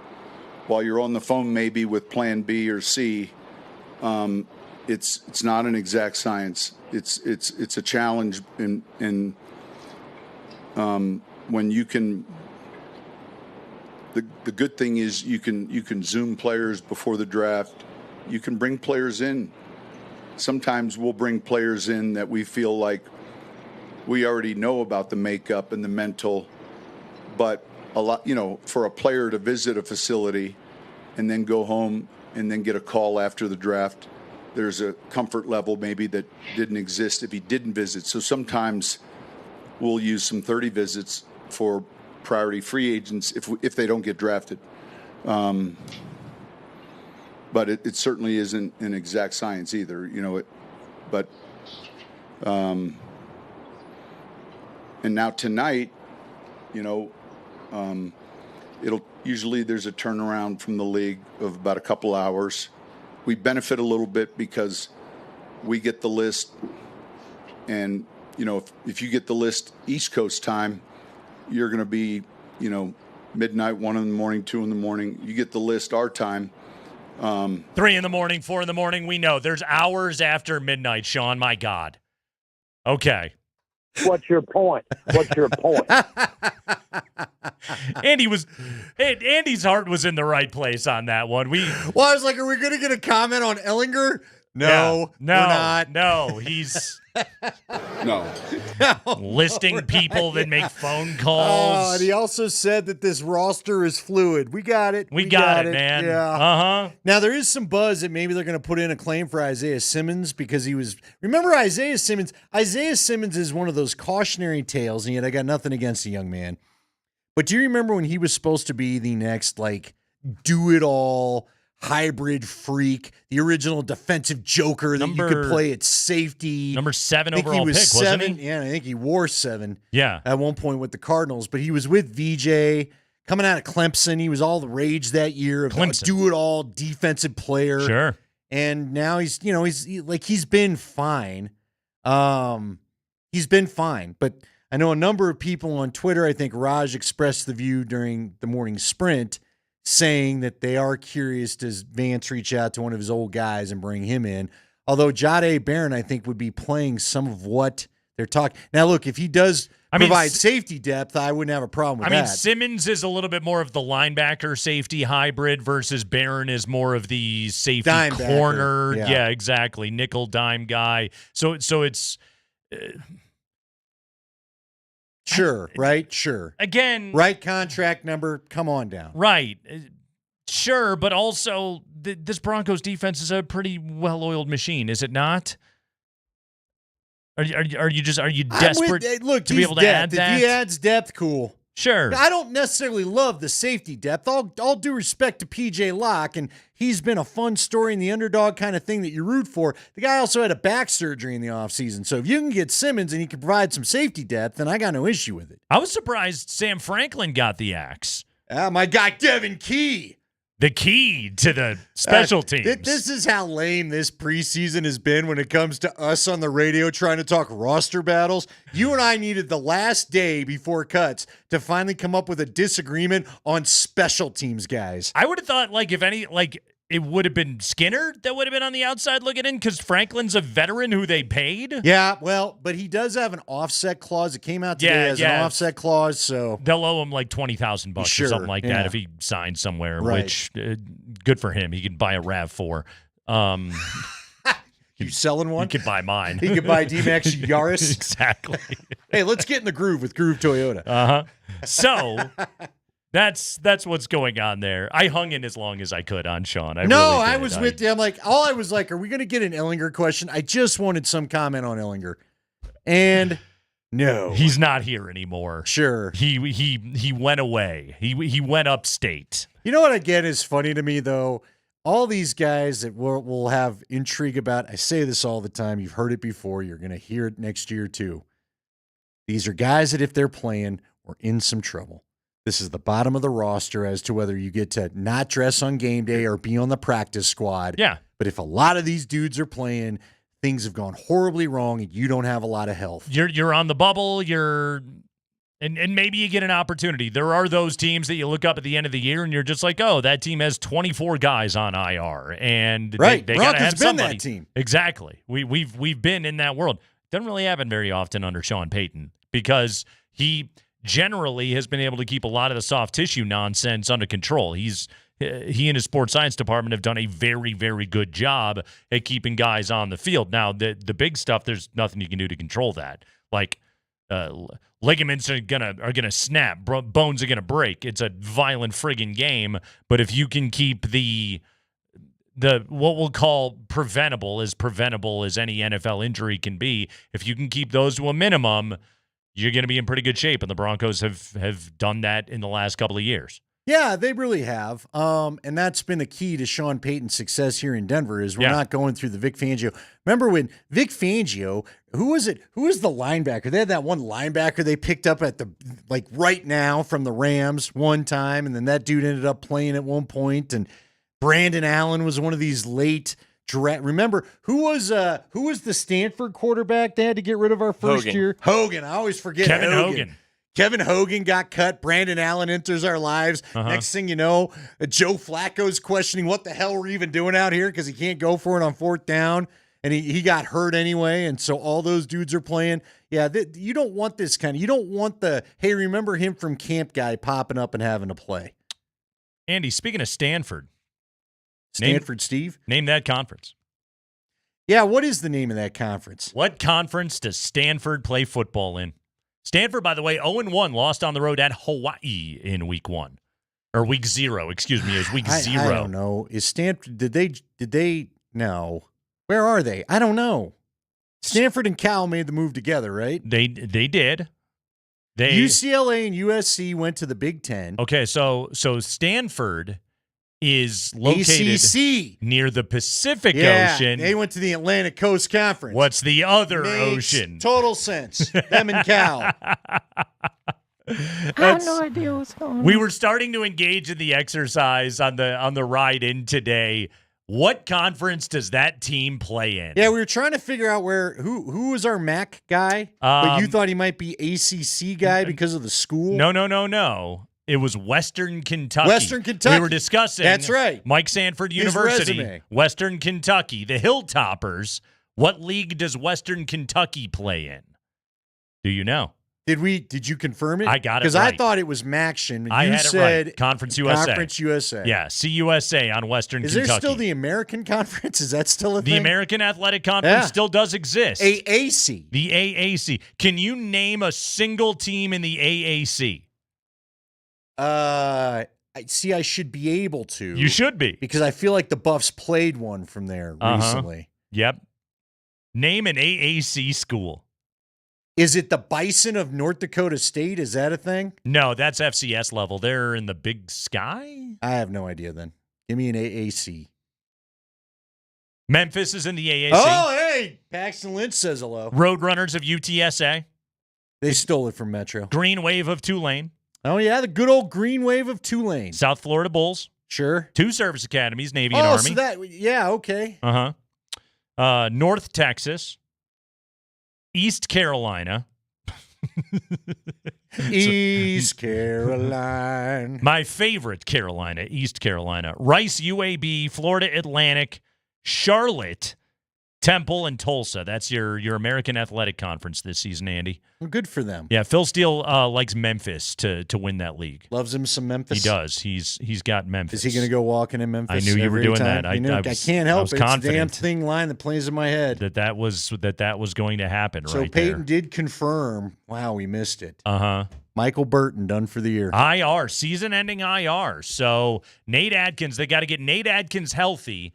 while you're on the phone maybe with plan B or C. It's not an exact science. It's a challenge, and when you can. The good thing is you can Zoom players before the draft. You can bring players in. Sometimes we'll bring players in that we feel like we already know about the makeup and the mental, but a lot, for a player to visit a facility and then go home and then get a call after the draft, there's a comfort level maybe that didn't exist if he didn't visit. So sometimes we'll use some 30 visits for priority free agents if they don't get drafted. But it certainly isn't an exact science either, and now tonight, Usually there's a turnaround from the league of about a couple hours. We benefit a little bit because we get the list, and if you get the list East Coast time, you're going to be midnight, 1 in the morning, 2 in the morning. You get the list our time. 3 in the morning, 4 in the morning. We know there's hours after midnight, Sean. My God. Okay. What's your point? Andy's heart was in the right place on that one. Well, I was like, are we going to get a comment on Ehlinger? No, we're not. No, he's no listing people that make phone Oh, calls. and he also said that this roster is fluid. We got it. We got it, man. Yeah. Uh-huh. Now, there is some buzz that maybe they're going to put in a claim for Isaiah Simmons because remember Isaiah Simmons? Isaiah Simmons is one of those cautionary tales, and yet I got nothing against the young man. But do you remember when he was supposed to be the next, do-it-all hybrid freak, the original defensive joker that you could play at safety? Number 7 I think overall he was pick, 7. wasn't he? Yeah, I think he wore 7 Yeah. at one point with the Cardinals. But he was with VJ, coming out of Clemson. He was all the rage that year of a do-it-all defensive player. Sure. And now he's been fine. He's been fine. But I know a number of people on Twitter, I think Raj expressed the view during the morning sprint, saying that they are curious, does Vance reach out to one of his old guys and bring him in? Although Jahdae Barron, I think, would be playing some of what they're talking. Now, look, if he does provide safety depth, I wouldn't have a problem with that. Simmons is a little bit more of the linebacker safety hybrid versus Barron is more of the safety Dime corner. backer, Yeah, exactly. Nickel dime guy. So it's sure, right? Sure. Again, right contract number, come on down. Right. Sure, but also this Broncos defense is a pretty well-oiled machine, is it not? Are you desperate to be able to add that? If he adds depth, cool. Sure. I don't necessarily love the safety depth. All due respect to PJ Locke, and he's been a fun story and the underdog kind of thing that you root for. The guy also had a back surgery in the offseason. So if you can get Simmons and he can provide some safety depth, then I got no issue with it. I was surprised Sam Franklin got the axe. My guy, Devin Key. The key to the special teams. This is how lame this preseason has been when it comes to us on the radio trying to talk roster battles. You and I needed the last day before cuts to finally come up with a disagreement on special teams, guys. I would have thought, it would have been Skinner that would have been on the outside looking in because Franklin's a veteran who they paid. Yeah, well, but he does have an offset clause. It came out today as an offset clause, so they'll owe him like $20,000 or something like that if he signs somewhere. Right. Which good for him. He can buy a RAV4. You selling one? He could buy mine. He could buy DMac's Yaris. Exactly. Hey, let's get in the groove with Groove Toyota. So. That's what's going on there. I hung in as long as I could on Sean. I was with you. I'm like, are we going to get an Ehlinger question? I just wanted some comment on Ehlinger. And no. He's not here anymore. Sure. He went away. He went upstate. You know what again is funny to me though? All these guys that we'll have intrigue about, I say this all the time. You've heard it before. You're going to hear it next year too. These are guys that if they're playing, we're in some trouble. This is the bottom of the roster as to whether you get to not dress on game day or be on the practice squad. Yeah. But if a lot of these dudes are playing, things have gone horribly wrong and you don't have a lot of health. You're on the bubble, and maybe you get an opportunity. There are those teams that you look up at the end of the year and you're just like, oh, that team has 24 guys on IR. And right. they got to have been somebody. That team. Exactly. We've been in that world. Doesn't really happen very often under Sean Payton because he generally has been able to keep a lot of the soft tissue nonsense under control. He and his sports science department have done a very, very good job at keeping guys on the field. Now, the big stuff, there's nothing you can do to control that. Like ligaments are gonna snap, bones are gonna break. It's a violent friggin' game. But if you can keep the what we'll call preventable as any NFL injury can be, if you can keep those to a minimum, you're going to be in pretty good shape, and the Broncos have done that in the last couple of years. Yeah, they really have. And that's been the key to Sean Payton's success here in Denver is we're not going through the Vic Fangio. Remember when Vic Fangio, who was it? Who was the linebacker? They had that one linebacker they picked up at right now from the Rams one time, and then that dude ended up playing at one point, and Brandon Allen was one of these late draft. Remember who was the Stanford quarterback they had to get rid of our first year? Hogan. I always forget Kevin Hogan. Kevin Hogan got cut. Brandon Allen enters our lives. Next thing you know, Joe Flacco's questioning what the hell we're even doing out here because he can't go for it on fourth down. And he got hurt anyway. And so all those dudes are playing. Yeah, you don't want this kind of – you don't want the, hey, remember him from camp guy popping up and having to play. Andy, speaking of Stanford. Steve? Name that conference. Yeah, what is the name of that conference? What conference does Stanford play football in? Stanford, by the way, 0-1, lost on the road at Hawaii in week 1. Or week 0, excuse me. It was week 0. I don't know. Is Stanford, did they, no. Where are they? I don't know. Stanford and Cal made the move together, right? They did. UCLA and USC went to the Big Ten. Okay, so Stanford is located ACC. Near the Pacific Ocean. They went to the Atlantic Coast Conference. What's the other Makes ocean? Total sense. Them and Cal. I have no idea what's going on. We were starting to engage in the exercise on the ride in today. What conference does that team play in? Yeah, we were trying to figure out who was our MAC guy, but you thought he might be ACC guy because of the school. No. It was Western Kentucky. Western Kentucky. We were discussing. That's right. Mike Sanford His University, resume. Western Kentucky, the Hilltoppers. What league does Western Kentucky play in? Do you know? Did you confirm it? I got it because right. I thought it was Maction. I You had said it right. Conference USA. Conference USA. Yeah, CUSA on Western Is Kentucky. there still the American Conference? Is that still a The thing? American Athletic Conference still does exist. AAC. The AAC. Can you name a single team in the AAC? I should be able to. You should be. Because I feel like the Buffs played one from there recently. Yep. Name an AAC school. Is it the Bison of North Dakota State? Is that a thing? No, that's FCS level. They're in the Big Sky? I have no idea then. Give me an AAC. Memphis is in the AAC. Oh, hey! Paxton Lynch says hello. Roadrunners of UTSA. They stole it from Metro. Green Wave of Tulane. Oh, yeah, the good old Green Wave of Tulane. South Florida Bulls. Sure. 2 service academies, Navy and Army. Okay. North Texas. East Carolina. East Carolina. My favorite Carolina, East Carolina. Rice, UAB, Florida Atlantic, Charlotte, Temple, and Tulsa. That's your American Athletic Conference this season, Andy. Well, good for them. Yeah, Phil Steele likes Memphis to win that league. Loves him some Memphis. He does. He's got Memphis. Is he going to go walking in Memphis? I knew you were every doing time? that. I can't help was it. confident It's a damn thing line that plays in my head. that was going to happen. So right Peyton there. did confirm. Wow, we missed it. Uh-huh. Michael Burton done for the year. IR, season-ending IR. So Nate Adkins, they got to get Nate Adkins healthy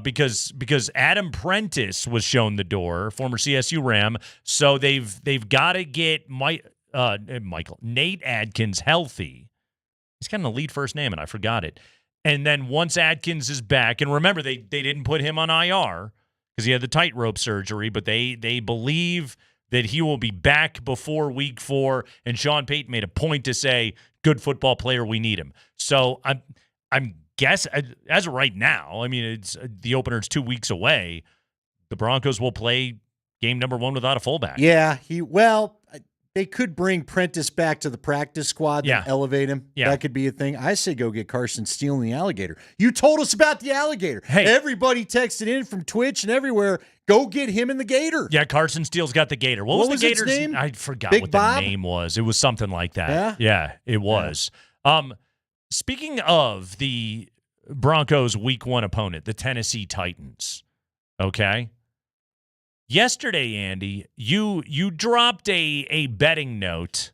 because Adam Prentice was shown the door, former CSU Ram. So they've got to get Nate Adkins healthy. He's got an elite first name, and I forgot it. And then once Adkins is back, and remember they didn't put him on IR because he had the tightrope surgery, but they believe that he will be back before week 4, and Sean Payton made a point to say, good football player, we need him. So I'm guess as of right now, I mean, it's the opener's 2 weeks away. The Broncos will play game number 1 without a fullback. Yeah, they could bring Prentice back to the practice squad and elevate him. Yeah. That could be a thing. I say go get Carson Steele and the alligator. You told us about the alligator. Hey. Everybody texted in from Twitch and everywhere. Go get him and the gator. Yeah, Carson Steele's got the gator. What was the its gator's name? I forgot Big what Bob? the name was. It was something like that. Yeah? Yeah, it was. Speaking of the Broncos' week 1 opponent, the Tennessee Titans, okay? Yesterday, Andy, you dropped a betting note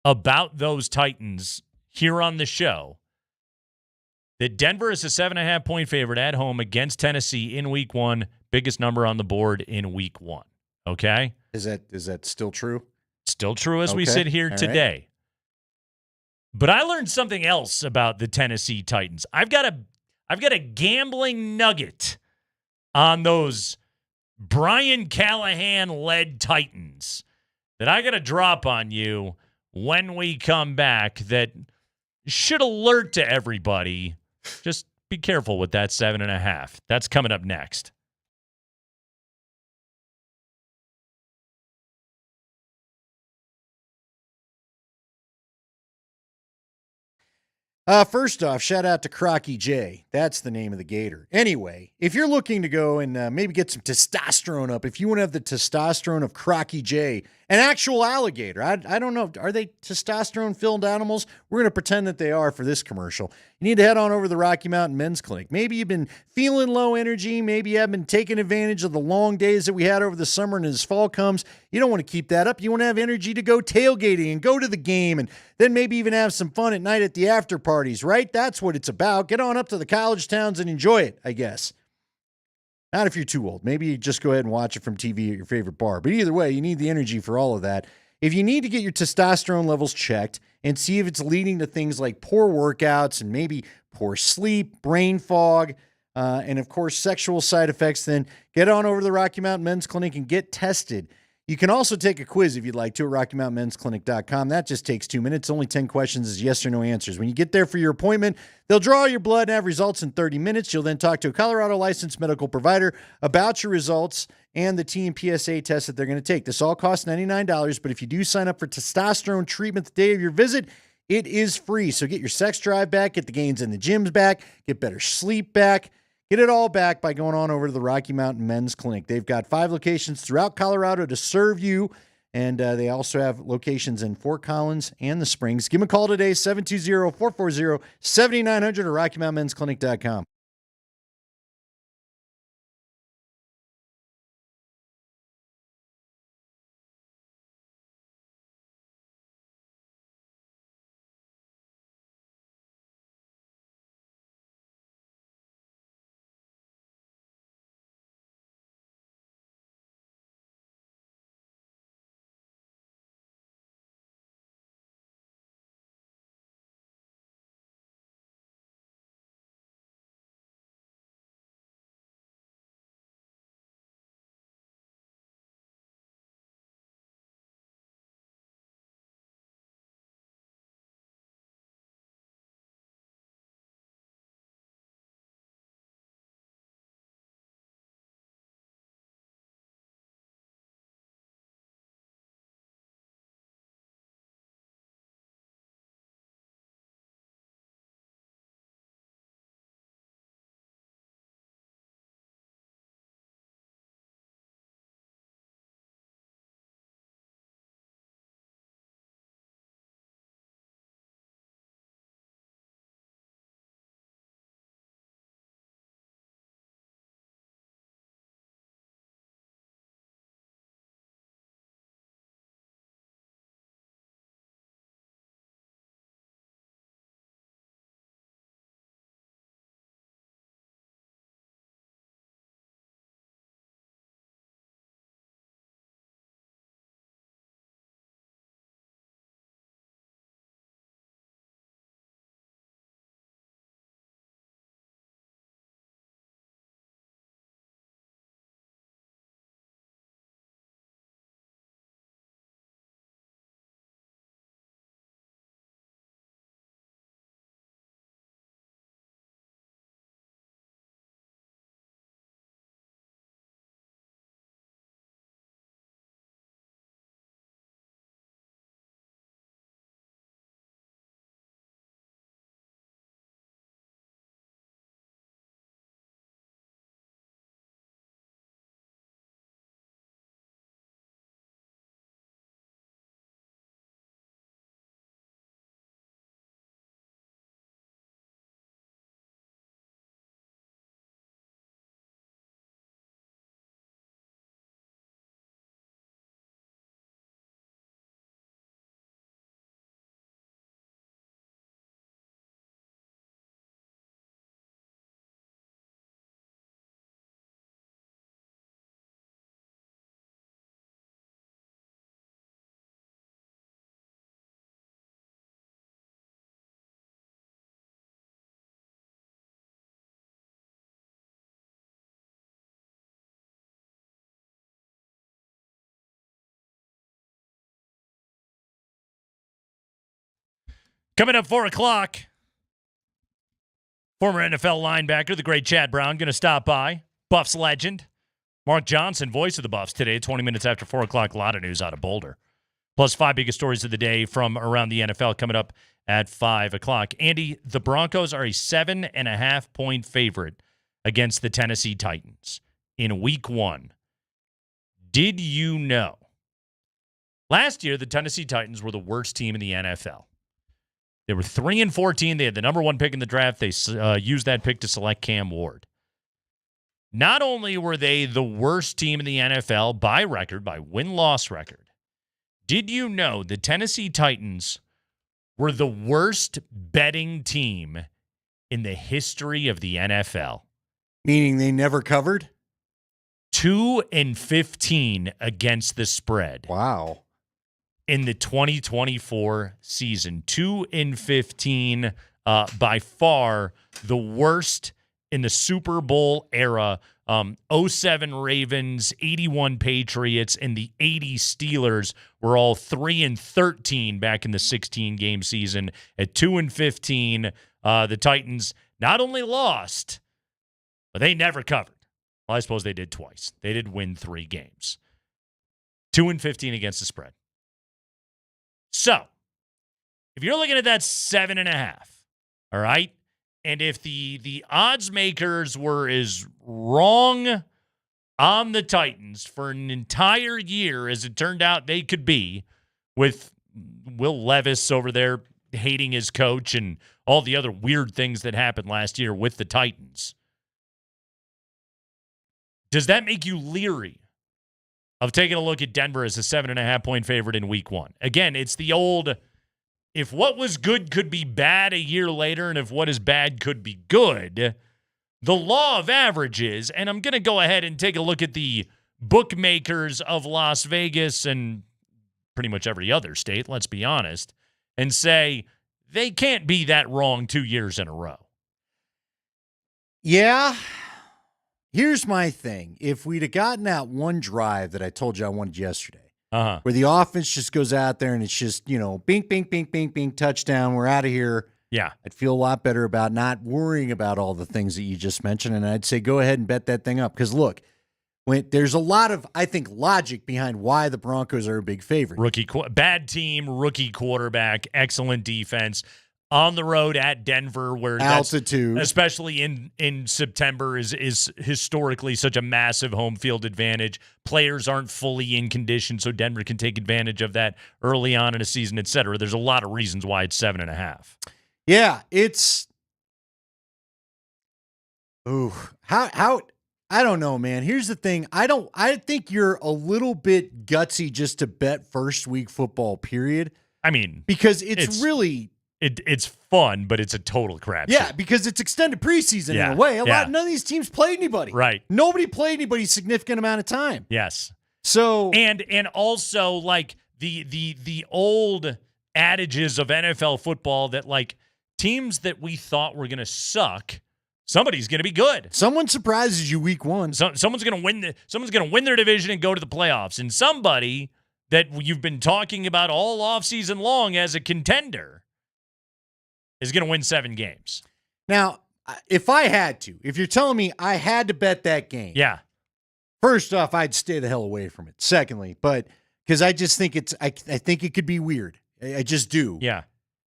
about those Titans here on the show that Denver is a 7.5-point favorite at home against Tennessee in week 1, biggest number on the board in week 1, okay? Is that still true? Still true as we Okay. sit here All right. today. But I learned something else about the Tennessee Titans. I've got a gambling nugget on those Brian Callahan-led Titans that I got to drop on you when we come back that should alert to everybody. Just be careful with that 7.5. That's coming up next. First off, shout out to Crocky J. That's the name of the gator. Anyway, if you're looking to go and maybe get some testosterone up, if you want to have the testosterone of Crocky J, an actual alligator, I don't know, are they testosterone-filled animals? We're going to pretend that they are for this commercial. You need to head on over to the Rocky Mountain Men's Clinic. Maybe you've been feeling low energy. Maybe you haven't been taking advantage of the long days that we had over the summer, and as fall comes, you don't want to keep that up. You want to have energy to go tailgating and go to the game, and then maybe even have some fun at night at the after parties, right? That's what it's about. Get on up to the college towns and enjoy it, I guess. Not if you're too old. Maybe you just go ahead and watch it from TV at your favorite bar. But either way, you need the energy for all of that. If you need to get your testosterone levels checked and see if it's leading to things like poor workouts and maybe poor sleep, brain fog, and of course, sexual side effects, then get on over to the Rocky Mountain Men's Clinic and get tested. You can also take a quiz if you'd like to at RockyMountainMen'sClinic.com. That just takes 2 minutes. Only 10 questions is yes or no answers. When you get there for your appointment, they'll draw your blood and have results in 30 minutes. You'll then talk to a Colorado licensed medical provider about your results and the TMPSA test that they're going to take. This all costs $99, but if you do sign up for testosterone treatment the day of your visit, it is free. So get your sex drive back, get the gains in the gyms back, get better sleep back. Get it all back by going on over to the Rocky Mountain Men's Clinic. They've got 5 locations throughout Colorado to serve you, and they also have locations in Fort Collins and the Springs. Give them a call today, 720-440-7900 or RockyMountainMen'sClinic.com. Coming up 4 o'clock, former NFL linebacker, the great Chad Brown, going to stop by. Buffs legend. Mark Johnson, voice of the Buffs today, 20 minutes after 4 o'clock. A lot of news out of Boulder. Plus 5 biggest stories of the day from around the NFL coming up at 5 o'clock. Andy, the Broncos are a 7.5-point favorite against the Tennessee Titans in Week 1. Did you know? Last year, the Tennessee Titans were the worst team in the NFL. They were 3-14. They had the number 1 pick in the draft. They used that pick to select Cam Ward. Not only were they the worst team in the NFL by record, by win-loss record, did you know the Tennessee Titans were the worst betting team in the history of the NFL? Meaning they never covered? 2-15 against the spread. Wow. In the 2024 season. 2-15, by far the worst in the Super Bowl era. 07 Ravens, 81 Patriots, and the 80 Steelers were all 3-13 back in the 16-game season. At 2-15, the Titans not only lost, but they never covered. Well, I suppose they did twice. They did win 3 games. 2-15 against the spread. So, if you're looking at that 7.5, all right, and if the odds makers were as wrong on the Titans for an entire year as it turned out they could be, with Will Levis over there hating his coach and all the other weird things that happened last year with the Titans, does that make you leery of taking a look at Denver as a 7.5-point favorite in Week 1? Again, it's the old, if what was good could be bad a year later, and if what is bad could be good, the law of averages, and I'm going to go ahead and take a look at the bookmakers of Las Vegas and pretty much every other state, let's be honest, and say they can't be that wrong 2 years in a row. Yeah. Here's my thing. If we'd have gotten that one drive that I told you I wanted yesterday, where the offense just goes out there and it's just, bink, bink, bink, bink, bink, touchdown, we're out of here. Yeah. I'd feel a lot better about not worrying about all the things that you just mentioned, and I'd say go ahead and bet that thing up. Because, look, there's a lot of, I think, logic behind why the Broncos are a big favorite. Bad team, rookie quarterback, excellent defense. On the road at Denver, where altitude, especially in September, is historically such a massive home field advantage. Players aren't fully in condition, so Denver can take advantage of that early on in a season, et cetera. There's a lot of reasons why it's 7.5. Yeah, it's. Ooh, how? I don't know, man. Here's the thing. I think you're a little bit gutsy just to bet first week football. Period. I mean, because it's really. It's fun, but it's a total crap. Yeah, because it's extended preseason in a way. None of these teams played anybody. Right. Nobody played anybody significant amount of time. Yes. So and also like the old adages of NFL football that like teams that we thought were going to suck, somebody's going to be good. Someone surprises you week 1. Someone's going to win. Someone's going to win their division and go to the playoffs, and somebody that you've been talking about all offseason long as a contender is going to win 7 games. Now, if you're telling me I had to bet that game, yeah. First off, I'd stay the hell away from it. Secondly, but because I just think I think it could be weird. I just do. Yeah.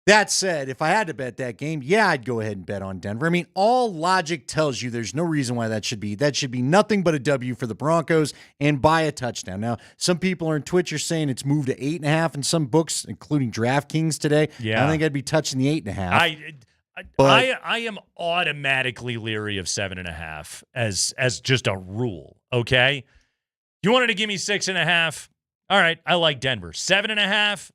That said, if I had to bet that game, yeah, I'd go ahead and bet on Denver. I mean, all logic tells you there's no reason why that should be. That should be nothing but a W for the Broncos and by a touchdown. Now, some people on Twitch are saying it's moved to 8.5 in some books, including DraftKings today. Yeah. I don't think I'd be touching the 8.5. I am automatically leery of 7.5 as just a rule. Okay. You wanted to give me 6.5. All right. I like Denver. 7.5.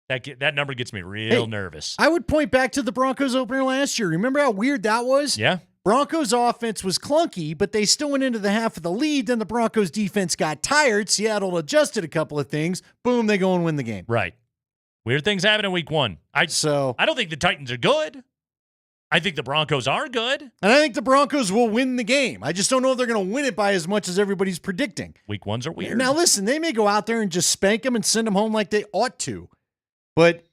That number gets me real nervous. I would point back to the Broncos opener last year. Remember how weird that was? Yeah. Broncos offense was clunky, but they still went into the half of the lead. Then the Broncos defense got tired. Seattle adjusted a couple of things. Boom, they go and win the game. Right. Weird things happen in week 1. I don't think the Titans are good. I think the Broncos are good. And I think the Broncos will win the game. I just don't know if they're going to win it by as much as everybody's predicting. Week 1s are weird. Now, listen, they may go out there and just spank them and send them home like they ought to. But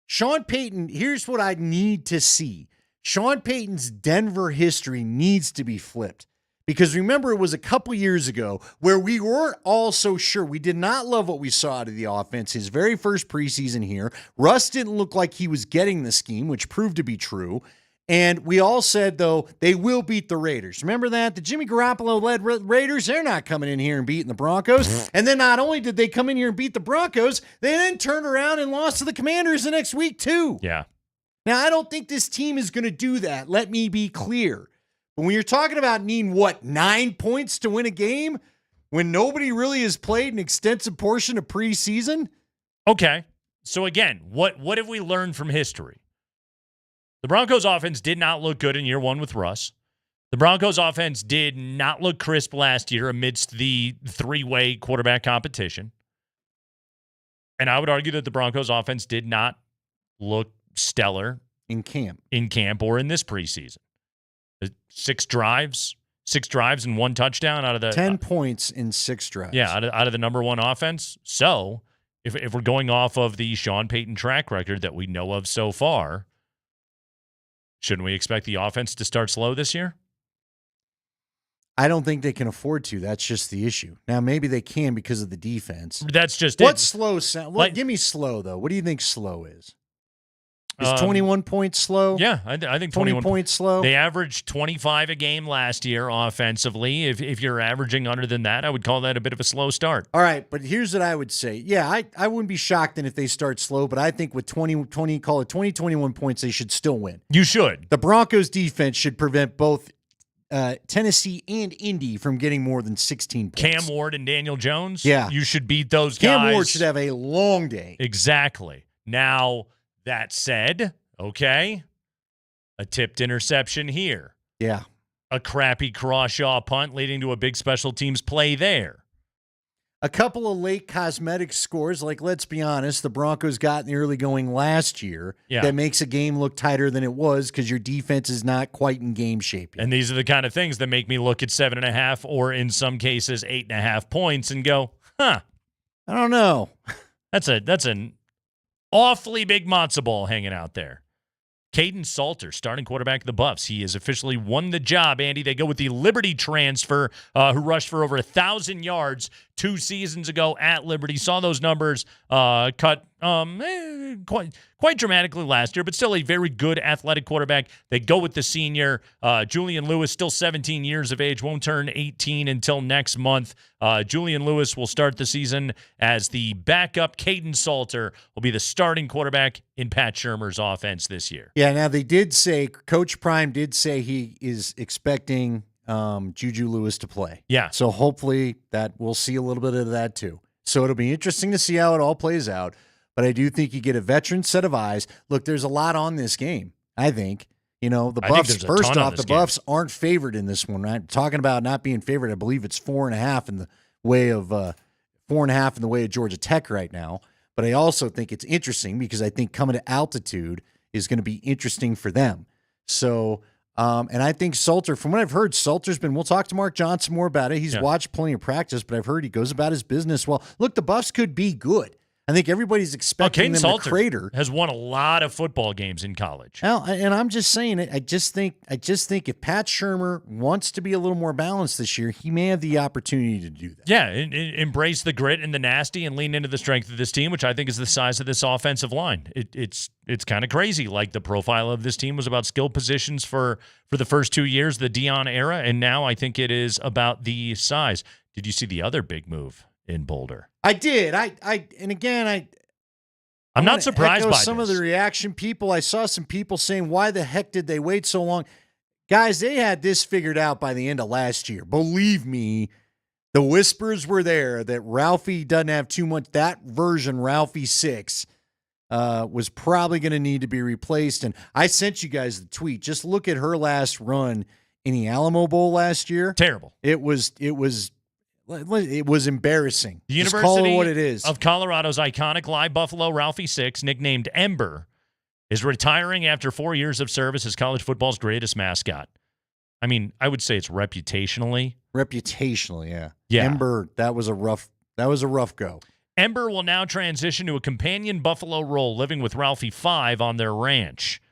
Sean Payton, here's what I need to see. Sean Payton's Denver history needs to be flipped. Because remember, it was a couple years ago where we weren't all so sure. We did not love what we saw out of the offense. His very first preseason here, Russ didn't look like he was getting the scheme, which proved to be true. And we all said, though, they will beat the Raiders. Remember that? The Jimmy Garoppolo-led Raiders, they're not coming in here and beating the Broncos. And then not only did they come in here and beat the Broncos, they then turned around and lost to the Commanders the next week, too. Yeah. Now, I don't think this team is going to do that. Let me be clear. But when you're talking about needing, 9 points to win a game when nobody really has played an extensive portion of preseason? Okay. So again, what have we learned from history? The Broncos offense did not look good in year one with Russ. The Broncos offense did not look crisp last year amidst the three-way quarterback competition. And I would argue that the Broncos offense did not look stellar in camp or in this preseason. 6 drives and 1 touchdown out of the 10 points in 6 drives. Yeah, out of the number one offense. So if we're going off of the Sean Payton track record that we know of so far, shouldn't we expect the offense to start slow this year? I don't think they can afford to. That's just the issue. Now, maybe they can because of the defense. That's just What's slow sound? Give me slow, though. What do you think slow is? Is 21 points slow? Yeah, I think 20 points slow. They averaged 25 a game last year offensively. If you're averaging under than that, I would call that a bit of a slow start. All right, but here's what I would say. Yeah, I wouldn't be shocked if they start slow, but I think with 21 points, they should still win. You should. The Broncos defense should prevent both Tennessee and Indy from getting more than 16 points. Cam Ward and Daniel Jones? Yeah. You should beat those guys. Cam Ward should have a long day. Exactly. Now, that said, okay, a tipped interception here. Yeah. A crappy Crawshaw punt leading to a big special teams play there. A couple of late cosmetic scores, like, let's be honest, the Broncos got in the early going last year. Yeah. That makes a game look tighter than it was because your defense is not quite in game shape yet. And these are the kind of things that make me look at 7.5 or in some cases 8.5 points and go, I don't know. That's an awfully big matzo ball hanging out there. Caden Salter, starting quarterback of the Buffs. He has officially won the job, Andy. They go with the Liberty transfer who rushed for over 1,000 yards 2 seasons ago at Liberty. Saw those numbers cut quite dramatically last year, but still a very good athletic quarterback. They go with the senior. Julian Lewis, still 17 years of age, won't turn 18 until next month. Julian Lewis will start the season as the backup. Caden Salter will be the starting quarterback in Pat Shurmur's offense this year. Yeah, now they did say, Coach Prime did say he is expecting Juju Lewis to play. Yeah. So hopefully that we'll see a little bit of that too. So it'll be interesting to see how it all plays out. But I do think you get a veteran set of eyes. Look, there's a lot on this game, I think. The Buffs, first off, the Buffs aren't favored in this one, right? Talking about not being favored, I believe it's 4.5 in the way of 4.5 in the way of Georgia Tech right now. But I also think it's interesting because I think coming to altitude is going to be interesting for them. So, and I think Salter, from what I've heard, Salter's been, we'll talk to Mark Johnson more about it. He's watched plenty of practice, but I've heard he goes about his business well. Look, the Buffs could be good. I think everybody's expecting them to crater. Has won a lot of football games in college. Well, and I'm just saying it. I just think if Pat Shurmur wants to be a little more balanced this year, he may have the opportunity to do that. Yeah, embrace the grit and the nasty and lean into the strength of this team, which I think is the size of this offensive line. It's kind of crazy. Like, the profile of this team was about skill positions for the first 2 years, the Dion era, and now I think it is about the size. Did you see the other big move in Boulder? I did. I'm not surprised by some of the reaction people. I saw some people saying, why the heck did they wait so long? Guys, they had this figured out by the end of last year. Believe me, the whispers were there that Ralphie doesn't have too much. That version, Ralphie 6, was probably going to need to be replaced. And I sent you guys the tweet. Just look at her last run in the Alamo Bowl last year. Terrible. It was embarrassing. The Just call University it what it is. of Colorado's iconic live buffalo, Ralphie 6, nicknamed Ember, is retiring after 4 years of service as college football's greatest mascot. I mean, I would say it's reputationally. Reputationally, yeah. Yeah. Ember, that was a rough go. Ember will now transition to a companion buffalo role, living with Ralphie 5 on their ranch.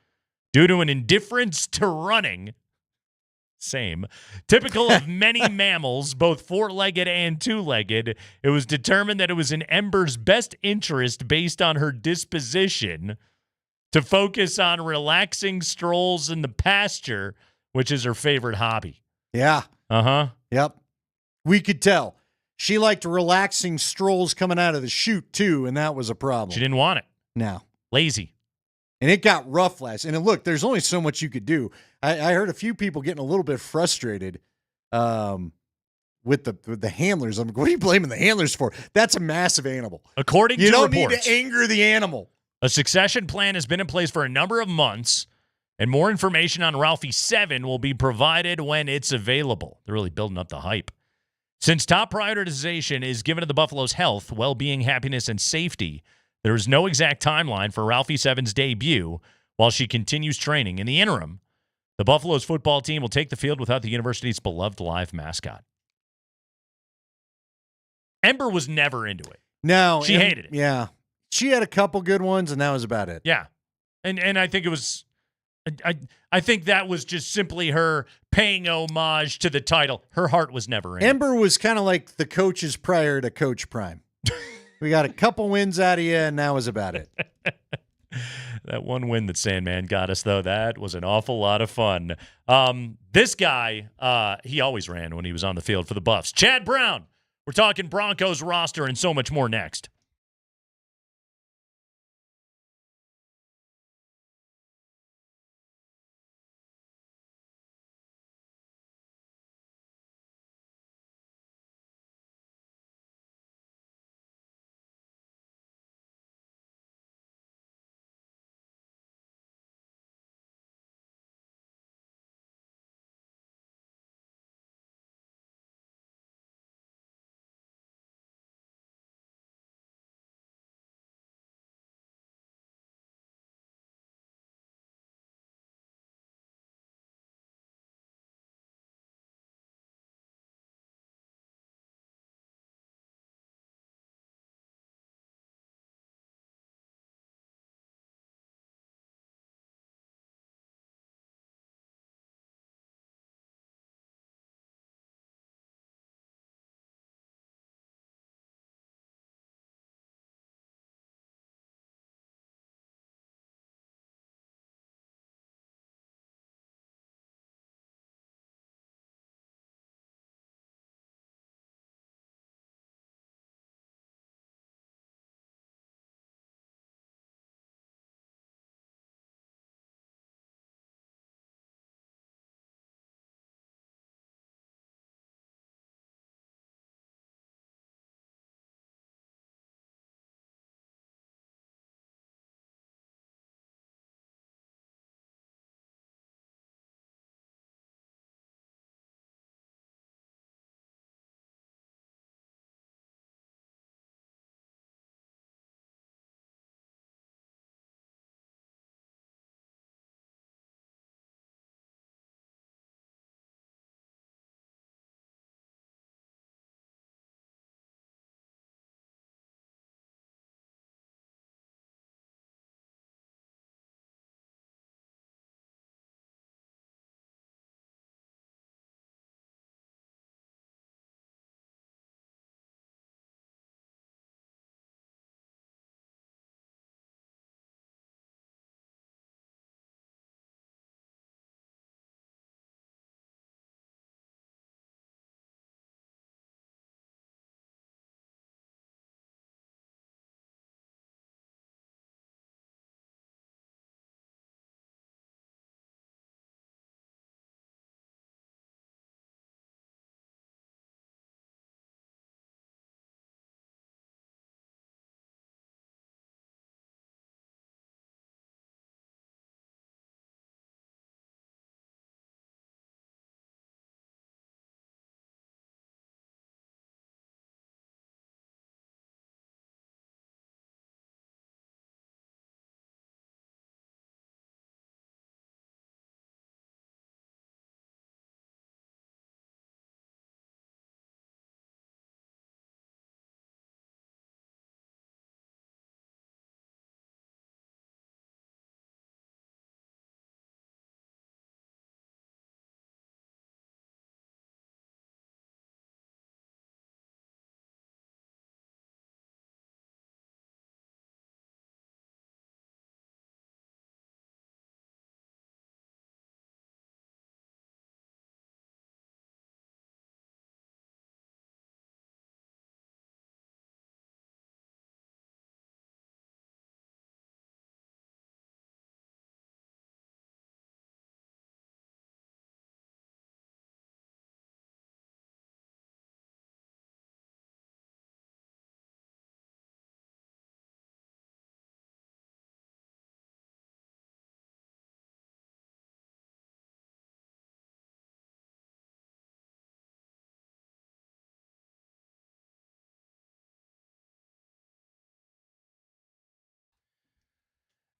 Due to an indifference to running, typical of many mammals, both four-legged and two-legged, it was determined that it was in Ember's best interest, based on her disposition, to focus on relaxing strolls in the pasture, which is her favorite hobby. Yeah. Uh-huh. Yep. We could tell. She liked relaxing strolls coming out of the chute, too, and that was a problem. She didn't want it. No. Lazy. And it got rough last. And look, there's only so much you could do. I heard a few people getting a little bit frustrated with the handlers. I'm like, what are you blaming the handlers for? That's a massive animal. According to you don't reports, need to anger the animal. A succession plan has been in place for a number of months, and more information on Ralphie 7 will be provided when it's available. They're really building up the hype. Since top prioritization is given to the Buffalo's health, well-being, happiness, and safety, there is no exact timeline for Ralphie 7's debut while she continues training. In the interim, the Buffalo's football team will take the field without the university's beloved live mascot. Ember was never into it. No. She hated it. Yeah. She had a couple good ones, and that was about it. Yeah. And I think it was... I think that was just simply her paying homage to the title. Her heart was never in it. Ember was kind of like the coaches prior to Coach Prime. We got a couple wins out of you, and that was about it. That one win that Sandman got us, though, that was an awful lot of fun. This guy, he always ran when he was on the field for the Buffs. Chad Brown. We're talking Broncos roster and so much more next.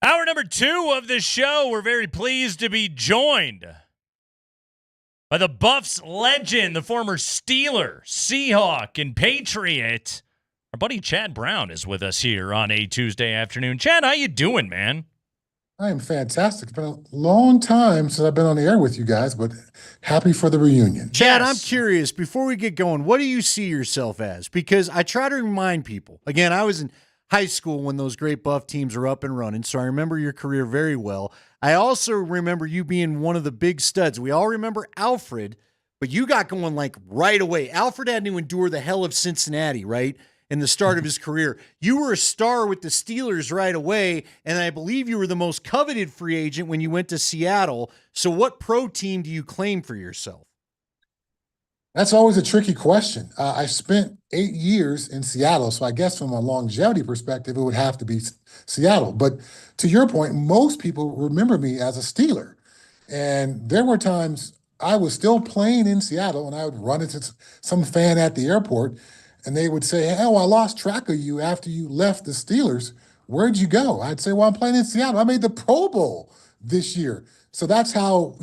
Hour number 2 of the show. We're very pleased to be joined by the Buffs legend, the former Steeler, Seahawk, and Patriot. Our buddy Chad Brown is with us here on a Tuesday afternoon. Chad, how you doing, man? I am fantastic. It's been a long time since I've been on the air with you guys, but happy for the reunion. Chad, I'm curious, before we get going, what do you see yourself as? Because I try to remind people. Again, I was in high school when those great Buff teams were up and running, so I remember your career very well. I also remember you being one of the big studs. We all remember Alfred, but you got going like right away. Alfred had to endure the hell of Cincinnati, right? In the start of his career. You were a star with the Steelers right away, and I believe you were the most coveted free agent when you went to Seattle. So what pro team do you claim for yourself? That's always a tricky question. I spent 8 years in Seattle, so I guess from a longevity perspective, it would have to be Seattle. But to your point, most people remember me as a Steeler. And there were times I was still playing in Seattle, and I would run into some fan at the airport, and they would say, "Oh, I lost track of you after you left the Steelers. Where'd you go?" I'd say, "Well, I'm playing in Seattle. I made the Pro Bowl this year." So that's how,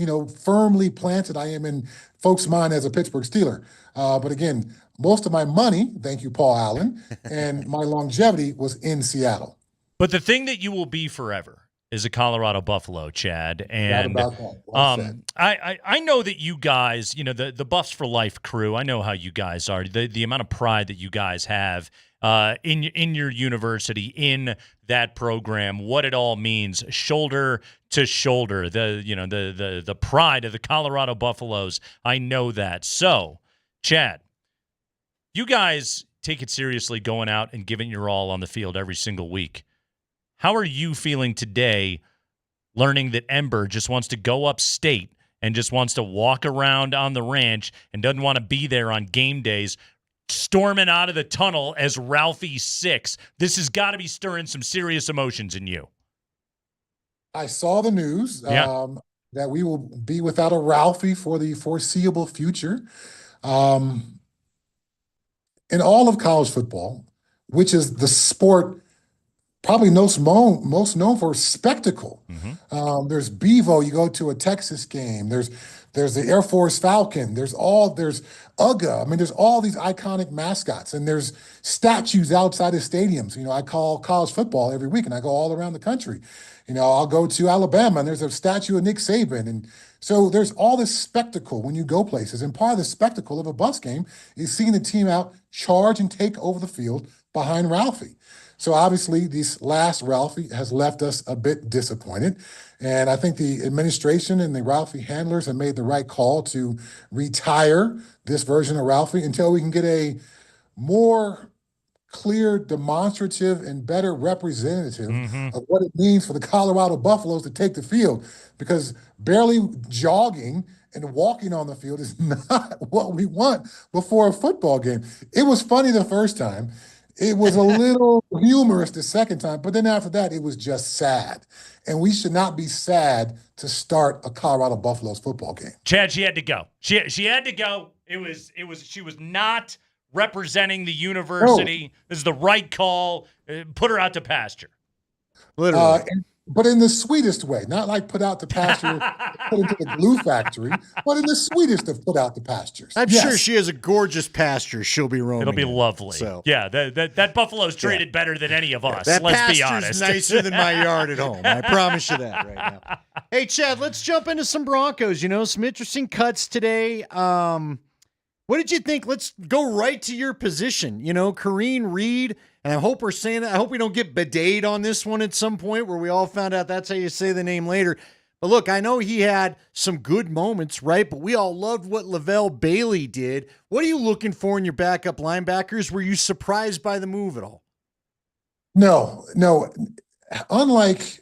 firmly planted I am in folks' mind as a Pittsburgh Steeler. But again, most of my money, thank you, Paul Allen, and my longevity was in Seattle. But the thing that you will be forever is a Colorado Buffalo, Chad. And Not about that. Well said. I know that you guys, the Buffs for Life crew, I know how you guys are. The amount of pride that you guys have in your university, in that program, what it all means, shoulder to shoulder, the pride of the Colorado Buffaloes. I know that. So, Chad, you guys take it seriously going out and giving your all on the field every single week. How are you feeling today learning that Ember just wants to go upstate and just wants to walk around on the ranch and doesn't want to be there on game days, storming out of the tunnel as Ralphie 6? This has got to be stirring some serious emotions in you. I saw the news that we will be without a Ralphie for the foreseeable future. In all of college football, which is the sport probably most known for spectacle. There's Bevo, you go to a Texas game. There's the Air Force Falcon. There's UGA. I mean, there's all these iconic mascots, and there's statues outside of stadiums. I call college football every week, and I go all around the country. I'll go to Alabama, and there's a statue of Nick Saban. And so there's all this spectacle when you go places. And part of the spectacle of a Buffs game is seeing the team out charge and take over the field behind Ralphie. So obviously, this last Ralphie has left us a bit disappointed. And I think the administration and the Ralphie handlers have made the right call to retire this version of Ralphie until we can get a more clear, demonstrative, and better representative of what it means for the Colorado Buffaloes to take the field. Because barely jogging and walking on the field is not what we want before a football game. It was funny the first time. It was a little humorous the second time, but then after that, it was just sad. And we should not be sad to start a Colorado Buffaloes football game. Chad, she had to go. She had to go. She was not representing the university. No. This is the right call. Put her out to pasture. Literally. But in the sweetest way, not like put out to pasture, put into the glue factory, but in the sweetest of put out to pastures. I'm sure she has a gorgeous pasture she'll be roaming. It'll be in, lovely. So. Yeah, that Buffalo's treated better than any of us. That Let's be pasture's honest. nicer than my yard at home. I promise you that right now. Hey, Chad, let's jump into some Broncos. Some interesting cuts today. What did you think? Let's go right to your position. Kareem Reed, and I hope we're saying that. I hope we don't get bidet on this one at some point where we all found out that's how you say the name later. But look, I know he had some good moments, right? But we all loved what Lavelle Bailey did. What are you looking for in your backup linebackers? Were you surprised by the move at all? No. Unlike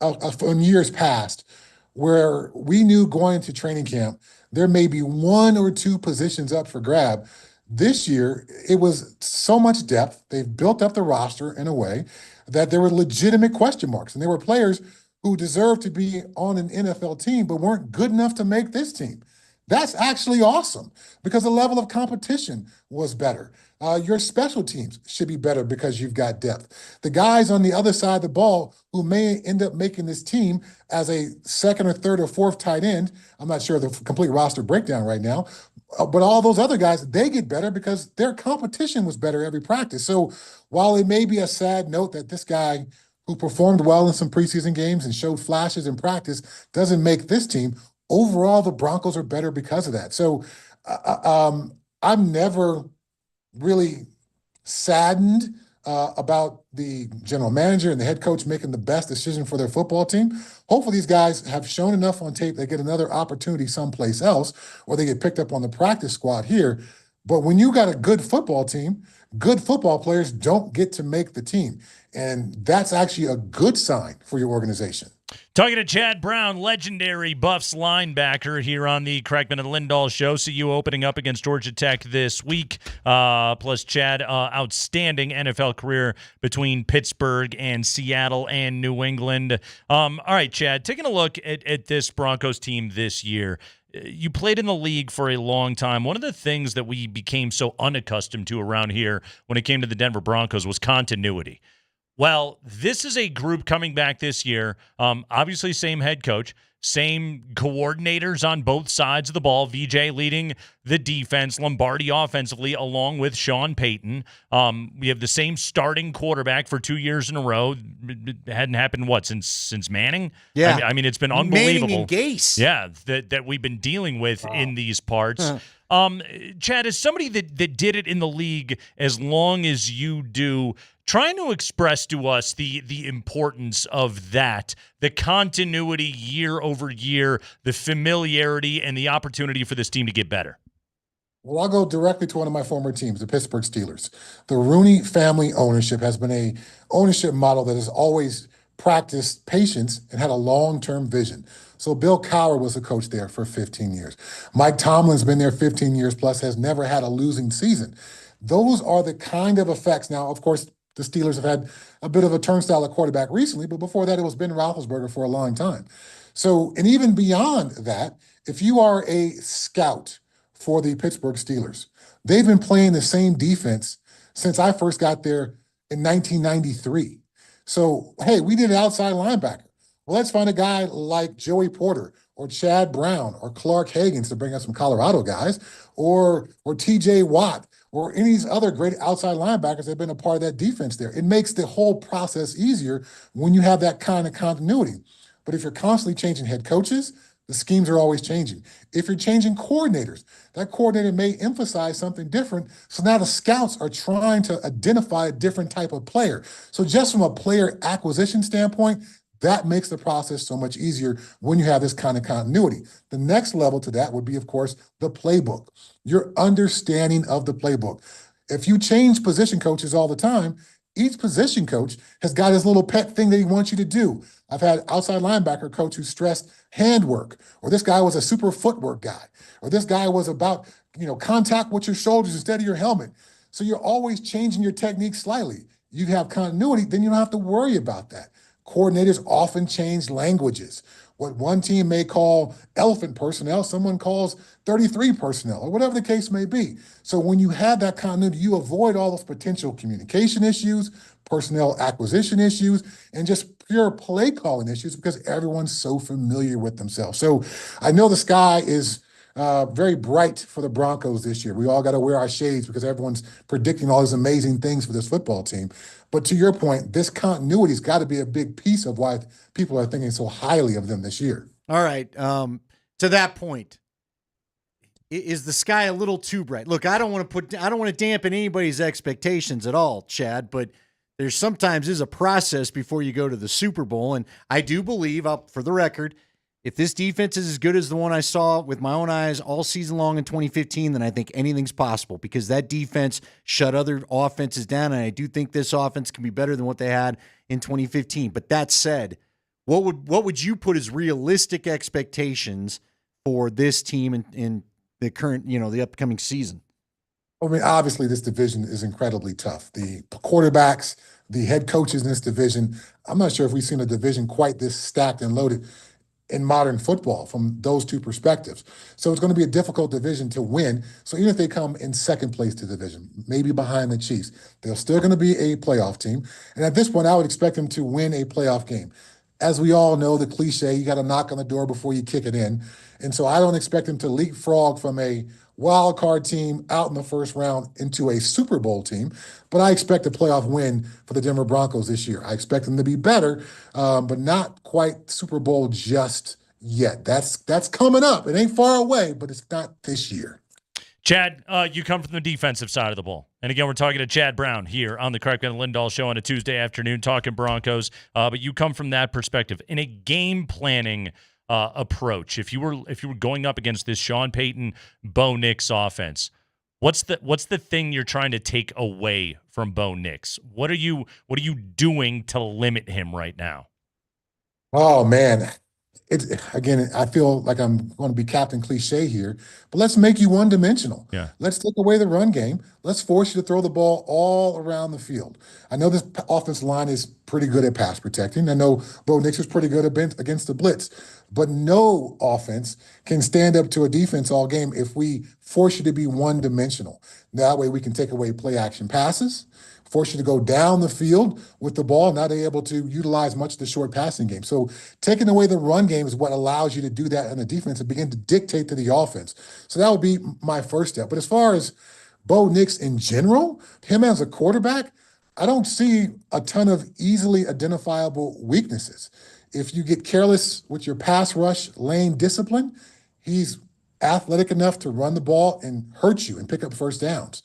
in years past, where we knew going into training camp, there may be one or two positions up for grab. This year, it was so much depth. They've built up the roster in a way that there were legitimate question marks. And there were players who deserved to be on an NFL team but weren't good enough to make this team. That's actually awesome because the level of competition was better. Your special teams should be better because you've got depth. The guys on the other side of the ball who may end up making this team as a second or third or fourth tight end, I'm not sure the complete roster breakdown right now, but all those other guys, they get better because their competition was better every practice. So while it may be a sad note that this guy who performed well in some preseason games and showed flashes in practice doesn't make this team, overall the Broncos are better because of that. So I'm never really saddened about the general manager and the head coach making the best decision for their football team. Hopefully these guys have shown enough on tape they get another opportunity someplace else, or they get picked up on the practice squad here. But when you got a good football team, good football players don't get to make the team. And that's actually a good sign for your organization. Talking to Chad Brown, legendary Buffs linebacker here on the Kreckman and Lindahl show. See you opening up against Georgia Tech this week. Plus, Chad, outstanding NFL career between Pittsburgh and Seattle and New England. All right, Chad, taking a look at this Broncos team this year. You played in the league for a long time. One of the things that we became so unaccustomed to around here when it came to the Denver Broncos was continuity. Well, this is a group coming back this year. Obviously, same head coach, same coordinators on both sides of the ball. VJ leading the defense, Lombardi offensively, along with Sean Payton. We have the same starting quarterback for 2 years in a row. It hadn't happened, since Manning? Yeah. I mean, it's been unbelievable. Manning and Gase. Yeah, that we've been dealing with in these parts. Chad, as somebody that did it in the league as long as you do, trying to express to us the importance of that, the continuity year over year, the familiarity, and the opportunity for this team to get better. Well, I'll go directly to one of my former teams, the Pittsburgh Steelers. The Rooney family ownership has been a ownership model that has always practiced patience and had a long-term vision. So Bill Cowher was the coach there for 15 years. Mike Tomlin's been there 15 years plus, has never had a losing season. Those are the kind of effects. Now, of course, the Steelers have had a bit of a turnstile at quarterback recently, but before that, it was Ben Roethlisberger for a long time. So, and even beyond that, if you are a scout for the Pittsburgh Steelers, they've been playing the same defense since I first got there in 1993. So, hey, we did an outside linebacker. Well, let's find a guy like Joey Porter or Chad Brown or Clark Hagens to bring us some Colorado guys, or TJ Watt, or any of these other great outside linebackers that have been a part of that defense there. It makes the whole process easier when you have that kind of continuity. But if you're constantly changing head coaches, the schemes are always changing. If you're changing coordinators, that coordinator may emphasize something different. So now the scouts are trying to identify a different type of player. So just from a player acquisition standpoint, that makes the process so much easier when you have this kind of continuity. The next level to that would be, of course, the playbook, your understanding of the playbook. If you change position coaches all the time, each position coach has got his little pet thing that he wants you to do. I've had outside linebacker coach who stressed handwork, or this guy was a super footwork guy, or this guy was about, contact with your shoulders instead of your helmet. So you're always changing your technique slightly. You have continuity, then you don't have to worry about that. Coordinators often change languages. What one team may call elephant personnel, someone calls 33 personnel, or whatever the case may be. So when you have that continuity, you avoid all those potential communication issues, personnel acquisition issues, and just pure play calling issues because everyone's so familiar with themselves. So I know the sky is very bright for the Broncos this year. We all got to wear our shades because everyone's predicting all these amazing things for this football team. But to your point, this continuity's got to be a big piece of why people are thinking so highly of them this year. All right. To that point, is the sky a little too bright? Look, I don't want to dampen anybody's expectations at all, Chad, but there sometimes is a process before you go to the Super Bowl. And I do believe, for the record, if this defense is as good as the one I saw with my own eyes all season long in 2015, then I think anything's possible because that defense shut other offenses down, and I do think this offense can be better than what they had in 2015. But that said, what would you put as realistic expectations for this team in the current, the upcoming season? I mean, obviously, this division is incredibly tough. The quarterbacks, the head coaches in this division, I'm not sure if we've seen a division quite this stacked and loaded. in modern football from those two perspectives. So it's going to be a difficult division to win. So even if they come in second place to the division, maybe behind the Chiefs, they're still going to be a playoff team. And at this point, I would expect them to win a playoff game. As we all know, the cliche, you got to knock on the door before you kick it in. And so I don't expect them to leapfrog from a wild card team out in the first round into a Super Bowl team, but I expect a playoff win for the Denver Broncos this year. I expect them to be better, but not quite Super Bowl just yet. That's coming up. It ain't far away, but it's not this year. Chad, you come from the defensive side of the ball. And again, we're talking to Chad Brown here on the Kreckman and Lindahl show on a Tuesday afternoon talking Broncos. But you come from that perspective. In a game planning approach, if you were going up against this Sean Payton, Bo Nix offense, what's the thing you're trying to take away from Bo Nix? What are you doing to limit him right now? Oh man. Again, I feel like I'm going to be Captain Cliche here, but let's make you one-dimensional. Yeah. Let's take away the run game. Let's force you to throw the ball all around the field. I know this offensive line is pretty good at pass protecting. I know Bo Nix is pretty good against the blitz, but no offense can stand up to a defense all game if we force you to be one-dimensional. That way we can take away play-action passes, force you to go down the field with the ball, not able to utilize much of the short passing game. So taking away the run game is what allows you to do that in the defense and begin to dictate to the offense. So that would be my first step. But as far as Bo Nix in general, him as a quarterback, I don't see a ton of easily identifiable weaknesses. If you get careless with your pass rush lane discipline, he's athletic enough to run the ball and hurt you and pick up first downs.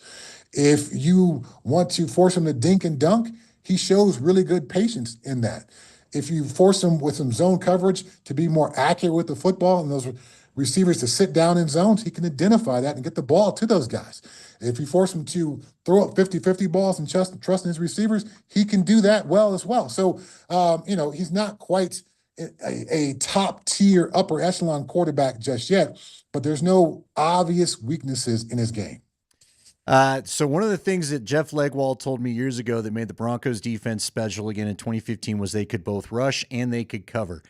If you want to force him to dink and dunk, he shows really good patience in that. If you force him with some zone coverage to be more accurate with the football and those receivers to sit down in zones, he can identify that and get the ball to those guys. If you force him to throw up 50-50 balls and trust in his receivers, he can do that well as well. So, he's not quite a top tier upper echelon quarterback just yet, but there's no obvious weaknesses in his game. So one of the things that Jeff Legwald told me years ago that made the Broncos defense special again in 2015 was they could both rush and they could cover.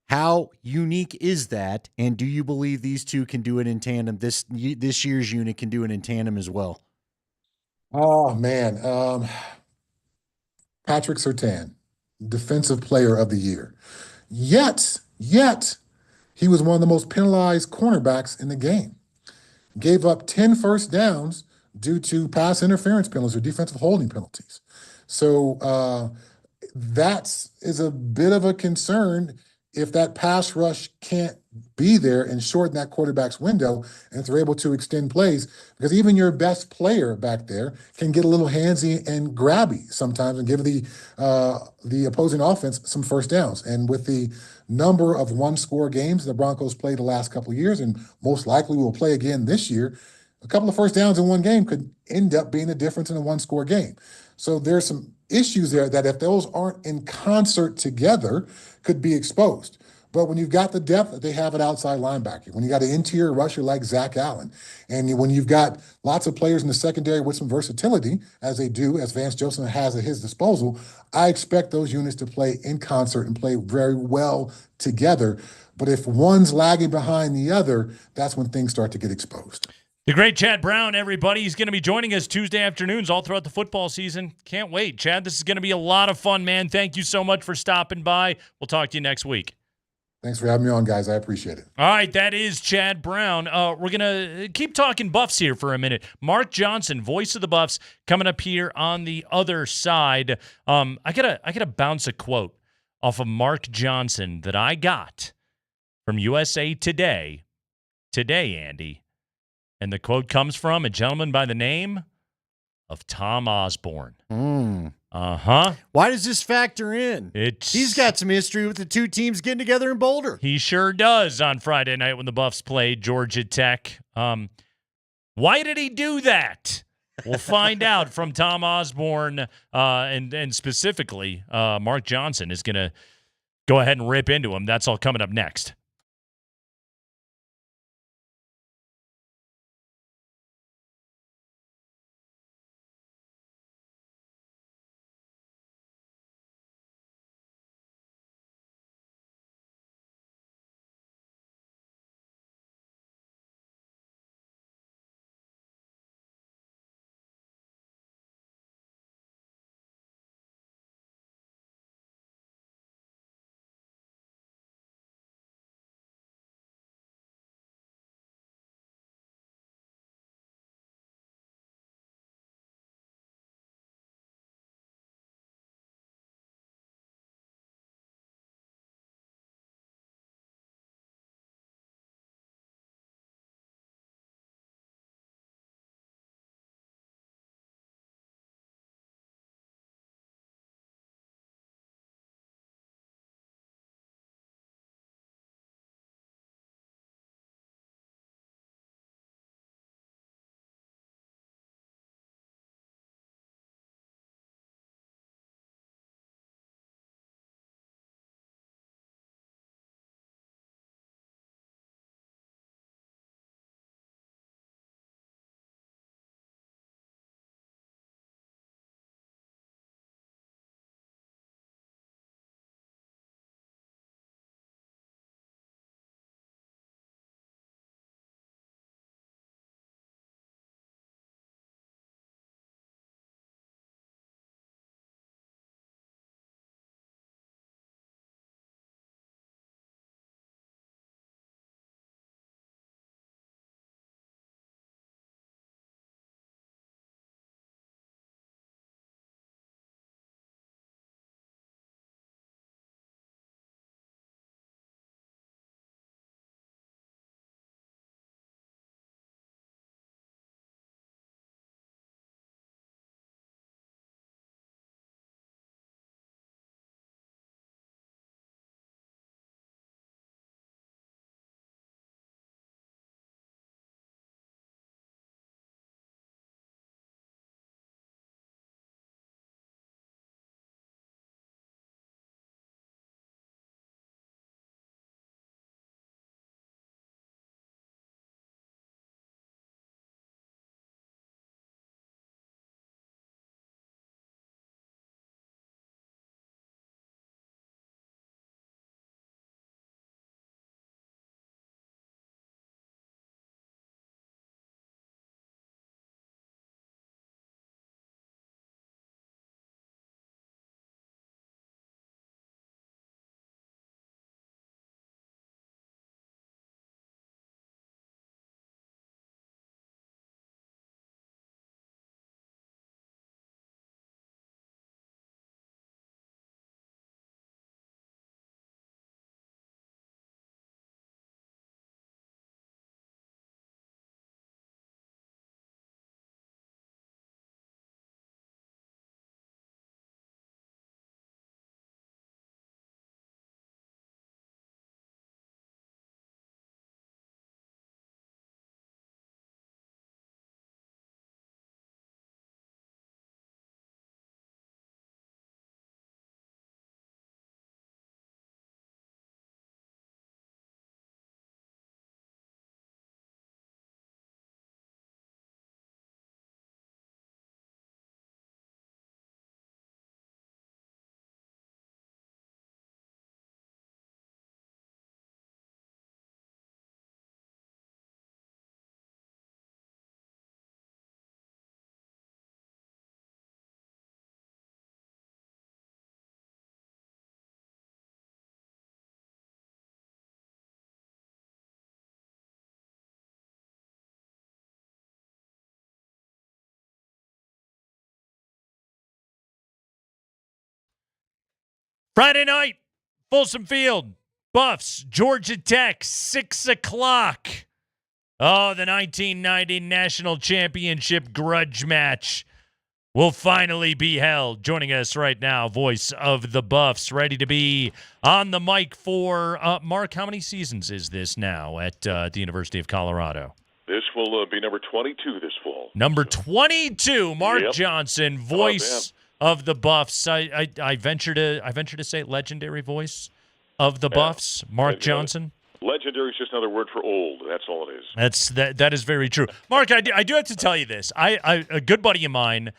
How unique is that? And do you believe these two can do it in tandem? This year's unit can do it in tandem as well. Oh man. Patrick Surtain, defensive player of the year. Yet, he was one of the most penalized cornerbacks in the game. Gave up 10 first downs due to pass interference penalties or defensive holding penalties. So that is a bit of a concern if that pass rush can't be there and shorten that quarterback's window, and if they're able to extend plays, because even your best player back there can get a little handsy and grabby sometimes and give the opposing offense some first downs. And with the number of one-score games the Broncos played the last couple of years, and most likely will play again this year, a couple of first downs in one game could end up being the difference in a one-score game. So there's some issues there that if those aren't in concert together, could be exposed. But when you've got the depth that they have at outside linebacker, when you got an interior rusher like Zach Allen, and when you've got lots of players in the secondary with some versatility, as they do, as Vance Joseph has at his disposal, I expect those units to play in concert and play very well together. But if one's lagging behind the other, that's when things start to get exposed. The great Chad Brown, everybody. He's going to be joining us Tuesday afternoons all throughout the football season. Can't wait. Chad, this is going to be a lot of fun, man. Thank you so much for stopping by. We'll talk to you next week. Thanks for having me on, guys. I appreciate it. All right, that is Chad Brown. We're going to keep talking Buffs here for a minute. Mark Johnson, voice of the Buffs, coming up here on the other side. I gotta bounce a quote off of Mark Johnson that I got from USA Today, Andy. And the quote comes from a gentleman by the name of Tom Osborne. Uh-huh. Why does this factor in? He's got some history with the two teams getting together in Boulder. He sure does on Friday night when the Buffs played Georgia Tech. Why did he do that? We'll find out from Tom Osborne, and specifically Mark Johnson is going to go ahead and rip into him. That's all coming up next. Friday night, Folsom Field, Buffs, Georgia Tech, 6 o'clock. Oh, the 1990 National Championship grudge match will finally be held. Joining us right now, voice of the Buffs, ready to be on the mic for Mark. How many seasons is this now at the University of Colorado? This will be number 22 this fall. Number 22, Mark Yep. Johnson, voice of the Buffs. I venture to say legendary voice of the Buffs, Mark Johnson. Legendary is just another word for old. That's all it is. That is very true. Mark, I do have to tell you this. A good buddy of mine,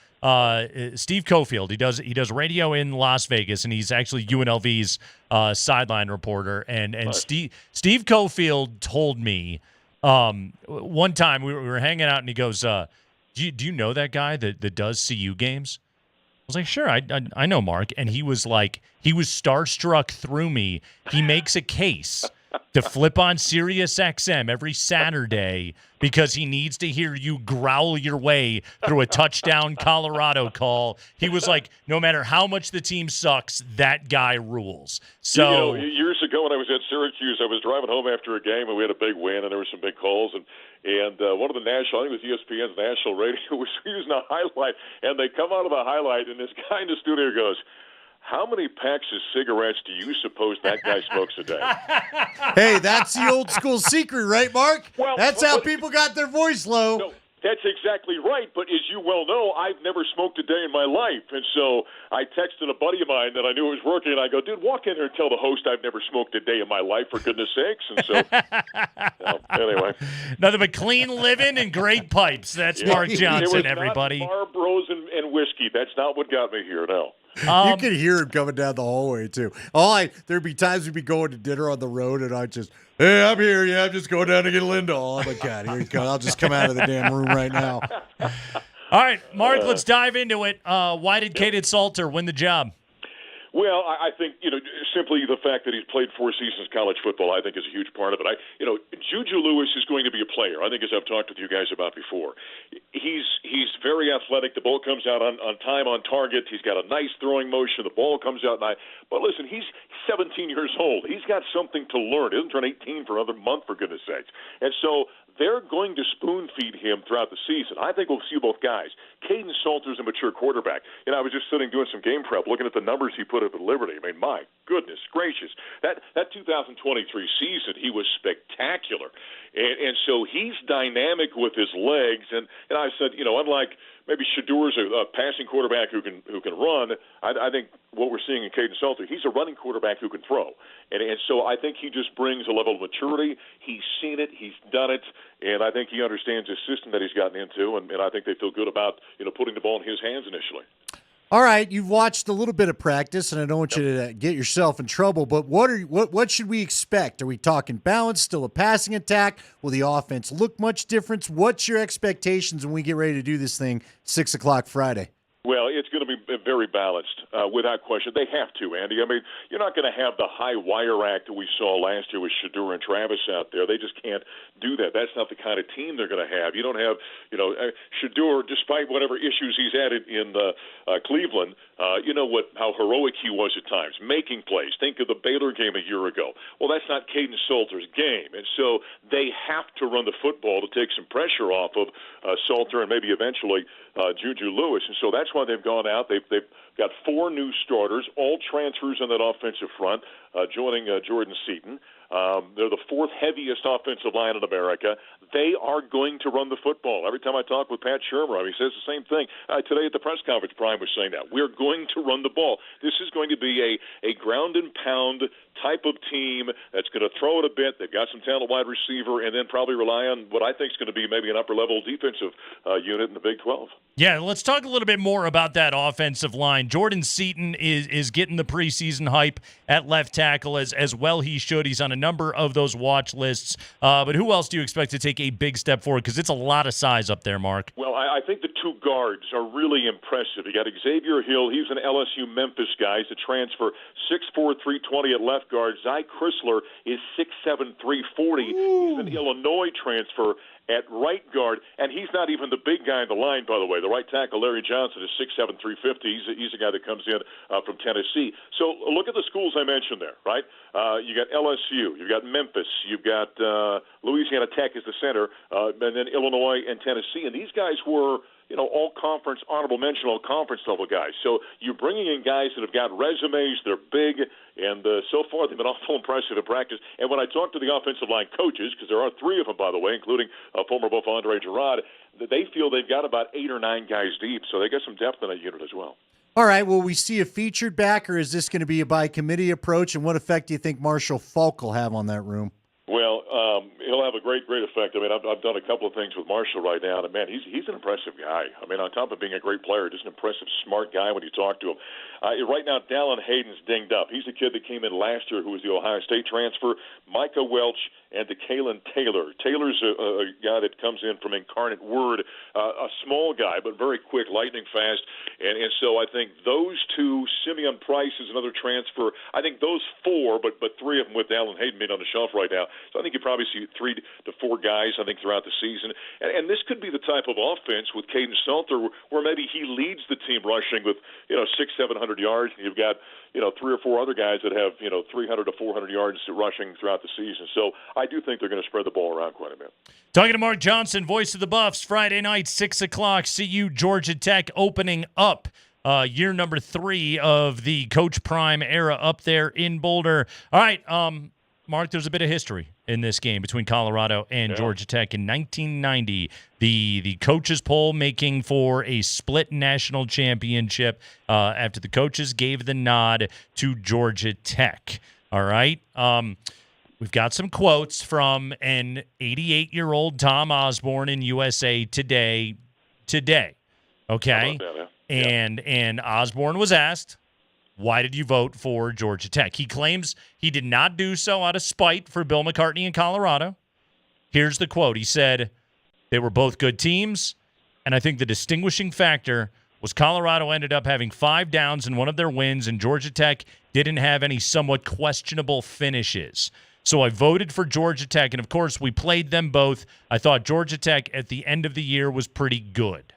Steve Cofield, he does radio in Las Vegas, and he's actually UNLV's sideline reporter. And Nice. Steve Cofield told me one time we were hanging out, and he goes, do you know that guy that does CU games? I was like, sure, I know Mark. And he was like, he was starstruck through me. He makes a case to flip on Sirius XM every Saturday because he needs to hear you growl your way through a touchdown Colorado call. He was like, no matter how much the team sucks, that guy rules. So years ago when I was at Syracuse, I was driving home after a game, and we had a big win, and there were some big calls, and one of the national, I think it was ESPN's national radio, was using a highlight, and they come out of the highlight, and this guy in the studio goes, "How many packs of cigarettes do you suppose that guy smokes a day?" Hey, that's the old school secret, right, Mark? Well, that's how people got their voice low. No, that's exactly right. But as you well know, I've never smoked a day in my life. And so I texted a buddy of mine that I knew was working, and I go, "Dude, walk in there and tell the host I've never smoked a day in my life, for goodness sakes." And so, anyway. Nothing but clean living and great pipes. That's Mark Johnson, everybody. It was not Marlboros and whiskey. That's not what got me here, no. You could hear him coming down the hallway too. There'd be times we'd be going to dinner on the road, and I'd just, "Hey, I'm here. Yeah, I'm just going down to get Lindahl." I'm like, "God, here you go. I'll just come out of the damn room right now." All right, Mark, let's dive into it. Why did Kaden Salter win the job? Well, I think, simply the fact that he's played 4 seasons of college football, I think, is a huge part of it. Juju Lewis is going to be a player. I think, as I've talked with you guys about before, he's very athletic. The ball comes out on time, on target. He's got a nice throwing motion. The ball comes out nice. But listen, he's 17 years old. He's got something to learn. He doesn't turn 18 for another month, for goodness sakes. And so they're going to spoon-feed him throughout the season. I think we'll see both guys. Kaden Salter's a mature quarterback. I was just sitting doing some game prep, looking at the numbers he put up at Liberty. I mean, my goodness gracious. That 2023 season, he was spectacular. And so he's dynamic with his legs. And I said, unlike maybe Shadur's a passing quarterback who can run, I think what we're seeing in Kaden Salter, he's a running quarterback who can throw. And so I think he just brings a level of maturity. He's seen it. He's done it. And I think he understands the system that he's gotten into. And I think they feel good about, putting the ball in his hands initially. All right, you've watched a little bit of practice, and I don't want you to get yourself in trouble, but what should we expect? Are we talking balance, still a passing attack? Will the offense look much different? What's your expectations when we get ready to do this thing 6 o'clock Friday? Well, it's going to be very balanced, without question. They have to, Andy. I mean, you're not going to have the high wire act that we saw last year with Shadur and Travis out there. They just can't do that. That's not the kind of team they're going to have. You don't have, Shadur, despite whatever issues he's had in Cleveland, how heroic he was at times, making plays. Think of the Baylor game a year ago. Well, that's not Kaden Salter's game. And so they have to run the football to take some pressure off of Salter and maybe eventually Juju Lewis. And so that's why they've gone out. They've got 4 new starters, all transfers on that offensive front, joining Jordan Seaton. They're the 4th heaviest offensive line in America. They are going to run the football. Every time I talk with Pat Shermer, he says the same thing. Today at the press conference, Brian was saying that. We're going to run the ball. This is going to be a ground and pound type of team that's going to throw it a bit. They've got some talent wide receiver, and then probably rely on what I think is going to be maybe an upper-level defensive unit in the Big 12. Yeah, let's talk a little bit more about that offensive line. Jordan Seaton is getting the preseason hype at left tackle, as well he should. He's on a number of those watch lists. But who else do you expect to take a big step forward? Because it's a lot of size up there, Mark. Well, I think the two guards are really impressive. You got Xavier Hill. He's an LSU Memphis guy. He's a transfer, 6'4", 320 at left guard. Zy Chrysler is 6'7", 340. He's an Illinois transfer at right guard, and he's not even the big guy in the line, by the way. The right tackle, Larry Johnson, is 6'7", 350. He's a guy that comes in from Tennessee. So look at the schools I mentioned there, right? You got LSU, you've got Memphis, you've got Louisiana Tech as the center, and then Illinois and Tennessee. And these guys were, all conference, honorable mention, all conference level guys. So you're bringing in guys that have got resumes, they're big, and so far they've been awful impressive in practice. And when I talk to the offensive line coaches, because there are 3 of them, by the way, including former Buff Andre Gerard, they feel they've got about 8 or 9 guys deep, so they got some depth in that unit as well. All right, will we see a featured back, or is this going to be a by-committee approach, and what effect do you think Marshall Faulk will have on that room? Well, he'll have a great effect. I mean, I've done a couple of things with Marshall right now, and man, he's an impressive guy. I mean, on top of being a great player, just an impressive, smart guy when you talk to him. Right now, Dallin Hayden's dinged up. He's a kid that came in last year who was the Ohio State transfer. Micah Welch and DeKalen Taylor. Taylor's a guy that comes in from Incarnate Word, a small guy, but very quick, lightning fast. And so I think those two, Simeon Price is another transfer. I think those 4, but 3 of them with Dallin Hayden being on the shelf right now. So I think you probably see 3 to 4 guys, I think, throughout the season. And this could be the type of offense with Caden Salter where maybe he leads the team rushing with, 600-700 yards. And you've got, 3 or 4 other guys that have, 300 to 400 yards rushing throughout the season. So I do think they're going to spread the ball around quite a bit. Talking to Mark Johnson, voice of the Buffs, Friday night, 6 o'clock, CU Georgia Tech opening up year number 3 of the Coach Prime era up there in Boulder. All right, Mark, there's a bit of history in this game between Colorado and Georgia Tech. In 1990, the coaches poll making for a split national championship after the coaches gave the nod to Georgia Tech. All right. We've got some quotes from an 88-year-old Tom Osborne in USA Today. Okay? And Osborne was asked, why did you vote for Georgia Tech? He claims he did not do so out of spite for Bill McCartney in Colorado. Here's the quote. He said, they were both good teams, and I think the distinguishing factor was Colorado ended up having 5 downs in one of their wins, and Georgia Tech didn't have any somewhat questionable finishes. So I voted for Georgia Tech, and of course we played them both. I thought Georgia Tech at the end of the year was pretty good.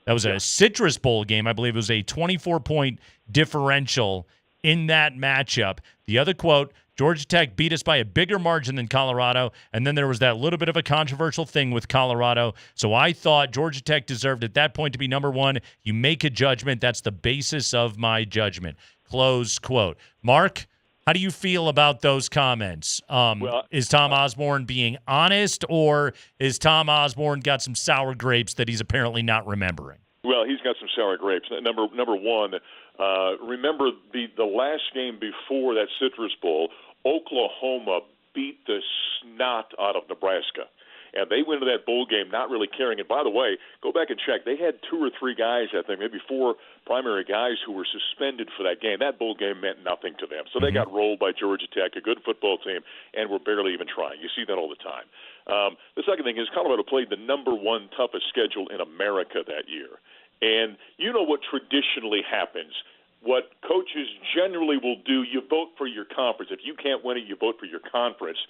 That was a Citrus Bowl game. I believe it was a 24-point differential in that matchup. The other quote, Georgia Tech beat us by a bigger margin than Colorado, and then there was that little bit of a controversial thing with Colorado. So I thought Georgia Tech deserved at that point to be number 1. You make a judgment. That's the basis of my judgment. Close quote. Mark, how do you feel about those comments? Is Tom Osborne being honest, or is Tom Osborne got some sour grapes that he's apparently not remembering? Well, he's got some sour grapes. Number 1, remember the last game before that Citrus Bowl, Oklahoma beat the snot out of Nebraska. And they went into that bowl game not really caring. And by the way, go back and check. They had 2 or 3 guys, I think, maybe 4 primary guys who were suspended for that game. That bowl game meant nothing to them. So they got rolled by Georgia Tech, a good football team, and were barely even trying. You see that all the time. The second thing is Colorado played the number 1 toughest schedule in America that year. And you know what traditionally happens. What coaches generally will do, you vote for your conference. If you can't win it, you vote for your conference.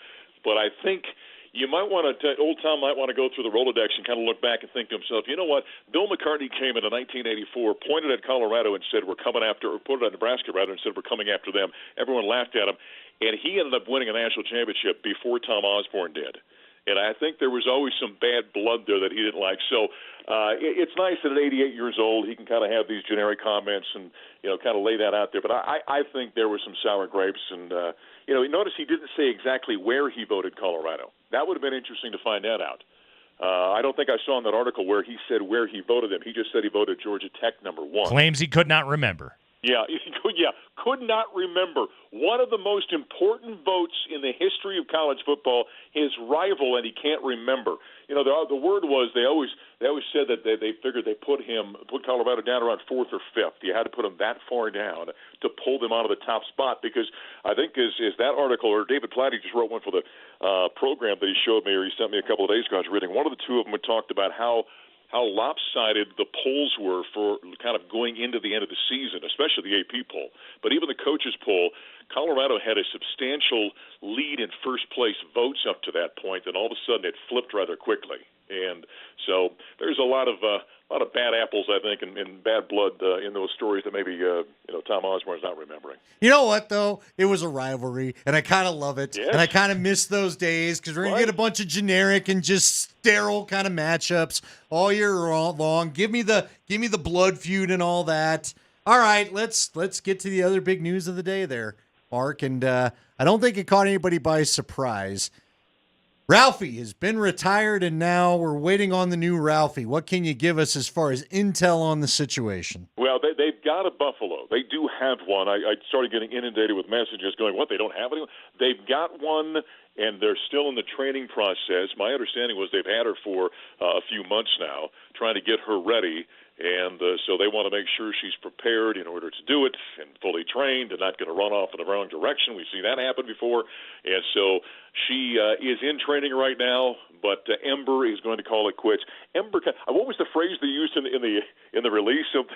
But I think you might want to, old Tom might want to go through the Rolodex and kind of look back and think to himself, you know what, Bill McCartney came in 1984, pointed at Colorado and said, we're coming after, or pointed at Nebraska rather, and said, we're coming after them. Everyone laughed at him. And he ended up winning a national championship before Tom Osborne did. And I think there was always some bad blood there that he didn't like. So it's nice that at 88 years old he can kind of have these generic comments and, kind of lay that out there. But I think there were some sour grapes. And, notice he didn't say exactly where he voted Colorado. That would have been interesting to find that out. I don't think I saw in that article where he said where he voted them. He just said he voted Georgia Tech number 1. Claims he could not remember. Yeah, could not remember. One of the most important votes in the history of college football, his rival, and he can't remember. the word was they always said that they figured they put Colorado down around 4th or 5th. You had to put them that far down to pull them out of the top spot, because I think is that article, or David Platty just wrote one for the program that he showed me, or he sent me a couple of days ago. I was reading one of the two of them had talked about how lopsided the polls were for kind of going into the end of the season, especially the AP poll. But even the coaches poll, Colorado had a substantial lead in first place votes up to that point, and all of a sudden it flipped rather quickly. And so there's a lot of bad apples, I think, and bad blood in those stories that maybe Tom Osborne's not remembering. You know what, though? It was a rivalry, and I kind of love it. Yes. And I kind of miss those days because we're going to get a bunch of generic and just sterile kind of matchups all year long. Give me the blood feud and all that. All right, let's get to the other big news of the day there, Mark. And I don't think it caught anybody by surprise. Ralphie has been retired, and now we're waiting on the new Ralphie. What can you give us as far as intel on the situation? Well, they've got a Buffalo. They do have one. I started getting inundated with messages going, what, they don't have anyone? They've got one, and they're still in the training process. My understanding was they've had her for a few months now, trying to get her ready. And so they want to make sure she's prepared in order to do it and fully trained and not going to run off in the wrong direction. We've seen that happen before. And so she is in training right now, but Ember is going to call it quits. Ember, what was the phrase they used in the release? Something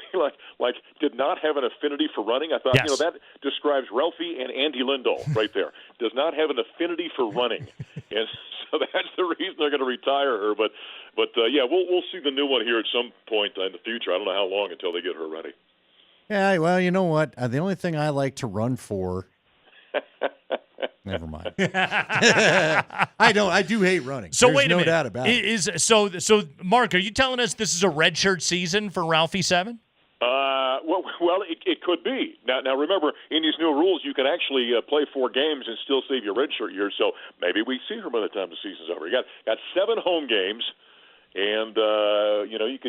like did not have an affinity for running. I thought, yes. that describes Ralphie and Andy Lindahl right there. Does not have an affinity for running. And so that's the reason they're going to retire her. But yeah, we'll see the new one here at some point in the future. I don't know how long until they get her ready. Yeah, well, you know what? The only thing I like to run for. Never mind. I do hate running. So There's wait a no minute. doubt about it. So Mark, are you telling us this is a redshirt season for Ralphie 7? Well, it could be. Now, remember, in these new rules, you can actually play 4 games and still save your redshirt year. So maybe we see her by the time the season's over. You got 7 home games, and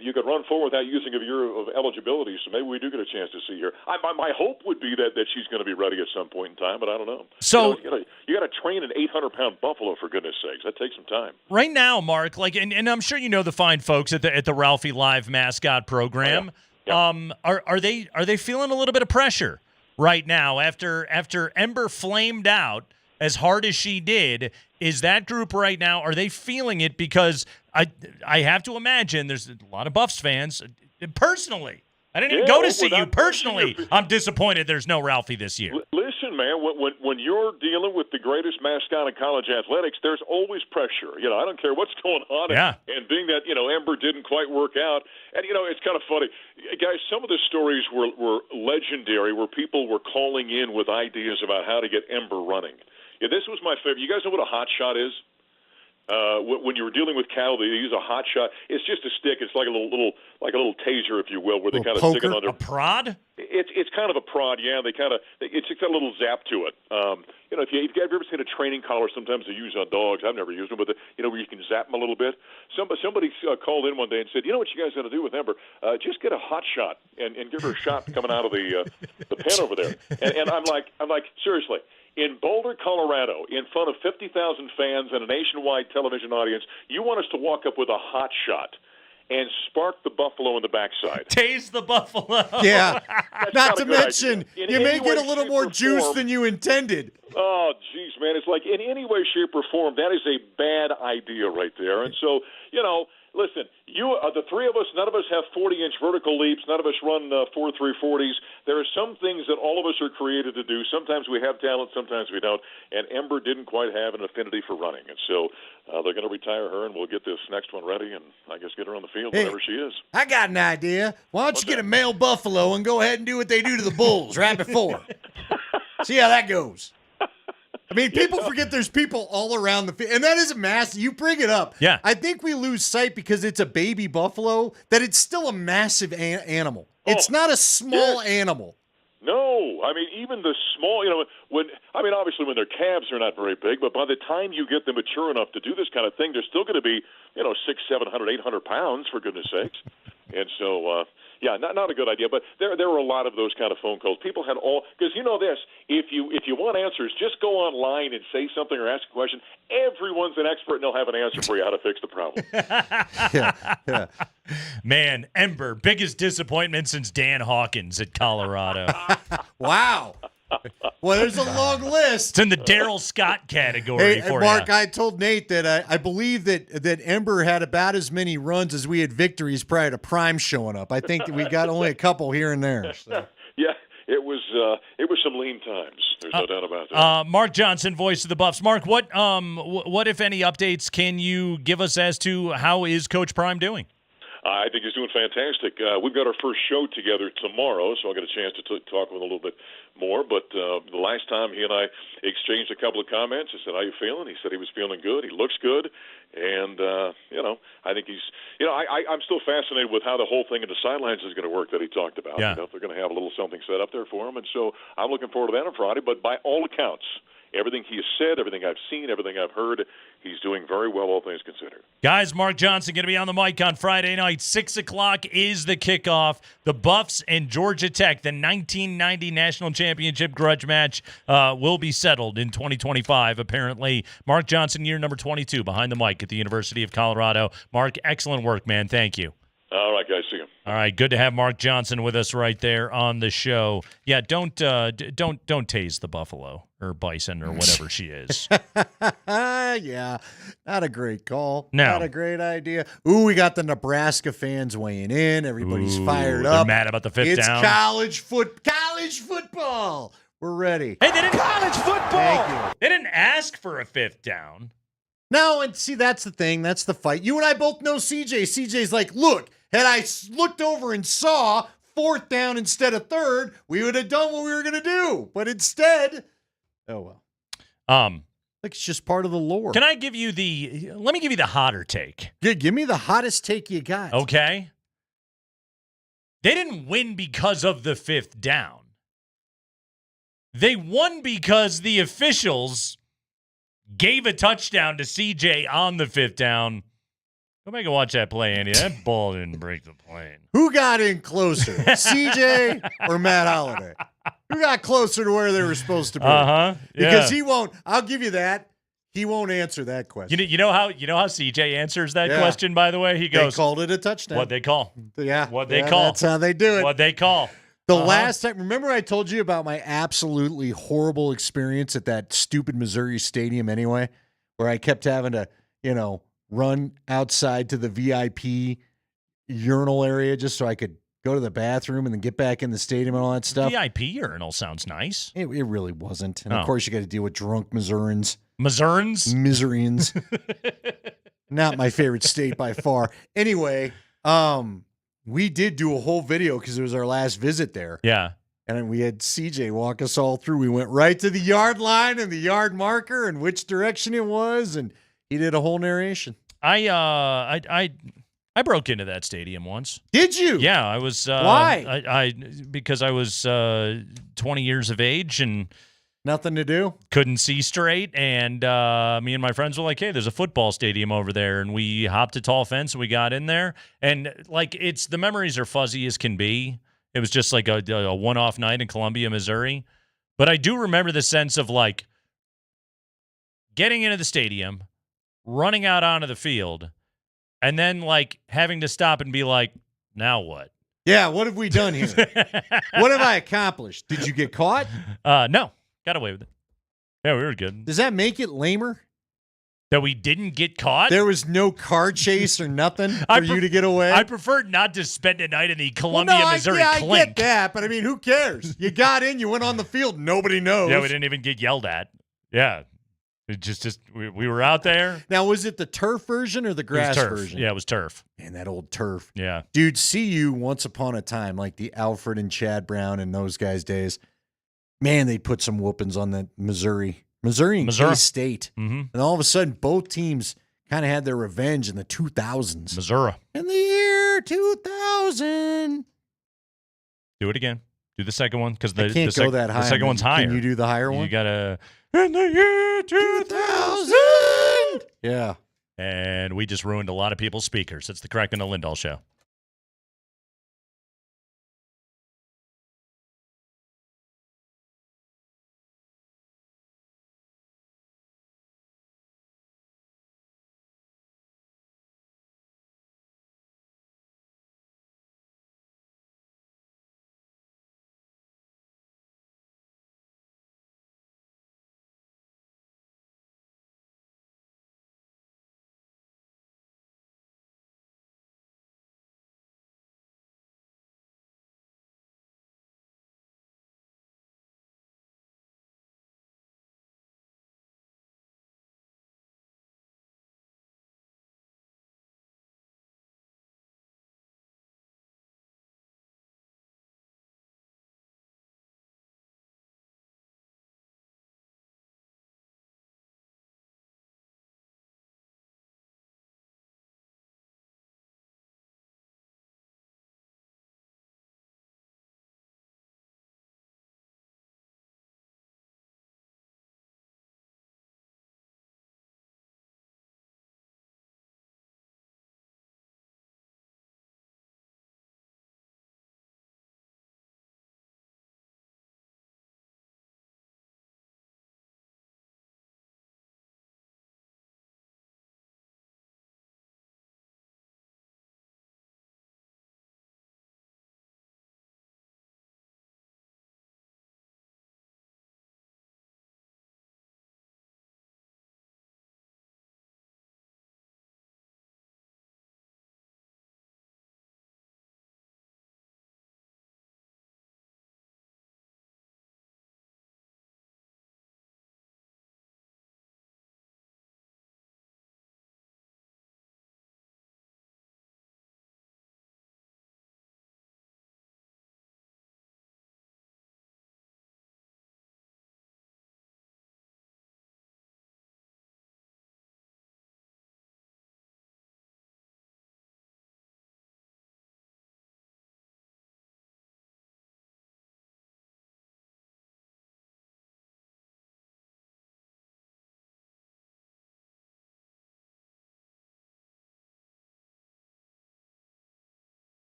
you could run forward without using a year of eligibility. So maybe we do get a chance to see her. My hope would be that she's going to be ready at some point in time, but I don't know. So you got to train an 800-pound buffalo, for goodness sakes. That takes some time. Right now, Mark, and I'm sure you know the fine folks at the Ralphie Live mascot program. Are they feeling a little bit of pressure right now after Ember flamed out as hard as she did? Is that group right now, are they feeling it? Because I have to imagine there's a lot of Buffs fans. Personally, I didn't even go to see you. Personally, I'm disappointed there's no Ralphie this year. Listen, man, when you're dealing with the greatest mascot in college athletics, there's always pressure. I don't care what's going on. Yeah. And being that, Ember didn't quite work out. And, it's kind of funny. Guys, some of the stories were legendary where people were calling in with ideas about how to get Ember running. Yeah, this was my favorite. You guys know what a hot shot is? When you were dealing with cattle, they use a hot shot. It's just a stick. It's like a little taser, if you will, where they kind of stick it on their a prod. It's kind of a prod, yeah. It's got a little zap to it. If you've ever seen a training collar, sometimes they use on dogs. I've never used them, but where you can zap them a little bit. Somebody called in one day and said, what you guys got to do with Ember? Just get a hot shot and give her a shot coming out of the pen over there. And I'm like, seriously. In Boulder, Colorado, in front of 50,000 fans and a nationwide television audience, you want us to walk up with a hot shot and spark the buffalo in the backside. Tase the buffalo. Yeah. Not to a good mention, you may get a little more juice than you intended. Oh, geez, man. It's like in any way, shape, or form, that is a bad idea right there. And so, listen, the three of us, none of us have 40-inch vertical leaps. None of us run 4.340s. There are some things that all of us are created to do. Sometimes we have talent, sometimes we don't. And Ember didn't quite have an affinity for running. And so they're going to retire her, and we'll get this next one ready and, I guess, get her on the field whenever she is. I got an idea. Why don't you get a male buffalo and go ahead and do what they do to the bulls right before? See how that goes. I mean, people forget there's people all around the field, and that is a massive. You bring it up. Yeah. I think we lose sight because it's a baby buffalo that it's still a massive animal. It's not a small animal. No, I mean, even the small, obviously when they're calves, they're not very big, but by the time you get them mature enough to do this kind of thing, they're still going to be, 600, 700, 800 pounds, for goodness sakes. And so, Yeah, not a good idea. But there were a lot of those kind of phone calls. People had because you know this. If you want answers, just go online and say something or ask a question. Everyone's an expert, and they'll have an answer for you how to fix the problem. Yeah. Man, Ember, biggest disappointment since Dan Hawkins at Colorado. Wow. Well, there's a long list. It's in the Daryl Scott category Hey, for Mark, you. I told Nate that I believe that Ember had about as many runs as we had victories prior to Prime showing up. I think that we got only a couple here and there. So. Yeah, it was some lean times. There's no doubt about that. Mark Johnson, voice of the Buffs. Mark, what if any updates can you give us as to how is Coach Prime doing? I think he's doing fantastic. We've got our first show together tomorrow, so I'll get a chance to talk with him a little bit more. But the last time he and I exchanged a couple of comments, I said, "How you feeling?" He said he was feeling good. He looks good. And, I think he's – I'm still fascinated with how the whole thing in the sidelines is going to work that he talked about. Yeah. If they're going to have a little something set up there for him. And so I'm looking forward to that on Friday. But by all accounts, everything he has said, everything I've seen, everything I've heard, he's doing very well, all things considered. Guys, Mark Johnson going to be on the mic on Friday night. 6 o'clock is the kickoff. The Buffs and Georgia Tech, the 1990 National Championship grudge match, will be settled in 2025, apparently. Mark Johnson, year number 22, behind the mic at the University of Colorado. Mark, excellent work, man. Thank you. All right, guys. See you. All right, good to have Mark Johnson with us right there on the show. Yeah, don't tase the buffalo or bison or whatever she is. Yeah, not a great call. No. Not a great idea. Ooh, we got the Nebraska fans weighing in. Everybody's fired up. They're mad about the fifth it's down. College football. We're ready. Hey, they didn't college football. Thank you. They didn't ask for a fifth down. No, and see, that's the thing. That's the fight. You and I both know CJ. CJ's like, look, had I looked over and saw fourth down instead of third, we would have done what we were going to do. But instead, oh well. Like it's just part of the lore. Can I give you let me give you the hotter take. Yeah, give me the hottest take you got. Okay. They didn't win because of the fifth down. They won because the officials gave a touchdown to CJ on the fifth down. Go back and watch that play, Andy. That ball didn't break the plane. Who got in closer, CJ or Matt Holliday? Who got closer to where they were supposed to be? Yeah. Because he won't. I'll give you that. He won't answer that question. You know how CJ answers that question. By the way, he goes, "They called it a touchdown." What they call? Yeah. What they call? That's how they do it. What they call? The last time, remember I told you about my absolutely horrible experience at that stupid Missouri stadium anyway, where I kept having to, run outside to the VIP urinal area just so I could go to the bathroom and then get back in the stadium and all that stuff. VIP urinal sounds nice. It really wasn't. And of course you got to deal with drunk Missourians. Missourians? Missourians. Not my favorite state by far. Anyway, we did do a whole video because it was our last visit there. Yeah. And we had CJ walk us all through. We went right to the yard line and the yard marker and which direction it was, and he did a whole narration. I broke into that stadium once. Did you? Yeah, I was. Why? Because I was 20 years of age and nothing to do. Couldn't see straight, and me and my friends were like, "Hey, there's a football stadium over there," and we hopped a tall fence and we got in there, and the memories are fuzzy as can be. It was just like a one-off night in Columbia, Missouri, but I do remember the sense of getting into the stadium, running out onto the field, and then having to stop and be like, now what? Yeah, what have we done here? What have I accomplished? Did you get caught? No. Got away with it. Yeah, we were good. Does that make it lamer? That we didn't get caught? There was no car chase or nothing for you to get away? I preferred not to spend a night in the Columbia, Missouri clink. I get that, but I mean, who cares? You got in, you went on the field, nobody knows. Yeah, we didn't even get yelled at. Yeah. It just we were out there. Now, was it the turf version or the grass version? Yeah, it was turf. Man, that old turf. Yeah. Dude, CU once upon a time, like the Alfred and Chad Brown and those guys' days, man, they put some whoopings on the Missouri and K-State. Mm-hmm. And all of a sudden, both teams kind of had their revenge in the 2000s. Missouri. In the year 2000. Do it again. Do the second one because the go that high. The second one's higher. Can you do the higher one? You gotta. In the year 2000. Yeah. And we just ruined a lot of people's speakers. It's the Kreckman and Lindahl Show.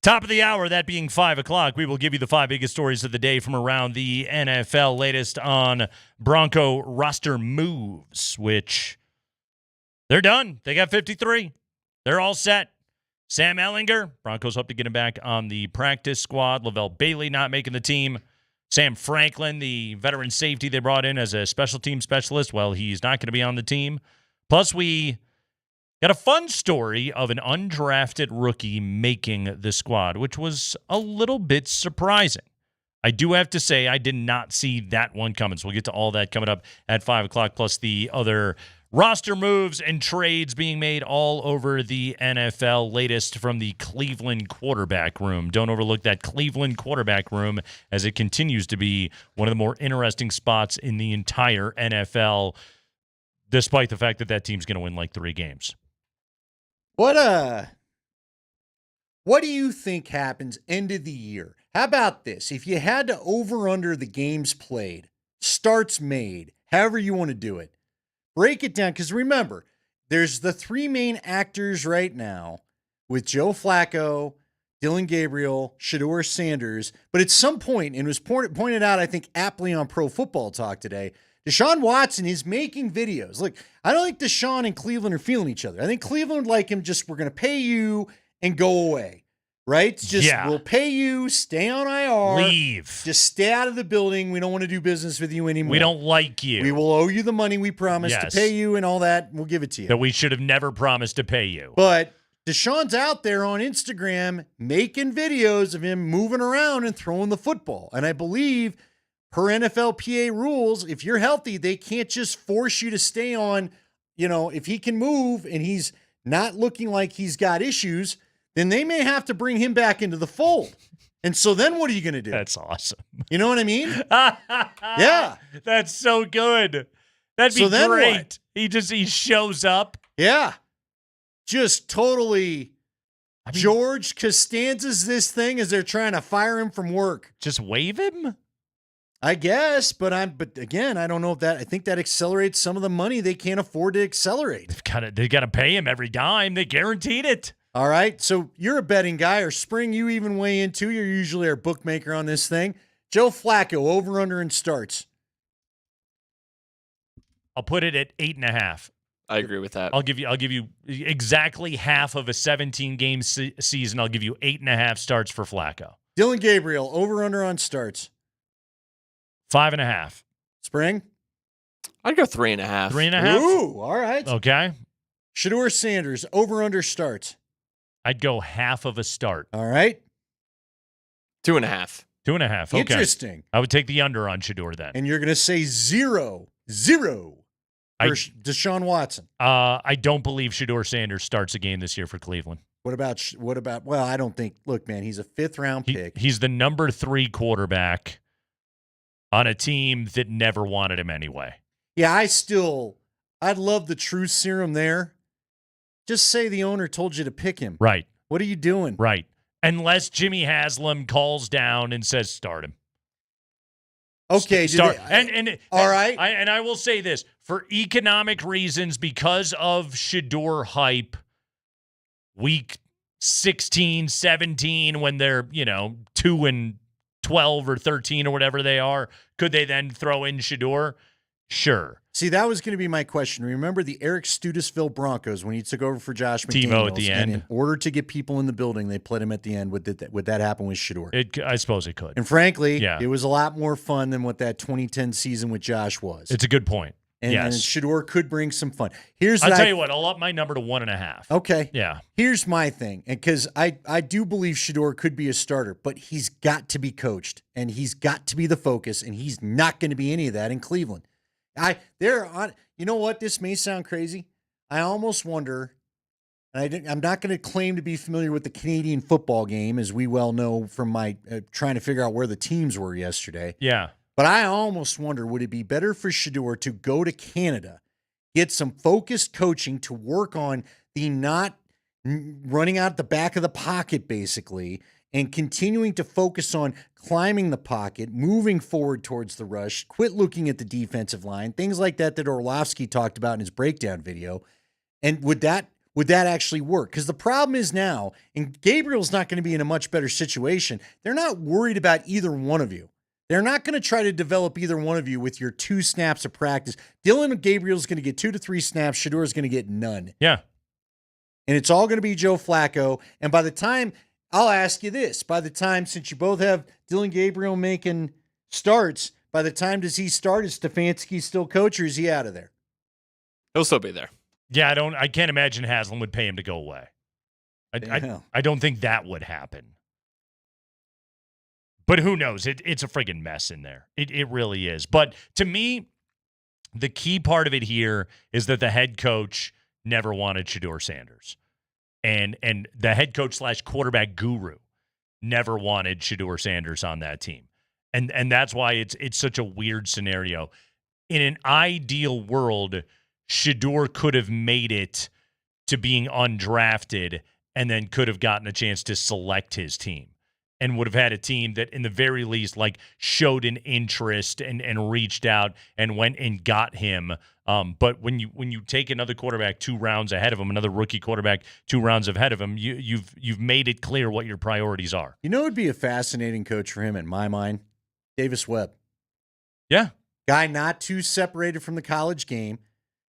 Top of the hour, that being 5 o'clock, we will give you the 5 biggest stories of the day from around the NFL. Latest on Bronco roster moves, which they're done. They got 53. They're all set. Sam Ehlinger, Broncos hope to get him back on the practice squad. Lavelle Bailey not making the team. Sam Franklin, the veteran safety they brought in as a special team specialist, well, he's not going to be on the team. Plus, we got a fun story of an undrafted rookie making the squad, which was a little bit surprising. I do have to say I did not see that one coming, so we'll get to all that coming up at 5 o'clock, plus the other roster moves and trades being made all over the NFL. Latest from the Cleveland quarterback room. Don't overlook that Cleveland quarterback room, as it continues to be one of the more interesting spots in the entire NFL, despite the fact that that team's going to win like 3 games. What do you think happens end of the year? How about this? If you had to over under the games played, starts made, however you want to do it, break it down, because remember, there's the 3 main actors right now with Joe Flacco, Dylan Gabriel, Shedeur Sanders. But at some point, and it was pointed out, I think, aptly on Pro Football Talk today, Deshaun Watson is making videos. Look, I don't think Deshaun and Cleveland are feeling each other. I think Cleveland like him just, we're going to pay you and go away, right? Just, we'll pay you, stay on IR. Leave. Just stay out of the building. We don't want to do business with you anymore. We don't like you. We will owe you the money we promised to pay you and all that. We'll give it to you. That we should have never promised to pay you. But Deshaun's out there on Instagram making videos of him moving around and throwing the football. And I believe per NFLPA rules, if you're healthy, they can't just force you to stay on, if he can move and he's not looking like he's got issues, then they may have to bring him back into the fold. And so then what are you going to do? That's awesome. You know what I mean? Yeah. That's so good. That'd be great. What? He shows up. Yeah. Just totally George Costanza's this thing as they're trying to fire him from work. Just wave him? I guess, but again, I don't know if that, I think that accelerates some of the money they can't afford to accelerate. They got to pay him every dime. They guaranteed it. All right. So you're a betting guy, or Spring, you even weigh in too. You're usually our bookmaker on this thing. Joe Flacco, over, under, and starts. I'll put it at 8.5. I agree with that. I'll give you exactly half of a 17-game season. I'll give you 8.5 starts for Flacco. Dylan Gabriel, over, under on starts. 5.5. Spring? I'd go 3.5. 3.5? Ooh, all right. Okay. Shedeur Sanders, over, under starts. I'd go half of a start. All right. 2.5. 2.5. Okay. Interesting. I would take the under on Shedeur then. And you're going to say 0 for Deshaun Watson. I don't believe Shedeur Sanders starts a game this year for Cleveland. What about, well, I don't think, look, man, he's a 5th-round pick. He's the number 3 quarterback on a team that never wanted him anyway. Yeah, I'd love the truth serum there. Just say the owner told you to pick him. Right. What are you doing? Right. Unless Jimmy Haslam calls down and says, start him. Okay. Start. All right. I will say this. For economic reasons, because of Shedeur hype, week 16, 17, when they're, 2-12 or 13 or whatever they are, could they then throw in Shedeur? Sure. See, that was going to be my question. Remember the Eric Studesville Broncos when he took over for Josh McDaniels? TiVo at the end. And in order to get people in the building, they played him at the end. Would that happen with Shedeur? I suppose it could. And frankly, it was a lot more fun than what that 2010 season with Josh was. It's a good point. And Shedeur could bring some fun. I'll tell you what, I'll up my number to 1.5. Okay. Yeah. Here's my thing, and because I do believe Shedeur could be a starter, but he's got to be coached, and he's got to be the focus, and he's not going to be any of that in Cleveland. You know what? This may sound crazy. I almost wonder, and I'm not going to claim to be familiar with the Canadian football game, as we well know from my trying to figure out where the teams were yesterday. Yeah. But I almost wonder, would it be better for Shedeur to go to Canada, get some focused coaching to work on the not running out the back of the pocket, basically, and continuing to focus on climbing the pocket, moving forward towards the rush, quit looking at the defensive line, things like that Orlovsky talked about in his breakdown video. And would that would that actually work? Because the problem is now, and Gabriel's not going to be in a much better situation, they're not worried about either one of you. They're not going to try to develop either one of you with your 2 snaps of practice. Dylan Gabriel's going to get 2 to 3 snaps. Shedor's going to get none. Yeah. And it's all going to be Joe Flacco. And by the time, I'll ask you this, since you both have Dylan Gabriel making starts, by the time does he start? Is Stefanski still coach, or is he out of there? He'll still be there. Yeah, I can't imagine Haslam would pay him to go away. I don't think that would happen. But who knows? It's a friggin' mess in there. It really is. But to me, the key part of it here is that the head coach never wanted Shedeur Sanders. And the head coach / quarterback guru never wanted Shedeur Sanders on that team. And that's why it's such a weird scenario. In an ideal world, Shedeur could have made it to being undrafted and then could have gotten a chance to select his team and would have had a team that in the very least showed an interest and reached out and went and got him. But when you take another quarterback 2 rounds ahead of him, another rookie quarterback 2 rounds ahead of him, you've made it clear what your priorities are. You know who would be a fascinating coach for him in my mind? Davis Webb. Yeah. Guy not too separated from the college game.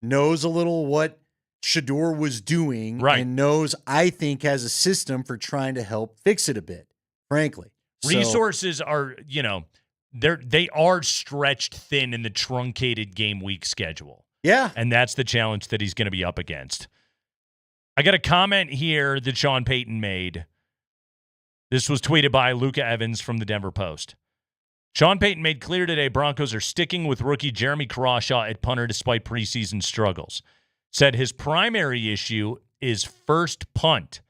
Knows a little what Shedeur was doing, right, and knows, I think, has a system for trying to help fix it a bit, frankly. Resources are, they are stretched thin in the truncated game week schedule. Yeah. And that's the challenge that he's going to be up against. I got a comment here that Sean Payton made. This was tweeted by Luca Evans from the Denver Post. Sean Payton made clear today Broncos are sticking with rookie Jeremy Crawshaw at punter despite preseason struggles. Said his primary issue is first punt.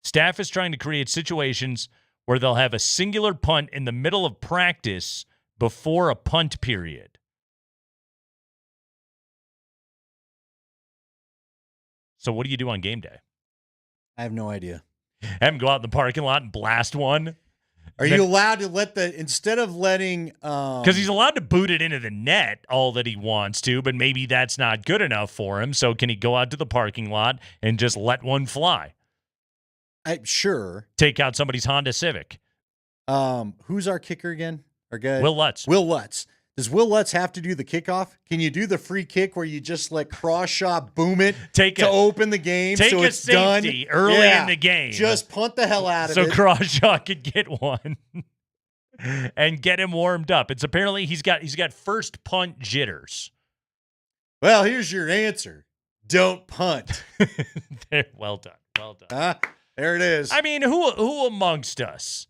Staff is trying to create situations where they'll have a singular punt in the middle of practice before a punt period. So what do you do on game day? I have no idea. Have him go out in the parking lot and blast one? Are you allowed to instead of letting... Because he's allowed to boot it into the net all that he wants to, but maybe that's not good enough for him. So can he go out to the parking lot and just let one fly? Sure. Take out somebody's Honda Civic. Who's our kicker again? Our guy? Will Lutz. Will Lutz. Does Will Lutz have to do the kickoff? Can you do the free kick where you just let Crawshaw boom it open the game so it's done? Take a safety early in the game. Just punt the hell out of it. So Crawshaw could get one and get him warmed up. It's apparently he's got first punt jitters. Well, here's your answer. Don't punt. Well done. There it is. I mean, who amongst us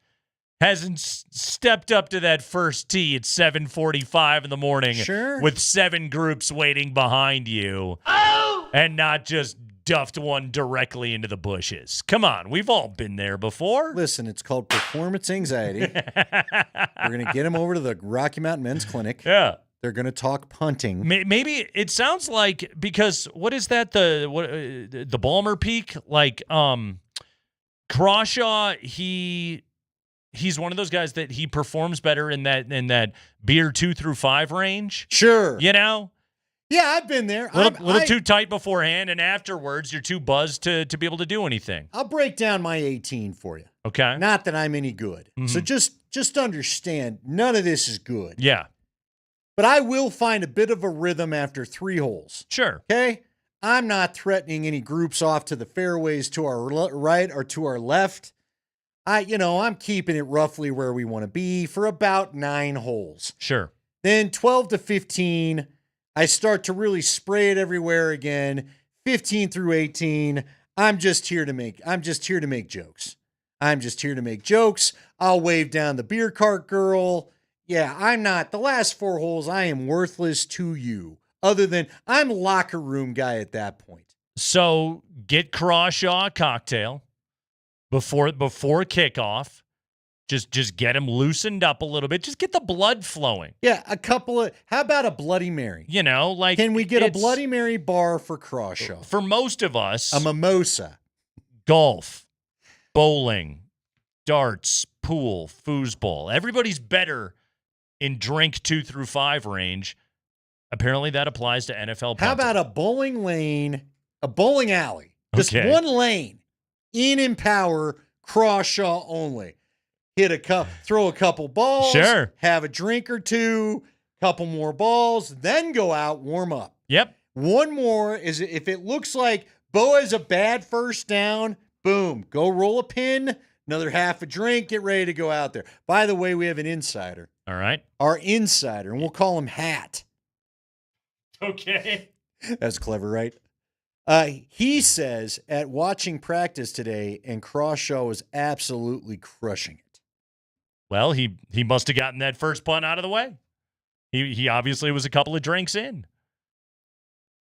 hasn't stepped up to that first tee at 7:45 in the morning with 7 groups waiting behind you and not just duffed one directly into the bushes? Come on, we've all been there before. Listen, it's called performance anxiety. We're going to get him over to the Rocky Mountain Men's Clinic. Yeah. They're going to talk punting. Maybe it sounds like, because what is that, the Balmer Peak? Like Crawshaw, he's one of those guys that he performs better in that beer 2 through 5 range. Sure. Yeah, I've been there. A little too tight beforehand, and afterwards you're too buzzed to be able to do anything. I'll break down my 18 for you. Okay. Not that I'm any good. Mm-hmm. So just understand, none of this is good. Yeah. But I will find a bit of a rhythm after 3 holes. Sure. Okay? I'm not threatening any groups off to the fairways to our right or to our left. I'm keeping it roughly where we want to be for about 9 holes. Sure. Then 12 to 15, I start to really spray it everywhere again. 15 through 18, I'm just here to make jokes. I'll wave down the beer cart girl. Yeah, I'm not. The last 4 holes, I am worthless to you. Other than I'm locker room guy at that point. So get Crawshaw a cocktail before kickoff. Just get him loosened up a little bit. Just get the blood flowing. Yeah, how about a Bloody Mary? Can we get a Bloody Mary bar for Crawshaw? For most of us, a mimosa. Golf, bowling, darts, pool, foosball. Everybody's better in drink 2 through 5 range. Apparently that applies to NFL punting. How about a bowling lane, a bowling alley? Just one lane, in and power, Crawshaw only. Throw a couple balls, Sure. have a drink or two, couple more balls, then go out, warm up. Yep. One more is if it looks like Bo has a bad first down, boom, go roll a pin, another half a drink, get ready to go out there. By the way, we have an insider. All right. Our insider, and we'll call him Hat. Okay. That's clever, right? He says at watching practice today, and Crawshaw was absolutely crushing it. Well, he must have gotten that first punt out of the way. He obviously was a couple of drinks in.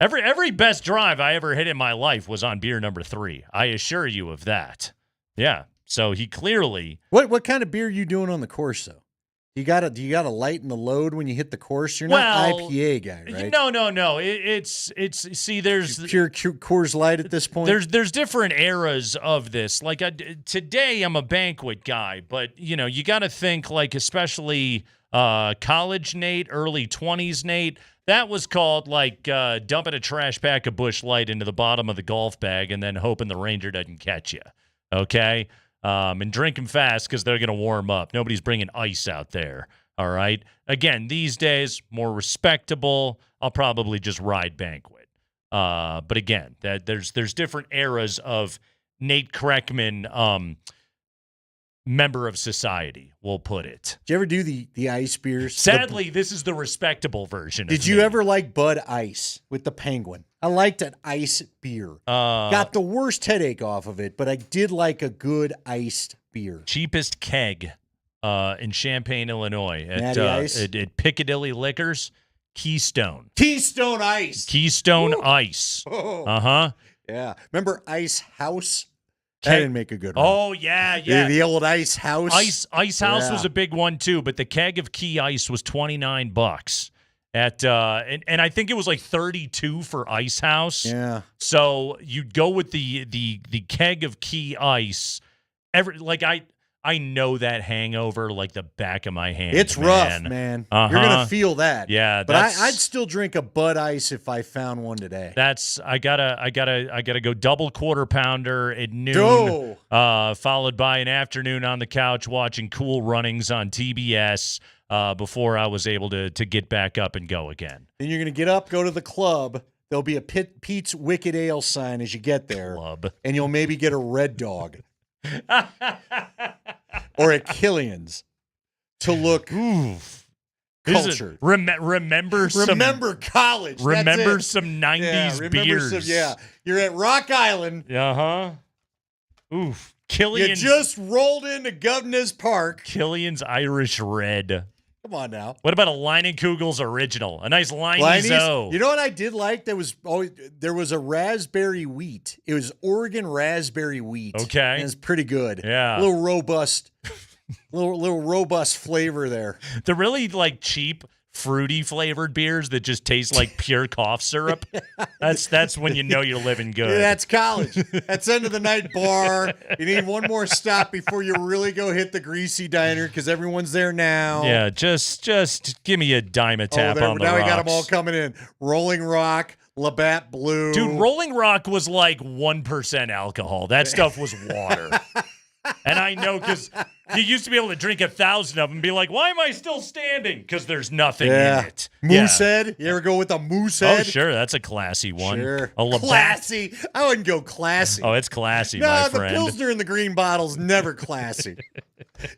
Every best drive I ever hit in my life was on beer number 3. I assure you of that. Yeah. So he clearly. What kind of beer are you doing on the course though? Do you gotta lighten the load when you hit the course? You're not an IPA guy, right? No. It's see, there's pure Coors Light at this point. There's different eras of this. Like today, I'm a banquet guy, but you got to think like especially college Nate, early 20s Nate. That was called like dumping a trash pack of Busch Light into the bottom of the golf bag and then hoping the ranger doesn't catch you. Okay. And drink them fast because they're going to warm up. Nobody's bringing ice out there, all right? Again, these days, more respectable. I'll probably just ride banquet. But again, there's different eras of Nate Kreckman, member of society, we'll put it. Did you ever do the ice beers? Sadly, this is the respectable version. Did you ever like Bud Ice with the Penguin? I liked an ice beer. Got the worst headache off of it, but I did like a good iced beer. Cheapest keg in Champaign, Illinois at Piccadilly Liquors, Keystone. Keystone Ice. Keystone Ice. Oh. Uh-huh. Yeah. Remember Ice House? That didn't make a good one. Oh, yeah. The old Ice House. Ice House was a big one, too, but the keg of Key Ice was $29 and I think it was like 32 for Ice House. Yeah. So you'd go with the keg of Key Ice. I know that hangover like the back of my hand. It's rough, man. Uh-huh. You're gonna feel that. Yeah, but I'd still drink a Bud Ice if I found one today. I gotta go double quarter pounder at noon, followed by an afternoon on the couch watching Cool Runnings on TBS before I was able to get back up and go again. Then you're gonna get up, go to the club. There'll be a Pete's Wicked Ale sign as you get there, and you'll maybe get a Red Dog. Or at Killian's to look cultured. Remember college. Remember some 90s beers. You're at Rock Island. Uh-huh. Oof. Killian's. You just rolled into Governor's Park. Killian's Irish Red. Come on now. What about a Leinenkugel's original? A nice Leine's-O. You know what I did like? There was a raspberry wheat. It was Oregon raspberry wheat. Okay. And it's pretty good. Yeah. A little robust. little robust flavor there. The really like cheap, fruity flavored beers that just taste like pure cough syrup. That's when you know you're living good. Yeah, that's college. That's end of the night bar. You need one more stop before you really go hit the greasy diner because everyone's there now. Yeah, just give me a dime a tap on the now rocks. We got them all coming in. Rolling Rock, Labatt Blue. Dude, Rolling Rock was like 1% alcohol. That stuff was water. And I know because you used to be able to drink 1,000 of them and be like, why am I still standing? Because there's nothing in it. Moosehead? You ever go with a Moosehead? Oh, sure. That's a classy one. Sure. A Labatt. Classy? I wouldn't go classy. Oh, it's classy, no, my the friend. Pilsner in the green bottle's never classy.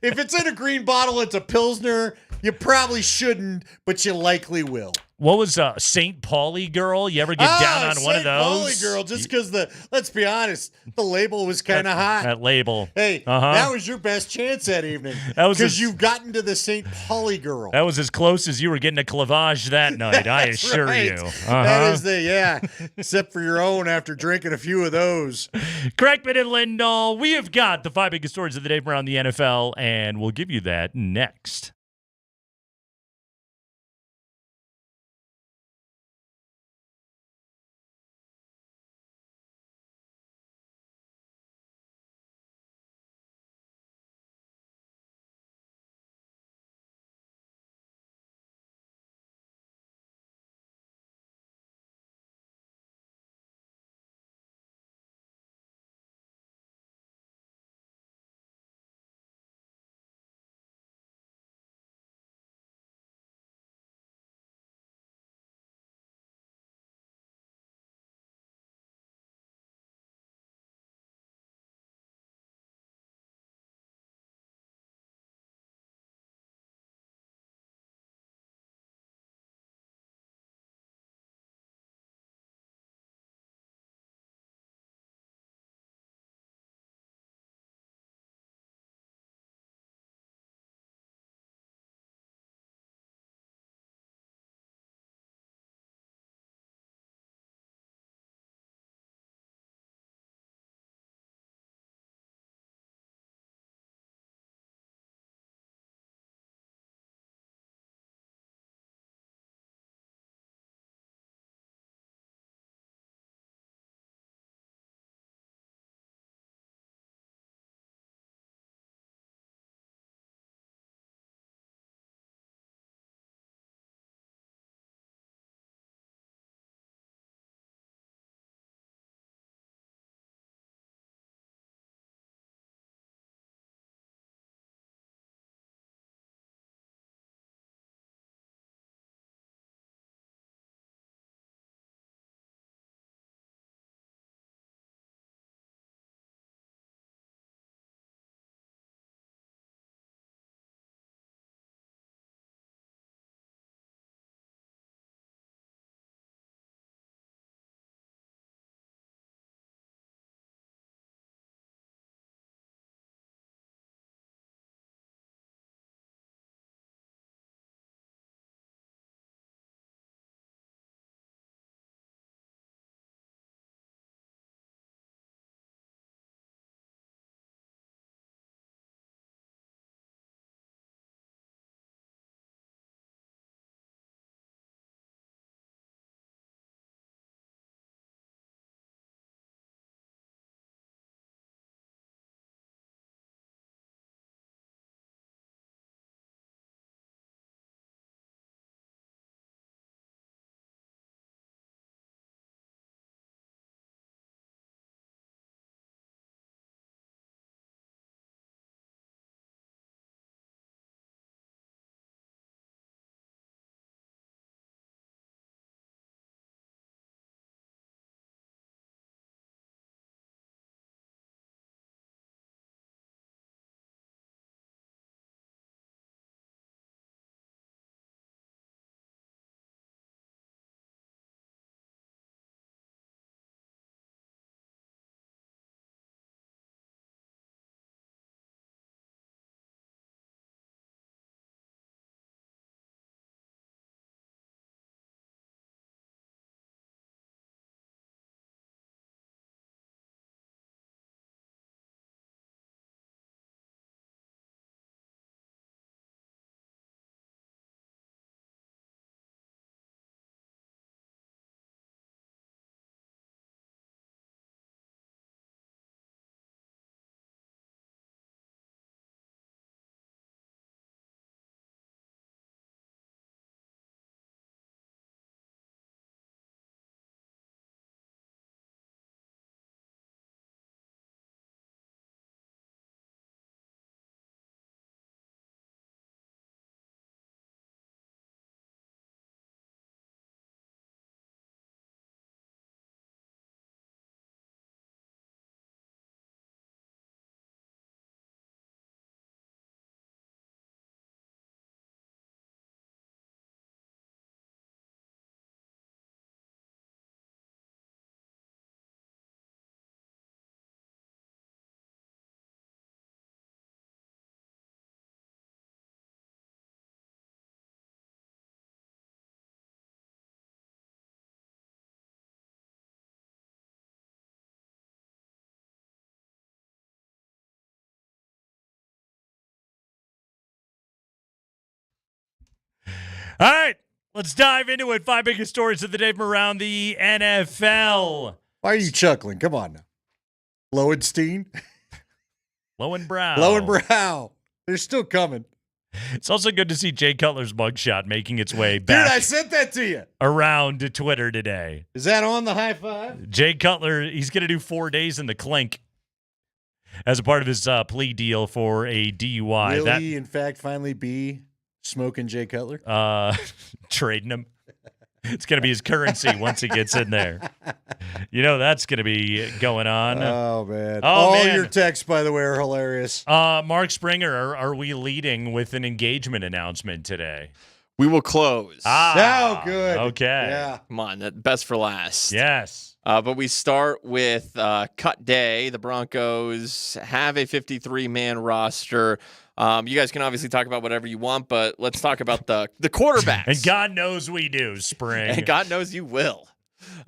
If it's in a green bottle, it's a Pilsner. You probably shouldn't, but you likely will. What was St. Pauli Girl? You ever get down on one of those? St. Pauli Girl, just because let's be honest, the label was kind of hot. That label. Hey, that was your best chance that evening. Because you've gotten to the St. Pauli Girl. That was as close as you were getting a clavage that night, I assure you. That is except for your own after drinking a few of those. Kreckman and Lindahl, we have got the 5 biggest stories of the day from around the NFL, and we'll give you that next. All right, let's dive into it. 5 biggest stories of the day from around the NFL. Why are you chuckling? Come on now. Lowenstein? Lowenbrow. Lowenbrow. They're still coming. It's also good to see Jay Cutler's mugshot making its way back. Dude, I sent that to you. Around to Twitter today. Is that on the high five? Jay Cutler, he's going to do 4 days in the clink as a part of his plea deal for a DUI. Will he, in fact, finally be smoking Jay Cutler? Trading him. It's going to be his currency once he gets in there. You know that's going to be going on. Oh, man. Oh, all man. your texts, by the way, are hilarious. Mark Springer, are we leading with an engagement announcement today? We will close. Oh, good. Okay. Yeah. Come on, best for last. Yes. But we start with cut day. The Broncos have a 53-man roster. You guys can obviously talk about whatever you want, but let's talk about the quarterbacks. And God knows we do, Spring. And God knows you will.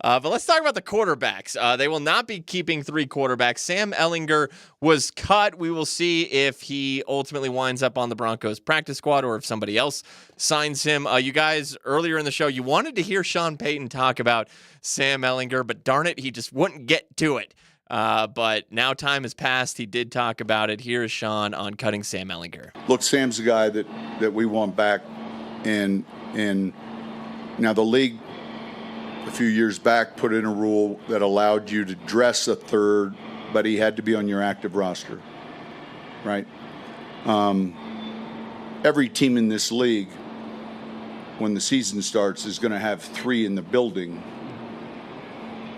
But let's talk about the quarterbacks. They will not be keeping 3 quarterbacks. Sam Ehlinger was cut. We will see if he ultimately winds up on the Broncos practice squad or if somebody else signs him. You guys, earlier in the show, you wanted to hear Sean Payton talk about Sam Ehlinger, but darn it, he just wouldn't get to it. But now time has passed. He did talk about it. Here is Sean on cutting Sam Ehlinger. Look, Sam's the guy that we want back. And now the league a few years back put in a rule that allowed you to dress a third, but he had to be on your active roster, right? Every team in this league, when the season starts, is going to have 3 in the building.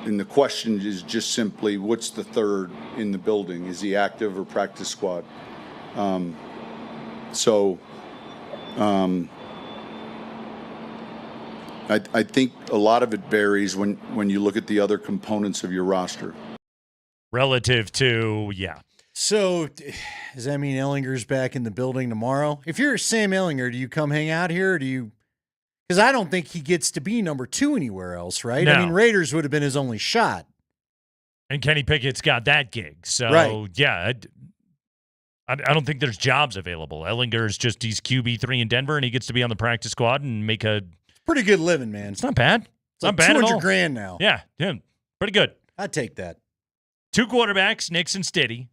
And the question is just simply, what's the third in the building? Is he active or practice squad? I think a lot of it varies when you look at the other components of your roster. Relative to, yeah. So, does that mean Ehlinger's back in the building tomorrow? If you're Sam Ehlinger, do you come hang out here, or do you... Because I don't think he gets to be number 2 anywhere else, right? No. I mean, Raiders would have been his only shot. And Kenny Pickett's got that gig. So, Right. yeah, I don't think there's jobs available. Ehlinger's just, he's QB3 in Denver, and he gets to be on the practice squad and make a... Pretty good living, man. It's not bad. It's like not bad at all. $200,000 now. Yeah, pretty good. I'd take that. 2 quarterbacks, Nix and Stiddy.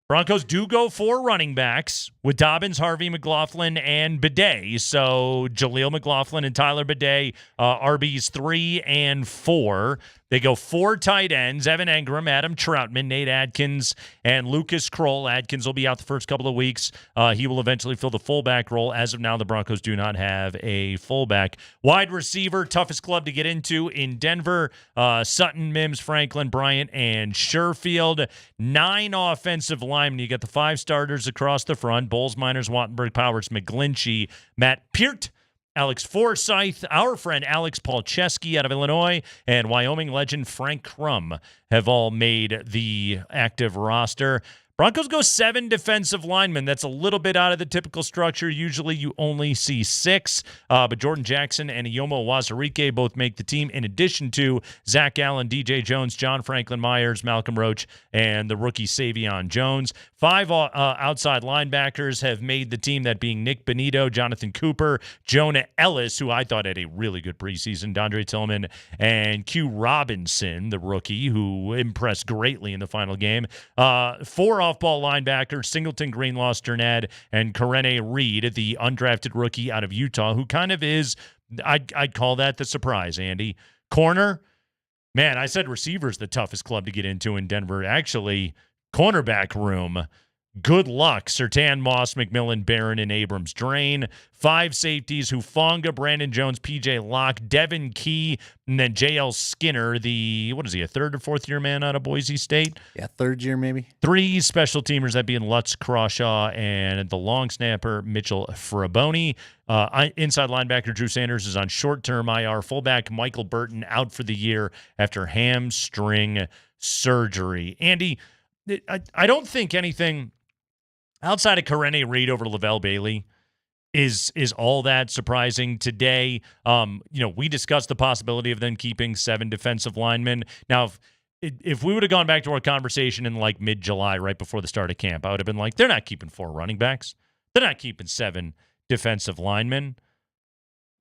Broncos do go 4 running backs with Dobbins, Harvey, McLaughlin, and Bidet. So Jaleel McLaughlin and Tyler Bidet, RBs 3 and 4. They go 4 tight ends, Evan Engram, Adam Troutman, Nate Adkins, and Lucas Kroll. Adkins will be out the first couple of weeks. He will eventually fill the fullback role. As of now, the Broncos do not have a fullback. Wide receiver, toughest club to get into in Denver. Sutton, Mims, Franklin, Bryant, and Sherfield. 9 offensive linemen. You got the 5 starters across the front. Bowles, Miners, Wattenberg, Powers, McGlinchey, Matt Peart, Alex Forsyth, our friend Alex Palczewski out of Illinois, and Wyoming legend Frank Crum have all made the active roster. Broncos go 7 defensive linemen. That's a little bit out of the typical structure. Usually you only see 6, but Jordan Jackson and Iyomo Wazirike both make the team, in addition to Zach Allen, DJ Jones, John Franklin Myers, Malcolm Roach, and the rookie Savion Jones. 5 outside linebackers have made the team, that being Nick Benito, Jonathan Cooper, Jonah Ellis, who I thought had a really good preseason, Dondre Tillman, and Q Robinson, the rookie, who impressed greatly in the final game. 4 off-ball linebackers, Singleton, Greenlaw, Sternad, and Karene Reed, the undrafted rookie out of Utah, who kind of is, I'd call that the surprise, Andy. Corner, man, I said receiver's the toughest club to get into in Denver. Actually, cornerback room, good luck. Sertan Moss, McMillan, Barron, and Abrams Drain. 5 safeties, Hufanga, Brandon Jones, PJ Locke, Devin Key, and then JL Skinner, the, what is he, a 3rd or 4th year man out of Boise State? Yeah, 3rd year maybe. 3 special teamers, that being Lutz Crawshaw and the long snapper Mitchell Fraboni. Inside linebacker Drew Sanders is on short-term IR. Fullback Michael Burton out for the year after hamstring surgery. Andy, I don't think anything outside of Karene Reed over Lavelle Bailey is all that surprising today. We discussed the possibility of them keeping 7 defensive linemen. Now, if we would have gone back to our conversation in like mid-July, right before the start of camp, I would have been like, they're not keeping 4 running backs. They're not keeping 7 defensive linemen.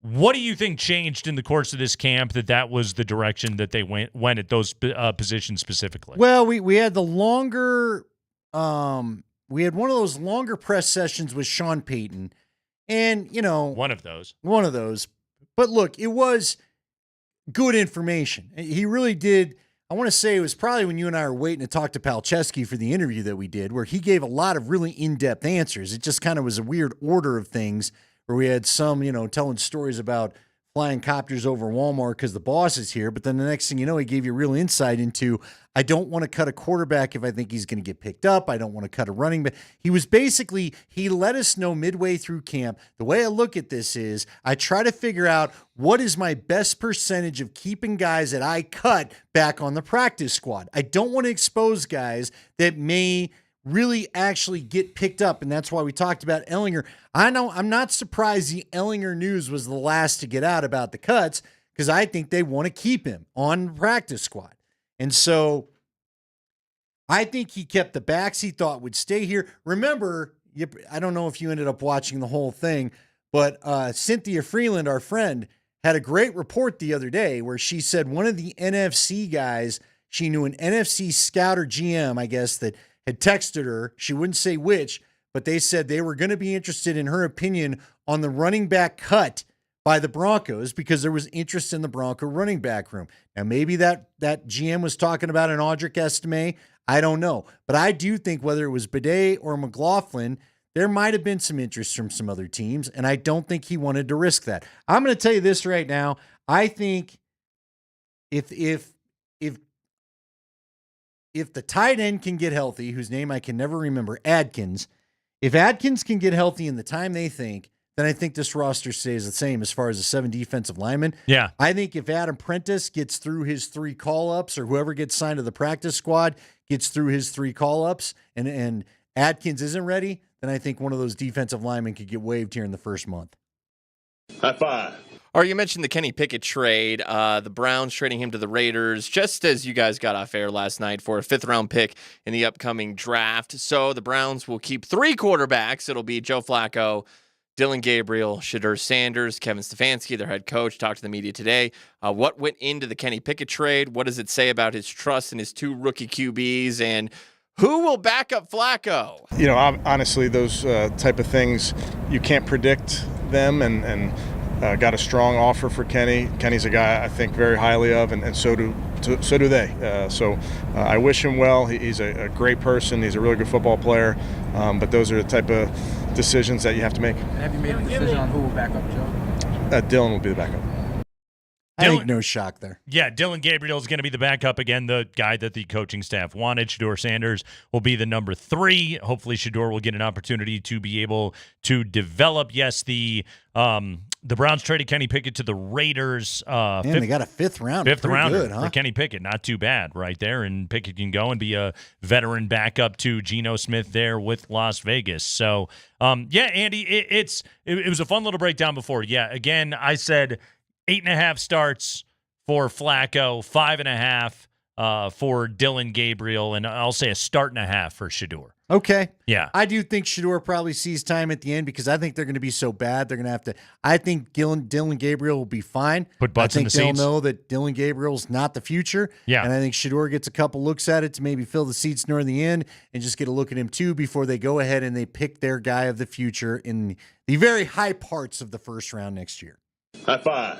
What do you think changed in the course of this camp that was the direction that they went at those positions specifically? Well, we had the longer we had one of those longer press sessions with Sean Payton, and one of those. But look, it was good information. He really did. I want to say it was probably when you and I were waiting to talk to Palczewski for the interview that we did, where he gave a lot of really in-depth answers. It just kind of was a weird order of things, where we had some, telling stories about flying copters over Walmart because the boss is here. But then the next thing you know, he gave you real insight into, I don't want to cut a quarterback if I think he's going to get picked up. I don't want to cut a running back. He let us know midway through camp. The way I look at this is I try to figure out what is my best percentage of keeping guys that I cut back on the practice squad. I don't want to expose guys that may really actually get picked up, and that's why we talked about Ehlinger. I know I'm not surprised the Ehlinger news was the last to get out about the cuts, because I think they want to keep him on the practice squad. And so I think he kept the backs he thought would stay here. Remember, I don't know if you ended up watching the whole thing, but Cynthia Freeland, our friend, had a great report the other day where she said one of the NFC guys, she knew an NFC scout or GM, I guess, that had texted her. She wouldn't say which, but they said they were going to be interested in her opinion on the running back cut by the Broncos because there was interest in the Bronco running back room. Now, maybe that GM was talking about an Audric Estime. I don't know. But I do think whether it was Bidet or McLaughlin, there might have been some interest from some other teams, and I don't think he wanted to risk that. I'm going to tell you this right now. I think if the tight end can get healthy, whose name I can never remember, Adkins, if Adkins can get healthy in the time they think, then I think this roster stays the same as far as the 7 defensive linemen. Yeah. I think if Adam Prentice gets through his 3 call-ups, or whoever gets signed to the practice squad gets through his 3 call-ups, and Adkins isn't ready, then I think one of those defensive linemen could get waived here in the first month. High five. All right, you mentioned the Kenny Pickett trade. The Browns trading him to the Raiders, just as you guys got off air last night for a 5th-round pick in the upcoming draft. So the Browns will keep 3 quarterbacks. It'll be Joe Flacco, Dylan Gabriel, Shedeur Sanders, Kevin Stefanski, their head coach, talked to the media today. What went into the Kenny Pickett trade? What does it say about his trust in his 2 rookie QBs? And who will back up Flacco? Honestly, those type of things, you can't predict them, and got a strong offer for Kenny. Kenny's a guy I think very highly of, and so do they. So I wish him well. He's a great person. He's a really good football player. But those are the type of decisions that you have to make. Have you made a decision on who will back up Joe? Dylan will be the backup. I think no shock there. Yeah, Dylan Gabriel is going to be the backup again, the guy that the coaching staff wanted. Shedeur Sanders will be the number 3. Hopefully, Shedeur will get an opportunity to be able to develop. Yes, the Browns traded Kenny Pickett to the Raiders. They got a 5th round. 5th rounder good, huh? for Kenny Pickett. Not too bad right there. And Pickett can go and be a veteran backup to Geno Smith there with Las Vegas. So, Andy, it was a fun little breakdown before. Yeah, again, I said 8.5 starts for Flacco, 5.5 for Dylan Gabriel, and I'll say a start and a half for Shedeur. Okay. Yeah. I do think Shedeur probably sees time at the end because I think they're going to be so bad. They're going to have to. I think Dylan Gabriel will be fine. Put butts in the seats. I think they'll know that Dylan Gabriel's not the future. Yeah. And I think Shedeur gets a couple looks at it to maybe fill the seats near the end and just get a look at him too before they go ahead and they pick their guy of the future in the very high parts of the first round next year. High five.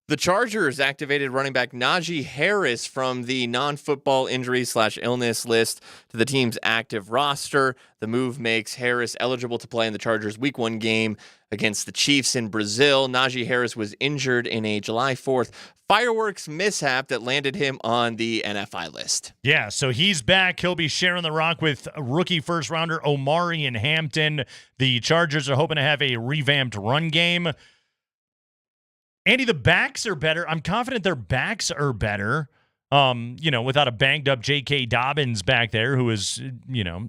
The Chargers activated running back Najee Harris from the non-football injury/illness list to the team's active roster. The move makes Harris eligible to play in the Chargers' Week 1 game against the Chiefs in Brazil. Najee Harris was injured in a July 4th fireworks mishap that landed him on the NFI list. Yeah, so he's back. He'll be sharing the rock with rookie first-rounder Omari and Hampton. The Chargers are hoping to have a revamped run game. Andy, the backs are better. I'm confident their backs are better. Without a banged up J.K. Dobbins back there, who is,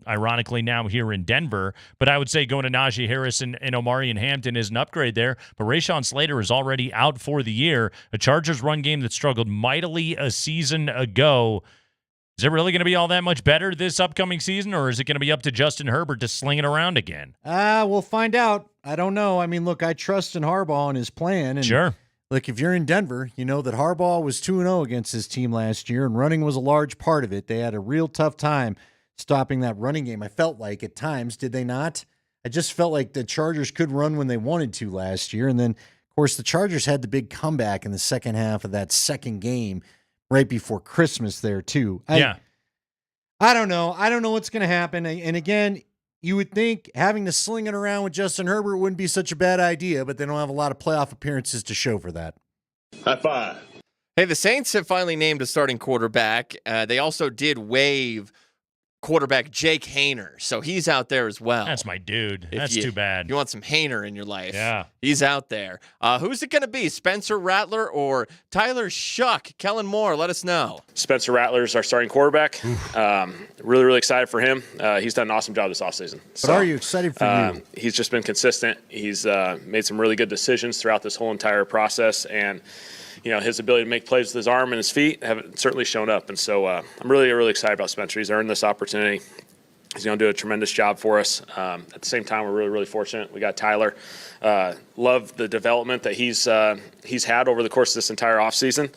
ironically now here in Denver. But I would say going to Najee Harris and Omari and Hampton is an upgrade there. But Rashawn Slater is already out for the year. A Chargers run game that struggled mightily a season ago. Is it really going to be all that much better this upcoming season, or is it going to be up to Justin Herbert to sling it around again? We'll find out. I don't know. I mean, look, I trust in Harbaugh and his plan. And sure. Look, if you're in Denver, you know that Harbaugh was 2-0 against his team last year, and running was a large part of it. They had a real tough time stopping that running game. I felt like at times, did they not? I just felt like the Chargers could run when they wanted to last year. And then, of course, the Chargers had the big comeback in the second half of that second game right before Christmas there, too. I don't know. I don't know what's going to happen. And again, you would think having to sling it around with Justin Herbert wouldn't be such a bad idea, but they don't have a lot of playoff appearances to show for that. High five. Hey, the Saints have finally named a starting quarterback. They also did waive quarterback Jake Haener, so he's out there as well. That's my dude. That's too bad. You want some Haener in your life. Yeah. He's out there. Who's it going to be, Spencer Rattler or Tyler Shuck? Kellen Moore, let us know. Spencer Rattler is our starting quarterback. Really, really excited for him. He's done an awesome job this offseason. But are you excited for you? He's just been consistent. He's made some really good decisions throughout this whole entire process, and his ability to make plays with his arm and his feet have certainly shown up. And so I'm really, really excited about Spencer. He's earned this opportunity. He's going to do a tremendous job for us. At the same time, we're really, really fortunate. We got Tyler. Love the development that he's had over the course of this entire offseason.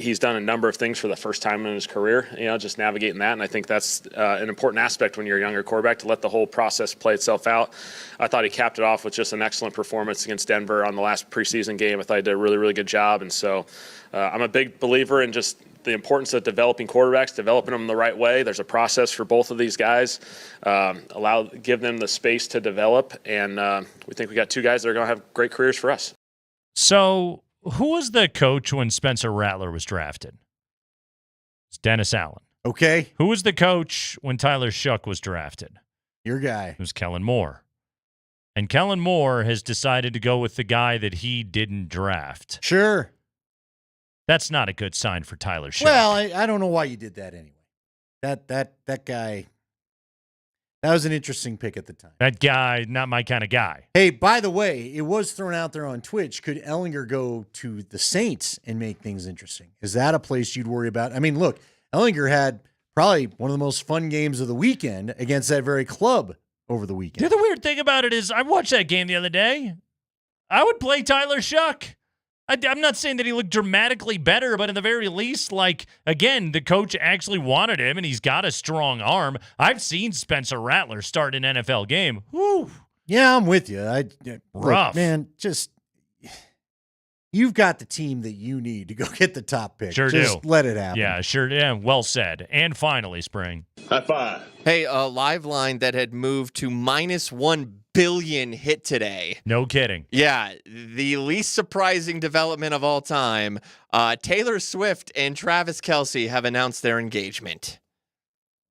He's done a number of things for the first time in his career, just navigating that. And I think that's an important aspect when you're a younger quarterback, to let the whole process play itself out. I thought he capped it off with just an excellent performance against Denver on the last preseason game. I thought he did a really, really good job. And so I'm a big believer in just the importance of developing quarterbacks, developing them the right way. There's a process for both of these guys. Give them the space to develop. And we think we got two guys that are going to have great careers for us. So who was the coach when Spencer Rattler was drafted? It's Dennis Allen. Okay. Who was the coach when Tyler Shuck was drafted? Your guy. It was Kellen Moore. And Kellen Moore has decided to go with the guy that he didn't draft. Sure. That's not a good sign for Tyler Shuck. Well, I don't know why you did that anyway. That guy, that was an interesting pick at the time. That guy, not my kind of guy. Hey, by the way, it was thrown out there on Twitch. Could Ellinger go to the Saints and make things interesting? Is that a place you'd worry about? I mean, look, Ellinger had probably one of the most fun games of the weekend against that very club over the weekend. The other weird thing about it is I watched that game the other day. I would play Tyler Shuck. I'm not saying that he looked dramatically better, but in the very least, again, the coach actually wanted him, and he's got a strong arm. I've seen Spencer Rattler start an NFL game. Whew. Yeah, I'm with you. Rough. Look, man, you've got the team that you need to go get the top pick. Sure Just do. let it happen. Yeah, sure. Yeah, well said. And finally, Spring. High five. Hey, a live line that had moved to -1 billion hit today. No kidding. Yeah, the least surprising development of all time. Taylor Swift and Travis Kelce have announced their engagement.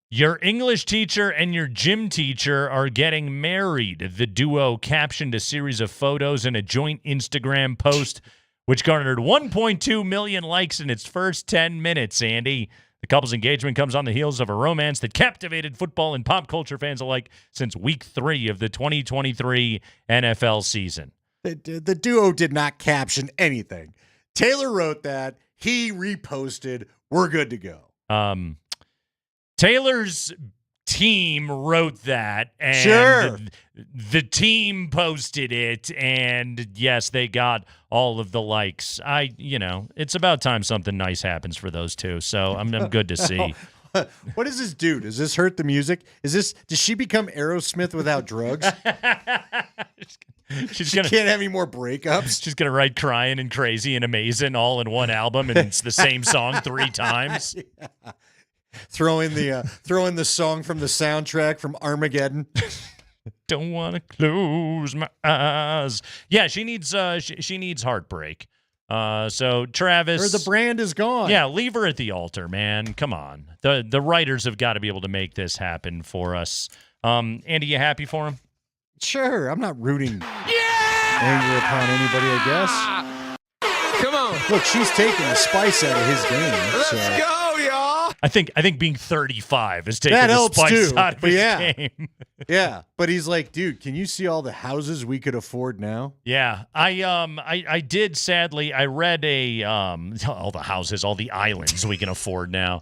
Your English teacher and your gym teacher are getting married. The duo captioned a series of photos in a joint Instagram post, which garnered 1.2 million likes in its first 10 minutes, Andy. The couple's engagement comes on the heels of a romance that captivated football and pop culture fans alike since week 3 of the 2023 NFL season. The duo did not caption anything. Taylor wrote that. He reposted. We're good to go. Taylor's team wrote that, and sure, the team posted it, and yes, they got all of the likes. It's about time something nice happens for those two, so I'm good to see. What does this do? Does this hurt the music? Does she become Aerosmith without drugs? She can't have any more breakups. She's gonna write "Crying" and "Crazy" and "Amazing" all in one album, and it's the same song 3 times. Yeah. Throw in the song from the soundtrack from Armageddon. Don't want to close my eyes. Yeah, she needs heartbreak. So Travis, or the brand is gone. Yeah, leave her at the altar, man. Come on. The writers have got to be able to make this happen for us. Andy, you happy for him? Sure. I'm not rooting anger upon anybody, I guess. Come on. Look, she's taking the spice out of his game. Let's go, y'all. I think being 35 is taking That the helps spice too. out of But his yeah. game. Yeah, but he's like, dude, can you see all the houses we could afford now? Yeah, I did. Sadly, I read all the houses, all the islands we can afford now.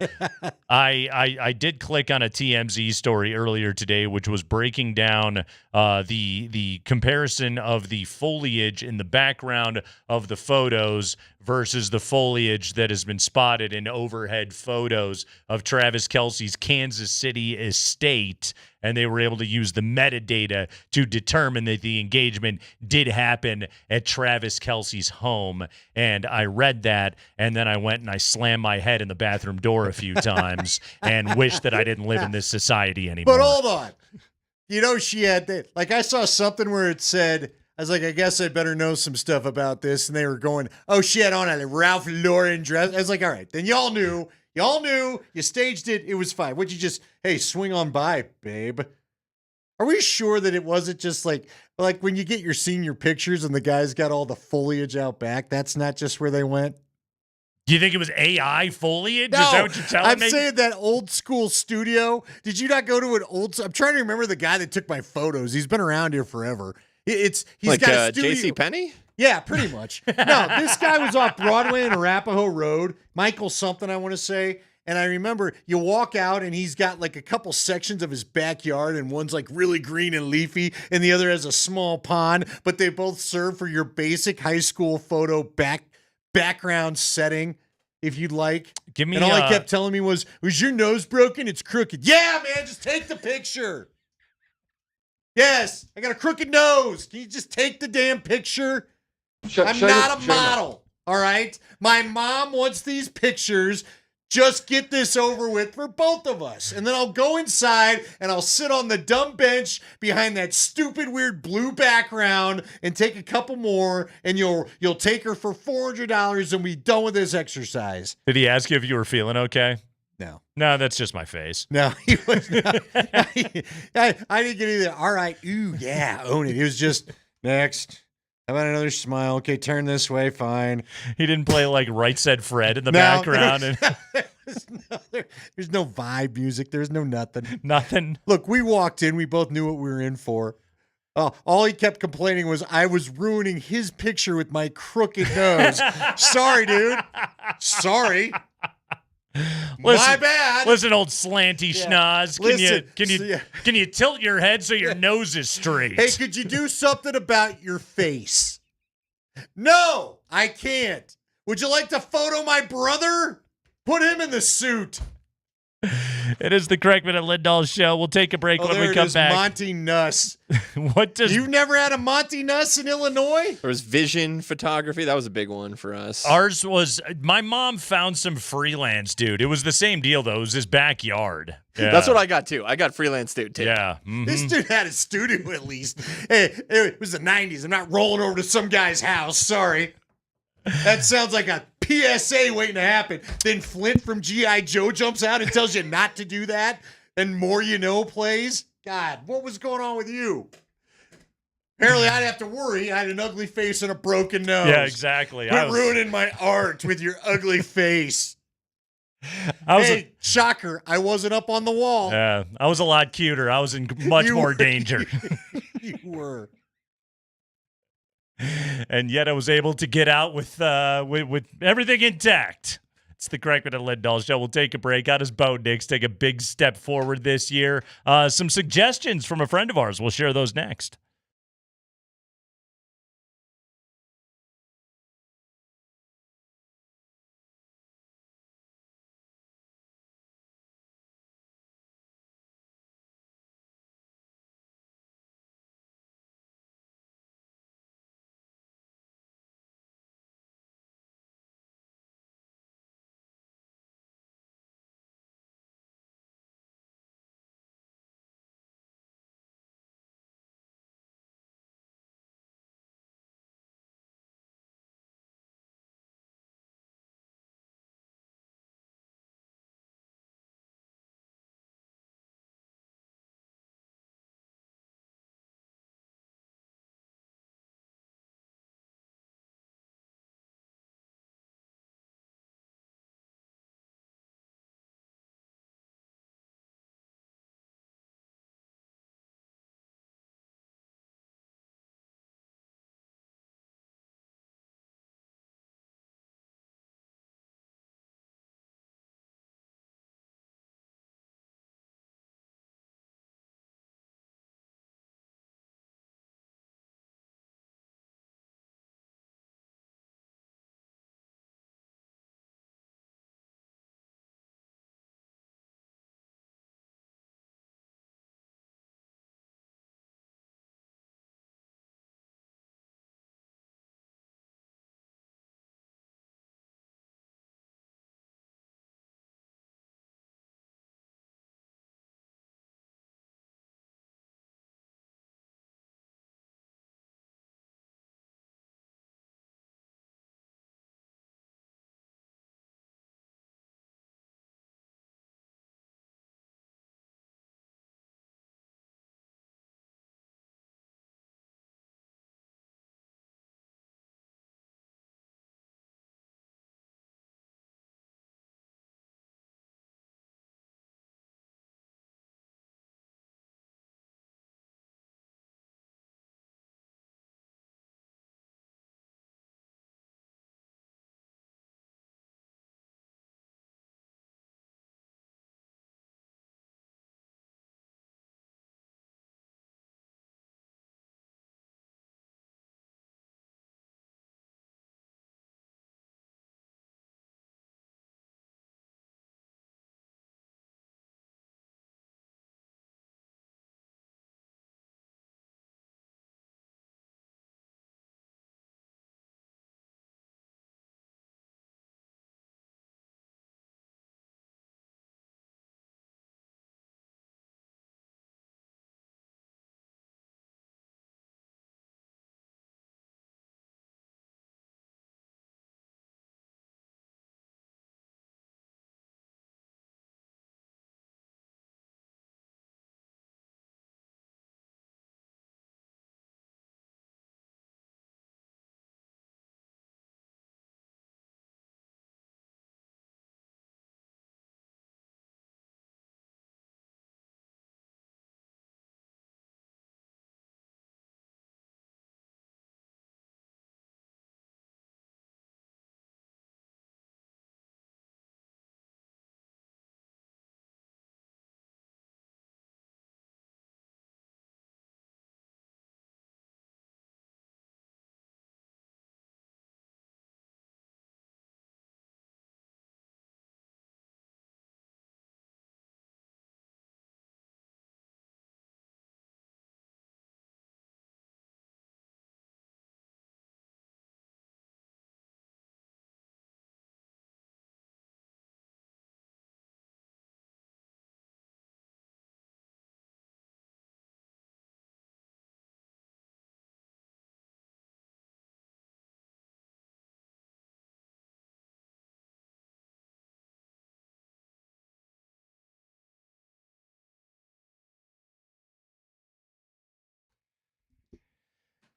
I did click on a TMZ story earlier today, which was breaking down the comparison of the foliage in the background of the photos versus the foliage that has been spotted in overhead photos of Travis Kelce's Kansas City estate. And they were able to use the metadata to determine that the engagement did happen at Travis Kelce's home. And I read that, and then I went and I slammed my head in the bathroom door a few times and wished that I didn't live in this society anymore. But hold on. You know, she had that. Like, I saw something where it said, I was like, I guess I better know some stuff about this. And they were going, oh, she had on a Ralph Lauren dress. I was like, all right, then y'all knew. Y'all knew. You staged it. It was fine. Would you just, hey, swing on by, babe? Are we sure that it wasn't just like when you get your senior pictures and the guy's got all the foliage out back, that's not just where they went? Do you think it was AI foliage? No, Is that what you're telling me? I'm saying that old school studio. Did you not go to an old? I'm trying to remember the guy that took my photos. He's been around here forever. He's like got a studio. J.C. Penney? Yeah, pretty much. No, this guy was off Broadway and Arapahoe Road. Michael something, I want to say. And I remember you walk out and he's got like a couple sections of his backyard, and one's like really green and leafy and the other has a small pond, but they both serve for your basic high school photo background setting, if you'd like. Give me, and all he kept telling me was your nose broken? It's crooked. Yeah, man, just take the picture. Yes, I got a crooked nose. Can you just take the damn picture? I'm not a model, all right? My mom wants these pictures. Just get this over with for both of us. And then I'll go inside and I'll sit on the dumb bench behind that stupid weird blue background and take a couple more, and you'll take her for $400 and be done with this exercise. Did he ask you if you were feeling okay? No. No, that's just my face. No, he was not. I didn't get either. All right. Ooh, yeah, own it. It was just next. How about another smile? Okay, turn this way. Fine. He didn't play like Right Said Fred in the background. There's no vibe music. There's no nothing. Nothing. Look, we walked in. We both knew what we were in for. All he kept complaining was I was ruining his picture with my crooked nose. Sorry, dude. Sorry. My bad. Listen, old slanty schnoz. Can you tilt your head so your nose is straight? Hey, could you do something about your face? No, I can't. Would you like to photo my brother? Put him in the suit. It is the Kreckman and Lindahl show. We'll take a break when we come back. Monty Nuss. You've never had a Monty Nuss in Illinois? There was vision photography. That was a big one for us. Ours was, my mom found some freelance dude. It was the same deal, though. It was his backyard. Yeah. That's what I got, too. I got freelance dude, too. Yeah. Mm-hmm. This dude had a studio, at least. Hey, it was the 90s. I'm not rolling over to some guy's house. Sorry. That sounds like a PSA waiting to happen. Then Flint from G.I. Joe jumps out and tells you not to do that. And More You Know plays. God, what was going on with you? Apparently, I'd have to worry. I had an ugly face and a broken nose. Yeah, exactly. Quit ruining my art with your ugly face. Shocker, I wasn't up on the wall. Yeah, I was a lot cuter. I was in much more danger. You were. And yet I was able to get out with everything intact. It's the Kreckman and Lindahl show. We'll take a break. How does Bo Nix take a big step forward this year? Some suggestions from a friend of ours. We'll share those next.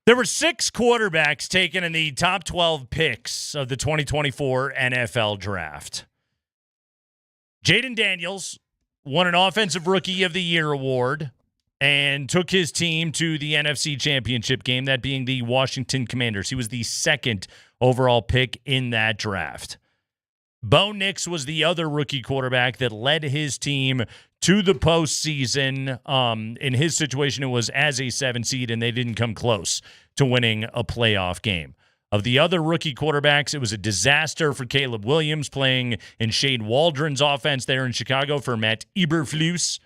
There were 6 quarterbacks taken in the top 12 picks of the 2024 NFL Draft. Jaden Daniels won an Offensive Rookie of the Year award and took his team to the NFC Championship game, that being the Washington Commanders. He was the 2nd overall pick in that draft. Bo Nix was the other rookie quarterback that led his team to the postseason. In his situation, it was as a 7 seed, and they didn't come close to winning a playoff game. Of the other rookie quarterbacks, it was a disaster for Caleb Williams playing in Shane Waldron's offense there in Chicago for Matt Eberflus.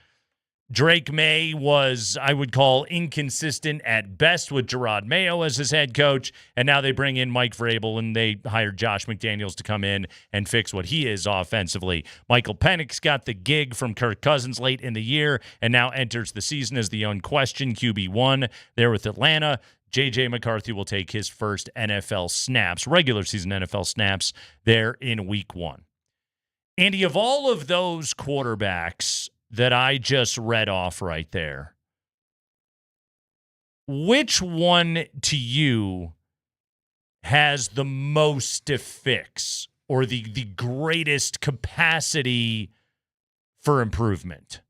Drake May was, I would call, inconsistent at best with Gerard Mayo as his head coach, and now they bring in Mike Vrabel, and they hired Josh McDaniels to come in and fix what he is offensively. Michael Penix got the gig from Kirk Cousins late in the year and now enters the season as the unquestioned QB1 there with Atlanta. J.J. McCarthy will take his first NFL snaps, regular season NFL snaps, there in Week 1. Andy, of all of those quarterbacks that I just read off right there, which one to you has the most to fix or the greatest capacity for improvement?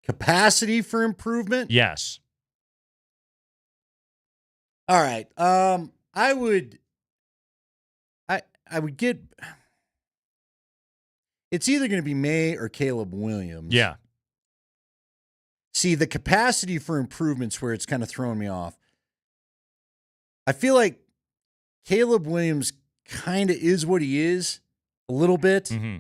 Capacity for improvement? Yes. All right. I would get. It's either going to be May or Caleb Williams. Yeah. See, the capacity for improvements where it's kind of throwing me off. I feel like Caleb Williams kind of is what he is a little bit. Mm-hmm.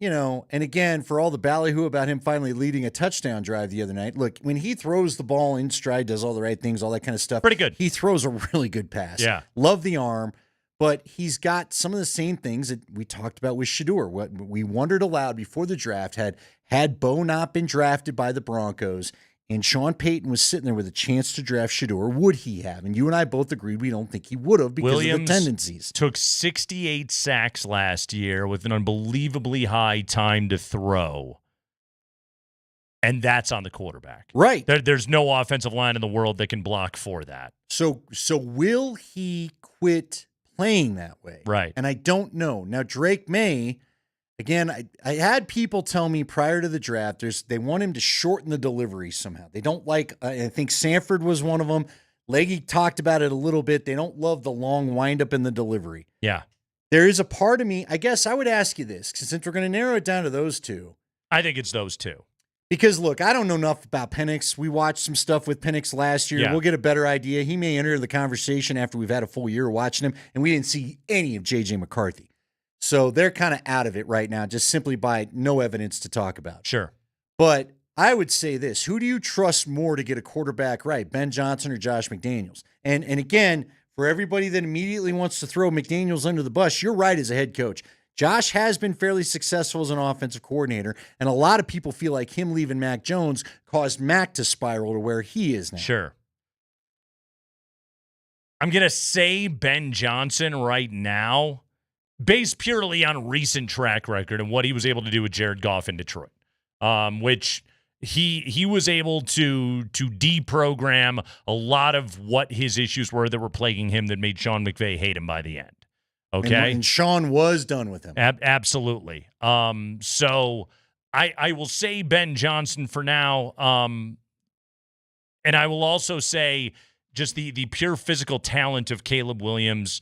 You know, and again, for all the ballyhoo about him finally leading a touchdown drive the other night, look, when he throws the ball in stride, does all the right things, all that kind of stuff. Pretty good. He throws a really good pass. Yeah. Love the arm, but he's got some of the same things that we talked about with Shedeur. What we wondered aloud before the draft, had Bo not been drafted by the Broncos and Sean Payton was sitting there with a chance to draft Shedeur, would he have? And you and I both agreed we don't think he would have because Williams of the tendencies. Took 68 sacks last year with an unbelievably high time to throw. And that's on the quarterback. Right. There's no offensive line in the world that can block for that. So will he quit playing that way? Right. And I don't know. Now, Drake May, again, I had people tell me prior to the draft, they want him to shorten the delivery somehow. They don't like, I think Sanford was one of them. Leggy talked about it a little bit. They don't love the long windup in the delivery. Yeah. There is a part of me, I guess I would ask you this, since we're going to narrow it down to those two. I think it's those two. Because, look, I don't know enough about Penix. We watched some stuff with Penix last year. Yeah. We'll get a better idea. He may enter the conversation after we've had a full year watching him, and we didn't see any of J.J. McCarthy. So they're kind of out of it right now, just simply by no evidence to talk about. Sure. But I would say this. Who do you trust more to get a quarterback right, Ben Johnson or Josh McDaniels? And again, for everybody that immediately wants to throw McDaniels under the bus, you're right as a head coach. Josh has been fairly successful as an offensive coordinator, and a lot of people feel like him leaving Mac Jones caused Mac to spiral to where he is now. Sure. I'm going to say Ben Johnson right now, based purely on recent track record and what he was able to do with Jared Goff in Detroit, which he was able to deprogram a lot of what his issues were that were plaguing him that made Sean McVay hate him by the end. Okay. And Sean was done with him. Absolutely. So I will say Ben Johnson for now. And I will also say just the pure physical talent of Caleb Williams.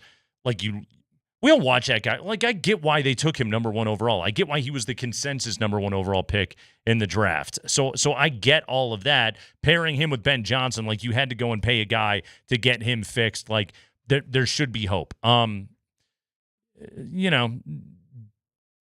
We'll watch that guy. Like, I get why they took him number 1 overall. I get why he was the consensus number 1 overall pick in the draft. So I get all of that. Pairing him with Ben Johnson, like, you had to go and pay a guy to get him fixed. Like, there should be hope. You know,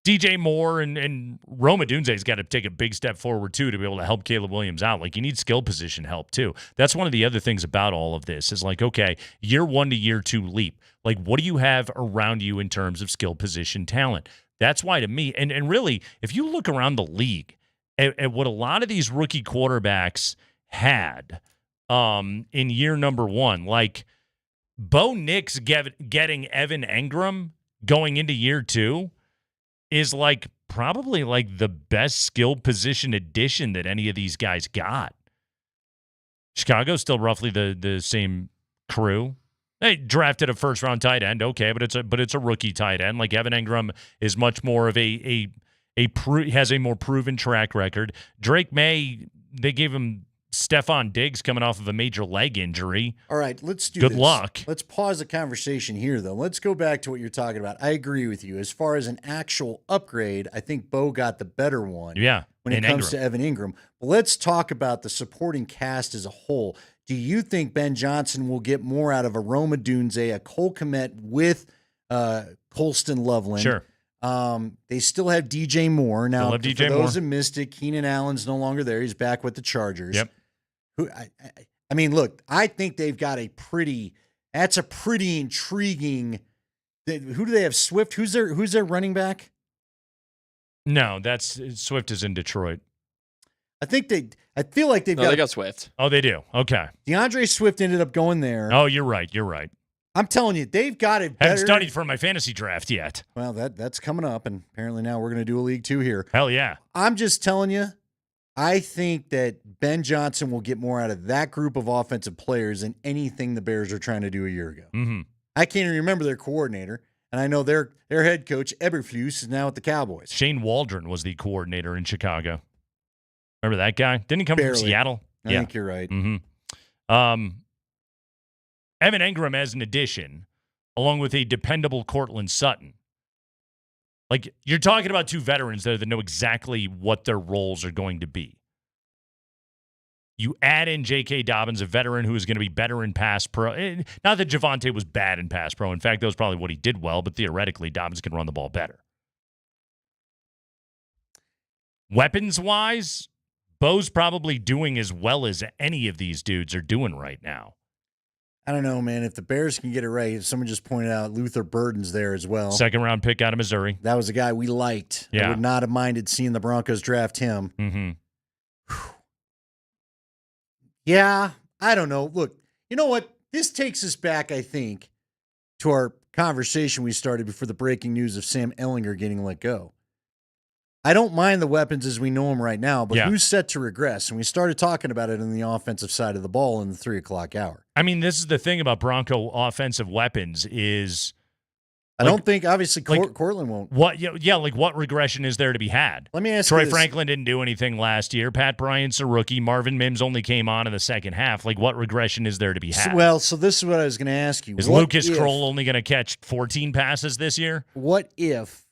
DJ Moore and Rome Odunze's got to take a big step forward, too, to be able to help Caleb Williams out. Like, you need skill position help, too. That's one of the other things about all of this is, like, okay, year 1 to year 2 leap. Like, what do you have around you in terms of skill position talent? That's why, to me, and really, if you look around the league at what a lot of these rookie quarterbacks had in year number 1, like Bo Nix getting Evan Engram going into year 2 is like probably like the best skill position addition that any of these guys got. Chicago's still roughly the same crew. They drafted a first-round tight end, okay, but it's a rookie tight end. Like Evan Ingram is much more of has a more proven track record. Drake May, they gave him Stephon Diggs coming off of a major leg injury. All right, let's do Good this. luck. Let's pause the conversation here, though. Let's go back to what you're talking about. I agree with you. As far as an actual upgrade, I think Bo got the better one. Yeah, when it and comes Ingram. to Evan Ingram. But let's talk about the supporting cast as a whole. Do you think Ben Johnson will get more out of a Roma Dunze, a Cole Kmet with Colston Loveland? Sure. They still have DJ Moore. Now, Still have DJ for those Moore. that missed it, Keenan Allen's no longer there. He's back with the Chargers. Yep. I mean, look, I think they've got that's a pretty intriguing. Who do they have? Swift? Who's their running back? No, Swift is in Detroit. I feel like they've they got Swift. Oh, they do. Okay. DeAndre Swift ended up going there. Oh, you're right. I'm telling you, they've got it better. Haven't studied for my fantasy draft yet. Well, that's coming up, and apparently now we're going to do a League 2 here. Hell yeah. I'm just telling you, I think that Ben Johnson will get more out of that group of offensive players than anything the Bears were trying to do a year ago. Mm-hmm. I can't even remember their coordinator, and I know their head coach, Eberflus, is now at the Cowboys. Shane Waldron was the coordinator in Chicago. Remember that guy? Didn't he come from Seattle? I think you're right. Mm-hmm. Evan Ingram as an addition, along with a dependable Cortland Sutton. Like, you're talking about two veterans there that know exactly what their roles are going to be. You add in J.K. Dobbins, a veteran who is going to be better in pass pro. Not that Javonte was bad in pass pro. In fact, that was probably what he did well, but theoretically, Dobbins can run the ball better. Weapons-wise, Bo's probably doing as well as any of these dudes are doing right now. I don't know, man. If the Bears can get it right, someone just pointed out Luther Burden's there as well. Second-round pick out of Missouri. That was a guy we liked. Yeah. I would not have minded seeing the Broncos draft him. Mm-hmm. Yeah, I don't know. Look, you know what? This takes us back, I think, to our conversation we started before the breaking news of Sam Ehlinger getting let go. I don't mind the weapons as we know them right now, but who's set to regress? And we started talking about it in the offensive side of the ball in the 3 o'clock hour. I mean, this is the thing about Bronco offensive weapons is I don't think, obviously, Cortland won't. What regression is there to be had? Let me ask Troy you this. Franklin didn't do anything last year. Pat Bryant's a rookie. Marvin Mims only came on in the second half. Like, what regression is there to be had? So this is what I was going to ask you. Is Lucas Kroll only going to catch 14 passes this year? What if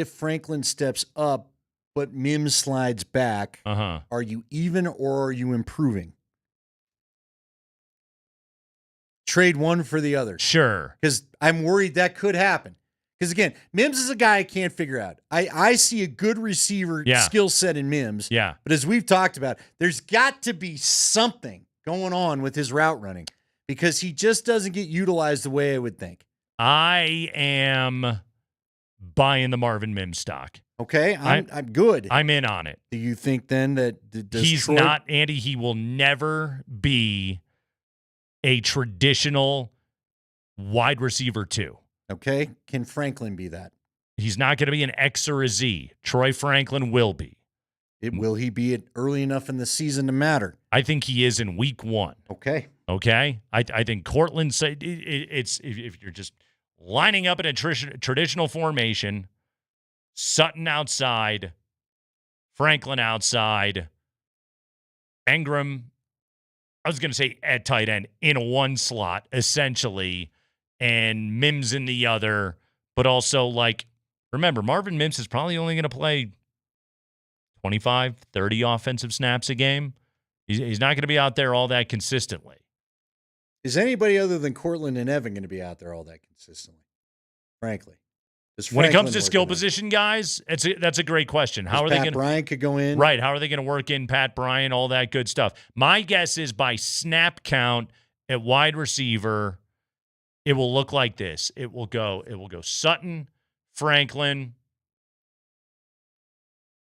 Franklin steps up, but Mims slides back? Are you even or are you improving? Trade one for the other. Sure. Because I'm worried that could happen. Because, again, Mims is a guy I can't figure out. I see a good receiver skill set in Mims. Yeah. But as we've talked about, there's got to be something going on with his route running because he just doesn't get utilized the way I would think. I am buying the Marvin Mims stock. Okay, I'm good. I'm in on it. Do you think then that he's not, Andy, he will never be a traditional wide receiver 2. Okay. Can Franklin be that? He's not going to be an X or a Z. Troy Franklin will be. Will he be it early enough in the season to matter? I think he is in week 1. Okay. I think Cortland said it's if you're just lining up in a traditional formation, Sutton outside, Franklin outside, Ingram, I was going to say at tight end, in one slot, essentially, and Mims in the other, but also, like, remember, Marvin Mims is probably only going to play 25, 30 offensive snaps a game. He's not going to be out there all that consistently. Is anybody other than Cortland and Evan going to be out there all that consistently? Frankly. When it comes to skill position guys, that's a great question. How are they going? Bryant could go in, right? How are they going to work in Pat Bryant? All that good stuff. My guess is by snap count at wide receiver, it will look like this. It will go Sutton, Franklin,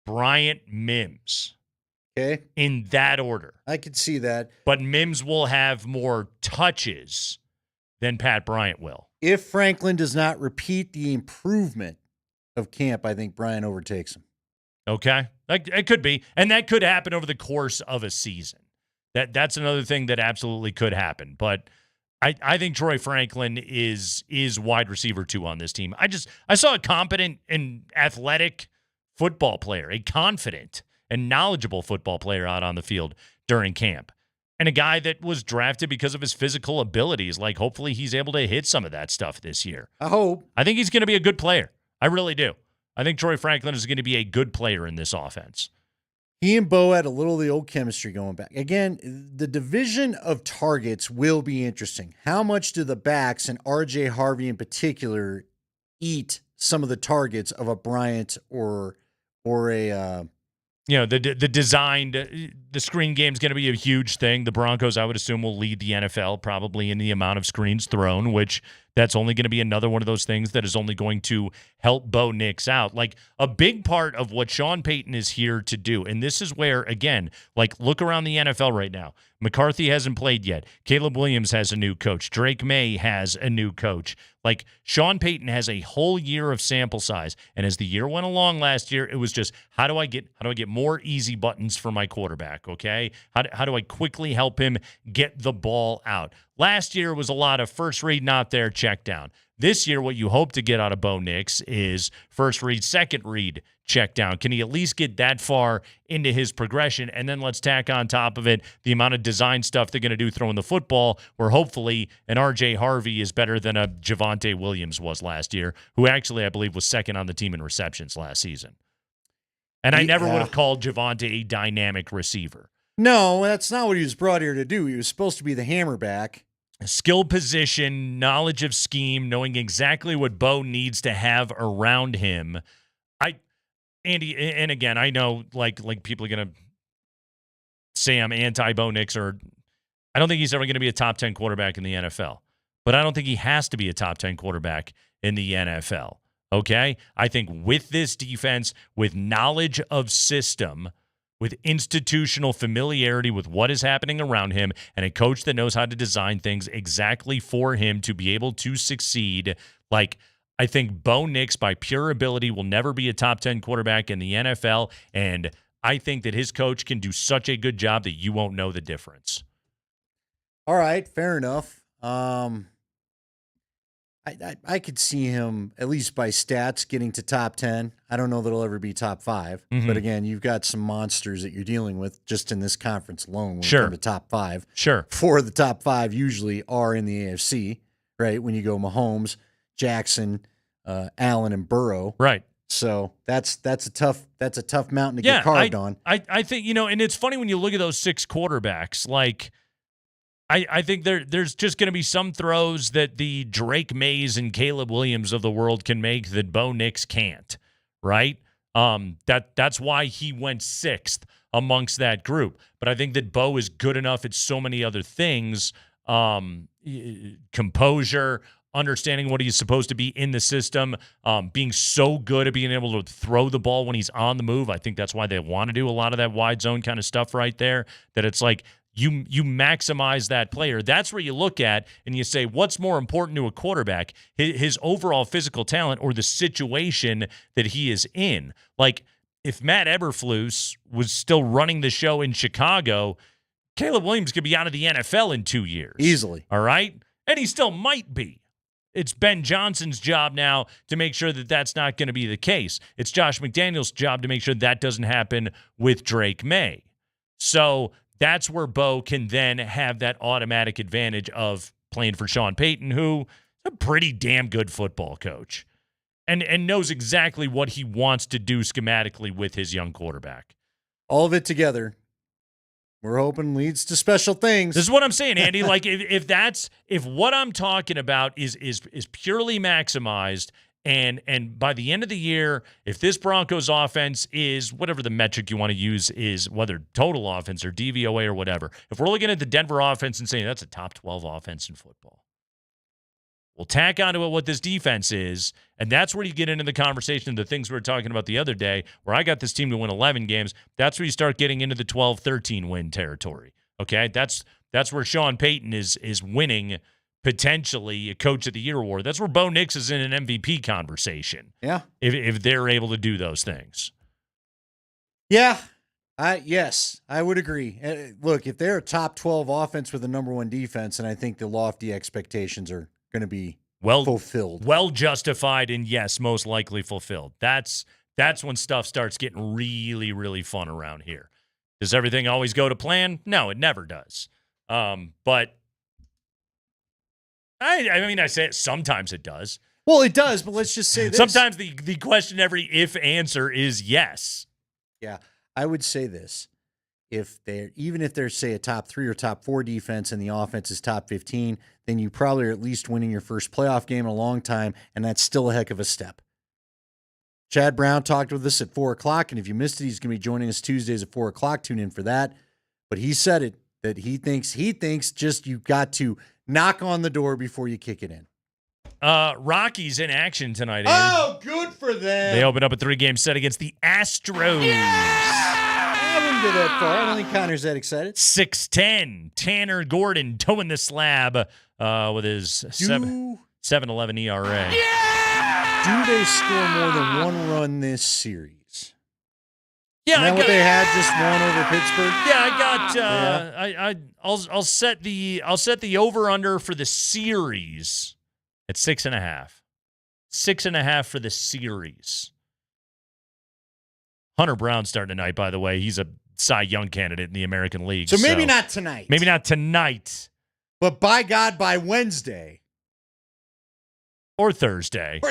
Bryant, Mims. Okay, in that order. I could see that. But Mims will have more touches than Pat Bryant will. If Franklin does not repeat the improvement of camp, I think Bryant overtakes him. Okay. It could be. And that could happen over the course of a season. That's another thing that absolutely could happen. But I think Troy Franklin is wide receiver 2 on this team. I saw a competent and athletic football player, a confident and knowledgeable football player out on the field during camp. And a guy that was drafted because of his physical abilities. Like, hopefully he's able to hit some of that stuff this year. I hope. I think he's going to be a good player. I really do. I think Troy Franklin is going to be a good player in this offense. He and Bo had a little of the old chemistry going back. Again, the division of targets will be interesting. How much do the backs, and R.J. Harvey in particular, eat some of the targets of a Bryant or a the designed, the screen game is going to be a huge thing. The Broncos, I would assume, will lead the NFL probably in the amount of screens thrown, which that's only going to be another one of those things that is only going to help Bo Nix out. Like, a big part of what Sean Payton is here to do, and this is where, again, like, look around the NFL right now. McCarthy hasn't played yet. Caleb Williams has a new coach. Drake May has a new coach. Like, Sean Payton has a whole year of sample size, and as the year went along last year, it was just, how do I get more easy buttons for my quarterback, okay? How do I quickly help him get the ball out? Last year was a lot of first read, not there, check down. This year, what you hope to get out of Bo Nix is first read, second read, check down. Can he at least get that far into his progression? And then let's tack on top of it the amount of design stuff they're going to do throwing the football, where hopefully an R.J. Harvey is better than a Javonte Williams was last year, who actually, I believe, was second on the team in receptions last season. And I never would have called Javonte a dynamic receiver. No, that's not what he was brought here to do. He was supposed to be the hammerback. Skill position, knowledge of scheme, knowing exactly what Bo needs to have around him. Andy, and again, I know like people are going to say I'm anti-Bo Nix, or I don't think he's ever going to be a top 10 quarterback in the NFL. But I don't think he has to be a top 10 quarterback in the NFL. Okay? I think with this defense, with knowledge of system, with institutional familiarity with what is happening around him, and a coach that knows how to design things exactly for him to be able to succeed, like, I think Bo Nix, by pure ability, will never be a top 10 quarterback in the NFL, and I think that his coach can do such a good job that you won't know the difference. All right, fair enough. I could see him, at least by stats, getting to top 10. I don't know that he'll ever be top 5. Mm-hmm. But again, you've got some monsters that you're dealing with just in this conference alone when Sure. you come to top 5. Sure. 4 of the top 5 usually are in the AFC, right? When you go Mahomes, Jackson, Allen, and Burrow. Right. So that's a tough mountain to get carved on. I think, and it's funny when you look at those 6 quarterbacks, like, I think there's just going to be some throws that the Drake Mays and Caleb Williams of the world can make that Bo Nix can't, right? That's why he went 6th amongst that group. But I think that Bo is good enough at so many other things, composure, understanding what he's supposed to be in the system, being so good at being able to throw the ball when he's on the move. I think that's why they want to do a lot of that wide zone kind of stuff right there, that it's like, You maximize that player. That's where you look at and you say, what's more important to a quarterback, his overall physical talent or the situation that he is in? Like, if Matt Eberflus was still running the show in Chicago, Caleb Williams could be out of the NFL in 2 years. Easily. All right? And he still might be. It's Ben Johnson's job now to make sure that that's not going to be the case. It's Josh McDaniels' job to make sure that doesn't happen with Drake May. So that's where Bo can then have that automatic advantage of playing for Sean Payton, who is a pretty damn good football coach and knows exactly what he wants to do schematically with his young quarterback. All of it together, we're hoping leads to special things. This is what I'm saying, Andy. Like, if what I'm talking about is purely maximized, and by the end of the year, if this Broncos offense is whatever the metric you want to use is, whether total offense or DVOA or whatever, if we're looking at the Denver offense and saying that's a top 12 offense in football, we'll tack onto it what this defense is, and that's where you get into the conversation of the things we were talking about the other day, where I got this team to win 11 games. That's where you start getting into the 12-13 win territory. Okay, that's where Sean Payton is winning potentially a Coach of the Year award. That's where Bo Nix is in an MVP conversation. Yeah. If they're able to do those things. Yeah. Yes, I would agree. Look, if they're a top 12 offense with a number one defense, and I think the lofty expectations are going to be fulfilled. Well justified, and yes, most likely fulfilled. That's when stuff starts getting really, really fun around here. Does everything always go to plan? No, it never does. But I mean, I say it, sometimes it does. Well, it does, but let's just say this. Sometimes the question every if answer is yes. Yeah, I would say this. Even if they're, say, a top 3 or top 4 defense and the offense is top 15, then you probably are at least winning your first playoff game in a long time, and that's still a heck of a step. Chad Brown talked with us at 4 o'clock, and if you missed it, he's going to be joining us Tuesdays at 4 o'clock. Tune in for that. But he said it, that he thinks just you got to knock on the door before you kick it in. Rockies in action tonight, Andy. Oh, good for them. They open up a 3-game set against the Astros. I wouldn't go that far. I don't think Connor's that excited. 6-10. Tanner Gordon towing the slab with his 7.11 ERA. Do they score more than one run this series? Yeah, Isn't that what they had, just one over Pittsburgh? Yeah, I got. I'll set the over under for the series at 6.5. 6.5 for the series. Hunter Brown starting tonight, by the way. He's a Cy Young candidate in the American League. So maybe not tonight. Maybe not tonight. But by God, by Wednesday. Or Thursday.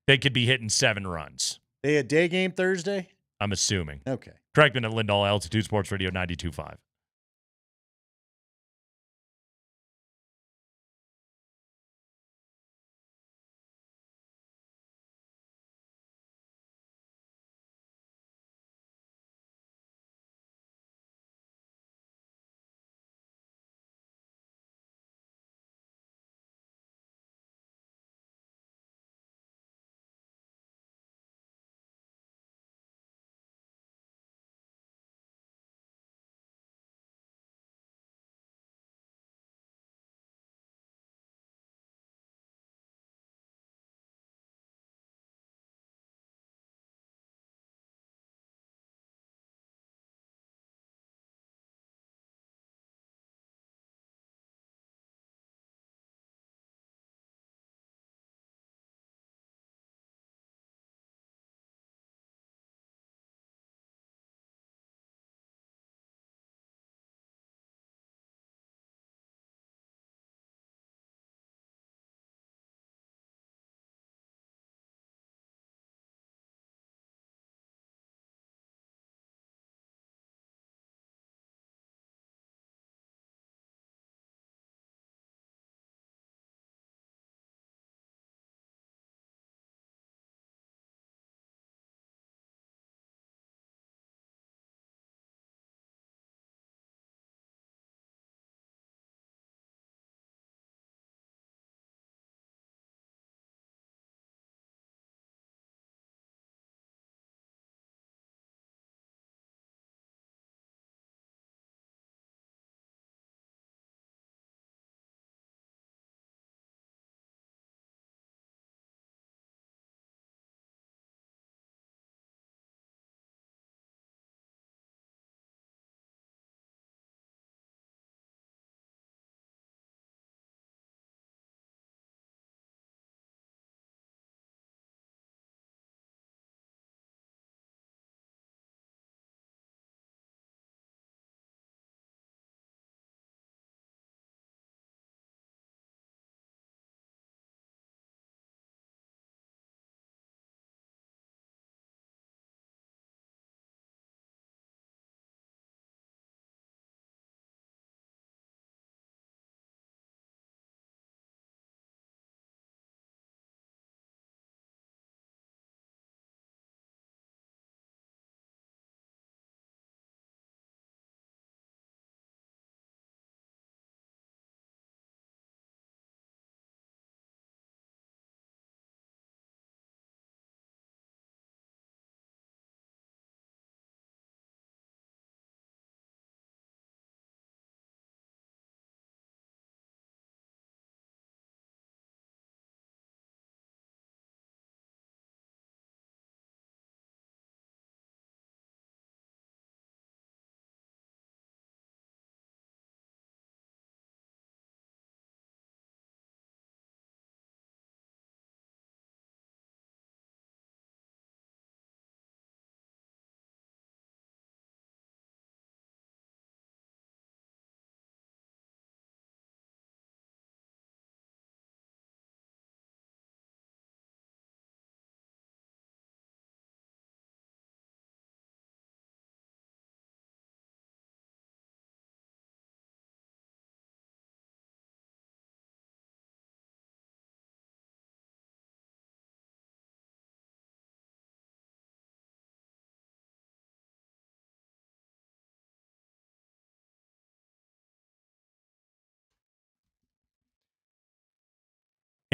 They could be hitting 7 runs. They a day game Thursday? I'm assuming. Okay. Kreckman and Lindahl, Altitude Sports Radio 92.5.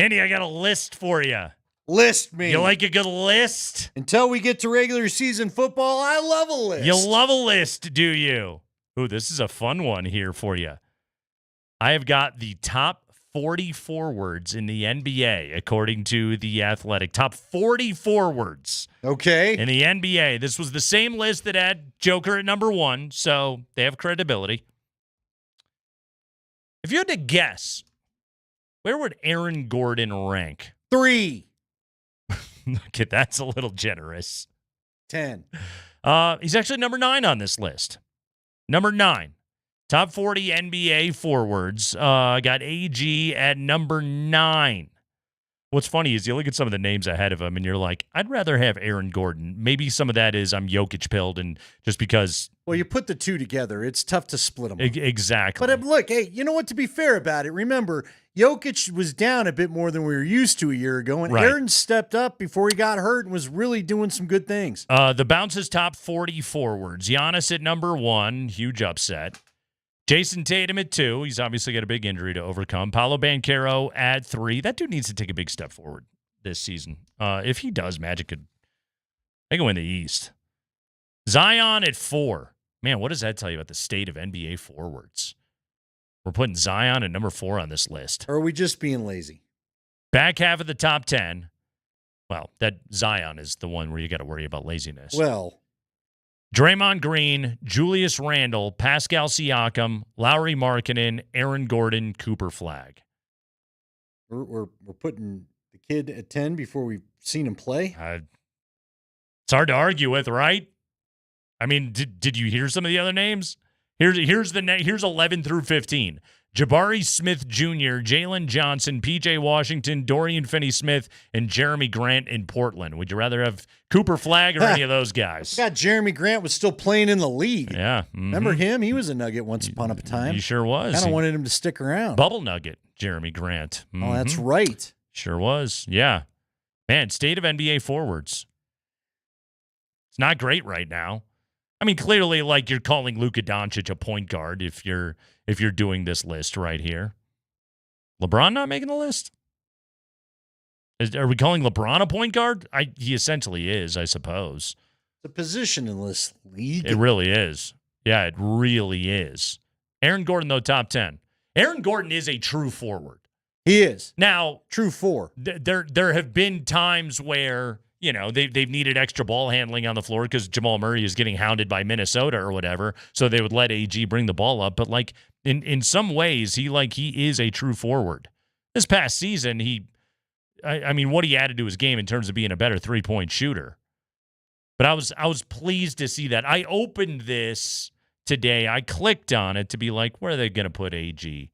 Andy, I got a list for you. List me. You like a good list? Until we get to regular season football, I love a list. You love a list, do you? Ooh, this is a fun one here for you. I have got the top 40 forwards in the NBA, according to The Athletic. Top 40 forwards. Okay. In the NBA. This was the same list that had Joker at number 1, so they have credibility. If you had to guess, where would Aaron Gordon rank? 3. Okay, that's a little generous. 10. He's actually number 9 on this list. Number 9. Top 40 NBA forwards. Got AG at number 9. What's funny is you look at some of the names ahead of him, and you're like, I'd rather have Aaron Gordon. Maybe some of that is I'm Jokic-pilled, and just because. Well, you put the two together, it's tough to split them up. Exactly. But look, hey, you know what? To be fair about it, remember, Jokic was down a bit more than we were used to a year ago, and Aaron stepped up before he got hurt and was really doing some good things. The Bounce's top 40 forwards. Giannis at number 1, huge upset. Jason Tatum at 2. He's obviously got a big injury to overcome. Paolo Banchero at 3. That dude needs to take a big step forward this season. If he does, Magic could win the East. Zion at 4. Man, what does that tell you about the state of NBA forwards? We're putting Zion at number 4 on this list. Or are we just being lazy? Back half of the top 10. Well, that Zion is the one where you got to worry about laziness. Well, Draymond Green, Julius Randle, Pascal Siakam, Lauri Markkanen, Aaron Gordon, Cooper Flagg. We're putting the kid at 10 before we've seen him play. It's hard to argue with, right? I mean, did you hear some of the other names? Here's 11 through 15. Jabari Smith Jr., Jalen Johnson, P.J. Washington, Dorian Finney-Smith, and Jeremy Grant in Portland. Would you rather have Cooper Flagg or any of those guys? I forgot Jeremy Grant was still playing in the league. Yeah. Remember him? He was a Nugget once upon a time. He sure was. Kind of wanted him to stick around. Bubble Nugget, Jeremy Grant. Oh, that's right. Sure was. Yeah. Man, state of NBA forwards. It's not great right now. I mean, clearly, like, you're calling Luka Doncic a point guard if you're doing this list right here. LeBron not making the list? Are we calling LeBron a point guard? He essentially is, I suppose. The position in this league. It really is. Yeah, it really is. Aaron Gordon, though, top 10. Aaron Gordon is a true forward. He is. Now, true 4. There have been times where, you know, they've needed extra ball handling on the floor because Jamal Murray is getting hounded by Minnesota or whatever, so they would let AG bring the ball up. But, like, in some ways, he is a true forward. This past season, I mean, what he added to his game in terms of being a better three-point shooter. But I was pleased to see that. I opened this today. I clicked on it to be like, where are they going to put AG?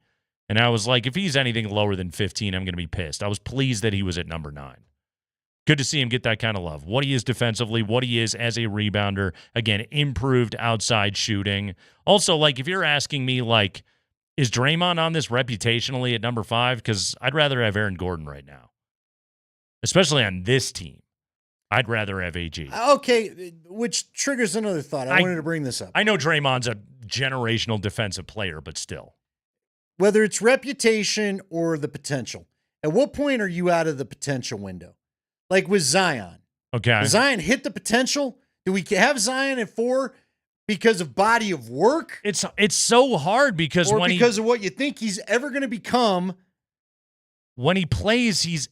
And I was like, if he's anything lower than 15, I'm going to be pissed. I was pleased that he was at number 9. Good to see him get that kind of love. What he is defensively, what he is as a rebounder. Again, improved outside shooting. Also, like, if you're asking me, like, is Draymond on this reputationally at number 5? Because I'd rather have Aaron Gordon right now. Especially on this team. I'd rather have AG. Okay, which triggers another thought. I wanted to bring this up. I know Draymond's a generational defensive player, but still. Whether it's reputation or the potential, at what point are you out of the potential window? Like with Zion. Okay. Does Zion hit the potential? Do we have Zion at 4 because of body of work? It's so hard because or because of what you think he's ever going to become. When he plays, he's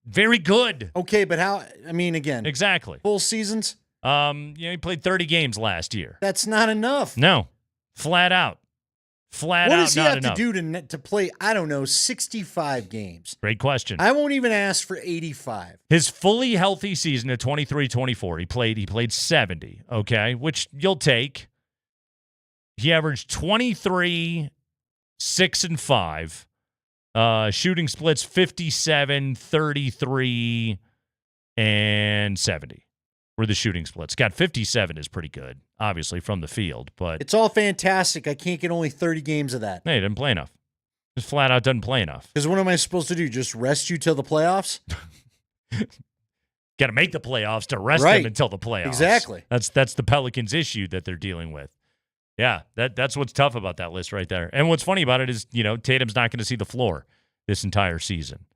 very good. Okay, but how? I mean, again, exactly. Full seasons. He played 30 games last year. That's not enough. No, flat out. What does he have enough. to do to play, I don't know, 65 games? Great question. I won't even ask for 85. His fully healthy season at 23-24, he played 70, okay, which you'll take. He averaged 23, 6, and 5. Shooting splits 57, 33, and 70 were the shooting splits. Got 57 is pretty good, obviously, from the field. But it's all fantastic. I can't get only 30 games of that. Hey, he didn't play enough. Just flat out doesn't play enough. Because what am I supposed to do? Just rest you till the playoffs? Got to make the playoffs to rest them until the playoffs. Exactly. That's the Pelicans' issue that they're dealing with. Yeah, that's what's tough about that list right there. And what's funny about it is, Tatum's not going to see the floor. this entire season.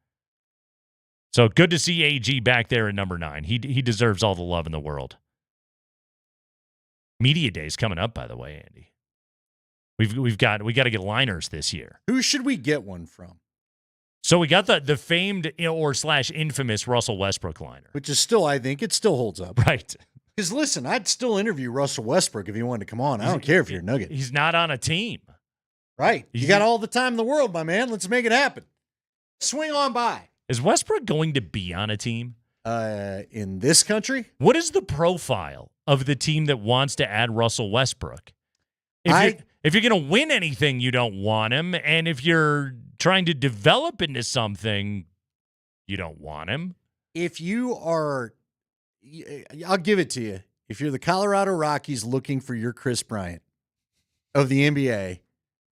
So good to see AG back there at number 9. He deserves all the love in the world. Media Day's coming up, by the way, Andy. We got to get liners this year. Who should we get one from? So we got the famed or / infamous Russell Westbrook liner, Which is still, I think, it still holds up. right? Because listen, I'd still interview Russell Westbrook if he wanted to come on. I don't care if you're a Nugget. He's not on a team. Right. You got all the time in the world, my man. Let's make it happen. Swing on by. Is Westbrook going to be on a team? In this country? What is the profile of the team that wants to add Russell Westbrook? If you're going to win anything, you don't want him. And if you're trying to develop into something, you don't want him. If you are, I'll give it to you. If you're the Colorado Rockies looking for your Chris Bryant of the NBA,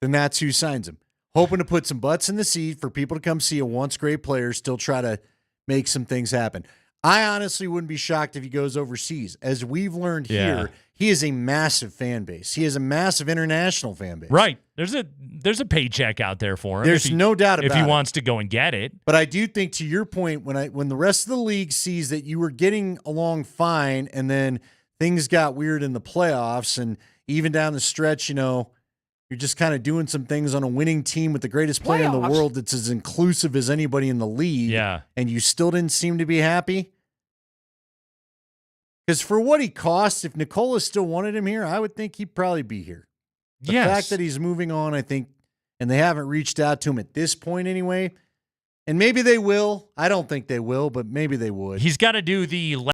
then that's who signs him. Hoping to put some butts in the seat for people to come see a once great player still try to make some things happen. I honestly wouldn't be shocked if he goes overseas. As we've learned here, he is a massive fan base. He is a massive international fan base. Right. There's a paycheck out there for him. There's no doubt about it. If he wants to go and get it. But I do think, to your point, when the rest of the league sees that you were getting along fine and then things got weird in the playoffs and even down the stretch, you're just kind of doing some things on a winning team with the greatest player in the world that's as inclusive as anybody in the league. Yeah. And you still didn't seem to be happy. Because for what he costs, if Nikola still wanted him here, I would think he'd probably be here. The fact that he's moving on, I think, and they haven't reached out to him at this point anyway, and maybe they will. I don't think they will, but maybe they would. He's got to do the